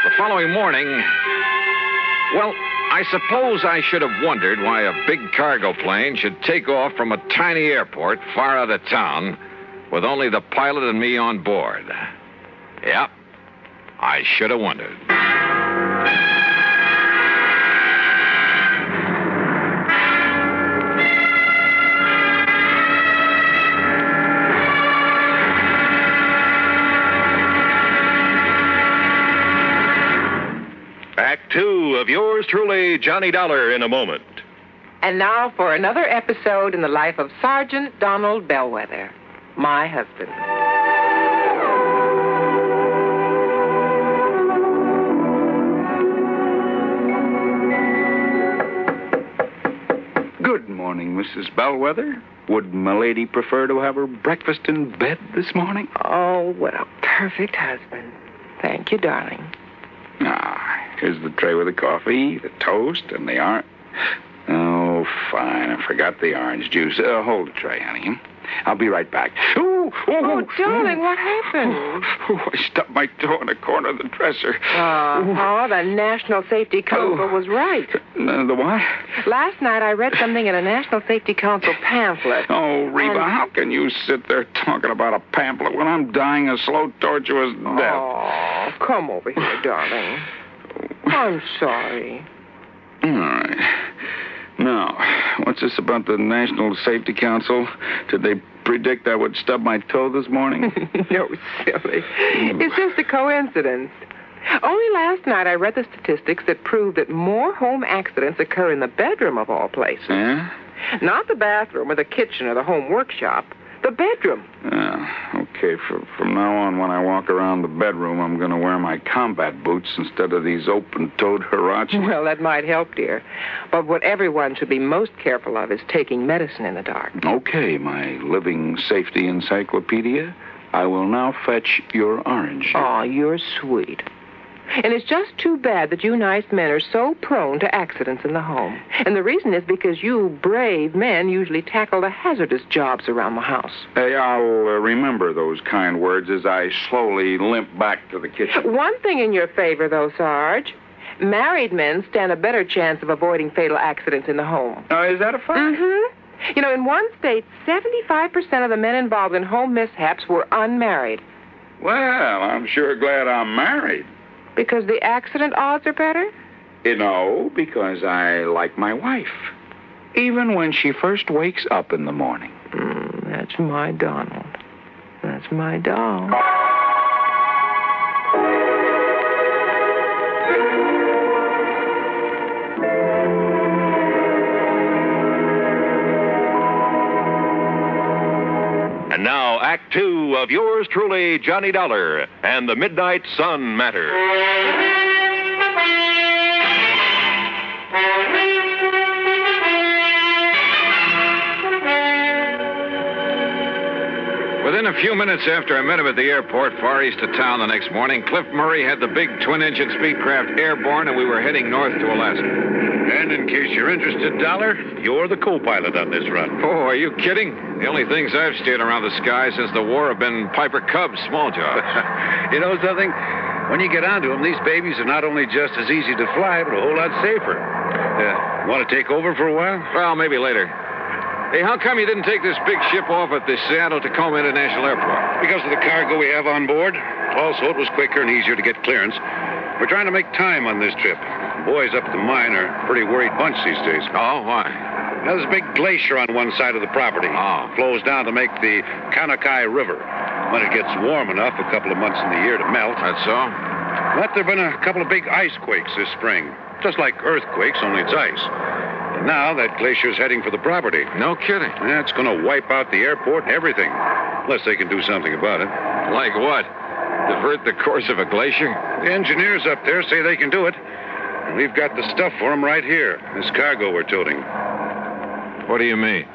The following morning, well, I suppose I should have wondered why a big cargo plane should take off from a tiny airport far out of town with only the pilot and me on board. Yep, I should have wondered. Act Two of yours truly, Johnny Dollar, in a moment. And now for another episode in the life of Sergeant Donald Bellwether, my husband. Good morning, Mrs. Bellwether. Would my lady prefer to have her breakfast in bed this morning? Oh, what a perfect husband. Thank you, darling. Here's the tray with the coffee, the toast, and the orange. Oh, Oh, fine. I forgot the orange juice. Hold the tray, honey. I'll be right back. Oh, darling, what happened? I stubbed my toe in the corner of the dresser. The National Safety Council was right. The what? Last night I read something in a National Safety Council pamphlet. Oh, Reba, how can you sit there talking about a pamphlet when I'm dying a slow, tortuous death? Oh, come over here, darling. I'm sorry. All right. Now, what's this about the National Safety Council? Did they predict I would stub my toe this morning? No, silly. It's just a coincidence. Only last night I read the statistics that prove that more home accidents occur in the bedroom of all places. Yeah? Not the bathroom or the kitchen or the home workshop. The bedroom. Okay. From now on, when I walk around the bedroom, I'm going to wear my combat boots instead of these open-toed huaraches. Well, that might help, dear. But what everyone should be most careful of is taking medicine in the dark. Okay, my living safety encyclopedia. I will now fetch your orange. Oh, you're sweet. And it's just too bad that you nice men are so prone to accidents in the home. And the reason is because you brave men usually tackle the hazardous jobs around the house. Hey, I'll remember those kind words as I slowly limp back to the kitchen. One thing in your favor, though, Sarge. Married men stand a better chance of avoiding fatal accidents in the home. Is that a fact? Mm-hmm. You know, in one state, 75% of the men involved in home mishaps were unmarried. Well, I'm sure glad I'm married. Because the accident odds are better? No, because I like my wife. Even when she first wakes up in the morning. That's my Donald. That's my doll. And now, Act Two of yours truly, Johnny Dollar, and the Midnight Sun Matter. Within a few minutes after I met him at the airport far east of town the next morning, Cliff Murray had the big twin-engine Speedcraft airborne, and we were heading north to Alaska. And in case you're interested, Dollar, you're the co-pilot on this run. Oh, are you kidding? The only things I've steered around the sky since the war have been Piper Cubs small jobs. You know something? When you get onto them, these babies are not only just as easy to fly, but a whole lot safer. Want to take over for a while? Well, maybe later. Hey, how come you didn't take this big ship off at the Seattle-Tacoma International Airport? Because of the cargo we have on board. Also, it was quicker and easier to get clearance. We're trying to make time on this trip. The boys up at the mine are a pretty worried bunch these days. Oh, why? There's a big glacier on one side of the property. Oh. It flows down to make the Kanakai River. When it gets warm enough, a couple of months in the year to melt. That's so? But there have been a couple of big ice quakes this spring. Just like earthquakes, only it's ice. And now that glacier's heading for the property. No kidding. Yeah, it's going to wipe out the airport and everything. Unless they can do something about it. Like what? Divert the course of a glacier? The engineers up there say they can do it. And we've got the stuff for them right here. This cargo we're toting. What do you mean?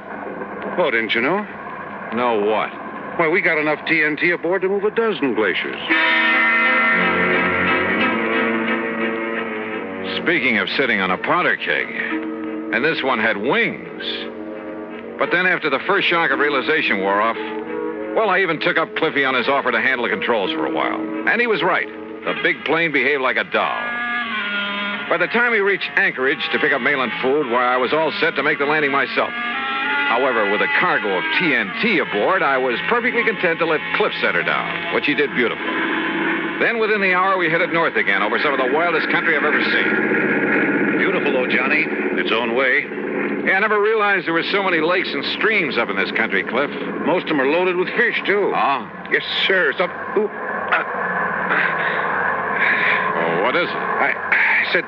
Oh, didn't you know? No what? Well, we got enough TNT aboard to move a dozen glaciers. Speaking of sitting on a powder keg, and this one had wings. But then after the first shock of realization wore off, well, I even took up Cliffy on his offer to handle the controls for a while. And he was right. The big plane behaved like a doll. By the time we reached Anchorage to pick up mail and food, where I was all set to make the landing myself. However, with a cargo of TNT aboard, I was perfectly content to let Cliff set her down, which he did beautifully. Then within the hour, we headed north again over some of the wildest country I've ever seen. Beautiful, though, Johnny. Its own way. Yeah, I never realized there were so many lakes and streams up in this country, Cliff. Most of them are loaded with fish, too. Oh? Yes, sir. Oh, what is it? I said,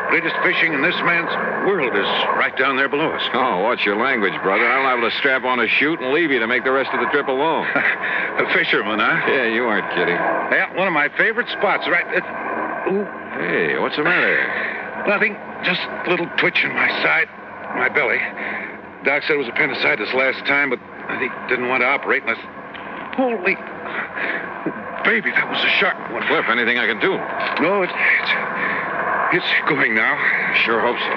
greatest fishing in this man's world is right down there below us. Oh, what's your language, brother? I'm liable to strap on a chute and leave you to make the rest of the trip alone. A fisherman, huh? Yeah, you aren't kidding. Yeah, one of my favorite spots, right? Hey, what's the matter? Nothing. Just a little twitch in my side, my belly. Doc said it was appendicitis last time, but he didn't want to operate unless... Holy... Baby, that was a sharp one. Cliff, anything I can do? No, it's going now. Sure hope so.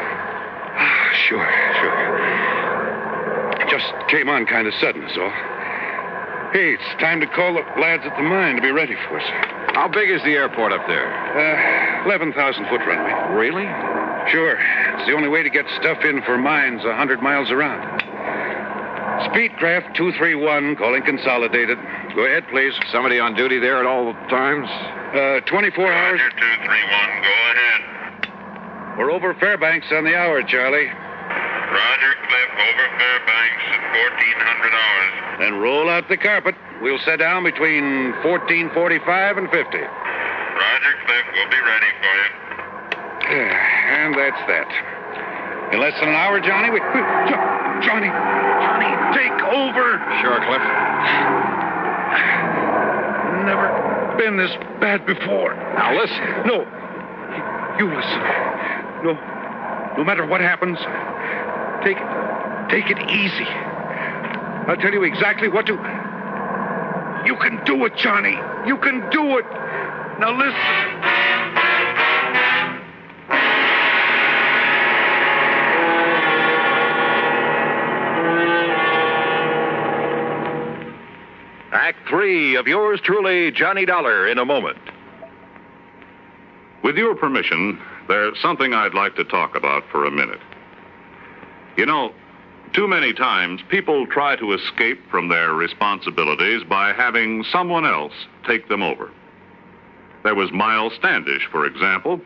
Sure. Just came on kind of sudden, is all. Hey, it's time to call the lads at the mine to be ready for us. How big is the airport up there? 11,000-foot runway. Really? Sure. It's the only way to get stuff in for mines 100 miles around. Speedcraft 231, calling Consolidated. Go ahead, please. Somebody on duty there at all times? 24 hours. Roger, 231, go ahead. We're over Fairbanks on the hour, Charlie. Roger, Cliff, over Fairbanks at 1400 hours. Then roll out the carpet. We'll set down between 14:45 and 50. Roger, Cliff, we'll be ready for you. And that's that. In less than an hour, Johnny, Johnny, take over. Sure, Cliff. Never been this bad before. Now listen. No, you listen. No matter what happens, take it easy. I'll tell you exactly what to... You can do it, Johnny. You can do it. Now listen. Act 3 of yours truly, Johnny Dollar, in a moment. With your permission, there's something I'd like to talk about for a minute. You know, too many times people try to escape from their responsibilities by having someone else take them over. There was Miles Standish, for example.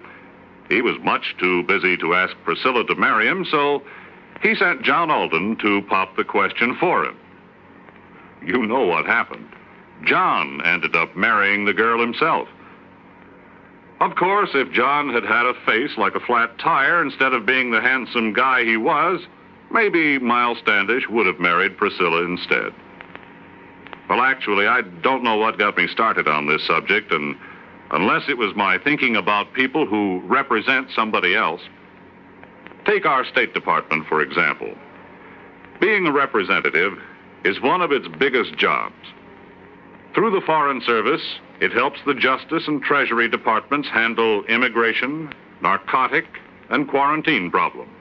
He was much too busy to ask Priscilla to marry him, so he sent John Alden to pop the question for him. You know what happened. John ended up marrying the girl himself. Of course, if John had had a face like a flat tire instead of being the handsome guy he was, maybe Miles Standish would have married Priscilla instead. Well, actually, I don't know what got me started on this subject, and unless it was my thinking about people who represent somebody else. Take our State Department, for example. Being a representative is one of its biggest jobs. Through the Foreign Service, it helps the Justice and Treasury Departments handle immigration, narcotic, and quarantine problems.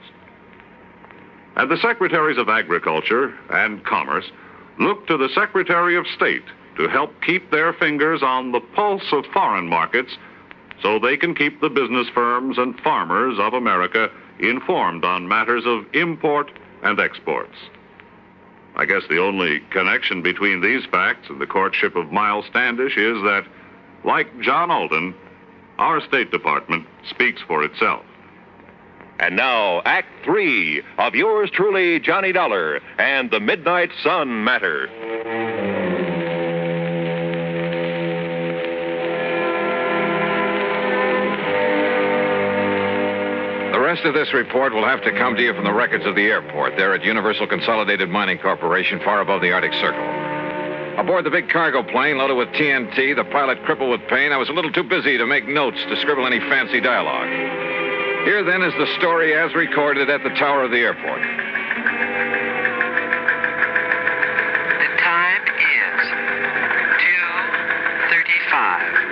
And the Secretaries of Agriculture and Commerce look to the Secretary of State to help keep their fingers on the pulse of foreign markets so they can keep the business firms and farmers of America informed on matters of import and exports. I guess the only connection between these facts and the courtship of Miles Standish is that, like John Alden, our State Department speaks for itself. And now, Act 3 of yours truly, Johnny Dollar, and the Midnight Sun Matter. The rest of this report will have to come to you from the records of the airport there at Universal Consolidated Mining Corporation, far above the Arctic Circle. Aboard the big cargo plane loaded with TNT, the pilot crippled with pain, I was a little too busy to make notes to scribble any fancy dialogue. Here, then, is the story as recorded at the tower of the airport. The time is 2:35.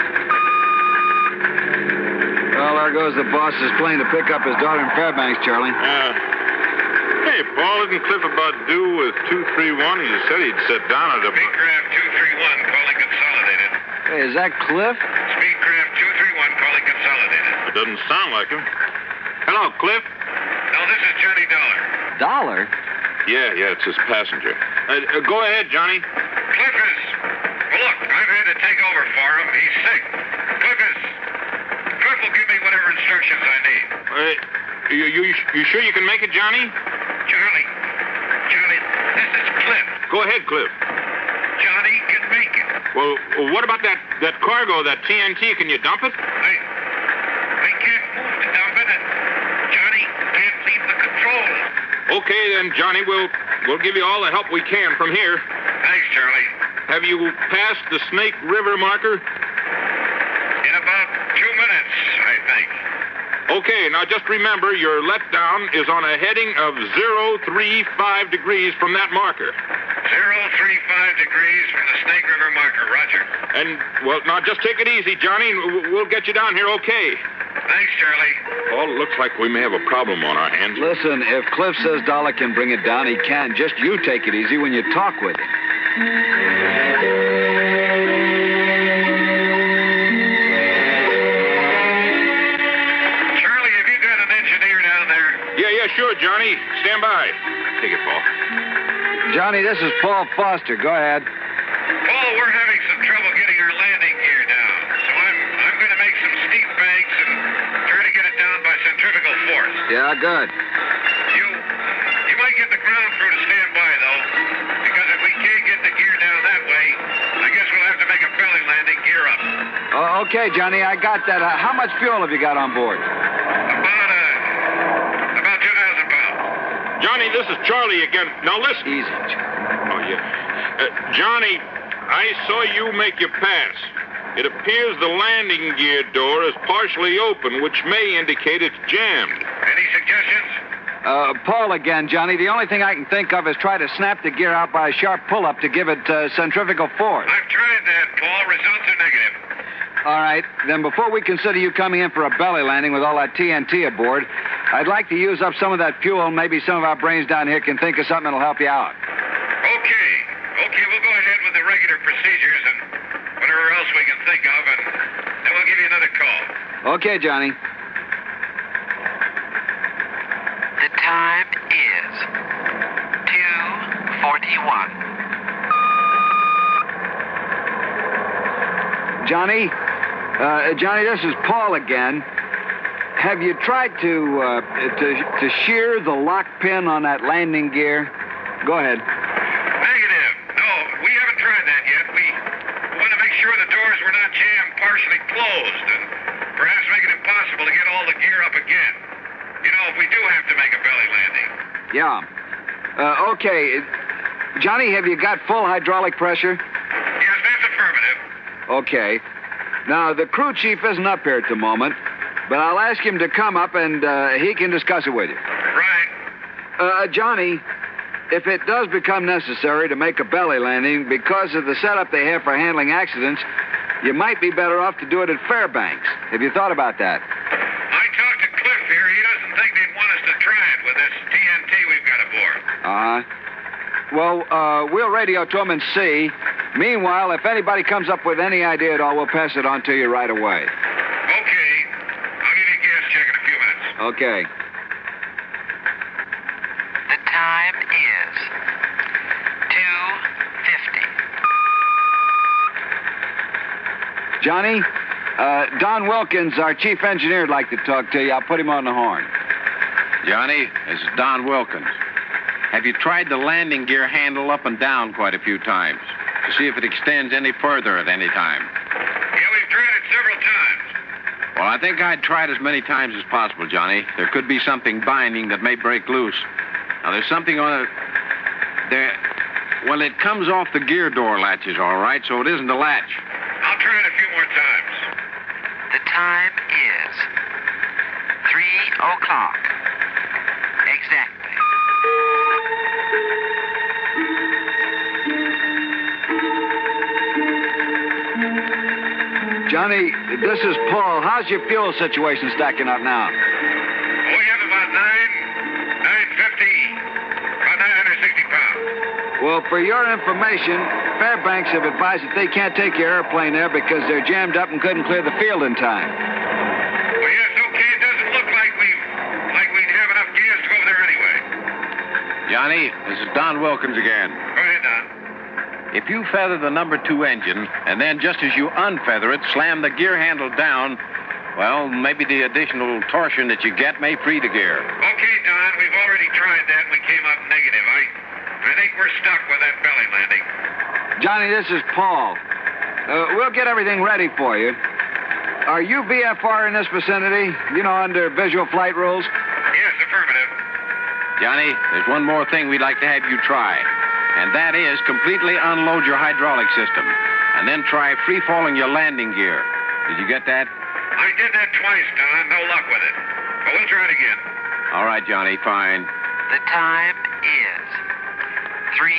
Well, there goes the boss's plane to pick up his daughter in Fairbanks, Charlie. Hey, Paul, isn't Cliff about due with 231? He said he'd sit down at a... Speedcraft 231, calling Consolidated. Hey, is that Cliff? Speedcraft 231, calling Consolidated. It doesn't sound like him. Hello, Cliff. No, this is Johnny Dollar. Dollar? Yeah, it's his passenger. Go ahead, Johnny. Cliff is... Well, look, I've had to take over for him. He's sick. Cliff will give me whatever instructions I need. You sure you can make it, Johnny? Johnny, this is Cliff. Go ahead, Cliff. Johnny can make it. Well, what about that cargo, that TNT? Can you dump it? I can't move to dump it, and Johnny can't leave the controls. Okay, then, Johnny, we'll give you all the help we can from here. Thanks, Charlie. Have you passed the Snake River marker? In about 2 minutes, I think. Okay, now just remember your letdown is on a heading of 035 degrees from that marker. 035 degrees from the Snake River marker, roger. And, well, now just take it easy, Johnny, and we'll get you down here okay. Thanks, Charlie. Paul, looks like we may have a problem on our hands. Listen, if Cliff says Dollar can bring it down, he can. Just you take it easy when you talk with him. Charlie, have you got an engineer down there? Yeah, sure, Johnny. Stand by. Take it, Paul. Johnny, this is Paul Foster. Go ahead. Paul, we're having some trouble getting our landing gear down. So I'm going to make some steep banks and try to get it down by centrifugal force. Yeah, good. You might get the ground crew to stand by, though, because if we can't get the gear down that way, I guess we'll have to make a belly landing gear up. Okay, Johnny, I got that. How much fuel have you got on board? About 2,000 pounds. Johnny, this is Charlie again. Now listen. Easy. Oh, yeah. Johnny, I saw you make your pass. It appears the landing gear door is partially open, which may indicate it's jammed. Any suggestions? Paul again, Johnny. The only thing I can think of is try to snap the gear out by a sharp pull-up to give it centrifugal force. I've tried that, Paul. Results are negative. All right. Then before we consider you coming in for a belly landing with all that TNT aboard, I'd like to use up some of that fuel. Maybe some of our brains down here can think of something that'll help you out. Okay, we'll go ahead with the regular procedures and whatever else we can think of, and then we'll give you another call. Okay, Johnny. The time is 2:41. Johnny? Johnny, this is Paul again. Have you tried to shear the lock pin on that landing gear? Go ahead. Negative. No, we haven't tried that yet. We want to make sure the doors were not jammed partially closed and perhaps make it impossible to get all the gear up again. You know, if we do have to make a belly landing. Yeah. Okay. Johnny, have you got full hydraulic pressure? Yes, that's affirmative. Okay. Now, the crew chief isn't up here at the moment, but I'll ask him to come up and he can discuss it with you. Right. Johnny, if it does become necessary to make a belly landing, because of the setup they have for handling accidents, you might be better off to do it at Fairbanks. Have you thought about that? I talked to Cliff here. He doesn't think they'd want us to try it with this TNT we've got aboard. Well, we'll radio to him and see. Meanwhile, if anybody comes up with any idea at all, we'll pass it on to you right away. Okay. I'll give you a gas check in a few minutes. Okay. The time is 2:50. Johnny, Don Wilkins, our chief engineer, would like to talk to you. I'll put him on the horn. Johnny, this is Don Wilkins. Have you tried the landing gear handle up and down quite a few times to see if it extends any further at any time? Yeah, we've tried it several times. Well, I think I'd try it as many times as possible, Johnny. There could be something binding that may break loose. Now, there's something on it. Well, it comes off the gear door latches, all right, so it isn't a latch. I'll try it a few more times. The time is 3 o'clock. Exactly. Johnny, this is Paul. How's your fuel situation stacking up now? We have about 950, about 960 pounds. Well, for your information, Fairbanks have advised that they can't take your airplane there because they're jammed up and couldn't clear the field in time. Well, yes, okay. It doesn't look like we'd have enough gas to go over there anyway. Johnny, this is Don Wilkins again. Go ahead, Don. If you feather the number 2 engine, and then just as you unfeather it, slam the gear handle down, well, maybe the additional torsion that you get may free the gear. Okay, Don, we've already tried that and we came up negative. I think we're stuck with that belly landing. Johnny, this is Paul. We'll get everything ready for you. Are you VFR in this vicinity? You know, under visual flight rules? Yes, affirmative. Johnny, there's one more thing we'd like to have you try, and that is completely unload your hydraulic system, and then try free-falling your landing gear. Did you get that? I did that twice, Don. No luck with it. But we'll try it again. All right, Johnny, fine. The time is 3:40.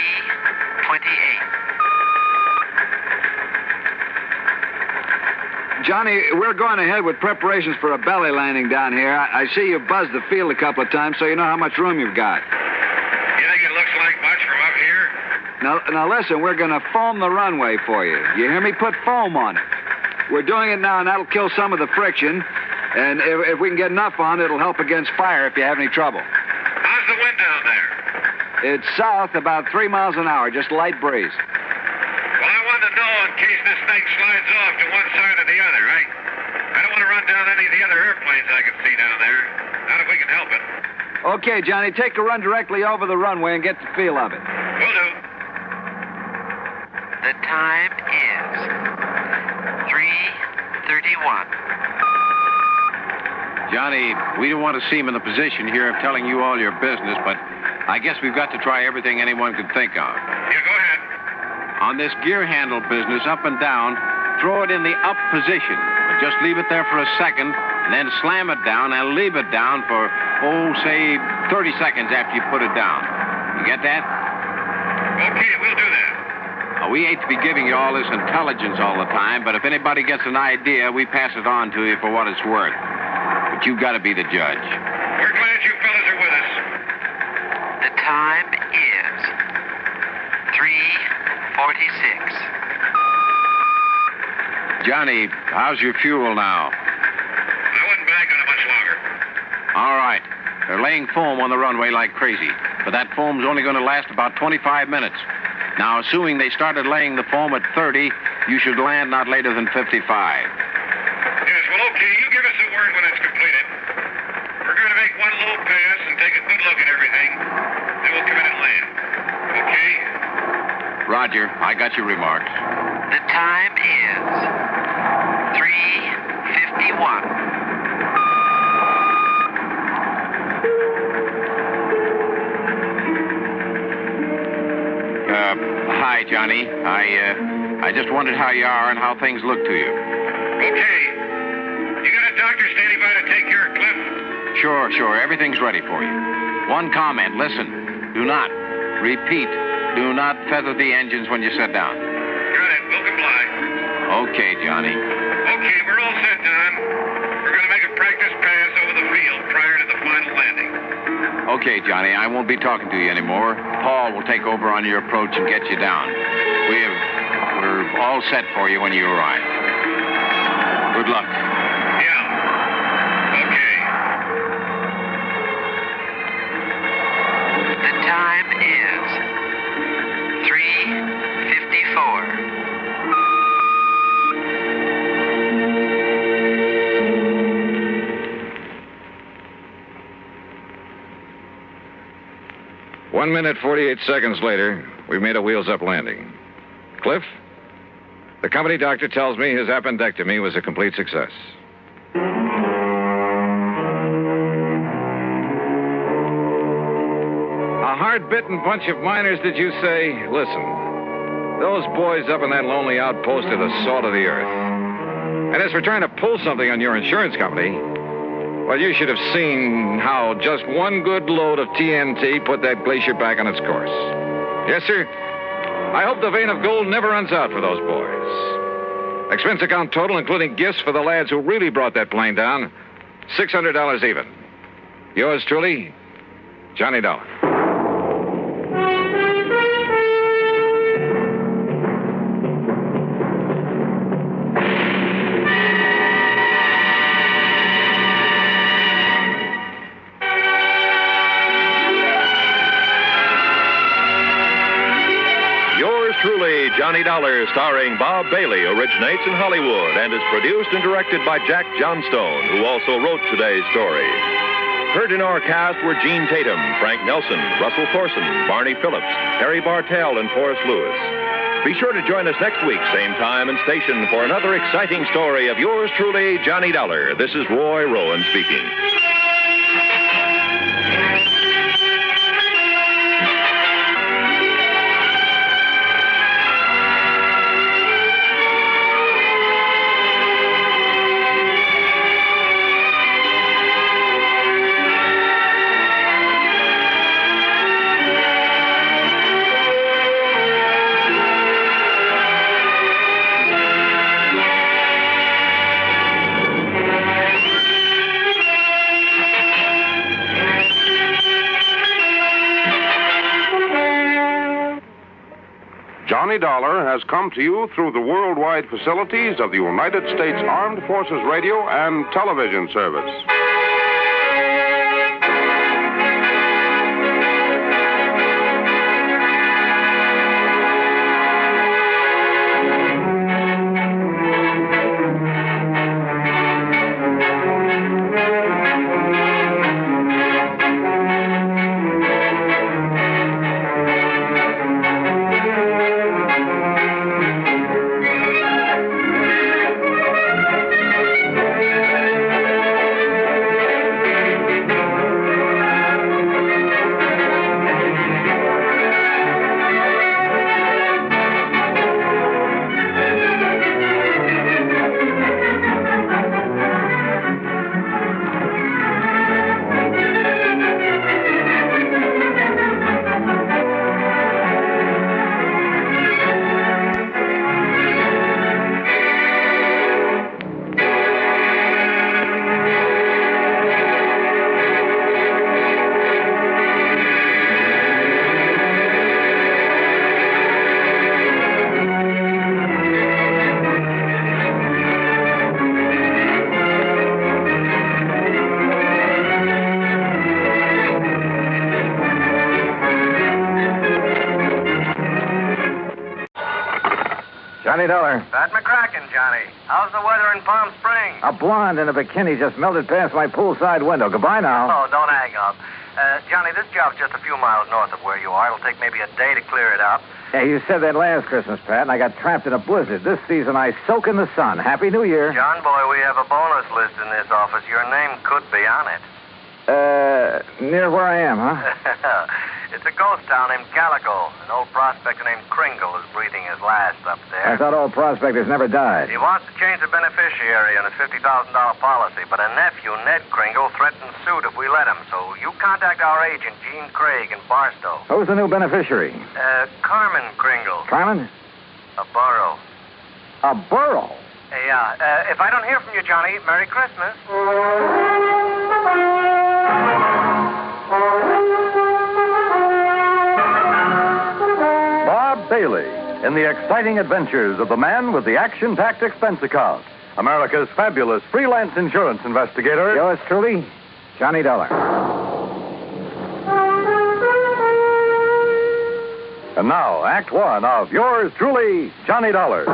Johnny, we're going ahead with preparations for a belly landing down here. I see you buzzed the field a couple of times, so you know how much room you've got. You think it looks like much from up here? Now listen, we're going to foam the runway for you. You hear me? Put foam on it. We're doing it now, and that'll kill some of the friction. And if we can get enough on, it'll help against fire if you have any trouble. How's the wind down there? It's south about 3 miles an hour, just light breeze. Well, I wanted to know in case this thing slides off to one side or the other, right? I don't want to run down any of the other airplanes I can see down there. Not if we can help it. Okay, Johnny, take a run directly over the runway and get the feel of it. Will do. The time is 3:31. Johnny, we don't want to seem in the position here of telling you all your business, but I guess we've got to try everything anyone could think of. Yeah, go ahead. On this gear handle business, up and down, throw it in the up position. But just leave it there for a second, and then slam it down and leave it down for, say 30 seconds after you put it down. You get that? Okay, we'll do that. We hate to be giving you all this intelligence all the time, but if anybody gets an idea, we pass it on to you for what it's worth. But you've got to be the judge. We're glad you fellas are with us. The time is 3:46. Johnny, how's your fuel now? I wouldn't bank on it much longer. All right. They're laying foam on the runway like crazy, but that foam's only going to last about 25 minutes. Now, assuming they started laying the foam at 30, you should land not later than 55. Yes, well, okay. You give us a word when it's completed. We're going to make one low pass and take a good look at everything. Then we'll come in and land. Okay? Roger. I got your remarks. The time is 3:51. Hi, Johnny. I just wondered how you are and how things look to you. Okay. You got a doctor standing by to take care of Cliff? Sure. Everything's ready for you. One comment. Listen. Do not, repeat, do not feather the engines when you sit down. Got it. We'll comply. Okay, Johnny. Okay, we're all set, Don. We're going to make a practice pass over the field prior to the final landing. Okay, Johnny, I won't be talking to you anymore. Paul will take over on your approach and get you down. We're all set for you when you arrive. Good luck. Yeah. Okay. The time is 3:54. One minute, 48 seconds later, we made a wheels-up landing. Cliff, the company doctor tells me his appendectomy was a complete success. A hard-bitten bunch of miners, did you say? Listen, those boys up in that lonely outpost are the salt of the earth. And as for trying to pull something on your insurance company, well, you should have seen how just one good load of TNT put that glacier back on its course. Yes, sir. I hope the vein of gold never runs out for those boys. Expense account total, including gifts for the lads who really brought that plane down, $600 even. Yours truly, Johnny Dollar. Truly, Johnny Dollar, starring Bob Bailey, originates in Hollywood and is produced and directed by Jack Johnstone, who also wrote today's story. Heard in our cast were Gene Tatum, Frank Nelson, Russell Thorson, Barney Phillips, Harry Bartell, and Forrest Lewis. Be sure to join us next week, same time and station, for another exciting story of yours truly, Johnny Dollar. This is Roy Rowan speaking. Johnny Dollar has come to you through the worldwide facilities of the United States Armed Forces Radio and Television Service. Johnny Dollar. Pat McCracken, Johnny. How's the weather in Palm Springs? A blonde in a bikini just melted past my poolside window. Goodbye now. Oh, don't hang up. Johnny, this job's just a few miles north of where you are. It'll take maybe a day to clear it up. Yeah, you said that last Christmas, Pat, and I got trapped in a blizzard. This season, I soak in the sun. Happy New Year. John, boy, we have a bonus list in this office. Your name could be on it. Near where I am, huh? It's a ghost town named Calico. An old prospector named Kringle is breathing his last up there. I thought old prospectors never died. He wants to change the beneficiary on his $50,000 policy, but a nephew, Ned Kringle, threatens suit if we let him. So you contact our agent, Gene Craig, in Barstow. Who's the new beneficiary? Carmen Kringle. Carmen? A burro. A burro? Yeah. If I don't hear from you, Johnny, Merry Christmas. Bob Bailey in the exciting adventures of the man with the action-packed expense account. America's fabulous freelance insurance investigator. Yours truly, Johnny Dollar. And now, Act One of yours truly, Johnny Dollar.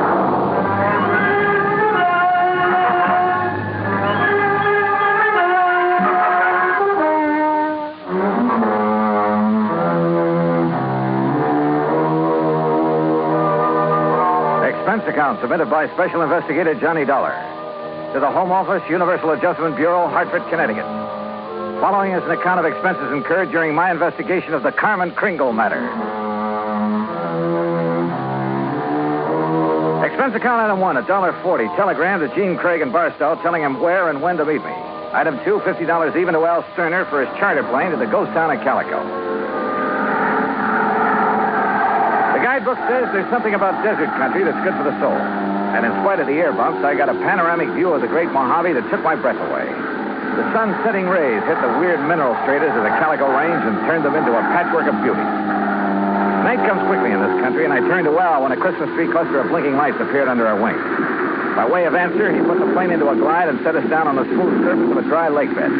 Expense account submitted by Special Investigator Johnny Dollar to the Home Office, Universal Adjustment Bureau, Hartford, Connecticut. Following is an account of expenses incurred during my investigation of the Carmen Kringle matter. Expense account item 1, $1.40. Telegram to Gene Craig in Barstow telling him where and when to meet me. Item 2, $50 even to Al Sterner for his charter plane to the ghost town of Calico. The guidebook says there's something about desert country that's good for the soul. And in spite of the air bumps, I got a panoramic view of the great Mojave that took my breath away. The sun's setting rays hit the weird mineral stratas of the Calico Range and turned them into a patchwork of beauty. Night comes quickly in this country, and I turned to Al when a Christmas tree cluster of blinking lights appeared under our wing. By way of answer, he put the plane into a glide and set us down on the smooth surface of a dry lake bed.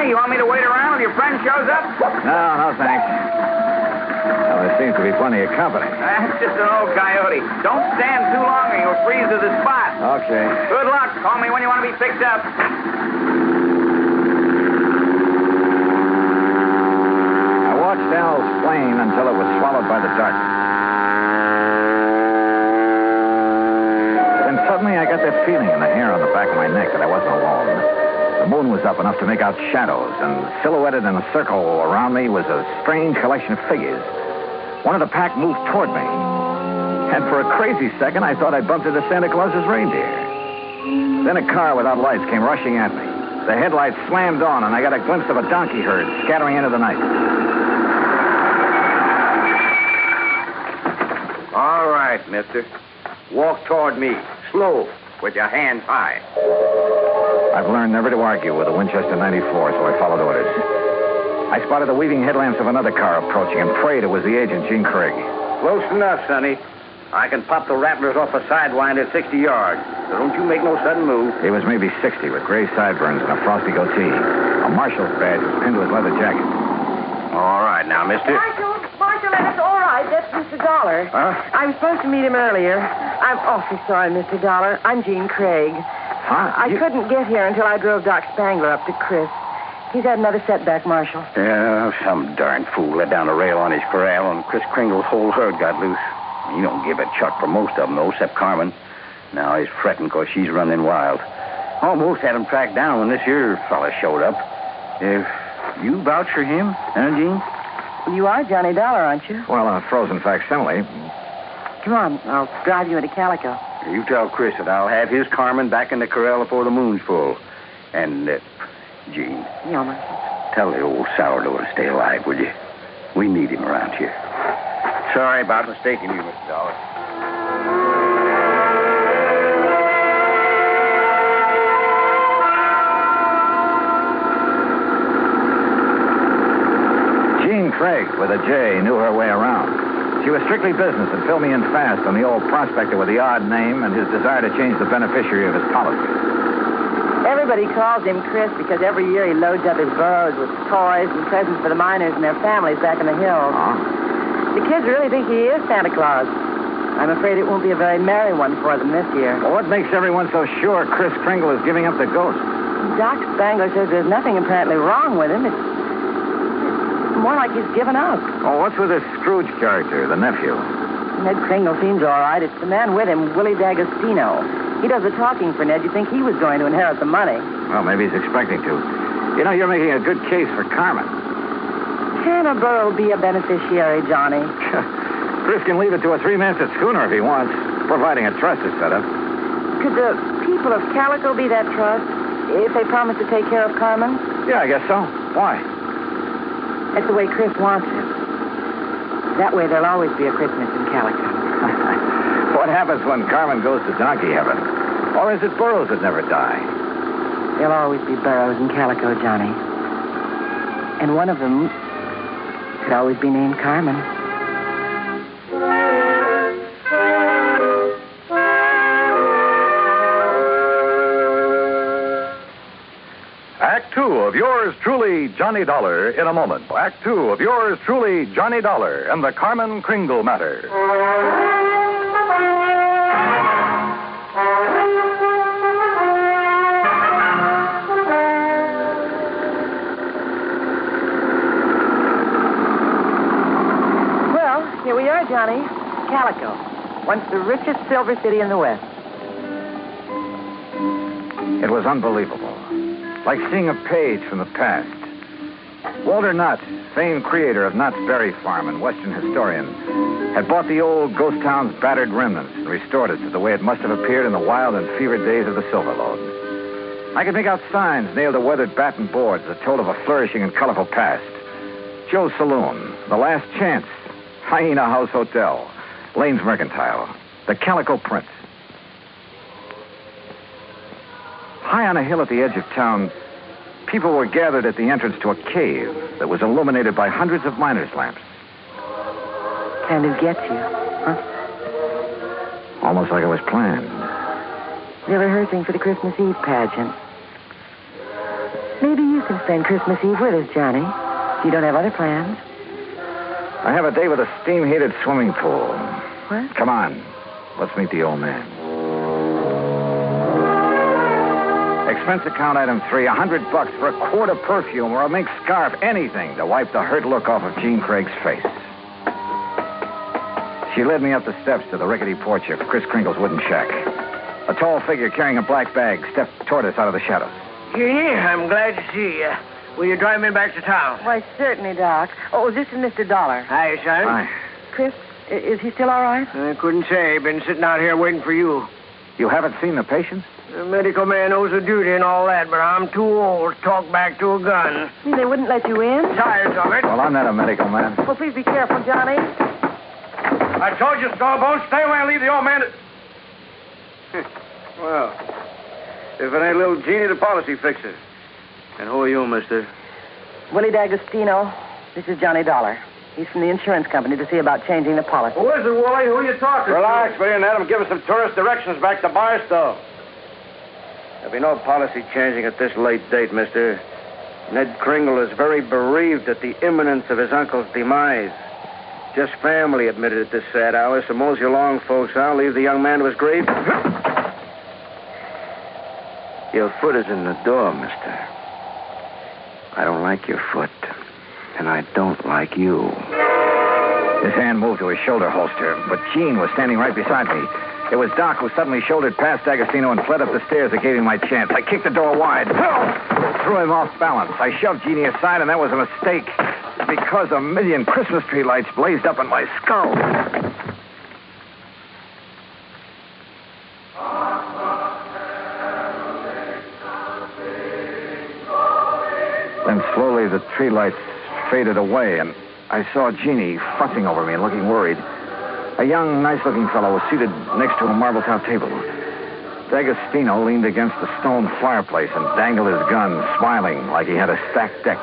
You want me to wait around till your friend shows up? No, thanks. Well, there seems to be plenty of company. That's just an old coyote. Don't stand too long or you'll freeze to the spot. Okay. Good luck. Call me when you want to be picked up. I watched Al's plane until it was swallowed by the darkness. Then suddenly I got that feeling in the hair on the back of my neck that I wasn't alone. The moon was up enough to make out shadows, and silhouetted in a circle around me was a strange collection of figures. One of the pack moved toward me, and for a crazy second, I thought I'd bumped into Santa Claus's reindeer. Then a car without lights came rushing at me. The headlights slammed on, and I got a glimpse of a donkey herd scattering into the night. All right, mister. Walk toward me, slow, with your hands high. I've learned never to argue with a Winchester 94, so I followed orders. I spotted the weaving headlamps of another car approaching and prayed it was the agent, Gene Craig. Close enough, Sonny. I can pop the rattlers off a sidewind at 60 yards. So don't you make no sudden move. He was maybe 60 with gray sideburns and a frosty goatee. A marshal's badge was pinned to his leather jacket. All right, now, mister. Marshal, that's all right. That's Mr. Dollar. Huh? I was supposed to meet him earlier. I'm awfully sorry, Mr. Dollar. I'm Jean Craig. Huh? I couldn't get here until I drove Doc Spangler up to Chris. He's had another setback, Marshal. Yeah, some darn fool let down a rail on his corral, and Chris Kringle's whole herd got loose. He don't give a chuck for most of them, though, except Carmen. Now he's fretting because she's running wild. Almost had him tracked down when this here fella showed up. You vouch for him, huh, Gene? You are Johnny Dollar, aren't you? Well, a frozen facsimile. Come on, I'll drive you into Calico. You tell Chris that I'll have his Carmen back in the corral before the moon's full. And, Gene. Yeah, Marshal. Tell the old sourdough to stay alive, will you? We need him around here. Sorry about mistaking you, Mr. Dollar. Jean Craig, with a J, knew her way around. She was strictly business and filled me in fast on the old prospector with the odd name and his desire to change the beneficiary of his policy. Everybody calls him Chris because every year he loads up his burros with toys and presents for the miners and their families back in the hills. The kids really think he is Santa Claus. I'm afraid it won't be a very merry one for them this year. Well, what makes everyone so sure Chris Kringle is giving up the ghost? Doc Spangler says there's nothing apparently wrong with him. It's more like he's given up. Oh, what's with this Scrooge character, the nephew? Ned Kringle seems all right. It's the man with him, Willie D'Agostino. He does the talking for Ned. You'd think he was going to inherit the money. Well, maybe he's expecting to. You know, you're making a good case for Carmen. Hannibal will be a beneficiary, Johnny. Chris can leave it to a three-masted schooner if he wants, providing a trust is set up. Could the people of Calico be that trust if they promise to take care of Carmen? Yeah, I guess so. Why? That's the way Chris wants it. That way there'll always be a Christmas in Calico. What happens when Carmen goes to donkey heaven? Or is it burros that never die? There'll always be burros in Calico, Johnny. And one of them could always be named Carmen. Act two of yours truly, Johnny Dollar, in a moment. Act two of yours truly, Johnny Dollar, and the Carmen Kringle matter. Here we are, Johnny. Calico. Once the richest silver city in the West. It was unbelievable. Like seeing a page from the past. Walter Knott, famed creator of Knott's Berry Farm and Western historian, had bought the old ghost town's battered remnants and restored it to the way it must have appeared in the wild and fevered days of the Silver Lode. I could make out signs nailed to weathered batten boards that told of a flourishing and colorful past. Joe's Saloon, The Last Chance, Hyena House Hotel, Lane's Mercantile, the Calico Prince. High on a hill at the edge of town, people were gathered at the entrance to a cave that was illuminated by hundreds of miners' lamps. Kind of gets you, huh? Almost like it was planned. They're rehearsing for the Christmas Eve pageant. Maybe you can spend Christmas Eve with us, Johnny, if you don't have other plans. I have a day with a steam-heated swimming pool. What? Come on. Let's meet the old man. Expense account item 3, $100 for a quart of perfume or a mink scarf, anything to wipe the hurt look off of Jean Craig's face. She led me up the steps to the rickety porch of Chris Kringle's wooden shack. A tall figure carrying a black bag stepped toward us out of the shadows. Yeah, I'm glad to see you. Will you drive me back to town? Why, certainly, Doc. Oh, this is Mr. Dollar. Hi, son. Hi. Chris, is he still all right? I couldn't say. Been sitting out here waiting for you. You haven't seen the patient? The medical man owes a duty and all that, but I'm too old to talk back to a gun. They wouldn't let you in? Tired of it. Well, I'm not a medical man. Well, please be careful, Johnny. I told you, Stallbone, stay away and leave the old man to... Well, If it ain't little Jeannie, the policy fixer. And who are you, mister? Willie D'Agostino. This is Johnny Dollar. He's from the insurance company to see about changing the policy. Who is it, Wally? Who are you talking Relax, to? will you, Ned? I'm giving some tourist directions back to Barstow. There'll be no policy changing at this late date, mister. Ned Kringle is very bereaved at the imminence of his uncle's demise. Just family admitted at this sad hour, so mosey along, folks. I'll leave the young man to his grave. Your foot is in the door, mister. I don't like your foot, and I don't like you. His hand moved to his shoulder holster, but Gene was standing right beside me. It was Doc who suddenly shouldered past D'Agostino and fled up the stairs that gave him my chance. I kicked the door wide, threw him off balance. I shoved Jeannie aside, and that was a mistake, because a million Christmas tree lights blazed up in my skull. Then slowly the tree lights faded away, and I saw Jeannie fussing over me and looking worried. A young, nice-looking fellow was seated next to a marble-top table. D'Agostino leaned against the stone fireplace and dangled his gun, smiling like he had a stacked deck.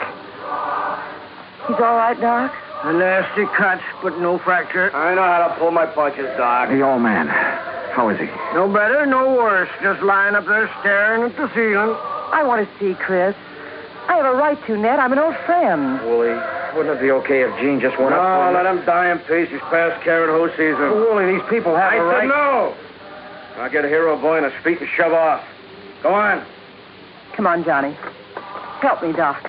He's all right, Doc? A nasty cut, but no fracture. I know how to pull my punches, Doc. The old man. How is he? No better, no worse. Just lying up there staring at the ceiling. I want to see Chris. I have a right to, Ned. I'm an old friend. Wooly, wouldn't it be okay if Gene just went up? No, let him die in peace. He's past caring who sees him. Wooly, these people have a right. I said no. I'll get a hero boy on his feet and shove off. Go on. Come on, Johnny. Help me, Doc.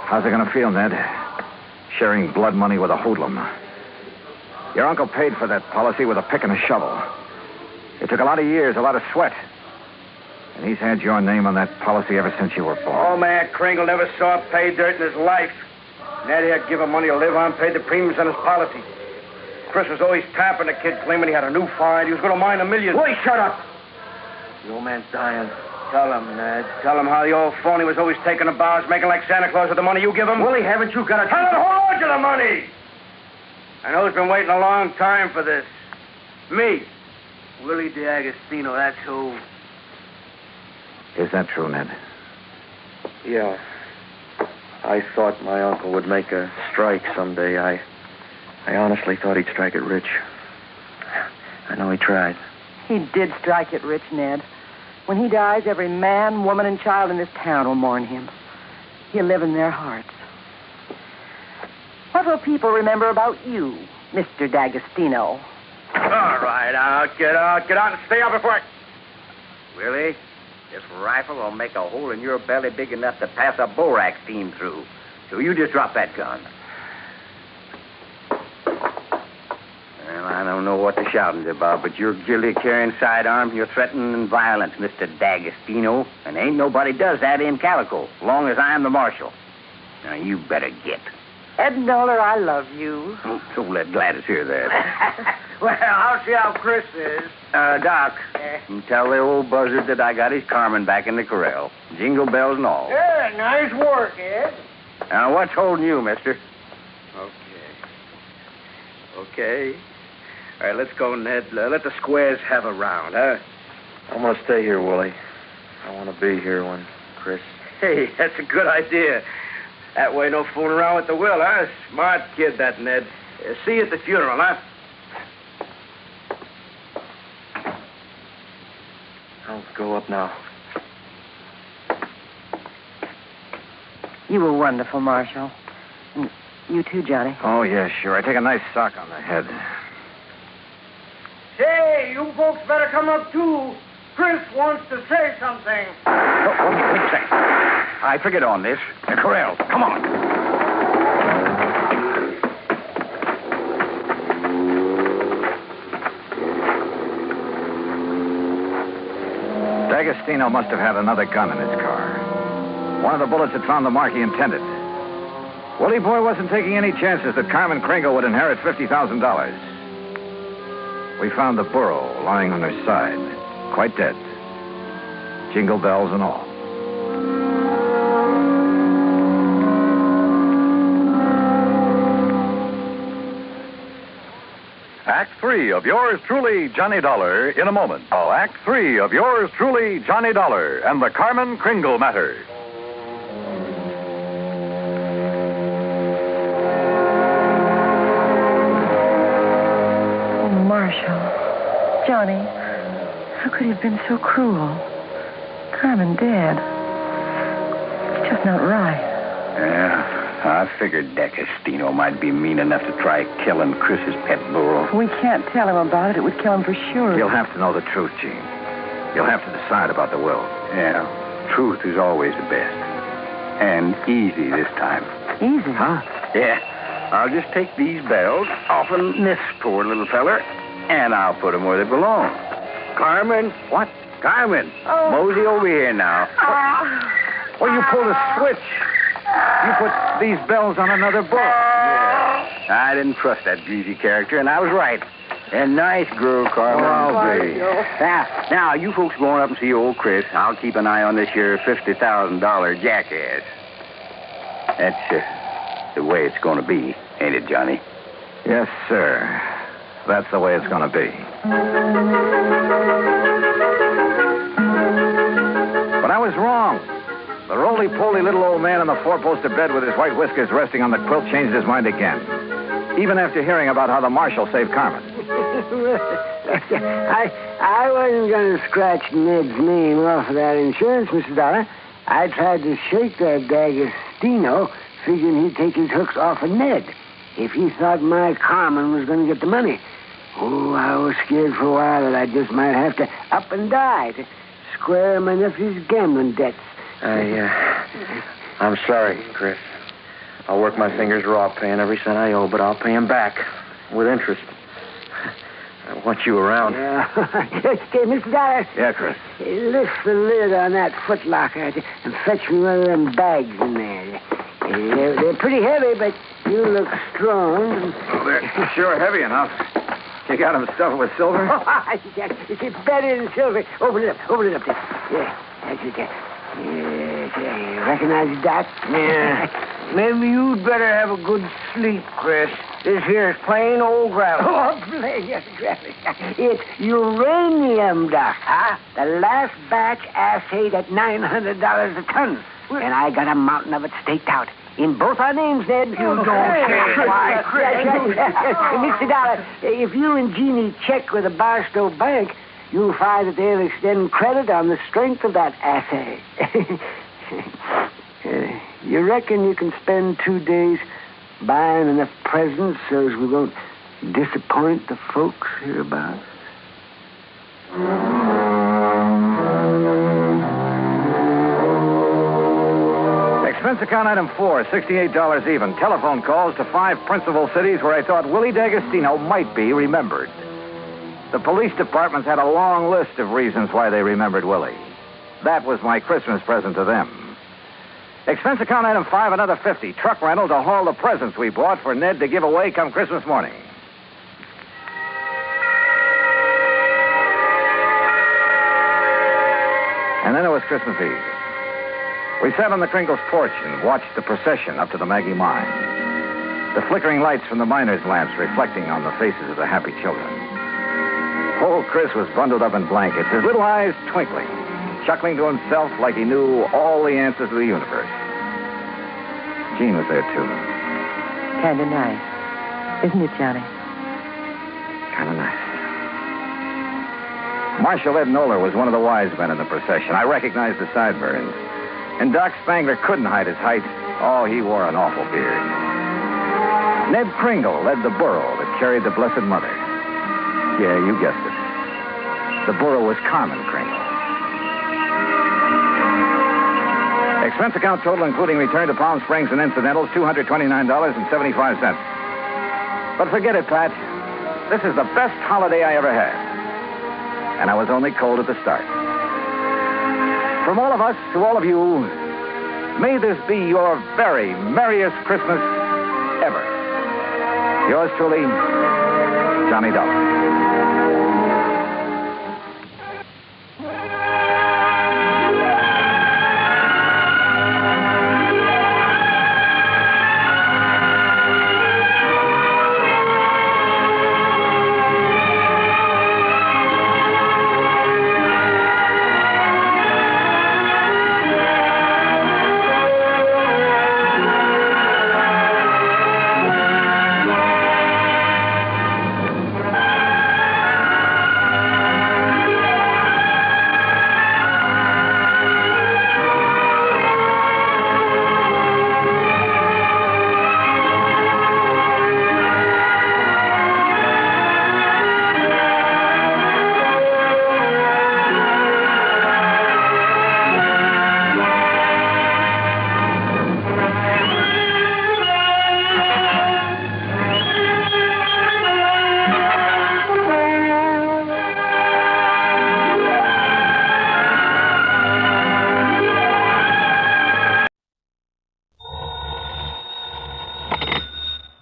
How's it going to feel, Ned? Sharing blood money with a hoodlum. Your uncle paid for that policy with a pick and a shovel. It took a lot of years, a lot of sweat. And he's had your name on that policy ever since you were born. Old man Kringle never saw pay dirt in his life. Ned here give him money to live on, paid the premiums on his policy. Chris was always tapping the kid, claiming he had a new find. He was going to mine $1 million. Boy, shut up. The old man's dying. Tell him, Ned. Tell him how the old phony was always taking the bows, making like Santa Claus with the money you give him. Willie, haven't you got a... Tell him to hold on to the money! I know he's been waiting a long time for this. Me. Willie D'Agostino, that's who. Is that true, Ned? Yeah. I thought my uncle would make a strike someday. I honestly thought he'd strike it rich. I know he tried. He did strike it rich, Ned. When he dies, every man, woman, and child in this town will mourn him. He'll live in their hearts. What will people remember about you, Mr. D'Agostino? All right, get out, and stay out before I... Willie, this rifle will make a hole in your belly big enough to pass a borax team through. So you just drop that gun. Well, I don't know what the shouting's about, but you're guilty of carrying sidearms. You're threatening violence, Mr. D'Agostino. And ain't nobody does that in Calico, as long as I'm the marshal. Now, you better get. Ed Noller, I love you. Oh, so let Gladys hear that. Well, I'll see how Chris is. Doc, tell the old buzzard that I got his Carmen back in the corral. Jingle bells and all. Yeah, nice work, Ed. Now, what's holding you, mister? Okay. All right, let's go, Ned. Let the squares have a round, huh? I'm going to stay here, Willie. I want to be here when Chris... Hey, that's a good idea. That way, no fooling around with the will, huh? Smart kid, that Ned. See you at the funeral, huh? I'll go up now. You were wonderful, Marshal. And you too, Johnny. Oh, yeah, sure. I take a nice sock on the head. Say, you folks better come up, too. Chris wants to say something. Oh, wait a second. I figured on this. The corral. Come on. D'Agostino must have had another gun in his car. One of the bullets had found the mark he intended. Willie Boy wasn't taking any chances that Carmen Kringle would inherit $50,000. We found the burro lying on her side, quite dead. Jingle bells and all. Act Three of yours truly, Johnny Dollar, in a moment. Oh, Act Three of yours truly, Johnny Dollar, and the Carmen Kringle matter. Oh, Marshall. Johnny, how could he have been so cruel? Carmen dead. It's just not right. Yeah. I figured D'Agostino might be mean enough to try killing Chris's pet bull. We can't tell him about it. It would kill him for sure. You'll have to know the truth, Gene. You'll have to decide about the will. Yeah, truth is always the best. And easy this time. Easy? Huh? Yeah. I'll just take these bells off of this poor little feller, and I'll put them where they belong. Carmen? What? Carmen. Oh. Mosey over here now. Well, you pulled a switch. You put these bells on another book. Yeah. I didn't trust that greasy character, and I was right. And nice girl, Carmen. I'll be. Now, you folks going up and see old Chris. I'll keep an eye on this here $50,000 jackass. That's the way it's going to be, ain't it, Johnny? Yes, sir. That's the way it's going to be. But I was wrong. The roly-poly little old man on the four-poster bed with his white whiskers resting on the quilt changed his mind again. Even after hearing about how the marshal saved Carmen. I wasn't going to scratch Ned's name off of that insurance, Mr. Dollar. I tried to shake that D'Agostino, figuring he'd take his hooks off of Ned if he thought my Carmen was going to get the money. Oh, I was scared for a while that I just might have to up and die to square my nephew's gambling debts. I'm sorry, Chris. I'll work my fingers raw paying every cent I owe, but I'll pay him back with interest. I want you around. Okay, Mr. Dollar. Yeah, Chris. Lift the lid on that footlocker and fetch me one of them bags in there. They're pretty heavy, but you look strong. Well, they're sure heavy enough. You got them stuffed with silver? It's better than silver. Open it up there. Yeah, that's it there. Yes, you recognize it, Doc? Yeah. Maybe you'd better have a good sleep, Chris. This here's plain old gravel. Oh, plain gravel. It's uranium, Doc. Huh? The last batch assayed at $900 a ton. And I got a mountain of it staked out. In both our names, Ned. You don't say why, Chris. Mr. Dollar, if you and Jeannie check with the Barstow Bank, you'll find that they'll extend credit on the strength of that assay. You reckon you can spend 2 days buying enough presents so as we won't disappoint the folks hereabouts? Expense account item 4, $68 even. Telephone calls to 5 principal cities where I thought Willie D'Agostino might be remembered. The police departments had a long list of reasons why they remembered Willie. That was my Christmas present to them. Expense account item 5, another $50. Truck rental to haul the presents we bought for Ned to give away come Christmas morning. And then it was Christmas Eve. We sat on the Kringles' porch and watched the procession up to the Maggie mine. The flickering lights from the miners' lamps reflecting on the faces of the happy children. Old Chris was bundled up in blankets, his little eyes twinkling, chuckling to himself like he knew all the answers to the universe. Jean was there, too. Kind of nice. Isn't it, Johnny? Kind of nice. Marshal Ed Noller was one of the wise men in the procession. I recognized the sideburns. And Doc Spangler couldn't hide his height. Oh, he wore an awful beard. Ned Kringle led the burro that carried the Blessed Mother. Yeah, you guessed it. The burro was Carmen Kringle. Expense account total, including return to Palm Springs and incidentals, $229.75. But forget it, Pat. This is the best holiday I ever had. And I was only cold at the start. From all of us to all of you, may this be your very merriest Christmas ever. Yours truly, Johnny Dollar.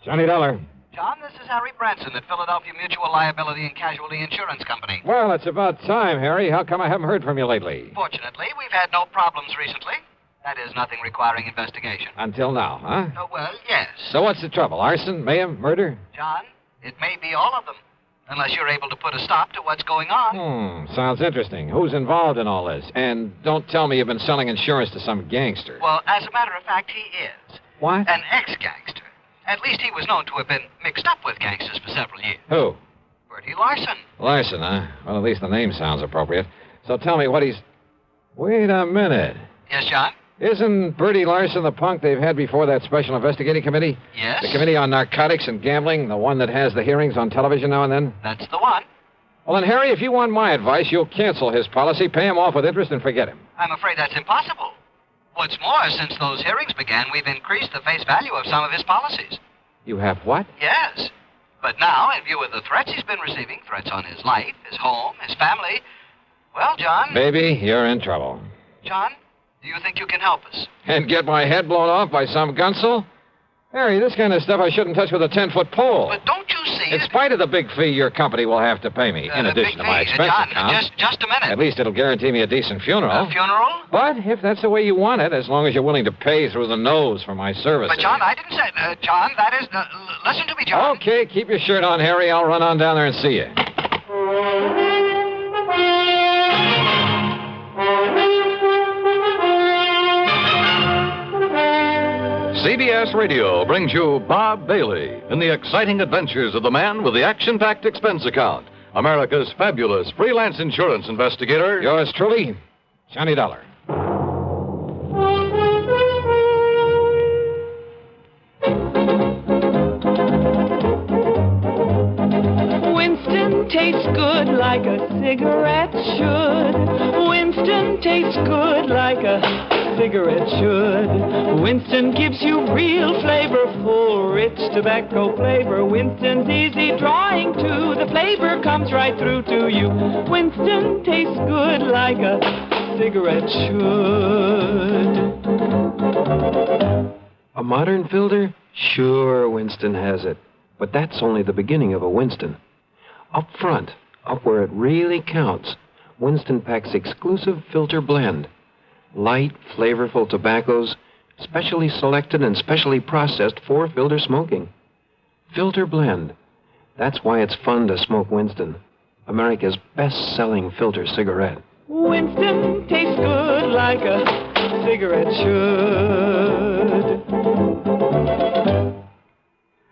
Johnny Dollar. John, this is Harry Branson at Philadelphia Mutual Liability and Casualty Insurance Company. Well, it's about time, Harry. How come I haven't heard from you lately? Fortunately, we've had no problems recently. That is, nothing requiring investigation. Until now, huh? Oh, well, yes. So what's the trouble? Arson, mayhem, murder? John, it may be all of them, unless you're able to put a stop to what's going on. Sounds interesting. Who's involved in all this? And don't tell me you've been selling insurance to some gangster. Well, as a matter of fact, he is. What? An ex-gangster. At least he was known to have been mixed up with gangsters for several years. Who? Bertie Larson. Larson, huh? Well, at least the name sounds appropriate. So tell me what he's... Wait a minute. Yes, John? Isn't Bertie Larson the punk they've had before that Special Investigating Committee? Yes. The Committee on Narcotics and Gambling, the one that has the hearings on television now and then? That's the one. Well, then, Harry, if you want my advice, you'll cancel his policy, pay him off with interest, and forget him. I'm afraid that's impossible. What's more, since those hearings began, we've increased the face value of some of his policies. You have what? Yes. But now, in view of the threats he's been receiving, threats on his life, his home, his family, well, John... Baby, you're in trouble. John, do you think you can help us? And get my head blown off by some gunsel? Harry, this kind of stuff I shouldn't touch with a 10-foot pole. But don't you see... In spite of the big fee your company will have to pay me, in addition to my expense John, account. just a minute. At least it'll guarantee me a decent funeral. A funeral? But if that's the way you want it, as long as you're willing to pay through the nose for my services. But, John, I didn't say... John, that is... listen to me, John. Okay, keep your shirt on, Harry. I'll run on down there and see you. CBS Radio brings you Bob Bailey in the exciting adventures of the man with the action-packed expense account, America's fabulous freelance insurance investigator. Yours truly, Johnny Dollar. Winston tastes good like a cigarette should. Winston tastes good like a cigarette should. Winston gives you real flavorful, rich tobacco flavor. Winston's easy drawing too. The flavor comes right through to you. Winston tastes good like a cigarette should. A modern filter? Sure, Winston has it. But that's only the beginning of a Winston. Up front, up where it really counts, Winston packs exclusive filter blend. Light, flavorful tobaccos, specially selected and specially processed for filter smoking. Filter blend. That's why it's fun to smoke Winston, America's best-selling filter cigarette. Winston tastes good like a cigarette should.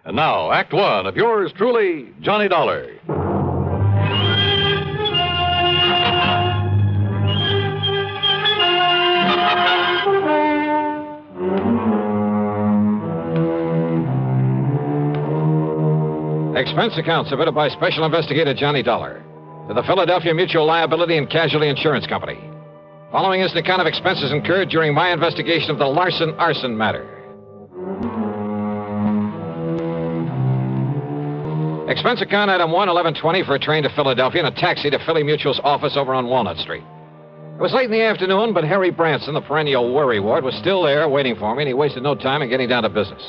And now, Act One of yours truly, Johnny Dollar. Expense account submitted by Special Investigator Johnny Dollar to the Philadelphia Mutual Liability and Casualty Insurance Company. Following is an account of expenses incurred during my investigation of the Larson arson matter. Expense account item 1, 1120 for a train to Philadelphia and a taxi to Philly Mutual's office over on Walnut Street. It was late in the afternoon, but Harry Branson, the perennial worry ward, was still there waiting for me, and he wasted no time in getting down to business.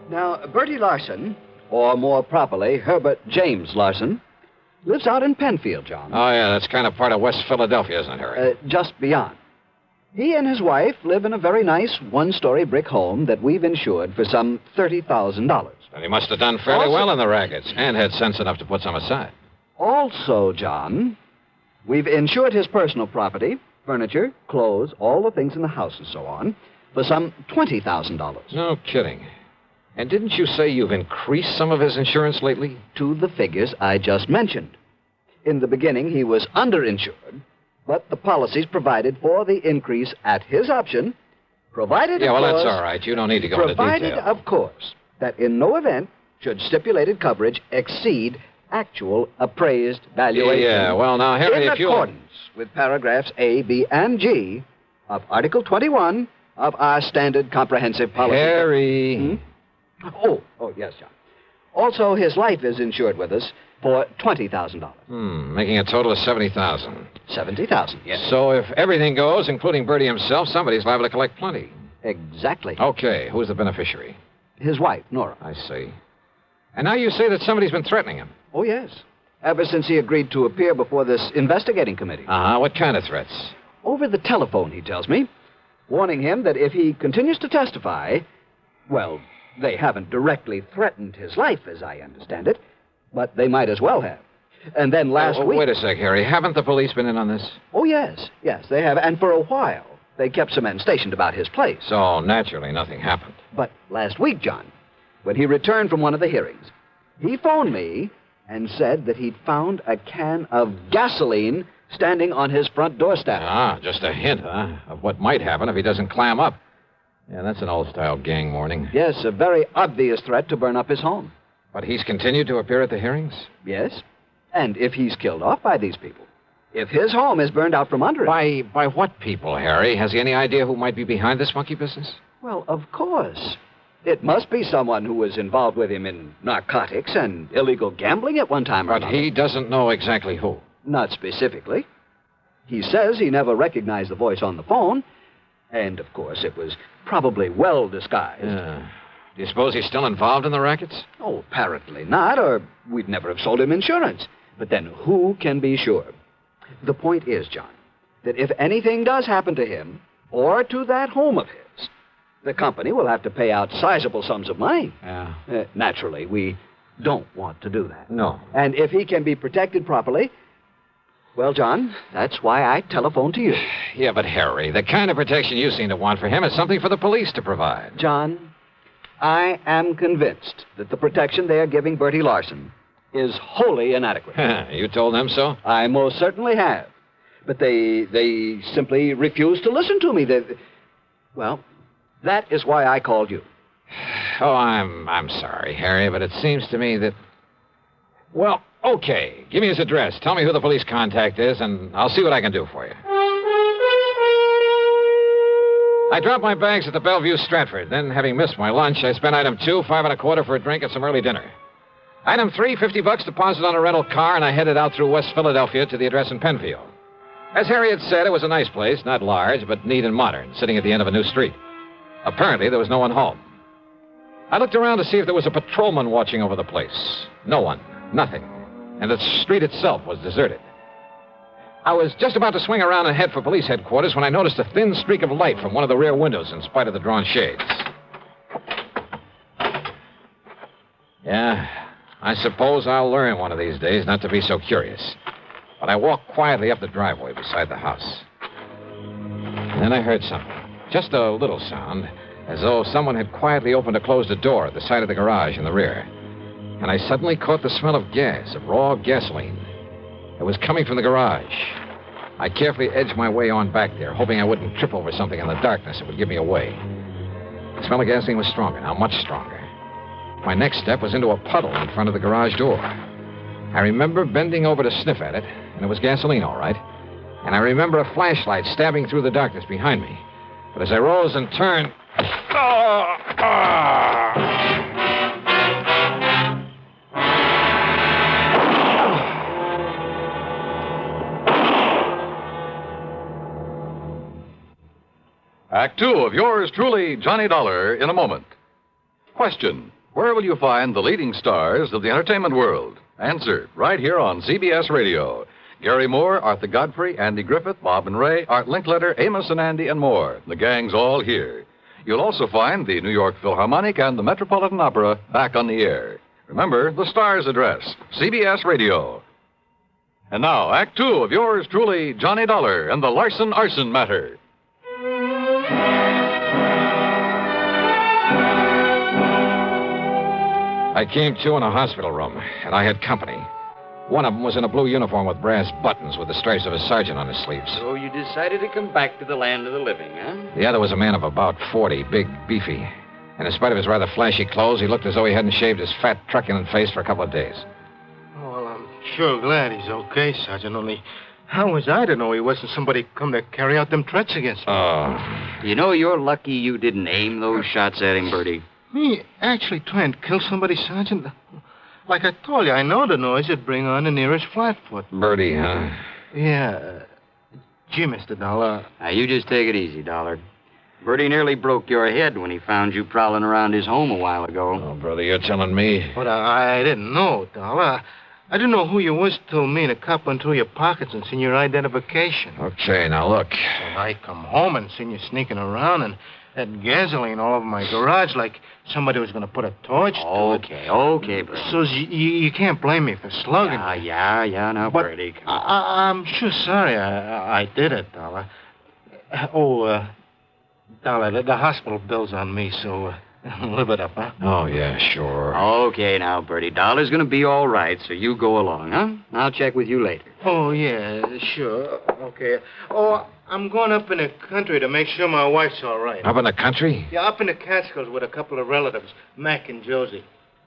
Now, Bertie Larson, or more properly, Herbert James Larson, lives out in Penfield, John. Oh, yeah, that's kind of part of West Philadelphia, isn't it, Harry? Just beyond. He and his wife live in a very nice one-story brick home that we've insured for some $30,000. And he must have done fairly well in the rackets and had sense enough to put some aside. Also, John, we've insured his personal property, furniture, clothes, all the things in the house and so on, for some $20,000. No kidding. And didn't you say you've increased some of his insurance lately? To the figures I just mentioned. In the beginning, he was underinsured, but the policies provided for the increase at his option, provided, Yeah, well, of course, that's all right. You don't need to go into provided, detail. of course, that in no event should stipulated coverage exceed actual appraised valuation. Yeah, well, now, Harry, in if you... accordance with paragraphs A, B, and G of Article 21 of our standard comprehensive policy. Harry... Oh, yes, John. Also, his life is insured with us for $20,000. Making a total of $70,000. $70,000, yes. So if everything goes, including Bertie himself, somebody's liable to collect plenty. Exactly. Okay, who's the beneficiary? His wife, Nora. I see. And now you say that somebody's been threatening him. Oh, yes. Ever since he agreed to appear before this investigating committee. Uh-huh. What kind of threats? Over the telephone, he tells me. Warning him that if he continues to testify, well, they haven't directly threatened his life, as I understand it, but they might as well have. And then last week... Wait a sec, Harry. Haven't the police been in on this? Oh, yes. Yes, they have. And for a while, they kept some men stationed about his place. So, naturally, nothing happened. But last week, John, when he returned from one of the hearings, he phoned me and said that he'd found a can of gasoline standing on his front doorstep. Ah, just a hint, huh, of what might happen if he doesn't clam up. Yeah, that's an old-style gang warning. Yes, a very obvious threat to burn up his home. But he's continued to appear at the hearings? Yes. And if he's killed off by these people, if his home is burned out from under him... By what people, Harry? Has he any idea who might be behind this monkey business? Well, of course. It must be someone who was involved with him in narcotics and illegal gambling at one time or another. But he doesn't know exactly who. Not specifically. He says he never recognized the voice on the phone, and, of course, it was probably well disguised. Do you suppose he's still involved in the rackets? Oh, apparently not, or we'd never have sold him insurance. But then who can be sure? The point is, John, that if anything does happen to him or to that home of his, the company will have to pay out sizable sums of money. Yeah. Naturally, we don't want to do that. No. And if he can be protected properly, well, John, that's why I telephoned to you. Yeah, but Harry, the kind of protection you seem to want for him is something for the police to provide. John, I am convinced that the protection they are giving Bertie Larson is wholly inadequate. You told them so? I most certainly have. But they simply refuse to listen to me. Well, that is why I called you. Oh, I'm sorry, Harry, but it seems to me that... Well, okay. Give me his address. Tell me who the police contact is, and I'll see what I can do for you. I dropped my bags at the Bellevue Stratford. Then, having missed my lunch, I spent item 2, 5 1/4 for a drink and some early dinner. Item 3, $50 deposit on a rental car, and I headed out through West Philadelphia to the address in Penfield. As Harry had said, it was a nice place, not large, but neat and modern, sitting at the end of a new street. Apparently, there was no one home. I looked around to see if there was a patrolman watching over the place. No one. Nothing. And the street itself was deserted. I was just about to swing around and head for police headquarters when I noticed a thin streak of light from one of the rear windows in spite of the drawn shades. Yeah, I suppose I'll learn one of these days not to be so curious. But I walked quietly up the driveway beside the house. And then I heard something. Just a little sound, as though someone had quietly opened or closed a door at the side of the garage in the rear. And I suddenly caught the smell of gas, of raw gasoline. It was coming from the garage. I carefully edged my way on back there, hoping I wouldn't trip over something in the darkness that would give me away. The smell of gasoline was stronger now, much stronger. My next step was into a puddle in front of the garage door. I remember bending over to sniff at it, and it was gasoline, all right. And I remember a flashlight stabbing through the darkness behind me. But as I rose and turned... Act 2 of yours truly, Johnny Dollar, in a moment. Question: where will you find the leading stars of the entertainment world? Answer, right here on CBS Radio. Gary Moore, Arthur Godfrey, Andy Griffith, Bob and Ray, Art Linkletter, Amos and Andy, and more. The gang's all here. You'll also find the New York Philharmonic and the Metropolitan Opera back on the air. Remember, the star's address, CBS Radio. And now, Act 2 of yours truly, Johnny Dollar, and the Larson Arson Matter. I came to in a hospital room, and I had company. One of them was in a blue uniform with brass buttons with the stripes of a sergeant on his sleeves. So you decided to come back to the land of the living, huh? The other was a man of about 40, big, beefy. And in spite of his rather flashy clothes, he looked as though he hadn't shaved his fat, truculent face for a couple of days. Oh, well, I'm sure glad he's okay, Sergeant. Only, how was I to know he wasn't somebody come to carry out them threats against me? You know, you're lucky you didn't aim those shots at him, Bertie. Me actually trying to kill somebody, Sergeant? Like I told you, I know the noise would bring on the nearest flatfoot. Bertie, huh? Yeah. Gee, Mr. Dollar. Now, you just take it easy, Dollar. Bertie nearly broke your head when he found you prowling around his home a while ago. Oh, brother, you're telling me. But I didn't know, Dollar. I didn't know who you was till me and a cop went through your pockets and seen your identification. Okay, now look. And I come home and seen you sneaking around and had gasoline all over my garage like somebody was going to put a torch to it. Okay, Bertie. So you can't blame me for slugging me. Yeah, now, But Bertie. Come I'm sure sorry I did it, Dollar. Dollar, the hospital bill's on me, so live it up, huh? Oh, yeah, sure. Okay, now, Bertie. Dollar's going to be all right, so you go along, huh? I'll check with you later. Oh, yeah, sure. Okay. Oh, I'm going up in the country to make sure my wife's all right. Up in the country? Yeah, up in the Catskills with a couple of relatives, Mac and Josie.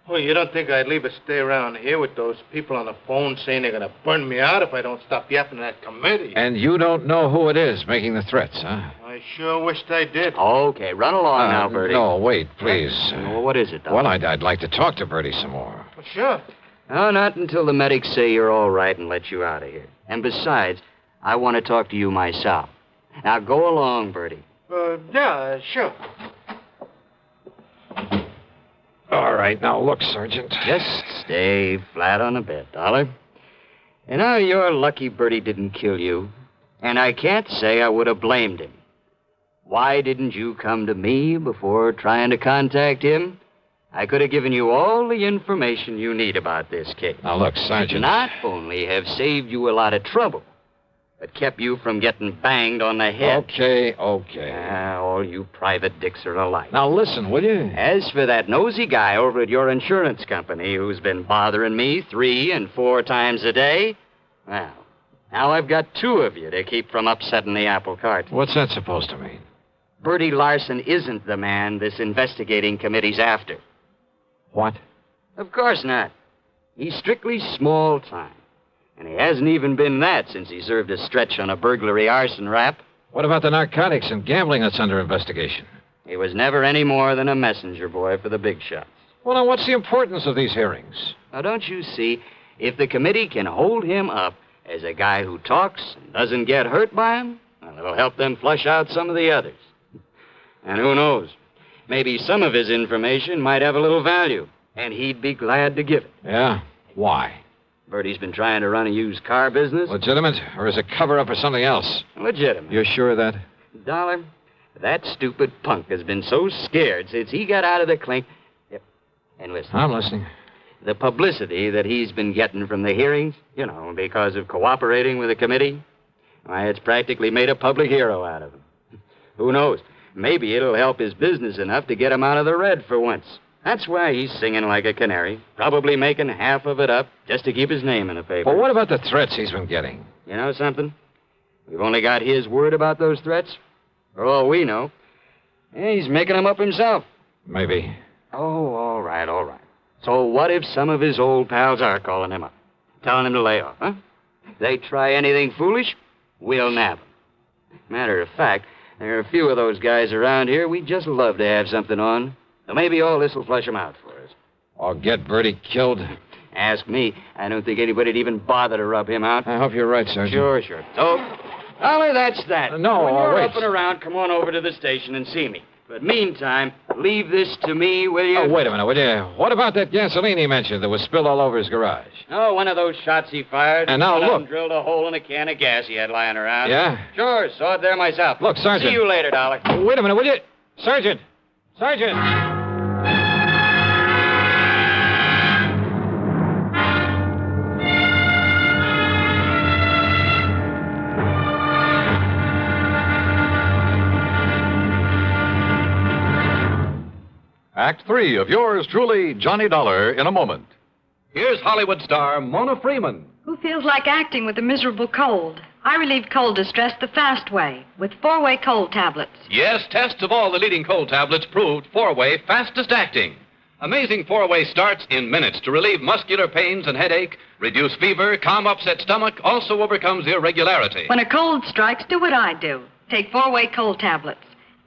Oh, you don't think I'd leave her stay around here with those people on the phone saying they're going to burn me out if I don't stop yapping at that committee? And you don't know who it is making the threats, huh? I sure wished I did. Okay, run along now, Bertie. No, wait, please. Well, what is it, Dollar? Well, I'd like to talk to Bertie some more. Well, sure. No, not until the medics say you're all right and let you out of here. And besides, I want to talk to you myself. Now, go along, Bertie. Yeah, sure. All right, now look, Sergeant. Just stay flat on the bed, Dollar. And now you're lucky Bertie didn't kill you. And I can't say I would have blamed him. Why didn't you come to me before trying to contact him? I could have given you all the information you need about this case. Now, look, Sergeant. Not only have saved you a lot of trouble, but kept you from getting banged on the head. Okay. All you private dicks are alike. Now, listen, will you? As for that nosy guy over at your insurance company who's been bothering me 3 and 4 times a day, well, now I've got 2 of you to keep from upsetting the apple cart. What's that supposed to mean? Bertie Larson isn't the man this investigating committee's after. What? Of course not. He's strictly small time. And he hasn't even been that since he served a stretch on a burglary arson rap. What about the narcotics and gambling that's under investigation? He was never any more than a messenger boy for the big shots. Well, now, what's the importance of these hearings? Now, don't you see, if the committee can hold him up as a guy who talks and doesn't get hurt by him, well, it'll help them flush out some of the others. And who knows? Maybe some of his information might have a little value, and he'd be glad to give it. Yeah? Why? Bertie's been trying to run a used car business. Legitimate, or is it cover-up or something else? Legitimate. You're sure of that? Dollar, that stupid punk has been so scared since he got out of the clink. Yep. And listen. I'm listening. The publicity that he's been getting from the hearings, because of cooperating with the committee, why, it's practically made a public hero out of him. Who knows? Maybe it'll help his business enough to get him out of the red for once. That's why he's singing like a canary, probably making half of it up just to keep his name in the paper. Well, what about the threats he's been getting? You know something? We've only got his word about those threats. For all we know. He's making them up himself. Maybe. Oh, all right. So what if some of his old pals are calling him up, telling him to lay off, huh? If they try anything foolish, we'll nab them. Matter of fact, there are a few of those guys around here we'd just love to have something on. So maybe all this will flush them out for us. Or get Bertie killed? Ask me. I don't think anybody'd even bother to rub him out. I hope you're right, Sergeant. Sure. So, Ollie, that's that. No, when you're wait. up and around, come on over to the station and see me. But meantime, leave this to me, will you? Oh, wait a minute, will you? What about that gasoline he mentioned that was spilled all over his garage? Oh, one of those shots he fired. And now one of look. them drilled a hole in a can of gas he had lying around. Yeah? Sure, saw it there myself. Look, Sergeant. See you later, Dollar. Wait a minute, will you? Sergeant! Act 3 of yours truly, Johnny Dollar, in a moment. Here's Hollywood star Mona Freeman. Who feels like acting with a miserable cold? I relieve cold distress the fast way with 4-way cold tablets. Yes, tests of all the leading cold tablets proved 4-way fastest acting. Amazing 4-way starts in minutes to relieve muscular pains and headache, reduce fever, calm upset stomach, also overcomes irregularity. When a cold strikes, do what I do. Take 4-way cold tablets.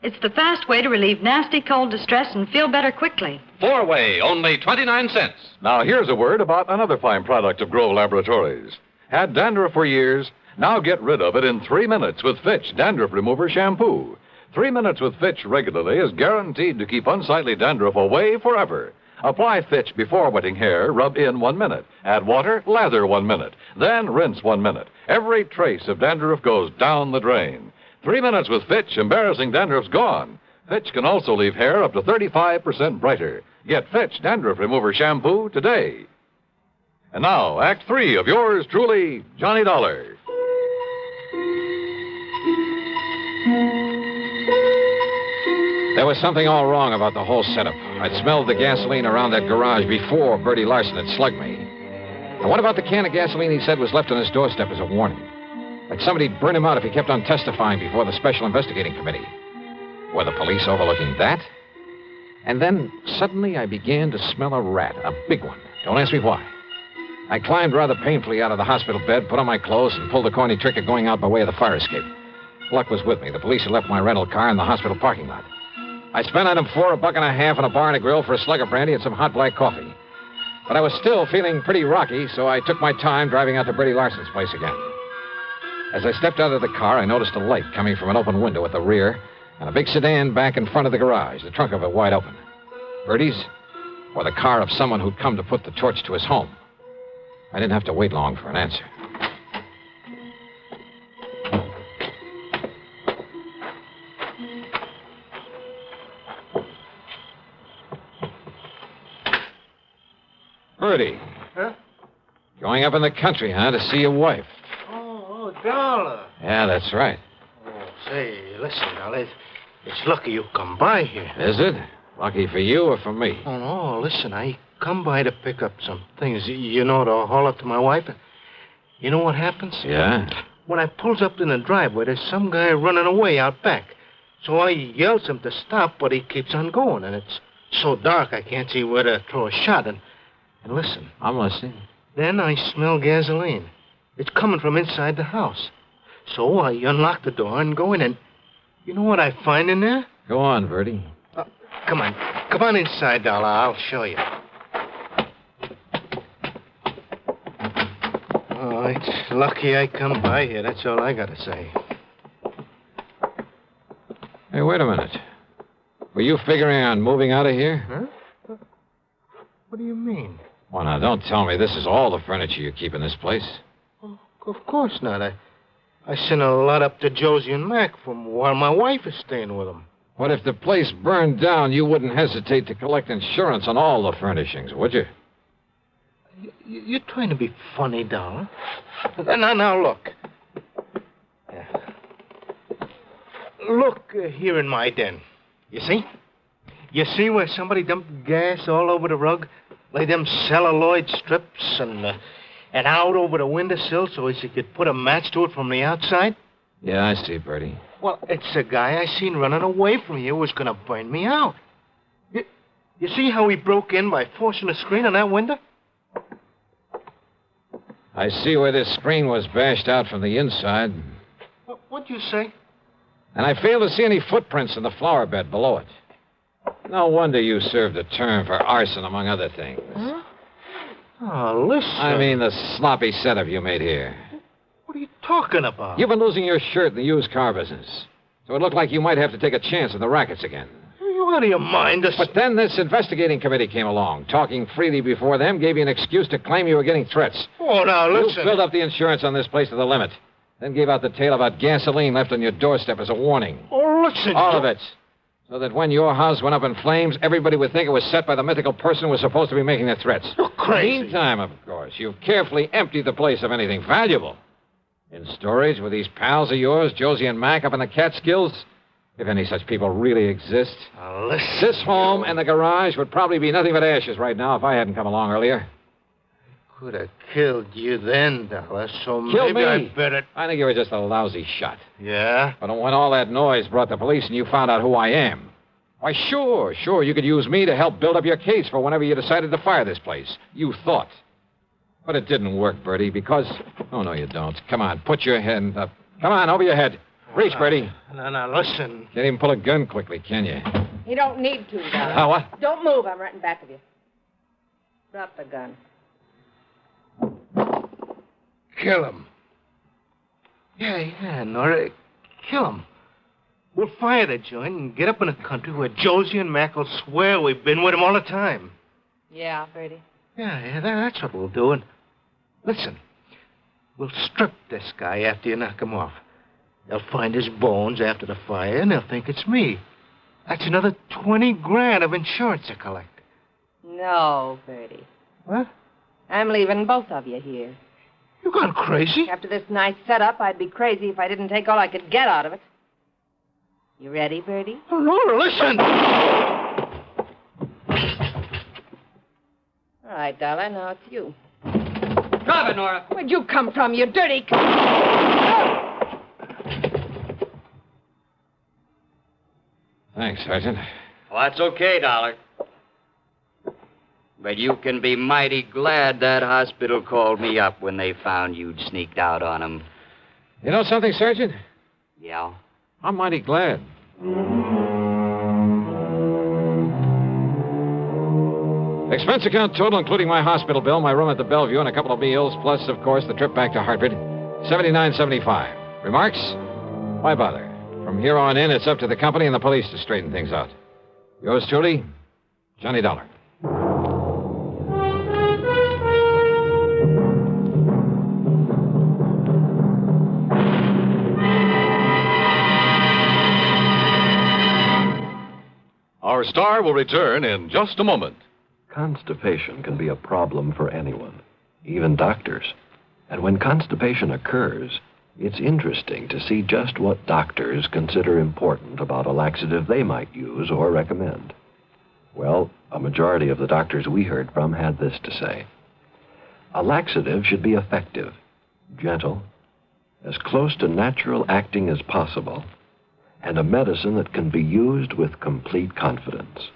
It's the fast way to relieve nasty cold distress and feel better quickly. 4-way, only 29 cents. Now, here's a word about another fine product of Grove Laboratories. Had dandruff for years, now get rid of it in 3 minutes with Fitch Dandruff Remover Shampoo. 3 minutes with Fitch regularly is guaranteed to keep unsightly dandruff away forever. Apply Fitch before wetting hair, rub in 1 minute. Add water, lather 1 minute. Then rinse 1 minute. Every trace of dandruff goes down the drain. 3 minutes with Fitch, embarrassing dandruff's gone. Fitch can also leave hair up to 35% brighter. Get Fitch Dandruff Remover Shampoo today. And now, Act 3 of yours truly, Johnny Dollar. There was something all wrong about the whole setup. I'd smelled the gasoline around that garage before Bertie Larson had slugged me. And what about the can of gasoline he said was left on his doorstep as a warning? Like somebody'd burn him out if he kept on testifying before the Special Investigating Committee. Were the police overlooking that? And then, suddenly, I began to smell a rat, a big one. Don't ask me why. I climbed rather painfully out of the hospital bed, put on my clothes, and pulled the corny trick of going out by way of the fire escape. Luck was with me. The police had left my rental car in the hospital parking lot. I spent on them $4.50 and a bar and a grill for a slug of brandy and some hot black coffee. But I was still feeling pretty rocky, so I took my time driving out to Bertie Larson's place again. As I stepped out of the car, I noticed a light coming from an open window at the rear and a big sedan back in front of the garage, the trunk of it wide open. Bertie's, or the car of someone who'd come to put the torch to his home. I didn't have to wait long for an answer. Bertie. Huh? Going up in the country, huh, to see your wife? Oh, Dollar. Yeah, that's right. Oh, say, listen, Dollar. It's lucky you come by here. Is it? Lucky for you or for me? Oh, no, listen, I come by to pick up some things, you know, to haul up to my wife. You know what happens? Yeah? When I pulls up in the driveway, there's some guy running away out back. So I yells him to stop, but he keeps on going, and it's so dark I can't see where to throw a shot. And listen. I'm listening. Then I smell gasoline. It's coming from inside the house. So I unlock the door and go in, and you know what I find in there? Go on, Bertie. Come on inside, Dollar. I'll show you. Oh, it's lucky I come by here. That's all I got to say. Hey, wait a minute. Were you figuring on moving out of here? Huh? What do you mean? Well, now, don't tell me this is all the furniture you keep in this place. Well, of course not. I sent a lot up to Josie and Mac from while my wife is staying with them. What if the place burned down? You wouldn't hesitate to collect insurance on all the furnishings, would you? You're trying to be funny, Dollar. Now, look. Yeah. Look here in my den. You see? You see where somebody dumped gas all over the rug? Laid them celluloid strips and out over the windowsill so he could put a match to it from the outside? Yeah, I see, Bertie. Well, it's a guy I seen running away from you who was going to burn me out. You see how he broke in by forcing the screen on that window? I see where this screen was bashed out from the inside. What'd you say? And I fail to see any footprints in the flower bed below it. No wonder you served a term for arson, among other things. Huh? Oh, listen. I mean the sloppy setup you made here. What are you talking about? You've been losing your shirt in the used car business. So it looked like you might have to take a chance in the rackets again. Are you out of your mind? But then this investigating committee came along. Talking freely before them gave you an excuse to claim you were getting threats. Oh, now, listen. You filled up the insurance on this place to the limit. Then gave out the tale about gasoline left on your doorstep as a warning. Oh, listen. All of it. So that when your house went up in flames, everybody would think it was set by the mythical person who was supposed to be making the threats. You're crazy. Meantime, of course, you've carefully emptied the place of anything valuable. In storage with these pals of yours, Josie and Mac, up in the Catskills, if any such people really exist. Now, listen. This home and the garage would probably be nothing but ashes right now if I hadn't come along earlier. Could have killed you then, Dollar, so Killed maybe me? I better... I think you were just a lousy shot. Yeah? But when all that noise brought the police and you found out who I am, why, sure, you could use me to help build up your case for whenever you decided to fire this place. You thought. But it didn't work, Bertie, because... Oh, no, you don't. Come on, put your hand up. Come on, over your head. Reach, Bertie. Now, listen. Can't even pull a gun quickly, can you? You don't need to, Dollar. Oh, what? Don't move. I'm right in back of you. Drop the gun. Kill him. Yeah, Nora. Kill him. We'll fire the joint and get up in a country where Josie and Mac will swear we've been with him all the time. Yeah, Bertie. Yeah, that's what we'll do. And listen, we'll strip this guy after you knock him off. They'll find his bones after the fire, and they'll think it's me. That's another 20 grand of insurance to collect. No, Bertie. What? I'm leaving both of you here. You gone crazy? After this nice setup, I'd be crazy if I didn't take all I could get out of it. You ready, Bertie? Oh, Laura, listen! All right, darling, now it's you. Drop it, Nora. Where'd you come from, you dirty... Thanks, Sergeant. Well, that's okay, Dollar. But you can be mighty glad that hospital called me up when they found you'd sneaked out on them. You know something, Sergeant? Yeah? I'm mighty glad. Expense account total, including my hospital bill, my room at the Bellevue, and a couple of meals, plus, of course, the trip back to Hartford, $79.75. Remarks? Why bother? From here on in, it's up to the company and the police to straighten things out. Yours truly, Johnny Dollar. Our star will return in just a moment. Constipation can be a problem for anyone, even doctors. And when constipation occurs, it's interesting to see just what doctors consider important about a laxative they might use or recommend. Well, a majority of the doctors we heard from had this to say. A laxative should be effective, gentle, as close to natural acting as possible, and a medicine that can be used with complete confidence.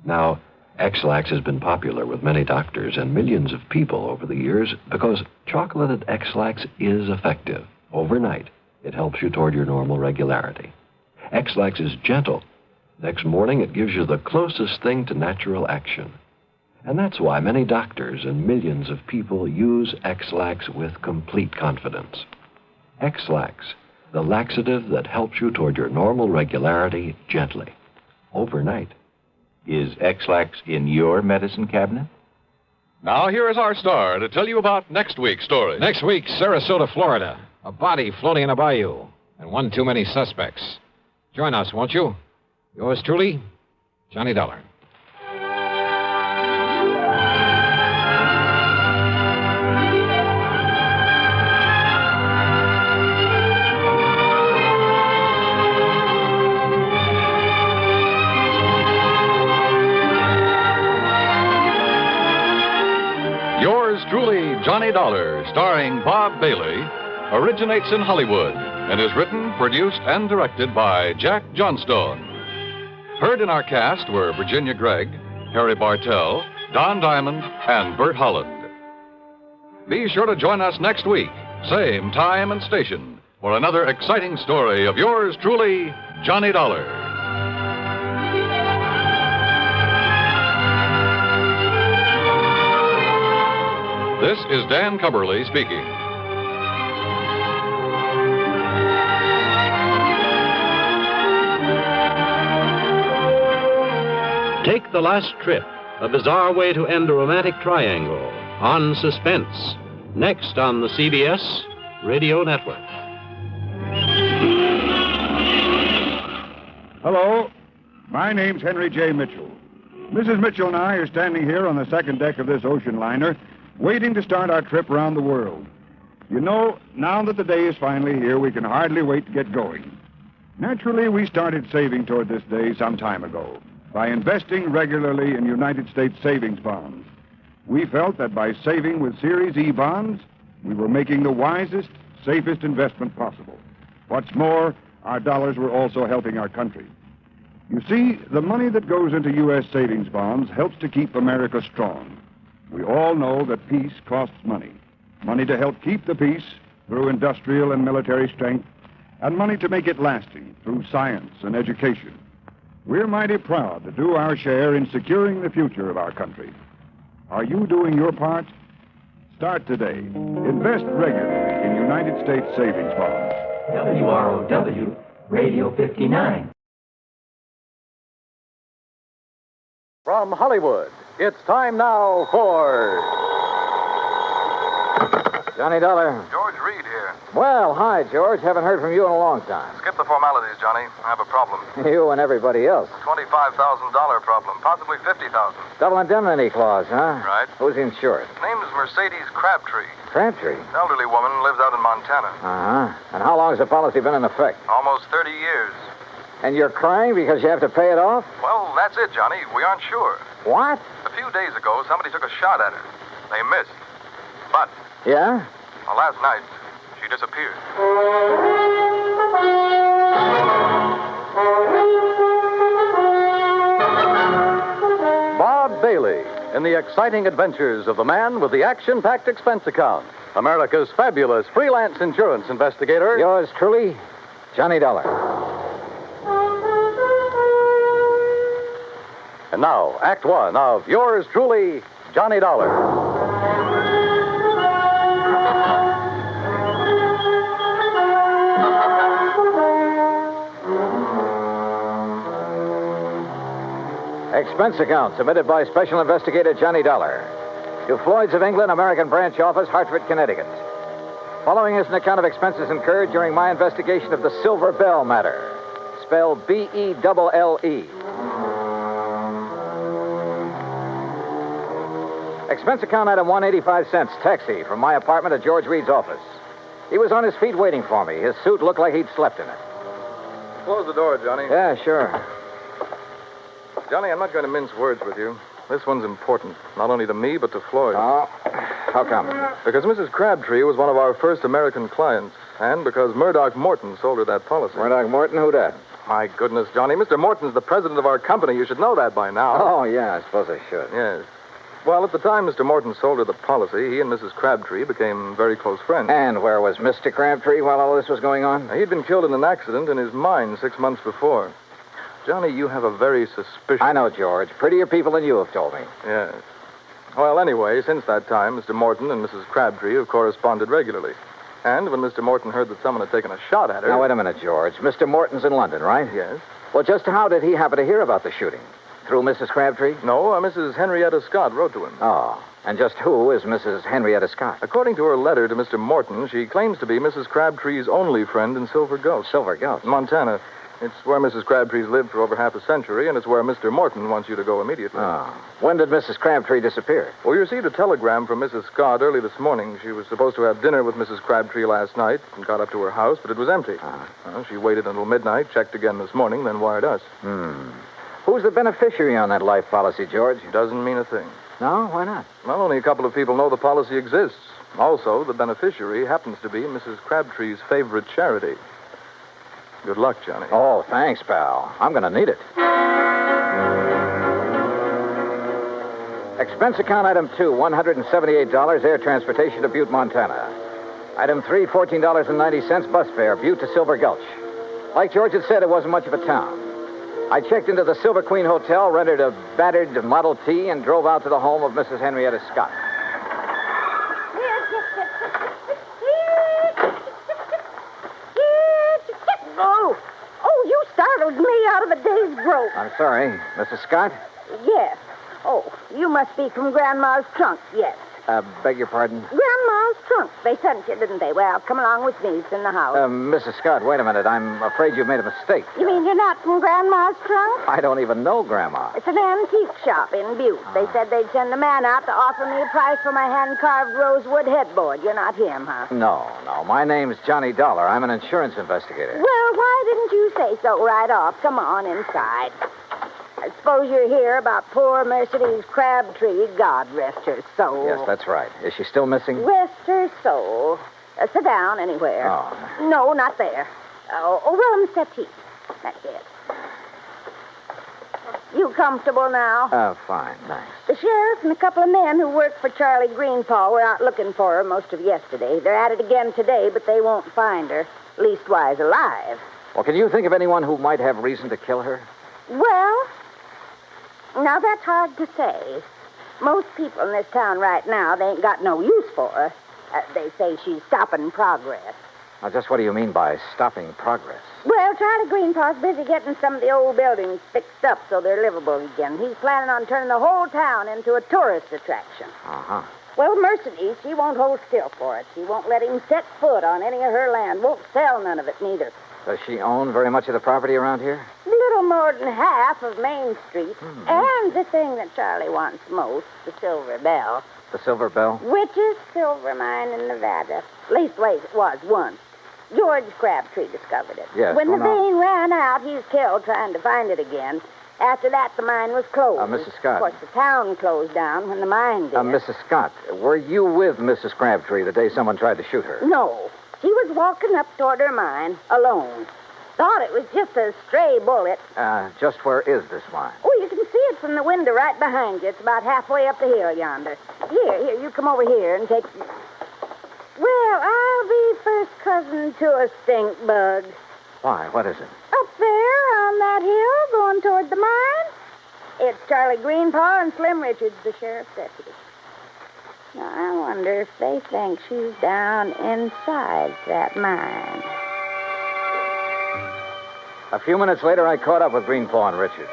Now, X-Lax has been popular with many doctors and millions of people over the years because chocolated X-Lax is effective. Overnight, it helps you toward your normal regularity. X-Lax is gentle. Next morning, it gives you the closest thing to natural action. And that's why many doctors and millions of people use X-Lax with complete confidence. X-Lax, the laxative that helps you toward your normal regularity gently, overnight. Is X-Lax in your medicine cabinet? Now, here is our star to tell you about next week's story. Next week, Sarasota, Florida. A body floating in a bayou, and one too many suspects. Join us, won't you? Yours truly, Johnny Dollar. Yours truly, Johnny Dollar, starring Bob Bailey, originates in Hollywood and is written, produced, and directed by Jack Johnstone. Heard in our cast were Virginia Gregg, Harry Bartell, Don Diamond, and Bert Holland. Be sure to join us next week, same time and station, for another exciting story of yours truly, Johnny Dollar. This is Dan Cumberly speaking. Take the Last Trip, a bizarre way to end a romantic triangle, on Suspense, next on the CBS Radio Network. Hello, my name's Henry J. Mitchell. Mrs. Mitchell and I are standing here on the second deck of this ocean liner, waiting to start our trip around the world. You know, now that the day is finally here, we can hardly wait to get going. Naturally, we started saving toward this day some time ago by investing regularly in United States savings bonds. We felt that by saving with Series E bonds, we were making the wisest, safest investment possible. What's more, our dollars were also helping our country. You see, the money that goes into U.S. savings bonds helps to keep America strong. We all know that peace costs money. Money to help keep the peace through industrial and military strength, and money to make it lasting through science and education. We're mighty proud to do our share in securing the future of our country. Are you doing your part? Start today. Invest regularly in United States savings bonds. WROW, Radio 59. From Hollywood, it's time now for Johnny Dollar. George Reed here. Well, hi, George. Haven't heard from you in a long time. Skip the formalities, Johnny. I have a problem. You and everybody else. $25,000 problem, possibly $50,000. Double indemnity clause, huh? Right. Who's insured? Name's Mercedes Crabtree. Crabtree. Elderly woman, lives out in Montana. Uh-huh. And how long has the policy been in effect? Almost 30 years. And you're crying because you have to pay it off? Well, that's it, Johnny. We aren't sure. What? A few days ago, somebody took a shot at her. They missed. But, Yeah? well, last night, she disappeared. Bob Bailey in the exciting adventures of the man with the action-packed expense account. America's fabulous freelance insurance investigator. Yours truly, Johnny Dollar. And now, Act One of yours truly, Johnny Dollar. Expense account submitted by Special Investigator Johnny Dollar to Floyd's of England, American Branch Office, Hartford, Connecticut. Following is an account of expenses incurred during my investigation of the Silver Bell matter, spelled B-E-L-L-E. Expense account item 185 cents, taxi from my apartment to George Reed's office. He was on his feet waiting for me. His suit looked like he'd slept in it. Close the door, Johnny. Yeah, sure. Johnny, I'm not going to mince words with you. This one's important, not only to me, but to Floyd. Oh, how come? Because Mrs. Crabtree was one of our first American clients, and because Murdoch Morton sold her that policy. Murdoch Morton? Who dat? My goodness, Johnny. Mr. Morton's the president of our company. You should know that by now. Oh, yeah, I suppose I should. Yes. Well, at the time Mr. Morton sold her the policy, he and Mrs. Crabtree became very close friends. And where was Mr. Crabtree while all this was going on? He'd been killed in an accident in his mine 6 months before. Johnny, you have a very suspicious... I know, George. Prettier people than you have told me. Yes. Well, anyway, since that time, Mr. Morton and Mrs. Crabtree have corresponded regularly. And when Mr. Morton heard that someone had taken a shot at her... Now, wait a minute, George. Mr. Morton's in London, right? Yes. Well, just how did he happen to hear about the shooting? Through Mrs. Crabtree? No, Mrs. Henrietta Scott wrote to him. Oh. And just who is Mrs. Henrietta Scott? According to her letter to Mr. Morton, she claims to be Mrs. Crabtree's only friend in Silver Gulch. Silver Gulch? Montana. It's where Mrs. Crabtree's lived for over half a century, and it's where Mr. Morton wants you to go immediately. Oh. When did Mrs. Crabtree disappear? Well, you received a telegram from Mrs. Scott early this morning. She was supposed to have dinner with Mrs. Crabtree last night and got up to her house, but it was empty. She waited until midnight, checked again this morning, then wired us. Who's the beneficiary on that life policy, George? Doesn't mean a thing. No? Why not? Well, only a couple of people know the policy exists. Also, the beneficiary happens to be Mrs. Crabtree's favorite charity. Good luck, Johnny. Oh, thanks, pal. I'm going to need it. Expense account item 2, $178, air transportation to Butte, Montana. Item 3, $14.90, bus fare, Butte to Silver Gulch. Like George had said, it wasn't much of a town. I checked into the Silver Queen Hotel, rented a battered Model T, and drove out to the home of Mrs. Henrietta Scott. Oh, you startled me out of a day's growth. I'm sorry. Mrs. Scott? Yes. Oh, you must be from Grandma's trunk, yes. Beg your pardon? Grandma's trunk. They sent you, didn't they? Well, come along with me. It's in the house. Mrs. Scott, wait a minute. I'm afraid you've made a mistake. You mean you're not from Grandma's trunk? I don't even know Grandma. It's an antique shop in Butte. They said they'd send a man out to offer me a price for my hand-carved rosewood headboard. You're not him, huh? No. My name's Johnny Dollar. I'm an insurance investigator. Well, why didn't you say so right off? Come on inside. I suppose you're here about poor Mercedes Crabtree. God rest her soul. Yes, that's right. Is she still missing? Rest her soul. Sit down anywhere. Oh. No, not there. Well, settee. That's it. You comfortable now? Fine, thanks. The sheriff and a couple of men who work for Charlie Greenpaw were out looking for her most of yesterday. They're at it again today, but they won't find her. Leastwise, alive. Well, can you think of anyone who might have reason to kill her? Well, now that's hard to say. Most people in this town right now, they ain't got no use for her. They say she's stopping progress. Now, just what do you mean by stopping progress? Well, Charlie Greenpaw's busy getting some of the old buildings fixed up so they're livable again. He's planning on turning the whole town into a tourist attraction. Uh-huh. Well, Mercedes, she won't hold still for it. She won't let him set foot on any of her land. Won't sell none of it, neither. Does she own very much of the property around here? A little more than half of Main Street. And the thing that Charlie wants most, the Silver Bell. The Silver Bell? Richest silver mine in Nevada. Leastways, it was once. George Crabtree discovered it. Yes, When well, the now- vein ran out, he's killed trying to find it again. After that, the mine was closed. Mrs. Scott. Of course, the town closed down when the mine did. Mrs. Scott, were you with Mrs. Crabtree the day someone tried to shoot her? No. She was walking up toward her mine alone. Thought it was just a stray bullet. Just where is this mine? Oh, you can see it from the window right behind you. It's about halfway up the hill yonder. Here, you come over here and take... Well, I'll be first cousin to a stink bug. Why, what is it? Up there on that hill going toward the mine. It's Charlie Greenpaw and Slim Richards, the sheriff's deputy. Now, I wonder if they think she's down inside that mine. A few minutes later, I caught up with Greenpaw and Richards.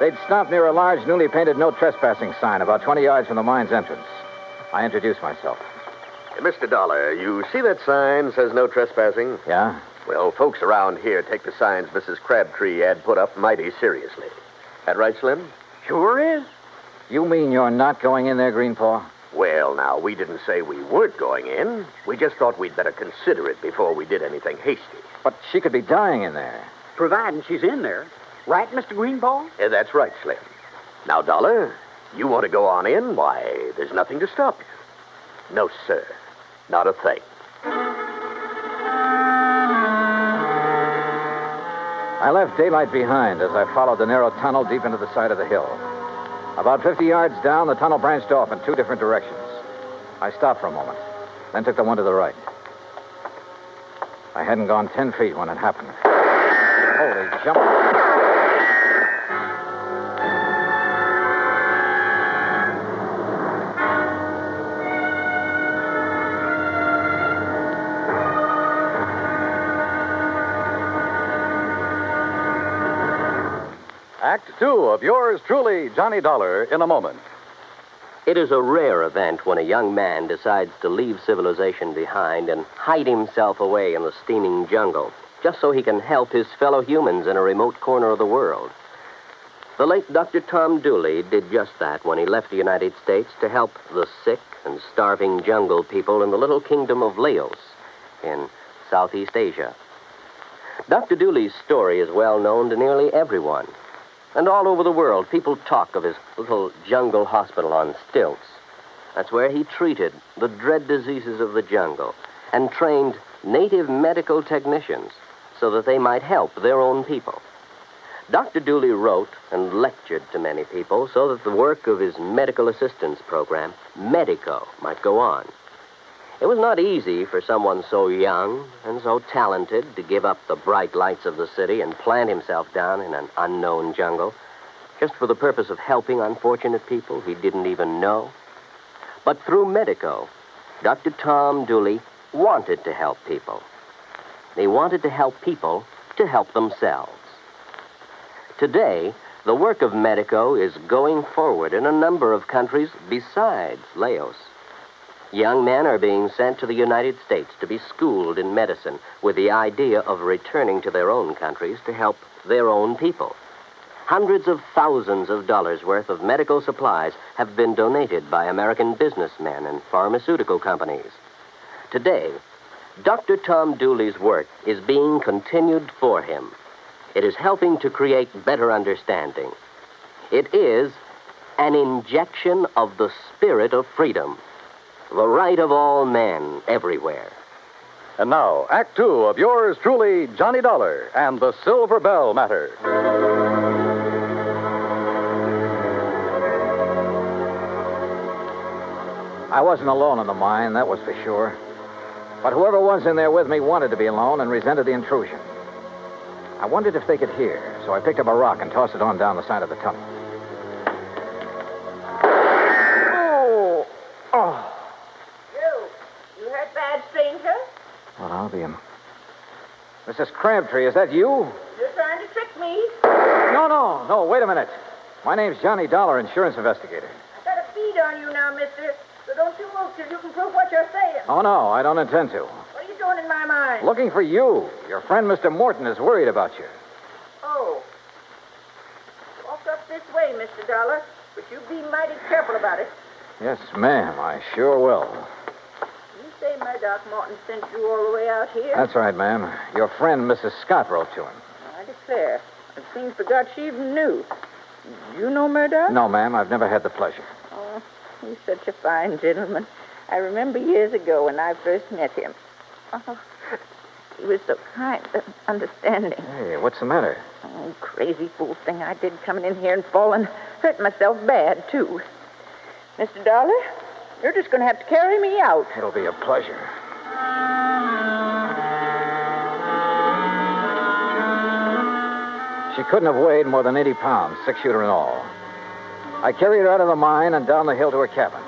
They'd stopped near a large, newly painted no trespassing sign about 20 yards from the mine's entrance. I introduced myself. Mr. Dollar, you see that sign says no trespassing? Yeah? Well, folks around here take the signs Mrs. Crabtree had put up mighty seriously. That right, Slim? Sure is. You mean you're not going in there, Greenpaw? Well, now, we didn't say we weren't going in. We just thought we'd better consider it before we did anything hasty. But she could be dying in there. Providing she's in there. Right, Mr. Greenball? That's right, Slim. Now, Dollar, you want to go on in? Why, there's nothing to stop you. No, sir. Not a thing. I left daylight behind as I followed the narrow tunnel deep into the side of the hill. About 50 yards down, the tunnel branched off in two different directions. I stopped for a moment, then took the one to the right. I hadn't gone 10 feet when it happened. Holy jump. Act two of yours truly, Johnny Dollar, in a moment. It is a rare event when a young man decides to leave civilization behind and hide himself away in the steaming jungle, just so he can help his fellow humans in a remote corner of the world. The late Dr. Tom Dooley did just that when he left the United States to help the sick and starving jungle people in the little kingdom of Laos in Southeast Asia. Dr. Dooley's story is well known to nearly everyone. And all over the world, people talk of his little jungle hospital on stilts. That's where he treated the dread diseases of the jungle and trained native medical technicians so that they might help their own people. Dr. Dooley wrote and lectured to many people so that the work of his medical assistance program, Medico, might go on. It was not easy for someone so young and so talented to give up the bright lights of the city and plant himself down in an unknown jungle just for the purpose of helping unfortunate people he didn't even know. But through Medico, Dr. Tom Dooley wanted to help people. He wanted to help people to help themselves. Today, the work of Medico is going forward in a number of countries besides Laos. Young men are being sent to the United States to be schooled in medicine with the idea of returning to their own countries to help their own people. Hundreds of thousands of dollars worth of medical supplies have been donated by American businessmen and pharmaceutical companies. Today, Dr. Tom Dooley's work is being continued for him. It is helping to create better understanding. It is an injection of the spirit of freedom. The right of all men everywhere. And now, Act two of yours truly, Johnny Dollar and the Silver Bell Matter. I wasn't alone in the mine, that was for sure. But whoever was in there with me wanted to be alone and resented the intrusion. I wondered if they could hear, so I picked up a rock and tossed it on down the side of the tunnel. You hurt bad, stranger? Well, I'll be Mrs. Crabtree, is that you? You're trying to trick me. No, wait a minute. My name's Johnny Dollar, insurance investigator. I got a bead on you now, mister. So don't you move till you can prove what you're saying. Oh, no, I don't intend to. What are you doing in my mind? Looking for you. Your friend, Mr. Morton, is worried about you. Oh. Walk up this way, Mr. Dollar. But you be mighty careful about it. Yes, ma'am, I sure will. You say my Doc Morton sent you all the way out here? That's right, ma'am. Your friend, Mrs. Scott, wrote to him. I declare. It seems forgot she even knew. You know Murdoch? No, ma'am, I've never had the pleasure. Oh, he's such a fine gentleman. I remember years ago when I first met him. Oh, he was so kind and understanding. Hey, what's the matter? Oh, crazy fool thing I did coming in here and falling. Hurt myself bad, too. Mr. Dollar, you're just going to have to carry me out. It'll be a pleasure. She couldn't have weighed more than 80 pounds, 6-shooter and all. I carried her out of the mine and down the hill to her cabin.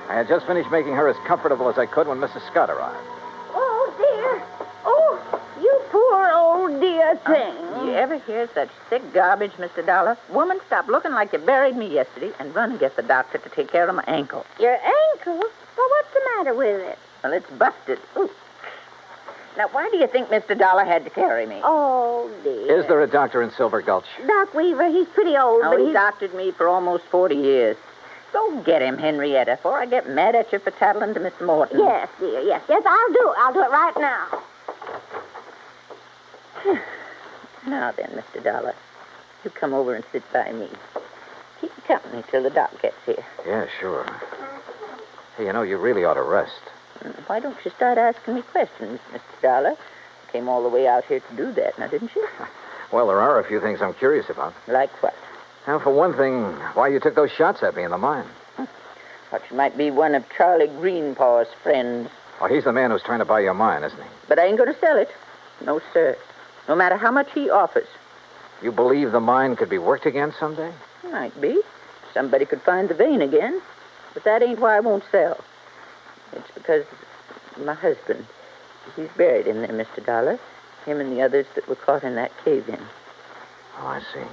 I had just finished making her as comfortable as I could when Mrs. Scott arrived. Oh, dear. Oh, you poor old dear thing. You ever hear such sick garbage, Mr. Dollar? Woman, stop looking like you buried me yesterday and run and get the doctor to take care of my ankle. Your ankle? Well, what's the matter with it? Well, it's busted. Ooh. Now, why do you think Mr. Dollar had to carry me? Oh, dear. Is there a doctor in Silver Gulch? Doc Weaver, he's pretty old, Oh, but he's he's... doctored me for almost 40 years. Go get him, Henrietta, before I get mad at you for tattling to Miss Morton. Yes, dear, yes. Yes, I'll do it. I'll do it right now. Now then, Mr. Dollar, you come over and sit by me. Keep me company till the doc gets here. Yeah, sure. Hey, you know, you really ought to rest. Why don't you start asking me questions, Mr. Dollar? Came all the way out here to do that, now, didn't you? Well, there are a few things I'm curious about. Like what? Now, for one thing, why you took those shots at me in the mine. Thought you might be one of Charlie Greenpaw's friends. Oh, he's the man who's trying to buy your mine, isn't he? But I ain't going to sell it. No, sir. No matter how much he offers. You believe the mine could be worked again someday? Might be. Somebody could find the vein again. But that ain't why I won't sell. It's because my husband, he's buried in there, Mr. Dollar. Him and the others that were caught in that cave-in. Oh, I see.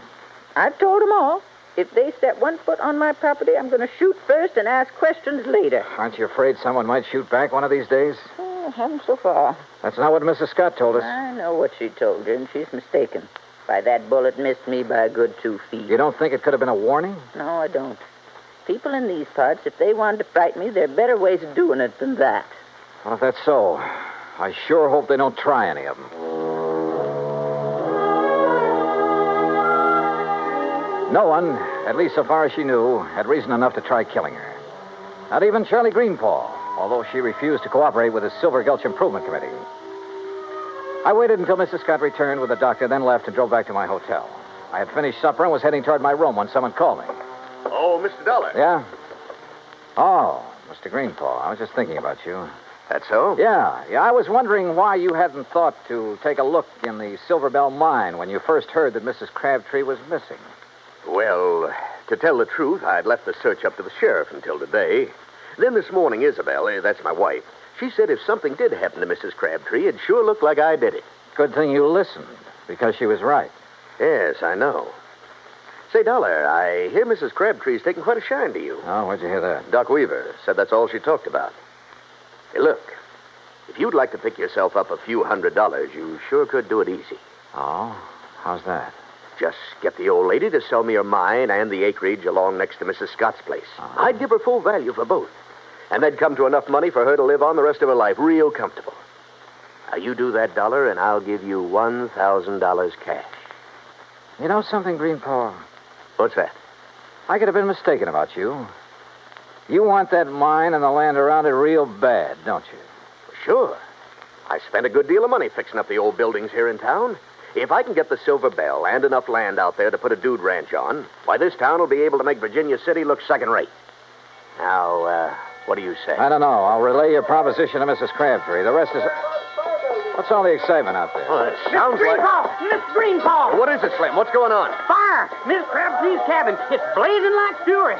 I've told them all. If they set one foot on my property, I'm going to shoot first and ask questions later. Aren't you afraid someone might shoot back one of these days? Oh, haven't so far. That's not what Mrs. Scott told us. I know what she told you, and she's mistaken. Why, that bullet missed me by a good 2 feet. You don't think it could have been a warning? No, I don't. People in these parts, if they wanted to frighten me, there are better ways of doing it than that. Well, if that's so, I sure hope they don't try any of them. No one, at least so far as she knew, had reason enough to try killing her. Not even Charlie Greenpaw, although she refused to cooperate with the Silver Gulch Improvement Committee. I waited until Mrs. Scott returned with the doctor, then left and drove back to my hotel. I had finished supper and was heading toward my room when someone called me. Oh, Mr. Dollar. Yeah? Oh, Mr. Greenpaw, I was just thinking about you. That's so? Yeah. I was wondering why you hadn't thought to take a look in the Silver Bell mine when you first heard that Mrs. Crabtree was missing. Well, to tell the truth, I'd left the search up to the sheriff until today. Then this morning, Isabel, that's my wife, she said if something did happen to Mrs. Crabtree, it'd sure look like I did it. Good thing you listened, because she was right. Yes, I know. Say, Dollar, I hear Mrs. Crabtree's taking quite a shine to you. Oh, where'd you hear that? Doc Weaver said that's all she talked about. Hey, look, if you'd like to pick yourself up a few $100s, you sure could do it easy. Oh? How's that? Just get the old lady to sell me her mine and the acreage along next to Mrs. Scott's place. I'd give her full value for both. And that'd come to enough money for her to live on the rest of her life real comfortable. Now, you do that, Dollar, and I'll give you $1,000 cash. You know something, Greenpaw? What's that? I could have been mistaken about you. You want that mine and the land around it real bad, don't you? Sure. I spent a good deal of money fixing up the old buildings here in town. If I can get the Silver Bell and enough land out there to put a dude ranch on, why, this town will be able to make Virginia City look second-rate. Now, what do you say? I don't know. I'll relay your proposition to Mrs. Crabtree. The rest is... What's all the excitement out there? Oh, it sounds like... Miss Greenpaw! What is it, Slim? What's going on? Fire! Miss Crabtree's cabin. It's blazing like fury.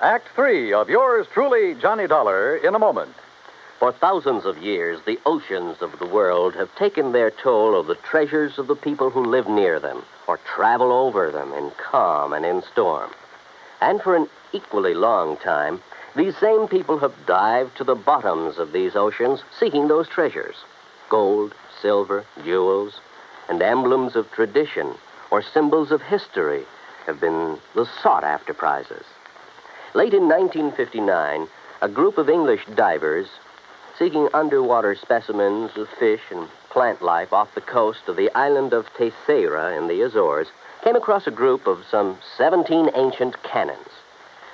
Act 3 of yours truly, Johnny Dollar, in a moment. For thousands of years, the oceans of the world have taken their toll of the treasures of the people who live near them or travel over them in calm and in storm. And for an equally long time, these same people have dived to the bottoms of these oceans seeking those treasures. Gold, silver, jewels, and emblems of tradition or symbols of history have been the sought-after prizes. Late in 1959, a group of English divers seeking underwater specimens of fish and plant life off the coast of the island of Terceira in the Azores came across a group of some 17 ancient cannons.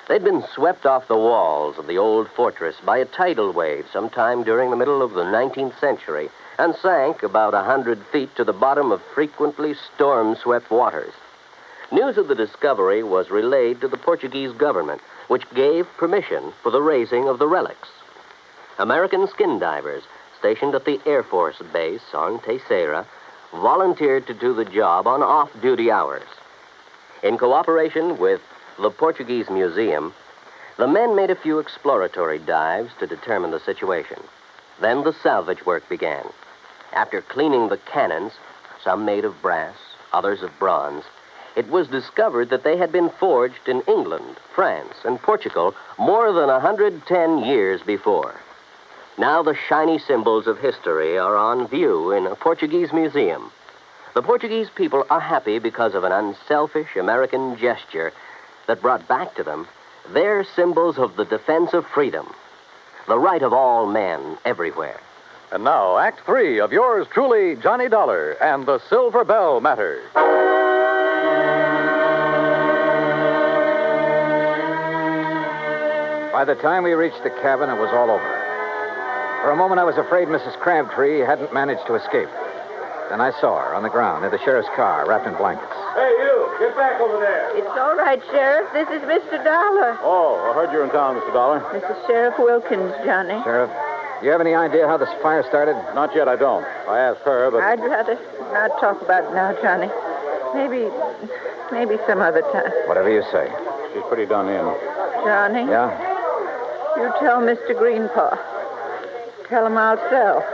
They'd been swept off the walls of the old fortress by a tidal wave sometime during the middle of the 19th century and sank about 100 feet to the bottom of frequently storm-swept waters. News of the discovery was relayed to the Portuguese government, which gave permission for the raising of the relics. American skin divers stationed at the Air Force Base on Terceira volunteered to do the job on off-duty hours. In cooperation with the Portuguese Museum, the men made a few exploratory dives to determine the situation. Then the salvage work began. After cleaning the cannons, some made of brass, others of bronze, it was discovered that they had been forged in England, France, and Portugal more than 110 years before. Now the shiny symbols of history are on view in a Portuguese museum. The Portuguese people are happy because of an unselfish American gesture that brought back to them their symbols of the defense of freedom, the right of all men everywhere. And now, Act 3 of yours truly, Johnny Dollar and the Silver Bell Matter. By the time we reached the cabin, it was all over. For a moment, I was afraid Mrs. Crabtree hadn't managed to escape. Then I saw her on the ground near the sheriff's car, wrapped in blankets. Hey, you! Get back over there! It's all right, Sheriff. This is Mr. Dollar. Oh, I heard you're in town, Mr. Dollar. This is Sheriff Wilkins, Johnny. Sheriff, do you have any idea how this fire started? Not yet, I don't. I asked her, but... I'd rather not talk about it now, Johnny. Maybe some other time. Whatever you say. She's pretty done in. Johnny? Yeah? You tell Mr. Greenpaw. Tell him I'll sell.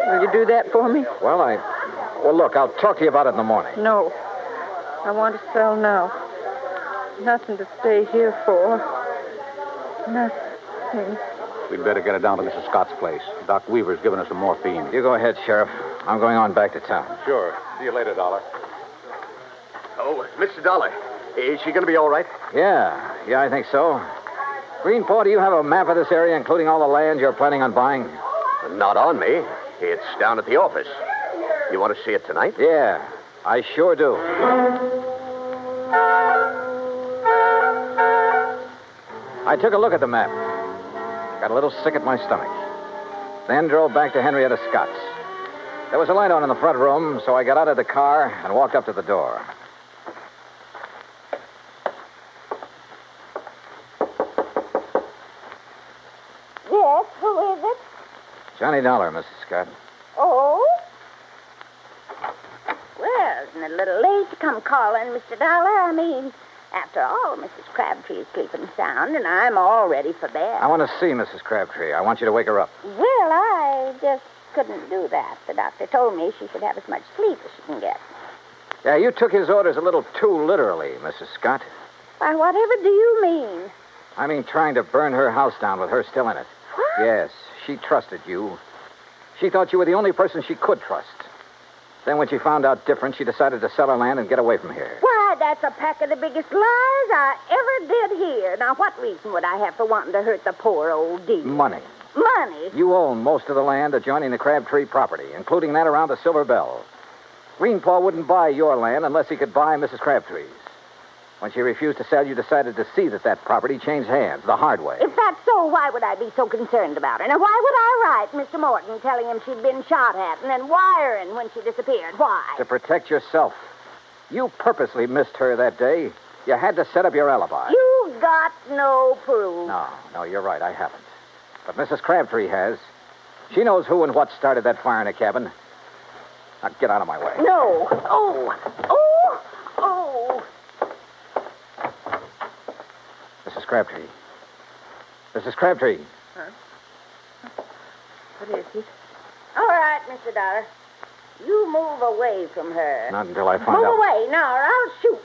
Will you do that for me? Well, look, I'll talk to you about it in the morning. No. I want to sell now. Nothing to stay here for. Nothing. We'd better get her down to Mrs. Scott's place. Doc Weaver's given us some morphine. You go ahead, Sheriff. I'm going on back to town. Sure. See you later, Dollar. Oh, Mr. Dollar, is she going to be all right? Yeah, I think so. Greenpaw, do you have a map of this area, including all the land you're planning on buying? Not on me. It's down at the office. You want to see it tonight? Yeah, I sure do. I took a look at the map. Got a little sick at my stomach. Then drove back to Henrietta Scott's. There was a light on in the front room, so I got out of the car and walked up to the door. Yes, who is it? Johnny Dollar, Mrs. Scott. Oh? Well, isn't it a little late to come calling, Mr. Dollar? I mean, after all, Mrs. Crabtree is sleeping sound, and I'm all ready for bed. I want to see Mrs. Crabtree. I want you to wake her up. Well, I just couldn't do that. The doctor told me she should have as much sleep as she can get. Yeah, you took his orders a little too literally, Mrs. Scott. Why, whatever do you mean? I mean trying to burn her house down with her still in it. What? Yes, she trusted you. She thought you were the only person she could trust. Then when she found out different, she decided to sell her land and get away from here. Why, that's a pack of the biggest lies I ever did hear. Now, what reason would I have for wanting to hurt the poor old dear? Money. Money? You own most of the land adjoining the Crabtree property, including that around the Silver Bell. Greenpaw wouldn't buy your land unless he could buy Mrs. Crabtree's. When she refused to sell, you decided to see that property changed hands the hard way. If that's so, why would I be so concerned about her? Now, why would I write Mr. Morton telling him she'd been shot at and then wiring when she disappeared? Why? To protect yourself. You purposely missed her that day. You had to set up your alibi. You got no proof. No, you're right. I haven't. But Mrs. Crabtree has. She knows who and what started that fire in the cabin. Now, get out of my way. No. Oh. Mrs. Crabtree, Mrs. Crabtree. What is it? All right, Mr. Dollar. You move away from her. Not until I find Move out. away now, or I'll shoot.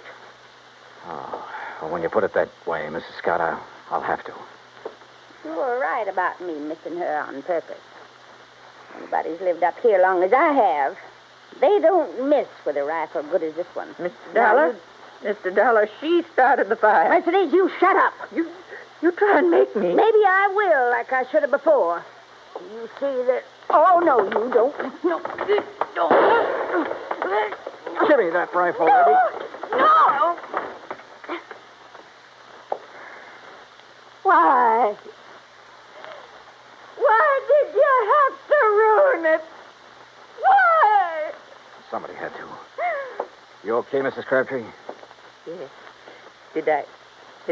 Oh, well, when you put it that way, Mrs. Scott, I'll have to. You were right about me missing her on purpose. Anybody's lived up here long as I have, they don't miss with a rifle good as this one. Mr. Dollar? Mr. Dollar, she started the fire. Mercedes, you shut up. You try and make me. Maybe I will, like I should have before. You see that... Oh, no, you don't. No, don't. Give me that rifle, no, Eddie. No! Why? Why did you have to ruin it? Why? Somebody had to. You okay, Mrs. Crabtree? Yes. Did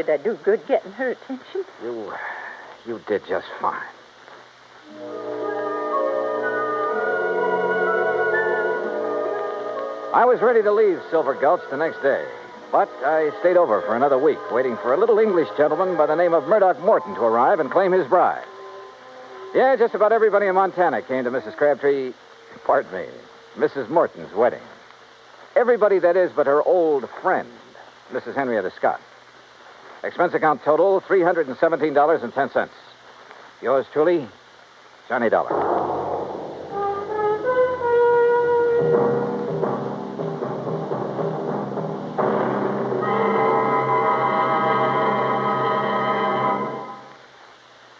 I do good getting her attention? You did just fine. I was ready to leave Silver Gulch the next day, but I stayed over for another week, waiting for a little English gentleman by the name of Murdoch Morton to arrive and claim his bride. Yeah, just about everybody in Montana came to Mrs. Crabtree, pardon me, Mrs. Morton's wedding. Everybody, that is, but her old friend, Mrs. Henrietta Scott. Expense account total, $317.10. Yours truly, Johnny Dollar.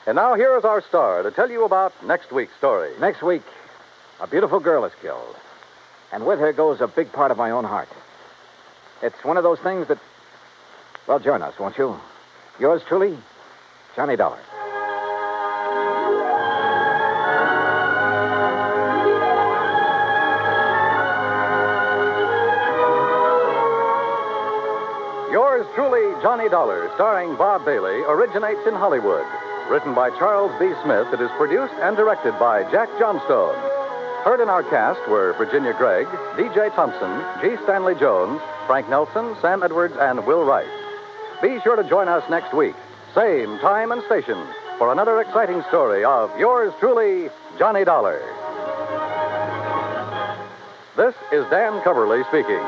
And now here is our star to tell you about next week's story. Next week, a beautiful girl is killed. And with her goes a big part of my own heart. It's one of those things that... Well, join us, won't you? Yours truly, Johnny Dollar. Yours truly, Johnny Dollar, starring Bob Bailey, originates in Hollywood. Written by Charles B. Smith, it is produced and directed by Jack Johnstone. Heard in our cast were Virginia Gregg, D.J. Thompson, G. Stanley Jones, Frank Nelson, Sam Edwards, and Will Wright. Be sure to join us next week, same time and station, for another exciting story of yours truly, Johnny Dollar. This is Dan Coverly speaking.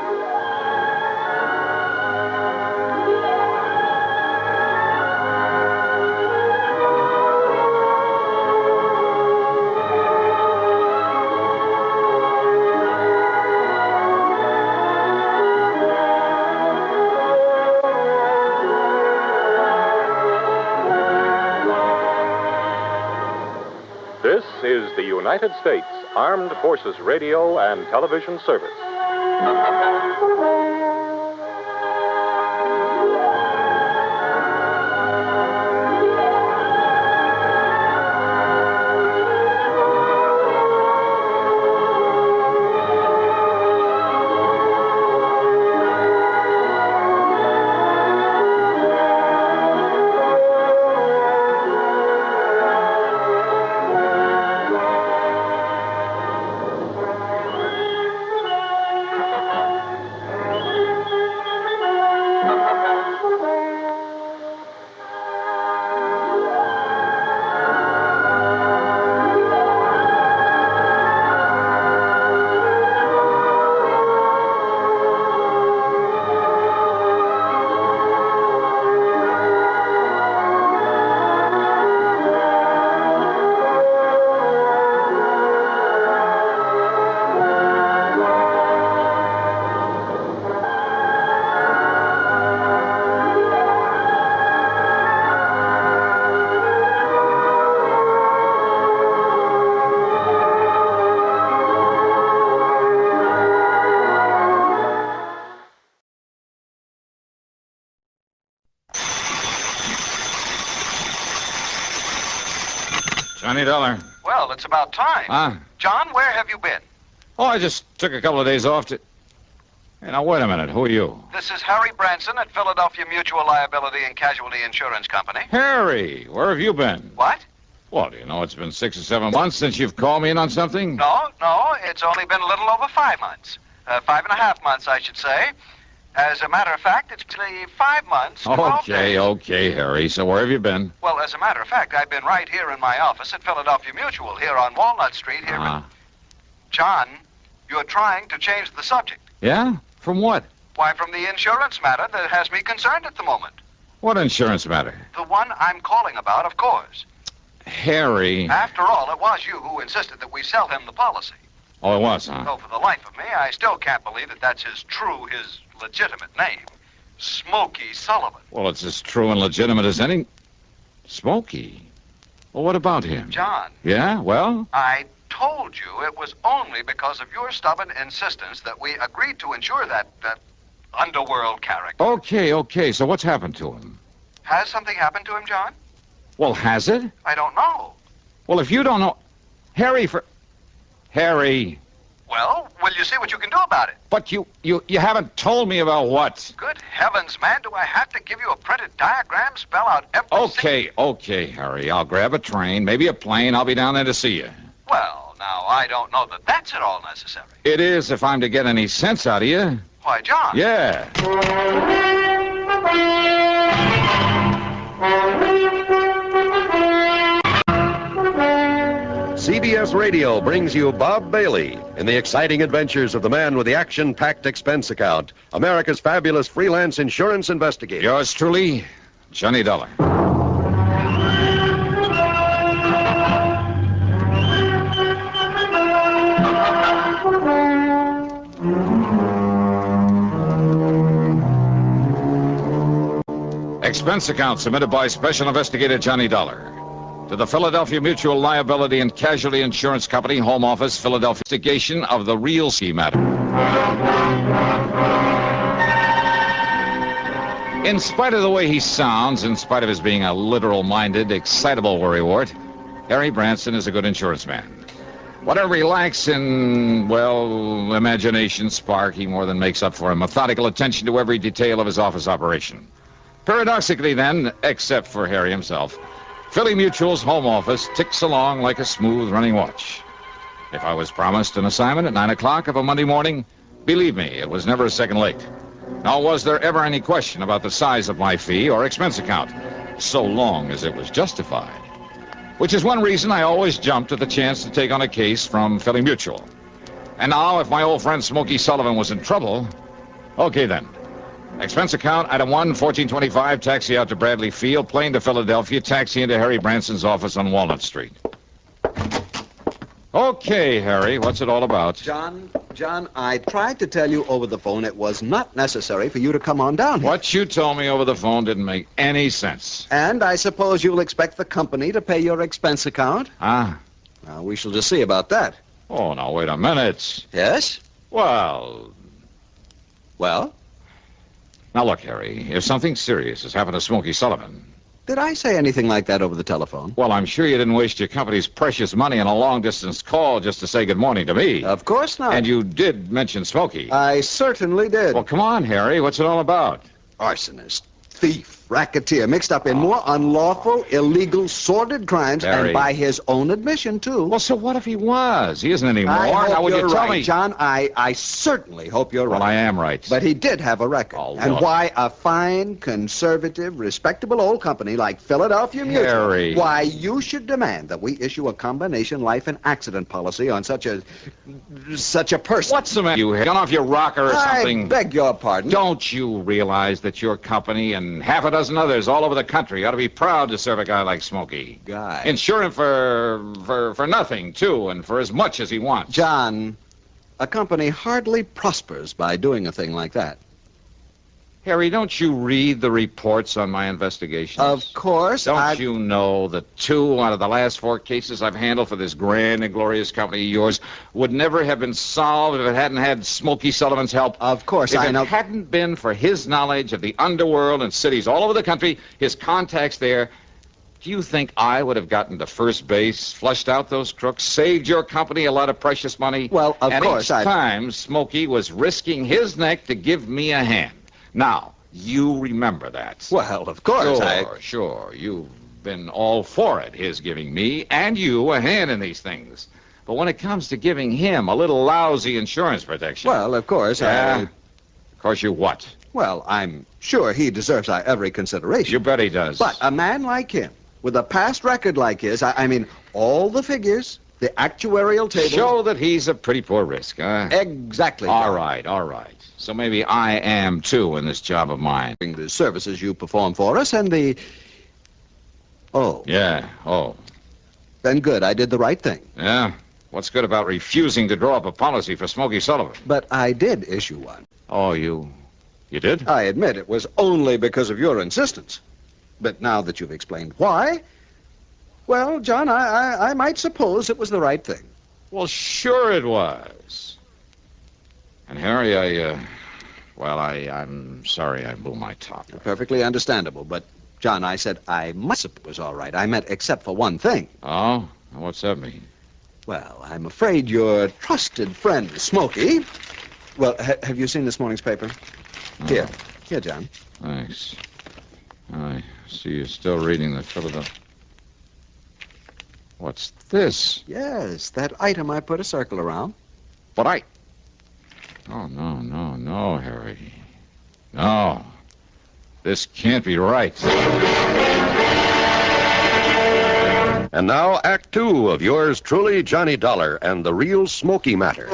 This is the United States Armed Forces Radio and Television Service. Johnny Dollar. Well, it's about time. Huh? John, where have you been? Oh, I just took a couple of days off to... Hey, now, wait a minute. Who are you? This is Harry Branson at Philadelphia Mutual Liability and Casualty Insurance Company. Harry, where have you been? What? Well, do you know it's been 6 or 7 months since you've called me in on something? No, it's only been a little over 5 months. 5.5 months, I should say. As a matter of fact, it's been 5 months. 12 days. Okay, Harry. So where have you been? Well, as a matter of fact, I've been right here in my office at Philadelphia Mutual, here on Walnut Street, here. John, you're trying to change the subject. Yeah? From what? Why, from the insurance matter that has me concerned at the moment. What insurance matter? The one I'm calling about, of course. Harry. After all, it was you who insisted that we sell him the policy. Oh, it was, huh? Though for the life of me, I still can't believe that that's his legitimate name. Smokey Sullivan. Well, it's as true and legitimate as any... Smokey? Well, what about him? John. Yeah? Well? I told you it was only because of your stubborn insistence that we agreed to insure that underworld character. Okay. So what's happened to him? Has something happened to him, John? Well, has it? I don't know. Well, if you don't know... Harry. Well, will you see what you can do about it? But you haven't told me about what. Good heavens, man, do I have to give you a printed diagram, spell out everything? Okay, Harry. I'll grab a train, maybe a plane. I'll be down there to see you. Well, now, I don't know that that's at all necessary. It is if I'm to get any sense out of you. Why, John. Yeah. CBS Radio brings you Bob Bailey in the exciting adventures of the man with the action-packed expense account, America's fabulous freelance insurance investigator. Yours truly, Johnny Dollar. Expense account submitted by Special Investigator Johnny Dollar. To the Philadelphia Mutual Liability and Casualty Insurance Company, Home Office, Philadelphia. Investigation of the real ski matter. In spite of the way he sounds, in spite of his being a literal-minded, excitable worrywart, Harry Branson is a good insurance man. Whatever he lacks in, well, imagination, spark, he more than makes up for in methodical attention to every detail of his office operation. Paradoxically, then, except for Harry himself, Philly Mutual's home office ticks along like a smooth running watch. If I was promised an assignment at 9 o'clock of a Monday morning, believe me, it was never a second late. Nor was there ever any question about the size of my fee or expense account, so long as it was justified. Which is one reason I always jumped at the chance to take on a case from Philly Mutual. And now, if my old friend Smokey Sullivan was in trouble, okay then. Expense account, item 1, 1425, taxi out to Bradley Field, plane to Philadelphia, taxi into Harry Branson's office on Walnut Street. Okay, Harry, what's it all about? John, I tried to tell you over the phone it was not necessary for you to come on down here. What you told me over the phone didn't make any sense. And I suppose you'll expect the company to pay your expense account? Ah. Well, we shall just see about that. Oh, now, wait a minute. Yes? Well? Now, look, Harry, if something serious has happened to Smokey Sullivan... Did I say anything like that over the telephone? Well, I'm sure you didn't waste your company's precious money on a long-distance call just to say good morning to me. Of course not. And you did mention Smokey. I certainly did. Well, come on, Harry. What's it all about? Arsonist, thief, racketeer, mixed up in more unlawful, illegal, sordid crimes, Harry. and by his own admission, too. Well, so what if he was? He isn't anymore. I hope now, would you're you tell right, me? John. I certainly hope you're right. Well, I am right. But he did have a record. Oh, and look. why a fine, conservative, respectable old company like Philadelphia Mutual, Harry. why you should demand that we issue a combination life and accident policy on such a person. What's the matter? You gone off your rocker or something? I beg your pardon. Don't you realize that your company and half a dozen others all over the country ought to be proud to serve a guy like Smokey? Guy. Insure him for nothing, too, and for as much as he wants. John, a company hardly prospers by doing a thing like that. Harry, don't you read the reports on my investigations? Of course. Don't you know that 2 out of the last 4 cases I've handled for this grand and glorious company of yours would never have been solved if it hadn't had Smokey Sullivan's help? Of course, I know. If it hadn't been for his knowledge of the underworld and cities all over the country, his contacts there, do you think I would have gotten to first base, flushed out those crooks, saved your company a lot of precious money? Well, of course, each time, Smokey was risking his neck to give me a hand. Now, you remember that. Well, of course. Sure. You've been all for it, his giving me and you a hand in these things. But when it comes to giving him a little lousy insurance protection... Well, of course, Of course you what? Well, I'm sure he deserves our every consideration. You bet he does. But a man like him, with a past record like his, I mean, all the figures, the actuarial tables... Show that he's a pretty poor risk, huh? Exactly. All right. So maybe I am, too, in this job of mine. The services you perform for us and the... Oh. Yeah, Then good, I did the right thing. Yeah? What's good about refusing to draw up a policy for Smokey Sullivan? But I did issue one. Oh, you did? I admit it was only because of your insistence. But now that you've explained why, well, John, I might suppose it was the right thing. Well, sure it was. And Harry, I'm sorry I blew my top. Perfectly understandable, but, John, I said I must it was all right. I meant except for one thing. Oh? What's that mean? Well, I'm afraid your trusted friend, Smokey... Well, have you seen this morning's paper? Oh. Here, John. Thanks. I see you're still reading the Philadelphia... What's this? Yes, that item I put a circle around. But Oh, no, Harry. No. This can't be right. And now, Act Two of yours truly, Johnny Dollar, and the real Smokey matter.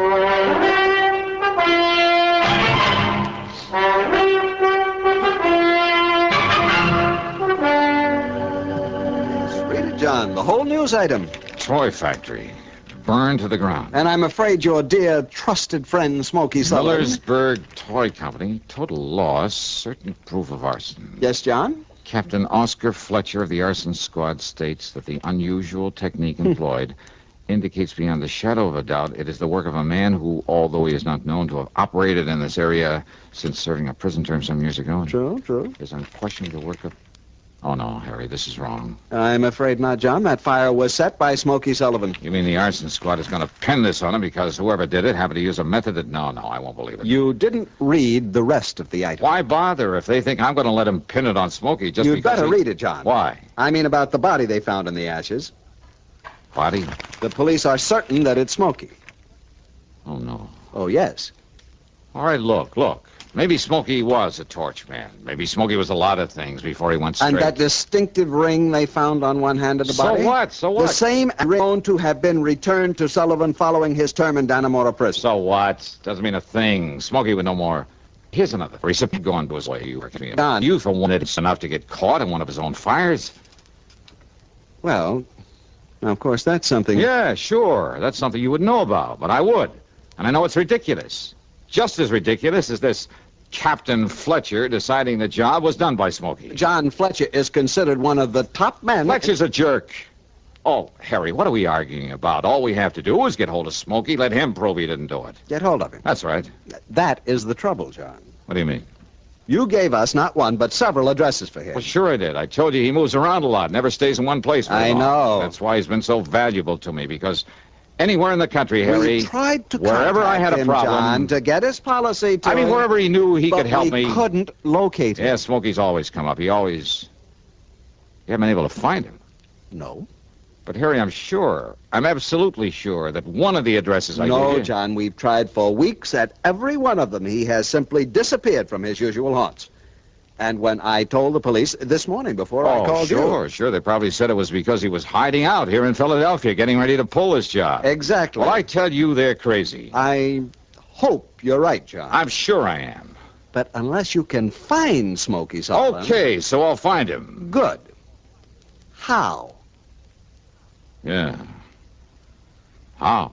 Read it, John, the whole news item. Toy factory. Burned to the ground. And I'm afraid your dear trusted friend, Smokey Sullivan... Millersburg Toy Company. Total loss. Certain proof of arson. Yes, John? Captain Oscar Fletcher of the arson squad states that the unusual technique employed indicates beyond the shadow of a doubt it is the work of a man who, although he is not known to have operated in this area since serving a prison term some years ago... True. ...is unquestionably the work of... Oh, no, Harry, this is wrong. I'm afraid not, John. That fire was set by Smokey Sullivan. You mean the arson squad is going to pin this on him because whoever did it happened to use a method that... No, I won't believe it. You didn't read the rest of the item. Why bother if they think I'm going to let him pin it on Smokey just You'd because better read it, John. Why? I mean about the body they found in the ashes. Body? The police are certain that it's Smokey. Oh, no. Oh, yes. All right, look. Maybe Smokey was a torch man. Maybe Smokey was a lot of things before he went straight. And that distinctive ring they found on one hand of the body? So what? The same ring known to have been returned to Sullivan following his term in Dannemora prison. So what? Doesn't mean a thing. Smokey would know more. Here's another recipient going to his way. You work me. Don. You, for one, it's enough to get caught in one of his own fires. Well, now, of course, that's something... Yeah, sure. That's something you would know about, but I would. And I know it's ridiculous. Just as ridiculous as this Captain Fletcher deciding the job was done by Smokey. John Fletcher is considered one of the top men... Fletcher's a jerk. Oh, Harry, what are we arguing about? All we have to do is get hold of Smokey, let him prove he didn't do it. Get hold of him. That's right. That is the trouble, John. What do you mean? You gave us not one, but several addresses for him. Well, sure I did. I told you he moves around a lot, never stays in one place very long. know. That's why he's been so valuable to me, because anywhere in the country, Harry, we tried to wherever I had a him, problem... John, to get his policy to... I mean, wherever he knew he could help me... we couldn't locate him. Yeah, Smokey's always come up. You haven't been able to find him. No. But, Harry, I'm absolutely sure that one of the addresses I gave you... No, John, we've tried for weeks. At every one of them, he has simply disappeared from his usual haunts. And when I told the police this morning before I called you... Sure. They probably said it was because he was hiding out here in Philadelphia, getting ready to pull this job. Exactly. Well, I tell you, they're crazy. I hope you're right, John. I'm sure I am. But unless you can find Smokey Sullivan... Okay, so I'll find him. Good. How? Yeah. How?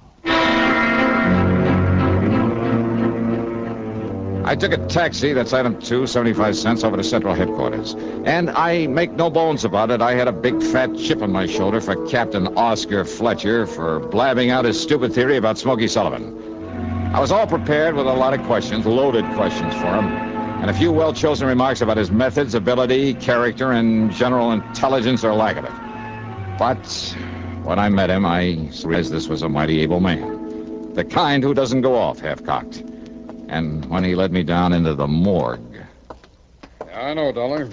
I took a taxi, that's item 2, 75 cents, over to Central Headquarters. And I make no bones about it, I had a big fat chip on my shoulder for Captain Oscar Fletcher for blabbing out his stupid theory about Smokey Sullivan. I was all prepared with a lot of questions, loaded questions for him, and a few well-chosen remarks about his methods, ability, character, and general intelligence or lack of it. But when I met him, I realized this was a mighty able man. The kind who doesn't go off half-cocked. And when he led me down into the morgue... I know, Dollar.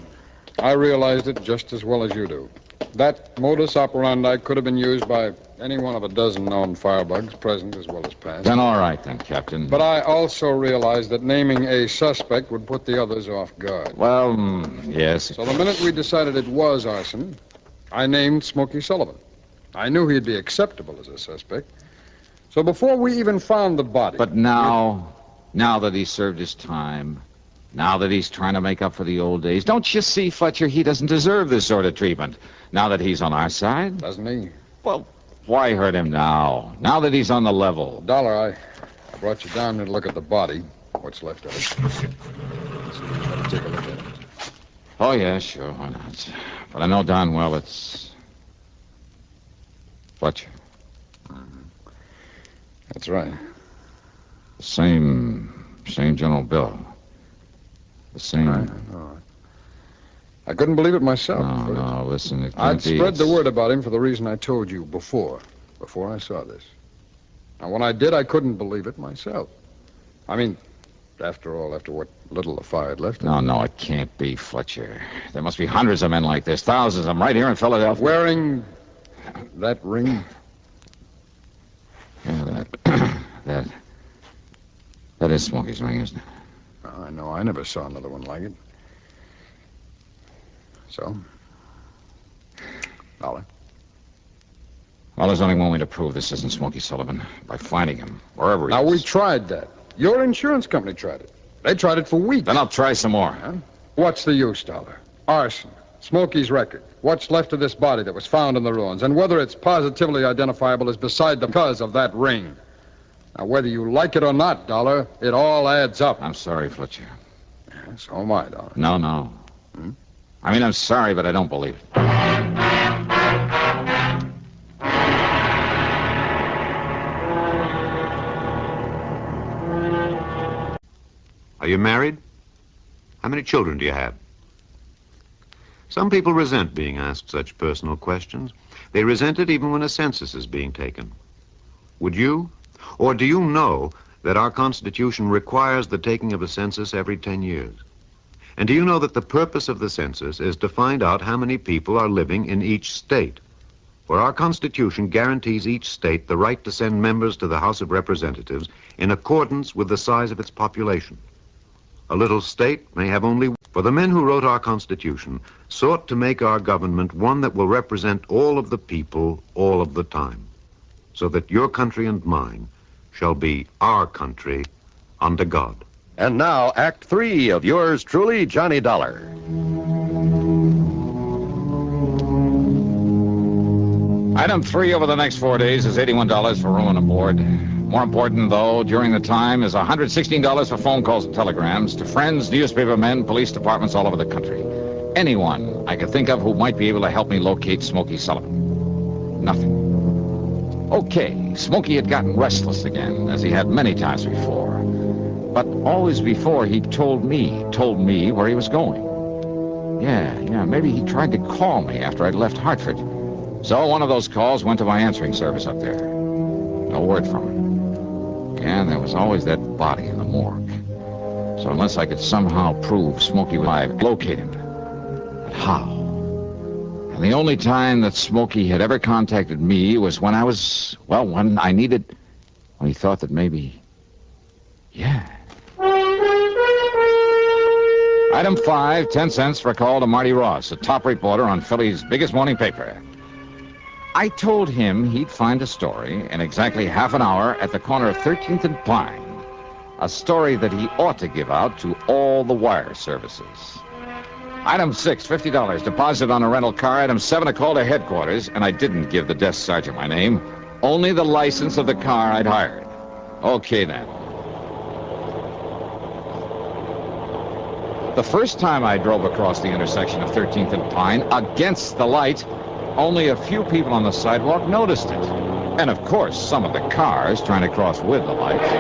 I realized it just as well as you do. That modus operandi could have been used by any one of a dozen known firebugs, present as well as past. Then all right, then, Captain. But I also realized that naming a suspect would put the others off guard. Well, yes. So the minute we decided it was arson, I named Smokey Sullivan. I knew he'd be acceptable as a suspect. So before we even found the body... But now that he's served his time, now that he's trying to make up for the old days, don't you see, Fletcher, he doesn't deserve this sort of treatment. Now that he's on our side? Doesn't he? Well, why hurt him now? Now that he's on the level. Dollar, I brought you down here to look at the body. What's left of it. So you better take a look at it. Oh, yeah, sure, why not? But I know darn well it's... Fletcher. That's right. The same General Bill. The same... I know. I couldn't believe it myself. No, listen, it can't I'd be. spread the word about him for the reason I told you before I saw this. Now, when I did, I couldn't believe it myself. I mean, after all, after what little the fire had left. No, it can't be, Fletcher. There must be hundreds of men like this, thousands of them right here in Philadelphia. Wearing that ring? Yeah, that is Smokey's ring, isn't it? I know. I never saw another one like it. So? Dollar? Well, there's only one way to prove this isn't Smokey Sullivan. By finding him, wherever he is. Now, we tried that. Your insurance company tried it. They tried it for weeks. Then I'll try some more. Huh? What's the use, Dollar? Arson. Smokey's record. What's left of this body that was found in the ruins. And whether it's positively identifiable is beside the because of that ring. Now, whether you like it or not, Dollar, it all adds up. I'm sorry, Fletcher. Yeah, so am I, Dollar. No. I mean, I'm sorry, but I don't believe it. Are you married? How many children do you have? Some people resent being asked such personal questions. They resent it even when a census is being taken. Would you? Or do you know that our Constitution requires the taking of a census every 10 years? And do you know that the purpose of the census is to find out how many people are living in each state? For our Constitution guarantees each state the right to send members to the House of Representatives in accordance with the size of its population. A little state may have only... For the men who wrote our Constitution sought to make our government one that will represent all of the people all of the time, so that your country and mine shall be our country under God. And now, Act 3 of yours truly, Johnny Dollar. Item 3 over the next 4 days is $81 for room and board. More important, though, during the time is $116 for phone calls and telegrams to friends, newspaper men, police departments all over the country. Anyone I could think of who might be able to help me locate Smokey Sullivan. Nothing. Okay, Smokey had gotten restless again, as he had many times before. But always before, he told me where he was going. Yeah, maybe he tried to call me after I'd left Hartford. So one of those calls went to my answering service up there. No word from him. And there was always that body in the morgue. So unless I could somehow prove Smokey was alive, locate him. But how? And the only time that Smokey had ever contacted me was when when he thought that maybe... Yeah. Item 5, 10 cents for a call to Marty Ross, a top reporter on Philly's biggest morning paper. I told him he'd find a story in exactly half an hour at the corner of 13th and Pine. A story that he ought to give out to all the wire services. Item 6, $50, deposit on a rental car. Item 7, a call to headquarters, and I didn't give the desk sergeant my name, only the license of the car I'd hired. Okay, then. The first time I drove across the intersection of 13th and Pine against the light, only a few people on the sidewalk noticed it. And of course, some of the cars trying to cross with the lights.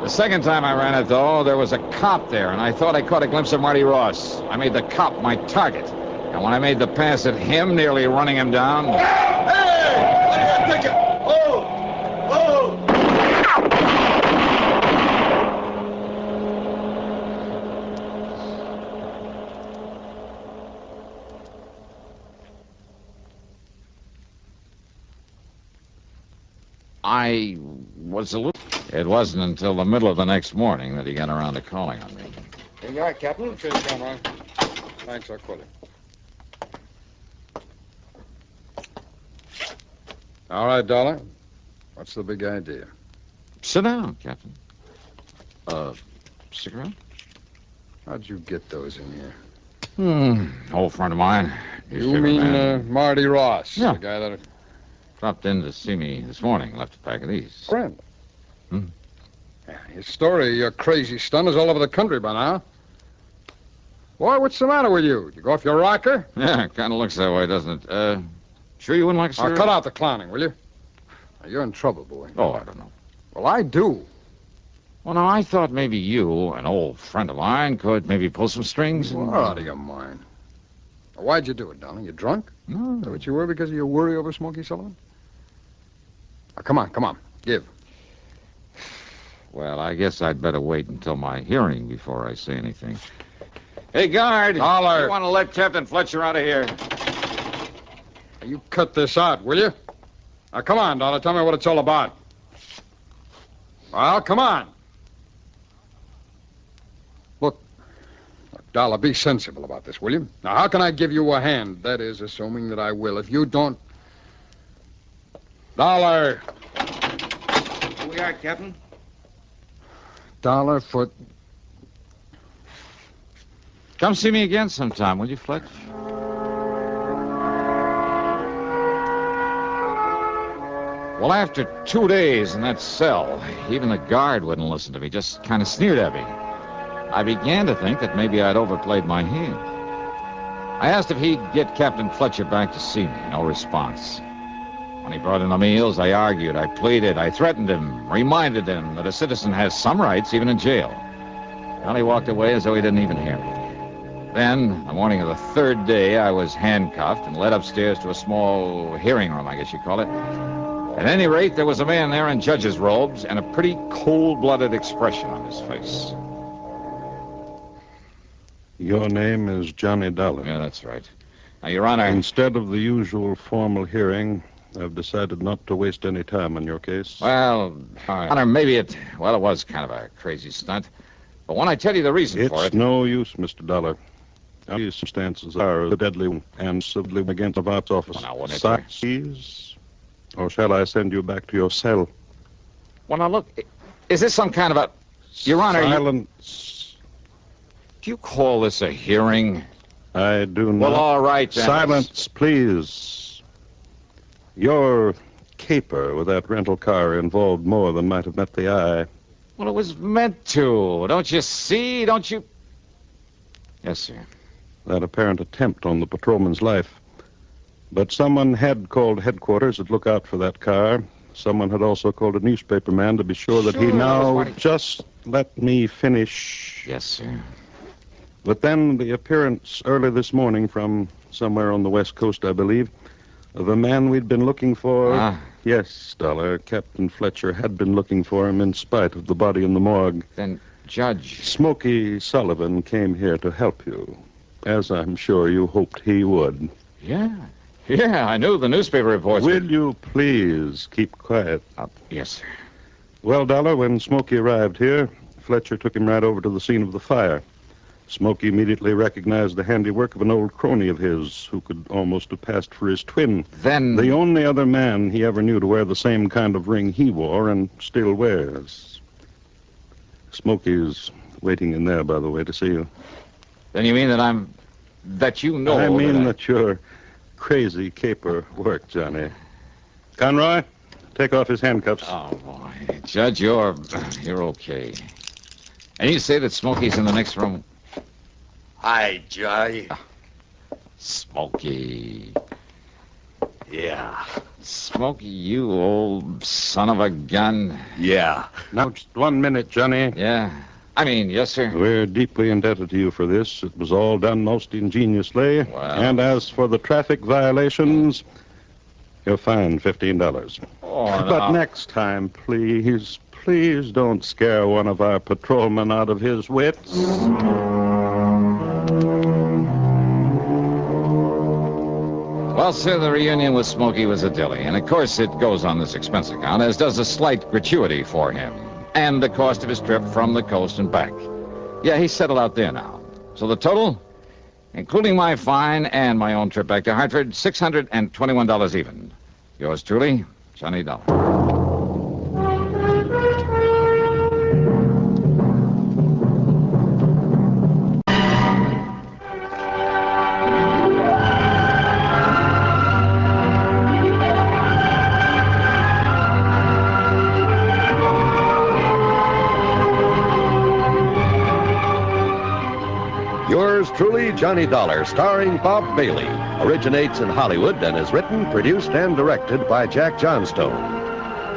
The second time I ran it, though, there was a cop there, and I thought I caught a glimpse of Marty Ross. I made the cop my target. And when I made the pass at him, nearly running him down... I was a little... It wasn't until the middle of the next morning that he got around to calling on me. Here you are, Captain. Cheers, Conroy. Thanks, I'll quit it. All right, Dollar. What's the big idea? Sit down, Captain. Cigarette? How'd you get those in here? Old friend of mine. You mean Marty Ross? Yeah. The guy that... Dropped in to see me this morning. Left a pack of these. Friend? Yeah, his story of your crazy stunt is all over the country by now. Boy, what's the matter with you? Did you go off your rocker? Yeah, kind of looks that way, doesn't it? Sure you wouldn't like a cigarette? Cut out the clowning, will you? Now, you're in trouble, boy. Oh, I don't know. Well, I do. Well, now, I thought maybe you, an old friend of mine, could maybe pull some strings. You're out of your mind. Now, why'd you do it, darling? You drunk? No. Is that what you were because of your worry over Smokey Sullivan? Now, come on. Give. Well, I guess I'd better wait until my hearing before I say anything. Hey, guard. Dollar. You want to let Captain Fletcher out of here? Now, you cut this out, will you? Now, come on, Dollar. Tell me what it's all about. Well, come on. Look, Dollar, be sensible about this, will you? Now, how can I give you a hand? That is, assuming that I will. If you don't... Dollar. Here we are, Captain. Dollar foot. Come see me again sometime, will you, Fletch? Well, after 2 days in that cell, even the guard wouldn't listen to me, just kind of sneered at me. I began to think that maybe I'd overplayed my hand. I asked if he'd get Captain Fletcher back to see me. No response. When he brought in the meals, I argued, I pleaded, I threatened him, reminded him that a citizen has some rights, even in jail. Well, he walked away as though he didn't even hear me. Then, the morning of the third day, I was handcuffed and led upstairs to a small hearing room, I guess you call it. At any rate, there was a man there in judge's robes and a pretty cold-blooded expression on his face. Your name is Johnny Dollar. Yeah, that's right. Now, Your Honor... Instead of the usual formal hearing, I've decided not to waste any time on your case. Well, Honor, maybe it was kind of a crazy stunt. But when I tell you the reason for it... It's no use, Mr. Dollar. These circumstances are deadly and civilly against the Vop's office. Well, now, wouldn't it... Please, or shall I send you back to your cell? Well, now, look, is this some kind of a... Your Honor... Silence. Do you call this a hearing? I do not. Well, all right, then. Silence, please. Your caper with that rental car involved more than might have met the eye. Well, it was meant to. Don't you see? Don't you... Yes, sir. That apparent attempt on the patrolman's life. But someone had called headquarters to look out for that car. Someone had also called a newspaper man to be sure that he now... Just let me finish. Yes, sir. But then the appearance early this morning from somewhere on the West Coast, I believe, of a man we'd been looking for. Ah. Yes, Dollar. Captain Fletcher had been looking for him in spite of the body in the morgue. Then, Judge... Smokey Sullivan came here to help you, as I'm sure you hoped he would. Yeah, I knew the newspaper reports... Will you please keep quiet? Yes, sir. Well, Dollar, when Smokey arrived here, Fletcher took him right over to the scene of the fire. Smokey immediately recognized the handiwork of an old crony of his who could almost have passed for his twin. Then... The only other man he ever knew to wear the same kind of ring he wore and still wears. Smokey's waiting in there, by the way, to see you. Then you mean that you know... I mean that your crazy caper worked, Johnny. Conroy, take off his handcuffs. Oh, boy. Judge, you're okay. And you say that Smokey's in the next room? Hi, Johnny. Smokey. Yeah. Smokey, you old son of a gun. Yeah. Now, just 1 minute, Johnny. Yeah. I mean, yes, sir. We're deeply indebted to you for this. It was all done most ingeniously. Well... And as for the traffic violations, you're fined $15. Oh, but next time, please don't scare one of our patrolmen out of his wits. Well, sir, the reunion with Smokey was a dilly, and of course it goes on this expense account, as does a slight gratuity for him, and the cost of his trip from the coast and back. Yeah, he's settled out there now. So the total, including my fine and my own trip back to Hartford, $621 even. Yours truly, Johnny Dollar. Yours truly, Johnny Dollar, starring Bob Bailey, originates in Hollywood and is written, produced, and directed by Jack Johnstone.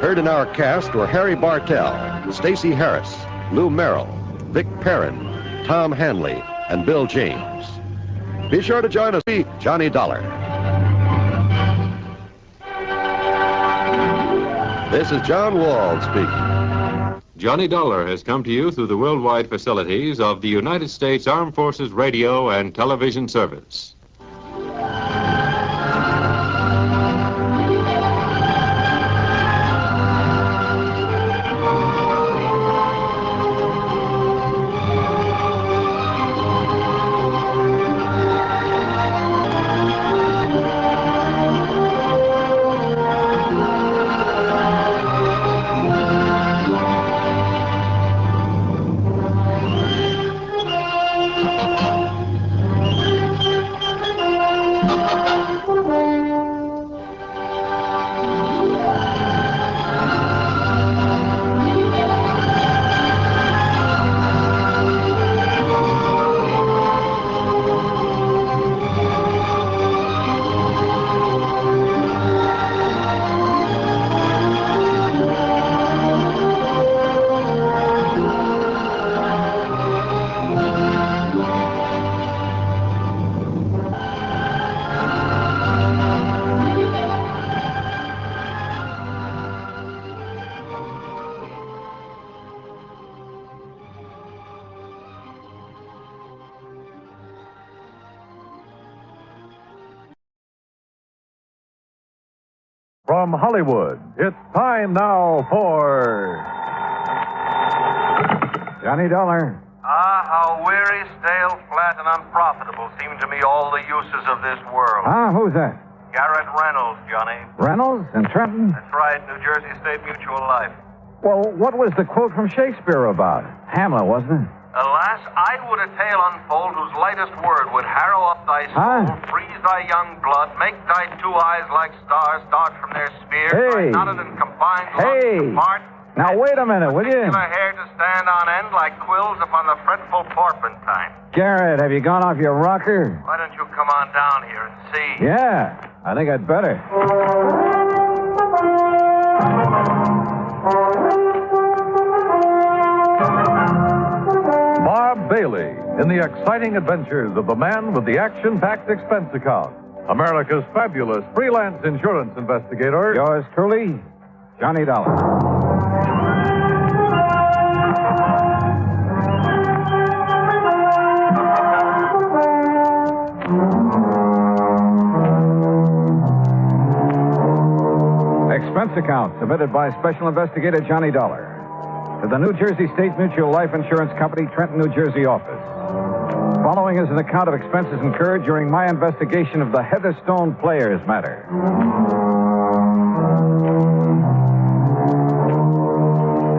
Heard in our cast were Harry Bartell, Stacey Harris, Lou Merrill, Vic Perrin, Tom Hanley, and Bill James. Be sure to join us, Johnny Dollar. This is John Wald speaking. Johnny Dollar has come to you through the worldwide facilities of the United States Armed Forces Radio and Television Service. From Hollywood, it's time now for Johnny Dollar. Ah, how weary, stale, flat, and unprofitable seem to me all the uses of this world. Who's that? Garrett Reynolds, Johnny. Reynolds in Trenton? That's right, New Jersey State Mutual Life. Well, what was the quote from Shakespeare about? Hamlet, wasn't it? Alas, I would a tale unfold whose lightest word would harrow up thy soul, freeze thy young blood, make thy two eyes like stars start from their sphere, thy knotted and combined lungs apart. Now, wait a minute, will you? Particular hair to stand on end like quills upon the fretful porpentine. Garrett, have you gone off your rocker? Why don't you come on down here and see? Yeah, I think I'd better. Bob Bailey in the exciting adventures of the man with the action-packed expense account. America's fabulous freelance insurance investigator. Yours truly, Johnny Dollar. Expense account submitted by Special Investigator Johnny Dollar to the New Jersey State Mutual Life Insurance Company, Trenton, New Jersey office. Following is an account of expenses incurred during my investigation of the Heatherstone Players matter.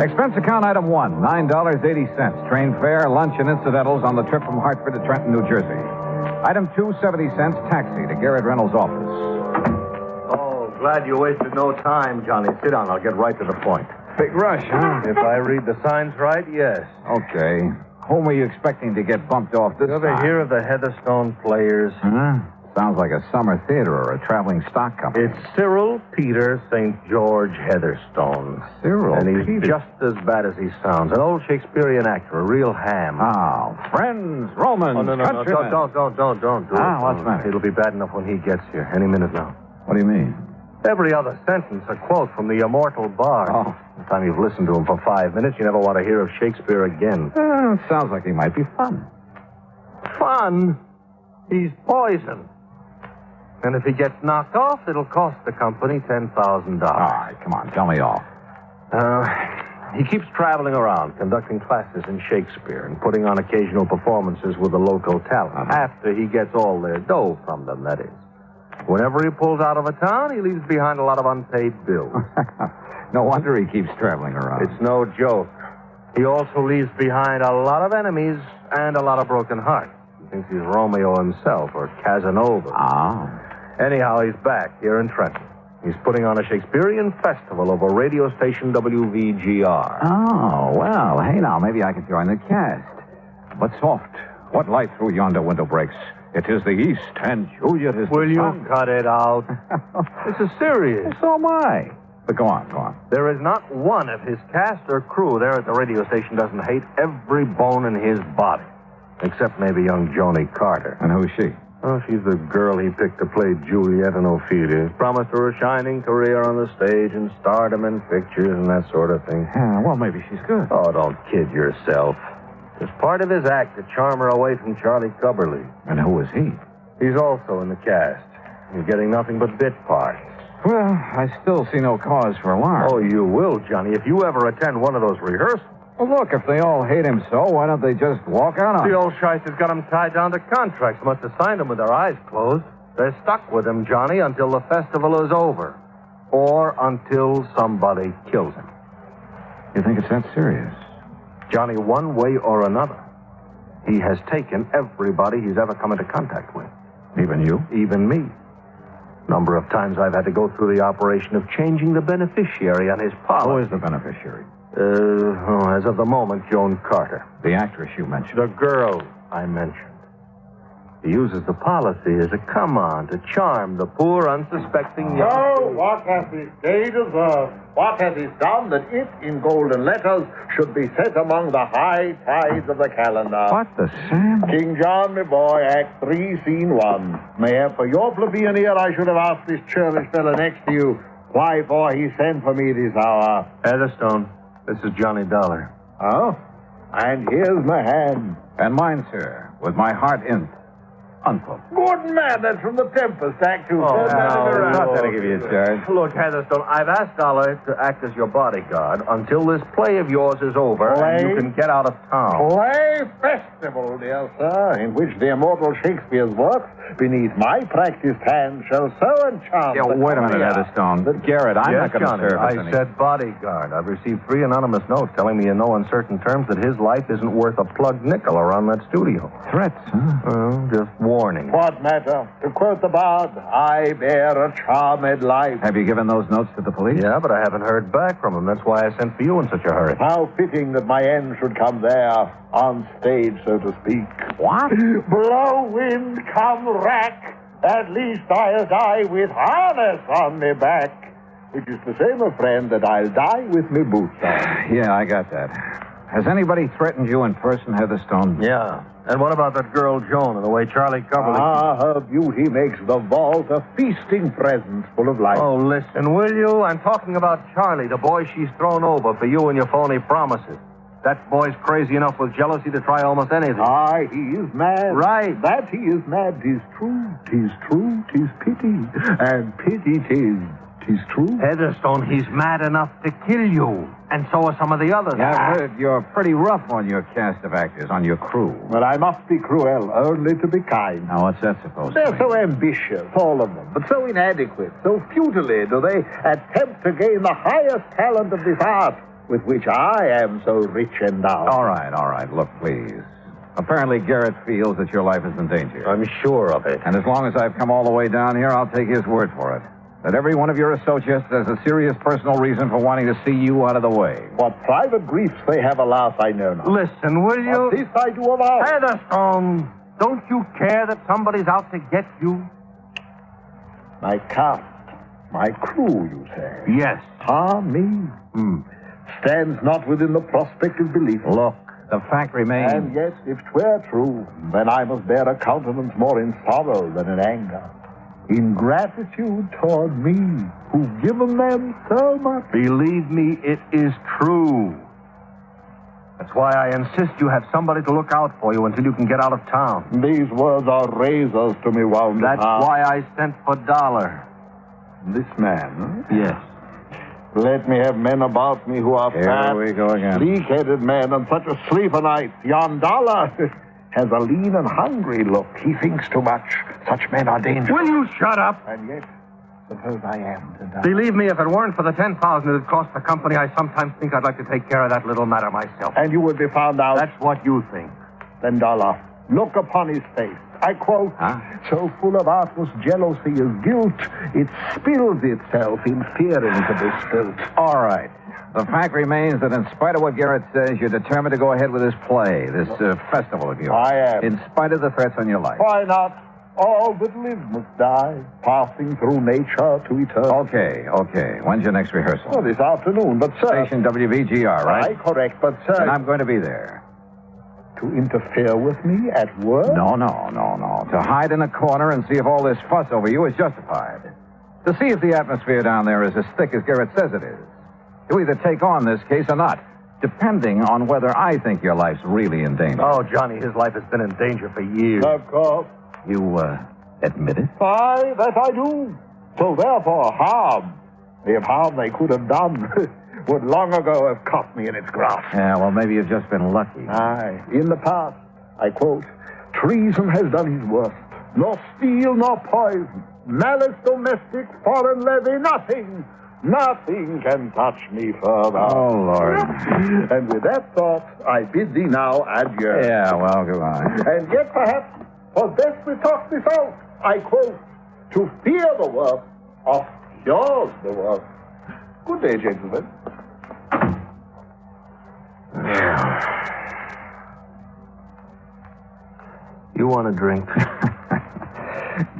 Expense account item 1, $9.80. Train fare, lunch, and incidentals on the trip from Hartford to Trenton, New Jersey. Item 2, 70 cents, taxi to Garrett Reynolds' office. Oh, glad you wasted no time, Johnny. Sit down. I'll get right to the point. Big rush, huh? If I read the signs right, yes. Okay. Whom were you expecting to get bumped off this You ever time? hear of the Heatherstone Players? Huh? Sounds like a summer theater or a traveling stock company. It's Cyril Peter St. George Heatherstone. Cyril And he's Peter. just as bad as he sounds. An old Shakespearean actor, a real ham. Oh, friends, Romans, Oh, no, don't do it. what's the matter? It'll be bad enough when he gets here. Any minute now. What do you mean? Every other sentence a quote from the immortal bard. Oh. By the time you've listened to him for 5 minutes, you never want to hear of Shakespeare again. Sounds like he might be fun. Fun? He's poison. And if he gets knocked off, it'll cost the company $10,000. All right, come on, tell me all. He keeps traveling around, conducting classes in Shakespeare and putting on occasional performances with the local talent. After he gets all their dough from them, that is. Whenever he pulls out of a town, he leaves behind a lot of unpaid bills. No wonder he keeps traveling around. It's no joke. He also leaves behind a lot of enemies and a lot of broken hearts. He thinks he's Romeo himself or Casanova. Anyhow, he's back here in Trenton. He's putting on a Shakespearean festival over radio station WVGR. Oh, well, hey now, maybe I could join the cast. But soft, what light through yonder window breaks? It is the east, and Juliet is Will the you sun. cut it out? This is serious. So am I. But go on. There is not one of his cast or crew there at the radio station doesn't hate every bone in his body. Except maybe young Joni Carter. And who's she? Oh, she's the girl he picked to play Juliet in Ophelia. Promised her a shining career on the stage and stardom in pictures and that sort of thing. Yeah, well, maybe she's good. Oh, don't kid yourself. It's part of his act to charm her away from Charlie Cubberly. And who is he? He's also in the cast. He's getting nothing but bit parts. Well, I still see no cause for alarm. Oh, you will, Johnny, if you ever attend one of those rehearsals. Well, look, if they all hate him so, why don't they just walk out on The him? old shyster's got him tied down to contracts. Must have signed them with their eyes closed. They're stuck with him, Johnny, until the festival is over. Or until somebody kills him. You think it's that serious? Johnny, one way or another, he has taken everybody he's ever come into contact with. Even you? Even me. Number of times I've had to go through the operation of changing the beneficiary on his policy. Who is the beneficiary? As of the moment, Joan Carter. The actress you mentioned. The girl I mentioned. He uses the policy as a come-on to charm the poor, unsuspecting young... So, what has this day deserved? What has it done that it, in golden letters, should be set among the high tides of the calendar? What the Sam? King John, my boy, Act 3, Scene 1. Mayhap for your plebeian ear, I should have asked this churlish fellow next to you why for he sent for me this hour. Heatherstone, this is Johnny Dollar. Oh? And here's my hand. And mine, sir, with my heart in it. Uncle. Good man, that's from the Tempest, Act 2. Oh, not that I give you a charge. Look, Heatherstone, I've asked Dollar to act as your bodyguard until this play of yours is over and you can get out of town. Play festival, dear sir, in which the immortal Shakespeare's works, beneath my practiced hand, shall so enchant... Yeah, wait a minute, Heatherstone. Garrett, I'm not going to serve us I said bodyguard. I've received 3 anonymous notes telling me in no uncertain terms that his life isn't worth a plugged nickel around that studio. Threats, huh? Well, just warning. What matter? To quote the bard, I bear a charmed life. Have you given those notes to the police? Yeah, but I haven't heard back from them. That's why I sent for you in such a hurry. How fitting that my end should come there, on stage, so to speak. What? Blow wind, come rack. At least I'll die with harness on me back. Which is to say, my friend, that I'll die with me boots on. Yeah, I got that. Has anybody threatened you in person, Heatherstone? Yeah. And what about that girl, Joan, and the way Charlie Cubberly... Her beauty makes the vault a feasting presence full of light. Oh, listen, will you? I'm talking about Charlie, the boy she's thrown over for you and your phony promises. That boy's crazy enough with jealousy to try almost anything. Aye, he is mad. Right. That he is mad, 'tis true. 'Tis true, 'tis pity. And pity 'tis true. Heatherstone, he's mad enough to kill you. And so are some of the others. Yeah, I've heard you're pretty rough on your cast of actors, on your crew. Well, I must be cruel, only to be kind. Now, what's that supposed to They're mean? so ambitious, all of them, but so inadequate, so futilely do they attempt to gain the highest talent of this art, with which I am so rich endowed. All right. Look, please. Apparently, Garrett feels that your life is in danger. I'm sure of it. And as long as I've come all the way down here, I'll take his word for it. That every one of your associates has a serious personal reason for wanting to see you out of the way. What private griefs they have, alas, I know not. Listen, will you? But this I do avow. Heatherstone, don't you care that somebody's out to get you? My cast, my crew, you say? Yes. Me? Stands not within the prospect of belief. Look, the fact remains... And yes, if 'twere true, then I must bear a countenance more in sorrow than in anger. In gratitude toward me, who've given them so much. Believe me, it is true. That's why I insist you have somebody to look out for you until you can get out of town. These words are razors to me, wound. That's why I sent for Dollar. This man, huh? Yes. Let me have men about me who are fat, we go again. sleek-headed men, and such a sleeper night. Yon Dollar has a lean and hungry look. He thinks too much. Such men are dangerous. Will you shut up? And yet, suppose I am to die. Believe me, if it weren't for the $10,000 it would cost the company, I sometimes think I'd like to take care of that little matter myself. And you would be found out. That's what you think. Then Dollar, look upon his face. I quote, so full of artless jealousy is guilt, it spills itself in fearing to be spilt. All right. The fact remains that in spite of what Garrett says, you're determined to go ahead with this play, this festival of yours. I am. In spite of the threats on your life. Why not? All that live must die, passing through nature to eternity. Okay. When's your next rehearsal? Well, this afternoon, but sir... Station WVGR, right? Aye, correct, but sir... And I'm going to be there. To interfere with me at work? No. To hide in a corner and see if all this fuss over you is justified. To see if the atmosphere down there is as thick as Garrett says it is. To either take on this case or not, depending on whether I think your life's really in danger. Oh, Johnny, his life has been in danger for years. Of course. You, admit it? Aye, that I do. So therefore, harm, if harm they could have done, would long ago have caught me in its grasp. Yeah, well, maybe you've just been lucky. Aye. In the past, I quote, treason has done his worst. Nor steel nor poison, malice domestic, foreign levy, nothing can touch me further. Oh, Lord. And with that thought, I bid thee now adieu. Yeah, well, goodbye. And yet, perhaps, for best we talk this out, I quote, to fear the worst, of yours the worst. Good day, gentlemen. You want a drink?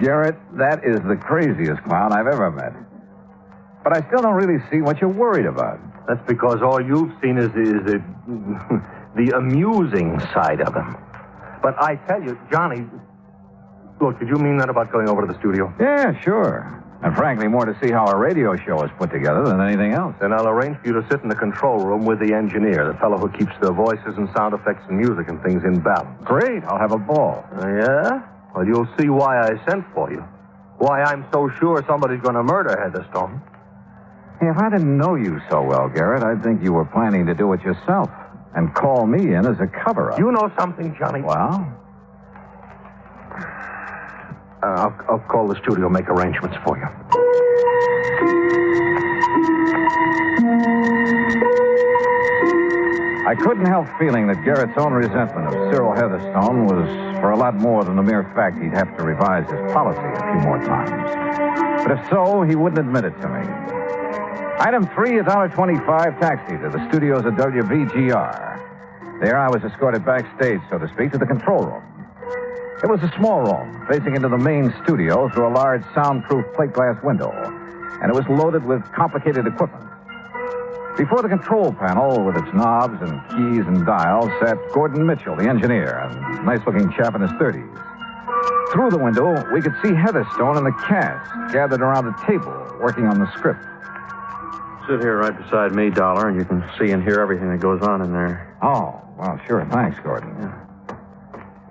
Garrett, that is the craziest clown I've ever met. But I still don't really see what you're worried about. That's because all you've seen is the amusing side of him. But I tell you, Johnny, look, did you mean that about going over to the studio? Yeah, sure. And frankly, more to see how a radio show is put together than anything else. Then I'll arrange for you to sit in the control room with the engineer, the fellow who keeps the voices and sound effects and music and things in balance. Great. I'll have a ball. Yeah? Well, you'll see why I sent for you. Why I'm so sure somebody's going to murder Heatherstone. If I didn't know you so well, Garrett, I'd think you were planning to do it yourself and call me in as a cover-up. You know something, Johnny? Well? I'll call the studio, make arrangements for you. I couldn't help feeling that Garrett's own resentment of Cyril Heatherstone was for a lot more than the mere fact he'd have to revise his policy a few more times. But if so, he wouldn't admit it to me. Item 3, $1.25 taxi to the studios at WVGR. There I was escorted backstage, so to speak, to the control room. It was a small room, facing into the main studio through a large soundproof plate glass window, and it was loaded with complicated equipment. Before the control panel, with its knobs and keys and dials, sat Gordon Mitchell, the engineer, a nice-looking chap in his 30s. Through the window, we could see Heatherstone and the cast gathered around a table, working on the script. Sit here right beside me, Dollar, and you can see and hear everything that goes on in there. Oh, well, sure. Thanks, Gordon.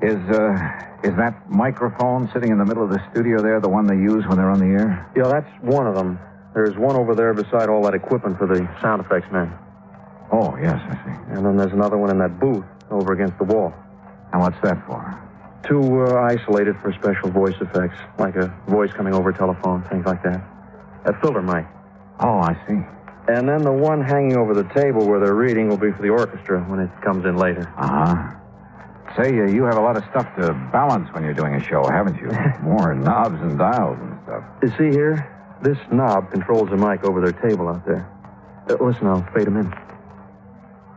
Is that microphone sitting in the middle of the studio there the one they use when they're on the air? Yeah, that's one of them. There's one over there beside all that equipment for the sound effects men. Oh, yes, I see. And then there's another one in that booth over against the wall. And what's that for? To isolate it for special voice effects, like a voice coming over telephone, things like that. A filter mic. Oh, I see. And then the one hanging over the table where they're reading will be for the orchestra when it comes in later. Uh-huh. Say, you have a lot of stuff to balance when you're doing a show, haven't you? More knobs and dials and stuff. You see here? This knob controls the mic over their table out there. Listen, I'll fade them in.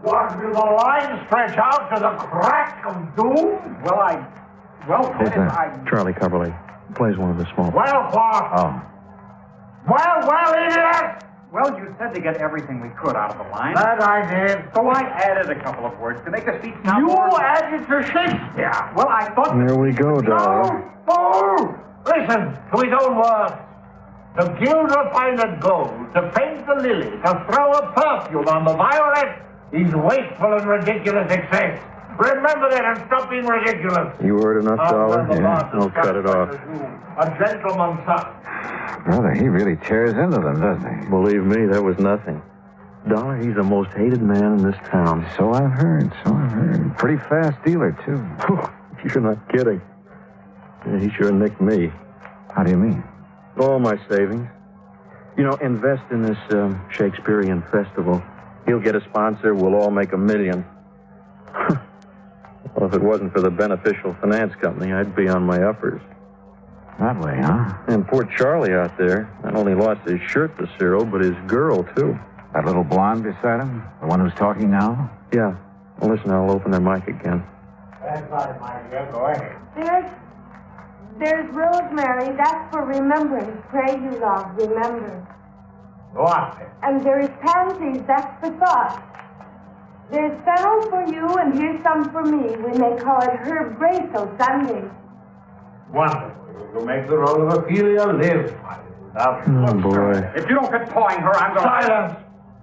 What, will the line stretch out to the crack of doom? Well, It's Charlie Coverley. Plays one of the small... Well, what? Oh. Well, idiot! Well, you said to get everything we could out of the line. That I did. So I added a couple of words to make the speech sound You more... added to Shakespeare. Well, I thought... Here we go, Dollar. No! Listen to his own words. To gild refined gold, to paint the lily, to throw a perfume on the violet, He's wasteful and ridiculous excess. Remember that and stop being ridiculous. You heard enough, Dollar? Yeah, I'll cut it off. A gentleman's son. Brother, he really tears into them, doesn't he? Believe me, that was nothing. Dollar, he's the most hated man in this town. So I've heard. Pretty fast dealer, too. You're not kidding. Yeah, he sure nicked me. How do you mean? All my savings. You know, invest in this Shakespearean festival. He'll get a sponsor. We'll all make $1 million. Well, if it wasn't for the beneficial finance company, I'd be on my uppers. That way, huh? And poor Charlie out there not only lost his shirt to Cyril, but his girl, too. That little blonde beside him? The one who's talking now? Yeah. Well, listen, I'll open their mic again. That's right, my dear. Go ahead. There's rosemary. That's for remembrance. Pray you, love, remember. Go on. And there is pansies. That's for thought. There's fennel for you, and here's some for me. We may call it herb grace o' Sunday. Wonderful. You make the role of Ophelia live. Now, oh, boy. If you don't quit pawing her, I'm going to... Silence!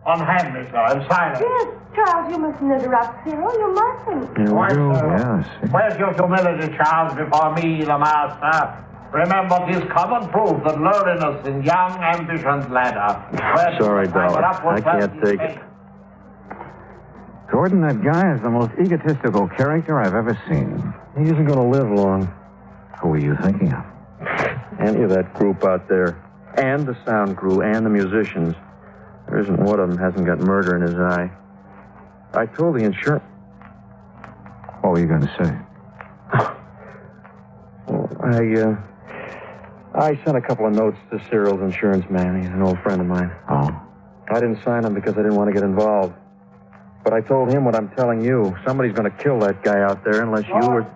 Unhand me, sir. I'm silent. Yes, Charles, you mustn't interrupt Cyril. You mustn't. Why, sir? Yes. Where's your humility, Charles, before me, the master? Remember, 'tis common proof that lowliness in young ambition's ladder. Sorry, Dollar. I can't take it. Gordon, that guy is the most egotistical character I've ever seen. He isn't going to live long. Who are you thinking of? Any of that group out there. And the sound crew and the musicians. There isn't one of them hasn't got murder in his eye. I told the insurance... What were you going to say? Well, I sent a couple of notes to Cyril's insurance man. He's an old friend of mine. Oh? I didn't sign them because I didn't want to get involved. But I told him what I'm telling you. Somebody's going to kill that guy out there unless you were...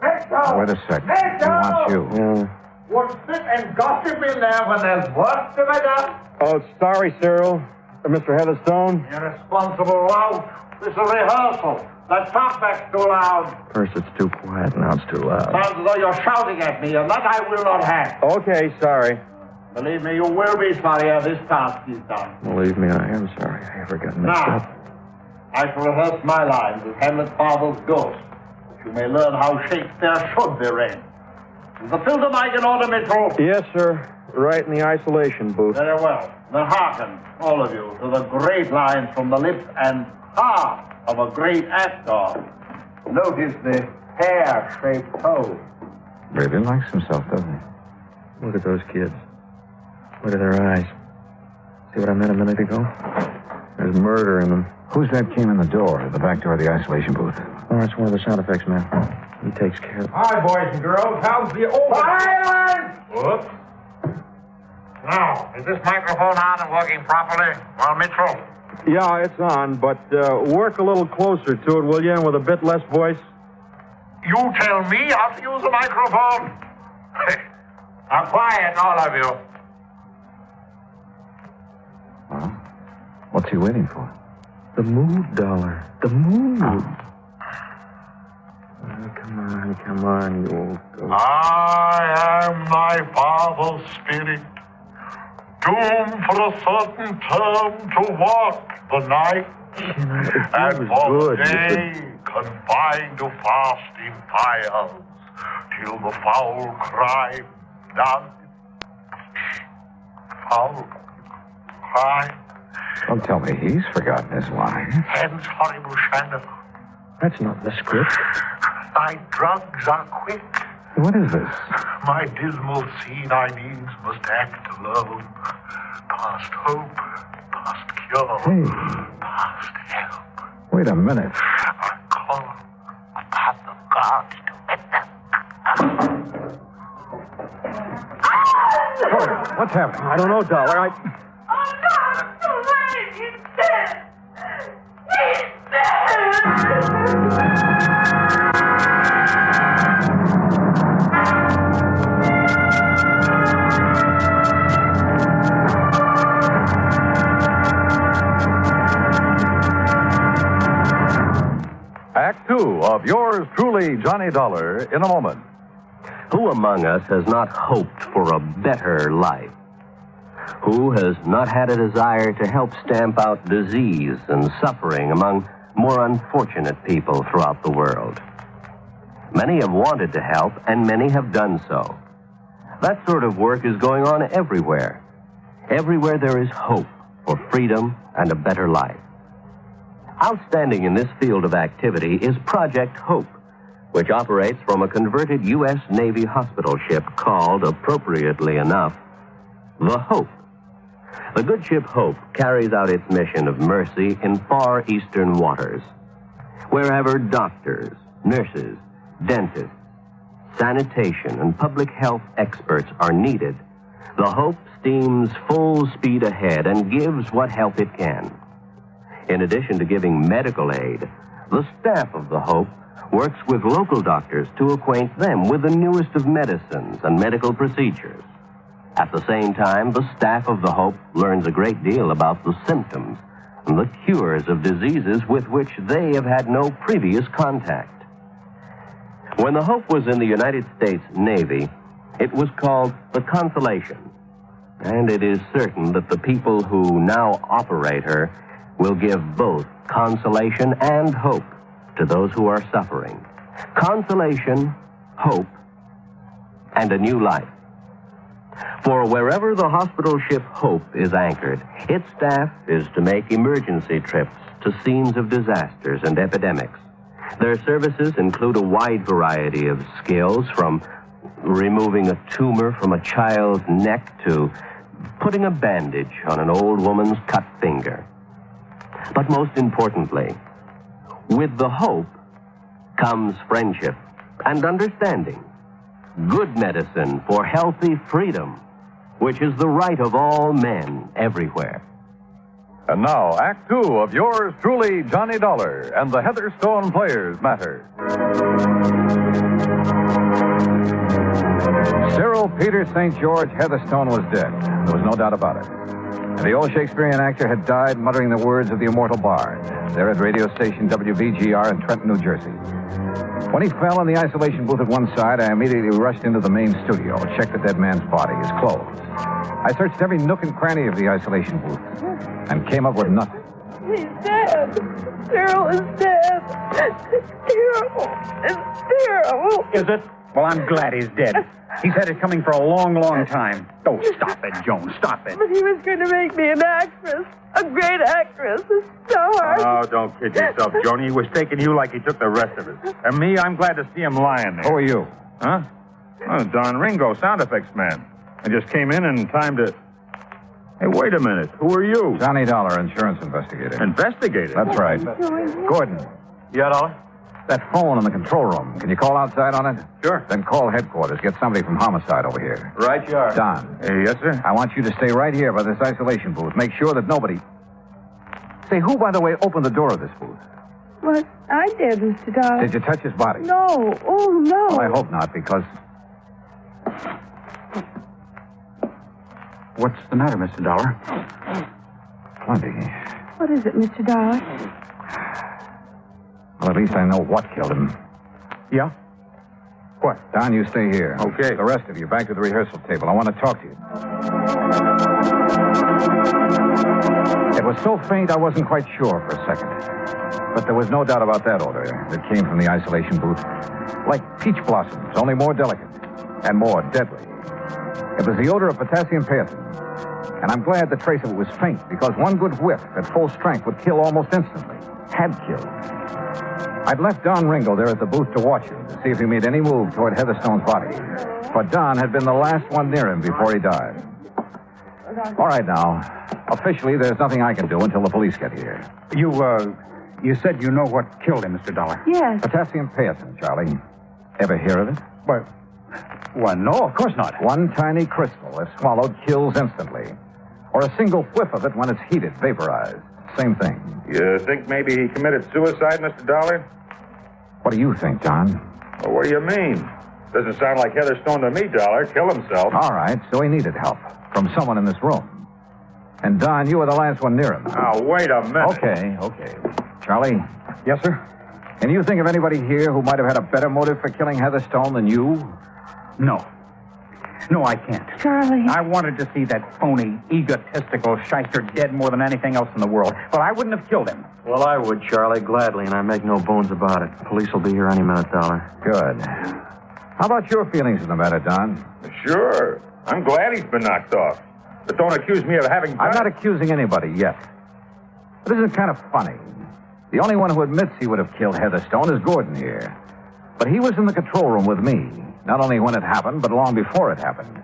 Wait a sec. He wants you. Yeah. Won't sit and gossip in there when there's work to be done. Oh, sorry, Cyril. Mr. Heatherstone? Irresponsible lout. This is a rehearsal. That talkback's too loud. First it's too quiet, now it's too loud. Sounds as though you're shouting at me, and that I will not have. Okay, sorry. Believe me, you will be sorry ere this task is done. Believe me, I am sorry. I ever got mixed up. I shall rehearse my lines as Hamlet's father's ghost, that you may learn how Shakespeare should be read. Is the filter mic in order, Mitchell? Yes, sir. Right in the isolation booth. Very well. Then hearken, all of you, to the great lines from the lips and heart of a great actor. Notice the hair-shaped toe. Really likes himself, doesn't he? Look at those kids. Look at their eyes. See what I meant a minute ago? There's murder in them. Who's that came in the door, the back door of the isolation booth? Oh, it's one of the sound effects men. He takes care of... Hi, boys and girls. How's the old... Silence! Whoops. Now, is this microphone on and working properly? Well, Mitchell? Yeah, it's on, but work a little closer to it, will you, and with a bit less voice? You tell me how to use a microphone? Now, quiet, all of you. Well, what's he waiting for? The mood, Dollar. The mood. Oh, come on, you old ghost. I am my father's spirit, doomed for a certain term to walk the night, and for the day confined to fasting fires, till the foul crime done. Foul crime. Don't tell me he's forgotten his line. Hence horrible shadow. That's not the script. My drugs are quick. What is this? My dismal scene I needs must act alone. Past hope, past cure, past help. Wait a minute. I call upon the gods to Gordon, what's happening? I don't know, Dollar. Oh, no, it's too late. He's dead. He's dead. Act two of yours truly, Johnny Dollar, in a moment. Who among us has not hoped for a better life? Who has not had a desire to help stamp out disease and suffering among more unfortunate people throughout the world. Many have wanted to help, and many have done so. That sort of work is going on everywhere. Everywhere there is hope for freedom and a better life. Outstanding in this field of activity is Project Hope, which operates from a converted U.S. Navy hospital ship called, appropriately enough, the Hope. The good ship Hope carries out its mission of mercy in far eastern waters. Wherever doctors, nurses, dentists, sanitation, and public health experts are needed, the Hope steams full speed ahead and gives what help it can. In addition to giving medical aid, the staff of the Hope works with local doctors to acquaint them with the newest of medicines and medical procedures. At the same time, the staff of the Hope learns a great deal about the symptoms and the cures of diseases with which they have had no previous contact. When the Hope was in the United States Navy, it was called the Consolation, and it is certain that the people who now operate her will give both consolation and hope to those who are suffering. Consolation, hope, and a new life. For wherever the hospital ship Hope is anchored, its staff is to make emergency trips to scenes of disasters and epidemics. Their services include a wide variety of skills, from removing a tumor from a child's neck to putting a bandage on an old woman's cut finger. But most importantly, with the Hope comes friendship and understanding. Good medicine for healthy freedom, which is the right of all men everywhere. And now, Act Two of yours truly, Johnny Dollar and the Heatherstone Players Matter. Cyril Peter St. George Heatherstone was dead. There was no doubt about it. And the old Shakespearean actor had died muttering the words of the immortal bard, there at radio station WVGR in Trenton, New Jersey. When he fell in the isolation booth at one side, I immediately rushed into the main studio, checked the dead man's body, his clothes. I searched every nook and cranny of the isolation booth and came up with nothing. He's dead. Cyril is dead. Cyril is Cyril. Is it? Well, I'm glad he's dead. He's had it coming for a long, long time. Oh, stop it, Joan, stop it. But he was going to make me an actress. A great actress. A star. Oh, don't kid yourself, Joni. He was taking you like he took the rest of us. And me, I'm glad to see him lying there. Who are you? Huh? Oh, Don Ringo, sound effects man. I just came in time to... Hey, wait a minute. Who are you? Johnny Dollar, insurance investigator. Investigator? That's right. Gordon. Yeah, Dollar? That phone in the control room, can you call outside on it? Sure. Then call headquarters. Get somebody from homicide over here. Right you are. Don. Yes, sir? I want you to stay right here by this isolation booth. Make sure that nobody... Say, who, by the way, opened the door of this booth? What? I did, Mr. Dollar. Did you touch his body? No. Oh, no. Well, I hope not, because... What's the matter, Mr. Dollar? Plenty. What is it, Mr. Dollar? Well, at least I know what killed him. Yeah? What? Don, you stay here. Okay. The rest of you, back to the rehearsal table. I want to talk to you. It was so faint I wasn't quite sure for a second. But there was no doubt about that odor that came from the isolation booth. Like peach blossoms, only more delicate and more deadly. It was the odor of potassium paetin. And I'm glad the trace of it was faint, because one good whiff at full strength would kill almost instantly. Had killed. I'd left Don Ringo there at the booth to watch him, to see if he made any move toward Heatherstone's body. But Don had been the last one near him before he died. All right, now. Officially, there's nothing I can do until the police get here. You said you know what killed him, Mr. Dollar. Yes. Potassium paetin, Charlie. Ever hear of it? Well, no, of course not. One tiny crystal, if swallowed, kills instantly. Or a single whiff of it when it's heated, vaporized. Same thing. You think maybe he committed suicide, Mr. Dollar? What do you think, John? Well, what do you mean? Doesn't sound like Heatherstone to me, Dollar. Kill himself. All right, so he needed help from someone in this room. And, Don, you were the last one near him. Now, wait a minute. Okay. Charlie? Yes, sir? Can you think of anybody here who might have had a better motive for killing Heatherstone than you? No. No, I can't. Charlie. I wanted to see that phony, egotistical shyster dead more than anything else in the world. But I wouldn't have killed him. Well, I would, Charlie, gladly, and I make no bones about it. Police will be here any minute, Dollar. Good. How about your feelings in the matter, Don? Sure. I'm glad he's been knocked off. But don't accuse me of having done I'm not accusing anybody yet. But this is kind of funny. The only one who admits he would have killed Heatherstone is Gordon here. But he was in the control room with me, not only when it happened, but long before it happened.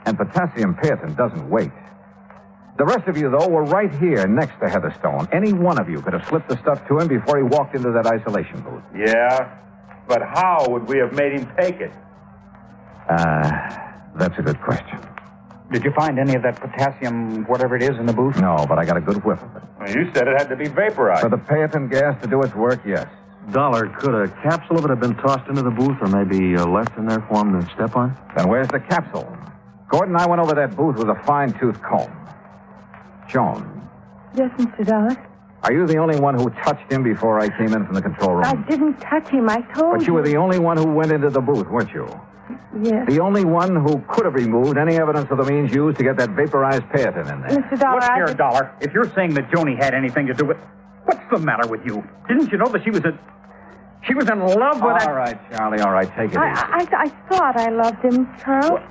And potassium Pearson doesn't wait. The rest of you, though, were right here next to Heatherstone. Any one of you could have slipped the stuff to him before he walked into that isolation booth. Yeah, but how would we have made him take it? That's a good question. Did you find any of that potassium, whatever it is, in the booth? No, but I got a good whiff of it. Well, you said it had to be vaporized. For the Pearson gas to do its work, yes. Dollar, could a capsule of it have been tossed into the booth or maybe left in there for him to step on? Then where's the capsule? Gordon and I went over that booth with a fine-tooth comb. Joan, Yes, Mr. Dollar. are you the only one who touched him before I came in from the control room? I didn't touch him. I told But you were the only one who went into the booth, weren't you? Yes. The only one who could have removed any evidence of the means used to get that vaporized Pearson in there. Mr. Dollar, Look here, Dollar. If you're saying that Joni had anything to do with... What's the matter with you? Didn't you know that she was in love with that... All right, Charlie, all right, take it easy. I thought I loved him, Charles.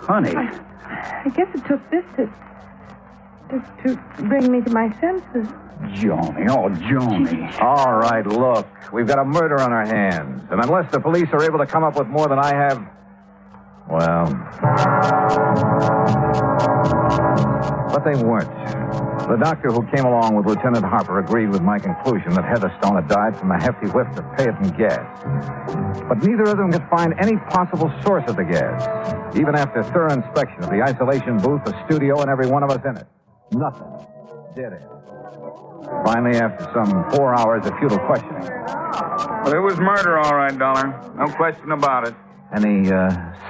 Honey. I guess it took this to bring me to my senses. Joni, oh, Joni. All right, look, we've got a murder on our hands. And unless the police are able to come up with more than I have, well... But they weren't. The doctor who came along with Lieutenant Harper agreed with my conclusion that Heatherstone had died from a hefty whiff of Pearson gas. But neither of them could find any possible source of the gas, even after thorough inspection of the isolation booth, the studio, and every one of us in it. Nothing. Dead end. Finally, after some 4 hours of futile questioning. Well, it was murder, all right, Dollar. No question about it. Any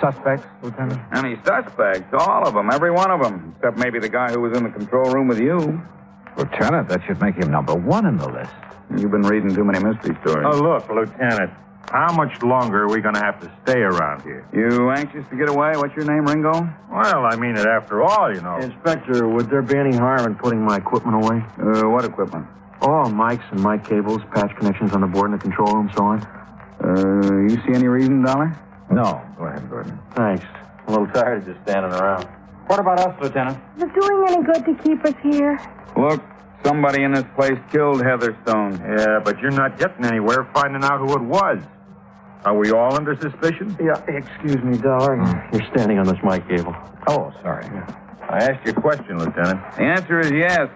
suspects, Lieutenant? Any suspects? All of them, every one of them. Except maybe the guy who was in the control room with you. Lieutenant, that should make him number one in the list. You've been reading too many mystery stories. Oh, look, Lieutenant. How much longer are we going to have to stay around here? You anxious to get away? What's your name, Ringo? Well, I mean it after all, you know. Inspector, would there be any harm in putting my equipment away? What equipment? Oh, mics and mic cables, patch connections on the board in the control room, so on. You see any reason, Dollar? No. Go ahead, Gordon. Thanks. I'm a little tired of just standing around. What about us, Lieutenant? Is it doing any good to keep us here? Look, somebody in this place killed Heatherstone. Yeah, but you're not getting anywhere finding out who it was. Are we all under suspicion? Yeah, excuse me, Dollar. You're standing on this mic cable. Oh, sorry. I asked you a question, Lieutenant. The answer is yes.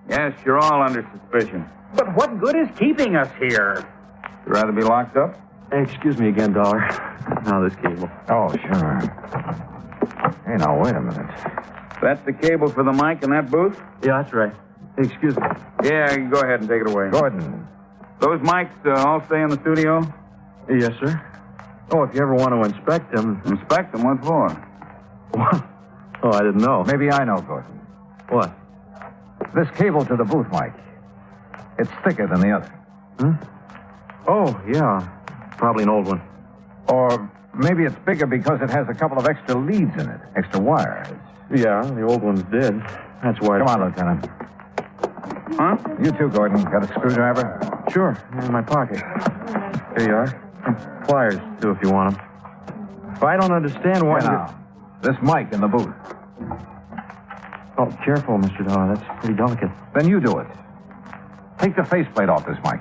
Yes, you're all under suspicion. But what good is keeping us here? You'd rather be locked up? Excuse me again, Dollar. Now this cable. Oh, sure. Hey, now, wait a minute. That's the cable for the mic in that booth? Yeah, that's right. Excuse me. Yeah, you go ahead and take it away. Gordon. Those mics all stay in the studio? Yes, sir. Oh, if you ever want to inspect them... Inspect them? What for? What? Oh, I didn't know. Maybe I know, Gordon. What? This cable to the booth mic. It's thicker than the other. Oh, yeah. Probably an old one. Or maybe it's bigger because it has a couple of extra leads in it, extra wires. Yeah, the old one's dead. That's why... Come on, Lieutenant. Huh? You too, Gordon. Got a screwdriver? Sure, in my pocket. Here you are. Pliers, too, if you want them. If I don't understand why... Now, this mic in the booth. Oh, careful, Mr. Dollar. That's pretty delicate. Then you do it. Take the faceplate off this mic.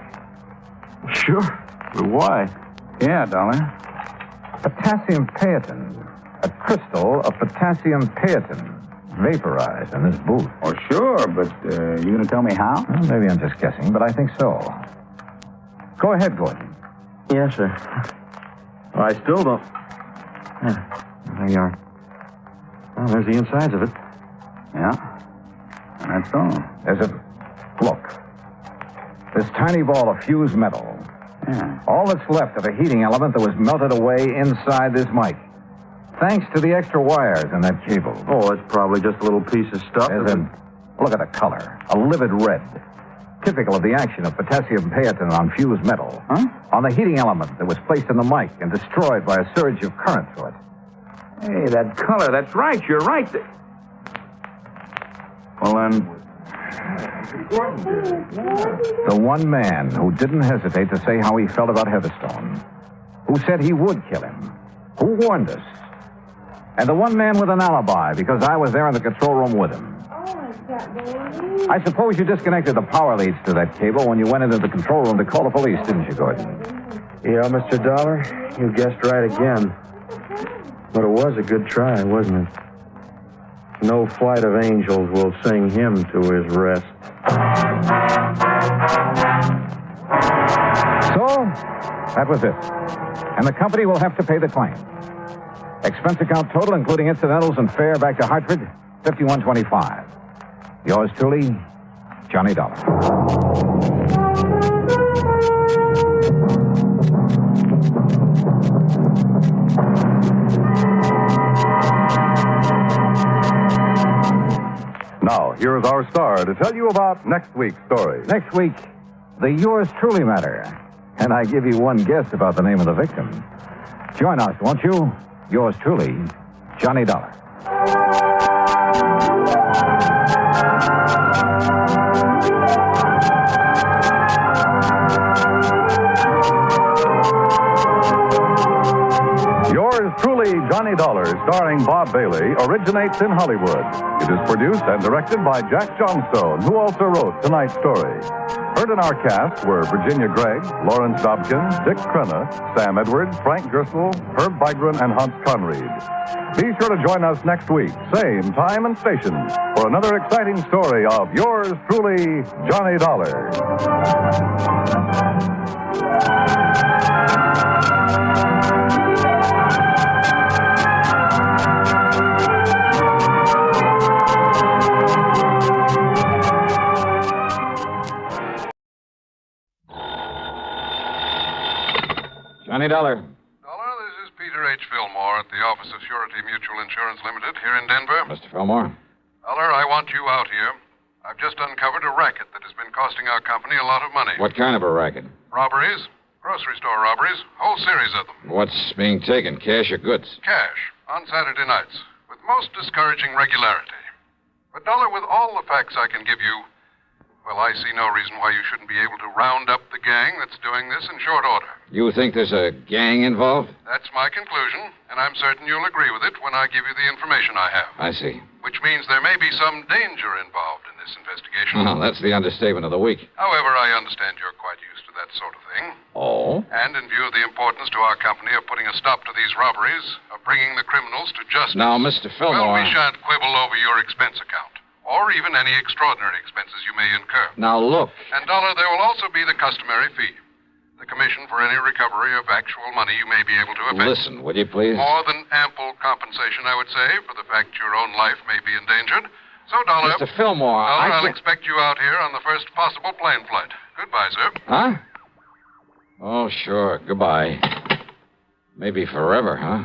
Sure. But why? Yeah, Dollar. Potassium Pearson. A crystal of potassium Pearson. Vaporized in this booth. Oh, sure, but you going to tell me how? Well, maybe I'm just guessing, but I think so. Go ahead, Gordon. Yes, sir. Well, I still don't... There you are. Well, there's the insides of it. Yeah? And that's all. There's a... Look. This tiny ball of fused metal. Yeah. All that's left of a heating element that was melted away inside this mic. Thanks to the extra wires in that cable. Oh, it's probably just a little piece of stuff. Look at the color. A livid red. Typical of the action of potassium Pearson on fused metal. Huh? On the heating element that was placed in the mic and destroyed by a surge of current through it. Hey, that color, that's right. You're right. Well, then, The one man who didn't hesitate to say how he felt about Heatherstone, who said he would kill him, who warned us, and the one man with an alibi because I was there in the control room with him. I suppose you disconnected the power leads to that cable when you went into the control room to call the police, didn't you, Gordon? Yeah, Mr. Dollar, you guessed right again. But it was a good try, wasn't it? No flight of angels will sing him to his rest. So, that was it. And the company will have to pay the claim. Expense account total, including incidentals and fare back to Hartford, $51.25. Yours truly, Johnny Dollar. Now, here is our star to tell you about next week's story. Next week, the Yours Truly matter. And I give you one guess about the name of the victim. Join us, won't you? Yours truly, Johnny Dollar. Yours truly, Johnny Dollar, starring Bob Bailey, originates in Hollywood. It is produced and directed by Jack Johnstone, who also wrote tonight's story. Heard in our cast were Virginia Gregg, Lawrence Dobkin, Dick Crenna, Sam Edwards, Frank Gerstle, Herb Bygren, and Hans Conried. Be sure to join us next week, same time and station, for another exciting story of Yours truly, Johnny Dollar. Johnny Dollar. Dollar, this is Peter H. Fillmore at the Office of Surety Mutual Insurance Limited here in Denver. Mr. Fillmore. Dollar, I want you out here. I've just uncovered a racket that has been costing our company a lot of money. What kind of a racket? Robberies, grocery store robberies, whole series of them. What's being taken, cash or goods? Cash, on Saturday nights, with most discouraging regularity. But, Dollar, with all the facts I can give you, well, I see no reason why you shouldn't be able to round up the gang that's doing this in short order. You think there's a gang involved? That's my conclusion, and I'm certain you'll agree with it when I give you the information I have. I see. Which means there may be some danger involved in this investigation. Well, that's the understatement of the week. However, I understand you're quite used to that sort of thing. Oh? And in view of the importance to our company of putting a stop to these robberies, of bringing the criminals to justice... Now, Mr. Fillmore... Well, we shan't quibble over your expense account, or even any extraordinary expenses you may incur. Now, look. And, Dollar, there will also be the customary fee. The commission for any recovery of actual money you may be able to effect. Listen, would you please? More than ample compensation, I would say, for the fact your own life may be endangered. So, Dollar... Mr. Fillmore, Dollar, I'll expect you out here on the first possible plane flight. Goodbye, sir. Huh? Oh, sure. Goodbye. Maybe forever, huh?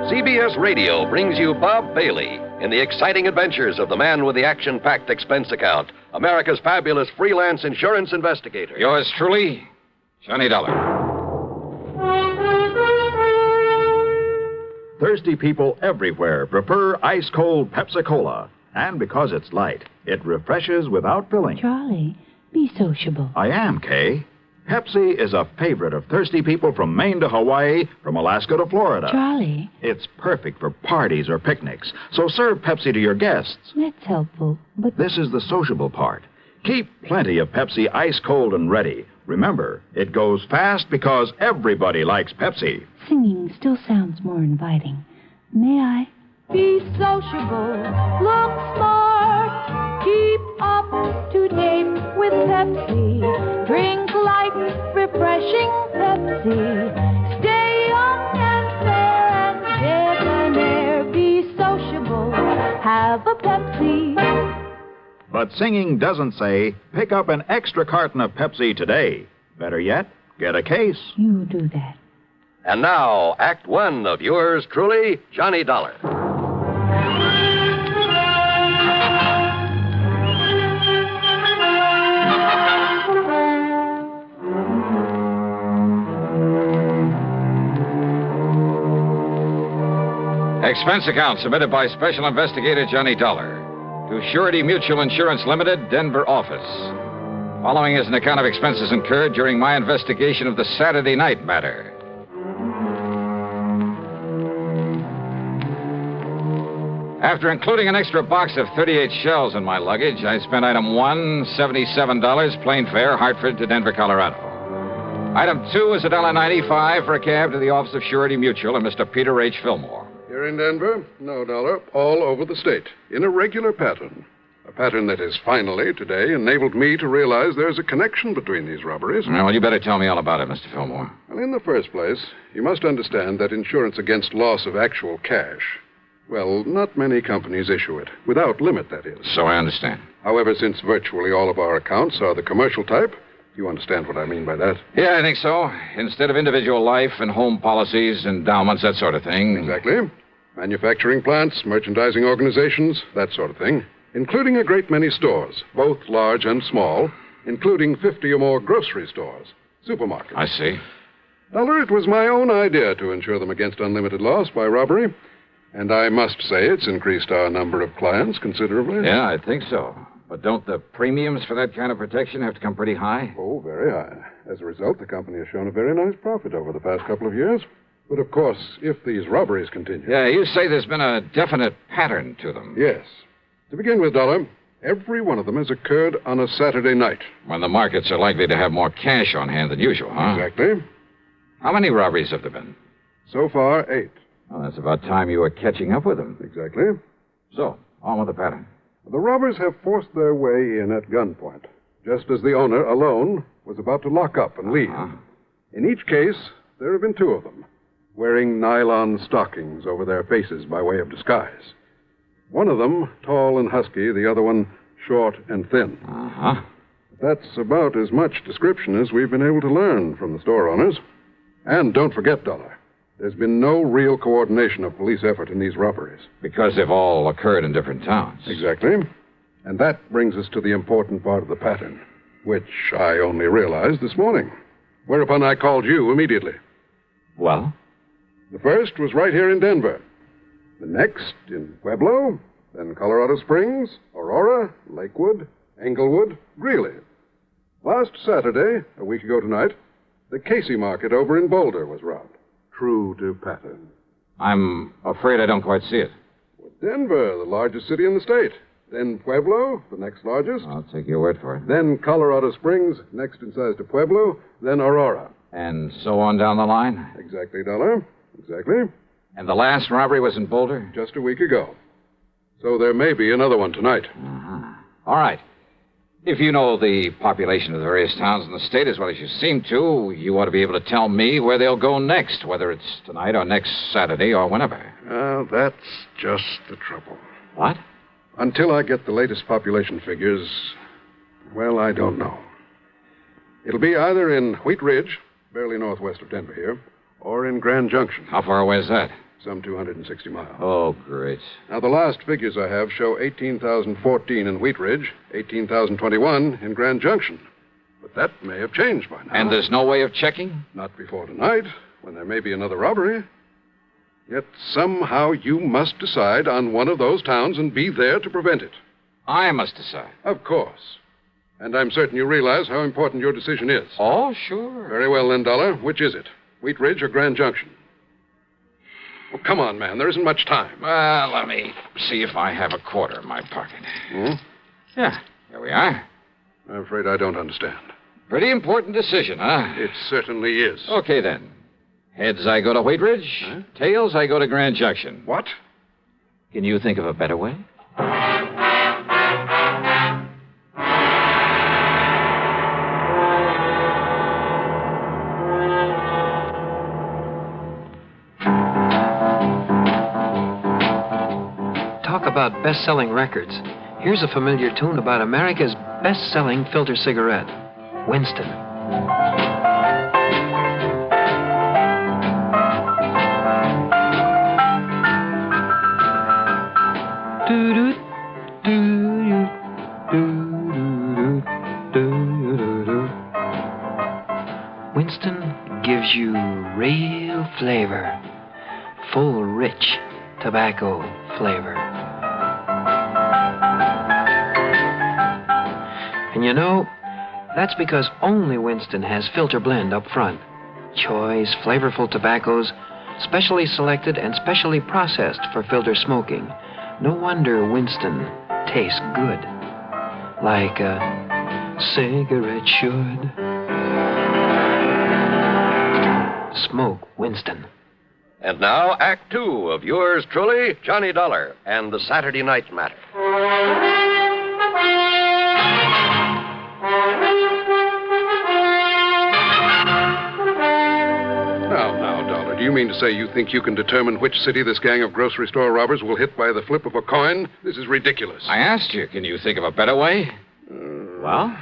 CBS Radio brings you Bob Bailey in the exciting adventures of the man with the action-packed expense account, America's fabulous freelance insurance investigator. Yours truly, Johnny Dollar. Thirsty people everywhere prefer ice-cold Pepsi-Cola. And because it's light, it refreshes without filling. Charlie, be sociable. I am, Kay. Pepsi is a favorite of thirsty people from Maine to Hawaii, from Alaska to Florida. Charlie. It's perfect for parties or picnics, so serve Pepsi to your guests. That's helpful, but... This is the sociable part. Keep plenty of Pepsi ice cold and ready. Remember, it goes fast because everybody likes Pepsi. Singing still sounds more inviting. May I? Be sociable, look smart, keep up to date with Pepsi. Drink light, refreshing Pepsi. Stay young and fair and debonair. Be sociable, have a Pepsi. But singing doesn't say, pick up an extra carton of Pepsi today. Better yet, get a case. You do that. And now, Act One of yours truly, Johnny Dollar. Expense account submitted by Special Investigator Johnny Dollar to Surety Mutual Insurance Limited, Denver office. Following is an account of expenses incurred during my investigation of the Saturday night matter. After including an extra box of 38 shells in my luggage, I spent item 1, $77, plane fare, Hartford to Denver, Colorado. Item 2 is $1.95 for a cab to the office of Surety Mutual and Mr. Peter H. Fillmore. Here in Denver? No, Dollar. All over the state. In a regular pattern. A pattern that has finally, today, enabled me to realize there's a connection between these robberies. Well, you better tell me all about it, Mr. Fillmore. Well, in the first place, you must understand that insurance against loss of actual cash, well, not many companies issue it. Without limit, that is. So I understand. However, since virtually all of our accounts are the commercial type, you understand what I mean by that? Yeah, I think so. Instead of individual life and home policies, endowments, that sort of thing. Exactly. Manufacturing plants, merchandising organizations, that sort of thing. Including a great many stores, both large and small, including 50 or more grocery stores, supermarkets. I see. Dollar, it was my own idea to insure them against unlimited loss by robbery. And I must say it's increased our number of clients considerably. Yeah, I think so. But don't the premiums for that kind of protection have to come pretty high? Oh, very high. As a result, the company has shown a very nice profit over the past couple of years. But, of course, if these robberies continue... Yeah, you say there's been a definite pattern to them. Yes. To begin with, Dollar, every one of them has occurred on a Saturday night. When the markets are likely to have more cash on hand than usual, huh? Exactly. How many robberies have there been? So far, 8. Well, that's about time you were catching up with them. Exactly. So, on with the pattern. The robbers have forced their way in at gunpoint, just as the owner, alone, was about to lock up and leave. In each case, there have been 2 of them, wearing nylon stockings over their faces by way of disguise. One of them, tall and husky, the other one, short and thin. That's about as much description as we've been able to learn from the store owners. And don't forget, Dollar, there's been no real coordination of police effort in these robberies. Because they've all occurred in different towns. Exactly. And that brings us to the important part of the pattern, which I only realized this morning. Whereupon I called you immediately. Well? The first was right here in Denver. The next in Pueblo, then Colorado Springs, Aurora, Lakewood, Englewood, Greeley. Last Saturday, a week ago tonight, the Casey Market over in Boulder was robbed. True to pattern. I'm afraid I don't quite see it. Well, Denver, the largest city in the state. Then Pueblo, the next largest. I'll take your word for it. Then Colorado Springs, next in size to Pueblo. Then Aurora. And so on down the line? Exactly, Dollar. Exactly. And the last robbery was in Boulder? Just a week ago. So there may be another one tonight. All right. If you know the population of the various towns in the state as well as you seem to, you ought to be able to tell me where they'll go next, whether it's tonight or next Saturday or whenever. That's just the trouble. What? Until I get the latest population figures, well, I don't know. It'll be either in Wheat Ridge, barely northwest of Denver here, or in Grand Junction. How far away is that? Some 260 miles. Oh, great. Now, the last figures I have show 18,014 in Wheat Ridge, 18,021 in Grand Junction. But that may have changed by now. And there's no way of checking? Not before tonight, when there may be another robbery. Yet somehow you must decide on one of those towns and be there to prevent it. I must decide. Of course. And I'm certain you realize how important your decision is. Oh, sure. Very well, then, Dollar. Which is it? Wheat Ridge or Grand Junction? Well, come on, man. There isn't much time. Well, let me see if I have a quarter in my pocket. Yeah, here we are. I'm afraid I don't understand. Pretty important decision, huh? It certainly is. Okay, then. Heads, I go to Wheat Ridge. Tails, I go to Grand Junction. What? Can you think of a better way? Talk about best-selling records. Here's a familiar tune about America's best-selling filter cigarette, Winston. Winston gives you real flavor, full, rich tobacco flavor. And you know, that's because only Winston has filter blend up front. Choice, flavorful tobaccos, specially selected and specially processed for filter smoking. No wonder Winston tastes good. Like a cigarette should. Smoke Winston. And now, Act Two of yours truly, Johnny Dollar, and the Saturday Night Matter. Now, Dollar, do you mean to say you think you can determine which city this gang of grocery store robbers will hit by the flip of a coin? This is ridiculous. I asked you, can you think of a better way? Well?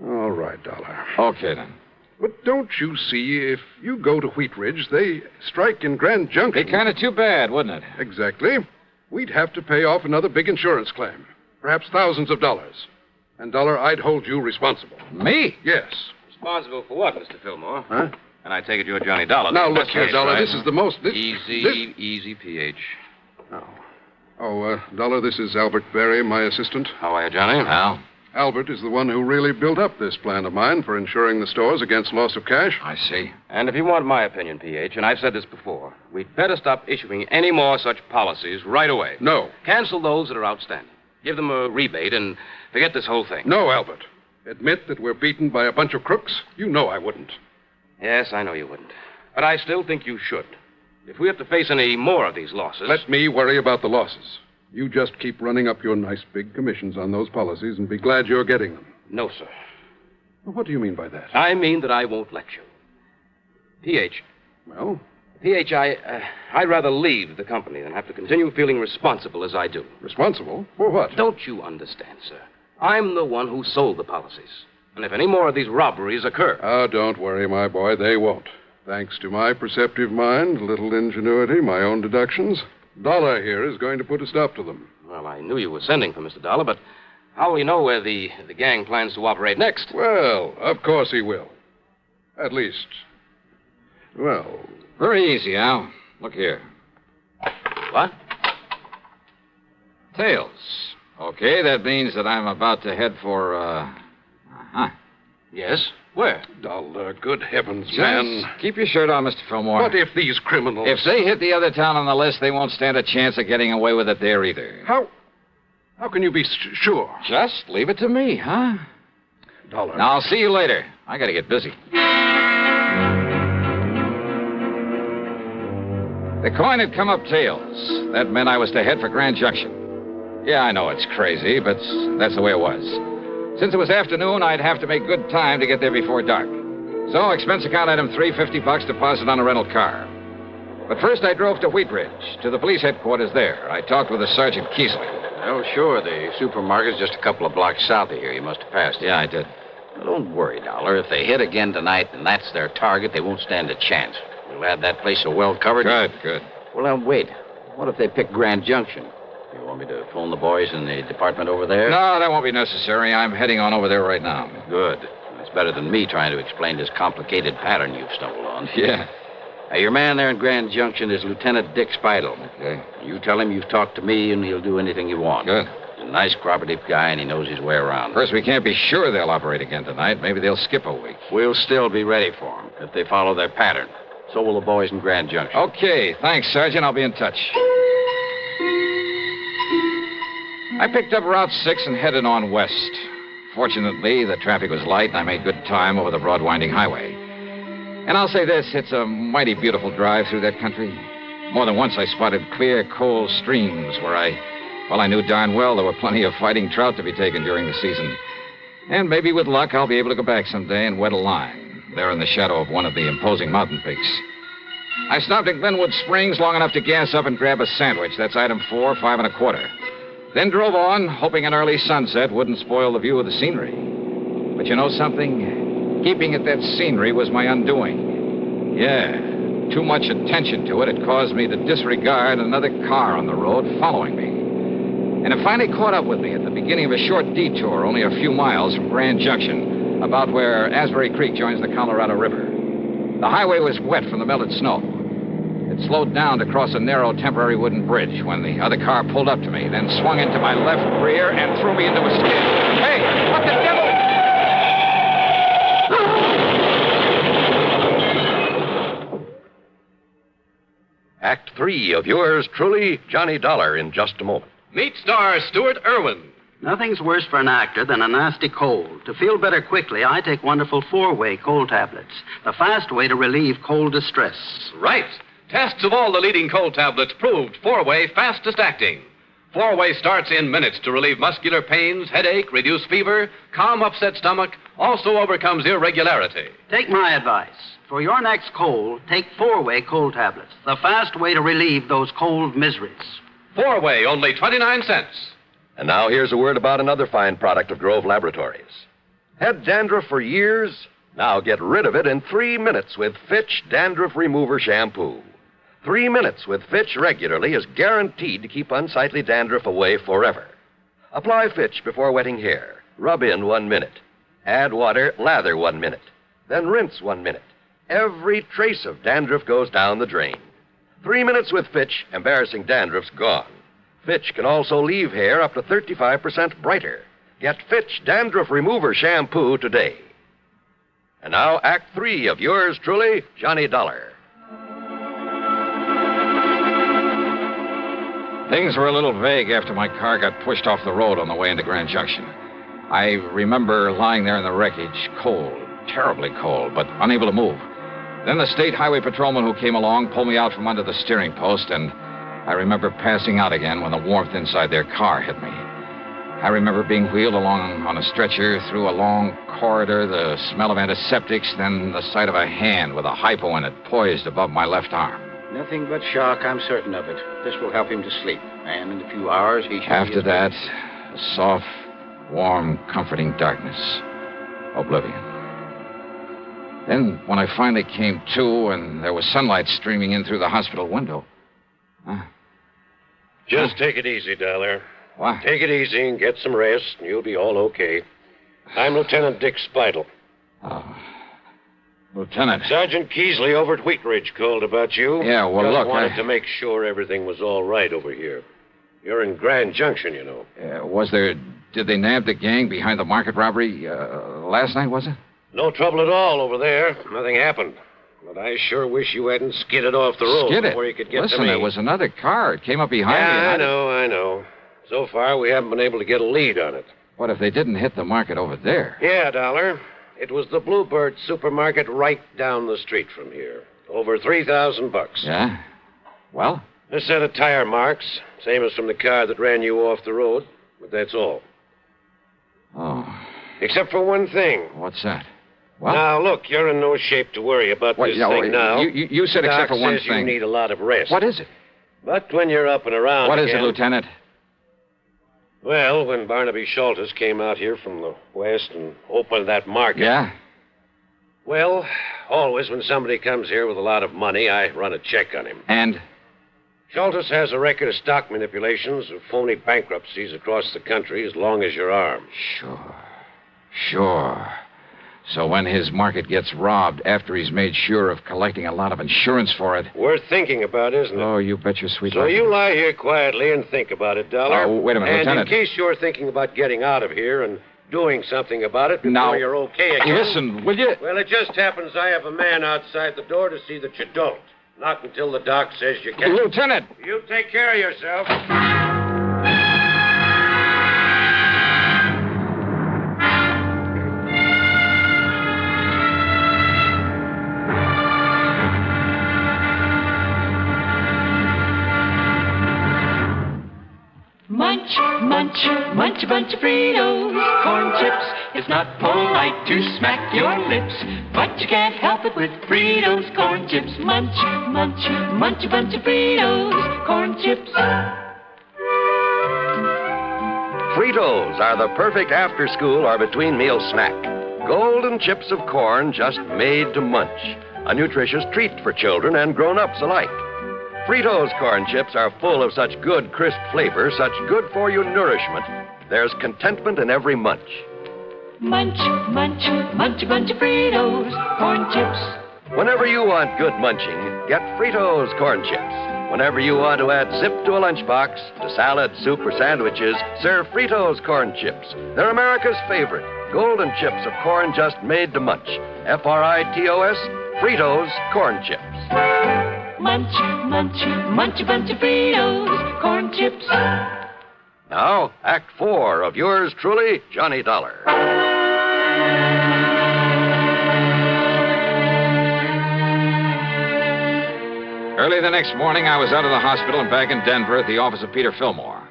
All right, Dollar. Okay, then. But don't you see, if you go to Wheat Ridge, they strike in Grand Junction. Be kind of too bad, wouldn't it? Exactly. We'd have to pay off another big insurance claim. Perhaps thousands of dollars. And, Dollar, I'd hold you responsible. Me? Yes. Responsible for what, Mr. Fillmore? Huh? And I take it you're Johnny Dollar. Now, look here, Dollar, this is the most... Easy, PH. Dollar, this is Albert Berry, my assistant. How are you, Johnny? Al? Albert is the one who really built up this plan of mine for insuring the stores against loss of cash. I see. And if you want my opinion, PH, and I've said this before, we'd better stop issuing any more such policies right away. No. Cancel those that are outstanding. Give them a rebate and forget this whole thing. No, Albert. Admit that we're beaten by a bunch of crooks? You know I wouldn't. Yes, I know you wouldn't. But I still think you should. If we have to face any more of these losses... Let me worry about the losses. You just keep running up your nice big commissions on those policies and be glad you're getting them. No, sir. What do you mean by that? I mean that I won't let you. PH. Well? PH, I'd rather leave the company than have to continue feeling responsible as I do. Responsible? For what? Don't you understand, sir? I'm the one who sold the policies. And if any more of these robberies occur... Oh, don't worry, my boy. They won't. Thanks to my perceptive mind, little ingenuity, my own deductions, Dollar here is going to put a stop to them. Well, I knew you were sending for Mr. Dollar, but how will he know where the gang plans to operate next? Well, of course he will. At least, well... Very easy, Al. Look here. What? Tails. Okay, that means that I'm about to head for, Yes? Where? Dollar, good heavens, Just man. keep your shirt on, Mr. Fillmore. What if these criminals... If they hit the other town on the list, they won't stand a chance of getting away with it there either. How can you be sure? Just leave it to me, huh? Dollar. Now, I'll see you later. I gotta get busy. The coin had come up tails. That meant I was to head for Grand Junction. Yeah, I know it's crazy, but that's the way it was. Since it was afternoon, I'd have to make good time to get there before dark. So, expense account item $350 deposit on a rental car. But first I drove to Wheat Ridge, to the police headquarters there. I talked with a Sergeant Keesley. Oh, sure. The supermarket's just a couple of blocks south of here. You must have passed it. Yeah, I did. Well, don't worry, Dollar. If they hit again tonight and that's their target, they won't stand a chance. We'll have that place so well covered. Good. Well, now, wait. What if they pick Grand Junction? You want me to phone the boys in the department over there? No, that won't be necessary. I'm heading on over there right now. Good. That's better than me trying to explain this complicated pattern you've stumbled on. Yeah. Now, your man there in Grand Junction is Lieutenant Dick Speidel. Okay. You tell him you've talked to me, and he'll do anything you want. Good. He's a nice, cooperative guy, and he knows his way around. First, we can't be sure they'll operate again tonight. Maybe they'll skip a week. We'll still be ready for them if they follow their pattern. So will the boys in Grand Junction. Okay. Thanks, Sergeant. I'll be in touch. I picked up Route 6 and headed on west. Fortunately, the traffic was light, and I made good time over the broad winding highway. And I'll say this, it's a mighty beautiful drive through that country. More than once I spotted clear, cold streams where I knew darn well there were plenty of fighting trout to be taken during the season. And maybe with luck, I'll be able to go back someday and wet a line, there in the shadow of one of the imposing mountain peaks. I stopped at Glenwood Springs long enough to gas up and grab a sandwich. That's item 4, 5 1/4. Then drove on, hoping an early sunset wouldn't spoil the view of the scenery. But you know something? Keeping at that scenery was my undoing. Yeah, too much attention to it had caused me to disregard another car on the road following me. And it finally caught up with me at the beginning of a short detour only a few miles from Grand Junction, about where Asbury Creek joins the Colorado River. The highway was wet from the melted snow. It slowed down to cross a narrow temporary wooden bridge when the other car pulled up to me, then swung into my left rear and threw me into a skid. Hey, what the devil? Act 3 of yours truly, Johnny Dollar, in just a moment. Meet star Stuart Irwin. Nothing's worse for an actor than a nasty cold. To feel better quickly, I take wonderful 4-way cold tablets. The fast way to relieve cold distress. Right. Tests of all the leading cold tablets proved 4-way fastest acting. 4-way starts in minutes to relieve muscular pains, headache, reduce fever, calm upset stomach, also overcomes irregularity. Take my advice. For your next cold, take 4-way cold tablets. The fast way to relieve those cold miseries. 4-way, only 29 cents. And now here's a word about another fine product of Grove Laboratories. Had dandruff for years? Now get rid of it in 3 minutes with Fitch Dandruff Remover Shampoo. 3 minutes with Fitch regularly is guaranteed to keep unsightly dandruff away forever. Apply Fitch before wetting hair. Rub in 1 minute. Add water, lather 1 minute. Then rinse 1 minute. Every trace of dandruff goes down the drain. 3 minutes with Fitch, embarrassing dandruff's gone. Fitch can also leave hair up to 35% brighter. Get Fitch Dandruff Remover Shampoo today. And now, Act 3 of yours truly, Johnny Dollar. Things were a little vague after my car got pushed off the road on the way into Grand Junction. I remember lying there in the wreckage, cold, terribly cold, but unable to move. Then the state highway patrolman who came along pulled me out from under the steering post, and I remember passing out again when the warmth inside their car hit me. I remember being wheeled along on a stretcher through a long corridor, the smell of antiseptics, then the sight of a hand with a hypo in it poised above my left arm. Nothing but shock, I'm certain of it. This will help him to sleep, and in a few hours he should After that, a soft, warm, comforting darkness. Oblivion. Then, when I finally came to and there was sunlight streaming in through the hospital window... Just take it easy, Dollar. What? Take it easy and get some rest, and you'll be all okay. I'm Lieutenant Dick Spidle. Oh. Lieutenant. Sergeant Keesley over at Wheat Ridge called about you. Yeah, well, Just look, wanted to make sure everything was all right over here. You're in Grand Junction, you know. Did they nab the gang behind the market robbery last night, was it? No trouble at all over there. Nothing happened. But I sure wish you hadn't skidded off the road before you could get Listen, to me. there was another car. It came up behind me. I know. So far, we haven't been able to get a lead on it. What if they didn't hit the market over there? Yeah, Dollar. It was the Bluebird supermarket right down the street from here. Over $3,000. Yeah? Well? A set of tire marks, same as from the car that ran you off the road, but that's all. Oh. Except for one thing. What's that? What? Now, look, you're in no shape to worry about this thing now. You said except for one Doc says thing. You need a lot of rest. What is it? But when you're up and around What is again, it, Lieutenant? Well, when Barnaby Schultes came out here from the west and opened that market... Yeah? Well, always when somebody comes here with a lot of money, I run a check on him. And? Schultes has a record of stock manipulations, of phony bankruptcies across the country as long as your arm. Sure. So when his market gets robbed after he's made sure of collecting a lot of insurance for it... Worth thinking about, isn't it? Oh, you bet your sweet So life. you lie here quietly and think about it, Dollar. Oh, wait a minute, and Lieutenant. in case you're thinking about getting out of here and doing something about it before you're okay again... Listen, will you... Well, it just happens I have a man outside the door to see that you don't. Not until the doc says you can. Lieutenant! You take care of yourself. Munch, munch, munch a bunch of Fritos, corn chips. It's not polite to smack your lips, but you can't help it with Fritos, corn chips. Munch, munch, munch a bunch of Fritos, corn chips. Fritos are the perfect after-school or between-meal snack. Golden chips of corn just made to munch. A nutritious treat for children and grown-ups alike. Fritos corn chips are full of such good, crisp flavor, such good-for-you nourishment. There's contentment in every munch. Munch, munch, munch a bunch of Fritos, corn chips. Whenever you want good munching, get Fritos corn chips. Whenever you want to add zip to a lunchbox, to salad, soup, or sandwiches, serve Fritos corn chips. They're America's favorite. Golden chips of corn just made to munch. Fritos, Fritos corn chips. Munch, munch, munch a bunch of Fritos, corn chips. Now, Act 4 of yours truly, Johnny Dollar. Early the next morning, I was out of the hospital and back in Denver at the office of Peter Fillmore.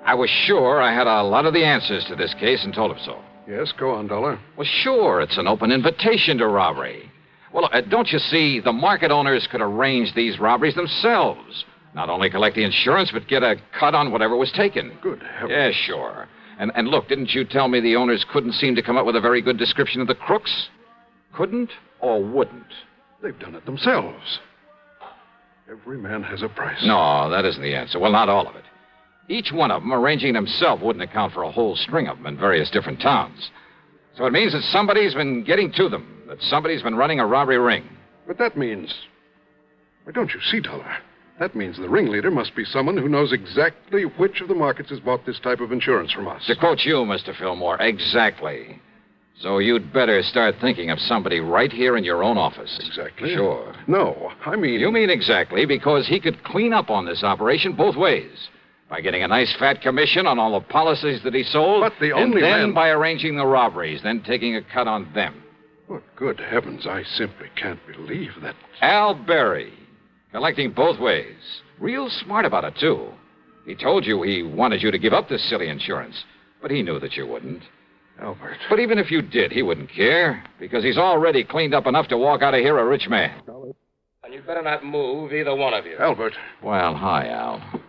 I was sure I had a lot of the answers to this case and told him so. Yes, go on, Dollar. Well, sure, it's an open invitation to robbery. Well, don't you see, the market owners could arrange these robberies themselves. Not only collect the insurance, but get a cut on whatever was taken. Good heavens. Yeah, sure. And look, didn't you tell me the owners couldn't seem to come up with a very good description of the crooks? Couldn't or wouldn't? They've done it themselves. Every man has a price. No, that isn't the answer. Well, not all of it. Each one of them arranging themselves wouldn't account for a whole string of them in various different towns. So it means that somebody's been getting to them, that somebody's been running a robbery ring. But that means... Why, don't you see, Dollar? That means the ringleader must be someone who knows exactly which of the markets has bought this type of insurance from us. To quote you, Mr. Fillmore, exactly. So you'd better start thinking of somebody right here in your own office. Exactly? Sure. No, I mean... You mean exactly, because he could clean up on this operation both ways. By getting a nice fat commission on all the policies that he sold. But the only and then man... by arranging the robberies, then taking a cut on them. But good heavens, I simply can't believe that... Al Berry, collecting both ways. Real smart about it, too. He told you he wanted you to give up this silly insurance, but he knew that you wouldn't. Albert. But even if you did, he wouldn't care, because he's already cleaned up enough to walk out of here a rich man. And you'd better not move, either one of you. Albert. Well, hi, Al.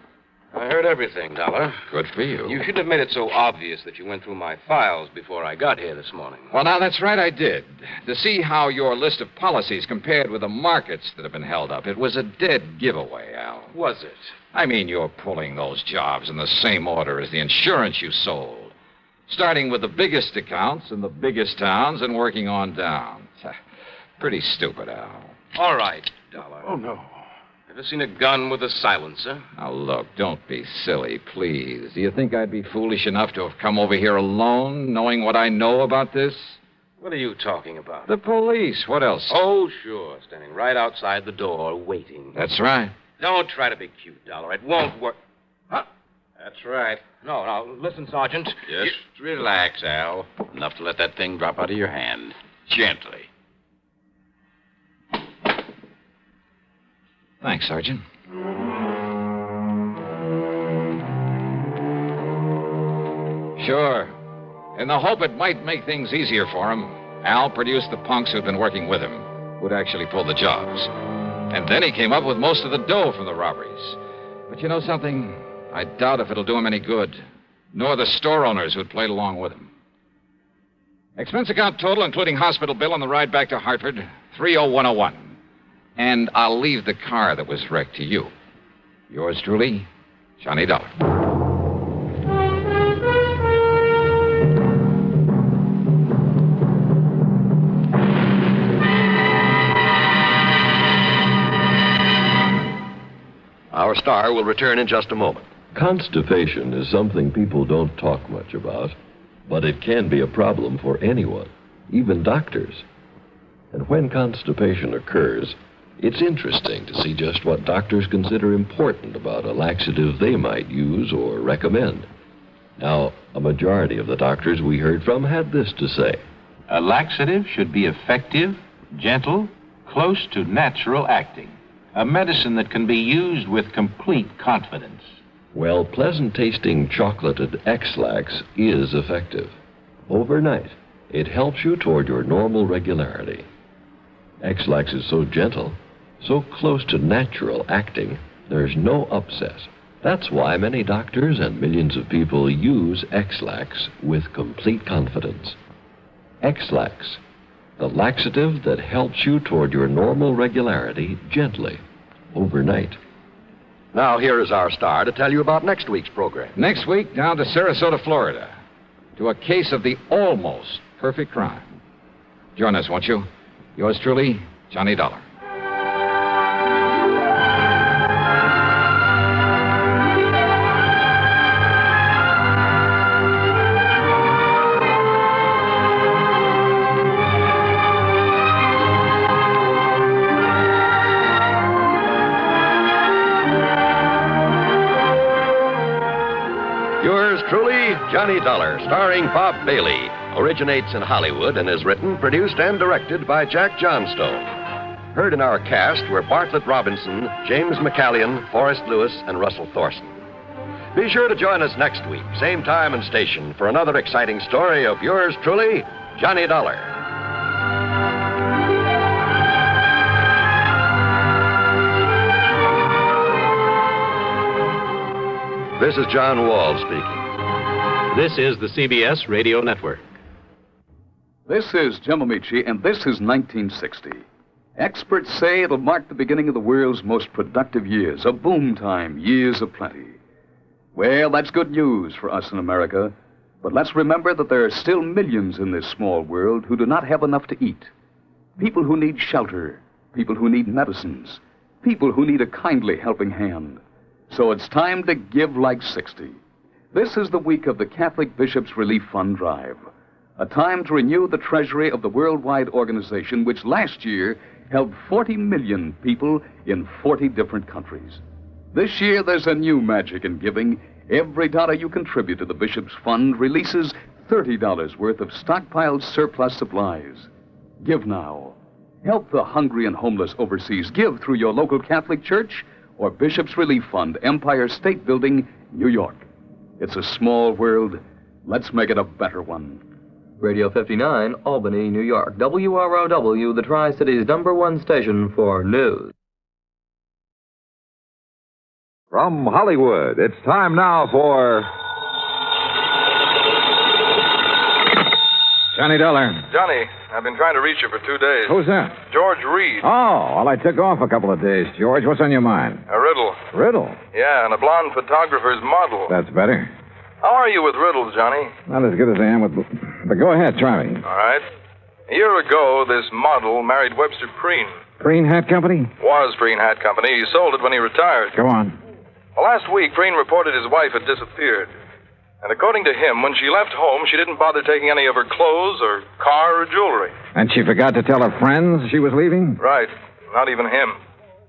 I heard everything, Dollar. Good for you. You shouldn't have made it so obvious that you went through my files before I got here this morning. Well, now, that's right, I did. To see how your list of policies compared with the markets that have been held up. It was a dead giveaway, Al. Was it? I mean, you're pulling those jobs in the same order as the insurance you sold. Starting with the biggest accounts in the biggest towns and working on down. Pretty stupid, Al. All right, Dollar. Oh, no. Ever seen a gun with a silencer? Now, look, don't be silly, please. Do you think I'd be foolish enough to have come over here alone, knowing what I know about this? What are you talking about? The police. What else? Oh, sure. Standing right outside the door, waiting. That's right. Don't try to be cute, Dollar. It won't work. Huh? That's right. No, listen, Sergeant. Just relax, Al. Enough to let that thing drop out of your hand. Gently. Thanks, Sergeant. Sure. In the hope it might make things easier for him, Al produced the punks who'd been working with him, who'd actually pulled the jobs. And then he came up with most of the dough from the robberies. But you know something? I doubt if it'll do him any good, nor the store owners who'd played along with him. Expense account total, including hospital bill on the ride back to Hartford, $30101. And I'll leave the car that was wrecked to you. Yours truly, Johnny Dollar. Our star will return in just a moment. Constipation is something people don't talk much about, but it can be a problem for anyone, even doctors. And when constipation occurs, it's interesting to see just what doctors consider important about a laxative they might use or recommend. Now, a majority of the doctors we heard from had this to say. A laxative should be effective, gentle, close to natural acting. A medicine that can be used with complete confidence. Well, pleasant-tasting chocolated X-Lax is effective. Overnight, it helps you toward your normal regularity. X-Lax is so gentle, so close to natural acting, there's no upset. That's why many doctors and millions of people use X-Lax with complete confidence. X-Lax, the laxative that helps you toward your normal regularity gently, overnight. Now, here is our star to tell you about next week's program. Next week, down to Sarasota, Florida, to a case of the almost perfect crime. Join us, won't you? Yours truly, Johnny Dollar. Johnny Dollar, starring Bob Bailey, originates in Hollywood and is written, produced, and directed by Jack Johnstone. Heard in our cast were Bartlett Robinson, James McCallion, Forrest Lewis, and Russell Thorson. Be sure to join us next week, same time and station, for another exciting story of yours truly, Johnny Dollar. This is John Wall speaking. This is the CBS Radio Network. This is Jim Amici, and this is 1960. Experts say it'll mark the beginning of the world's most productive years, a boom time, years of plenty. Well, that's good news for us in America, but let's remember that there are still millions in this small world who do not have enough to eat. People who need shelter, people who need medicines, people who need a kindly helping hand. So it's time to give like 60. This is the week of the Catholic Bishops' Relief Fund Drive, a time to renew the treasury of the worldwide organization which last year helped 40 million people in 40 different countries. This year, there's a new magic in giving. Every dollar you contribute to the Bishop's Fund releases $30 worth of stockpiled surplus supplies. Give now. Help the hungry and homeless overseas. Give through your local Catholic church or Bishop's Relief Fund, Empire State Building, New York. It's a small world. Let's make it a better one. Radio 59, Albany, New York. WROW, the Tri-City's #1 station for news. From Hollywood, it's time now for... Johnny Dollar. Johnny, I've been trying to reach you for 2 days. Who's that? George Reed. Oh, well, I took off a couple of days, George. What's on your mind? A riddle. Riddle? Yeah, and a blonde photographer's model. That's better. How are you with riddles, Johnny? Not as good as I am with... But go ahead, try me. All right. A year ago, this model married Webster Preen. Preen Hat Company? Was Preen Hat Company. He sold it when he retired. Go on. Well, last week, Preen reported his wife had disappeared. And according to him, when she left home, she didn't bother taking any of her clothes or car or jewelry. And she forgot to tell her friends she was leaving? Right. Not even him.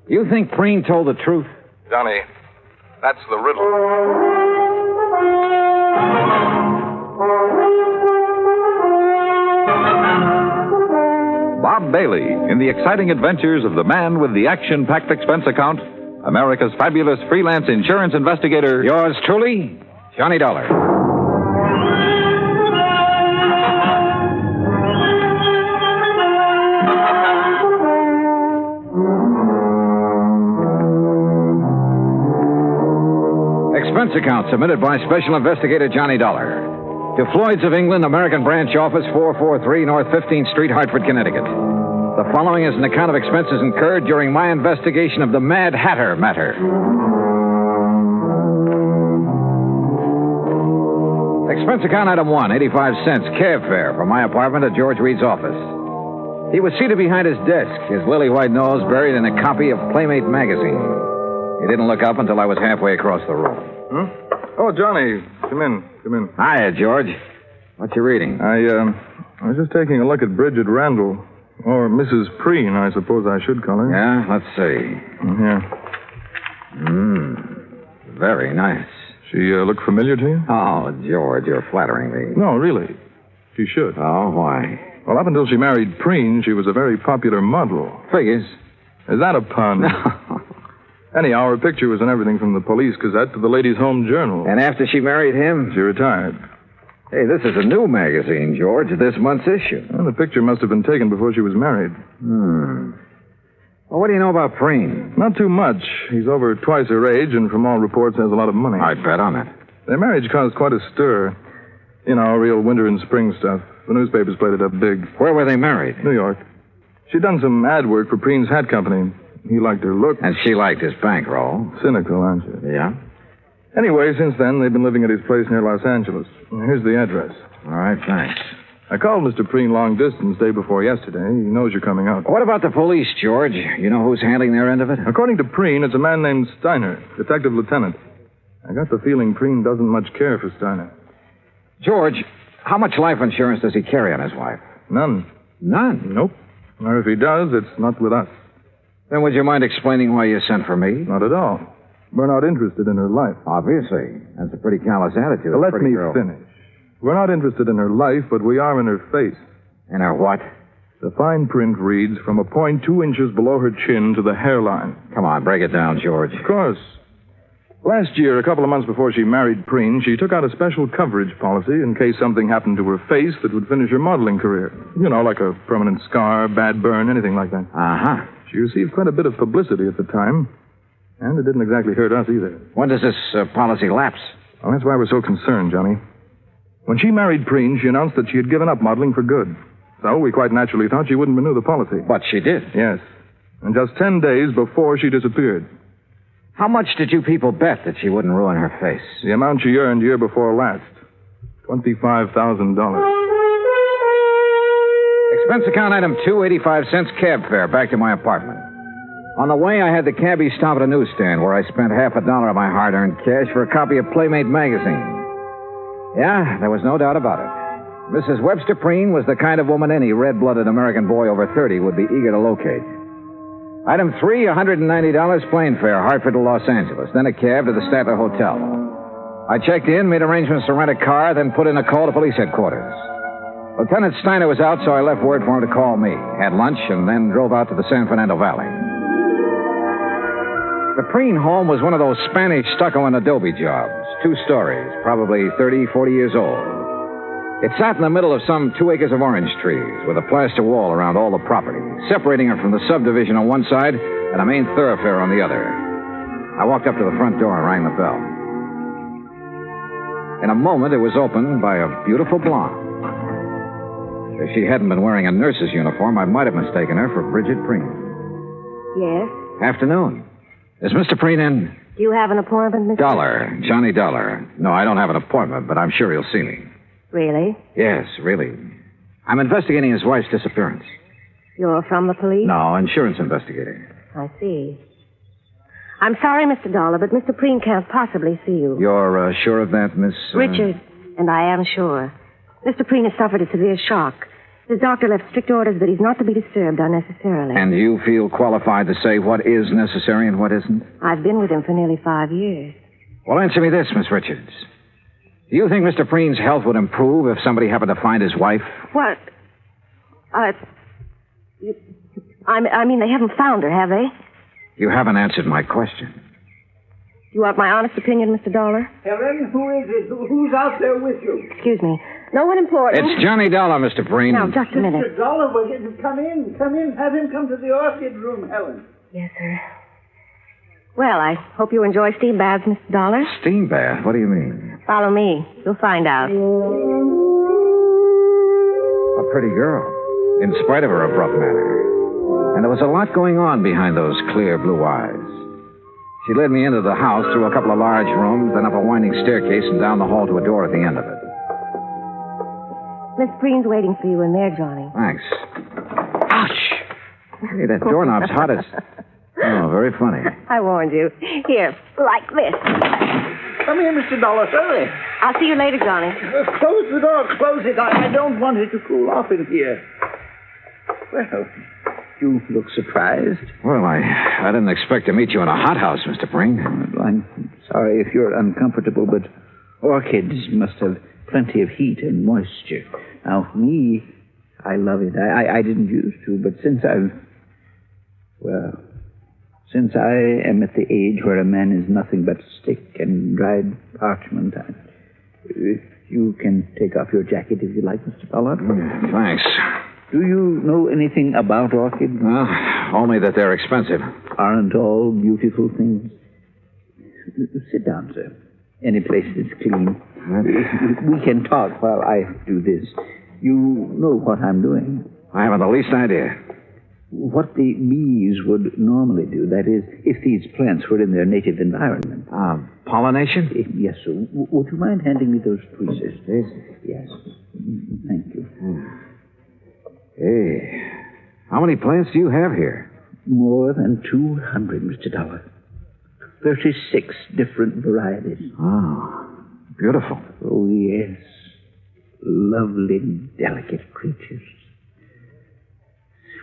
You think Preen told the truth? Johnny, that's the riddle. Bob Bailey in the exciting adventures of the man with the action-packed expense account, America's fabulous freelance insurance investigator. Yours truly, Johnny Dollar. Expense account submitted by Special Investigator Johnny Dollar. To Floyd's of England, American Branch Office, 443 North 15th Street, Hartford, Connecticut. The following is an account of expenses incurred during my investigation of the Mad Hatter matter. Expense account item 1, 85 cents, cab fare from my apartment to George Reed's office. He was seated behind his desk, his lily white nose buried in a copy of Playmate magazine. He didn't look up until I was halfway across the room. Huh? Oh, Johnny, come in. Hiya, George. What you reading? I was just taking a look at Bridget Randall. Or Mrs. Preen, I suppose I should call her. Yeah, let's see. Yeah. Very nice. She look familiar to you? Oh, George, you're flattering me. No, really. She should. Oh, why? Well, up until she married Preen, she was a very popular model. Figures. Is that a pun? No. Anyhow, her picture was in everything from the Police Gazette to the Ladies' Home Journal. And after she married him? She retired. Hey, this is a new magazine, George, this month's issue. Well, the picture must have been taken before she was married. Well, what do you know about Preen? Not too much. He's over twice her age, and from all reports has a lot of money. I'd bet on it. Their marriage caused quite a stir. You know, real winter and spring stuff. The newspapers played it up big. Where were they married? New York. She'd done some ad work for Preen's Hat Company. He liked her look. And she liked his bankroll. Cynical, aren't you? Yeah? Anyway, since then, they've been living at his place near Los Angeles. Here's the address. All right, thanks. I called Mr. Preen long distance day before yesterday. He knows you're coming out. What about the police, George? You know who's handling their end of it? According to Preen, it's a man named Steiner, detective lieutenant. I got the feeling Preen doesn't much care for Steiner. George, how much life insurance does he carry on his wife? None. None? Nope. Or if he does, it's not with us. Then would you mind explaining why you sent for me? Not at all. We're not interested in her life. Obviously. That's a pretty callous attitude. Let me finish. We're not interested in her life, but we are in her face. In her what? The fine print reads from a point 2 inches below her chin to the hairline. Come on, break it down, George. Of course. Last year, a couple of months before she married Preen, she took out a special coverage policy in case something happened to her face that would finish her modeling career. You know, like a permanent scar, bad burn, anything like that. Uh-huh. She received quite a bit of publicity at the time, and it didn't exactly hurt us either. When does this policy lapse? Well, that's why we're so concerned, Johnny. When she married Preen, she announced that she had given up modeling for good. So we quite naturally thought she wouldn't renew the policy. But she did. Yes. And just 10 days before she disappeared. How much did you people bet that she wouldn't ruin her face? The amount she earned year before last. $25,000. Expense account item 2, 85 cents cab fare back to my apartment. On the way, I had the cabbie stop at a newsstand where I spent $50 of my hard-earned cash for a copy of Playmate magazine. Yeah, there was no doubt about it. Mrs. Webster Preen was the kind of woman any red-blooded American boy over 30 would be eager to locate. Item 3, $190 plane fare, Hartford to Los Angeles, then a cab to the Statler Hotel. I checked in, made arrangements to rent a car, then put in a call to police headquarters. Lieutenant Steiner was out, so I left word for him to call me, had lunch, and then drove out to the San Fernando Valley. The Preen home was one of those Spanish stucco and adobe jobs, 2 stories, probably 30, 40 years old. It sat in the middle of some 2 acres of orange trees with a plaster wall around all the property, separating it from the subdivision on one side and a main thoroughfare on the other. I walked up to the front door and rang the bell. In a moment, it was opened by a beautiful blonde. If she hadn't been wearing a nurse's uniform, I might have mistaken her for Bridget Preen. Yes? Afternoon. Is Mr. Preen in? Do you have an appointment, Mr. Dollar. Johnny Dollar. No, I don't have an appointment, but I'm sure he'll see me. Really? Yes, really. I'm investigating his wife's disappearance. You're from the police? No, insurance investigator. I see. I'm sorry, Mr. Dollar, but Mr. Preen can't possibly see you. You're sure of that, Miss... Richard, and I am sure. Mr. Preen has suffered a severe shock. His doctor left strict orders that he's not to be disturbed unnecessarily. And you feel qualified to say what is necessary and what isn't? I've been with him for nearly 5 years. Well, answer me this, Miss Richards. Do you think Mr. Preen's health would improve if somebody happened to find his wife? What? I mean, they haven't found her, have they? You haven't answered my question. You want my honest opinion, Mr. Dollar? Helen, who is it? Who's out there with you? Excuse me. No one important. It's Johnny Dollar, Mr. Preen. Now, just a minute. Mr. Dollar, come in. Come in. Have him come to the orchid room, Helen. Yes, sir. Well, I hope you enjoy steam baths, Mr. Dollar. Steam bath? What do you mean? Follow me. You'll find out. A pretty girl, in spite of her abrupt manner. And there was a lot going on behind those clear blue eyes. She led me into the house through a couple of large rooms, then up a winding staircase and down the hall to a door at the end of it. Miss Preen's waiting for you in there, Johnny. Thanks. Ouch! Hey, that doorknob's hot as... Oh, very funny. I warned you. Here, like this. Come here, Mr. Dollar. Hurry. I'll see you later, Johnny. Close the door. Close it. I don't want it to cool off in here. Well, you look surprised. Well, I didn't expect to meet you in a hothouse, Mr. Preen. I'm sorry if you're uncomfortable, but orchids must have plenty of heat and moisture. Now, me, I love it. I didn't used to, but since I am at the age where a man is nothing but stick and dried parchment, if you can take off your jacket if you like, Mr. Dollar. Thanks. Do you know anything about orchids? Only that they're expensive. Aren't all beautiful things? Sit down, sir. Any place that's clean. We can talk while I do this. You know what I'm doing. I haven't the least idea. What the bees would normally do, that is, if these plants were in their native environment. Pollination? Yes, sir. Would you mind handing me those tweezers? Yes. Thank you. Hey, how many plants do you have here? More than 200, Mr. Dollar. 36 different varieties. Oh, beautiful. Oh, yes. Lovely, delicate creatures.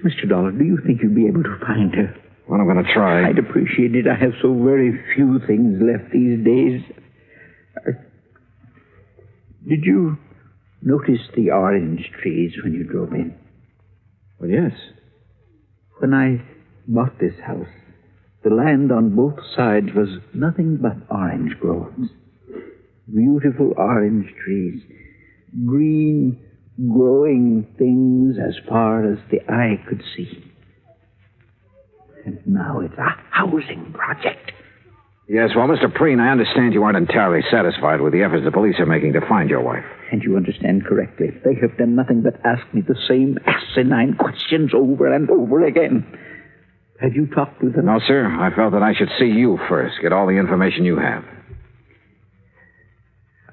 Mr. Dollar, do you think you'd be able to find her? Well, I'm going to try. I'd appreciate it. I have so very few things left these days. Did you notice the orange trees when you drove in? Well, yes. When I bought this house, the land on both sides was nothing but orange groves. Beautiful orange trees. Green, growing things as far as the eye could see. And now it's a housing project. Yes, well, Mr. Preen, I understand you aren't entirely satisfied with the efforts the police are making to find your wife. And you understand correctly. They have done nothing but ask me the same asinine questions over and over again. Have you talked to them? No, sir. I felt that I should see you first, get all the information you have.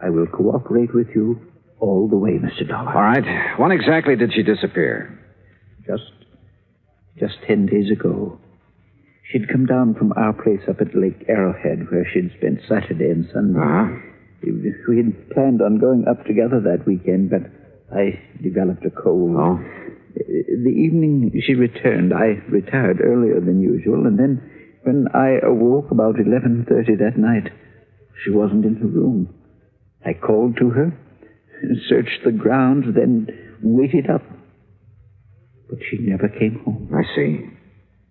I will cooperate with you all the way, Mr. Dollar. All right. When exactly did she disappear? Just 10 days ago. She'd come down from our place up at Lake Arrowhead, where she'd spent Saturday and Sunday. Uh-huh. We had planned on going up together that weekend, but I developed a cold. Oh? The evening she returned, I retired earlier than usual, and then when I awoke about 11:30 that night, she wasn't in her room. I called to her, searched the grounds, then waited up. But she never came home. I see.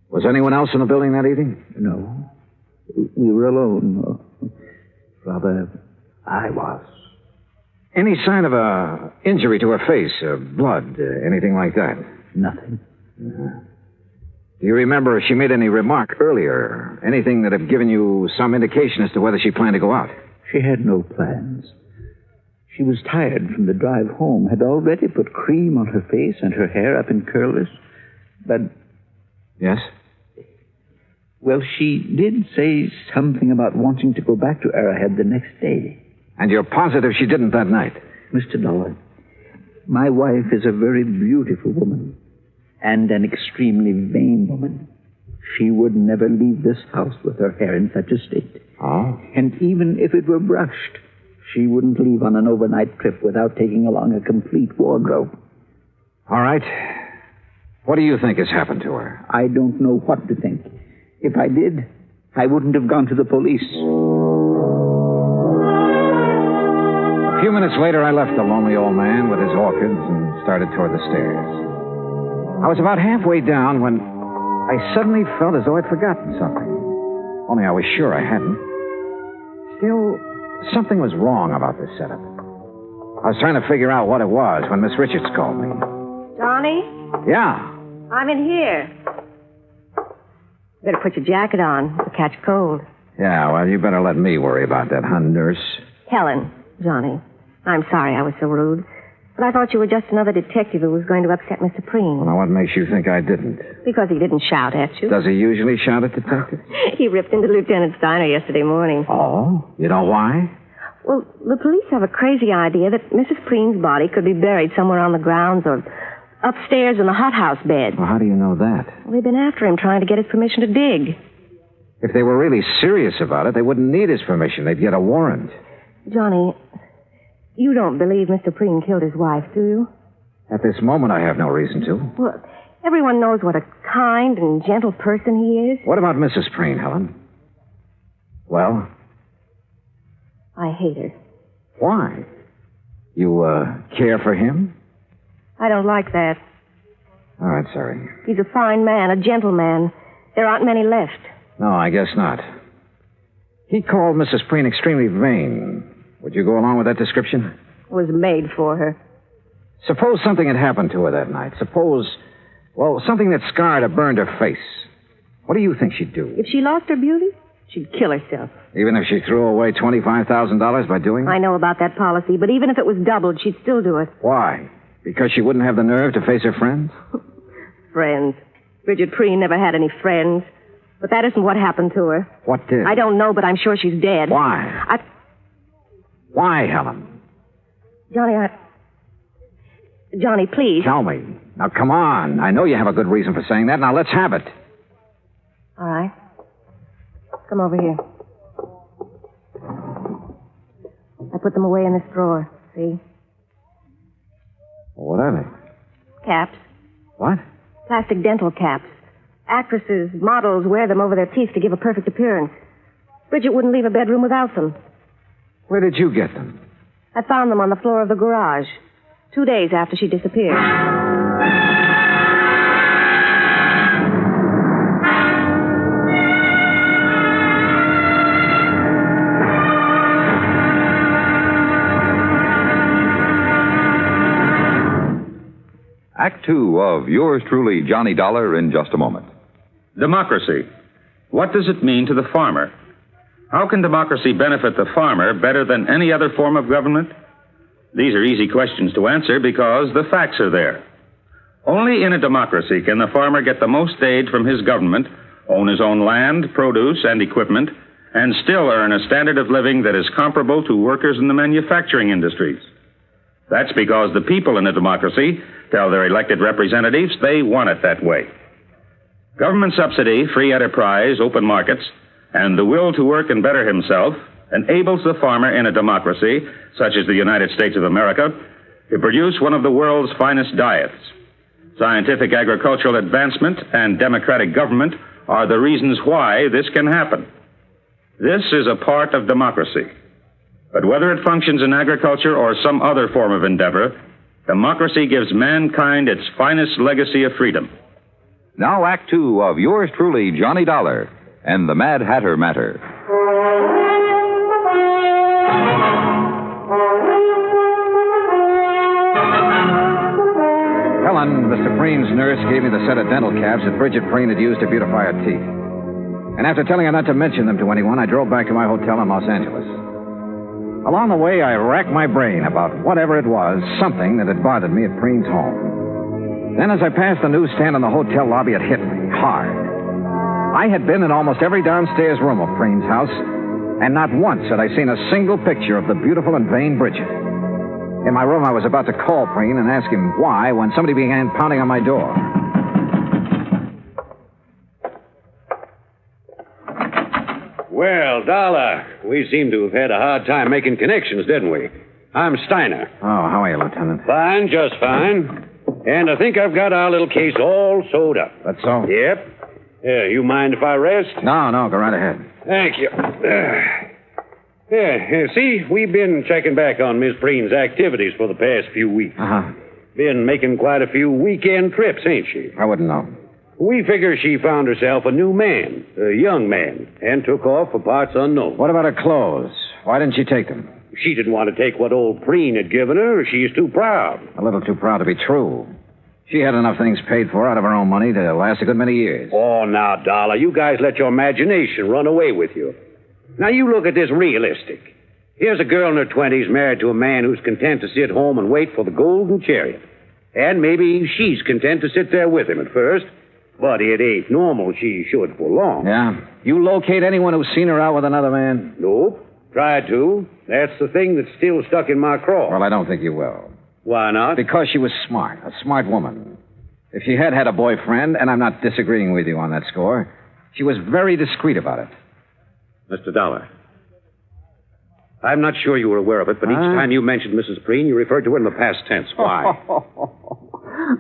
Was anyone else in the building that evening? No. We were alone. Rather, I was. Any sign of a injury to her face, blood, anything like that? Nothing. Uh-huh. Do you remember if she made any remark earlier? Anything that had given you some indication as to whether she planned to go out? She had no plans. She was tired from the drive home, had already put cream on her face and her hair up in curlers. But... Yes? Well, she did say something about wanting to go back to Arrowhead the next day. And you're positive she didn't that night? Mr. Dollar, my wife is a very beautiful woman and an extremely vain woman. She would never leave this house with her hair in such a state. Oh? And even if it were brushed, she wouldn't leave on an overnight trip without taking along a complete wardrobe. All right. What do you think has happened to her? I don't know what to think. If I did, I wouldn't have gone to the police. A few minutes later, I left the lonely old man with his orchids and started toward the stairs. I was about halfway down when I suddenly felt as though I'd forgotten something. Only I was sure I hadn't. Still, something was wrong about this setup. I was trying to figure out what it was when Miss Richards called me. Johnny? Yeah. I'm in here. Better put your jacket on. You'll catch cold. Yeah, well, you better let me worry about that, huh, nurse? Helen, Johnny. I'm sorry I was so rude. But I thought you were just another detective who was going to upset Mr. Preen. Well, now, what makes you think I didn't? Because he didn't shout at you. Does he usually shout at detectives? He ripped into Lieutenant Steiner yesterday morning. Oh? You know why? Well, the police have a crazy idea that Mrs. Preen's body could be buried somewhere on the grounds or upstairs in the hothouse bed. Well, how do you know that? Well, they've been after him trying to get his permission to dig. If they were really serious about it, they wouldn't need his permission. They'd get a warrant. Johnny, you don't believe Mr. Preen killed his wife, do you? At this moment, I have no reason to. Well, everyone knows what a kind and gentle person he is. What about Mrs. Preen, Helen? Well? I hate her. Why? You, care for him? I don't like that. All right, sorry. He's a fine man, a gentleman. There aren't many left. No, I guess not. He called Mrs. Preen extremely vain. Would you go along with that description? It was made for her. Suppose something had happened to her that night. Suppose, well, something that scarred or burned her face. What do you think she'd do? If she lost her beauty, she'd kill herself. Even if she threw away $25,000 by doing it? I know about that policy, but even if it was doubled, she'd still do it. Why? Because she wouldn't have the nerve to face her friends? Friends. Bridget Preen never had any friends. But that isn't what happened to her. What did? I don't know, but I'm sure she's dead. Why? Why, Helen? Johnny, please. Tell me. Now, come on. I know you have a good reason for saying that. Now, let's have it. All right. Come over here. I put them away in this drawer. See? What are they? Caps. What? Plastic dental caps. Actresses, models wear them over their teeth to give a perfect appearance. Bridget wouldn't leave a bedroom without them. Where did you get them? I found them on the floor of the garage. 2 days after she disappeared. Act two of yours truly, Johnny Dollar, in just a moment. Democracy. What does it mean to the farmer? How can democracy benefit the farmer better than any other form of government? These are easy questions to answer because the facts are there. Only in a democracy can the farmer get the most aid from his government, own his own land, produce, and equipment, and still earn a standard of living that is comparable to workers in the manufacturing industries. That's because the people in a democracy tell their elected representatives they want it that way. Government subsidy, free enterprise, open markets, and the will to work and better himself enables the farmer in a democracy, such as the United States of America, to produce one of the world's finest diets. Scientific agricultural advancement and democratic government are the reasons why this can happen. This is a part of democracy. But whether it functions in agriculture or some other form of endeavor, democracy gives mankind its finest legacy of freedom. Now, Act two of yours truly, Johnny Dollar, and the Mad Hatter Matter. Helen, Mr. Preen's nurse, gave me the set of dental caps that Bridget Preen had used to beautify her teeth. And after telling her not to mention them to anyone, I drove back to my hotel in Los Angeles. Along the way, I racked my brain about whatever it was, something that had bothered me at Preen's home. Then as I passed the newsstand in the hotel lobby, it hit me hard. I had been in almost every downstairs room of Preen's house, and not once had I seen a single picture of the beautiful and vain Bridget. In my room, I was about to call Preen and ask him why when somebody began pounding on my door. Well, Dollar, we seem to have had a hard time making connections, didn't we? I'm Steiner. Oh, how are you, Lieutenant? Fine, just fine. And I think I've got our little case all sewed up. That's so? Yep. You mind if I rest? No, go right ahead. Thank you. See, we've been checking back on Miss Preen's activities for the past few weeks. Uh-huh. Been making quite a few weekend trips, ain't she? I wouldn't know. We figure she found herself a new man, a young man, and took off for parts unknown. What about her clothes? Why didn't she take them? She didn't want to take what old Preen had given her. She's too proud. A little too proud to be true. She had enough things paid for out of her own money to last a good many years. Oh, now, Dollar, you guys let your imagination run away with you. Now, you look at this realistic. Here's a girl in her 20s married to a man who's content to sit home and wait for the golden chariot. And maybe she's content to sit there with him at first, but it ain't normal she should for long. Yeah? You locate anyone who's seen her out with another man? Nope. Tried to. That's the thing that's still stuck in my craw. Well, I don't think you will. Why not? Because she was smart, a smart woman. If she had had a boyfriend, and I'm not disagreeing with you on that score, she was very discreet about it. Mr. Dollar, I'm not sure you were aware of it, but each time you mentioned Mrs. Preen, you referred to her in the past tense. Why?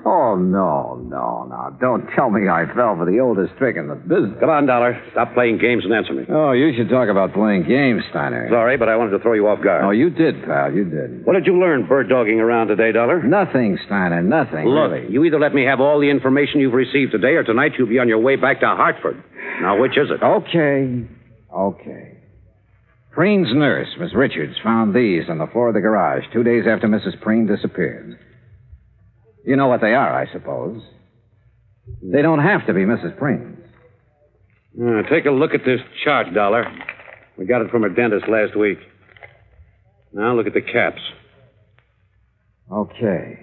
Oh, no. Don't tell me I fell for the oldest trick in the business. Come on, Dollar. Stop playing games and answer me. Oh, you should talk about playing games, Steiner. Sorry, but I wanted to throw you off guard. Oh, you did, pal. You did. What did you learn bird-dogging around today, Dollar? Nothing, Steiner. Nothing. Look, really. You either let me have all the information you've received today, or tonight you'll be on your way back to Hartford. Now, which is it? Okay. Preen's nurse, Miss Richards, found these on the floor of the garage 2 days after Mrs. Preen disappeared. You know what they are, I suppose. They don't have to be Mrs. Preen's. Take a look at this chart, Dollar. We got it from her dentist last week. Now look at the caps. Okay.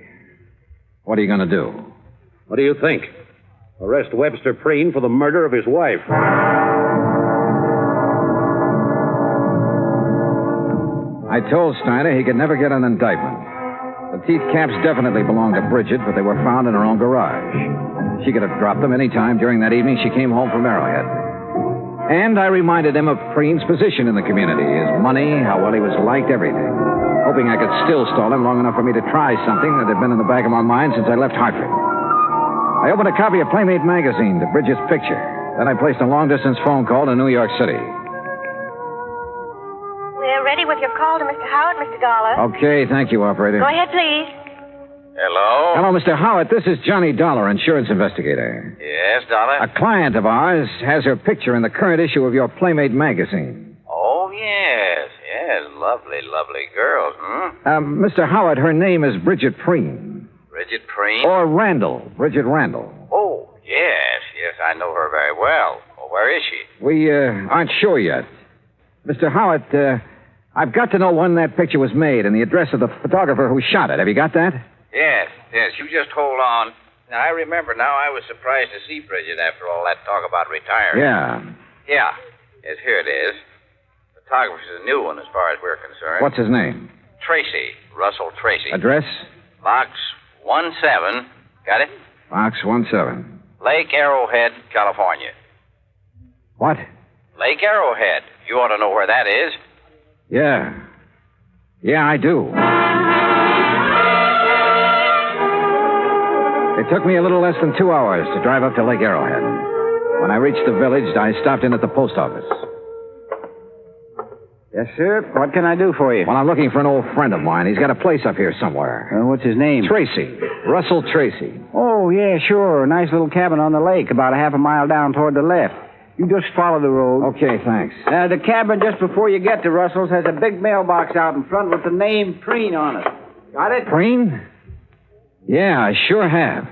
What are you going to do? What do you think? Arrest Webster Preen for the murder of his wife. I told Steiner he could never get an indictment. The teeth caps definitely belonged to Bridget, but they were found in her own garage. She could have dropped them any time during that evening she came home from Arrowhead. And I reminded him of Preen's position in the community, his money, how well he was liked, everything. Hoping I could still stall him long enough for me to try something that had been in the back of my mind since I left Hartford. I opened a copy of Playmate magazine to Bridget's picture. Then I placed a long-distance phone call to New York City. We're ready with your call to Mr. Howard, Mr. Dollar. Okay, thank you, operator. Go ahead, please. Hello? Hello, Mr. Howard. This is Johnny Dollar, insurance investigator. Yes, Dollar? A client of ours has her picture in the current issue of your Playmate magazine. Oh, yes. Yes, lovely, lovely girls, Mr. Howard, her name is Bridget Preen. Bridget Preen? Or Randall. Bridget Randall. Oh, yes. Yes, I know her very well. Well, where is she? We aren't sure yet. Mr. Howard, I've got to know when that picture was made and the address of the photographer who shot it. Have you got that? Yes, yes. You just hold on. Now, I remember now I was surprised to see Bridget after all that talk about retiring. Yeah. Yeah. Yes, here it is. Photographer's a new one as far as we're concerned. What's his name? Tracy. Russell Tracy. Address? Box 17. Got it? Box 17. Lake Arrowhead, California. What? Lake Arrowhead. You ought to know where that is. Yeah. Yeah, I do. It took me a little less than 2 hours to drive up to Lake Arrowhead. When I reached the village, I stopped in at the post office. Yes, sir. What can I do for you? Well, I'm looking for an old friend of mine. He's got a place up here somewhere. What's his name? Tracy. Russell Tracy. Oh, yeah, sure. Nice little cabin on the lake, about a half a mile down toward the left. You just follow the road. Okay, thanks. The cabin just before you get to Russell's has a big mailbox out in front with the name Preen on it. Got it? Preen? Yeah, I sure have.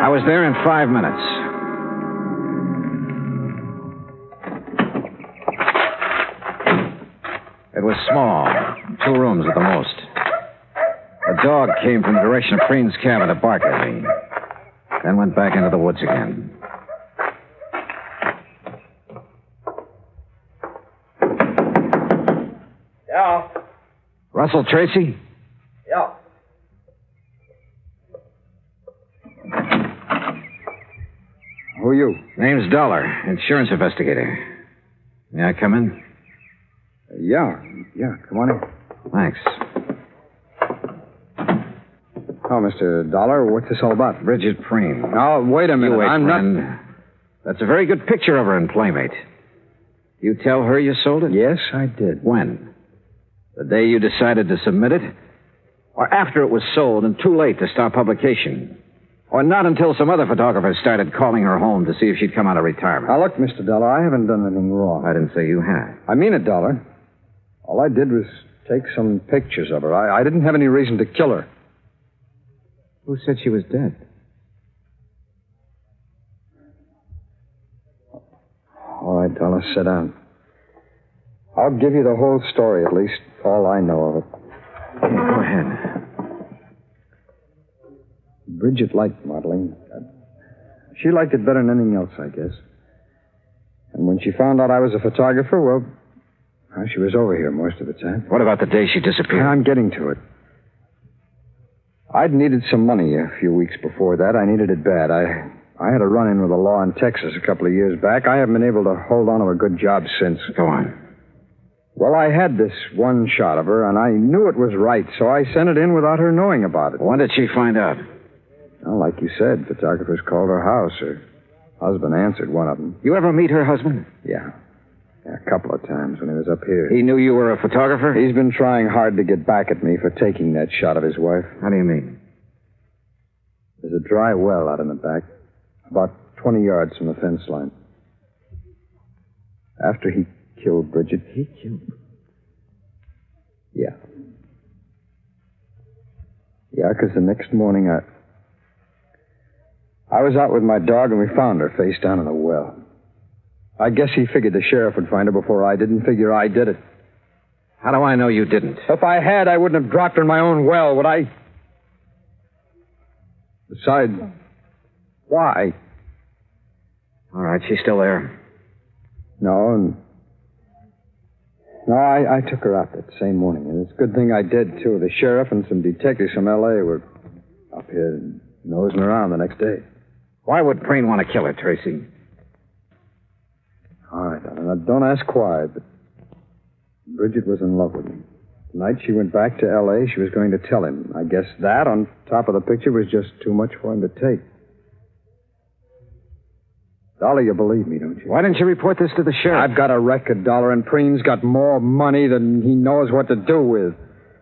I was there in 5 minutes. It was small, 2 rooms at the most. A dog came from the direction of Preen's cabin to bark at me, then went back into the woods again. Yeah. Russell Tracy? Yeah. Who are you? Name's Dollar, insurance investigator. May I come in? Yeah, come on in. Thanks. Oh, Mr. Dollar, what's this all about? Bridget Preen. Oh, wait a minute. You wait, I'm friend. not... That's a very good picture of her in Playmate. You tell her you sold it? Yes, I did. When? The day you decided to submit it? Or after it was sold and too late to start publication? Or not until some other photographers started calling her home to see if she'd come out of retirement? Now, look, Mr. Dollar, I haven't done anything wrong. I didn't say you had. I mean it, Dollar. All I did was take some pictures of her. I didn't have any reason to kill her. Who said she was dead? All right, Dollar, sit down. I'll give you the whole story, at least all I know of it. Okay, go ahead. Bridget liked modeling. She liked it better than anything else, I guess. And when she found out I was a photographer, well, she was over here most of the time. What about the day she disappeared? I'm getting to it. I'd needed some money a few weeks before that. I needed it bad. I had a run-in with the law in Texas a couple of years back. I haven't been able to hold on to a good job since. Go on. Well, I had this one shot of her, and I knew it was right, so I sent it in without her knowing about it. When did she find out? Well, like you said, photographers called her house. Her husband answered one of them. You ever meet her husband? Yeah, a couple of times when he was up here. He knew you were a photographer? He's been trying hard to get back at me for taking that shot of his wife. How do you mean? There's a dry well out in the back, about 20 yards from the fence line. After he killed Bridget. He killed her? Yeah. Yeah, because the next morning I was out with my dog and we found her face down in the well. I guess he figured the sheriff would find her before I did, and figure I did it. How do I know you didn't? If I had, I wouldn't have dropped her in my own well, would I? Besides, why? All right, she's still there. No, I took her out that same morning, and it's a good thing I did, too. The sheriff and some detectives from L.A. were up here nosing around the next day. Why would Preen want to kill her, Tracy? All right, now, don't ask why, but Bridget was in love with me. The night she went back to L.A., she was going to tell him. I guess that, on top of the picture, was just too much for him to take. Dollar, you believe me, don't you? Why didn't you report this to the sheriff? I've got a record, Dollar, and Preen's got more money than he knows what to do with.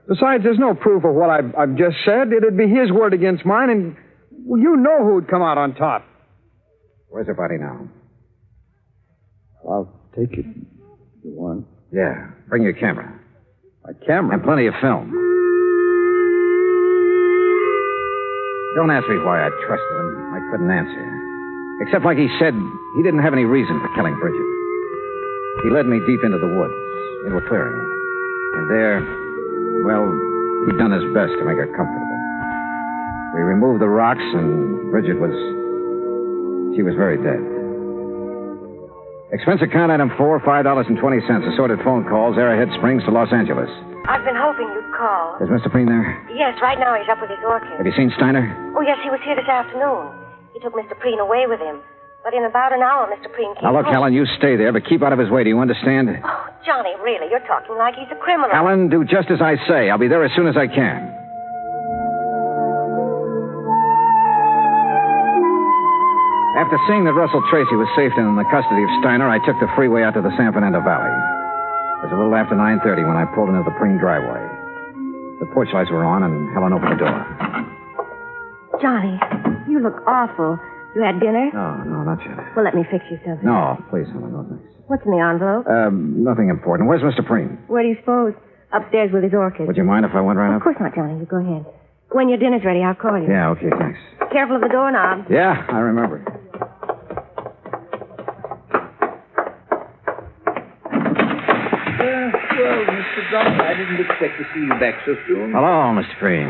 Besides, there's no proof of what I've just said. It'd be his word against mine, and well, you know who'd come out on top. Where's her body now? I'll take it. You want? Yeah. Bring your camera. My camera? And plenty of film. Don't ask me why I trusted him. I couldn't answer. Except like he said, he didn't have any reason for killing Bridget. He led me deep into the woods, into a clearing. And there, well, he'd done his best to make her comfortable. We removed the rocks, and Bridget she was very dead. Expense account item 4, $5.20. Assorted phone calls, Arrowhead Springs to Los Angeles. I've been hoping you'd call. Is Mr. Preen there? Yes, right now he's up with his orchid. Have you seen Steiner? Oh, yes, he was here this afternoon. He took Mr. Preen away with him. But in about an hour, Mr. Preen came Now, look, home. Helen, you stay there, but keep out of his way. Do you understand? Oh, Johnny, really, you're talking like he's a criminal. Helen, do just as I say. I'll be there as soon as I can. After seeing that Russell Tracy was safe in the custody of Steiner, I took the freeway out to the San Fernando Valley. It was a little after 9:30 when I pulled into the Preen driveway. The porch lights were on, and Helen opened the door. Johnny, you look awful. You had dinner? No, not yet. Well, let me fix you something. No, please, Helen, no thanks. What's in the envelope? Nothing important. Where's Mr. Preen? Where do you suppose? Upstairs with his orchid. Would you mind if I went right Of up? course not, Johnny. You go ahead. When your dinner's ready, I'll call you. Yeah, okay, thanks. Careful of the doorknob. Yeah, I remember. Well, Mr. Dollar, I didn't expect to see you back so soon. Hello, Mr. Preen.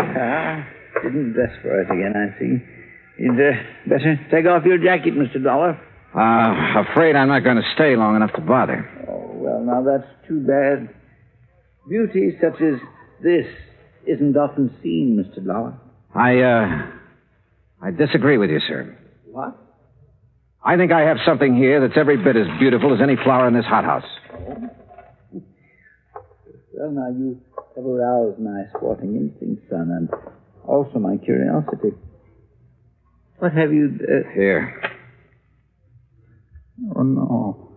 Didn't dress for it again, I see. You'd better take off your jacket, Mr. Dollar. Afraid I'm not going to stay long enough to bother. Oh, well, now that's too bad. Beauty such as this isn't often seen, Mr. Dollar. I disagree with you, sir. What? I think I have something here that's every bit as beautiful as any flower in this hothouse. Well, now, you have aroused my sporting instincts, son, and also my curiosity. What have you... Here. Oh, no.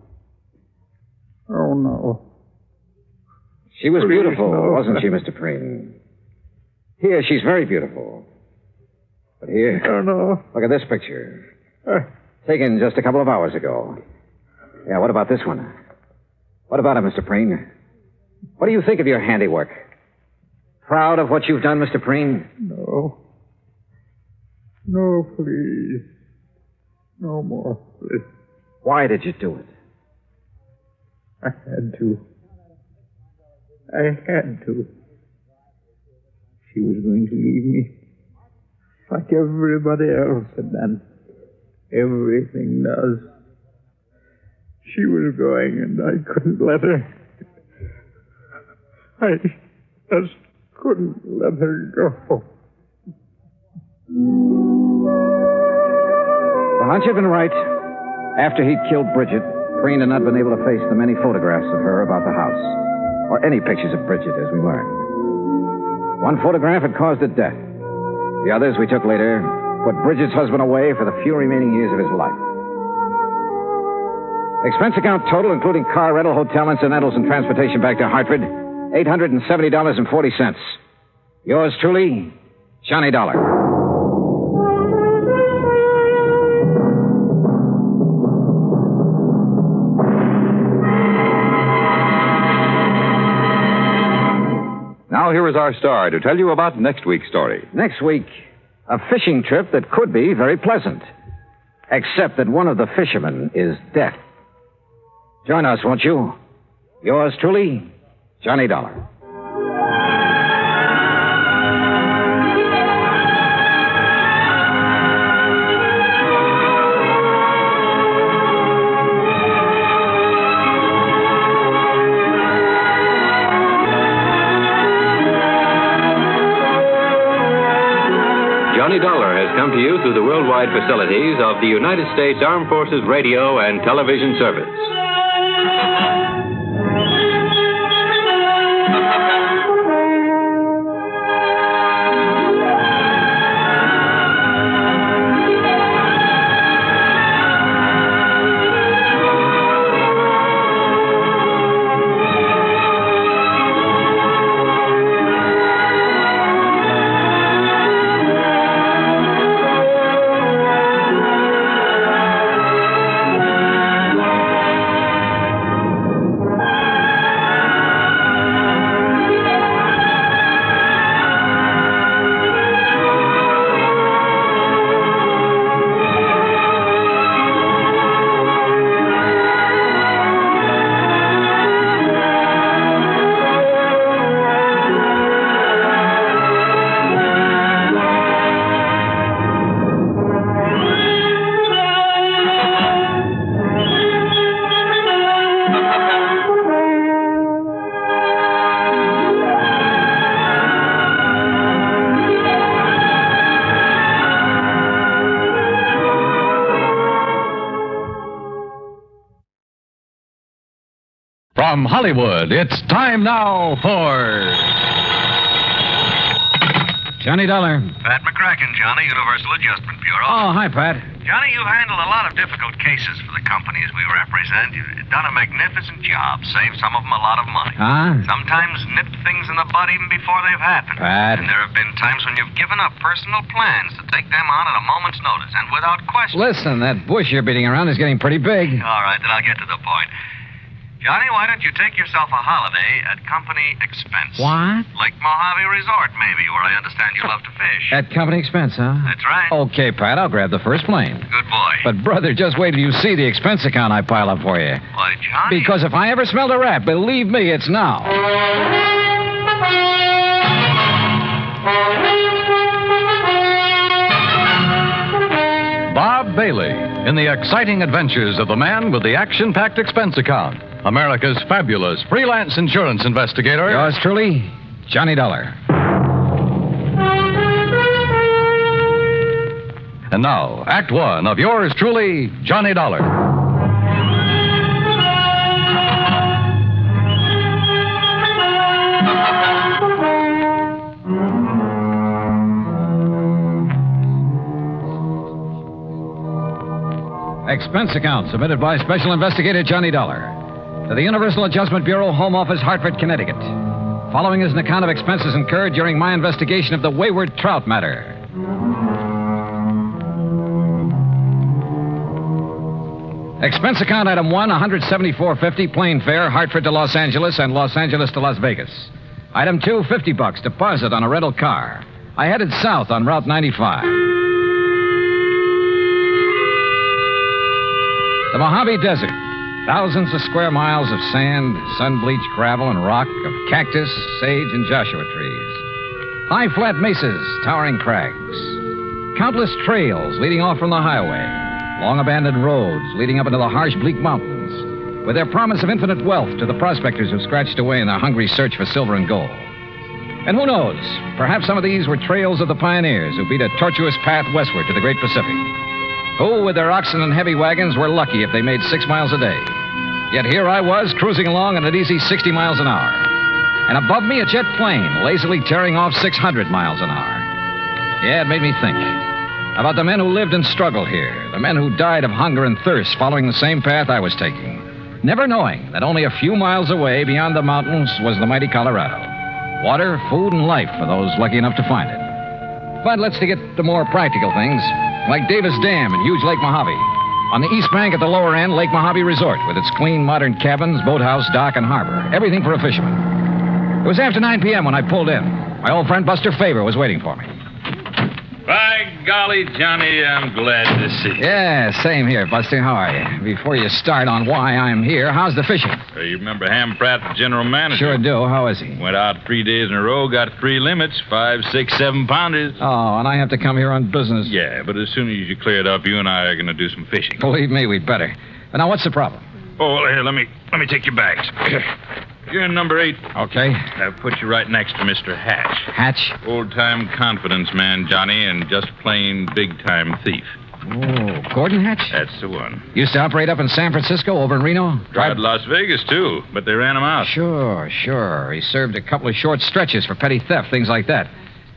Oh, no. She was Please, beautiful, no. wasn't she, Mr. Preen? Here, she's very beautiful. But here... Oh, no. Look at this picture. Taken just a couple of hours ago. Yeah, what about this one? What about it, Mr. Preen? What do you think of your handiwork? Proud of what you've done, Mr. Preen? No. No, please. No more, please. Why did you do it? I had to. I had to. She was going to leave me. Like everybody else had done. Everything does. She was going, and I couldn't let her. I just couldn't let her go. The hunch had been right. After he'd killed Bridget, Preen had not been able to face the many photographs of her about the house, or any pictures of Bridget, as we learned. One photograph had caused her death. The others we took later put Bridget's husband away for the few remaining years of his life. Expense account total, including car rental, hotel incidentals, and transportation back to Hartford, $870.40. Yours truly, Johnny Dollar. Now here is our star to tell you about next week's story. Next week, a fishing trip that could be very pleasant, except that one of the fishermen is deaf. Join us, won't you? Yours truly, Johnny Dollar. Johnny Dollar has come to you through the worldwide facilities of the United States Armed Forces Radio and Television Service. From Hollywood, it's time now for Johnny Dollar. Pat McCracken, Johnny, Universal Adjustment Bureau. Oh, hi, Pat. Johnny, you've handled a lot of difficult cases for the companies we represent. You've done a magnificent job. Saved some of them a lot of money. Huh? Sometimes nipped things in the bud even before they've happened. Pat. And there have been times when you've given up personal plans to take them on at a moment's notice and without question. Listen, that bush you're beating around is getting pretty big. All right, then I'll get to the point. Johnny, why don't you take yourself a holiday at company expense? What? Lake Mojave Resort, maybe, where I understand you love to fish. At company expense, huh? That's right. Okay, Pat, I'll grab the first plane. Good boy. But, brother, just wait till you see the expense account I pile up for you. Why, Johnny? Because if I ever smelled a rat, believe me, it's now. Bob Bailey in the exciting adventures of the man with the action-packed expense account. America's fabulous freelance insurance investigator. Yours truly, Johnny Dollar. And now, Act One of yours truly, Johnny Dollar. Expense account submitted by Special Investigator Johnny Dollar to the Universal Adjustment Bureau, Home Office, Hartford, Connecticut. Following is an account of expenses incurred during my investigation of the Wayward trout matter. Expense account item 1, $174.50, plane fare, Hartford to Los Angeles and Los Angeles to Las Vegas. Item 2, $50, deposit on a rental car. I headed south on Route 95. The Mojave Desert. Thousands of square miles of sand, sun-bleached gravel and rock, of cactus, sage, and Joshua trees. High flat mesas, towering crags. Countless trails leading off from the highway. Long abandoned roads leading up into the harsh, bleak mountains, with their promise of infinite wealth to the prospectors who scratched away in their hungry search for silver and gold. And who knows, perhaps some of these were trails of the pioneers who beat a tortuous path westward to the great Pacific. Who, with their oxen and heavy wagons, were lucky if they made 6 miles a day. Yet here I was, cruising along at an easy 60 miles an hour. And above me, a jet plane, lazily tearing off 600 miles an hour. Yeah, it made me think about the men who lived and struggled here, the men who died of hunger and thirst following the same path I was taking, never knowing that only a few miles away beyond the mountains was the mighty Colorado. Water, food, and life for those lucky enough to find it. But let's get to more practical things, like Davis Dam and huge Lake Mojave. On the east bank at the lower end, Lake Mojave Resort, with its clean, modern cabins, boathouse, dock, and harbor. Everything for a fisherman. It was after 9 p.m. when I pulled in. My old friend Buster Faber was waiting for me. By golly, Johnny, I'm glad to see you. Yeah, same here, Buster. How are you? Before you start on why I'm here, how's the fishing? You remember Ham Pratt, the general manager? Sure do. How is he? Went out 3 days in a row, got 3 limits, 5, 6, 7 pounders. Oh, and I have to come here on business. Yeah, but as soon as you clear it up, you and I are going to do some fishing. Believe me, we'd better. But now, what's the problem? Oh, well, here, let me take your bags. You're in number 8. Okay. I'll put you right next to Mr. Hatch. Hatch? Old-time confidence man, Johnny, and just plain big-time thief. Oh, Gordon Hatch? That's the one. Used to operate up in San Francisco, over in Reno? Tried Las Vegas, too, but they ran him out. Sure. He served a couple of short stretches for petty theft, things like that.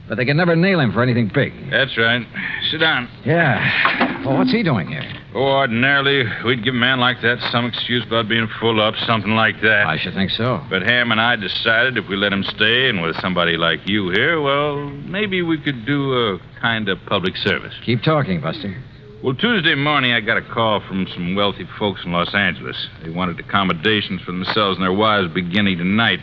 But they could never nail him for anything big. That's right. Sit down. Yeah. Well, what's he doing here? Oh, ordinarily, we'd give a man like that some excuse about being full up, something like that. I should think so. But Ham and I decided if we let him stay, and with somebody like you here, well, maybe we could do a kind of public service. Keep talking, Buster. Well, Tuesday morning, I got a call from some wealthy folks in Los Angeles. They wanted accommodations for themselves and their wives beginning tonight.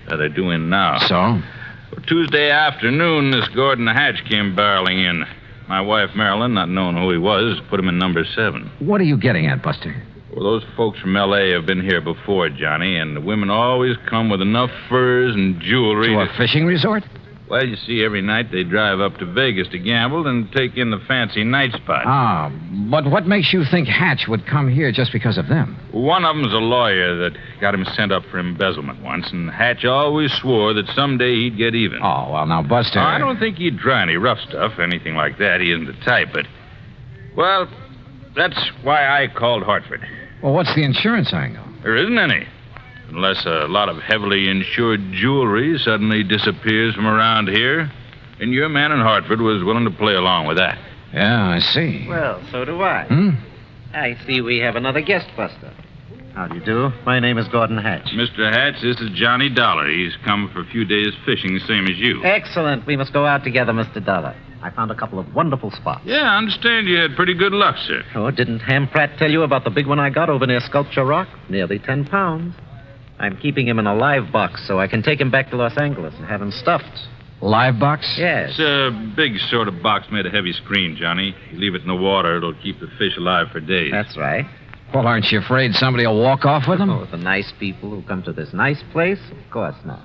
They're doing now. So? Well, Tuesday afternoon, this Gordon Hatch came barreling in. My wife, Marilyn, not knowing who he was, put him in number 7. What are you getting at, Buster? Well, those folks from L.A. have been here before, Johnny, and the women always come with enough furs and jewelry To a fishing resort? Well, you see, every night they drive up to Vegas to gamble and take in the fancy night spots. Ah, but what makes you think Hatch would come here just because of them? One of them's a lawyer that got him sent up for embezzlement once, and Hatch always swore that someday he'd get even. Oh, well, now, Buster... I don't think he'd try any rough stuff, anything like that. He isn't the type, but... Well, that's why I called Hartford. Well, what's the insurance angle? There isn't any. Unless a lot of heavily insured jewelry suddenly disappears from around here. And your man in Hartford was willing to play along with that. Yeah, I see. Well, so do I. I see we have another guest buster. How do you do? My name is Gordon Hatch. Mr. Hatch, this is Johnny Dollar. He's come for a few days fishing, same as you. Excellent. We must go out together, Mr. Dollar. I found a couple of wonderful spots. Yeah, I understand you had pretty good luck, sir. Oh, didn't Ham Pratt tell you about the big one I got over near Sculpture Rock? Nearly 10 pounds. I'm keeping him in a live box so I can take him back to Los Angeles and have him stuffed. Live box? Yes. It's a big sort of box made of heavy screen, Johnny. You leave it in the water, it'll keep the fish alive for days. That's right. Well, aren't you afraid somebody will walk off with them? Oh, the nice people who come to this nice place? Of course not.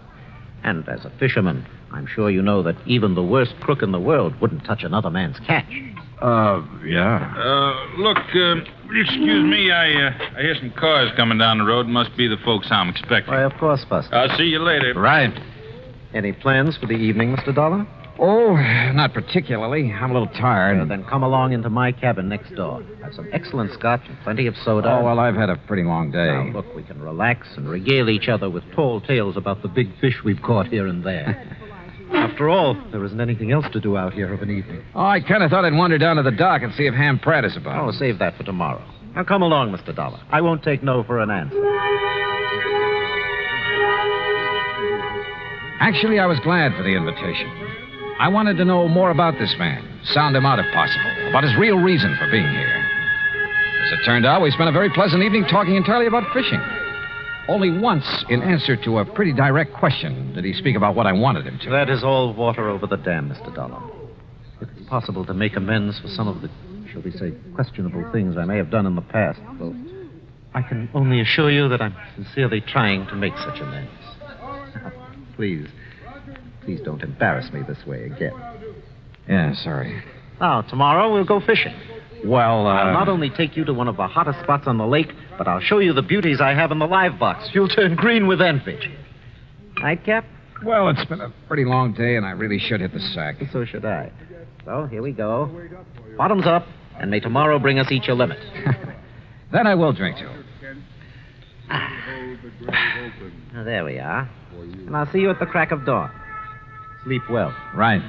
And as a fisherman, I'm sure you know that even the worst crook in the world wouldn't touch another man's catch. Yeah. Look, excuse me, I hear some cars coming down the road. Must be the folks I'm expecting. Why, of course, Buster. I'll see you later. Right. Any plans for the evening, Mr. Dollar? Oh, not particularly. I'm a little tired. Well, then come along into my cabin next door. Have some excellent scotch and plenty of soda. Oh, well, I've had a pretty long day. Now, look, we can relax and regale each other with tall tales about the big fish we've caught here and there. After all, there isn't anything else to do out here of an evening. Oh, I kind of thought I'd wander down to the dock and see if Ham Pratt is about. Oh, save that for tomorrow. Now, come along, Mr. Dollar. I won't take no for an answer. Actually, I was glad for the invitation. I wanted to know more about this man, sound him out if possible, about his real reason for being here. As it turned out, we spent a very pleasant evening talking entirely about fishing. Only once, in answer to a pretty direct question, did he speak about what I wanted him to. That is all water over the dam, Mr. Dollar. If it's possible to make amends for some of the, shall we say, questionable things I may have done in the past, well, I can only assure you that I'm sincerely trying to make such amends. Please don't embarrass me this way again. Yeah, sorry. Now, tomorrow we'll go fishing. Well, I'll not only take you to one of the hottest spots on the lake, but I'll show you the beauties I have in the live box. You'll turn green with envy. Nightcap? Well, it's been a pretty long day, and I really should hit the sack. So should I. So, here we go. Bottoms up, and may tomorrow bring us each a limit. Then I will drink to him. Now, there we are. And I'll see you at the crack of dawn. Sleep well. Right.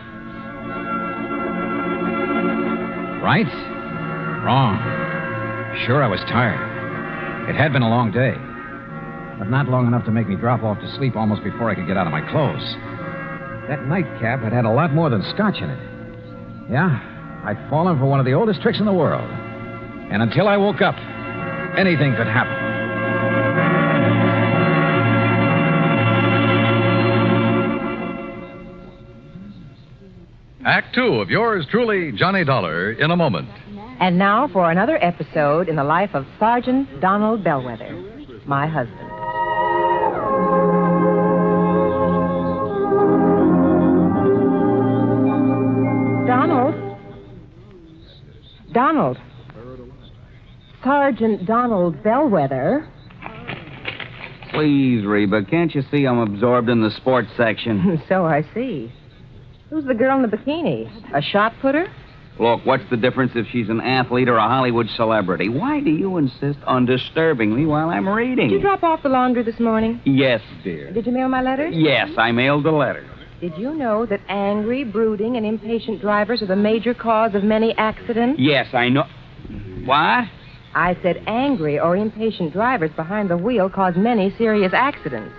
Right? Wrong. Sure, I was tired. It had been a long day. But not long enough to make me drop off to sleep almost before I could get out of my clothes. That nightcap had a lot more than scotch in it. Yeah, I'd fallen for one of the oldest tricks in the world. And until I woke up, anything could happen. Act 2 of yours truly, Johnny Dollar, in a moment. And now for another episode in the life of Sergeant Donald Bellwether, my husband. Donald. Sergeant Donald Bellwether. Please, Reba, can't you see I'm absorbed in the sports section? So I see. Who's the girl in the bikini? A shot putter? Look, what's the difference if she's an athlete or a Hollywood celebrity? Why do you insist on disturbing me while I'm reading? Did you drop off the laundry this morning? Yes, dear. Did you mail my letters? Yes, I mailed the letter. Did you know that angry, brooding, and impatient drivers are the major cause of many accidents? Yes, I know. What? I said angry or impatient drivers behind the wheel cause many serious accidents.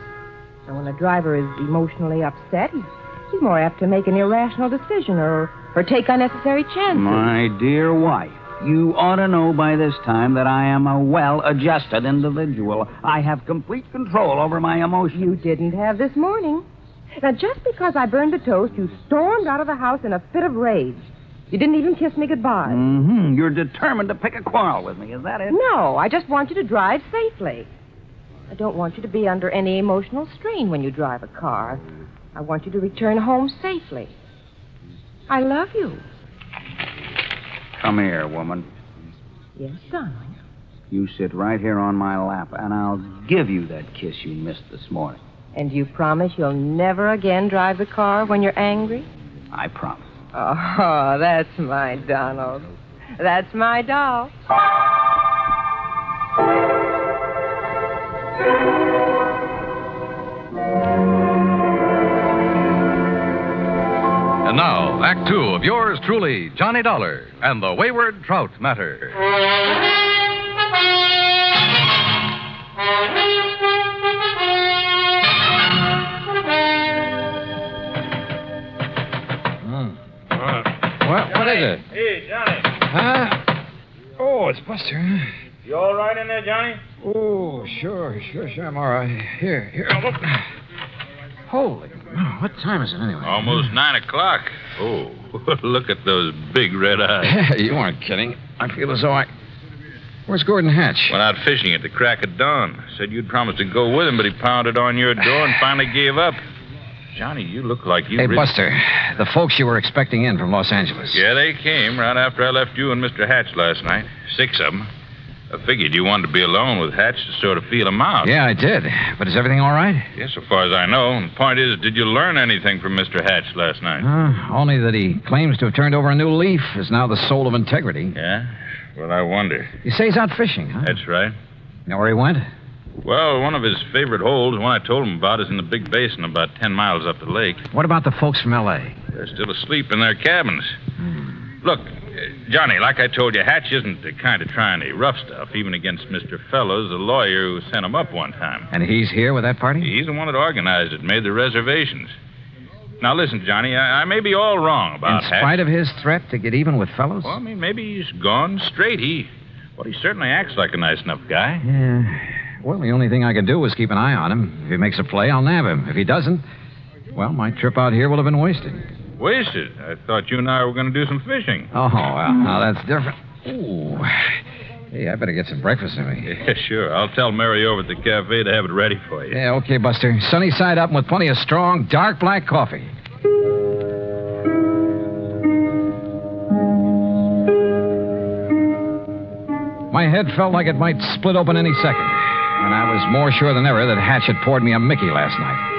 And when a driver is emotionally upset, he's more apt to make an irrational decision or take unnecessary chances. My dear wife, you ought to know by this time that I am a well-adjusted individual. I have complete control over my emotions. You didn't have this morning. Now, just because I burned the toast, you stormed out of the house in a fit of rage. You didn't even kiss me goodbye. Mm-hmm. You're determined to pick a quarrel with me, is that it? No, I just want you to drive safely. I don't want you to be under any emotional strain when you drive a car. I want you to return home safely. I love you. Come here, woman. Yes, darling. You sit right here on my lap, and I'll give you that kiss you missed this morning. And you promise you'll never again drive the car when you're angry? I promise. Oh, that's my Donald. That's my doll. And now, Act Two of yours truly, Johnny Dollar and the Wayward Trout Matter. What is it? Hey, Johnny. Huh? Oh, it's Buster. You all right in there, Johnny? Oh, sure, I'm all right. Here. Oh, look. Holy, what time is it anyway? Almost 9 o'clock. Oh, look at those big red eyes. You weren't kidding. I feel as though Where's Gordon Hatch? Went out fishing at the crack of dawn. Said you'd promised to go with him, but he pounded on your door and finally gave up. Johnny, you look like you... Hey, Buster, the folks you were expecting in from Los Angeles. Yeah, they came right after I left you and Mr. Hatch last night. 6 of them. I figured you wanted to be alone with Hatch to sort of feel him out. Yeah, I did. But is everything all right? Yeah, so far as I know. And the point is, did you learn anything from Mr. Hatch last night? Only that he claims to have turned over a new leaf, is now the soul of integrity. Yeah? Well, I wonder. You say he's out fishing, huh? That's right. You know where he went? Well, one of his favorite holes, the one I told him about, is in the big basin about 10 miles up the lake. What about the folks from L.A.? They're still asleep in their cabins. Look, Johnny, like I told you, Hatch isn't the kind of trying any rough stuff, even against Mr. Fellows, the lawyer who sent him up one time. And he's here with that party? He's the one that organized it, made the reservations. Now, listen, Johnny, I may be all wrong about Hatch. In spite of his threat to get even with Fellows? Well, I mean, maybe he's gone straight. He certainly acts like a nice enough guy. Yeah. Well, the only thing I can do is keep an eye on him. If he makes a play, I'll nab him. If he doesn't, well, my trip out here will have been wasted. Wasted? I thought you and I were going to do some fishing. Oh, well, now that's different. Ooh. Hey, I better get some breakfast in me. Yeah, sure. I'll tell Mary over at the cafe to have it ready for you. Yeah, okay, Buster. Sunny side up and with plenty of strong, dark black coffee. My head felt like it might split open any second, and I was more sure than ever that Hatch had poured me a Mickey last night.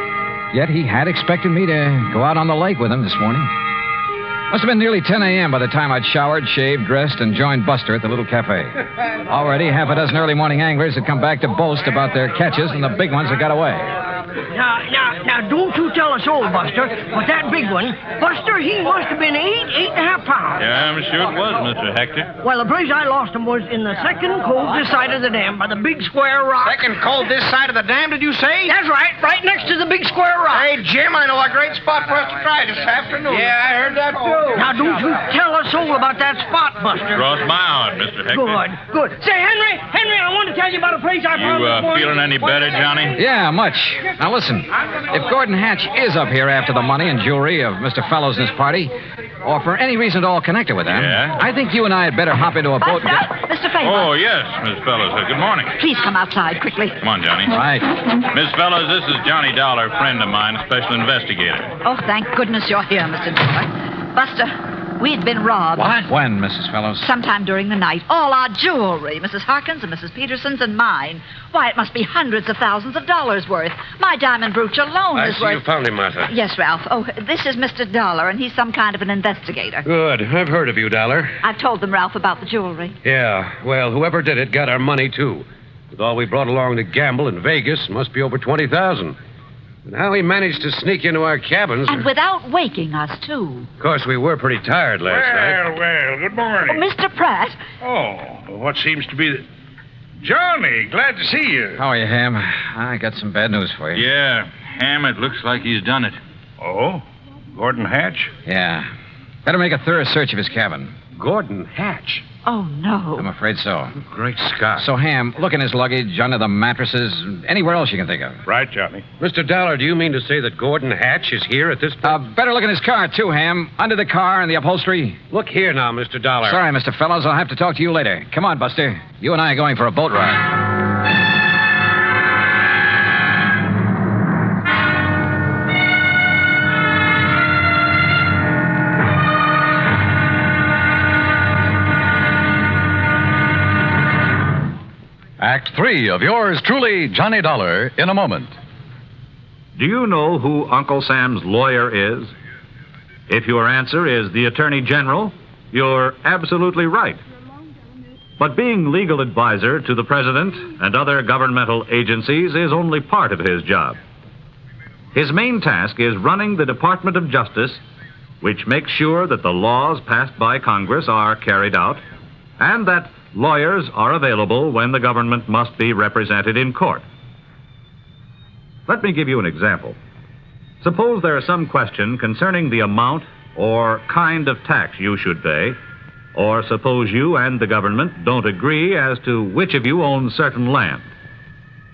Yet he had expected me to go out on the lake with him this morning. Must have been nearly 10 a.m. by the time I'd showered, shaved, dressed, and joined Buster at the little cafe. Already, half a dozen early morning anglers had come back to boast about their catches, and the big ones had got away. Now, don't you tell us all, Buster, but that big one, Buster, he must have been 8.5 pounds. Yeah, I'm sure it was, Mr. Hector. Well, the place I lost him was in the second cove this side of the dam by the big square rock. Second cove this side of the dam, did you say? That's right next to the big square rock. Hey, Jim, I know a great spot for us to try this afternoon. Yeah, I heard that, too. Now, don't you tell us all about that spot, Buster. Cross my heart, Mr. Hector. Good. Say, Henry, I want to tell you about a place I found this morning. Feeling any better, Johnny? Yeah, much. Now, listen. If Gordon Hatch is up here after the money and jewelry of Mr. Fellows and his party, or for any reason at all connected with them, I think you and I had better hop into a boat and get... Mr. Favor. Oh, yes, Miss Fellows. Good morning. Please come outside quickly. Come on, Johnny. Right. Miss Fellows, this is Johnny Dollar, friend of mine, special investigator. Oh, thank goodness you're here, Mr. Dollar. Buster, we'd been robbed. What? When, Mrs. Fellows? Sometime during the night. All our jewelry, Mrs. Harkins and Mrs. Peterson's and mine. Why, it must be hundreds of thousands of dollars worth. My diamond brooch alone is worth... I see you found him, Martha. Yes, Ralph. Oh, this is Mr. Dollar, and he's some kind of an investigator. Good. I've heard of you, Dollar. I've told them, Ralph, about the jewelry. Yeah, well, whoever did it got our money, too. With all we brought along to gamble in Vegas, must be over $20,000. And how he managed to sneak into our cabins... And without waking us, too. Of course, we were pretty tired last night. Well, good morning. Oh, Mr. Pratt. Oh, what seems to be the... Johnny, glad to see you. How are you, Ham? I got some bad news for you. Yeah, Ham, it looks like he's done it. Oh? Gordon Hatch? Yeah. Better make a thorough search of his cabin. Gordon Hatch? Oh, no. I'm afraid so. Great Scott. So, Ham, look in his luggage, under the mattresses, anywhere else you can think of. Right, Johnny. Mr. Dollar, do you mean to say that Gordon Hatch is here at this point? Better look in his car, too, Ham. Under the car and the upholstery. Look here now, Mr. Dollar. Sorry, Mr. Fellows. I'll have to talk to you later. Come on, Buster. You and I are going for a boat ride. Act 3 of yours truly, Johnny Dollar, in a moment. Do you know who Uncle Sam's lawyer is? If your answer is the Attorney General, you're absolutely right. But being legal advisor to the President and other governmental agencies is only part of his job. His main task is running the Department of Justice which makes sure that the laws passed by Congress are carried out, and that lawyers are available when the government must be represented in court. Let me give you an example. Suppose there is some question concerning the amount or kind of tax you should pay, or suppose you and the government don't agree as to which of you owns certain land.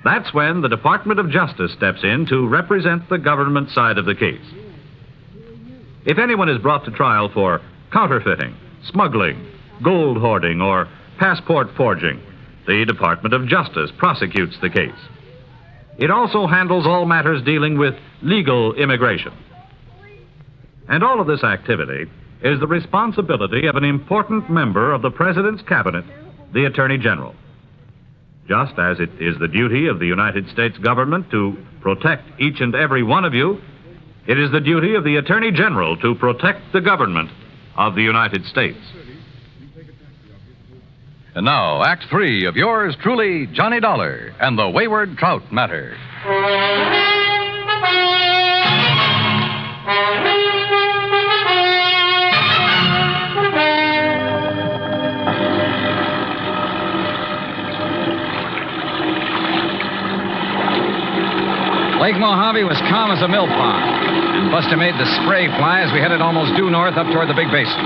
That's when the Department of Justice steps in to represent the government side of the case. If anyone is brought to trial for counterfeiting, smuggling, gold hoarding, or passport forging, the Department of Justice prosecutes the case. It also handles all matters dealing with legal immigration. And all of this activity is the responsibility of an important member of the President's Cabinet, the Attorney General. Just as it is the duty of the United States government to protect each and every one of you, it is the duty of the Attorney General to protect the government of the United States. And now, Act 3 of yours truly, Johnny Dollar and the Wayward Trout Matter. Lake Mojave was calm as a mill pond, and Buster made the spray fly as we headed almost due north up toward the big basin.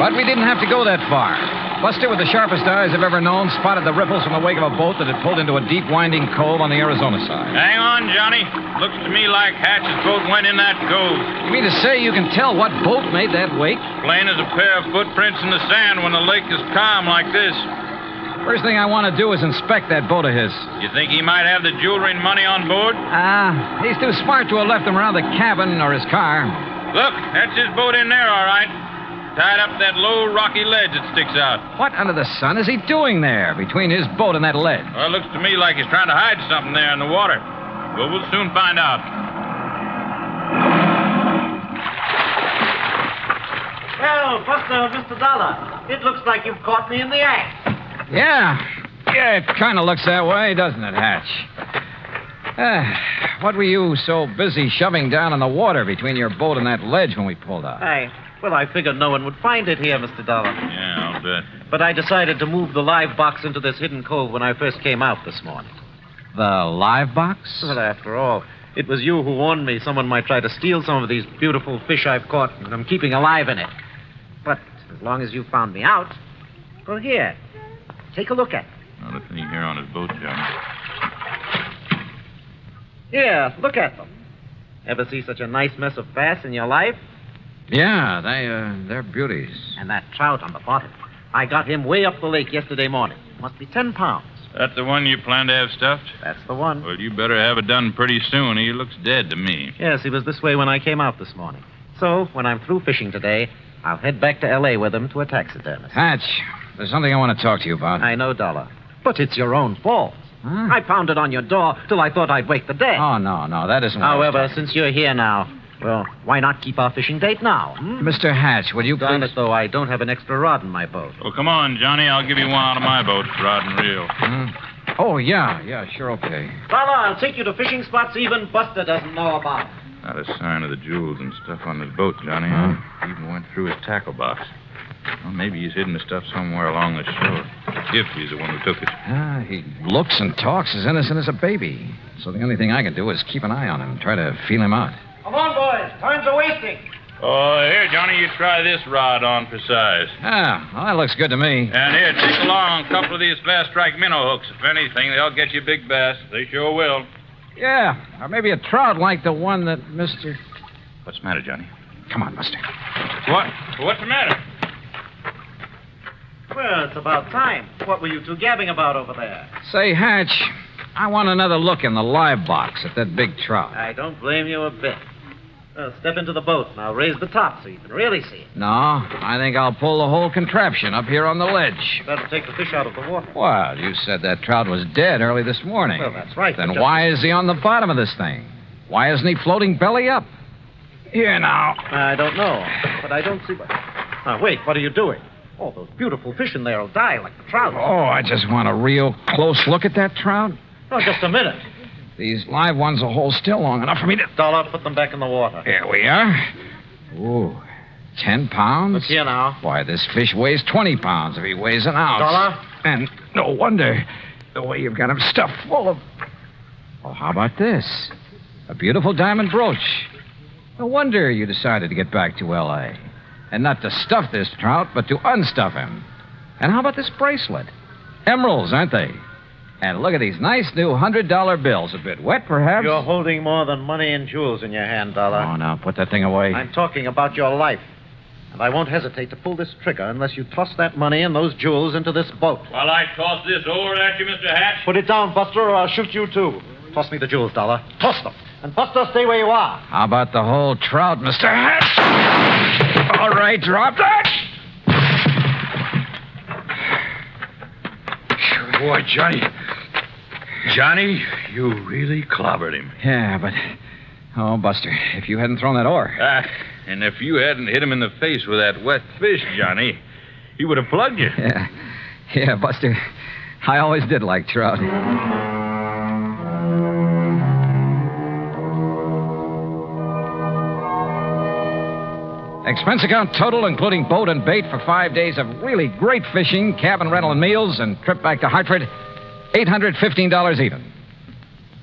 But we didn't have to go that far. Buster, with the sharpest eyes I've ever known, spotted the ripples from the wake of a boat that had pulled into a deep, winding cove on the Arizona side. Hang on, Johnny. Looks to me like Hatch's boat went in that cove. You mean to say you can tell what boat made that wake? Plain as a pair of footprints in the sand when the lake is calm like this. First thing I want to do is inspect that boat of his. You think he might have the jewelry and money on board? He's too smart to have left them around the cabin or his car. Look, that's his boat in there, all right. Tied up to that low, rocky ledge that sticks out. What under the sun is he doing there, between his boat and that ledge? Well, it looks to me like he's trying to hide something there in the water. Well, we'll soon find out. Well, Buster, Mr. Dollar, it looks like you've caught me in the act. Yeah, it kind of looks that way, doesn't it, Hatch? What were you so busy shoving down in the water between your boat and that ledge when we pulled out? Well, I figured no one would find it here, Mr. Dollar. Yeah, I'll bet. But I decided to move the live box into this hidden cove when I first came out this morning. The live box? Well, after all, it was you who warned me someone might try to steal some of these beautiful fish I've caught and I'm keeping alive in it. But as long as you found me out, well, here, take a look at it. Now, look at him here on his boat, Johnny. Here, look at them. Ever see such a nice mess of bass in your life? Yeah, they're beauties. And that trout on the bottom. I got him way up the lake yesterday morning. Must be 10 pounds. That's the one you plan to have stuffed? That's the one. Well, you better have it done pretty soon. He looks dead to me. Yes, he was this way when I came out this morning. So, when I'm through fishing today, I'll head back to L.A. with him to a taxidermist. Hatch, there's something I want to talk to you about. I know, Dollar. But it's your own fault. Huh? I pounded on your door till I thought I'd wake the dead. Oh, no, that isn't what However, since you're here now, well, why not keep our fishing date now? Mr. Hatch, will you Darn please... it, though, I don't have an extra rod in my boat. Well, come on, Johnny. I'll give you one out of my boat, rod and reel. Oh, yeah, sure, okay. Dollar, I'll take you to fishing spots even Buster doesn't know about. Not a sign of the jewels and stuff on his boat, Johnny. He even went through his tackle box. Well, maybe he's hidden the stuff somewhere along the shore. If he's the one who took it. He looks and talks as innocent as a baby. So the only thing I can do is keep an eye on him and try to feel him out. Come on, boys. Time's a wasting. Oh, here, Johnny, you try this rod on for size. Well, that looks good to me. And here, take along a couple of these fast strike minnow hooks. If anything, they'll get you big bass. They sure will. Yeah, or maybe a trout like the one that Mr... What's the matter, Johnny? Come on, Buster. What? What's the matter? Well, it's about time. What were you two gabbing about over there? Say, Hatch, I want another look in the live box at that big trout. I don't blame you a bit. Step into the boat, and I'll raise the top so you can really see it. No, I think I'll pull the whole contraption up here on the ledge. That'll take the fish out of the water. Well, you said that trout was dead early this morning. Well, that's right. Then why is he on the bottom of this thing? Why isn't he floating belly up? Here now. I don't know, but I don't see what... Now, wait, what are you doing? Oh, those beautiful fish in there will die like the trout. Oh, I just want a real close look at that trout. Oh, just a minute. These live ones will hold still long enough for me to... Dollar, put them back in the water. Here we are. Ooh, 10 pounds? Look here now. Why, this fish weighs 20 pounds if he weighs an ounce. $1? And no wonder the way you've got him stuffed full of... Well, how about this? A beautiful diamond brooch. No wonder you decided to get back to L.A. And not to stuff this trout, but to unstuff him. And how about this bracelet? Emeralds, aren't they? And look at these nice new $100 bills. A bit wet, perhaps? You're holding more than money and jewels in your hand, Dollar. Oh, now, put that thing away. I'm talking about your life. And I won't hesitate to pull this trigger unless you toss that money and those jewels into this boat. While I toss this over at you, Mr. Hatch? Put it down, Buster, or I'll shoot you, too. Toss me the jewels, Dollar. Toss them. And Buster, stay where you are. How about the whole trout, Mr. Hatch? All right, drop that. Boy, Johnny, you really clobbered him. Yeah, but... Oh, Buster, if you hadn't thrown that oar... And if you hadn't hit him in the face with that wet fish, Johnny, he would have plugged you. Yeah, Buster, I always did like trout. Expense account total, including boat and bait for 5 days of really great fishing, cabin rental and meals, and trip back to Hartford, $815 even.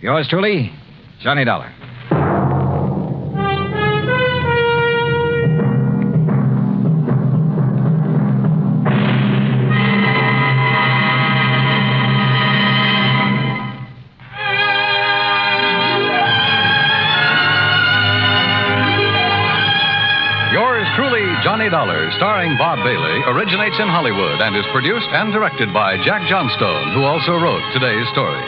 Yours truly, Johnny Dollar. Johnny Dollar, starring Bob Bailey, originates in Hollywood and is produced and directed by Jack Johnstone, who also wrote today's story.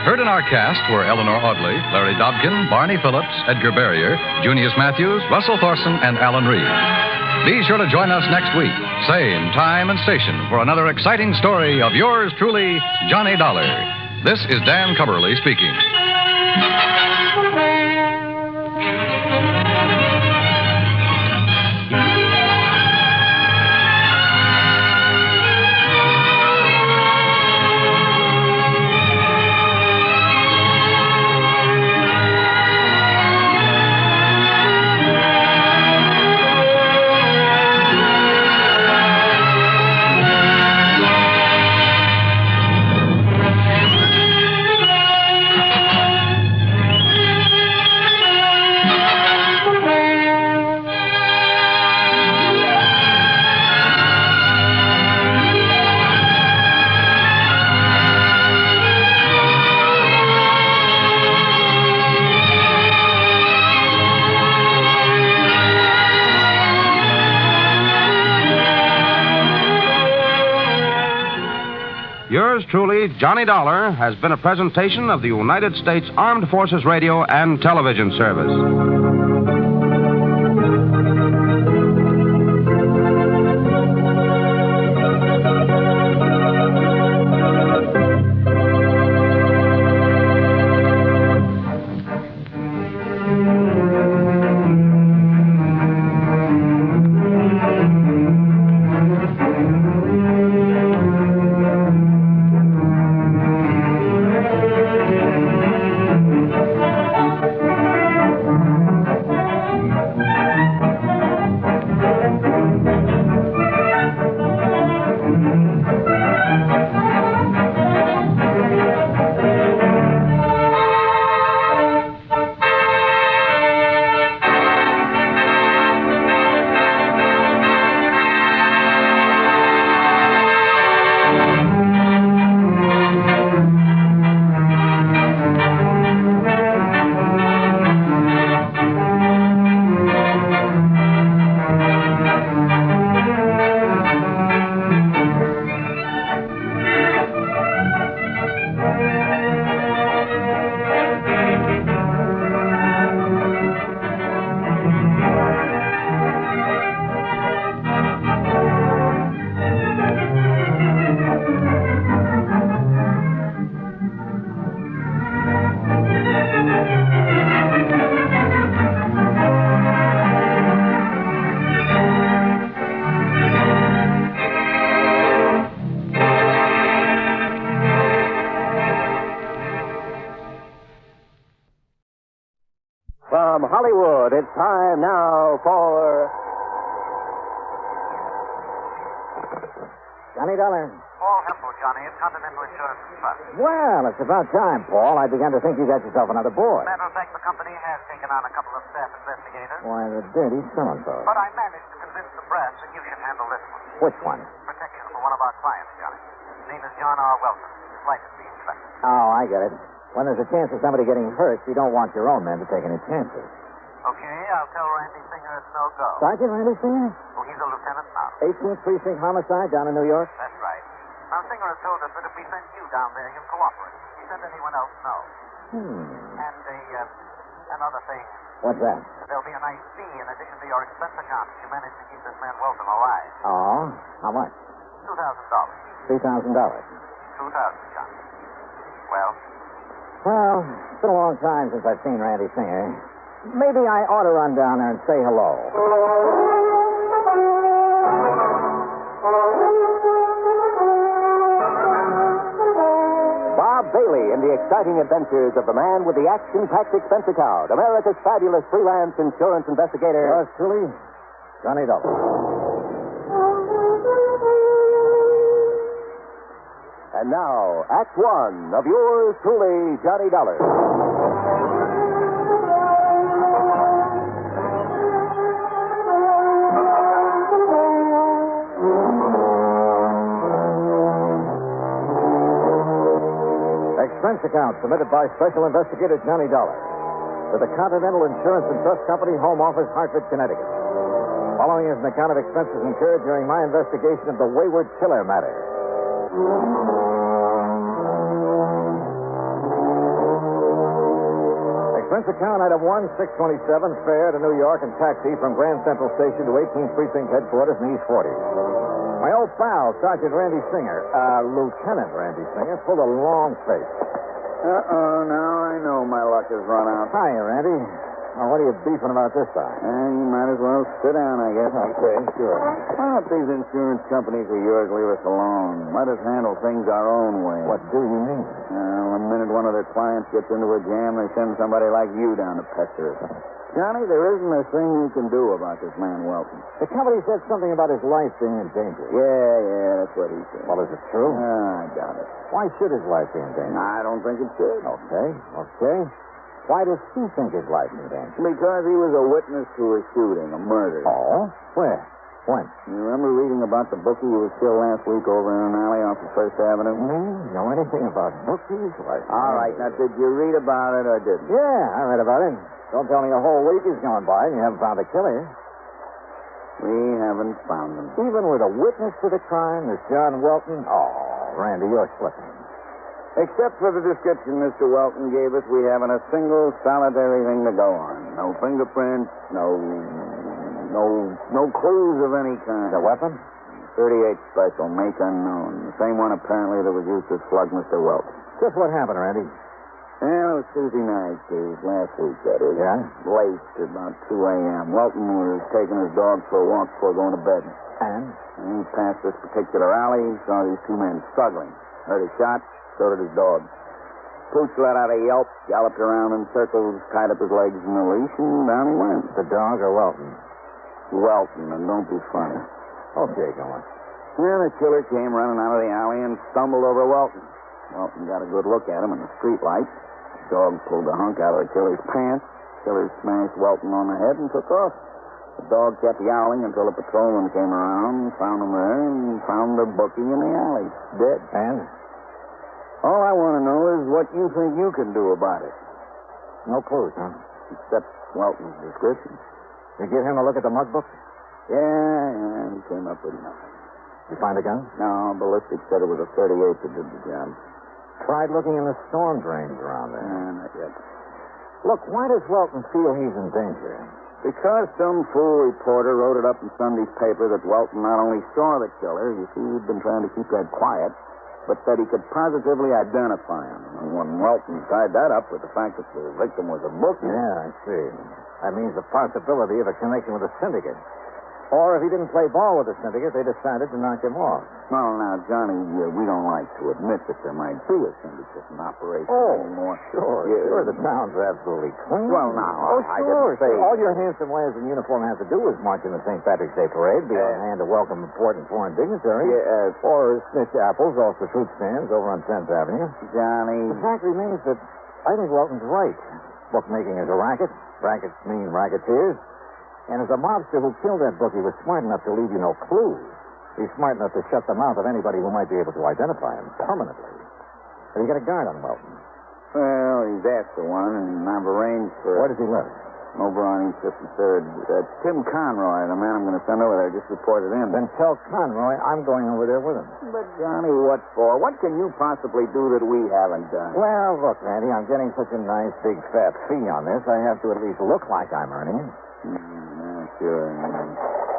Heard in our cast were Eleanor Audley, Larry Dobkin, Barney Phillips, Edgar Barrier, Junius Matthews, Russell Thorson, and Alan Reed. Be sure to join us next week, same time and station, for another exciting story of yours truly, Johnny Dollar. This is Dan Cubberly speaking. Yours truly, Johnny Dollar, has been a presentation of the United States Armed Forces Radio and Television Service. From Hollywood, it's time now for... Johnny Dollar. Paul Hempel, Johnny, at Continental Insurance Trust. Well, it's about time, Paul. I began to think you got yourself another boy. Matter of fact, the company has taken on a couple of staff investigators. Why, the dirty so-and-so. But I managed to convince the brass that you should handle this one. Which one? Protection for one of our clients, Johnny. His name is John R. Welton. His life is being threatened. Oh, I get it. When there's a chance of somebody getting hurt, you don't want your own men to take any chances. Okay, I'll tell Randy Singer it's no go. Sergeant Randy Singer? Oh, he's a lieutenant now. 18th Precinct homicide down in New York? That's right. Now, Singer has told us that if we send you down there, he'll cooperate. If we send anyone else, no. And another thing. What's that? There'll be a nice fee in addition to your expense account if you manage to keep this man Welton alive. Oh? How much? $2,000. $3,000. $2,000, Johnny. Well? Well, it's been a long time since I've seen Randy Singer. Maybe I ought to run down there and say hello. Bob Bailey in the exciting adventures of the man with the action-packed expense account, America's fabulous freelance insurance investigator. Yours truly, Johnny Dollar. And now, Act One of yours truly, Johnny Dollar. Expense account submitted by Special Investigator Johnny Dollar to the Continental Insurance and Trust Company, Home Office, Hartford, Connecticut. Following is an account of expenses incurred during my investigation of the Wayward killer matter. Expense account item 1627, fare to New York and taxi from Grand Central Station to 18th Precinct headquarters in East 40. My old pal, Sergeant Randy Singer, Lieutenant Randy Singer, pulled a long face. Now I know my luck has run out. Hiya, Randy. Now, what are you beefing about this time? You might as well sit down, I guess. Okay, sure. Why don't these insurance companies of yours leave us alone? Let us handle things our own way. What do you mean? The minute one of their clients gets into a jam, they send somebody like you down to pester us. Johnny, there isn't a thing you can do about this man Welton. The company said something about his life being in danger. Yeah, that's what he said. Well, is it true? I doubt it. Why should his life be in danger? I don't think it should. Okay. Why does he think his life is in danger? Because he was a witness to a shooting, a murder. Oh? Where? When? You remember reading about the bookie who was killed last week over in an alley off of First Avenue? Know anything about bookies? All right, now, did you read about it or didn't? Yeah, I read about it. Don't tell me a whole week has gone by and you haven't found the killer. We haven't found him. Even with a witness to the crime, this John Welton? Oh, Randy, you're slipping. Except for the description Mr. Welton gave us, we haven't a single solitary thing to go on. No fingerprints, no clues of any kind. The weapon? 38 special, make unknown. The same one apparently that was used to slug Mr. Welton. Just what happened, Randy? Well, it was Tuesday night, Steve. Last week, that is. Yeah? Late, about 2 a.m. Welton was taking his dog for a walk before going to bed. And he passed this particular alley, saw these two men struggling. Heard a shot, so did his dog. Pooch let out a yelp, galloped around in circles, tied up his legs in a leash, and down he went. The dog or Welton? Welton, and don't be funny. Okay, go on. Then the killer came running out of the alley and stumbled over Welton. Welton got a good look at him in the streetlight. The dog pulled the hunk out of the killer's pants. The killer smashed Welton on the head and took off. The dog kept yowling until a patrolman came around, found him there, and found the bookie in the alley, dead. And? All I want to know is what you think you can do about it. No clues, huh? Except Welton's description. You give him a look at the mug book? Yeah, he came up with nothing. You find a gun? No, ballistics said it was a 38 that did the job. Tried looking in the storm drains around there. Not yet. Look, why does Welton feel he's in danger? Because some fool reporter wrote it up in Sunday's paper that Welton not only saw the killer, you see, he'd been trying to keep that quiet, but that he could positively identify him. And when Welton tied that up with the fact that the victim was a bookie... Yeah, I see. That means the possibility of a connection with a syndicate. Or if he didn't play ball with the syndicate, they decided to knock him off. Well, now, Johnny, we don't like to admit that there might be a syndicate in operation anymore. Sure, Yeah. sure. The town's absolutely clean. Well, now, I sure. didn't say... All your handsome ways in uniform have to do is march in the St. Patrick's Day parade, be on hand to welcome important foreign dignitaries, or snitch apples off the fruit stands over on 10th Avenue. Johnny... The fact remains that I think Welton's right. Bookmaking is a racket. Rackets mean racketeers. And as a mobster who killed that bookie was smart enough to leave you no clues, he's smart enough to shut the mouth of anybody who might be able to identify him permanently. Have you got a guard on Welton? Well, he's after one, and I've arranged for... Where does he live? Over on East 53rd. Tim Conroy, the man I'm going to send over there, just reported in. Then tell Conroy I'm going over there with him. But, Johnny, what for? What can you possibly do that we haven't done? Well, look, Randy, I'm getting such a nice, big, fat fee on this, I have to at least look like I'm earning it. Sure.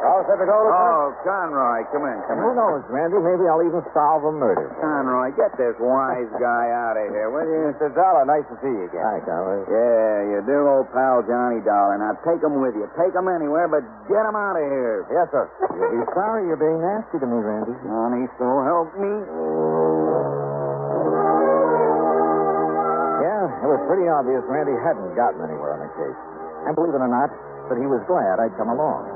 All set to go, Oh, Conroy, come in. Who knows, Randy? Maybe I'll even solve a murder. Conroy, get this wise guy out of here, will you? Mr. Dollar, nice to see you again. Hi, Conroy. Yeah, you do, old pal Johnny Dollar. Now, take him with you. Take him anywhere, but get him out of here. Yes, sir. You'll be sorry you're being nasty to me, Randy. Johnny, so help me. Yeah, it was pretty obvious Randy hadn't gotten anywhere on the case. And believe it or not, that he was glad I'd come along.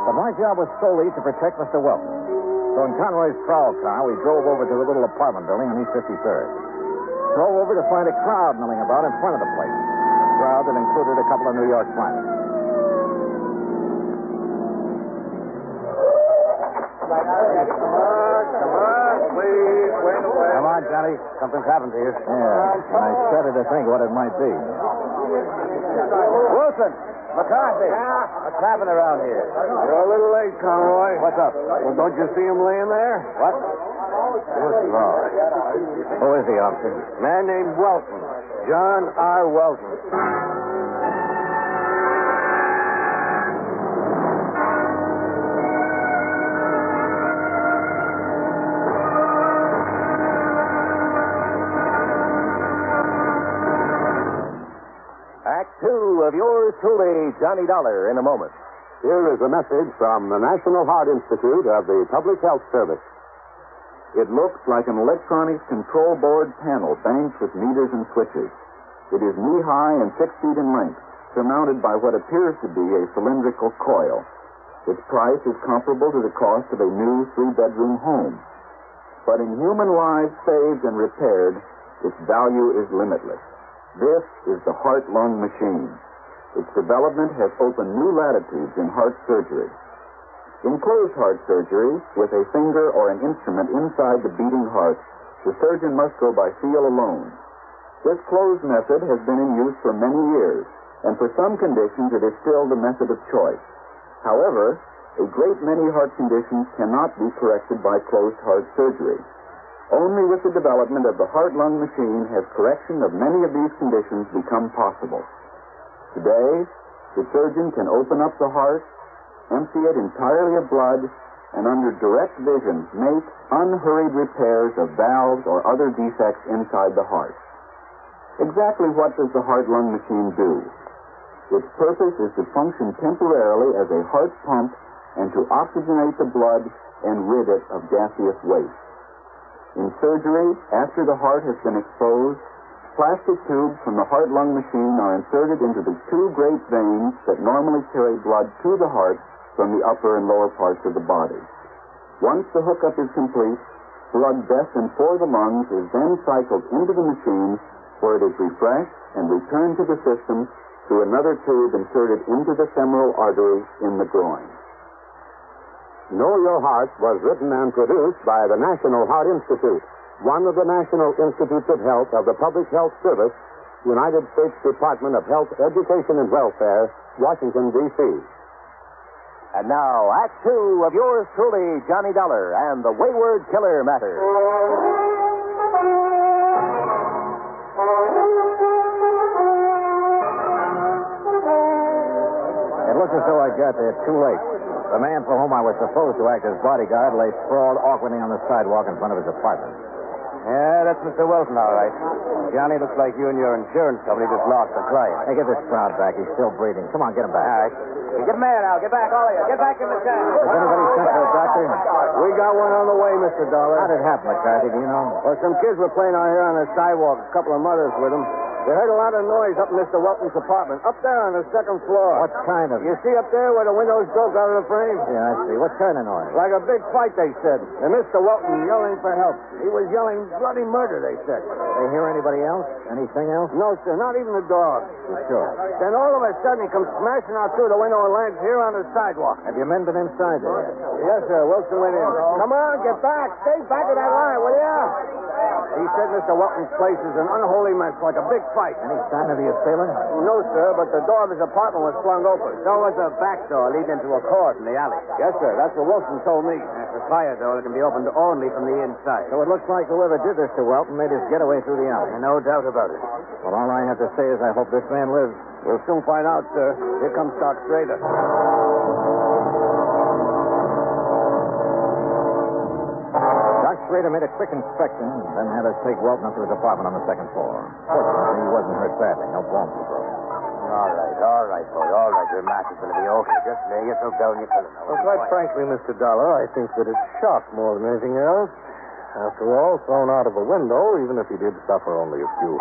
But my job was solely to protect Mr. Welton. So in Conroy's prowl car, we drove over to the little apartment building on East 53rd. Drove over to find a crowd milling about in front of the place. A crowd that included a couple of New York finest. Come on, Johnny. Something's happened to you. Yeah. I started to think what it might be. Wilson! McCarthy! What's happening around here? You're a little late, Conroy. What's up? Well, don't you see him laying there? What? Good Lord. Who is he, officer? Man named Welton. John R. Welton. Act two of yours truly, Johnny Dollar, in a moment. Here is a message from the National Heart Institute of the Public Health Service. It looks like an electronic control board panel banked with meters and switches. It is knee-high and 6 feet in length, surmounted by what appears to be a cylindrical coil. Its price is comparable to the cost of a new 3-bedroom home. But in human lives saved and repaired, its value is limitless. This is the heart-lung machine. Its development has opened new latitudes in heart surgery. In closed heart surgery, with a finger or an instrument inside the beating heart, the surgeon must go by feel alone. This closed method has been in use for many years, and for some conditions it is still the method of choice. However, a great many heart conditions cannot be corrected by closed heart surgery. Only with the development of the heart-lung machine has correction of many of these conditions become possible. Today, the surgeon can open up the heart, empty it entirely of blood, and under direct vision make unhurried repairs of valves or other defects inside the heart. Exactly what does the heart-lung machine do? Its purpose is to function temporarily as a heart pump and to oxygenate the blood and rid it of gaseous waste. In surgery, after the heart has been exposed, plastic tubes from the heart-lung machine are inserted into the 2 great veins that normally carry blood to the heart from the upper and lower parts of the body. Once the hookup is complete, blood destined for the lungs is then cycled into the machine where it is refreshed and returned to the system through another tube inserted into the femoral artery in the groin. Know Your Heart was written and produced by the National Heart Institute, one of the National Institutes of Health of the Public Health Service, United States Department of Health, Education, and Welfare, Washington, D.C. And now, Act Two of yours truly, Johnny Dollar, and the Wayward Killer Matter. It looks as though I got there too late. The man for whom I was supposed to act as bodyguard lay sprawled awkwardly on the sidewalk in front of his apartment. Yeah, that's Mr. Wilson, all right. Johnny, looks like you and your insurance company just lost a client. Hey, get this crowd back. He's still breathing. Come on, get him back. All right. Hey, get him there now. Get back, all of you. Get back in the tent. Has anybody sent for a doctor? We got one on the way, Mr. Dollar. How did it happen, McCarthy? Do you know? Well, some kids were playing out here on the sidewalk, a couple of mothers with them. They heard a lot of noise up in Mr. Welton's apartment, up there on the second floor. What kind of... You see up there where the windows broke out of the frame? Yeah, I see. What kind of noise? Like a big fight, they said. And Mr. Welton yelling for help. He was yelling bloody murder, they said. They hear anybody else? Anything else? No, sir, not even the dog. You sure? Then all of a sudden he comes smashing out through the window and lands here on the sidewalk. Have your men been inside there? Yes, sir. Wilson went in. Come on, get back. Stay back of that line, will ya? He said Mr. Welton's place is an unholy mess, like a big fight. Any sign of the assailant? No, sir, but the door of his apartment was flung open. So was the back door leading into a court in the alley. Yes, sir. That's what Wilson told me. That's a fire door that can be opened only from the inside. So it looks like whoever did this to Welton made his getaway through the alley. No doubt about it. Well, all I have to say is I hope this man lives. We'll soon find out, sir. Here comes Doc Strader. Doc Schrader made a quick inspection, then had us take Welton up to his apartment on the second floor. Fortunately, he wasn't hurt badly. No bones were broken. All right, boy. All right. Your match is going to be okay. Just lay yourself down in your pillow now. Well, quite frankly, Mr. Dollar, I think that it's shock more than anything else. After all, thrown out of a window, even if he did suffer only a few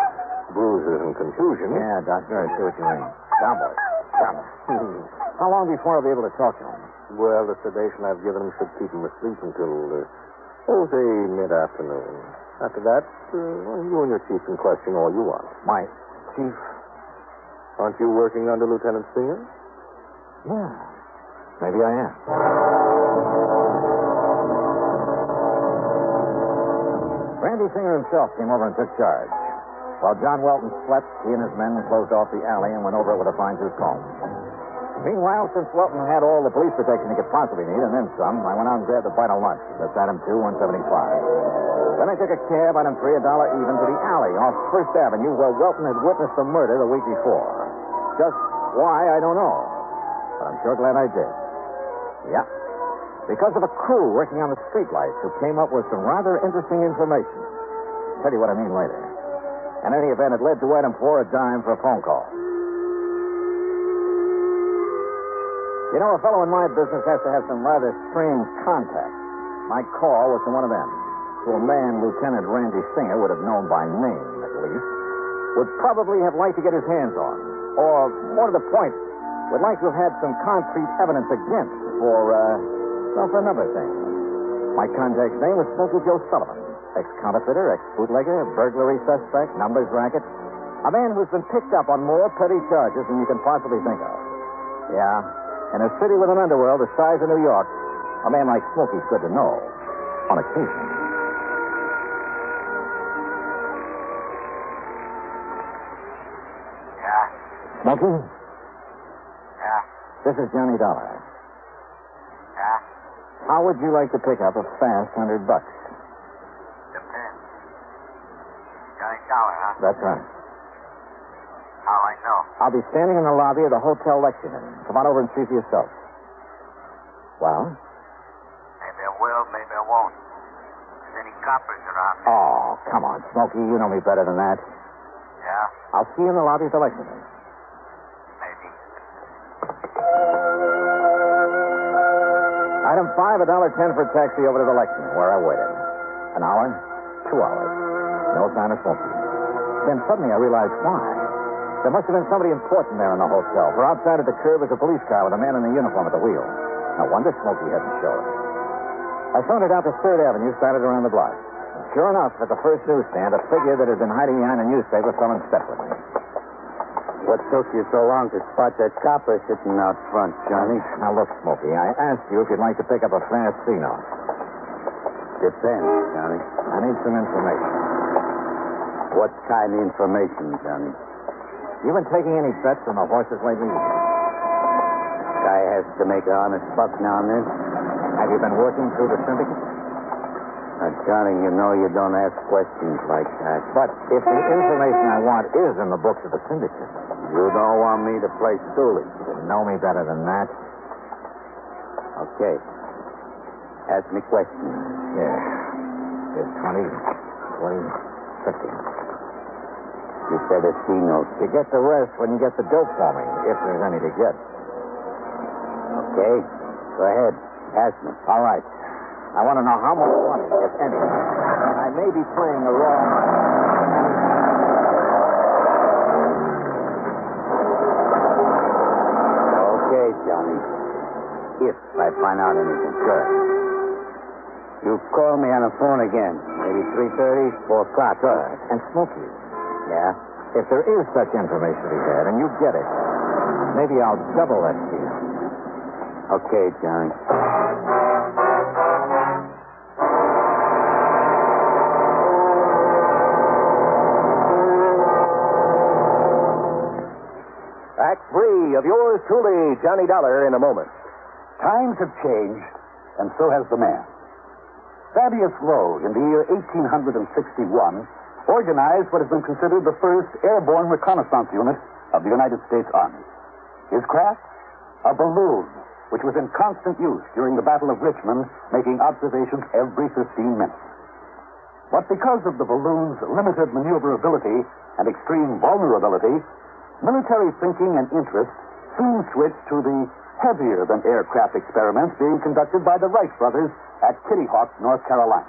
bruises and contusions. Yeah, Doctor, I see what you mean. Down, boy. Down. How long before I'll be able to talk to him? Well, the sedation I've given him should keep him asleep until, say, mid-afternoon. After that, you and your chief can question all you want. My chief? Aren't you working under Lieutenant Singer? Yeah. Maybe I am. Randy Singer himself came over and took charge. While John Welton slept, he and his men closed off the alley and went over it with a fine-tooth comb. Meanwhile, since Welton had all the police protection he could possibly need, and then some, I went out and grabbed a bite of lunch. That's item 2, $1.75. Then I took a cab, item 3, $1 even, to the alley off First Avenue where Welton had witnessed the murder the week before. Just why, I don't know. But I'm sure glad I did. Yeah. Because of a crew working on the streetlights who came up with some rather interesting information. Tell you what I mean later. In any event, it led to item 4, $0.10 for a phone call. You know, a fellow in my business has to have some rather strange contacts. My call was to one of them. To a man Lieutenant Randy Singer would have known by name, at least. Would probably have liked to get his hands on. Or, more to the point, would like to have had some concrete evidence against for a number of things. My contact's name was Smokey Joe Sullivan. Ex-counterfeiter, ex-bootlegger, burglary suspect, numbers racket. A man who's been picked up on more petty charges than you can possibly think of. Yeah. In a city with an underworld the size of New York, a man like Smokey's good to know. On occasion. Yeah? Smokey? Yeah? This is Johnny Dollar. Yeah? How would you like to pick up a fast $100? Depends. Johnny Dollar, huh? That's right. How I know? I'll be standing in the lobby of the Hotel Lexington. Come on over and see for yourself. Well? Maybe I will, maybe I won't. There's any coppers around me. Oh, come on, Smokey. You know me better than that. Yeah? I'll see you in the lobby of the Lexington. Maybe. Item 5, $1.10 for a taxi over to the Lexington, where I waited. An hour, 2 hours. No sign of Smokey. Then suddenly I realized why. There must have been somebody important there in the hotel, for outside at the curb was a police car with a man in a uniform at the wheel. No wonder Smokey hadn't showed. I sauntered out to 3rd Avenue, started around the block. And sure enough, at the first newsstand, a figure that had been hiding behind a newspaper fell in step with me. What took you so long to spot that copper sitting out front, Johnny? Now, look, Smokey, I asked you if you'd like to pick up a fast C-note. Depends, Johnny. I need some information. What kind of information, Johnny? You been taking any bets on the horses lately? Guy has to make an honest buck now and then. Have you been working through the syndicate? Now, Johnny, you know you don't ask questions like that. But if the information I want is in the books of the syndicate... You don't want me to play stoolie. You know me better than that. Okay. Ask me questions. Yeah. Here's 20. 20, 50. You said a C note. You get the rest when you get the dope for me, if there's any to get. Okay. Go ahead. Ask me. All right. I want to know how much money, if any. I may be playing the wrong. Okay, Johnny. If I find out anything. Good. You call me on the phone again. Maybe 3:30, 4 o'clock. Good. And Smokey. Yeah? If there is such information to be had, and you get it, maybe I'll double that deal. Okay, Johnny. Act 3 of yours truly, Johnny Dollar, in a moment. Times have changed, and so has the man. Thaddeus Lowe, in the year 1861, organized what has been considered the first airborne reconnaissance unit of the United States Army. His craft? A balloon, which was in constant use during the Battle of Richmond, making observations every 15 minutes. But because of the balloon's limited maneuverability and extreme vulnerability, military thinking and interest soon switched to the heavier-than-aircraft experiments being conducted by the Wright brothers at Kitty Hawk, North Carolina.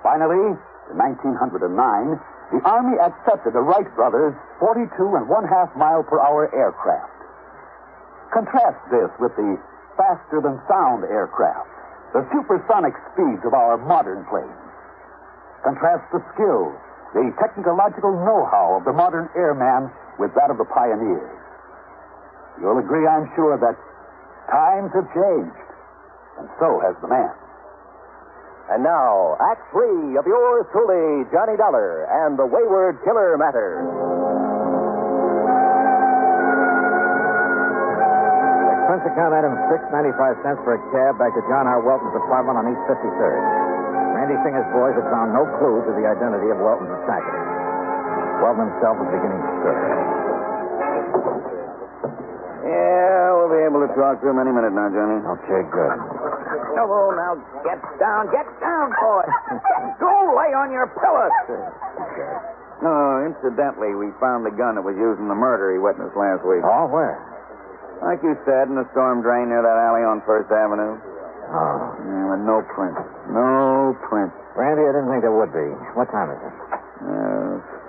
Finally, in 1909, the Army accepted the Wright brothers' 42.5-mile-per-hour aircraft. Contrast this with the faster-than-sound aircraft, the supersonic speeds of our modern planes. Contrast the skill, the technological know-how of the modern airman with that of the pioneers. You'll agree, I'm sure, that times have changed, and so has the man. And now, Act 3 of yours truly, Johnny Dollar, and the Wayward Killer Matter. Expense account item 6.95 cents for a cab back to John R. Welton's apartment on East 53rd. Randy Singer's boys had found no clue to the identity of Welton's attacker. Welton himself was beginning to stir. Yeah, we'll be able to talk to him any minute now, Johnny. Okay, good. Oh, now get down, boy. Go lay on your pillows. Oh, incidentally, we found the gun that was used in the murder he witnessed last week. Oh, where? Like you said, in the storm drain near that alley on First Avenue. Oh. Yeah, but no print. No print. Randy, I didn't think there would be. What time is it?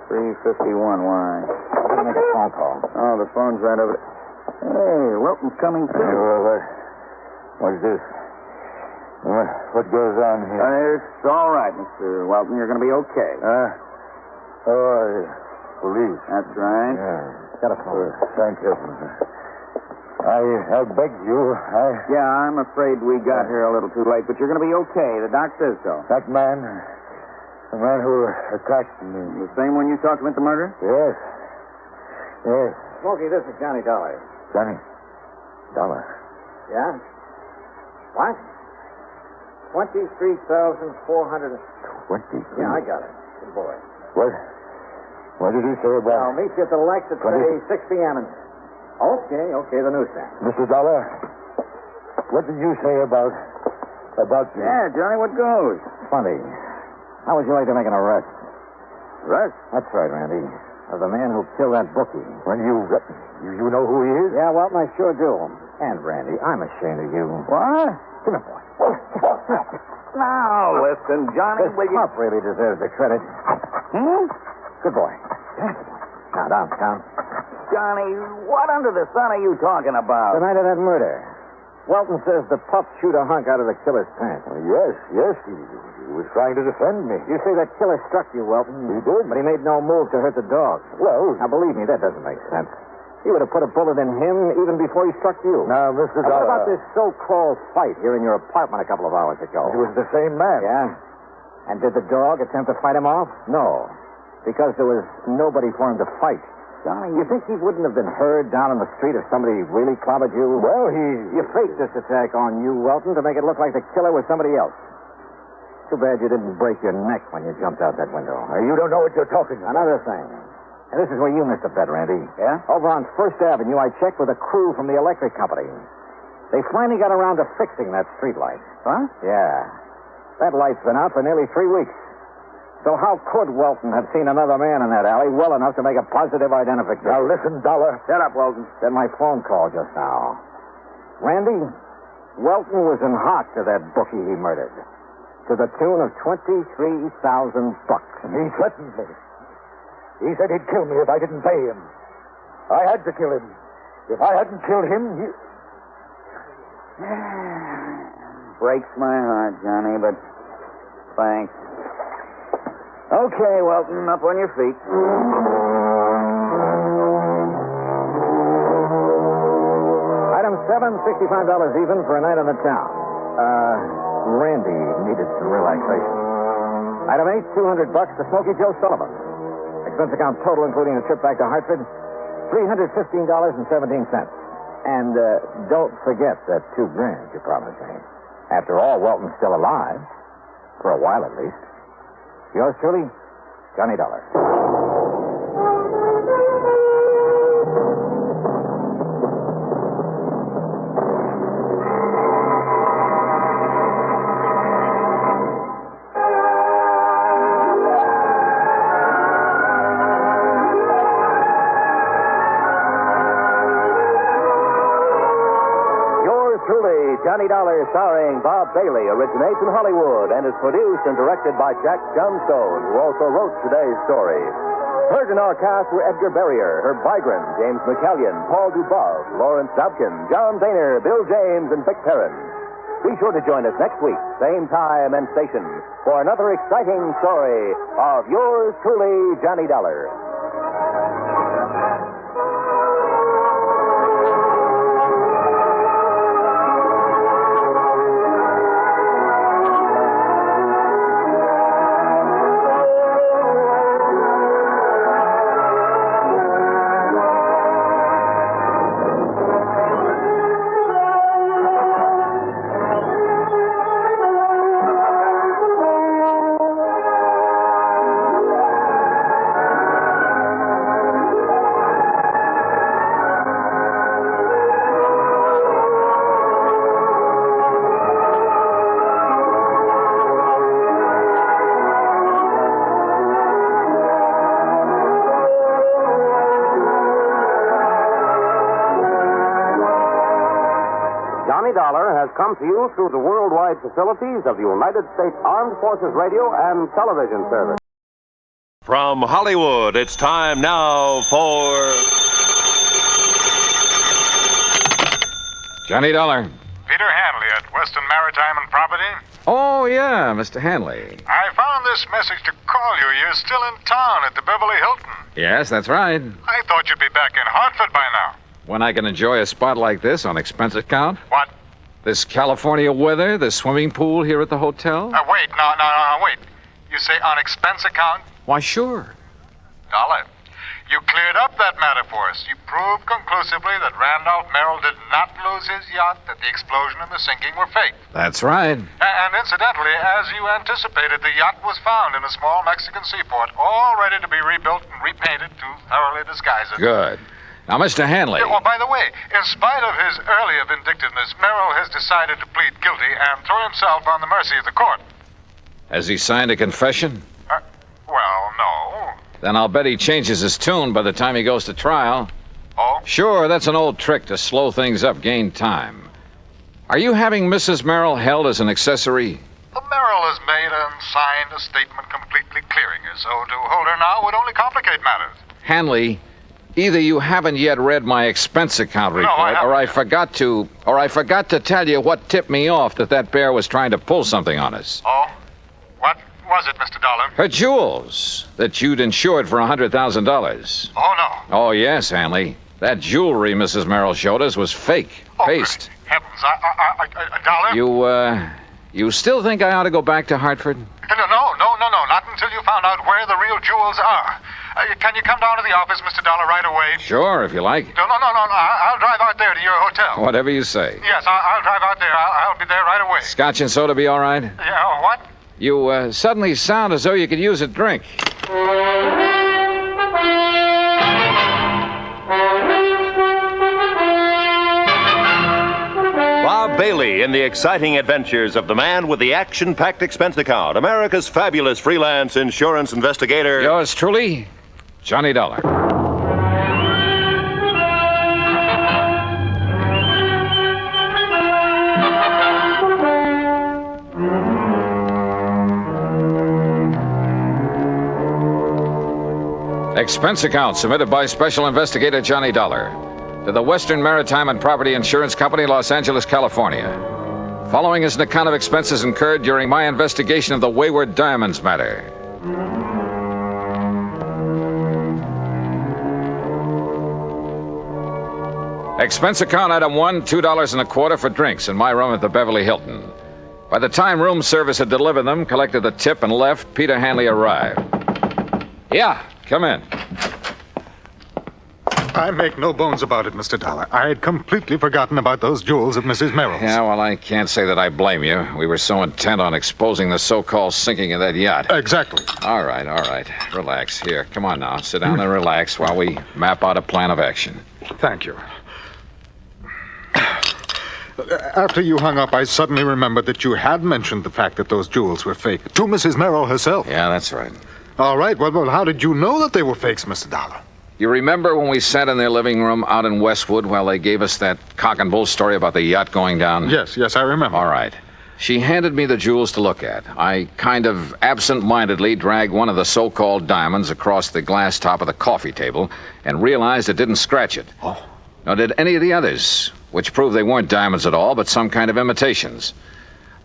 3:51. Why? I'm going to make a phone call. Oh, the phone's right over there. Hey, Wilton's coming too. What's this? What goes on here? It's all right, Mr. Welton. You're going to be okay. Police. That's right. Yeah. Got a phone. Thank you. I beg you. Yeah, I'm afraid we got here a little too late, but you're going to be okay. The doc says so. That man, the man who attacked me. The same one you talked to at the murder? Yes. Yes. Smokey, this is Johnny Dollar. Johnny Dollar? Yeah? What? 23,400. 23? Yeah, I got it. Good boy. What did he say about... I'll meet you at the Lex at 6 p.m. Okay, the newsstand. Mr. Dollar, what did you say about you? Yeah, Johnny, what goes? Funny. How would you like to make an arrest? Arrest? That's right, Randy. Of the man who killed that bookie. Well, you know who he is? Yeah, well, I sure do. And, Randy, I'm ashamed of you. What? Come here, boy. Now, listen, Johnny, This pup really deserves the credit. Good boy. Now, down. Johnny, what under the sun are you talking about? The night of that murder. Welton says the pup chewed a hunk out of the killer's pants. Yes. He was trying to defend me. You say that killer struck you, Welton. He did. But he made no move to hurt the dog. Well... Now, believe me, that doesn't make sense. He would have put a bullet in him even before he struck you. Now, Mr. Now, Dollar... what about this so-called fight here in your apartment a couple of hours ago? It was the same man. Yeah? And did the dog attempt to fight him off? No. Because there was nobody for him to fight. Johnny, You think he wouldn't have been heard down on the street if somebody really clobbered you? Well, You faked this attack on you, Welton, to make it look like the killer was somebody else. Too bad you didn't break your neck when you jumped out that window. You don't know what you're talking about. Another thing. And this is where you missed a bet, Randy. Yeah? Over on First Avenue, I checked with a crew from the electric company. They finally got around to fixing that street light. Huh? Yeah. That light's been out for nearly 3 weeks. So how could Welton have seen another man in that alley well enough to make a positive identification? Now, listen, Dollar. Shut up, Welton. Get my phone call just now. Randy, Welton was in hot to that bookie he murdered. To the tune of $23,000. He threatened me. He said he'd kill me if I didn't pay him. I had to kill him. If I hadn't killed him, he... Breaks my heart, Johnny, but thanks. Okay, Welton, up on your feet. Item 7, $65 even for a night on the town. Randy needed some relaxation. Item 8, $200 to Smoky Joe Sullivan. Expense account total, including the trip back to Hartford, $315.17. And don't forget that $2,000 you promised me. After all, Welton's still alive. For a while, at least. Yours truly, Johnny Dollar. Johnny Dollar, starring Bob Bailey, originates in Hollywood and is produced and directed by Jack Johnstone, who also wrote today's story. Heard in our cast were Edgar Barrier, Herb Vigran, James McCallion, Paul Dubov, Lawrence Dobkin, John Boehner, Bill James, and Vic Perrin. Be sure to join us next week, same time and station, for another exciting story of yours truly, Johnny Dollar. Johnny Dollar has come to you through the worldwide facilities of the United States Armed Forces Radio and Television Service. From Hollywood, it's time now for... Johnny Dollar. Peter Hanley at Western Maritime and Property. Oh, yeah, Mr. Hanley. I found this message to call you. You're still in town at the Beverly Hilton. Yes, that's right. I thought you'd be back in Hartford by now. When I can enjoy a spot like this on expense account? What? This California weather, the swimming pool here at the hotel? Wait, no, wait. You say on expense account? Why, sure. Dollar, you cleared up that matter for us. You proved conclusively that Randolph Merrill did not lose his yacht, that the explosion and the sinking were fake. That's right. And incidentally, as you anticipated, the yacht was found in a small Mexican seaport, all ready to be rebuilt and repainted to thoroughly disguise it. Good. Now, Mr. Hanley. Oh, by the way, in spite of his earlier vindictiveness, Merrill has decided to plead guilty and throw himself on the mercy of the court. Has he signed a confession? Well, no. Then I'll bet he changes his tune by the time he goes to trial. Oh? Sure, that's an old trick to slow things up, gain time. Are you having Mrs. Merrill held as an accessory? The Merrill has made and signed a statement completely clearing her, so to hold her now would only complicate matters. Hanley, either you haven't yet read my expense account report, or I forgot to tell you what tipped me off that bear was trying to pull something on us. Oh? What was it, Mr. Dollar? Her jewels that you'd insured for $100,000. Oh, no. Oh, yes, Hanley. That jewelry Mrs. Merrill showed us was fake. Paste. Heavens, Dollar? You still think I ought to go back to Hartford? No, not until you found out where the real jewels are. Can you come down to the office, Mr. Dollar, right away? Sure, if you like. No. I'll drive out there to your hotel. Whatever you say. Yes, I'll drive out there. I'll be there right away. Scotch and soda be all right? Yeah, what? You suddenly sound as though you could use a drink. Bob Bailey in the exciting adventures of the man with the action-packed expense account, America's fabulous freelance insurance investigator. Yours truly, Johnny Dollar. Expense account submitted by Special Investigator Johnny Dollar to the Western Maritime and Property Insurance Company, Los Angeles, California. Following is an account of expenses incurred during my investigation of the Wayward Diamonds matter. Expense account item 1, $2.25 for drinks in my room at the Beverly Hilton. By the time room service had delivered them, collected the tip, and left, Peter Hanley arrived. Yeah, come in. I make no bones about it, Mr. Dollar. I had completely forgotten about those jewels of Mrs. Merrill's. Yeah, well, I can't say that I blame you. We were so intent on exposing the so-called sinking of that yacht. Exactly. All right. Relax. Here, come on now. Sit down and relax while we map out a plan of action. Thank you. After you hung up, I suddenly remembered that you had mentioned the fact that those jewels were fake to Mrs. Merrill herself. Yeah, that's right. All right. Well, how did you know that they were fakes, Mr. Dollar? You remember when we sat in their living room out in Westwood while they gave us that cock and bull story about the yacht going down? Yes, I remember. All right. She handed me the jewels to look at. I kind of absent-mindedly dragged one of the so-called diamonds across the glass top of the coffee table and realized it didn't scratch it. Oh. Nor did any of the others, which proved they weren't diamonds at all, but some kind of imitations.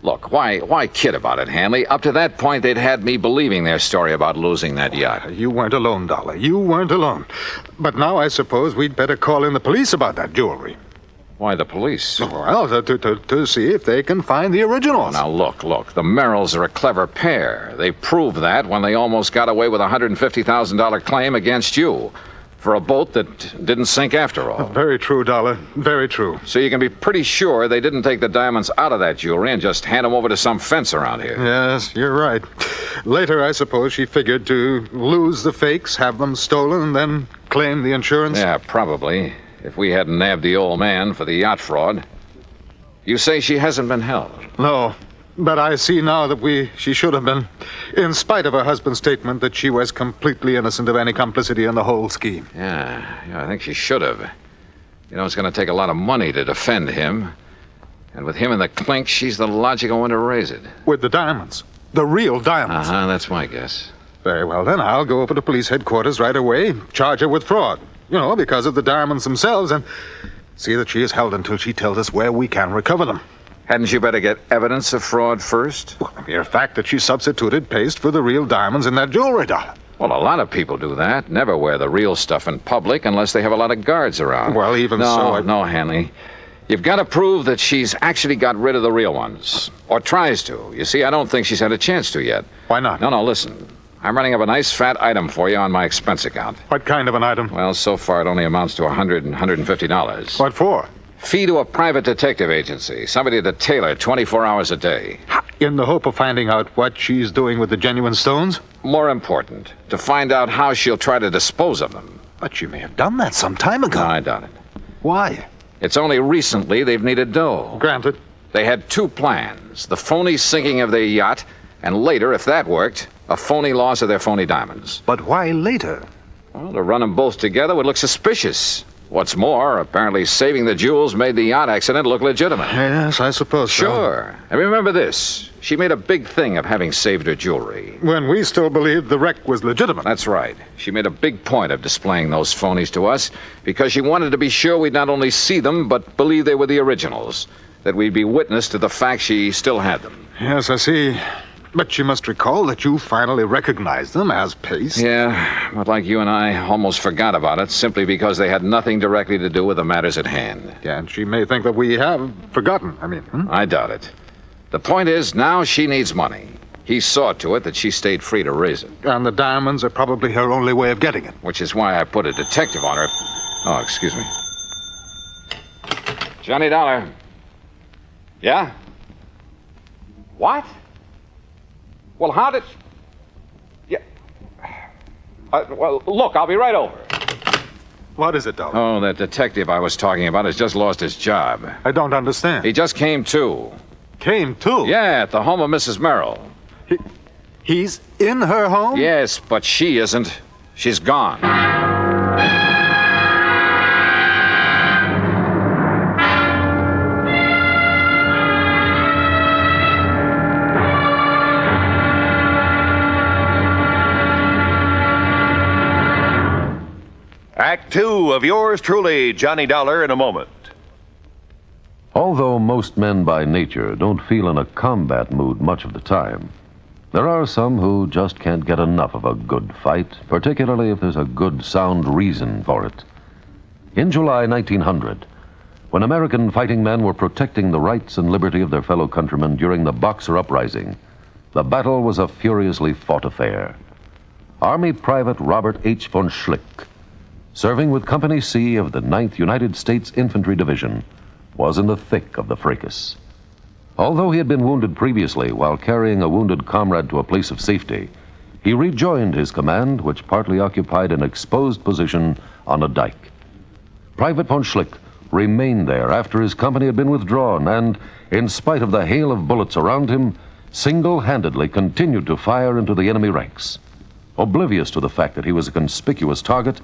Look, why kid about it, Hanley? Up to that point, they'd had me believing their story about losing that yacht. You weren't alone, Dollar. You weren't alone. But now I suppose we'd better call in the police about that jewelry. Why the police? Well, to see if they can find the originals. Now, look. The Merrills are a clever pair. They proved that when they almost got away with a $150,000 claim against you for a boat that didn't sink after all. Very true, Dollar. Very true. So you can be pretty sure they didn't take the diamonds out of that jewelry and just hand them over to some fence around here. Yes, you're right. Later, I suppose she figured to lose the fakes, have them stolen, and then claim the insurance. Yeah, probably. If we hadn't nabbed the old man for the yacht fraud. You say she hasn't been held? No. But I see now that she should have been, in spite of her husband's statement that she was completely innocent of any complicity in the whole scheme. Yeah, I think she should have. You know, it's going to take a lot of money to defend him. And with him in the clink, she's the logical one to raise it. With the diamonds. The real diamonds. Uh-huh, that's my guess. Very well, then I'll go over to police headquarters right away, charge her with fraud. You know, because of the diamonds themselves, and see that she is held until she tells us where we can recover them. Hadn't you better get evidence of fraud first? Well, the mere fact that she substituted paste for the real diamonds in that jewelry, Dollar. Well, a lot of people do that. Never wear the real stuff in public unless they have a lot of guards around. Well, even so... No, Hanley. You've got to prove that she's actually got rid of the real ones. Or tries to. You see, I don't think she's had a chance to yet. Why not? No, listen. I'm running up a nice fat item for you on my expense account. What kind of an item? Well, so far it only amounts to $100 and $150. What for? Fee to a private detective agency. Somebody to tailor 24 hours a day. In the hope of finding out what she's doing with the genuine stones? More important, to find out how she'll try to dispose of them. But she may have done that some time ago. No, I doubt it. Why? It's only recently they've needed dough. Granted. They had two plans. The phony sinking of their yacht, and later, if that worked, a phony loss of their phony diamonds. But why later? Well, to run them both together would look suspicious. What's more, apparently saving the jewels made the yacht accident look legitimate. Yes, I suppose so. Sure. And remember this. She made a big thing of having saved her jewelry. When we still believed the wreck was legitimate. That's right. She made a big point of displaying those phonies to us because she wanted to be sure we'd not only see them, but believe they were the originals. That we'd be witness to the fact she still had them. Yes, I see. But you must recall that you finally recognized them as paste. Yeah, but like you and I almost forgot about it simply because they had nothing directly to do with the matters at hand. Yeah, and she may think that we have forgotten. I doubt it. The point is, now she needs money. He saw to it that she stayed free to raise it. And the diamonds are probably her only way of getting it. Which is why I put a detective on her. Oh, excuse me. Johnny Dollar. Yeah? What? Well, how did... Yeah. Well, look, I'll be right over. What is it, Dollar? Oh, that detective I was talking about has just lost his job. I don't understand. He just came to. Came to? Yeah, at the home of Mrs. Merrill. He's in her home? Yes, but she isn't. She's gone. Act two of yours truly, Johnny Dollar, in a moment. Although most men by nature don't feel in a combat mood much of the time, there are some who just can't get enough of a good fight, particularly if there's a good, sound reason for it. In July 1900, when American fighting men were protecting the rights and liberty of their fellow countrymen during the Boxer Uprising, the battle was a furiously fought affair. Army Private Robert H. von Schlick, serving with Company C of the 9th United States Infantry Division, was in the thick of the fracas. Although he had been wounded previously while carrying a wounded comrade to a place of safety, he rejoined his command, which partly occupied an exposed position on a dike. Private von Schlick remained there after his company had been withdrawn and, in spite of the hail of bullets around him, single-handedly continued to fire into the enemy ranks. Oblivious to the fact that he was a conspicuous target,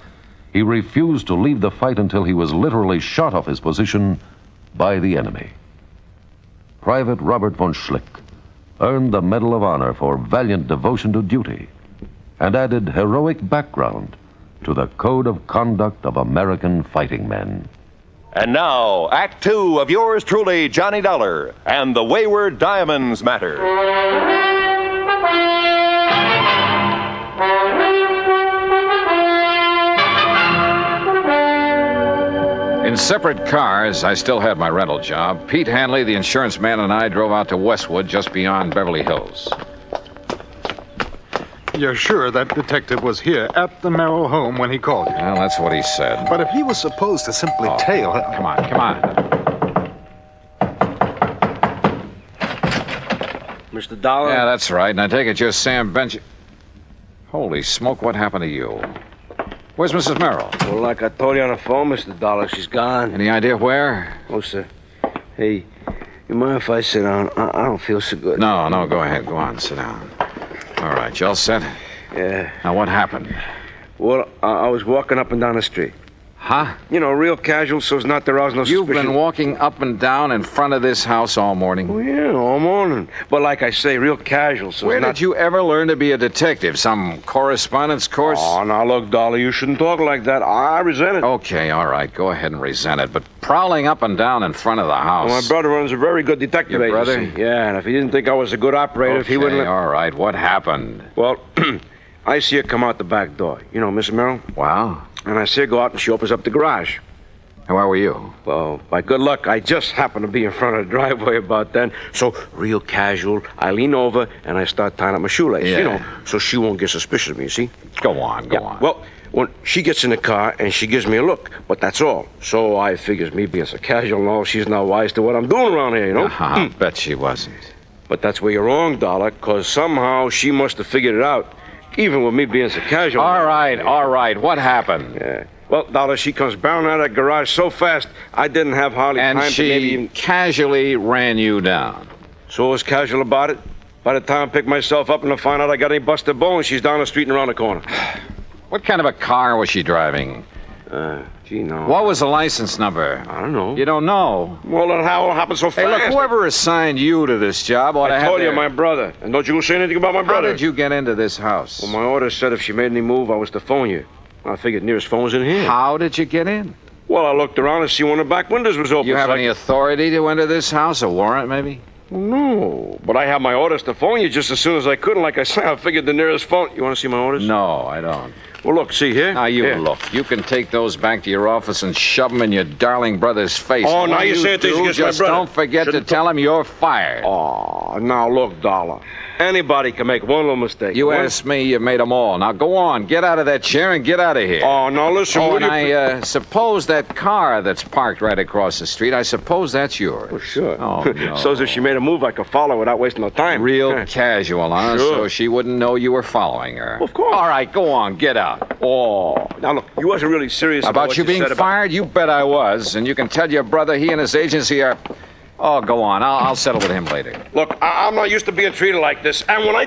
he refused to leave the fight until he was literally shot off his position by the enemy. Private Robert von Schlick earned the Medal of Honor for valiant devotion to duty and added heroic background to the code of conduct of American fighting men. And now, Act two of yours truly, Johnny Dollar, and the Wayward Diamonds matter. In separate cars, I still had my rental job. Pete Hanley, the insurance man, and I drove out to Westwood, just beyond Beverly Hills. You're sure that detective was here at the Merrill home when he called you? Well, that's what he said. But if he was supposed to simply tail... Come on, come on. Mr. Dollar? Yeah, that's right. And I take it you're Sam Bench... Holy smoke, what happened to you? Where's Mrs. Merrill? Well, like I told you on the phone, Mr. Dollar, she's gone. Any idea where? Oh, sir. Hey, you mind if I sit down? I don't feel so good. No, go ahead. Go on, sit down. All right, you all set? Yeah. Now, what happened? Well, I was walking up and down the street. Huh? You know, real casual, so as not to arouse no suspicion. You've been walking up and down in front of this house all morning? Oh, yeah, all morning. But like I say, real casual, so Where did you ever learn to be a detective? Some correspondence course? Oh, now look, Dollar, you shouldn't talk like that. I resent it. Okay, all right, go ahead and resent it. But prowling up and down in front of the house... Well, my brother runs a very good detective Your agency. brother? Yeah, and if he didn't think I was a good operator, if he wouldn't... all right, what happened? Well, I see her come out the back door. You know, Miss Merrill? Wow. And I see her go out and she opens up the garage. And where were you? Well, by good luck, I just happened to be in front of the driveway about then. So, real casual, I lean over and I start tying up my shoelace, Yeah. you know, so she won't get suspicious of me, you see? Go on. Well, when she gets in the car and she gives me a look, but that's all. So I figures me being so casual and all, she's not wise to what I'm doing around here, you know? I bet she wasn't. But that's where you're wrong, Dollar, because somehow she must have figured it out, even with me being so casual. All right, what happened? Yeah. Well, Dollar, she comes barreling out of that garage so fast, I didn't have hardly And time to maybe she even... casually ran you down. So I was casual about it. By the time I pick myself up and I find out I got any busted bones, she's down the street and around the corner. What kind of a car was she driving? Gee, no. What was the license number? I don't know. You don't know? Well, then how it happened so fast? Hey, look, whoever assigned you to this job ought to have I told you, their... my brother. And don't you say anything about my brother. How did you get into this house? Well, my order said if she made any move, I was to phone you. I figured nearest phone was in here. How did you get in? Well, I looked around to see one of the back windows was open. You have any authority to enter this house? A warrant, maybe? Well, no, but I have my orders to phone you just as soon as I could. And like I say, I figured the nearest phone... You want to see my orders? No, I don't. Well, look, see here. Now, you here. look. You can take those back to your office and shove them in your darling brother's face. Oh, And now when you're saying things against my just brother. don't forget to tell him you're fired. Oh, now look, Dollar. Anybody can make one little mistake. You asked me, you made them all. Now go on, get out of that chair and get out of here. Oh, no, listen. Oh, and I suppose that car that's parked right across the street, I suppose that's yours. Oh, sure. Oh, no. So if she made a move, I could follow without wasting no time. Real casual, huh? Sure. So she wouldn't know you were following her. Of course. All right, go on, get out. Oh, now look, you wasn't really serious about what you being said fired? You bet I was. And you can tell your brother he and his agency are... Oh, go on. I'll settle with him later. Look, I'm not used to being treated like this. And when I